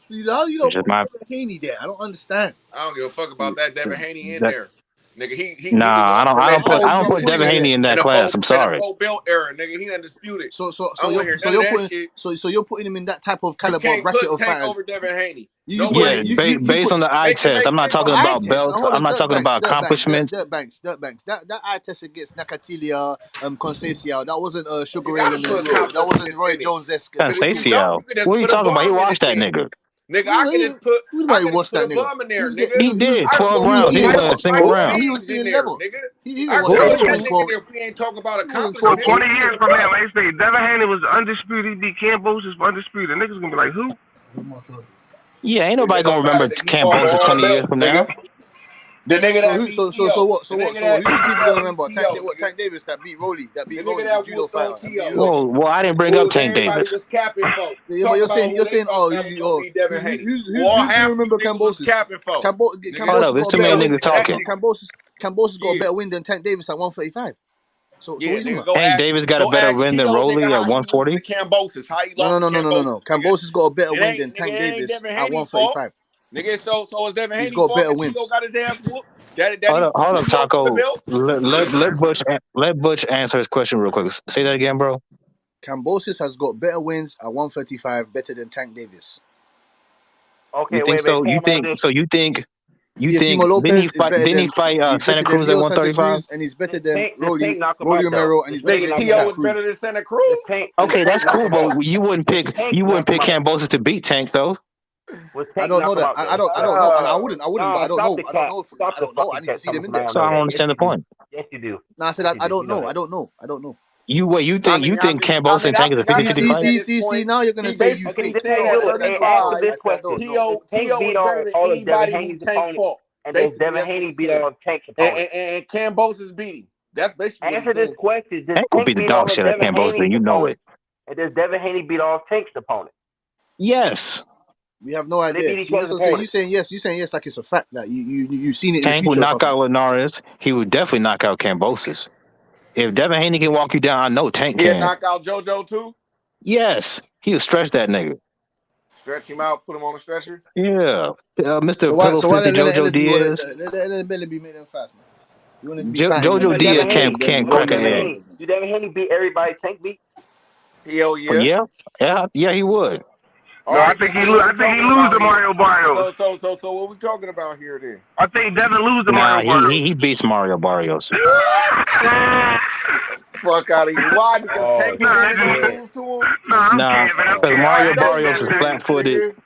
See, how you don't Just put my- Devin Haney there? I don't understand. I don't give a fuck about that Devin Haney in that- there. Nigga, he Nah, was I don't put undisputed Devin Haney in that class. I'm in sorry. a 4 belt era, nigga. He undisputed. So I don't hear none of that shit. you're putting him in that type of You caliber can't bracket put of Tank fighters. over Devin Haney. Based on the eye test. I'm not talking about belts. I'm not talking about accomplishments. Dirt banks. That eye test against Nakatilia, Conceição, that wasn't Sugar Ray Leonard. That wasn't Roy Jones-esque. Conceição. What are you talking about? He watched that nigga. Nigga, I can just put a bum in there, nigga. He did 12 rounds. He won a single round. He was in level. He I was can put in that nigga if we ain't talking about accomplishments. So 20 years from now, they say Devin Haney was undisputed. He beat Cambosis for undisputed. Niggas gonna be like, who? Yeah, ain't nobody gonna remember Cambosis 20 years from now. The nigga that beat what? Who's the people gonna remember? Tank Davis that beat Rolly, the judo fighter. Well, I didn't bring up Tank Everybody Davis. was capping folk. Yeah, but you're saying, who's gonna remember Cambosis? Hold up, there's too many niggas talking. Cambosis got a better win than Tank Davis at 135. So what are you talking about? Tank Davis got a better win than Rolly at 140. Cambosis, how he No. lost Cambosis got a better win than nigga, Tank it ain't Davis Devin at Haney 135. Nigga, so is Devin Haney He's got better fault wins. that he got his ass whooped? Hold up, Taco. Let Butch answer his question real quick. Say that again, bro. Cambosis has got better wins at 135, better than Tank Davis. Okay, you think so? You think? Didn't he fight Santa Cruz at 135? And he's better than Rolly Romero, and he's better than T.O. was better than Santa Cruz. Okay, that's cool, but you wouldn't pick Cambosis to beat Tank though. I don't know that. I don't know. And I wouldn't. But I don't know. I don't know. I need to see them in there. So I don't understand the point. Yes, you do. No, I said I don't know. I don't know. You think Cambosis and Tank is a 50-50 fight? See, now you're gonna say you think saying at 35, T.O. was better than anybody who Tank fought. And then Devin Haney beat all Tank's opponents. And Cambosis beat him. That's basically answer this question. Does Tank will beat the dog shit out of Cambosis, and you know it. And does Devin Haney beat all Tank's opponents? Yes. We have no idea. You saying yes like it's a fact that you've seen it. Tank would knock out Linares. He would definitely knock out Cambosis. If Devin Haney can walk you down, I know Tank can. He'll knock out JoJo too? Yes. He would stretch that nigga. Stretch him out, put him on a stretcher? Yeah. Mr. Pillow Fist JoJo Diaz. Let be made them fast, man. JoJo Diaz can't crack an egg. Do Devin Haney beat everybody Tank beat? Hell yeah. Yeah, he would. No, I think he lose to Mario Barrios. So what we talking about here then? I think Devin lose to Mario Barrios. He beats Mario Barrios. Fuck out of here. Why? Because Tank lose to him? Nah, because Mario Barrios is flat-footed.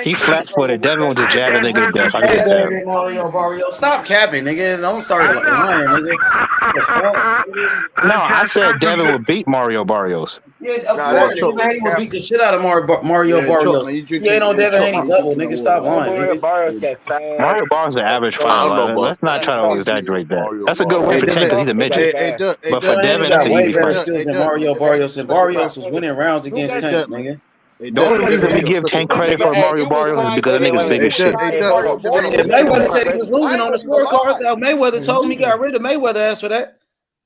He flat-footed. Devin was just jabbing nigga to death. I get that. Mario Barrios. Stop capping, nigga. Don't start lying, nigga. No, I said Devin would beat Mario Barrios. Yeah, of course. Devin Haney would beat the shit out of Mario Barrios. You ain't on Devin Haney's level, nigga. Stop lying, nigga. Mario Barrios is an average fighter. Let's not try to exaggerate that. That's a good win for Tank because he's a midget. But for Devin, that's an easy better fight. skills than Mario Barrios, and Barrios was winning rounds against Tank, nigga. The only reason we give Tank credit for Mario Barrios is because that nigga's big as shit. Mayweather said he was losing on the scorecard. Though Mayweather told him he got rid of Mayweather. Asked for that.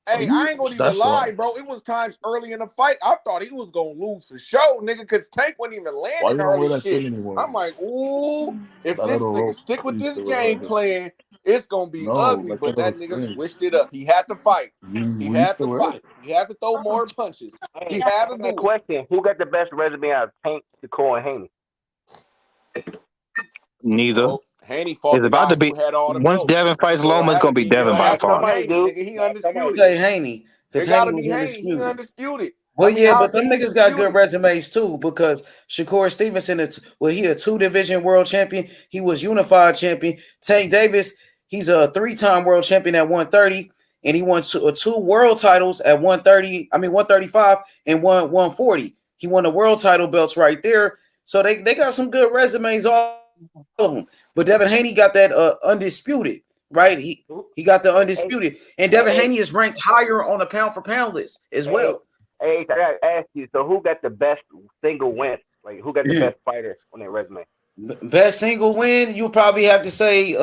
Hey, I ain't gonna even lie, bro. It was times early in the fight I thought he was gonna lose for sure, nigga, because Tank wasn't even landing early shit. I'm like, ooh, if this nigga stick with this game plan, it's gonna be ugly. But that nigga switched it up. He had to fight. He had to fight. He had to throw more punches. He had to do it. Question: who got the best resume out of Tank, Shakur, and Haney? Neither. Haney fought It's about to be. Once Devin fights Loma, it's gonna be Devin by far. Nigga, he undisputed. Say Haney, because Haney was undisputed. Well, yeah, but them niggas got good resumes too. Because Shakur Stevenson, he a 2-division world champion. He was unified champion. Tank Davis, he's a 3-time world champion at 130, and he won 2 world titles at 135 and 140. He won the world title belts right there. So they got some good resumes all of them. But Devin Haney got that undisputed, right? He got the undisputed, and Devin Haney is ranked higher on the pound for pound list as well. Hey, I gotta ask you. So, who got the best single win? Like, who got the best fighter on their resume? Best single win, you probably have to say.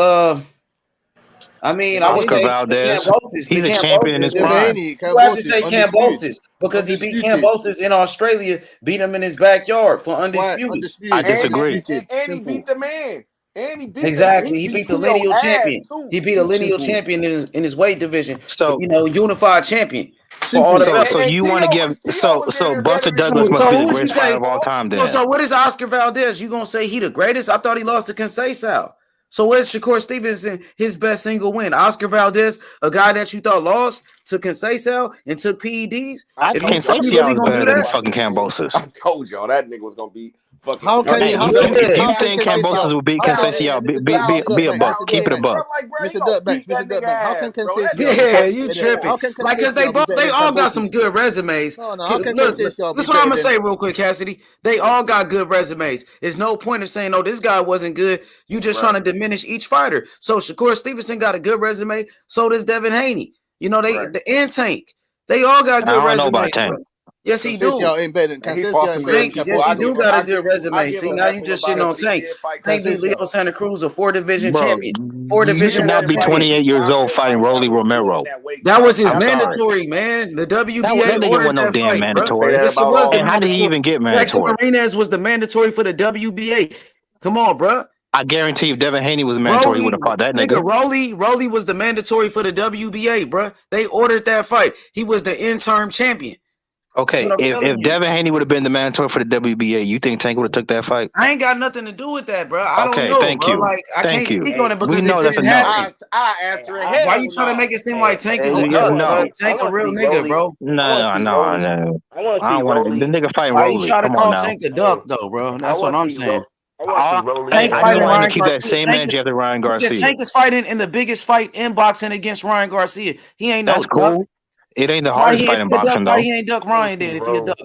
I would say Valdez. Kambosos. He's a champion in his prime. You have to say Kambosos because he beat Kambosos in Australia, beat him in his backyard for undisputed. I disagree. And he beat the man. And he beat He beat the lineal champion. He beat a lineal champion in his weight division. So unified champion. So you want to give Buster Douglas must be the greatest fighter of all time then. So what is Oscar Valdez? You gonna say he the greatest? I thought he lost to Conceição. So where's Shakur Stevenson, his best single win? Oscar Valdez, a guy that you thought lost to Conceição and took PEDs? Conceição is better than fucking Kambosos. I told y'all that nigga was gonna be fucking. If you think Kambosos will beat Conceição, be a buck. Keep it a buck. Mr. Dirtback, how can Conceição? Yeah, you tripping? Like, cause they all got some good resumes. Look, this is what I'm gonna say real quick, Cassidy. They all got good resumes. There's no point of saying, "Oh, this guy wasn't good." You just trying to diminish each fighter. So Shakur Stevenson got a good resume. So does Devin Haney. You know, and Tank. They all got good resumes. I don't know about Tank. Yes, he do. Yes, he do got a good resume. See, now you just shitting on Tank. Tank beat Leo Santa Cruz, a 4-division champion. 4-division. You should not be 28 years old fighting Rolly Romero. That was his mandatory, man. The WBA ordered that damn fight, mandatory. Yes, it was. And how did he even get mandatory? Martinez was the mandatory for the WBA. Come on, bro. I guarantee if Devin Haney was mandatory, he would have fought that nigga. Rolly was the mandatory for the WBA, bro. They ordered that fight. He was the interim champion. Okay, if Devin Haney would have been the mandatory for the WBA, you think Tank would have took that fight? I ain't got nothing to do with that, bro. I don't know, thank bro. you. Like, I can't speak on it because we know it that's didn't happen. I answer it. Why you trying to make it seem like Tank is a duck, bro? Tank a real nigga, bro. No. I don't want to. The nigga fighting Why Rolly. you trying to call Tank a duck, though, bro? That's what I'm saying. Tank fighting Ryan Garcia. Keep that same energy after Ryan Garcia. Tank is fighting in the biggest fight in boxing against Ryan Garcia. He ain't no duck. It ain't the hardest fight in boxing, though. Why he ain't duck Ryan then if he a duck?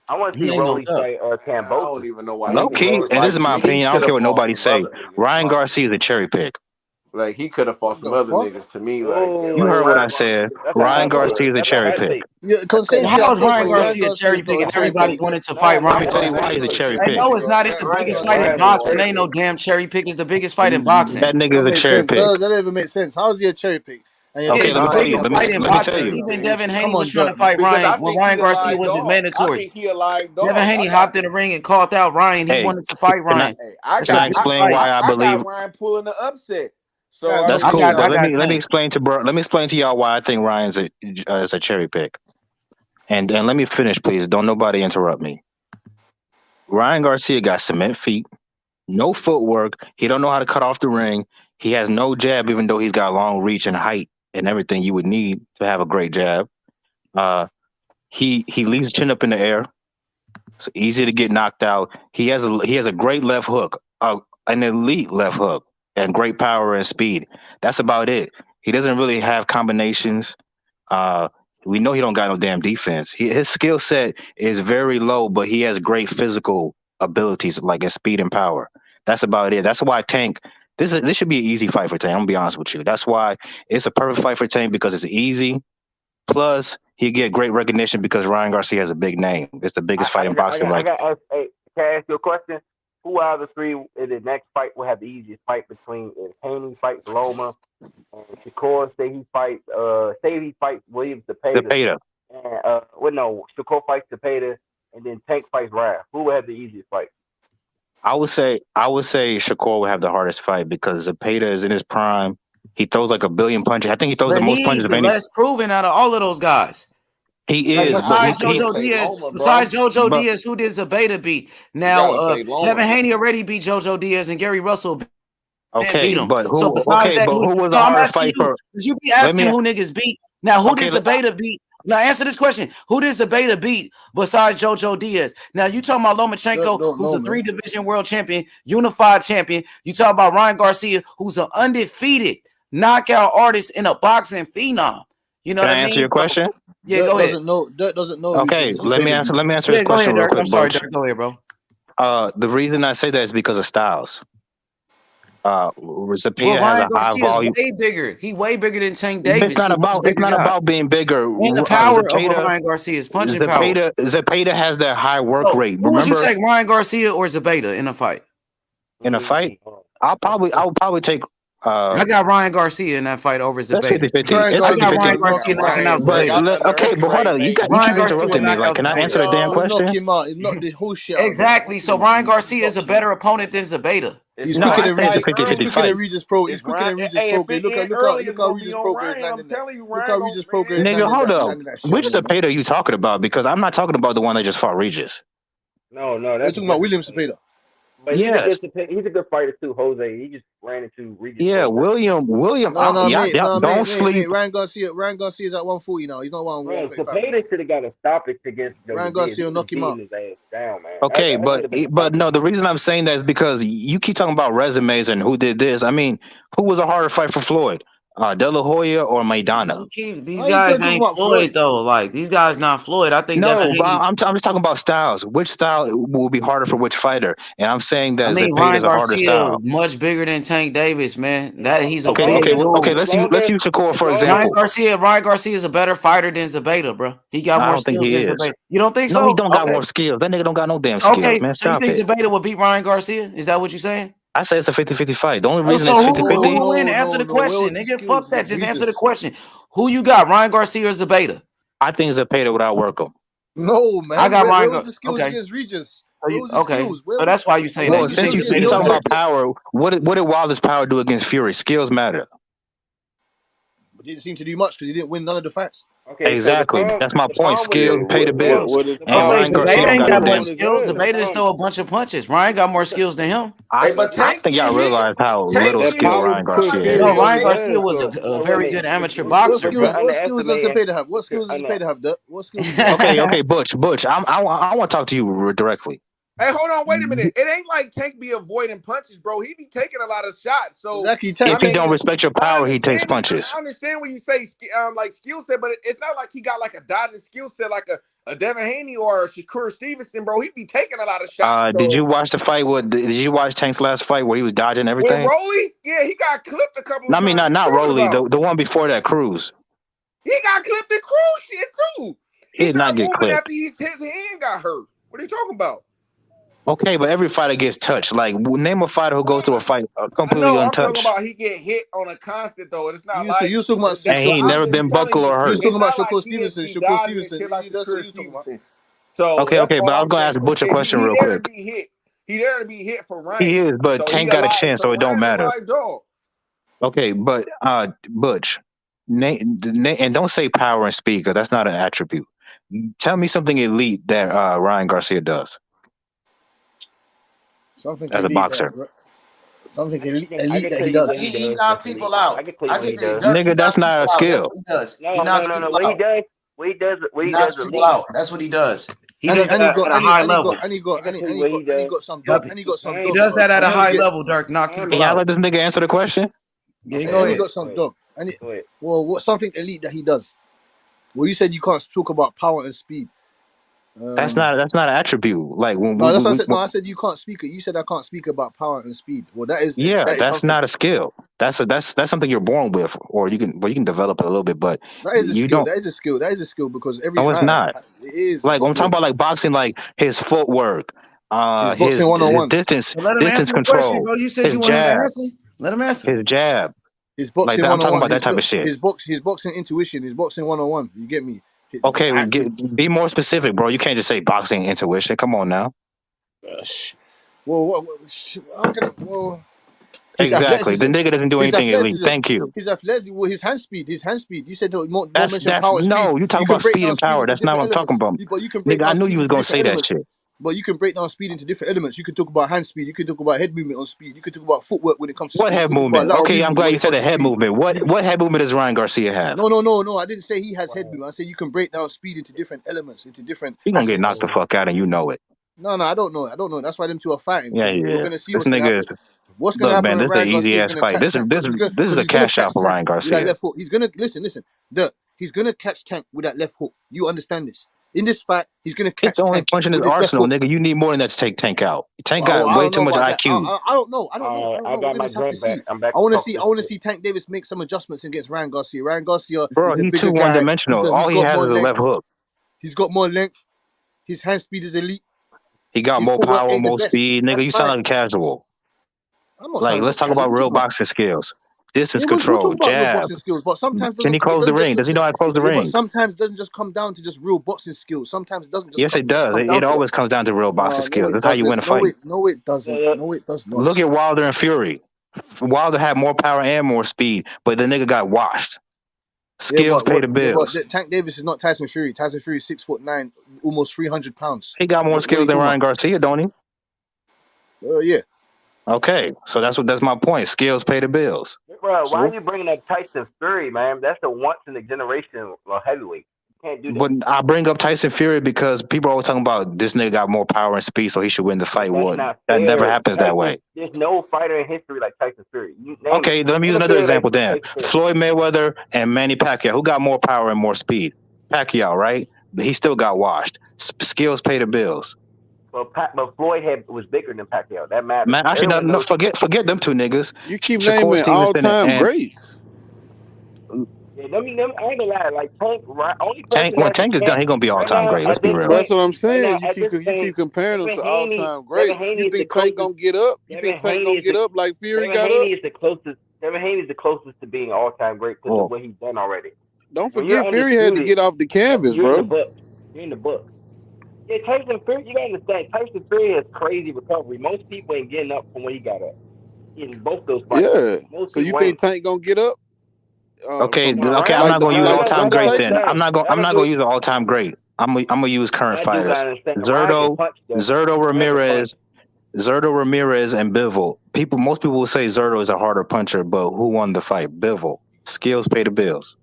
I want to see Rolly fight Kambosos. I don't even know why. Low key, and this is my opinion. I don't care what nobody say. Ryan Garcia is a cherry pick. Like, he could have fought some other niggas to me. Like, you heard what I said. Ryan Garcia is a cherry pick. How is Ryan Garcia a cherry pick and everybody wanted to fight Ryan? Let me tell you why he's a cherry pick. No, it's not. It's the biggest fight in boxing. Ain't no damn cherry pick. It's the biggest fight in boxing. That nigga is a cherry pick. That doesn't even make sense. How is he a cherry pick? Okay, let me tell you. Even Devin Haney was trying to fight Ryan when Ryan Garcia wasn't mandatory. Devin Haney hopped in the ring and called out Ryan. He wanted to fight Ryan. Can I explain why I believe Ryan pulling the upset? So that's cool. Let me explain to y'all why I think Ryan's a cherry pick. And let me finish, please. Don't nobody interrupt me. Ryan Garcia got cement feet, no footwork. He don't know how to cut off the ring. He has no jab, even though he's got long reach and height and everything you would need to have a great jab. He leaves his chin up in the air. It's easy to get knocked out. He has a great left hook, an elite left hook, and great power and speed. That's about it. He doesn't really have combinations. We know he don't got no damn defense. His skill set is very low, but he has great physical abilities like his speed and power. That's about it. That's why Tank. This should be an easy fight for Tank. I'm gonna be honest with you. That's why it's a perfect fight for Tank because it's easy. Plus, he get great recognition because Ryan Garcia has a big name. It's the biggest fight in boxing. Hey, can I ask you a question? Who out of the three in the next fight will have the easiest fight between if Haney fights Loma and Shakur say he fights Williams Zepeda. And Shakur fights Zepeda and then Tank fights Raph. Who will have the easiest fight? I would say Shakur would have the hardest fight because Zepeda is in his prime. He throws like a billion punches. I think he throws the most punches of any. He's less proven out of all of those guys. He is. Besides JoJo Diaz, who did Zepeda beat? Now, Devin Haney already beat JoJo Diaz and Gary Russell beat him. But who? So besides that, who was the hardest fight for? You be asking who niggas beat. Now, who did Zepeda beat? Now, answer this question. Who did Zepeda beat besides JoJo Diaz? Now, you talking about Lomachenko, who's a 3-division world champion, unified champion. You talk about Ryan Garcia, who's an undefeated knockout artist in a boxing phenom. You know what I mean? Answer your question? Yeah, go ahead. Dirt doesn't know. Okay, let me answer this question real quick. I'm sorry, Dirk. Go ahead, bro. The reason I say that is because of styles. Zepeda has a high volume. Way bigger. He way bigger than Tank Davis. It's not about being bigger. And the power of Ryan Garcia's punching power. Zepeda has that high work rate. Who would you take, Ryan Garcia or Zepeda in a fight? In a fight, I would probably take. I got Ryan Garcia in that fight over Zepeda. That's 50-50. I got Ryan Garcia knocking out Zepeda. Okay, but hold on. You keep interrupting me. Like, can I answer the damn question? Exactly. So Ryan Garcia is a better opponent than Zepeda. He's quicker than Regis Pro. He's quicker than Regis Pro. Look how Regis Pro is landing that. Look how Regis Pro is landing that. Nigga, hold up. Which Zepeda are you talking about? Because I'm not talking about the one that just fought Regis. No, you're talking about William Zepeda. But he's a good fighter too, Jose. He just ran into Regis. Yeah, William. Don't sleep. Ryan Garcia is at 140 now. He's not 145. Zepeda should have got a stoppage against Ryan Garcia. Knock him out. His ass down, man. Okay, but no, the reason I'm saying that is because you keep talking about resumes and who did this. I mean, who was a harder fight for Floyd? De La Hoya or Maidana? These guys ain't Floyd though. Like these guys not Floyd. I think no. I'm just talking about styles. Which style will be harder for which fighter? And I'm saying that Zepeda is a harder style. Much bigger than Tank Davis, man. That he's a big dude. Okay. Let's use Shakur for example. Ryan Garcia is a better fighter than Zepeda, bro. He got more skills than Zepeda. You don't think so? No, he don't got more skills. That nigga don't got no damn skills, man. So you think Zepeda will beat Ryan Garcia? Is that what you're saying? I say it's a 50-50 fight. The only reason it's 50-50. Who win? Answer the question, nigga. Fuck that. Just answer the question. Who you got, Ryan Garcia or Zepeda? I think Zepeda would outwork him. No, man. I got Ryan Garcia. Skills against Regis? Okay. So that's why you say that. Since you talking about power, what did Wilder's power do against Fury? Skills matter. But he didn't seem to do much because he didn't win none of the fights. Okay, exactly. That's my point. Skills pay the bills. Zepeda ain't got much skills. Zepeda just throw a bunch of punches. Ryan got more skills than him. I think y'all realize how little skill Ryan Garcia has. No, Ryan Garcia was a very good amateur boxer. What skills does Zepeda have? What skills does Zepeda have, Duck? What skills? Okay, Butch. I want to talk to you directly. Hey, hold on, wait a minute. It ain't like Tank be avoiding punches, bro. He be taking a lot of shots. So if he don't respect your power, he takes punches. I understand when you say like skill set, but it's not like he got like a dodging skill set like a Devin Haney or a Shakur Stevenson, bro. He be taking a lot of shots. Did you watch the fight? Did you watch Tank's last fight where he was dodging everything? With Rolly? Yeah, he got clipped a couple of times. I mean, not Rolly. The one before that, Cruz. He got clipped in Cruz shit too. He did not get clipped after his hand got hurt. What are you talking about? Okay, but every fighter gets touched. Like, name a fighter who goes through a fight completely untouched. I'm talking about he get hit on a constant though. It's not like you talking about. And he never been buckled or hurt. You talking about Shakur Stevenson? Shakur Stevenson. That's what you talking about. So okay, but I was gonna ask Butch a question real quick. He there to be hit for Ryan. He is, but Tank got a chance, so it don't matter. Okay, but Butch, and don't say power and speed because that's not an attribute. Tell me something elite that Ryan Garcia does. Something as a boxer. Something elite that he does. He knock people out. Nigga, that's not a skill. He does. No. What he does people out. That's what he does. He does that at a high level. And he got some dog. He does that at a high level, Dirk. Knock people out. Can y'all let this nigga answer the question? Yeah, go ahead. He got some dog. Well, what's something elite that he does? Well, you said you can't talk about power and speed. That's not an attribute. Like when No, that's what I said. No, I said you can't speak it. You said I can't speak about power and speed. Well, that is that's something. not a skill. That's something you're born with, or you can develop it a little bit, but That is a you skill. don't. That is a skill. That is a skill because every No, it's fighter not. it is. Like when I'm talking about like boxing, like his footwork, His his boxing 101. distance Let him answer the question, control, bro. You said his you want him to jab, answer. Let him answer. his jab. His boxing Like that, I'm talking 101. about that type of shit. His boxing intuition. His boxing 101. You get me? Okay, be more specific, bro. You can't just say boxing intuition. Come on now. Well, how can well, his Exactly. The athleticism. nigga doesn't do His anything elite. athleticism. Thank you. His athleticism. Well, his hand speed. His hand speed. You said don't mention That's power and speed. no. You talk You can about break speed down and speed power. into That's not what different I'm talking elements. about. But you can break Nigga, I down knew speed you was into gonna different say that elements. shit. But you can break down speed into different elements. You can talk about hand speed. You can talk about head movement on speed. You can talk about footwork when it comes to What speed. head You can talk about movement? lateral Okay, I'm movement glad when you it said comes the to head speed. movement. What head movement does Ryan Garcia have? No. I didn't say he has head movement. I said you can break down speed into different elements, into different He gonna get assets. knocked the fuck out, and you know it. No, I don't know. That's why them two are fighting Yeah, because we're yeah. gonna see This what's gonna nigga happen. is. What's gonna Look, happen man, when this is an Ryan easy Garcia is ass gonna fight. catch This Tank is because he's gonna a cash catch out for Tank Ryan with that Garcia. left hook. He's gonna listen. He's gonna catch Tank with that left hook. You understand this? In this fight, he's gonna It's catch the only Tank punch in his with his left arsenal, hook. nigga. You need more than that to take Tank out. Tank Well, got I way don't too know much about that. IQ. I don't know. I We're got gonna my just have to drink back. see. I'm back I to want to talk see. I this want to shit. see Tank Davis make some adjustments against Ryan Garcia. Ryan Garcia is Bro, the he's bigger too one guy. dimensional. All He's he got has more is a left length. hook. He's got more length. His hand speed is elite. He got His more footwork power, ain't the more best. speed, nigga. That's You sound fine. like a casual. I'm not Like, sounding no let's talk casual. about What you real talking about? boxing skills. Distance Yeah, we'll control, talk about real jab. boxing skills, but sometimes Can he it close the doesn't ring? Does he know how to close the yeah, but ring? sometimes it doesn't just come down to just real boxing skills. Sometimes it doesn't Yes, it just does. come down It to that. always comes down to real boxing No, skills. it That's how you win a doesn't. fight. No, it doesn't. No, it does not. Look at Wilder and Fury. Wilder had more power and more speed, but the nigga got washed. Skills pay the bills. Tank Davis is not Tyson Fury. Tyson Fury is 6'9", almost 300 pounds. He got more What are skills you than talking Ryan Garcia, don't he? Yeah. Okay, so that's my point. Skills pay the bills. Bro, why are you bringing up Tyson Fury, man? That's the once in a generation heavyweight. You can't do that. But I bring up Tyson Fury because people are always talking about this nigga got more power and speed, so he should win the fight. That's not That fair. never happens that way. There's no fighter in history like Tyson Fury. Okay, let me use another example then. Floyd Mayweather and Manny Pacquiao. Who got more power and more speed? Pacquiao, right? But he still got washed. Skills pay the bills. But Floyd was bigger than Pacquiao. That matters. Man, actually, no, forget them two niggas. You keep Shakur naming Stevenson all-time greats. Yeah, I ain't gonna lie. Like Tank, right? Only Tank, person when Tank is done, he gonna be all time great. Let's be real. That's what I'm saying. Right now, You keep comparing them to all-time Devin greats. Haney You is the think Tank closest. gonna get up? You think Tank gonna get up like Fury Devin got Haney up? is the closest. Devin Haney is the closest to being all-time great because of what he's done already. Don't When you're forget Fury had to get off the canvas, you're in the bro. book. You're in the book. Yeah, Tyson Fury, you gotta understand, Tyson Fury has crazy recovery. Most people ain't getting up from where he got up in both those fights. Yeah. Most So you people think ain't. Tank gonna get up? Okay, I'm like not gonna use like all-time the greats Undertaker? then. I'm not gonna use an all-time great. I'm gonna use current I do gotta fighters. understand. Ryan can punch, though. Zurdo Ramirez, and Bivol. Most people will say Zurdo is a harder puncher, but who won the fight? Bivol. Skills pay the bills.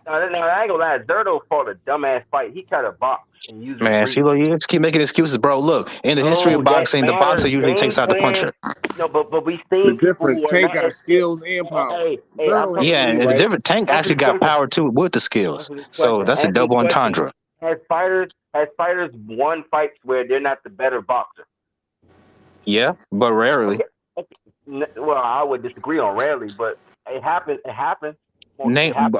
No, I ain't gonna lie. Zurdo fought a dumbass fight. He tried to box and use his Man, reach. see, look, you just keep making excuses, bro. Look, in the history of boxing, the boxer usually takes out the puncher. No, but we The seen people difference, who are Tank not got as skilled. skills and power. Hey, I'm Zurdo coming Yeah, to you, and the right? different Tank actually got power too with the skills. So that's a double entendre. Has fighters won fights where they're not the better boxer? Yeah, but rarely. Well, I would disagree on rarely, but it happens. It happens.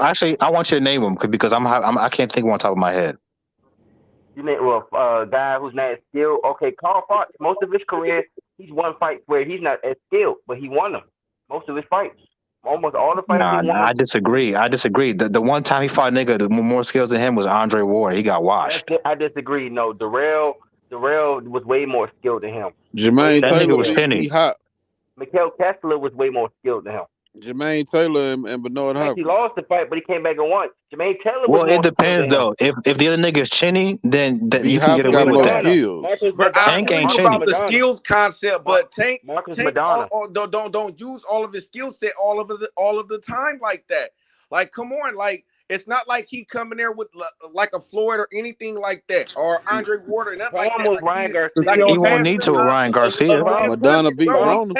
Actually, I want you to name them because I can't think of one on top of my head. You name a guy who's not as skilled. Okay, Carl Fox. Most of his career, he's won fights where he's not as skilled, but he won them. Most of his fights, almost all the fights he won. I disagree. The one time he fought a nigga with more skills than him was Andre Ward. He got washed. I disagree. No, Darrell was way more skilled than him. Jermaine That Taylor nigga was penny. hot. Mikhail Kessler was way more skilled than him. Jermaine Taylor and Bernard He Hopkins. lost the fight, but he came back and won. Jermaine Taylor was Well, more it depends skilled than though. If the other nigga is chinny, then you can Hopkins get away got with more that. skills. But I Tank feel ain't you chinny. about the skills concept, but Tank Madonna. Don't use all of his skill set all of the time like that. Like, come on, like it's not like he coming there with like a Floyd or anything like that, or Andre Ward or nothing like that. was Ryan Garcia. He won't need to with Ryan Garcia. Madonna beat Broner.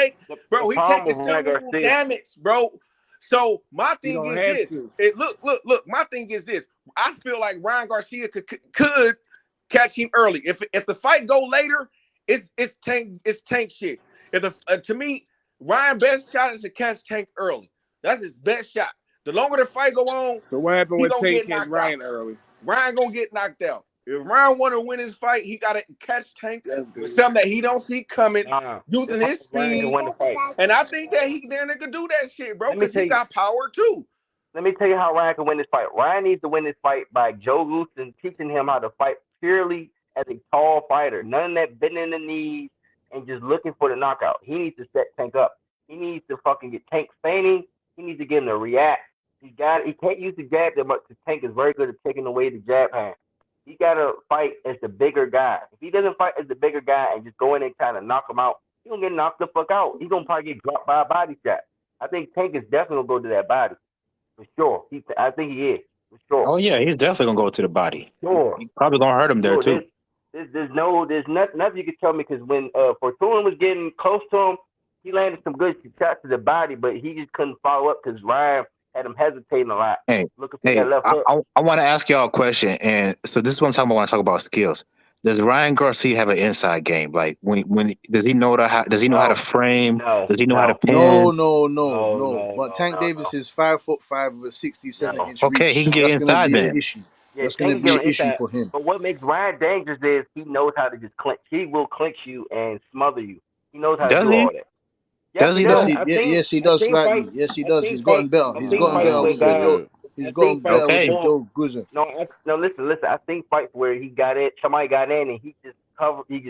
He taking cerebral damage, bro. So my thing is this. Look. My thing is this. I feel like Ryan Garcia could catch him early. If the fight go later, it's Tank shit. To me, Ryan's best shot is to catch Tank early. That's his best shot. The longer the fight go on, So what happened he with gonna Tank get and knocked Ryan out. early? Ryan gonna get knocked out. If Ryan want to win his fight, he gotta catch Tank with something that he don't see coming, using his speed. And I think that he could do that shit, bro, because he got power too. Let me tell you how Ryan can win this fight. Ryan needs to win this fight by Joe Goosen teaching him how to fight purely as a tall fighter. None of that bending in the knees and just looking for the knockout. He needs to set Tank up. He needs to fucking get Tank feigning. He needs to get him to react. He can't use the jab that much because Tank is very good at taking away the jab hand. He got to fight as the bigger guy. If he doesn't fight as the bigger guy and just go in and kind of knock him out, he's going to get knocked the fuck out. He's going to probably get dropped by a body shot. I think Tank is definitely going to go to that body. For sure. I think he is. For sure. Oh, yeah, he's definitely going to go to the body. Sure. He's probably going to hurt him there, too. There's nothing you can tell me because when Fortuna was getting close to him, he landed some good shots to the body, but he just couldn't follow up because Ryan had him hesitating a lot. Looking for that left hook. I want to ask y'all a question, and so this is what I'm talking about when I talk about skills. Does Ryan Garcia have an inside game? Like when does he know how to frame? Does he know how to pin? No. But Tank Davis is 5'5" with 67 inch Okay, reach. he can get inside then. That's going to be an issue for him. But what makes Ryan dangerous is he knows how to just clinch. He will clinch you and smother you. He knows how to do all that. Does he? Yes, he does slightly. Yes, he does. He's gotten better. He's gotten better with Joe. He's gotten better with Joe Goosen. No, listen. I think fights where somebody got in and he just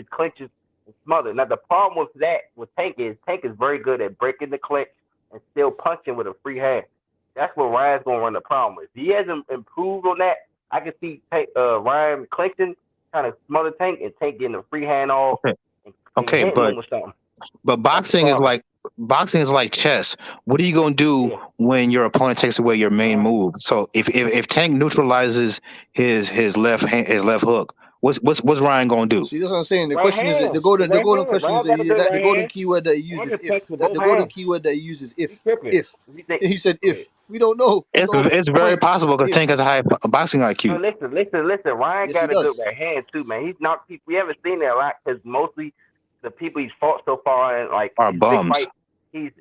clinches and smothers. Now the problem with that with Tank is very good at breaking the clinch and still punching with a free hand. That's what Ryan's gonna run the problem with. If he hasn't improved on that, I can see Ryan clinching, kind of smother Tank and Tank getting a free hand off. Okay, but boxing is like chess. What are you gonna do when your opponent takes away your main move? So if Tank neutralizes his left hook, what's Ryan gonna do? See, that's what I'm saying. The question is the golden question is the golden keyword that he uses. If the golden keyword that he uses if he said if we don't know. It's very possible because Tank has a high boxing IQ. Listen. Ryan got a good right hand too, man. He's knocked people. We haven't seen that a lot because mostly the people he's fought so far and are bums. They're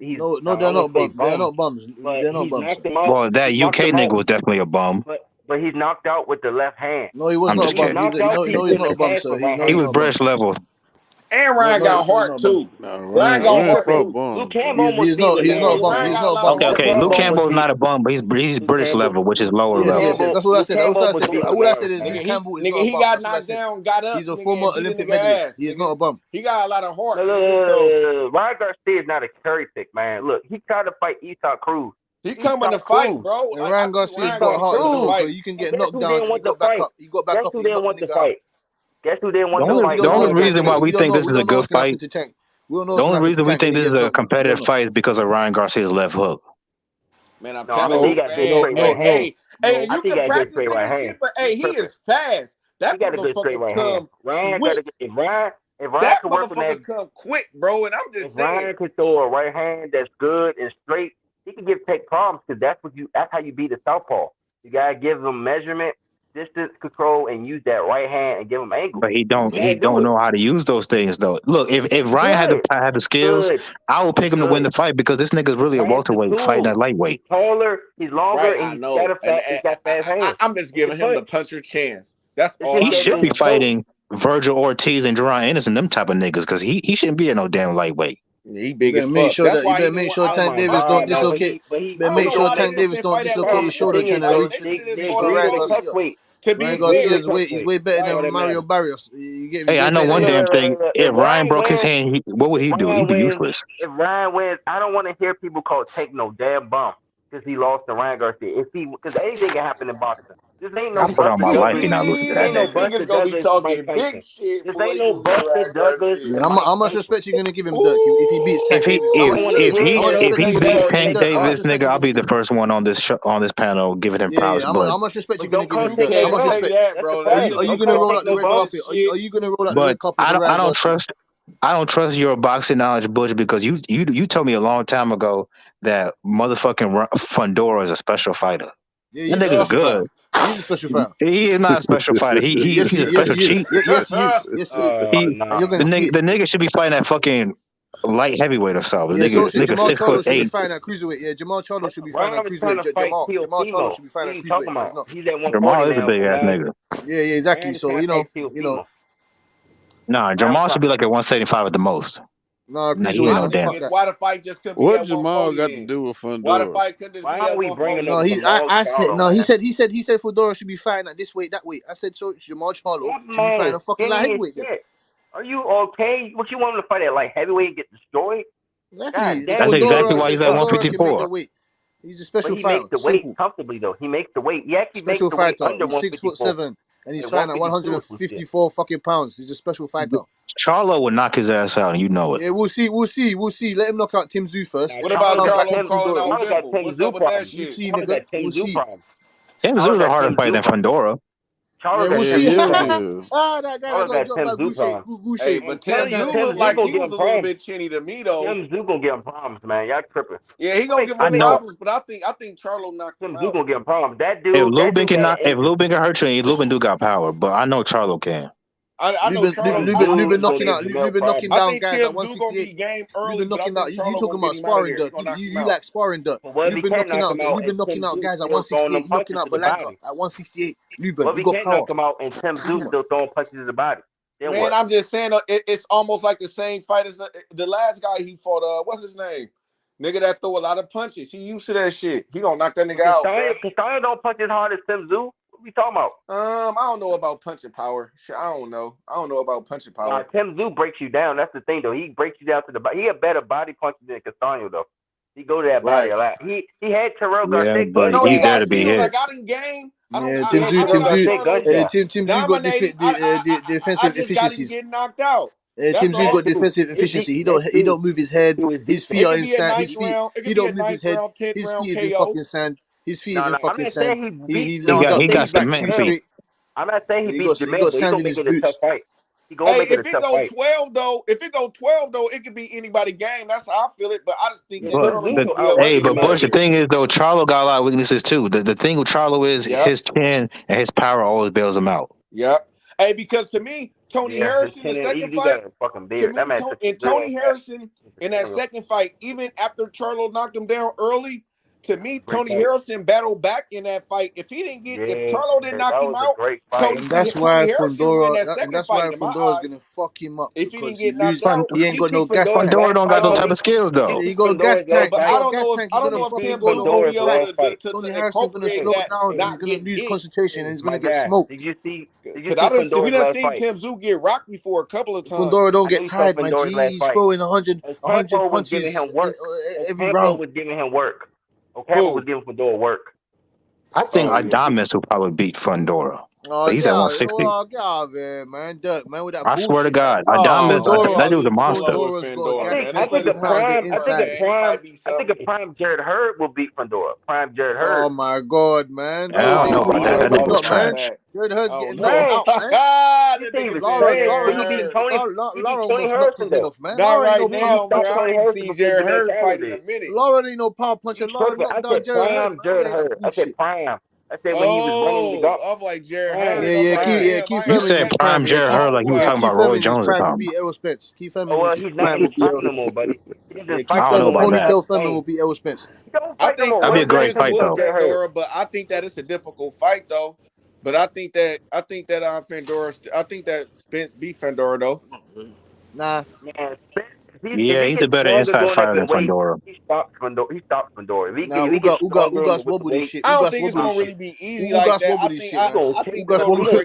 not bums. They're not bums. They're not bums. Well, that UK nigga was definitely a bum. But he's knocked out with the left hand. No, he was not a bum. He's not a bum, sir. He was British level. And Ryan got heart too. Ryan got heart. Luke Campbell he's not a bum. Okay. Luke Campbell's not a bum, but he's British level, which is lower level. Yes. That's what I said. All I said is Luke Campbell is not a bum. He got knocked down, got up. He's a former Olympic medalist. He is not a bum. He got a lot of heart. Ryan Garcia is not a cherry pick, man. Look, he tried to fight Esau Cruz. He coming to fight, bro. And Ryan Garcia's got heart, so you can get knocked down. You got back up. You got back up. Guess who didn't want to fight? Guess who didn't want to fight? The only reason why we think this is a good fight, the only reason we think this is a competitive fight is because of Ryan Garcia's left hook. Man, I'm telling you, hey, you can practice this shit, but hey, he is fast. That motherfucker come quick. If Ryan that can work on that, come quick, bro. And I'm just saying, Ryan can throw a right hand that's good and straight. He can take problems because that's how you beat a southpaw. You gotta give him measurement, distance control, and use that right hand and give him angle. But he don't know how to use those things though. Look, if Ryan had the skills, I will pick him to win the fight because this nigga's really a welterweight fighting at lightweight. He's taller, he's longer, and he's got fast hands. I'm just giving him the puncher chance. That's all. He should be fighting Virgil Ortiz and Jerron Anderson, them type of niggas, because he shouldn't be no damn lightweight. He big as fuck. You better make sure Tank Davis don't dislocate. Make sure Tank Davis don't dislocate his shoulder trying to reach. Ryan Garcia is way better than Mario Barrios. Hey, I know one damn thing. If Ryan broke his hand, what would he do? He'd be useless. If Ryan wins, I don't want to hear people call Tank no damn bum because he lost to Ryan Garcia. Because anything can happen in boxing. This ain't no put on my life and not listen to that. Niggas gonna be talking big shit. This ain't no Buster Douglas. How much respect you gonna give him, Dirk, if he beats Tank Davis? If he beats Tank Davis, nigga, I'll be the first one on this panel giving him props. How much respect you gonna give him, Dirk? How much respect? Are you gonna roll out the red carpet? Are you gonna roll out the red carpet? I don't trust your boxing knowledge, Butch, because you told me a long time ago that motherfucking Fundora is a special fighter. That nigga's good. He's a special fighter. He is not a special fighter. Yes, He's a special he is. cheat. Yes, he is. Yes, he is. You're The gonna see it. nigga should be fighting that fucking light heavyweight or something. Yeah, so should Nigga Jamal Charlo should be 6'8". fighting at cruiserweight. Yeah, Jamal Charlo should be fighting at Ron is trying cruiserweight. to fight Jamal Charlo Teofimo. should be What fighting are at you talking cruiserweight, but he's about? not. He's at 140 Jamal is a now. big ass nigga. Yeah, exactly. Ron is So trying to fight Teofimo. Nah, Jamal should be like at 175 at the most. Nah, Nah, he ain't no damn. Why the fight just could be What at Jamal 140 got then? to do with Why the Fundora? fight couldn't just Why be are at we bringing 140? up No, Jamal Charlo, he man? said he said Fedora should be fighting at this weight, that weight. I said so Jamal Charlo That should be man fighting is a fucking light skinny as heavyweight then. shit. Are you okay? What you want him to fight at like heavyweight and get destroyed? Exactly. God damn. That's exactly why he's at Fedora can make the 154. weight. He's a But special he fighter. makes the Simple. weight comfortably though. He makes the weight. He actually makes Special the weight fighter. under He's 154. 6'7", and he's At fighting at 152 is some shit. 154 fucking pounds. He's a special fighter. Charlo would knock his ass out, and you know it. Yeah, we'll see. Let him knock out Tim Zoo first. What about Come back Charlo to calling Fedora. out We'll see. Bivol? What's up with that We'll shit? see, nigga. We'll see. Tim Zoo's a harder fight than Fundora. Yeah, we'll see. That guy that got dropped by Gouche. Hey, but Tim Zoo looked like he was a little bit chinny to me though. Tim Zoo gonna give him problems, man. Y'all tripping. Yeah, he gonna give him problems, but I think Charlo knocked him Tim out. Zoo gonna give him problems. That dude. If Lubin can hurt you, Lubin do got power, but I know Charlo can. I know Lubin knocking down guys at 168. Lubin knocking out. You talking about sparring dirt? You like sparring dirt? Lubin knocking out guys at 168. Knocking out Belanca at 168. Lubin, Well, you we got can't power. knock him out, and Tim Zoo still throwing punches in the body. Then Man, what? I'm just saying, it's almost like the same fight as the last guy he fought. What's his name? Nigga that throw a lot of punches. He used to that shit. He gonna knock that nigga out. Castaño don't punch as hard as Tim Zoo. What we talking about? I don't know about punching power. Shit, I don't know about punching power. Tim Zoo breaks you down. That's the thing, though. He breaks you down to the body. He a better body puncher than Castaño, though. He go to that body a lot. He had Terrell Garcia. But no, he's he got there to be skills. hit. I got in game. Tim Zoo got defensive efficiencies. Getting knocked out. Tim Zoo got defensive efficiency. He don't move his head. His feet are in sand. He don't move his head. His feet is in fucking sand. His feet is in fucking sand. He got cement feet. I'm not saying he beat Jermaine, got but he sand gonna in his make it a tough boots. fight. He gonna make it a if it tough go fight. 12 though, it could be anybody game. That's how I feel it. But I just think But Bush, the thing is though, Charlo got a lot of weaknesses too. The thing with Charlo is his chin and his power always bails him out. Yep. Hey, because to me, Tony Harrison, the second fight, Tony Harrison in that second fight, even after Charlo knocked him down early, to me, Tony Harrison battled back in that fight. If Charlo didn't knock him out, that's why Fundora is gonna fuck him up. If he didn't get knocked out, he ain't got no gas tank. Fundora don't got those type of skills though. He got gas tank, but I don't know if Tim Zoo gonna be able to Tony Harrison gonna slow down. He's gonna lose concentration and he's gonna get smoked. We done seen Tim Zoo get rocked before a couple of times. Fundora don't get tired, my G. He's throwing 100 punches every round. Was giving him work. Ocampo was giving Fundora work. I think Adames will probably beat Fundora. He's at 160. Oh, get out of here, man. Dirt, man, with that I swear to God, Adames, that dude's a monster. I think a prime Jared Hurd will beat Fundora. Prime Jared Hurd. Oh my God, man. I don't know about that. That dude was trash. Jared Hurd's getting knocked out, man. Lauren was knocked his head off, man. Not right now, bro. I ain't seen Jared Hurd fight in a minute. Lauren ain't no power puncher. Lauren knocked down Jared Hurd. I said prime. I said when he was running the I'm like Jared Hurd. Keith You said prime Jared Hurd like you were talking about Roy Jones or something. Errol Spence. Keith Furman. Well, he's not in prime no more, buddy. Keith Furman, Ponytail Furman will beat Errol Spence. I think that'd be a great fight though. Fedora, but I think that it's a difficult fight though. But I think that Fedora. I think that Spence beat Fedora though. Nah. Man, he's a better inside fighter than Fundora. He stopped Fundora. Nah, Ugas wobble this shit. I don't think it's gonna really be easy like that. I think Ugas wobble this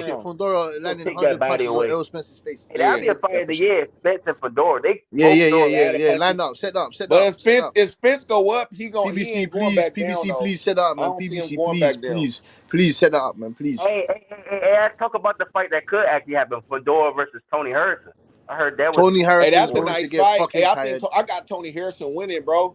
shit. Fundora landing 100 punches on Errol Spence's face. That'd be a fight of the year. Spence and Fundora. Yeah. Line up, set up. But if Spence go up, he gonna. PBC, please set up, man. PBC, please set up, man. Please. Hey, let's talk about the fight that could actually happen: Fundora versus Tony Harrison. I heard that was Tony Harrison. Hey, that's a nice fight. Hey, I got Tony Harrison winning, bro.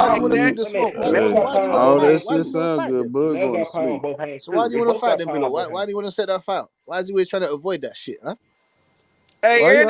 why do you want to keep the smoke? Why do you want to fight? Why do you want to fight them? Bud going to sleep. So why do you want to fight them, Bilo? Why do you want to set that fight? Why is he always trying to avoid that shit, huh? Hey, why and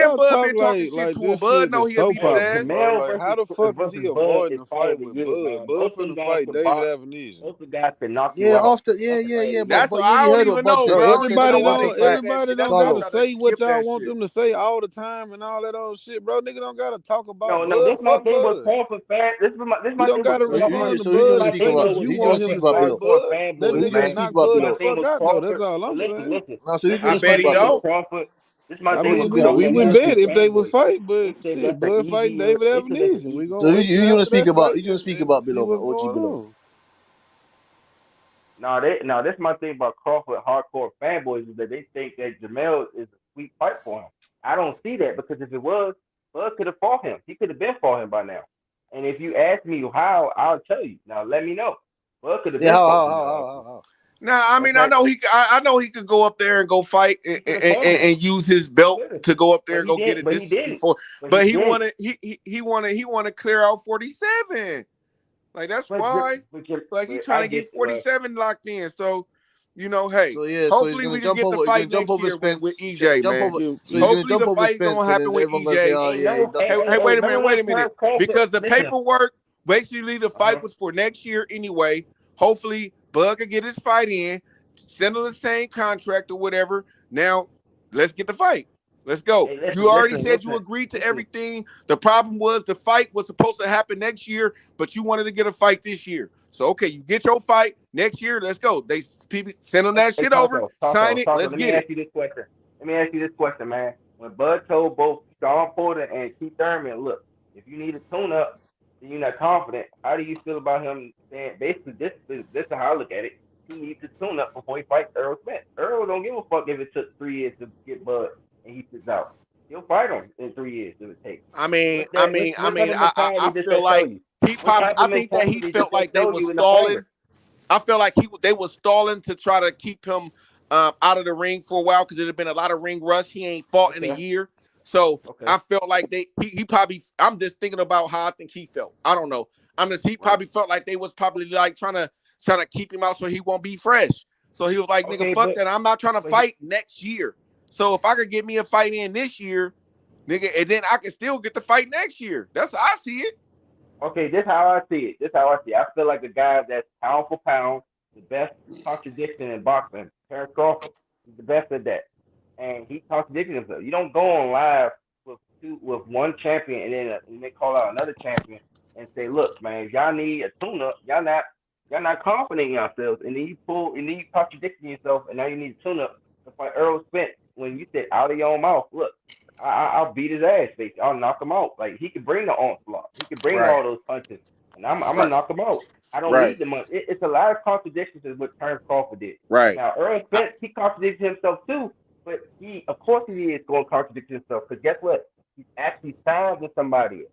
y'all Bud talk been talking shit like to him. this Bud shit know is he'll soap beat his opera, ass. bro? Like, how the fuck is versus he Bud avoiding is the fight fight of the with year, Bud? man. Bud Both of finna guys fight can David box. Avenesian. Both of guys can knock you Yeah, out. after yeah, That's but what I you don't heard even what Bud know, said. bro. I Bud don't said even that know they why want they to say fight that Everybody shit. That's why I'm gotta Charlo. trying to say what skip y'all that want shit. them to say all the time and all that old shit, bro. Nigga don't gotta talk about No, Bud. this my Fuck thing with Bud. Crawford fan. This You my don't thing with gotta So Crawford. respond who to so who do you Bud want to My and speak say thing about? though what Who with you do you want want to him speak to about, say, Bill? hardcore Bud. So Them who do fanboys, you want to niggas man. speak not about, This Bud my the Bill? thing fuck with out though. That's Crawford. all So I'm saying. listen. No, so who do you This want I to my speak bet he thing about, with Bill? don't. Crawford. This my I thing with mean, Okay, we Crawford wouldn't hardcore bet if they would fanboys. fight, They but say shit, that's an Bud fighting easy. David They say that's an Avenesian. We easy gonna So fight. wait till you want to after speak that about? fight Who do you want to speak and about, see Bill? what's OG going Bill. on. Now, this my thing about Crawford hardcore fanboys is that they think that Jamel is a sweet fight for him. I don't see that because if it was, Bud could have fought him. He could have been fought him by now. And if you ask me how, I'll tell you. Now, let me know. Bud could have Yeah, been how fought how Jamel how Austin. how how? Now, I mean, Okay, I know he could go up there and go fight he could have fought him. and use his He belt could have, to go up there but and he go get didn't. it But he this didn't. before. But But he he didn't. wanted to clear out 47. Like that's why. Like he But trying I to get get well. 47 locked in. So, hey, So yeah, so he's hopefully gonna we can jump get the over. He's fight gonna jump next over year with Spence. EJ, Jump man. over. So he's gonna Hopefully jump the over fight is Spence, gonna and happen then with everyone gonna say, EJ. "Oh Ain't yeah, he no. ducked Hey, the hey, Hey, fight." hey, wait a remember minute, when wait a minute. Terrence Crawford? Because the Listen. paperwork, basically the fight was for next year anyway. Hopefully, Bud can get his fight in, settle the same contract or whatever. Now, let's get the fight. Let's go. Hey, You already listen, said you agreed to everything. The problem was the fight was supposed to happen next year, but you wanted to get a fight this year. So, okay, you get your fight next year. Let's go. They people send them that Hey, shit over, sign it. Taco. Let's Let me get it. ask you this question. Man. When Bud told both Sean Porter and Keith Thurman, look, if you need a tune-up, and you're not confident, how do you feel about him saying basically this is how I look at it. He needs to tune up before he fights Earl Spence. Earl don't give a fuck if it took 3 years to get Bud and he sits out. He'll fight him in 3 years if it takes. What type of mentality I does feel that show like you? he What probably. type I of think that he mentality does felt that like they show were you in a fighter? stalling. I felt like they was stalling to try to keep him out of the ring for a while because there had been a lot of ring rush. He ain't fought in a year, so I felt like he probably. I'm just thinking about how I think he felt. I don't know. He probably felt like they was probably like trying to keep him out so he won't be fresh. So he was like, nigga, fuck that. I'm not trying to fight next year. So if I could get me a fight in this year, nigga, and then I can still get the fight next year. That's how I see it. Okay, this how I see it. I feel like a guy that's pound for pound, the best contradiction in boxing. Terrence Crawford is the best at that, and he contradicted himself. You don't go on live with one champion and they call out another champion and say, "Look, man, if y'all need a tune-up, y'all not confident in yourselves, and then you contradicting yourself, and now you need a tune-up to fight Earl Spence when you said out of your own mouth, look." I'll beat his ass, face. I'll knock him out. Like he could bring the onslaught. He could bring all those punches, and I'm gonna knock him out. I don't need the money. It's a lot of contradictions in what Terrence Crawford did. Now Earl Spence, he contradicted himself too, but of course he is going to contradict himself because guess what? He's actually signed with somebody else.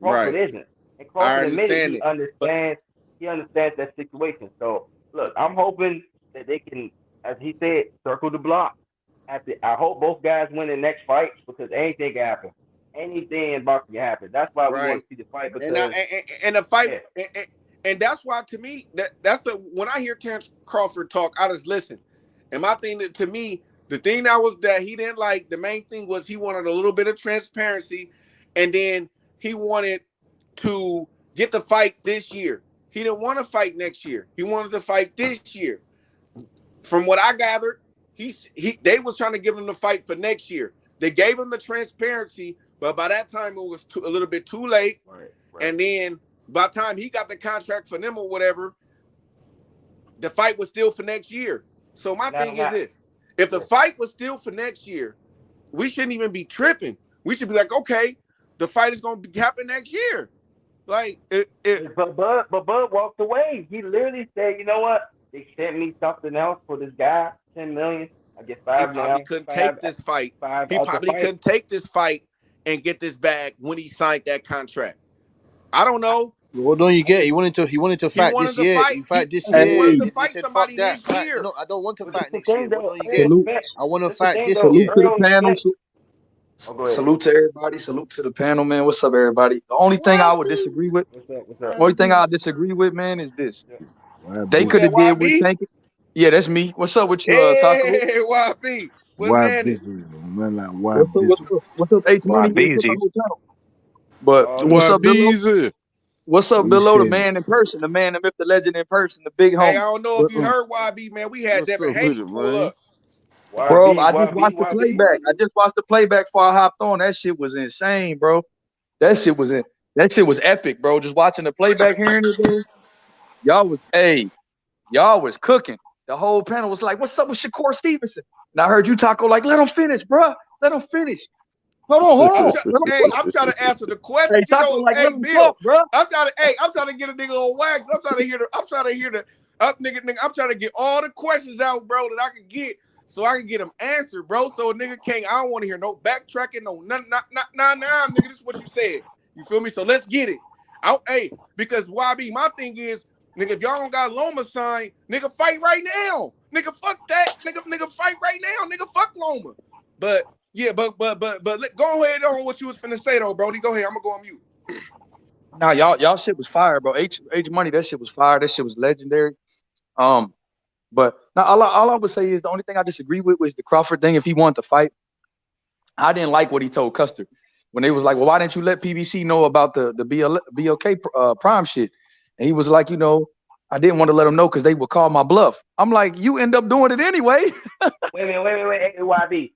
Crawford isn't, and Crawford admitted he understands. He understands that situation. So look, I'm hoping that they can, as he said, circle the block. I hope both guys win the next fight because anything can happen. Anything in boxing can happen. That's why we want to see the fight because and the fight and that's why to me that's the when I hear Terrence Crawford talk, I just listen. And my thing to me, the thing that he didn't like, the main thing was he wanted a little bit of transparency, and then he wanted to get the fight this year. He didn't want to fight next year. He wanted to fight this year. From what I gathered, they was trying to give him the fight for next year. They gave him the transparency, but by that time it was a little bit too late. Right. And then by the time he got the contract for them or whatever, the fight was still for next year. So my thing is this: if the fight was still for next year, we shouldn't even be tripping. We should be like, okay, the fight is going to happen next year. Like, but Bud walked away. He literally said, "You know what? They sent me something else for this guy, $10 million. I get 5 now. He probably couldn't take this fight. He probably couldn't take this fight and get this bag when he signed that contract. I don't know. What don't you get? He wanted to fight this year. He fight this year. He wanted to They fight said, "Fuck somebody that! this year." No, I don't want to But fight the next year. thing What though, don't you get? I want to fight this year. Salute to the panel. Salute to everybody. Salute to the panel, man. What's up, everybody? The only thing I would disagree with, What's up? only thing I disagree with, man, is this. Why They Who's could that, have did what YB? Tank. Yeah, that's me. What's up with you, Taco? Hey, YB. What's Why happening? busy, man? Like why busy? What's up, H Why Money? What's up, the busy? whole channel? But what's Why up, Bill? busy? What's up, What you Bill? The saying? man in person, the man, the myth, the legend in person, the big Hey, I homie. don't know if you heard YB, man. We had What's Devin up with Haney it, pull man? up. Bro, YB, I just YB, watched the YB. playback. Before I hopped on. That shit was insane, bro. That shit was epic, bro. Just watching the playback, hearing it, bro. Y'all was cooking. The whole panel was like, "What's up with Shakur Stevenson?" And I heard you, Taco, like, "Let him finish, bro. Let him finish. Hold on. I'm trying to answer the question. Hey, Taco, like, let him Bill. talk, bro. I'm trying to get a nigga on wax. I'm trying to hear the nigga. I'm trying to get all the questions out, bro, that I can get, so I can get them answered, bro. So a nigga can't. I don't want to hear no backtracking, no nothing. Nah, nigga. This is what you said. You feel me? So let's get it. Because YB, my thing is, nigga, if y'all don't got Loma signed, nigga, fight right now. Nigga, fuck that. Nigga, fight right now. Nigga, fuck Loma. But yeah, but go ahead on what you was finna say though, Brody. Go ahead. I'm gonna go on mute. Nah, y'all shit was fire, bro. H Money, that shit was fire. That shit was legendary. But now all I would say is the only thing I disagree with was the Crawford thing. If he wanted to fight, I didn't like what he told Custer when they was like, "Well, why didn't you let PBC know about the BOK prime shit?" And he was like, I didn't want to let them know because they would call my bluff. I'm like, you end up doing it anyway. Wait. Hey, YB,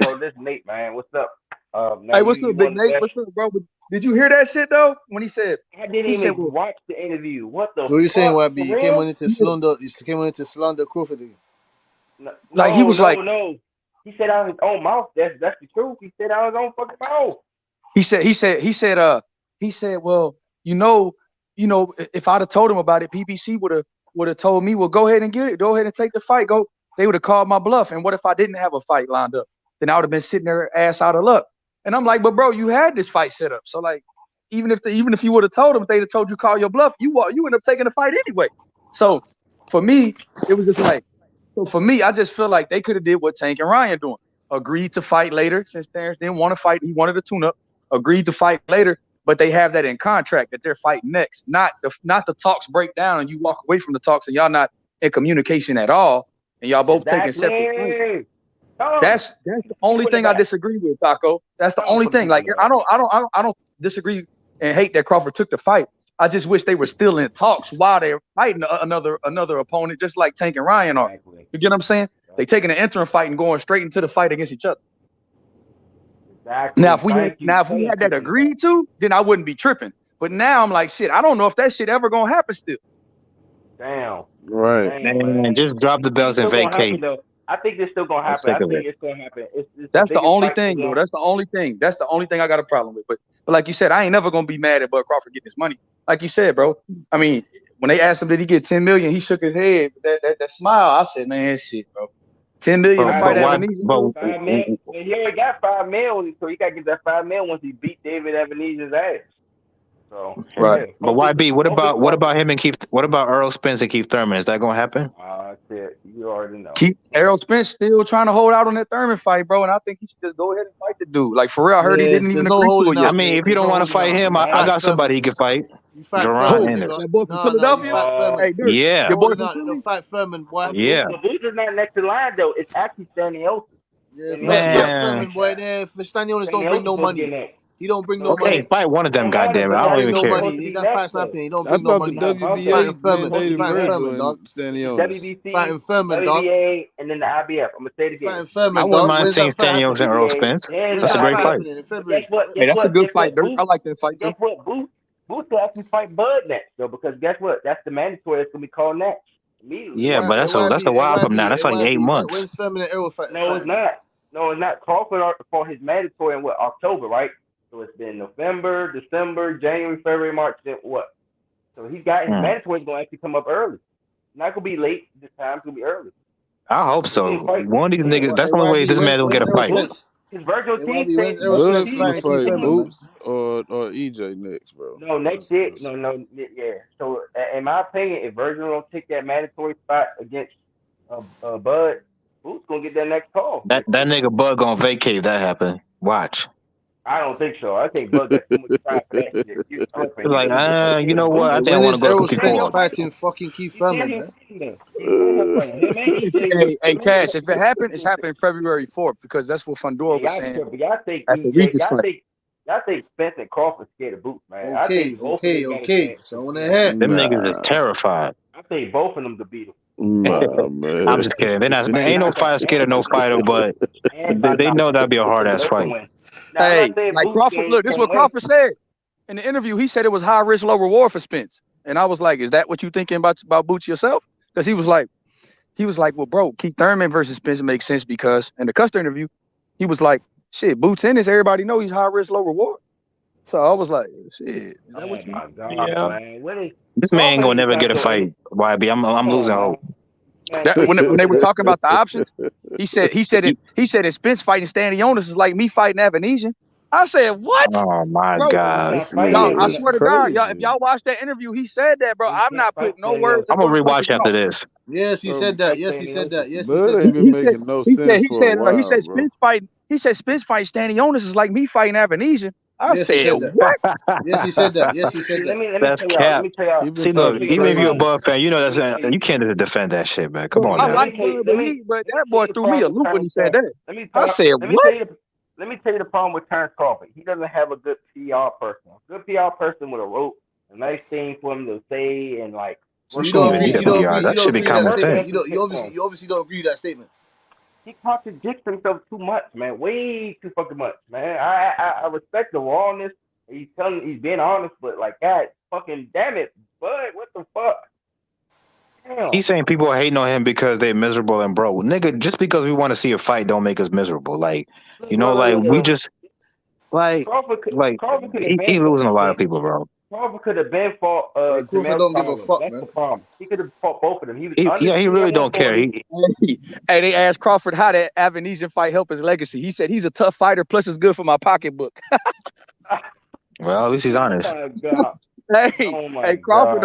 hold this, Nate, man. What's up? Hey, what's up, Big Nate? What's up, bro? Did you hear that shit though? When he said, I didn't even watch the interview. What the? What are you saying, fuck, YB? You came on into slander Crawford again. Like he was like, no. He said out his own mouth. That's the truth. He said out his own fucking mouth. He said, well, if I'd have told him about it, PBC would have told me, well, go ahead and get it. Go ahead and take the fight. They would have called my bluff. And what if I didn't have a fight lined up? Then I would have been sitting there ass out of luck. And I'm like, but bro, you had this fight set up. So like, even if you would have told them, if they'd have told you call your bluff, you end up taking the fight anyway. So for me, it was just like, I just feel like they could have did what Tank and Ryan doing. Agreed to fight later since Terrence didn't want to fight. He wanted a tune-up. Agreed to fight later, but they have that in contract that they're fighting next. Not the talks break down and you walk away from the talks and y'all not in communication at all, and y'all both taking separate fights. That's the only thing I disagree with, Taco. That's the only thing. Like I don't disagree and hate that Crawford took the fight. I just wish they were still in talks while they're fighting another opponent, just like Tank and Ryan are. You get what I'm saying? They taking an interim fight and going straight into the fight against each other. Exactly. Now, if we had that agreed to, then I wouldn't be tripping. But now I'm like, shit, I don't know if that shit ever gonna happen still. Damn. Right. Man, just drop the belts and vacate. I think it's still gonna happen. I think it's gonna happen. That's the only thing, bro. That's the only thing. That's the only thing I got a problem with. But like you said, I ain't never gonna be mad at Bud Crawford getting his money. Like you said, bro. I mean, when they asked him did he get 10 million, he shook his head. That smile, I said, man, shit, bro. 10 million to fight Ebenezer. He already got $5 million, so he got to get that $5 million once he beat David Ebenezer's ass. So right. Yeah. But YB, what about him and Keith? What about Earl Spence and Keith Thurman? Is that gonna happen? Shit, you already know. Errol Spence still trying to hold out on that Thurman fight, bro, and I think he should just go ahead and fight the dude. Like for real, I heard he didn't even agree to it yet. I mean, if you don't want to fight him, I got somebody he can fight. Jerron Ennis. That boy from Philadelphia? Hey, dude, yeah. Your boy from Philly? Fight Furman, boy. Yeah. The Booster's not next in line though. It's actually Staniotis. Yeah, fight Furman, boy. There, Staniotis don't bring no money. He don't bring no money. Okay, fight one of them, goddammit. I don't even care. Money. That fight's happening. He don't bring no money. WBA Fighting Furman, dog. WBC, Fighting Furman, dog. WBA, and then the IBF. I'm gonna say it again. Fighting Furman, I wouldn't mind seeing Stanios and Earl Spence. That's a great fight. Guess what? Hey, that's a good fight, Dirk. I like that fight too. Guess what? Booth will actually fight Bud next, though, because guess what? That's the mandatory that's gonna be called next. Yeah, but that's a while from now. That's like 8 months. When's Furman and Errol fight? No, it's not. No, it's not. Crawford for his mandatory in October, right? So it's been November, December, January, February, March, then what? So he's got his mandatory is gonna actually come up early. Not gonna be late this time. It's gonna be early. I hope so. One of these niggas. That's the only way this man will get a fight. His Virgil team said Bud finna fight Boots or EJ next, bro. No, next year. No, yeah. So in my opinion, if Virgil don't take that mandatory spot against Bud, Boots gonna get that next call. That nigga Bud gonna vacate if that happen. Watch. I don't think so. I think Bud got too much time for that shit. He's tripping. Like, you know what? I Hey, think I when want to is go to Errol cookie Spence corn. fighting fucking Keith Thurman, man? Hey, Cash, if it happened, it's happening February 4th because that's what Fundora was saying Y'all think at the Regis fight. y'all think Spence and Crawford scared of Boots, man. I Okay, think both of them got a chance. So on the head. Them niggas is terrified. I think both of them could beat him. Nah, man. I'm just kidding. Ain't no fighter scared of no fighter, but they know that'd be a hard ass fight. Hey, like Crawford, look, this is what Crawford said in the interview. He said it was high risk, low reward for Spence, and I was like, "Is that what you thinking about Boots yourself?" Because he was like, "Well, bro, Keith Thurman versus Spence makes sense because." In the Custer interview, he was like, "Shit, Boots in this, everybody know he's high risk, low reward." So I was like, "Shit, is that what you?" Man. What is This man ain't gonna never get a fight. YB, I'm losing hope. When they were talking about the options, he said in Spence fighting Stanionis is like me fighting Avanesian. I said, what? Oh my Bro, God. y'all, I swear to God, if y'all watch that interview, he said that, bro. I'm not putting no words. I'm gonna rewatch after this. Yes, he said that. Yes, he said that. Yes, he Bud said ain't that. been making no sense for a while, he said bro. Spence fighting Stanionis is like me fighting Avanesian. I Yes, he said, said that. what? Yes, he said that. Yes, he said that. That's cap. See, look, even if you're a Bud fan, you know you can't defend that shit, man. Come on, I man. like Bud, but that boy threw me a loop when he said that. I said, what? Let me tell you the problem with Terrence Crawford. He doesn't have a good PR person. A good PR person with a rope, a nice thing for him to say, and like. So you don't agree? You don't agree? You don't agree with that statement? sense. You obviously don't agree with that statement. He contradicts himself too much, man. Way too fucking much, man. I respect the rawness. He's being honest, but like, God, fucking damn it, Bud, what the fuck? Damn. He's saying people are hating on him because they're miserable and broke. Nigga, just because we want to see a fight don't make us miserable. Like, you know, we just like he losing a lot of people, bro. Crawford could have been fought Crawford don't give a fuck, That's man. the problem. He could have fought both of them. He really don't care. Hey, they asked Crawford how that Avanesian fight helped his legacy. He said he's a tough fighter, plus it's good for my pocketbook. Well, at least he's honest. Oh my God. Hey, Crawford,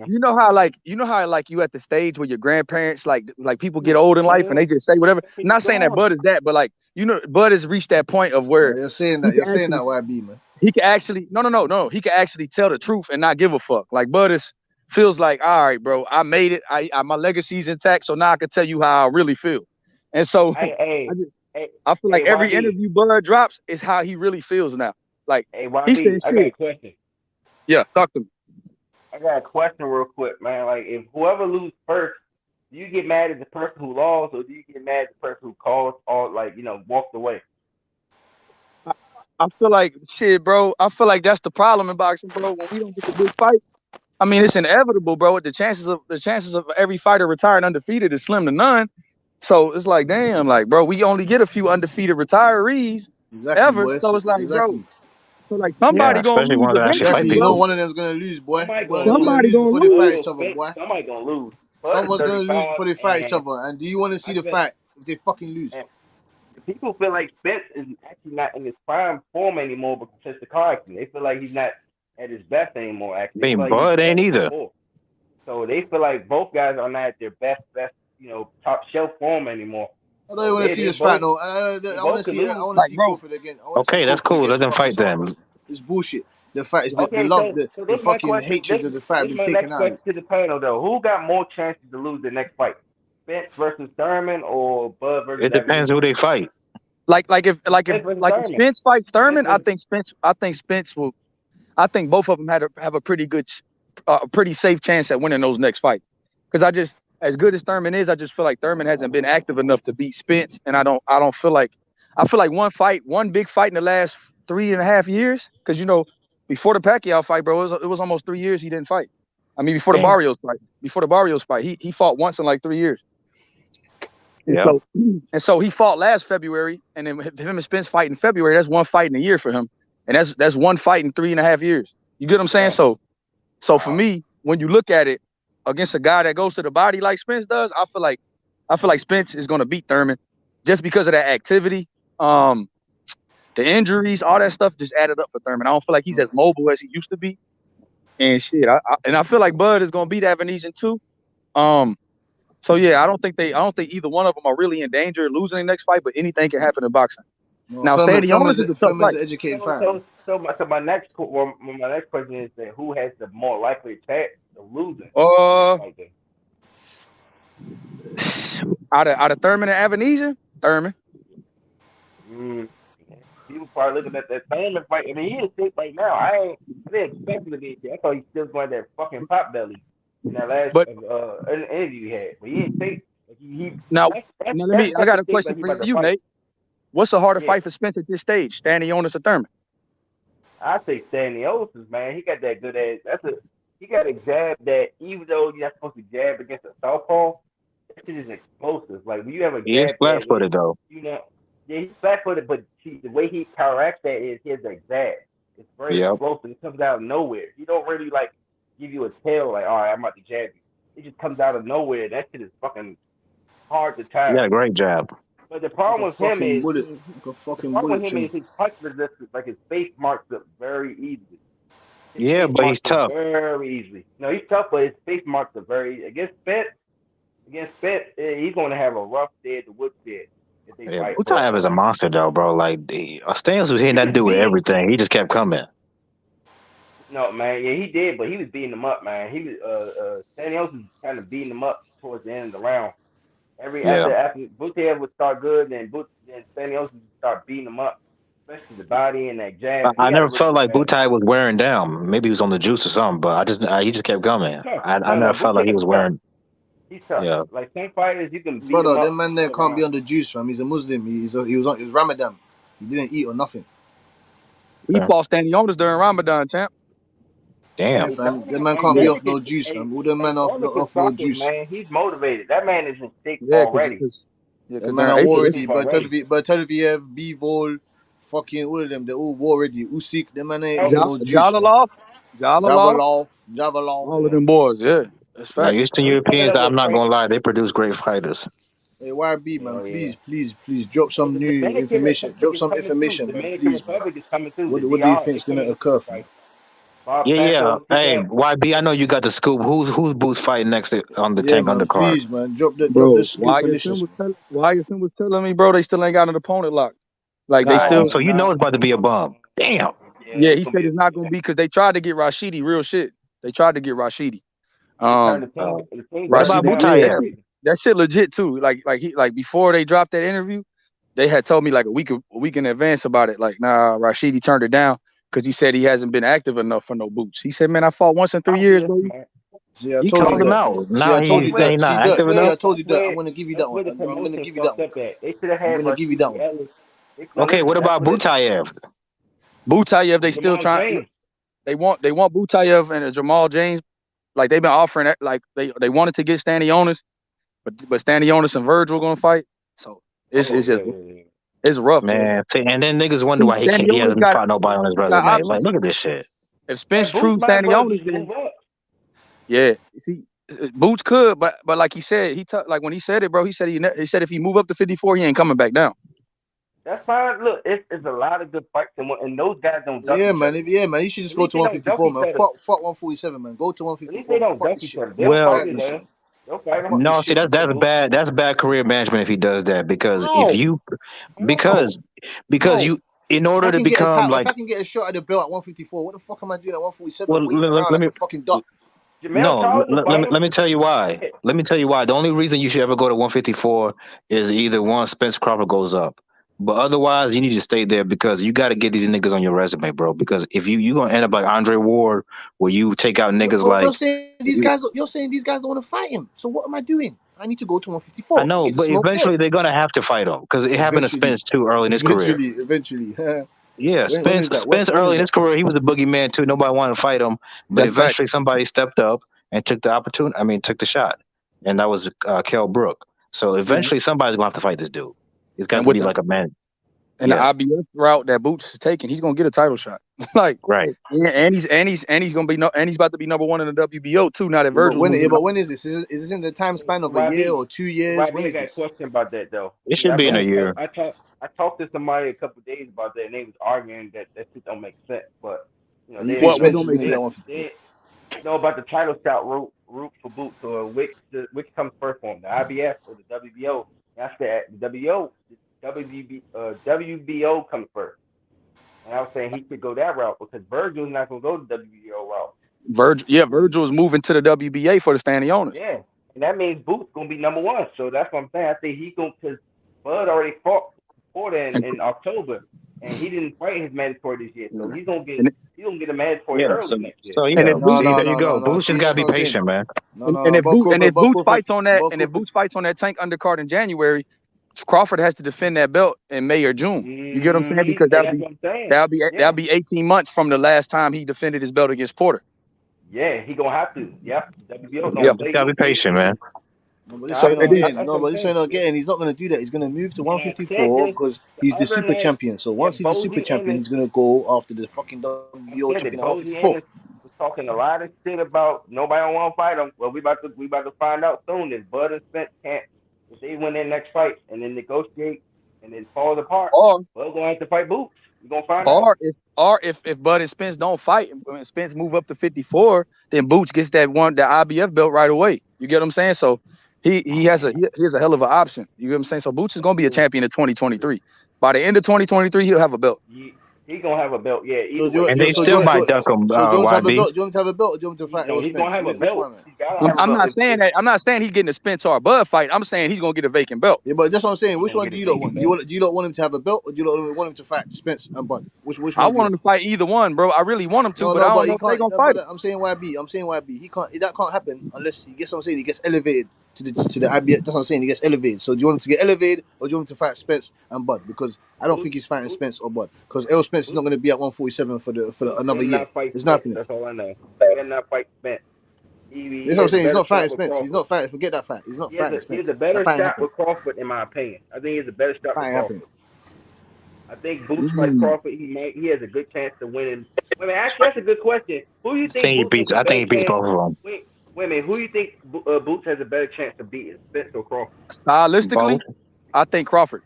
you know how you at the stage where your grandparents like people get old in life and they just say whatever. I'm not saying that Bud is that, but like, you know, Bud has reached that point of where you're saying that. You're saying that YB, man. He can actually no. He can actually tell the truth and not give a fuck. Like Bud feels like, all right, bro, I made it. My legacy's intact, so now I can tell you how I really feel. And so I feel like every interview Bud drops is how he really feels now. Like YB, he said, I got a question. Yeah, talk to me. I got a question real quick, man. Like, if whoever loses first, do you get mad at the person who lost, or do you get mad at the person who called or walked away? I feel like shit, bro. I feel like that's the problem in boxing, bro. When we don't get the big fight, I mean, it's inevitable, bro. The chances of every fighter retiring undefeated is slim to none. So it's like, damn, like, bro, we only get a few undefeated retirees ever. Boys. So it's like, exactly. bro. So like somebody gonna lose eventually, You bro. know one of them's gonna lose, boy. Somebody gonna before they fight each other, boy. Somebody gonna lose. Someone's gonna lose before they fight each other. And do you want to see the fight if they fucking lose? People feel like Spence is actually not in his prime form anymore because since the car accident. They feel like he's not at his best anymore. Actually, Bud ain't either. So they feel like both guys are not at their best, top shelf form anymore. I don't want to see this fight, no. I want to see. I want to see Crawford again. Okay, that's cool. Let them fight then. It's bullshit. The fight is the fucking hatred of the fight been taken out. Question to the panel though: who got more chances to lose the next fight? Spence versus Thurman or Bud versus? It depends who they fight. Like if Spence fights Thurman, I think Spence will. I think both of them have a pretty good, pretty safe chance at winning those next fights. Because as good as Thurman is, I just feel like Thurman hasn't been active enough to beat Spence, and I don't feel like one big fight in the last 3.5 years. Because before the Pacquiao fight, bro, it was almost 3 years he didn't fight. I mean, before the Barrios fight, he fought once in like 3 years. Yeah. And so he fought last February, and then him and Spence fight in February. That's one fight in a year for him, and that's one fight in 3.5 years. You get what I'm saying? So for me, when you look at it against a guy that goes to the body like Spence does, I feel like Spence is going to beat Thurman just because of that activity. The injuries, all that stuff just added up for Thurman. I don't feel like he's as mobile as he used to be, and shit. I feel like Bud is going to beat Avanesian too. So yeah, I don't think either one of them are really in danger of losing the next fight, but anything can happen in boxing. Now, Stanionis is a tough fight. Educated fighter. So my next question is that who has the more likely chance of losing? Out of Thurman and Avanesia, Thurman. People probably looking at that Thurman fight. I mean, he is sick right now. I didn't expect him to be sick. I thought he still going that fucking pot belly in that last interview he had, but he ain't sick. Now I got a question for you, Nate. What's a harder fight for Spence at this stage, Stanionis or Thurman? I say Stanionis, man. He got that good ass. He got a jab that even though you're not supposed to jab against a southpaw, that shit is explosive. Like when you have a jab, he is flat-footed though. Yeah, he's flat-footed, but the way he counteracts that is he has a jab. It's very explosive. It comes out of nowhere. He don't really like give you a tail like, all right, I'm about to jab you. It just comes out of nowhere. That shit is fucking hard to time. Yeah, great jab. But the problem with him is his punch resistance, like his face marks up very easily. But he's tough. Very easily. No, he's tough, but his face marks are very against Spence, he's going to have a rough day at the woodshed. Butayev is a monster though, bro. Like Stans was hitting that dude with everything. He just kept coming. No, man, yeah, he did, but he was beating him up, man. He was Stanios was kind of beating him up towards the end of the round. After Butayev would start good, then Stanios would start beating him up, especially the body and that jab. I never felt like Butayev was wearing down. Maybe he was on the juice or something, but he just kept coming. I never felt like he was wearing. He's tough. Yeah. Like some fighters, you can beat Brother, him up. that man there can't be on the juice, fam. He's a Muslim. He was Ramadan. He didn't eat or nothing. He fought Stanionis during Ramadan, champ. Damn. Yeah, fam. That man can't be off no juice, fam. All them men off no juice. Man, he's motivated. That man is in sick already. That man are already. Bertolviev, Bivol, fucking all of them. They're all already. Usyk, them man ain't off no juice. Javalov. All of them boys, yeah. That's fact. Eastern Europeans, I'm not gonna lie, they produce great fighters. Hey, YB, man, please, drop some new information. Drop some information, man, please, man. What do you think is gonna occur, fam? Yeah. Hey, YB, I know you got the scoop. Who's Boots fighting next on the Tank undercard? Please, man, drop the scoop initials. Wyatt was telling me, bro, they still ain't got an opponent locked. Like they still. So you know it's about to be a bum. Damn. Yeah, he said it's not gonna be because they tried to get Rashidi. Real shit. They tried to get Rashidi. What about Butayev? That shit legit too. Like before they dropped that interview, they had told me like a week in advance about it. Like, nah, Rashidi turned it down because he said he hasn't been active enough for no Boots. He said, man, I fought once in 3 years, bro. He called him out. Now he's not active enough. I told you that. I'm gonna give you that one. I'm gonna give you that one. I'm gonna give you that one. Okay, what about Butayev? Butayev, they still trying. They want Butayev and Jamal James. Like they've been offering that. Like they wanted to get Stanionis, but Stanionis and Virgil gonna fight. So it's rough, man. And then niggas wonder why he hasn't fought nobody on his resume. Like, look at this shit. If Spence true Stanionis, then yeah. See, Boots could, but like he said, like when he said it, bro. He said he said if he move up to 54, he ain't coming back down. That's fine. Look, it's a lot of good fights, and those guys don't duck yeah, man. You should just go to 154, man. Fuck 147, man. Go to 154. They don't duck each other. No, see that's bad. That's bad career management if he does that because you in order to become like if I can get a shot at the belt at 154, what the fuck am I doing at 147? Well, let me fucking duck. Let me tell you why. Let me tell you why. The only reason you should ever go to 154 is either one, Spence Crawford goes up. But otherwise, you need to stay there because you got to get these niggas on your resume, bro. Because if you gonna end up like Andre Ward, where you take out niggas like you're saying these guys don't want to fight him. So what am I doing? I need to go to 154. I know, but eventually they're gonna have to fight him because it happened to Spence too early in his career. Eventually. Yeah, Spence early in his career, he was a boogeyman too. Nobody wanted to fight him, but eventually somebody stepped up and took the opportunity. I mean, took the shot, and that was Kell Brook. So eventually somebody's gonna have to fight this dude. He's got to be like a man. And the IBF route that Boots is taking, he's gonna get a title shot. Like right. And he's gonna be and he's about to be number one in the WBO too. Now that Virgil. But when is this? Is this in the time span of a year or 2 years? When is this? I got a question about that though. It should be in a year. I talked to somebody a couple of days about that, and they was arguing that shit don't make sense. But you know, they know about the title shot route for Boots. So which comes first for him, the IBF or the WBO? That's the WBO. WBO comes first. And I was saying he could go that route because Virgil's not gonna go the WBO route. Virgil is moving to the WBA for the Stanionis. Yeah, and that means Boots gonna be number one. So that's what I'm saying. I think he gonna because Bud already fought before then in October, and he didn't fight his mandatory this year. So he's gonna get a mandatory early next year. There you go. Boots just gotta be patient, man. And if Boots fights on that Tank undercard in January, Crawford has to defend that belt in May or June. You get what I'm saying? Because that'll be 18 months from the last time he defended his belt against Porter. Yeah, he gonna have to. Yep. WBO just gotta be patient, man. No, but this ain't not getting. He's not going to do that. He's going to move to 154 because he's the super champion. So once he's the super champion, he's going to go after the fucking WBO champion at 154. Was talking a lot of shit about nobody don't want to fight him. Well, we about to find out soon. If Bud and Spence can't, if they win their next fight and then negotiate and then fall apart, Bud's gonna have to fight Boots. We're gonna find out. If Bud and Spence don't fight and Spence move up to 54, then Boots gets the IBF belt right away. You get what I'm saying? So he has a hell of an option. You get what I'm saying? So Boots is gonna be a champion in 2023. By the end of 2023, he'll have a belt. He's gonna have a belt, yeah. And they still might duck him. Do you want to have a belt or do you want to fight? He's gonna have a belt. I'm not saying that. I'm not saying he's getting a Spence or a Bud fight. I'm saying he's gonna get a vacant belt. Yeah, but that's what I'm saying. Which one do you not want? Do you not want him to have a belt or do you not want him to fight Spence and Bud? Which one? I want him to fight either one, bro. I really want him to, but I don't know if they're gonna fight. I'm saying YB. He can't. That can't happen unless he gets. What I'm saying, he gets elevated to the IBF. That's what I'm saying. He gets elevated. So do you want him to get elevated or do you want him to fight Spence and Bud? Because I don't think he's fighting Spence or Bud. Because Errol Spence is not going to be at 147 for another year. It's not happening. That's all I know. He cannot fight Spence. That's what I'm saying. He's not fighting Spence. He's not fighting. Forget that fact. He's not fighting Spence. He's a better shot with Crawford, in my opinion. I think he's a better shot with Crawford. I think Boots fights Crawford. He has a good chance to win. Wait a minute, actually, that's a good question. Who do you think? I think he beats both of them. Wait a minute. Who do you think Boots has a better chance to beat, Spence or Crawford? Stylistically, I think Crawford.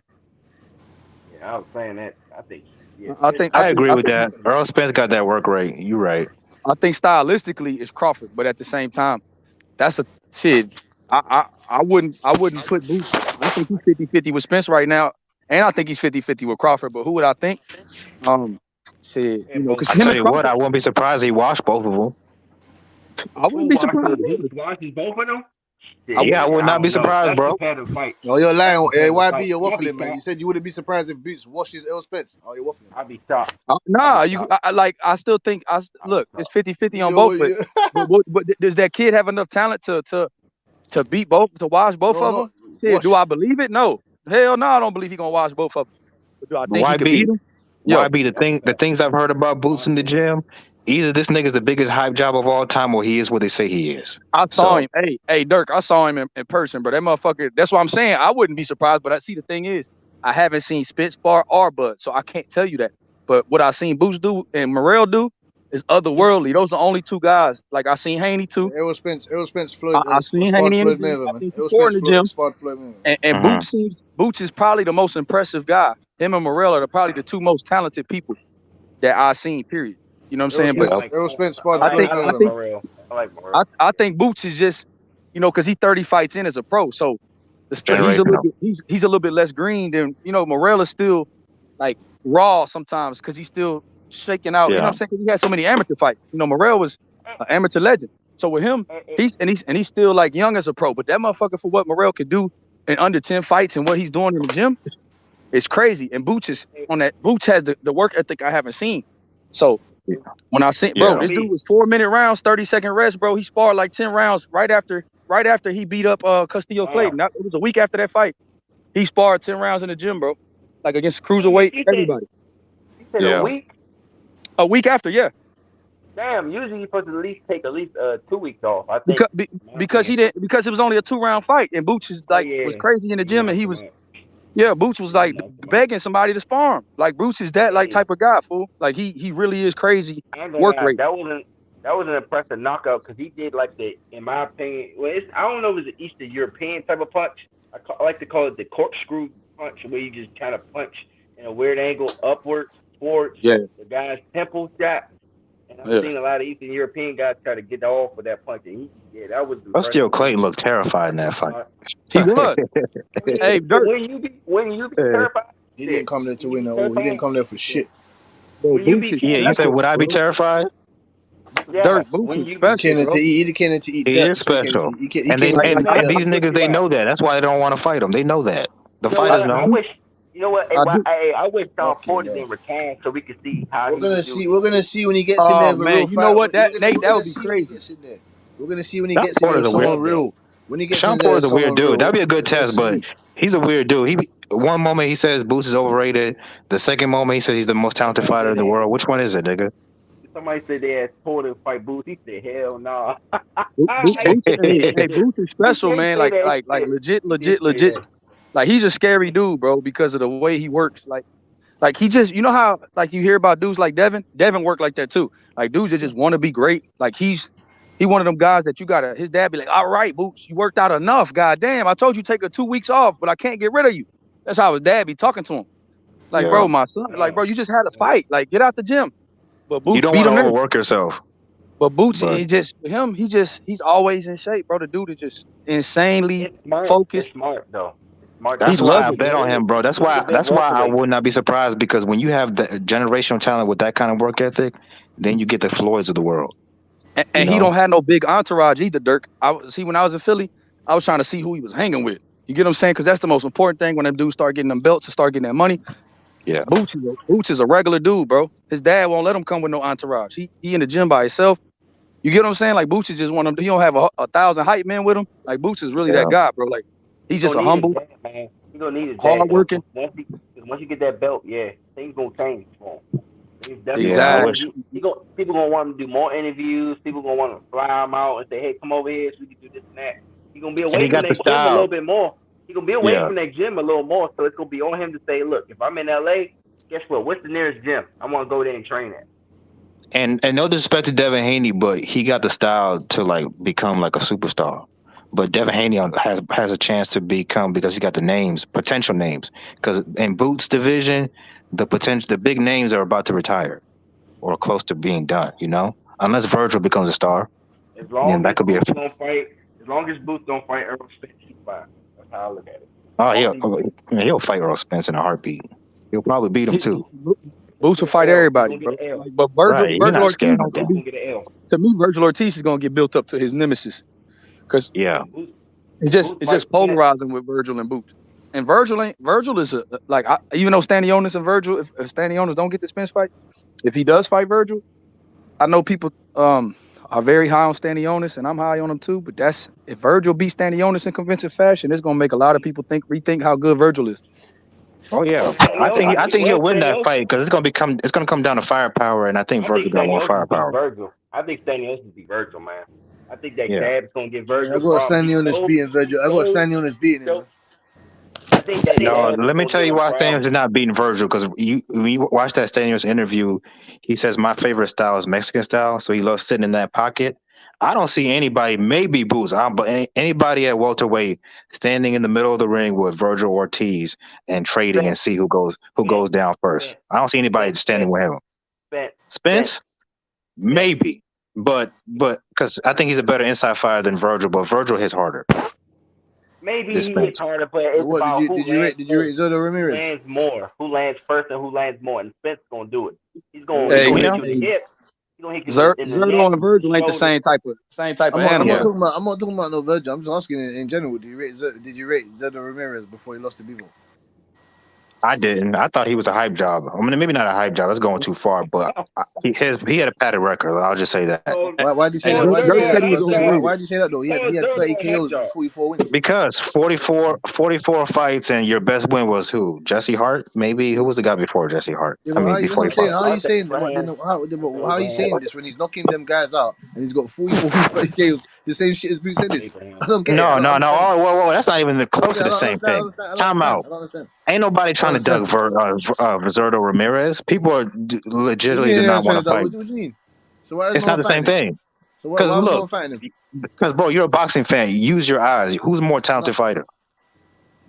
Yeah, I was saying that. I think. Yeah, I agree with that. Errol Spence got that work rate. You're right. I think stylistically it's Crawford, but at the same time, that's a shit. I wouldn't put Boots. I think he's 50-50 with Spence right now, and I think he's 50-50 with Crawford. But who would I think? Shit, I tell you what, I wouldn't be surprised he washed both of them. I wouldn't be surprised. Washes both of them. Yeah, I would not be surprised, bro. Oh, you're lying. YB, you're waffling, man. You said you wouldn't be surprised if Boots washes Errol Spence. Oh, you're waffling. I'd be shocked. Nah, I still think look, it's 50-50 on both. But does that kid have enough talent to beat both, to wash both of them? Yeah, do I believe it? No. Hell no, I don't believe he's gonna wash both of them. But do I think he could beat him? YB, the things I've heard about Boots in the gym, either this nigga's the biggest hype job of all time or he is what they say he is. I saw him. Hey, Dirk, I saw him in person, but that motherfucker, that's what I'm saying. I wouldn't be surprised, but I see the thing is, I haven't seen Spence Bar or Bud, so I can't tell you that. But what I seen Boots do and Morrell do is otherworldly. Those are the only two guys. Like I seen Haney too. Errol Spence, Floyd. I seen Haney in the gym. And Boots is probably the most impressive guy. Him and Morrell are probably the two most talented people that I've seen. Period. You know what I'm saying? But Errol Spence, I think Boots is just, because he's 30 fights in as a pro, so he's a little bit less green than Morrell is still like raw sometimes because he's still shaking out. You know what I'm saying? He had so many amateur fights. Morrell was an amateur legend. So with him, he's still like young as a pro. But that motherfucker, for what Morrell could do in under 10 fights and what he's doing in the gym, it's crazy. And Boots is on that. Boots has the work ethic I haven't seen. So when I seen, this dude was 4-minute rounds, 30-second rest, bro. He sparred like 10 rounds right after he beat up Castillo Clayton. It was a week after that fight. He sparred 10 rounds in the gym, bro. Like against cruiserweight, everybody. You said a week? A week after, yeah. Damn, usually you're supposed to take at least 2 weeks off. I think because it was only a 2-round fight, and Boots was was crazy in the gym, and he was Boots was like begging somebody to spar him. Like Boots is that type of guy, fool. Like he really is crazy work rate. That was an impressive knockout because he did like in my opinion, I don't know if it's an Eastern European type of punch. I like to call it the corkscrew punch, where you just kind of punch in a weird angle upwards towards the guy's temple shot. And I've seen a lot of Eastern European guys try to get off with that punch, and that was. But still, Clayton looked terrified in that fight. He was. Hey, Dirk. When you be terrified, he didn't come there to win at all. He didn't come there for shit. When you be you said, would I be terrified? Yeah, Dirk Boots is special, bro. He came to eat. He is special. And these niggas, they know that. That's why they don't want to fight him. They know that. The fighters know. I wish. You know what? I wish Tom Porter didn't retire so we could see how we're gonna see when he gets in there. Man, you know what? That would be crazy. We're gonna see when he gets in there with someone real. When he gets Sean in there, Porter's a weird dude. That'd be a good we're test, but he's a weird dude. One moment he says Boots is overrated. The second moment he says he's the most talented fighter in the world. Which one is it, nigga? Somebody said they asked Porter to fight Boots. He said, "Hell no." Boots is special, man. Like legit. Like he's a scary dude, bro, because of the way he works. Like he just, you know how like you hear about dudes like Devin. Devin worked like that too. Like dudes that just want to be great. Like he one of them guys that you gotta. His dad be like, "All right, Boots, you worked out enough. Goddamn, I told you take 2 weeks off, but I can't get rid of you." That's how his dad be talking to him. Like, bro, my son, like, bro, you just had a fight. Like, get out the gym. But Boots, you don't want to overwork yourself. But Boots, he's always in shape, bro. The dude is just insanely focused. It's smart though. That's why I bet on him, bro. That's why I would not be surprised, because when you have the generational talent with that kind of work ethic, then you get the Floyds of the world. And he don't have no big entourage either, Dirk. When I was in Philly, I was trying to see who he was hanging with. You get what I'm saying? Because that's the most important thing when them dudes start getting them belts and start getting that money. Yeah. Boots is a regular dude, bro. His dad won't let him come with no entourage. He in the gym by himself. You get what I'm saying? Like Boots is just one of them. He don't have 1,000 hype men with him. Like Boots is really that guy, bro. Like he's just a humble, hard-working. Once you get that belt, things gonna change for him. Exactly. People gonna want him to do more interviews. People gonna want to fly him out and say, "Hey, come over here so we can do this and that." He's gonna be away from that gym a little bit more. He's gonna be away from that gym a little more, so it's gonna be on him to say, "Look, if I'm in LA, guess what? What's the nearest gym? I want to go there and train at." And no disrespect to Devin Haney, but he got the style to like become like a superstar. But Devin Haney has a chance to become, because he got the names, potential names. Because in Boots division, the big names are about to retire or close to being done. You know, unless Virgil becomes a star, then that could be a. As long as Boots don't fight Errol Spence, he's fine. That's how I look at it. Oh, he'll fight Errol Spence in a heartbeat. He'll probably beat him too. Boots will fight everybody, bro. But Virgil Ortiz, to me, Virgil Ortiz is gonna get built up to his nemesis, because it's just polarizing with Virgil and Boots. And Virgil is even though Stanionis and Virgil, if Stanionis don't get the Spence fight, if he does fight Virgil, I know people are very high on Stanionis, and I'm high on him too. But if Virgil beats Stanionis in convincing fashion, it's gonna make a lot of people rethink how good Virgil is. Oh yeah, I think he'll win that fight, because it's gonna come down to firepower, and I think Virgil got more firepower. I think Stanionis will beat Virgil, man. I think that jab's gonna get Virgil. I got Stanionis beating Virgil. I got Stanionis beating him. No, let me tell you why Stanios is not beating Virgil, because when you watch that Stanios interview, he says my favorite style is Mexican style, so he loves sitting in that pocket. I don't see anybody, maybe Boots, but anybody at welterweight standing in the middle of the ring with Virgil Ortiz and trading and see who goes down first. I don't see anybody standing with him. Spence? Maybe, but because I think he's a better inside fighter than Virgil, but Virgil hits harder. Maybe he hits harder, but it's about did you rate Zurdo Ramirez? Who lands more? Who lands first and who lands more? And Spence gonna do it. He's gonna hit you in the hip. Zurdo and Virgil ain't the same type of animal. I'm not talking about no Virgil. I'm just asking in general. Did you rate Zurdo Ramirez before he lost to Bivol? I didn't. I thought he was a hype job. I mean, maybe not a hype job. That's going too far, but he had a padded record. I'll just say that. Why did you say that? Why did you say that though? He had 30 KOs and 44 wins. Because 44 fights, and your best win was who? Jesse Hart? Maybe who was the guy before Jesse Hart? Yeah, how are you saying this when he's knocking them guys out and he's got 44 KOs? The same shit as Boots said this. I don't get it. No. Whoa. That's not even close to the same thing. Time out. Ain't nobody trying to dug Zurdo Ramirez. People are legitimately do not want to fight. What do you mean? So why it's not the same thing. So why was no fighting him? Because bro, you're a boxing fan. Use your eyes. Who's a more talented fighter?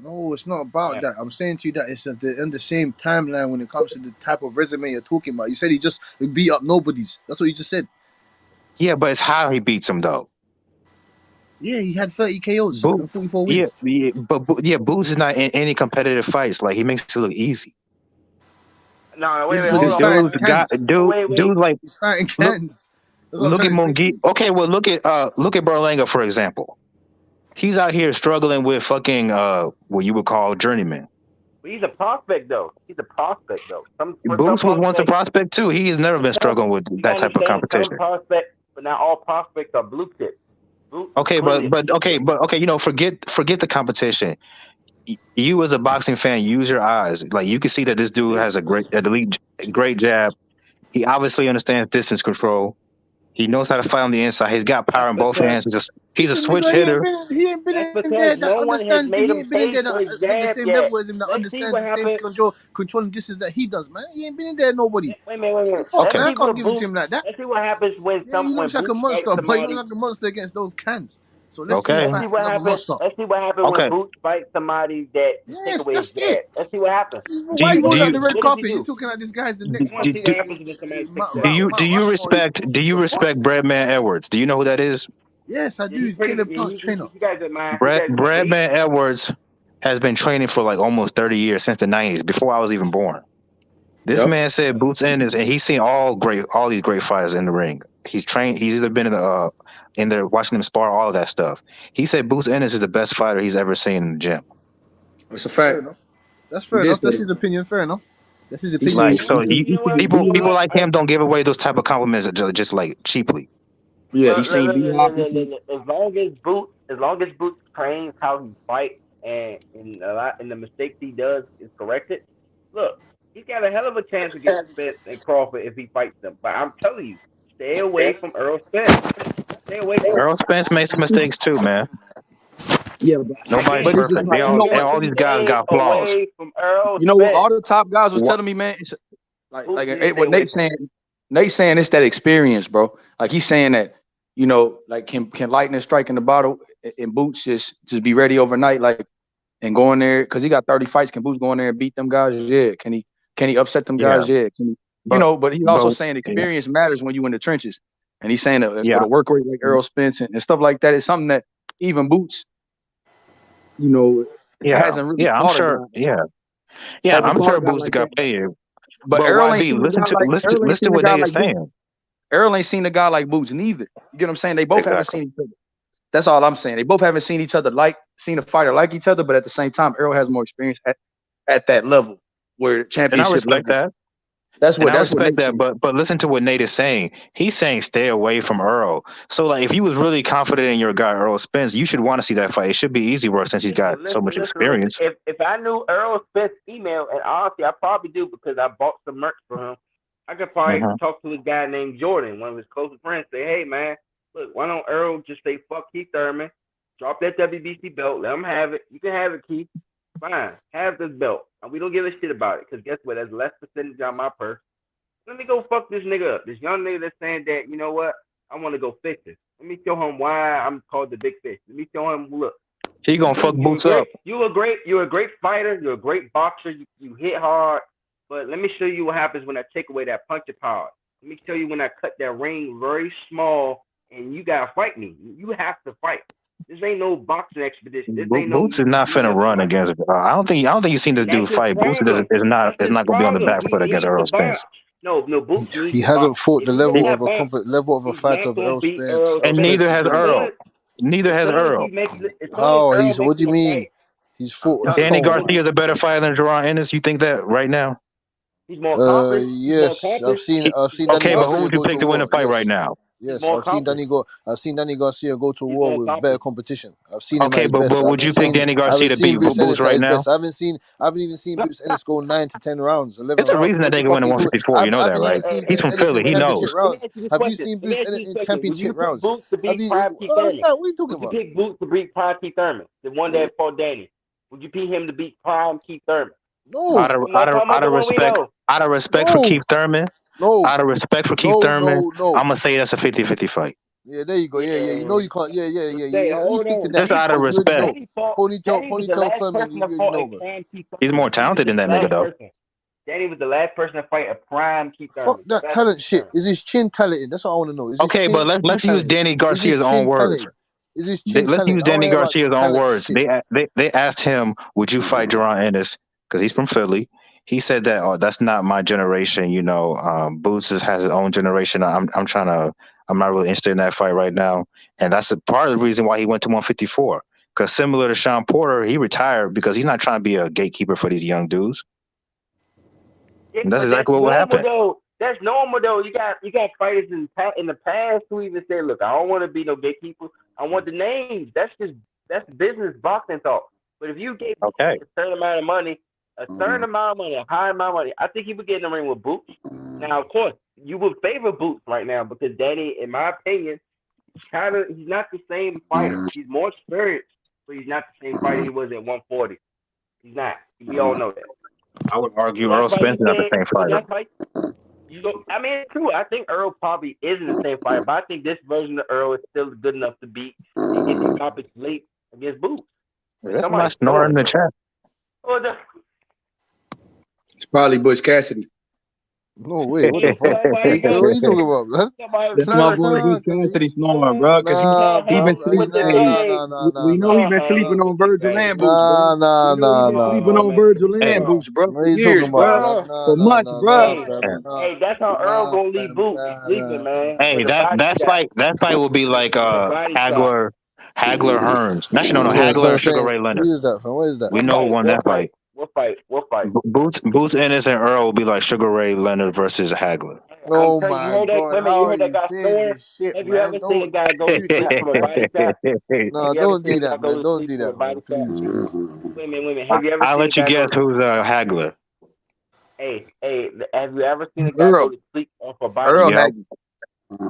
No, it's not about that. I'm saying to you that it's in the same timeline when it comes to the type of resume you're talking about. You said he beat up nobodies. That's what you just said. Yeah, but it's how he beats him though. Yeah, he had 30 KOs and 44 wins. wins. Boots is not in any competitive fights. Like he makes it look easy. No, wait, hold on. Dude, like he's fighting cans. Look at Mungi. Okay, well look at Berlanga for example. He's out here struggling with fucking what you would call journeyman. He's a prospect though. Boots was once a prospect too. He has never been struggling with that type of competition. Some prospects, but not all prospects are blue chip. Okay, but you know, forget the competition. You as a boxing fan, use your eyes. Like you can see that this dude has a great jab. He obviously understands distance control. He knows how to fight on the inside. He's got power in both hands. He's a switch hitter. He ain't been in there that understands. He ain't been in there on the same level as him that understands the same controlling distance that he does, man. He ain't been in there, nobody. Wait a minute. Fuck, man, I can't give it to him like that. Let's see what happens when he looks like a monster, but he looks like a monster against those cans. So let's see what happens. Let's see what happens when Boots fights somebody that take away his jab. Let's see what happens. Why you rolling out the red carpet? You're talking like this guy's the next one. Do you respect Breadman Edwards? Do you know who that is? Yes, I do. Caleb Plant's trainer. Breadman Edwards has been training for like almost 30 years, since the 90s, before I was even born. This man said Boots Ennis, and he's seen all these great fighters in the ring. He's trained. He's either been in there watching them spar, all of that stuff. He said Boots Ennis is the best fighter he's ever seen in the gym. It's a fact. That's fair enough. That's his opinion. Fair enough. That's his opinion. Like so, people like him don't give away those type of compliments just like cheaply. Yeah, he's saying as long as Boots trains how he fights and the mistakes he does is corrected. Look, he's got a hell of a chance against Spence and Crawford if he fights them. But I'm telling you, stay away from Errol Spence. Stay away from Errol Spence makes mistakes too, man. Yeah, nobody's perfect. All these guys got flaws. You know what? All the top guys was telling me, man. It's like what Nate's saying it's that experience, bro. Like he's saying that, you know, like can lightning strike in the bottle and Boots just be ready overnight, like and go in there because he got 30 fights. Can Boots go in there and beat them guys? Yeah. Can he upset them guys? Yeah. Can he? But he's also saying experience matters when you in the trenches. And he's saying that with a work rate like Errol Spence and stuff like that is something that even Boots, you know, hasn't really. I'm sure. I'm sure Boots got paid. But Errol ain't listen to what Nate is saying. Errol ain't seen a guy like Boots neither. You get what I'm saying? They both haven't seen each other. That's all I'm saying. They both haven't seen each other seen a fighter like each other, but at the same time, Errol has more experience at that level where championship. And I respect that. I respect that, but listen to what Nate is saying. He's saying stay away from Earl. So like, if you was really confident in your guy Earl Spence, you should want to see that fight. It should be easy work since he's got so much experience. If I knew Earl Spence's email, and honestly, I probably do because I bought some merch for him. I could probably talk to a guy named Jordan, one of his closest friends. Say, hey man, look, why don't Earl just say fuck Keith Thurman, drop that WBC belt, let him have it. You can have it, Keith. Fine, have this belt. And we don't give a shit about it because guess what? There's less percentage on my purse. Let me go fuck this nigga up. This young nigga that's saying that, you know what? I want to go fishing. Let me show him why I'm called the big fish. Let me show him, look. He gonna fuck Boots up. You're a great fighter. You're a great boxer. You hit hard. But let me show you what happens when I take away that puncher power. Let me show you when I cut that ring very small and you gotta fight me. You have to fight. This ain't no boxing expedition. Boots is not finna run against. I don't think you've seen this dude fight. Boots is not gonna be on the back foot against Earl Spence. No, Boots. He hasn't fought the level of a fighter of Earl Spence. And neither has Earl. Neither has Earl. What do you mean? He's fought. Danny Garcia is a better fighter than Gervonta Ennis. You think that right now? He's more confident. Yes, I've seen. Okay, but who would you pick to win the fight right now? Yes, I've seen Danny Garcia go to war with better competition. I've seen him. Okay, but would you pick Danny Garcia to beat Boots right now? I haven't even seen Boots Ennis go 9 to 10 rounds. 11 it's a reason that they can win in 154. You know that, right? He's from Philly. He knows. Have you seen Boots Ennis in championship rounds? What are you talking about? Would you pick Boots to beat Prime Keith Thurman, the one that fought Danny? Would you pick him to beat Prime Keith Thurman? No. Out of respect for Keith Thurman. No. Out of respect for Keith Thurman, I'm gonna say that's a 50-50 fight. Yeah, there you go. Yeah. You know you can't. Yeah. At least Hold stick to on. that. Just out of You already respect. know. Danny fought. Danny was the Ponytail last Furman, person to you fight know, a bro. prime Keith He's Thurman. more talented than that nigga though. Danny was the last person to fight a prime Keith Fuck Thurman. that talent shit. Is his chin talented? That's what I want to know. Is his Okay, chin but let's use talented? Danny Is his Garcia's own chin words. talented? Is his chin Let's use talented? I don't Danny hear about Garcia's own talent words. shit. They asked him, "Would you fight Jerron Ennis?" Because he's from Philly. He said that, "Oh, that's not my generation." Boots has his own generation. I'm not really interested in that fight right now, and that's a part of the reason why he went to 154. Because similar to Sean Porter, he retired because he's not trying to be a gatekeeper for these young dudes. Yeah, And that's but exactly what happened. though. That's normal though. You got fighters in the past who even say, "Look, I don't want to be no gatekeeper. I want the names." That's business boxing talk. But if you gave a certain amount of money, a high amount of money, I think he would get in the ring with Boots. Now, of course, you would favor Boots right now because Danny, in my opinion, he's not the same fighter. He's more experienced, but he's not the same fighter he was at 140. He's not. We all know that. I would argue Earl Spence is not the same fighter. I mean, it's true. I think Earl probably isn't the same fighter, but I think this version of Earl is still good enough to beat and get the topics late against Boots. That's my snoring in the chat. It's probably Butch Cassidy. No way. What the fuck? What are you talking about, man? That's my boy Butch Cassidy snoring, bro. Because he been we know he been sleeping on Virgil and Boots, bro. Sleeping on Virgil and Boots, bro. For years, bro. For months, bro. Hey, that's how Earl gonna leave Boots sleeping, man. Hey, that fight will be like Hagler Hearns. Actually, no, Hagler and Sugar Ray Leonard. Who is that, fam? What is that? We know who won that fight. What fight? Boots Ennis and Earl will be like Sugar Ray Leonard versus Hagler. Oh my God! How are you saying this shit, Have man? you ever seen a guy go to sleep from a body shot? No, don't do that, man. Don't do that, man. Please. Wait a minute. Have you ever I'll seen let you guess who's Hagler. Hey, have you ever seen a guy go to sleep off a body shot?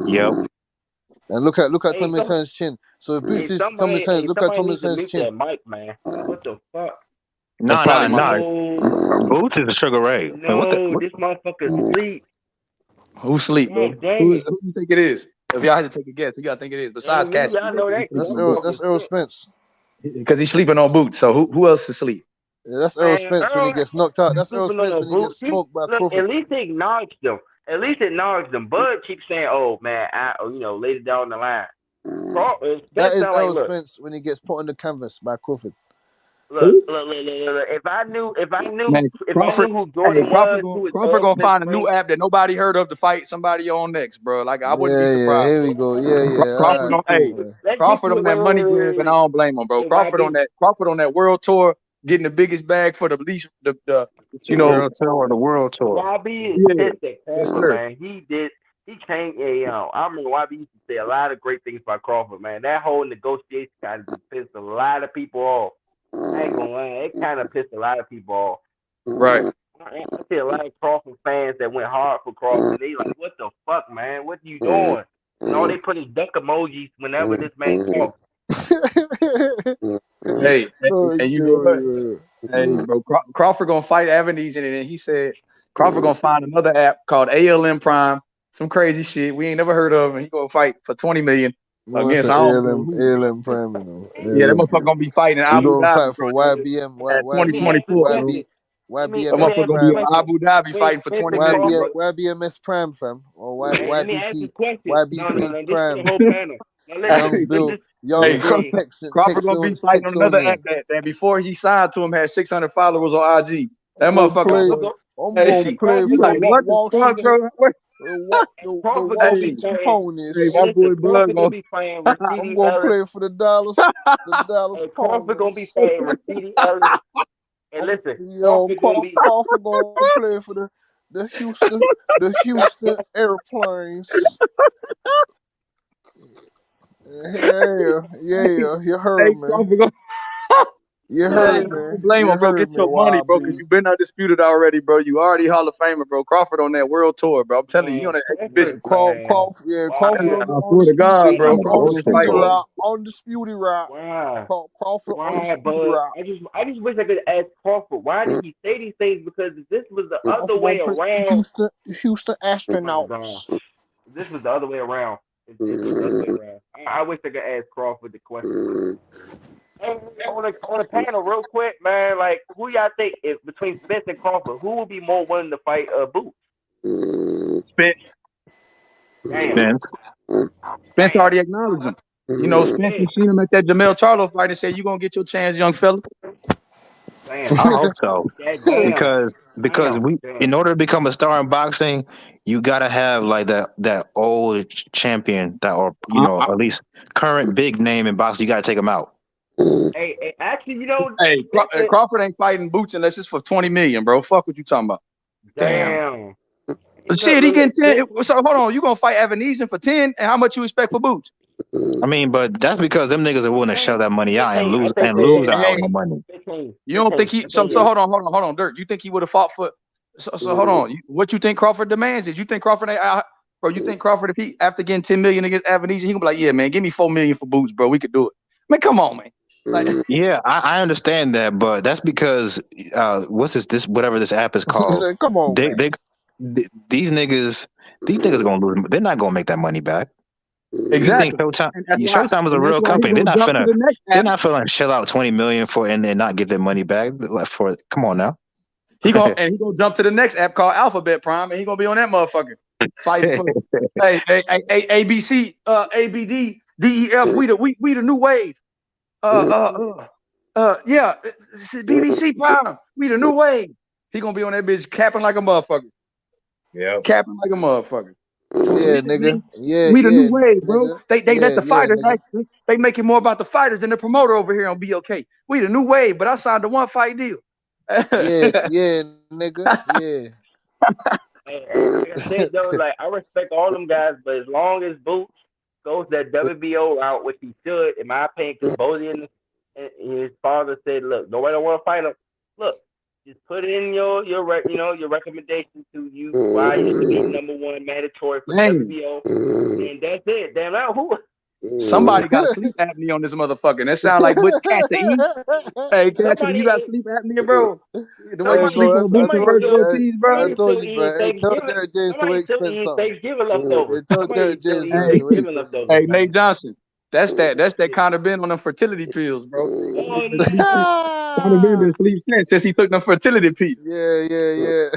Yep. And look at Thomas Hearns' chin. So if Boots is Thomas Hearns, look at Thomas Hearns' chin. Mike, man. What the fuck? No. Boots is a Sugar Ray. No, this motherfucker sleep. Who sleep, bro? Who you think it is? If y'all had to take a guess, who y'all think it is? Besides Cassidy. Y'all know that. That's Earl Spence. Because he's sleeping on Boots. So who else is asleep? Yeah, that's Earl Spence when he gets knocked out. That's Earl Spence when he gets smoked by Crawford. At least they acknowledge them. Bud keeps saying, "Oh man, later down the line." That is Earl Spence when he gets put on the canvas by Crawford. Look. If I knew who Jordan was, Crawford gonna find a new app that nobody heard of to fight somebody on next, bro. Like I wouldn't be surprised. Here we go. Crawford on that money grab, and I don't blame him, bro. Crawford on that world tour, getting the biggest bag for the least, the world tour. YB is pissed at Crawford, man. He changed. I remember YB used to say a lot of great things about Crawford, man. That whole negotiation kind of pissed a lot of people off. I ain't gonna lie, it kind of pissed a lot of people off. Right. I see a lot of Crawford fans that went hard for Crawford. They like, what the fuck, man? What are you doing? And all they put is duck emojis whenever this man talks. Hey, and you know what? Hey, bro, Crawford gonna fight Avenese in it, and he said Crawford gonna find another app called ALM Prime, some crazy shit we ain't never heard of, and he gonna fight for $20 million. Against ALM Prime, Yeah, that motherfucker gonna be fighting Abu Dhabi. Fight for YBM, 2024. YBM. That motherfucker gonna be in Abu Dhabi fighting for $20 million. YBMS Prime, fam, or YBT Prime. Young Bill, Crawford gonna be fighting on another app that before he signed to him had 600 followers on IG. That motherfucker. I'm gonna play for Wall Street. Washington ponies. My boy Blood gonna be playing with I'm gonna play for the Dallas Crawford gonna be playing with Rasheed Ellis. And listen, Crawford gonna play for the Houston Airplanes. Yeah, you heard me. You heard me. Don't blame him, bro. Get your money, bro, because you've been undisputed already, bro. You already Hall of Famer, bro. Crawford on that world tour, bro. I'm telling you, he on that exhibition. Crawford I swear to God, bro. Undisputed route. Wow. Crawford undisputed route. I just wish I could ask Crawford, why did he say these things? Because if this was the other way around. Houston astronauts. This was the other way around. I wish I could ask Crawford the question. Hey, on the panel, real quick, man. Like, who y'all think if between Spence and Crawford, who would be more willing to fight Boots? Spence. Damn. Spence already acknowledged him. You know, Spence, you seen him at that Jamel Charlo fight and said, "You gonna get your chance, young fella." Damn. I hope so. Damn. Because in order to become a star in boxing, you gotta have like that old champion that, or at least current big name in boxing. You gotta take him out. Hey, actually, you know. Hey, Crawford ain't fighting Boots unless it's for $20 million, bro. Fuck what you talking about. Damn. But shit, he getting 10. So hold on, you gonna fight Evanesean for 10, and how much you expect for Boots? I mean, but that's because them niggas are willing to shell that money out and lose out on the money. You don't think he? So hold on, Dirk. You think he would have fought for? So hold on. What you think Crawford demands is? You think Crawford ain't? Bro, you think Crawford, if he after getting 10 million against Evanesean, he gonna be like, yeah, man, give me 4 million for Boots, bro. We could do it. Man, come on, man. Like, yeah, I understand that, but that's because what's this whatever this app is called? Come on, these niggas are gonna lose. They're not gonna make that money back. Exactly. You think Showtime is a real company. They're not finna shell out 20 million for and not get their money back. Come on now. He gonna jump to the next app called Alphabet Prime, and he gonna be on that motherfucker fighting for ABC, ABD, DEF. We the new wave. Yeah, BBC Prime. We the new wave. He gonna be on that bitch capping like a motherfucker. Yeah, capping like a motherfucker. Yeah, nigga. Yeah, we the new wave, bro. Nigga. They let the fighters nigga. actually. They make it more about the fighters than the promoter over here on BOK. We the new wave, but I signed a 1 fight deal. yeah, nigga. Yeah. Hey, like I said though, like I respect all them guys, but as long as Boots goes that WBO route, which he should, in my opinion, because Bodie and his father said, look, nobody want to fight him. Look, just put in your recommendation to you why you should be #1 mandatory for WBO, and that's it. Damn, now who? Somebody got sleep apnea on this motherfucker. That sound like Butch Cassidy. Hey, Cassidy, you got sleep apnea, bro? The way you sleep on Butch first routines, bro. I told you, bro. Hey, tell Derek James to wait spend something. Thanksgiving leftovers. Tell Derek James to wait spend something. Hey, Nate Johnson. That's that kind of been on them fertility pills, bro. Kind of been sleep since he took them fertility pills. Yeah.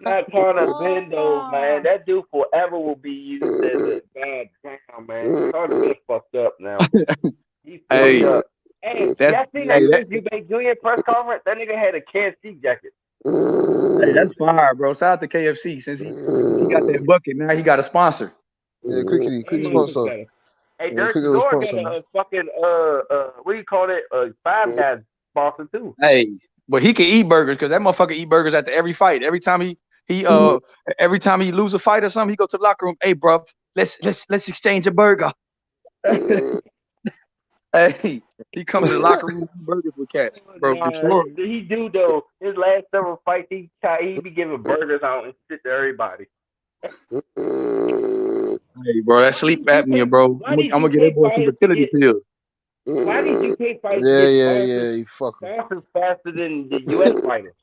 Not Connor Ben though, man. That dude forever will be used as a bad damn, man. Connor Ben fucked up now. He's fucked up. Hey, y'all seen that Chris Jr. press conference? That nigga had a KFC jacket. Hey, that's fire, bro. Shout out to KFC since he got that bucket. Now he got a sponsor. Yeah, quick sponsor. Hey, Dirk Door got a fucking what do you call it? Five Guys sponsor too. Hey, but he can eat burgers because that motherfucker eat burgers after every fight. Every time he every time he lose a fight or something, he go to the locker room. Hey, bro, let's exchange a burger. Hey, he comes to the locker room eat burgers with cats, bro. He do though. His last several fights, he be giving burgers out and shit to everybody. Hey, bro, that sleep apnea, bro. I'm gonna get that boy some fertility pills. Why these UK fighters you fucking sponsors faster than the US fighters?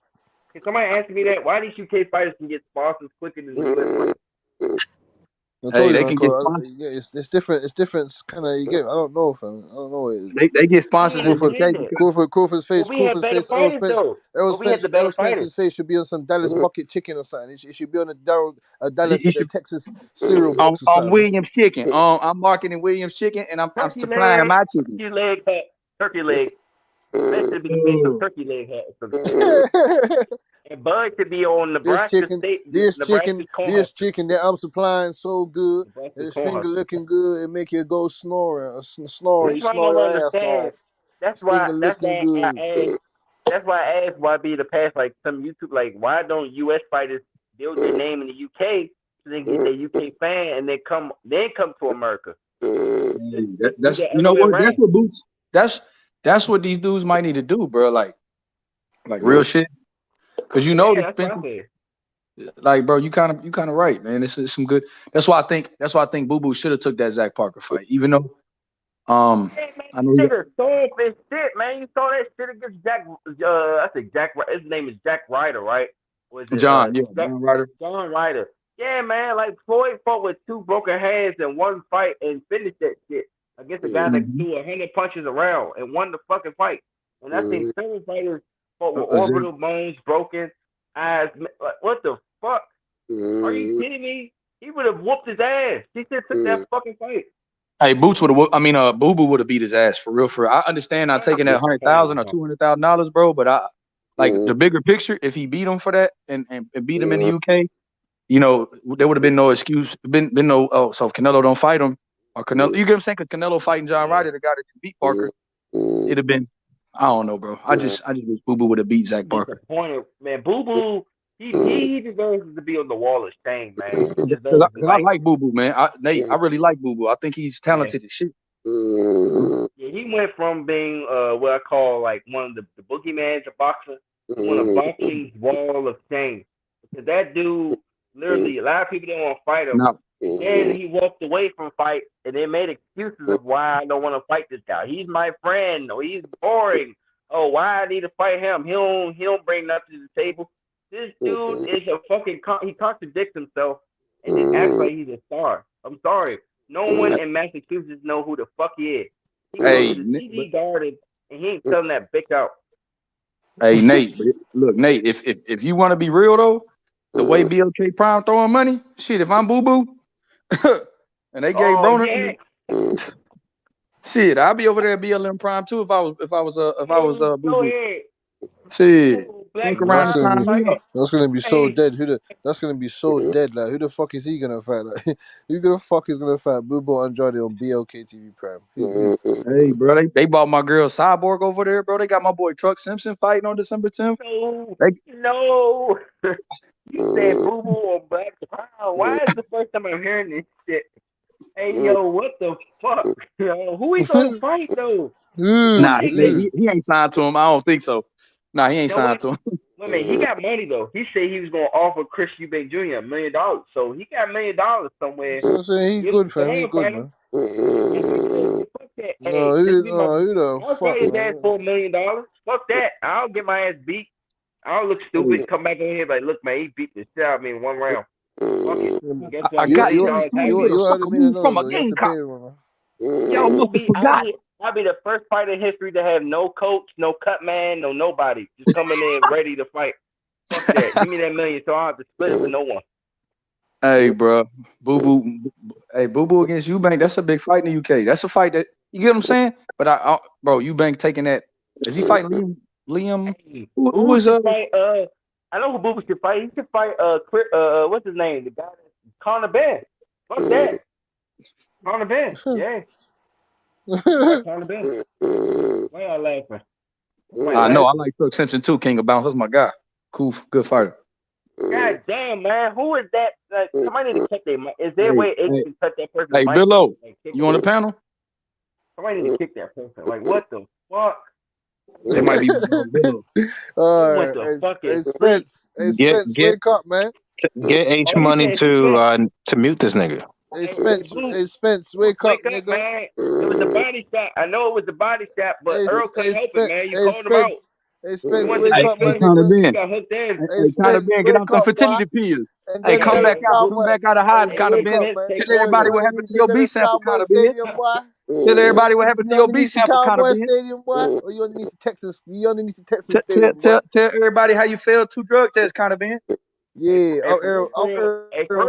Can somebody answer me that? Why these UK fighters can get sponsors quicker than the US fighters? They can get sponsors. It's different. It's different kind of. You get. I don't know, fam. I don't know what it is. They get sponsors in UK. Crawford's face. Errol Spencer's face should be on some Dallas bucket chicken or something. It should be on a Dallas Texas cereal box or something. On Williams Chicken. I'm marketing Williams Chicken, and I'm supplying my chicken. Turkey leg. That should be made some turkey leg hat. And Bud should be on Nebraska State. This chicken that I'm supplying so good. This finger looking good. It make you go snoring. You snore your ass off. That's why I asked why be the past like some YouTube like why don't US fighters build their name in the UK so they get their UK fan and then come to America. That's you know what? That's what Boots. That's what these dudes might need to do, bro. Like real shit. Because you know like, bro, you kind of right, man. This is some good. That's why I think Boo Boo should have took that Zach Parker fight, even though I know nigga soft as shit, man. You saw that shit against Jack. I said Jack. His name is Jack Ryder, right? Was it John Ryder. John Ryder. Yeah, man. Like Floyd fought with 2 broken hands in one fight and finished that shit against a guy that threw 100 punches around and won the fucking fight. And I think several fighters fought with orbital bones broken, eyes. Like, what the fuck? Are you kidding me? He would have whooped his ass. He should have took that fucking fight. Hey, Boo Boo would have beat his ass for real. I understand not taking that $100,000 or $200,000, bro. But I like the bigger picture. If he beat him for that and beat him in the UK, you know, there would have been no excuse. Been no. Oh, so if Canelo don't fight him, or Canelo, you get what I'm saying? Because Canelo fighting John Ryder, the guy that beat Parker, it'd have been. I don't know, bro. I just wish Boo Boo would have beat Zach Parker. Disappointed, man. Boo Boo. He deserves to be on the wall of shame, man. I like Boo Boo, man. Nate, I really like Boo Boo. I think he's talented as shit. Yeah, he went from being what I call like one of the boogeymans of boxing to one of boxing's wall of shame. Because that dude, literally, a lot of people didn't want to fight him. And he walked away from fight, and they made excuses of why I don't want to fight this guy. He's my friend, or he's boring. Oh, why I need to fight him? He don't bring nothing to the table. This dude is a fucking. He contradicts himself, and he acts like he's a star. I'm sorry, no one in Massachusetts know who the fuck he is. He goes to the TV Garden, and he ain't selling that bitch out. Hey Nate, look, Nate, if you want to be real though, the way BLK Prime throwing money, shit, if I'm Boo Boo, and they gave Broner, shit, I'll be over there at BLM Prime too if I was Boo Boo. Shit. That's gonna be so dead. That's gonna be so dead. Like, who the fuck is he gonna fight? Like, who the fuck is gonna fight Bubo Andrade on BLK TV Prime? Hey, bro, they bought my girl Cyborg over there, bro. They got my boy Truck Simpson fighting on December 10th. No. You said Boo Boo on Black Crown. Why is the first time I'm hearing this shit? Hey, yo, what the fuck? Yo, who he gonna fight though? Nah, he ain't signed to him. I don't think so. Nah, he ain't signed to him. Wait a minute, he got money though. He said he was gonna offer Chris Eubank Jr. $1 million. So he got $1 million somewhere. I'm saying he's good, fam. He's good, man. Who the I'll fuck, fight his man? ass for $1 million. Fuck that. I'll get my ass beat. I'll look stupid. Come back in here like, look, man, he beat the shit out of me in one round. Fuck it. Guess what? You from a Gamecock. I'll be the first fighter in history to have no coach, no cut man, no nobody. Just coming in ready to fight. Fuck that. Give me that $1 million so I don't have to split it with no one. Hey, bro. Boo Boo. Hey, Boo Boo against Eubank. That's a big fight in the UK. That's a fight that, you get what I'm saying? But bro, Eubank taking that. Is he fighting Liam? Who is fight, I know who Boo Boo should fight. He should fight what's his name? The guy that's Conor Ben. Fuck that. Conor Ben. Yeah. Conor Ben. Why y'all laughing? I know. I like Truck Simpson too. King of Bounce. That's my guy. Cool, good fighter. God damn, man. Who is that? Somebody need to check their mic. Is there a way it can touch that person? Hey, Billo, you on the panel? Somebody need to kick that person. Like, what the fuck? They might be Billo. Spence, wake up, man. Get H Money to mute this nigga. Hey, Spence, wake up, nigga. Man. It was a body shot. I know it was a body shot, but Earl couldn't help it, man. You called him out. Hey, Spence, wake up, man. Conor Ben, get out the fertility pills. Hey, come back out of hiding, Conor Ben. Tell everybody what happened to your B sample, Conor Ben. Tell everybody what happened to your B sample, Conor Ben. Stadium, boy. Or you only need to Texas. You only need to Texas Stadium. Tell everybody how you failed 2 drug tests, Conor Ben. Yeah, I'm Earl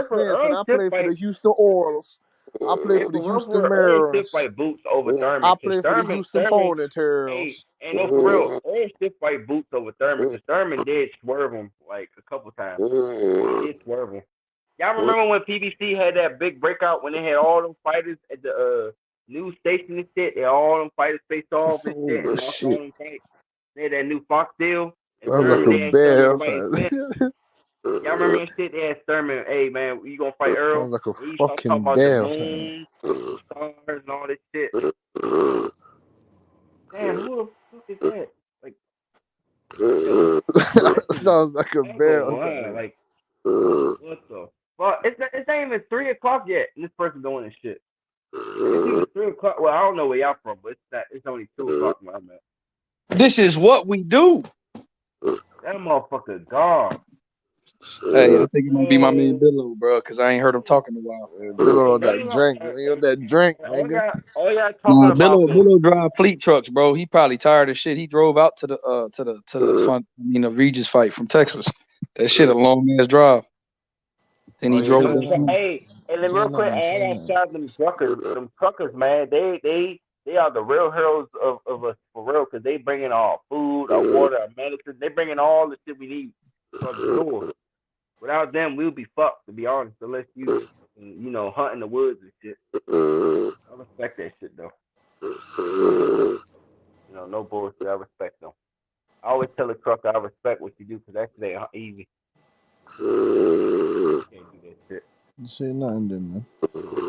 Spence, and I play for the Houston Oilers. I play for the Houston Mariners. Fight Boots over Thurman. I play for the Houston Ponytails. Hey, no, for real. Earl still fight Boots over Thurman because Thurman did swerve him like a couple times. He did swerve him. Y'all remember when PBC had that big breakout when they had all them fighters at the news station and shit? They had all them fighters faced off and shit. And lost all them fights. They had that new Fox deal. That was like a bear. Y'all remember that shit? They had Thurman. Hey man, you gonna fight Earl? Sounds like a He fucking bear. The moon, stars and all this shit. Damn, who the fuck is that? Like, sounds like a bear. Like, what the fuck? It's not even 3:00 yet, and this person doing this shit. It's even 3:00. Well, I don't know where y'all from, but it's only 2:00 where I'm at. This is what we do. That motherfucker gone. Hey, I think it might be my man Billo, bro, because I ain't heard him talking in a while. Billo on that drink. You on that drink, nigga. All y'all talking about Billo drive fleet trucks, bro. He probably tired of shit. He drove out to the Regis fight from Texas. That shit a long ass drive. Then he drove back home. Hey, and then real quick, I gotta shout them truckers, man. They are the real heroes of us for real, because they bringing our food, our water, our medicine. They bringing all the shit we need to the store. Without them, we would be fucked, to be honest, unless you hunt in the woods and shit. I respect that shit though. No bullshit. I respect them. I always tell a trucker I respect what you do, because that shit ain't easy. You can't do that shit. You say nothing then, man.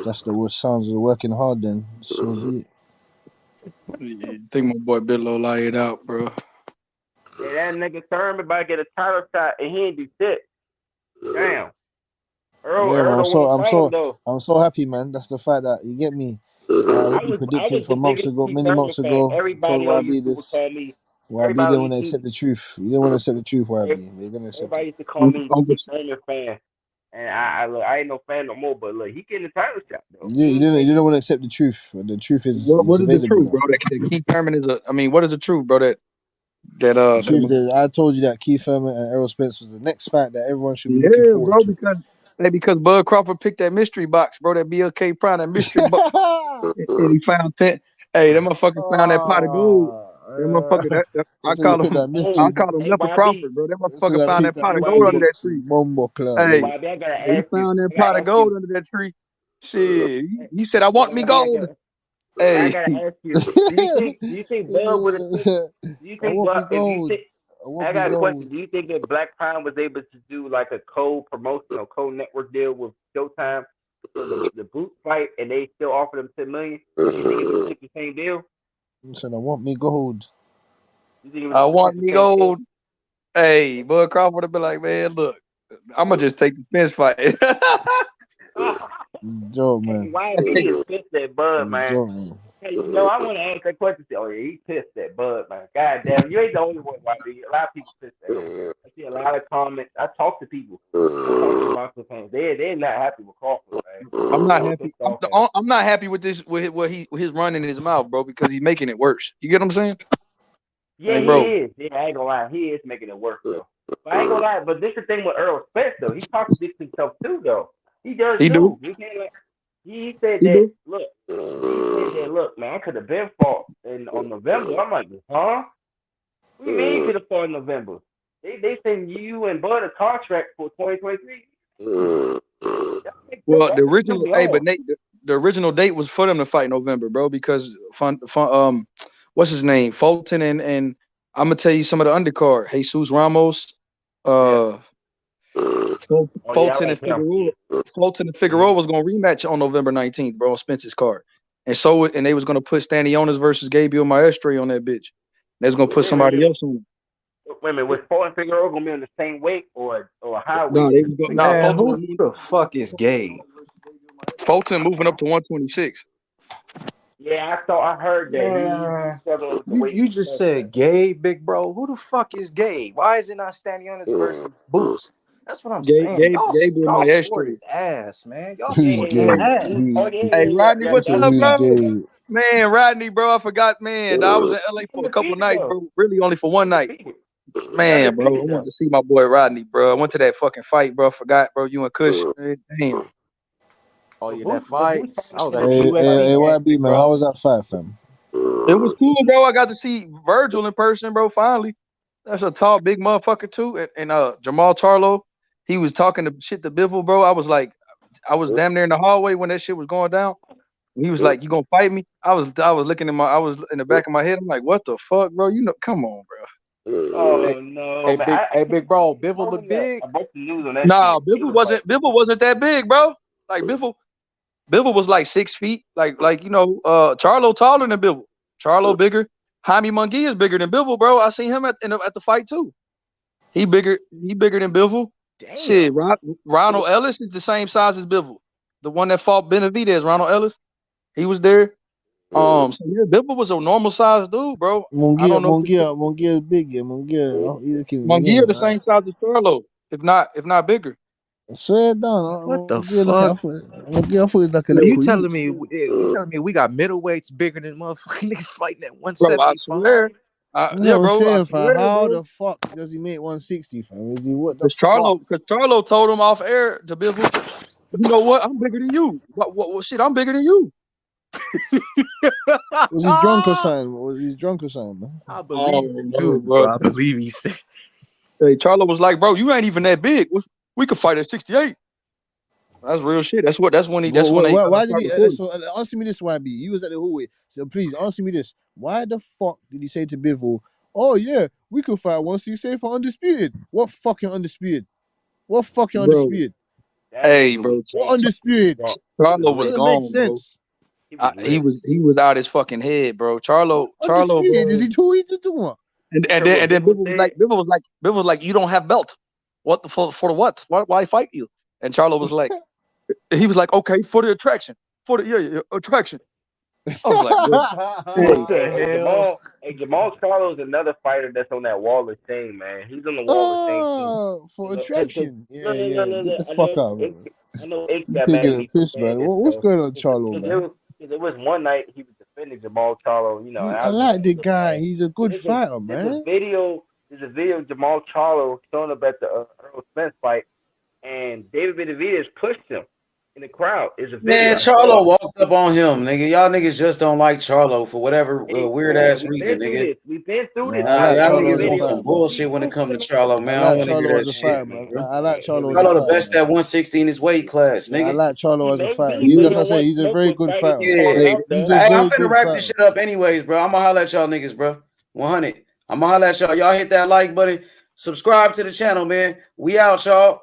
That's the sounds of working hard then. So be it. I think my boy Billo lied it out, bro. Hey, that nigga Thurman about to get a title shot and he ain't do shit. Damn. I'm so happy, man. That's the fact that you get me. I predicted for months ago, many months ago. Told YB this. YB didn't want to accept the truth. You didn't want to accept the truth, YB. We're gonna accept everybody it. used to call me Keith Thurman fan, and I ain't no fan no more. But look, he getting the title shot though. You didn't want to accept the truth. The truth is what is the truth, now. bro? That Keith Thurman is a. I mean, what is the truth, bro? The truth is, I told you that Keith Thurman and Errol Spence was the next fight that everyone should be looking forward bro, to. because Bud Crawford picked that mystery box, bro. That BLK Prime, that mystery box, and he found 10. Hey, that motherfucker found that pot of gold. That motherfucker, I call him Leper Crawford, bro. That motherfucker found that pot of gold under that tree. He found that pot of gold under that tree. Shit, he said, "I want me gold." I gotta ask you. Do you think Bud would have? Do you think Bud? I got a question. Do you think that Black Pine was able to do like a co-promotional, co-network deal with Showtime for the boot fight, and they still offered him $10 million? Do you think it was the same deal? He said, "I want me gold." I want me gold. Hey, Bud Crawford would have been like, "Man, look, I'm gonna just take the fence fight." Joke, man. Why he is pissed at Bud, man? Hey, I want to ask that question. Oh yeah, he pissed at Bud, man. God damn, you ain't the only one, YB. A lot of people pissed at him. I see a lot of comments. I talk to people. I talk to boxing fans. They're not happy with Crawford, man. I'm not happy. I'm not happy with this with his run in his mouth, bro, because he's making it worse. You get what I'm saying? Yeah, bro. He is. Yeah, I ain't gonna lie. He is making it worse though. But I ain't gonna lie. But this is the thing with Errol Spence though. He contradicts himself too though. He does too. He said that. Look. He said that. Look, man, I could have been fought on November. I'm like, huh? What do you mean you could have fought in November? They send you and Bud a contract for 2023. Well, the original, but Nate, the original date was for them to fight in November, bro, because what's his name, Fulton and I'm gonna tell you some of the undercard, Jesus Ramos, Fulton and Figueroa. Fulton and Figueroa was gonna rematch on November 19th, bro, on Spence's card, and they was gonna put Stanionis versus Gabriel Maestre on that bitch. They was gonna put somebody else on it. Wait a minute, was Fulton and Figueroa gonna be on the same weight or high weight? No, they was going. Man, who the fuck is Gabe? Fulton moving up to 126. Yeah, I heard that. You just said Gabe, big bro. Who the fuck is Gabe? Why is it not Stanionis versus Boots? That's what I'm saying. Y'all sport is ass, man. Y'all sport is ass. Hey, Rodney, what's up, bro? Man, Rodney, bro, I forgot, man. I was in LA for a couple nights, bro. Really only for one night. Man, bro, I wanted to see my boy Rodney, bro. I went to that fucking fight, bro. Forgot, bro. You and Kush. Damn. Oh, yeah, that fight. I was at the UFC. Hey, YB, man, how was that fight, fam? It was cool, bro. I got to see Virgil in person, bro, finally. That's a tall, big motherfucker, too. And Jamal Charlo, he was talking to shit to Bivol, bro. I was like, I was damn near in the hallway when that shit was going down. He was like, "You gonna fight me?" I was looking I was in the back of my head. I'm like, "What the fuck, bro? You know, come on, bro." Oh no! Hey, big bro, Bivol look big. Nah, Bivol wasn't that big, bro. Like Bivol was like 6 feet. Like Charlo taller than Bivol. Charlo bigger. Jaime Munguia is bigger than Bivol, bro. I seen him at the fight too. He bigger than Bivol. Damn. Shit, Ronald Ellis is the same size as Bivol. The one that fought Benavidez, Ronald Ellis. He was there. So yeah, Bivol was a normal sized dude, bro. Munguia is big, yeah. Munguia the same size as Charlo. if not bigger. Swear down. What the fuck? fuck? Like a Bro, you little telling me we got middleweights bigger than motherfucking niggas fighting at 175? Bro, I swear. Yeah, bro. I Saying, swear, how bro. the fuck does he make 160, fam? Is he what the Because fuck? Charlo told him off air to Bivol, you know what? I'm bigger than you. What shit? I'm bigger than you. Was he drunk or something? Man? I believe it too, bro. I believe he said. Hey, Charlo was like, bro, you ain't even that big. We could fight at 68. That's real shit. That's when they. Why did he? So answer me this, YB. You was at the hallway. So please answer me this. Why the fuck did he say to Bivol, "Oh yeah, we could fight 168 for undisputed"? What fucking undisputed? What fucking undisputed? Hey, bro. What undisputed? Charlo was Doesn't gone, make sense. bro. He was out his fucking head, bro. Charlo, Undisputed? bro. Is he too easy to do? And then Bivol was like, you don't have belt. What the for the what? Why fight you? And Charlo was like, he was like, okay, for the attraction, attraction. I was like, what the hell? Jamal Charlo is another fighter that's on that wall of shame, man. He's on the wall of shame too. For attraction. No. Get the fuck out, bro. I know Ike He's got mad taking at a me for piss, saying man. this, What's going on, Charlo, man? There was one night he was defending Jamal Charlo, and I like the guy. He's a good fighter, man. There's a video of Jamal Charlo showing up at the Earl Spence fight, and David Benavidez pushed him in the crowd. Man, Charlo walked up on him, nigga. Y'all niggas just don't like Charlo for whatever weird ass reason, nigga. We've been through this. Y'all niggas want some bullshit when it comes to Charlo, man. I don't want to hear that shit. I like Charlo. Charlo the best at 160 in his weight class, nigga. I like Charlo as a fighter. He's like I say, he's a very good fighter. Yeah. He's a Hey, very I'm finna good wrap fighter. this shit up anyways, bro. I'm gonna holler at y'all niggas, bro. 100. I'm gonna holler at y'all. Y'all hit that like button. Subscribe to the channel, man. We out, y'all.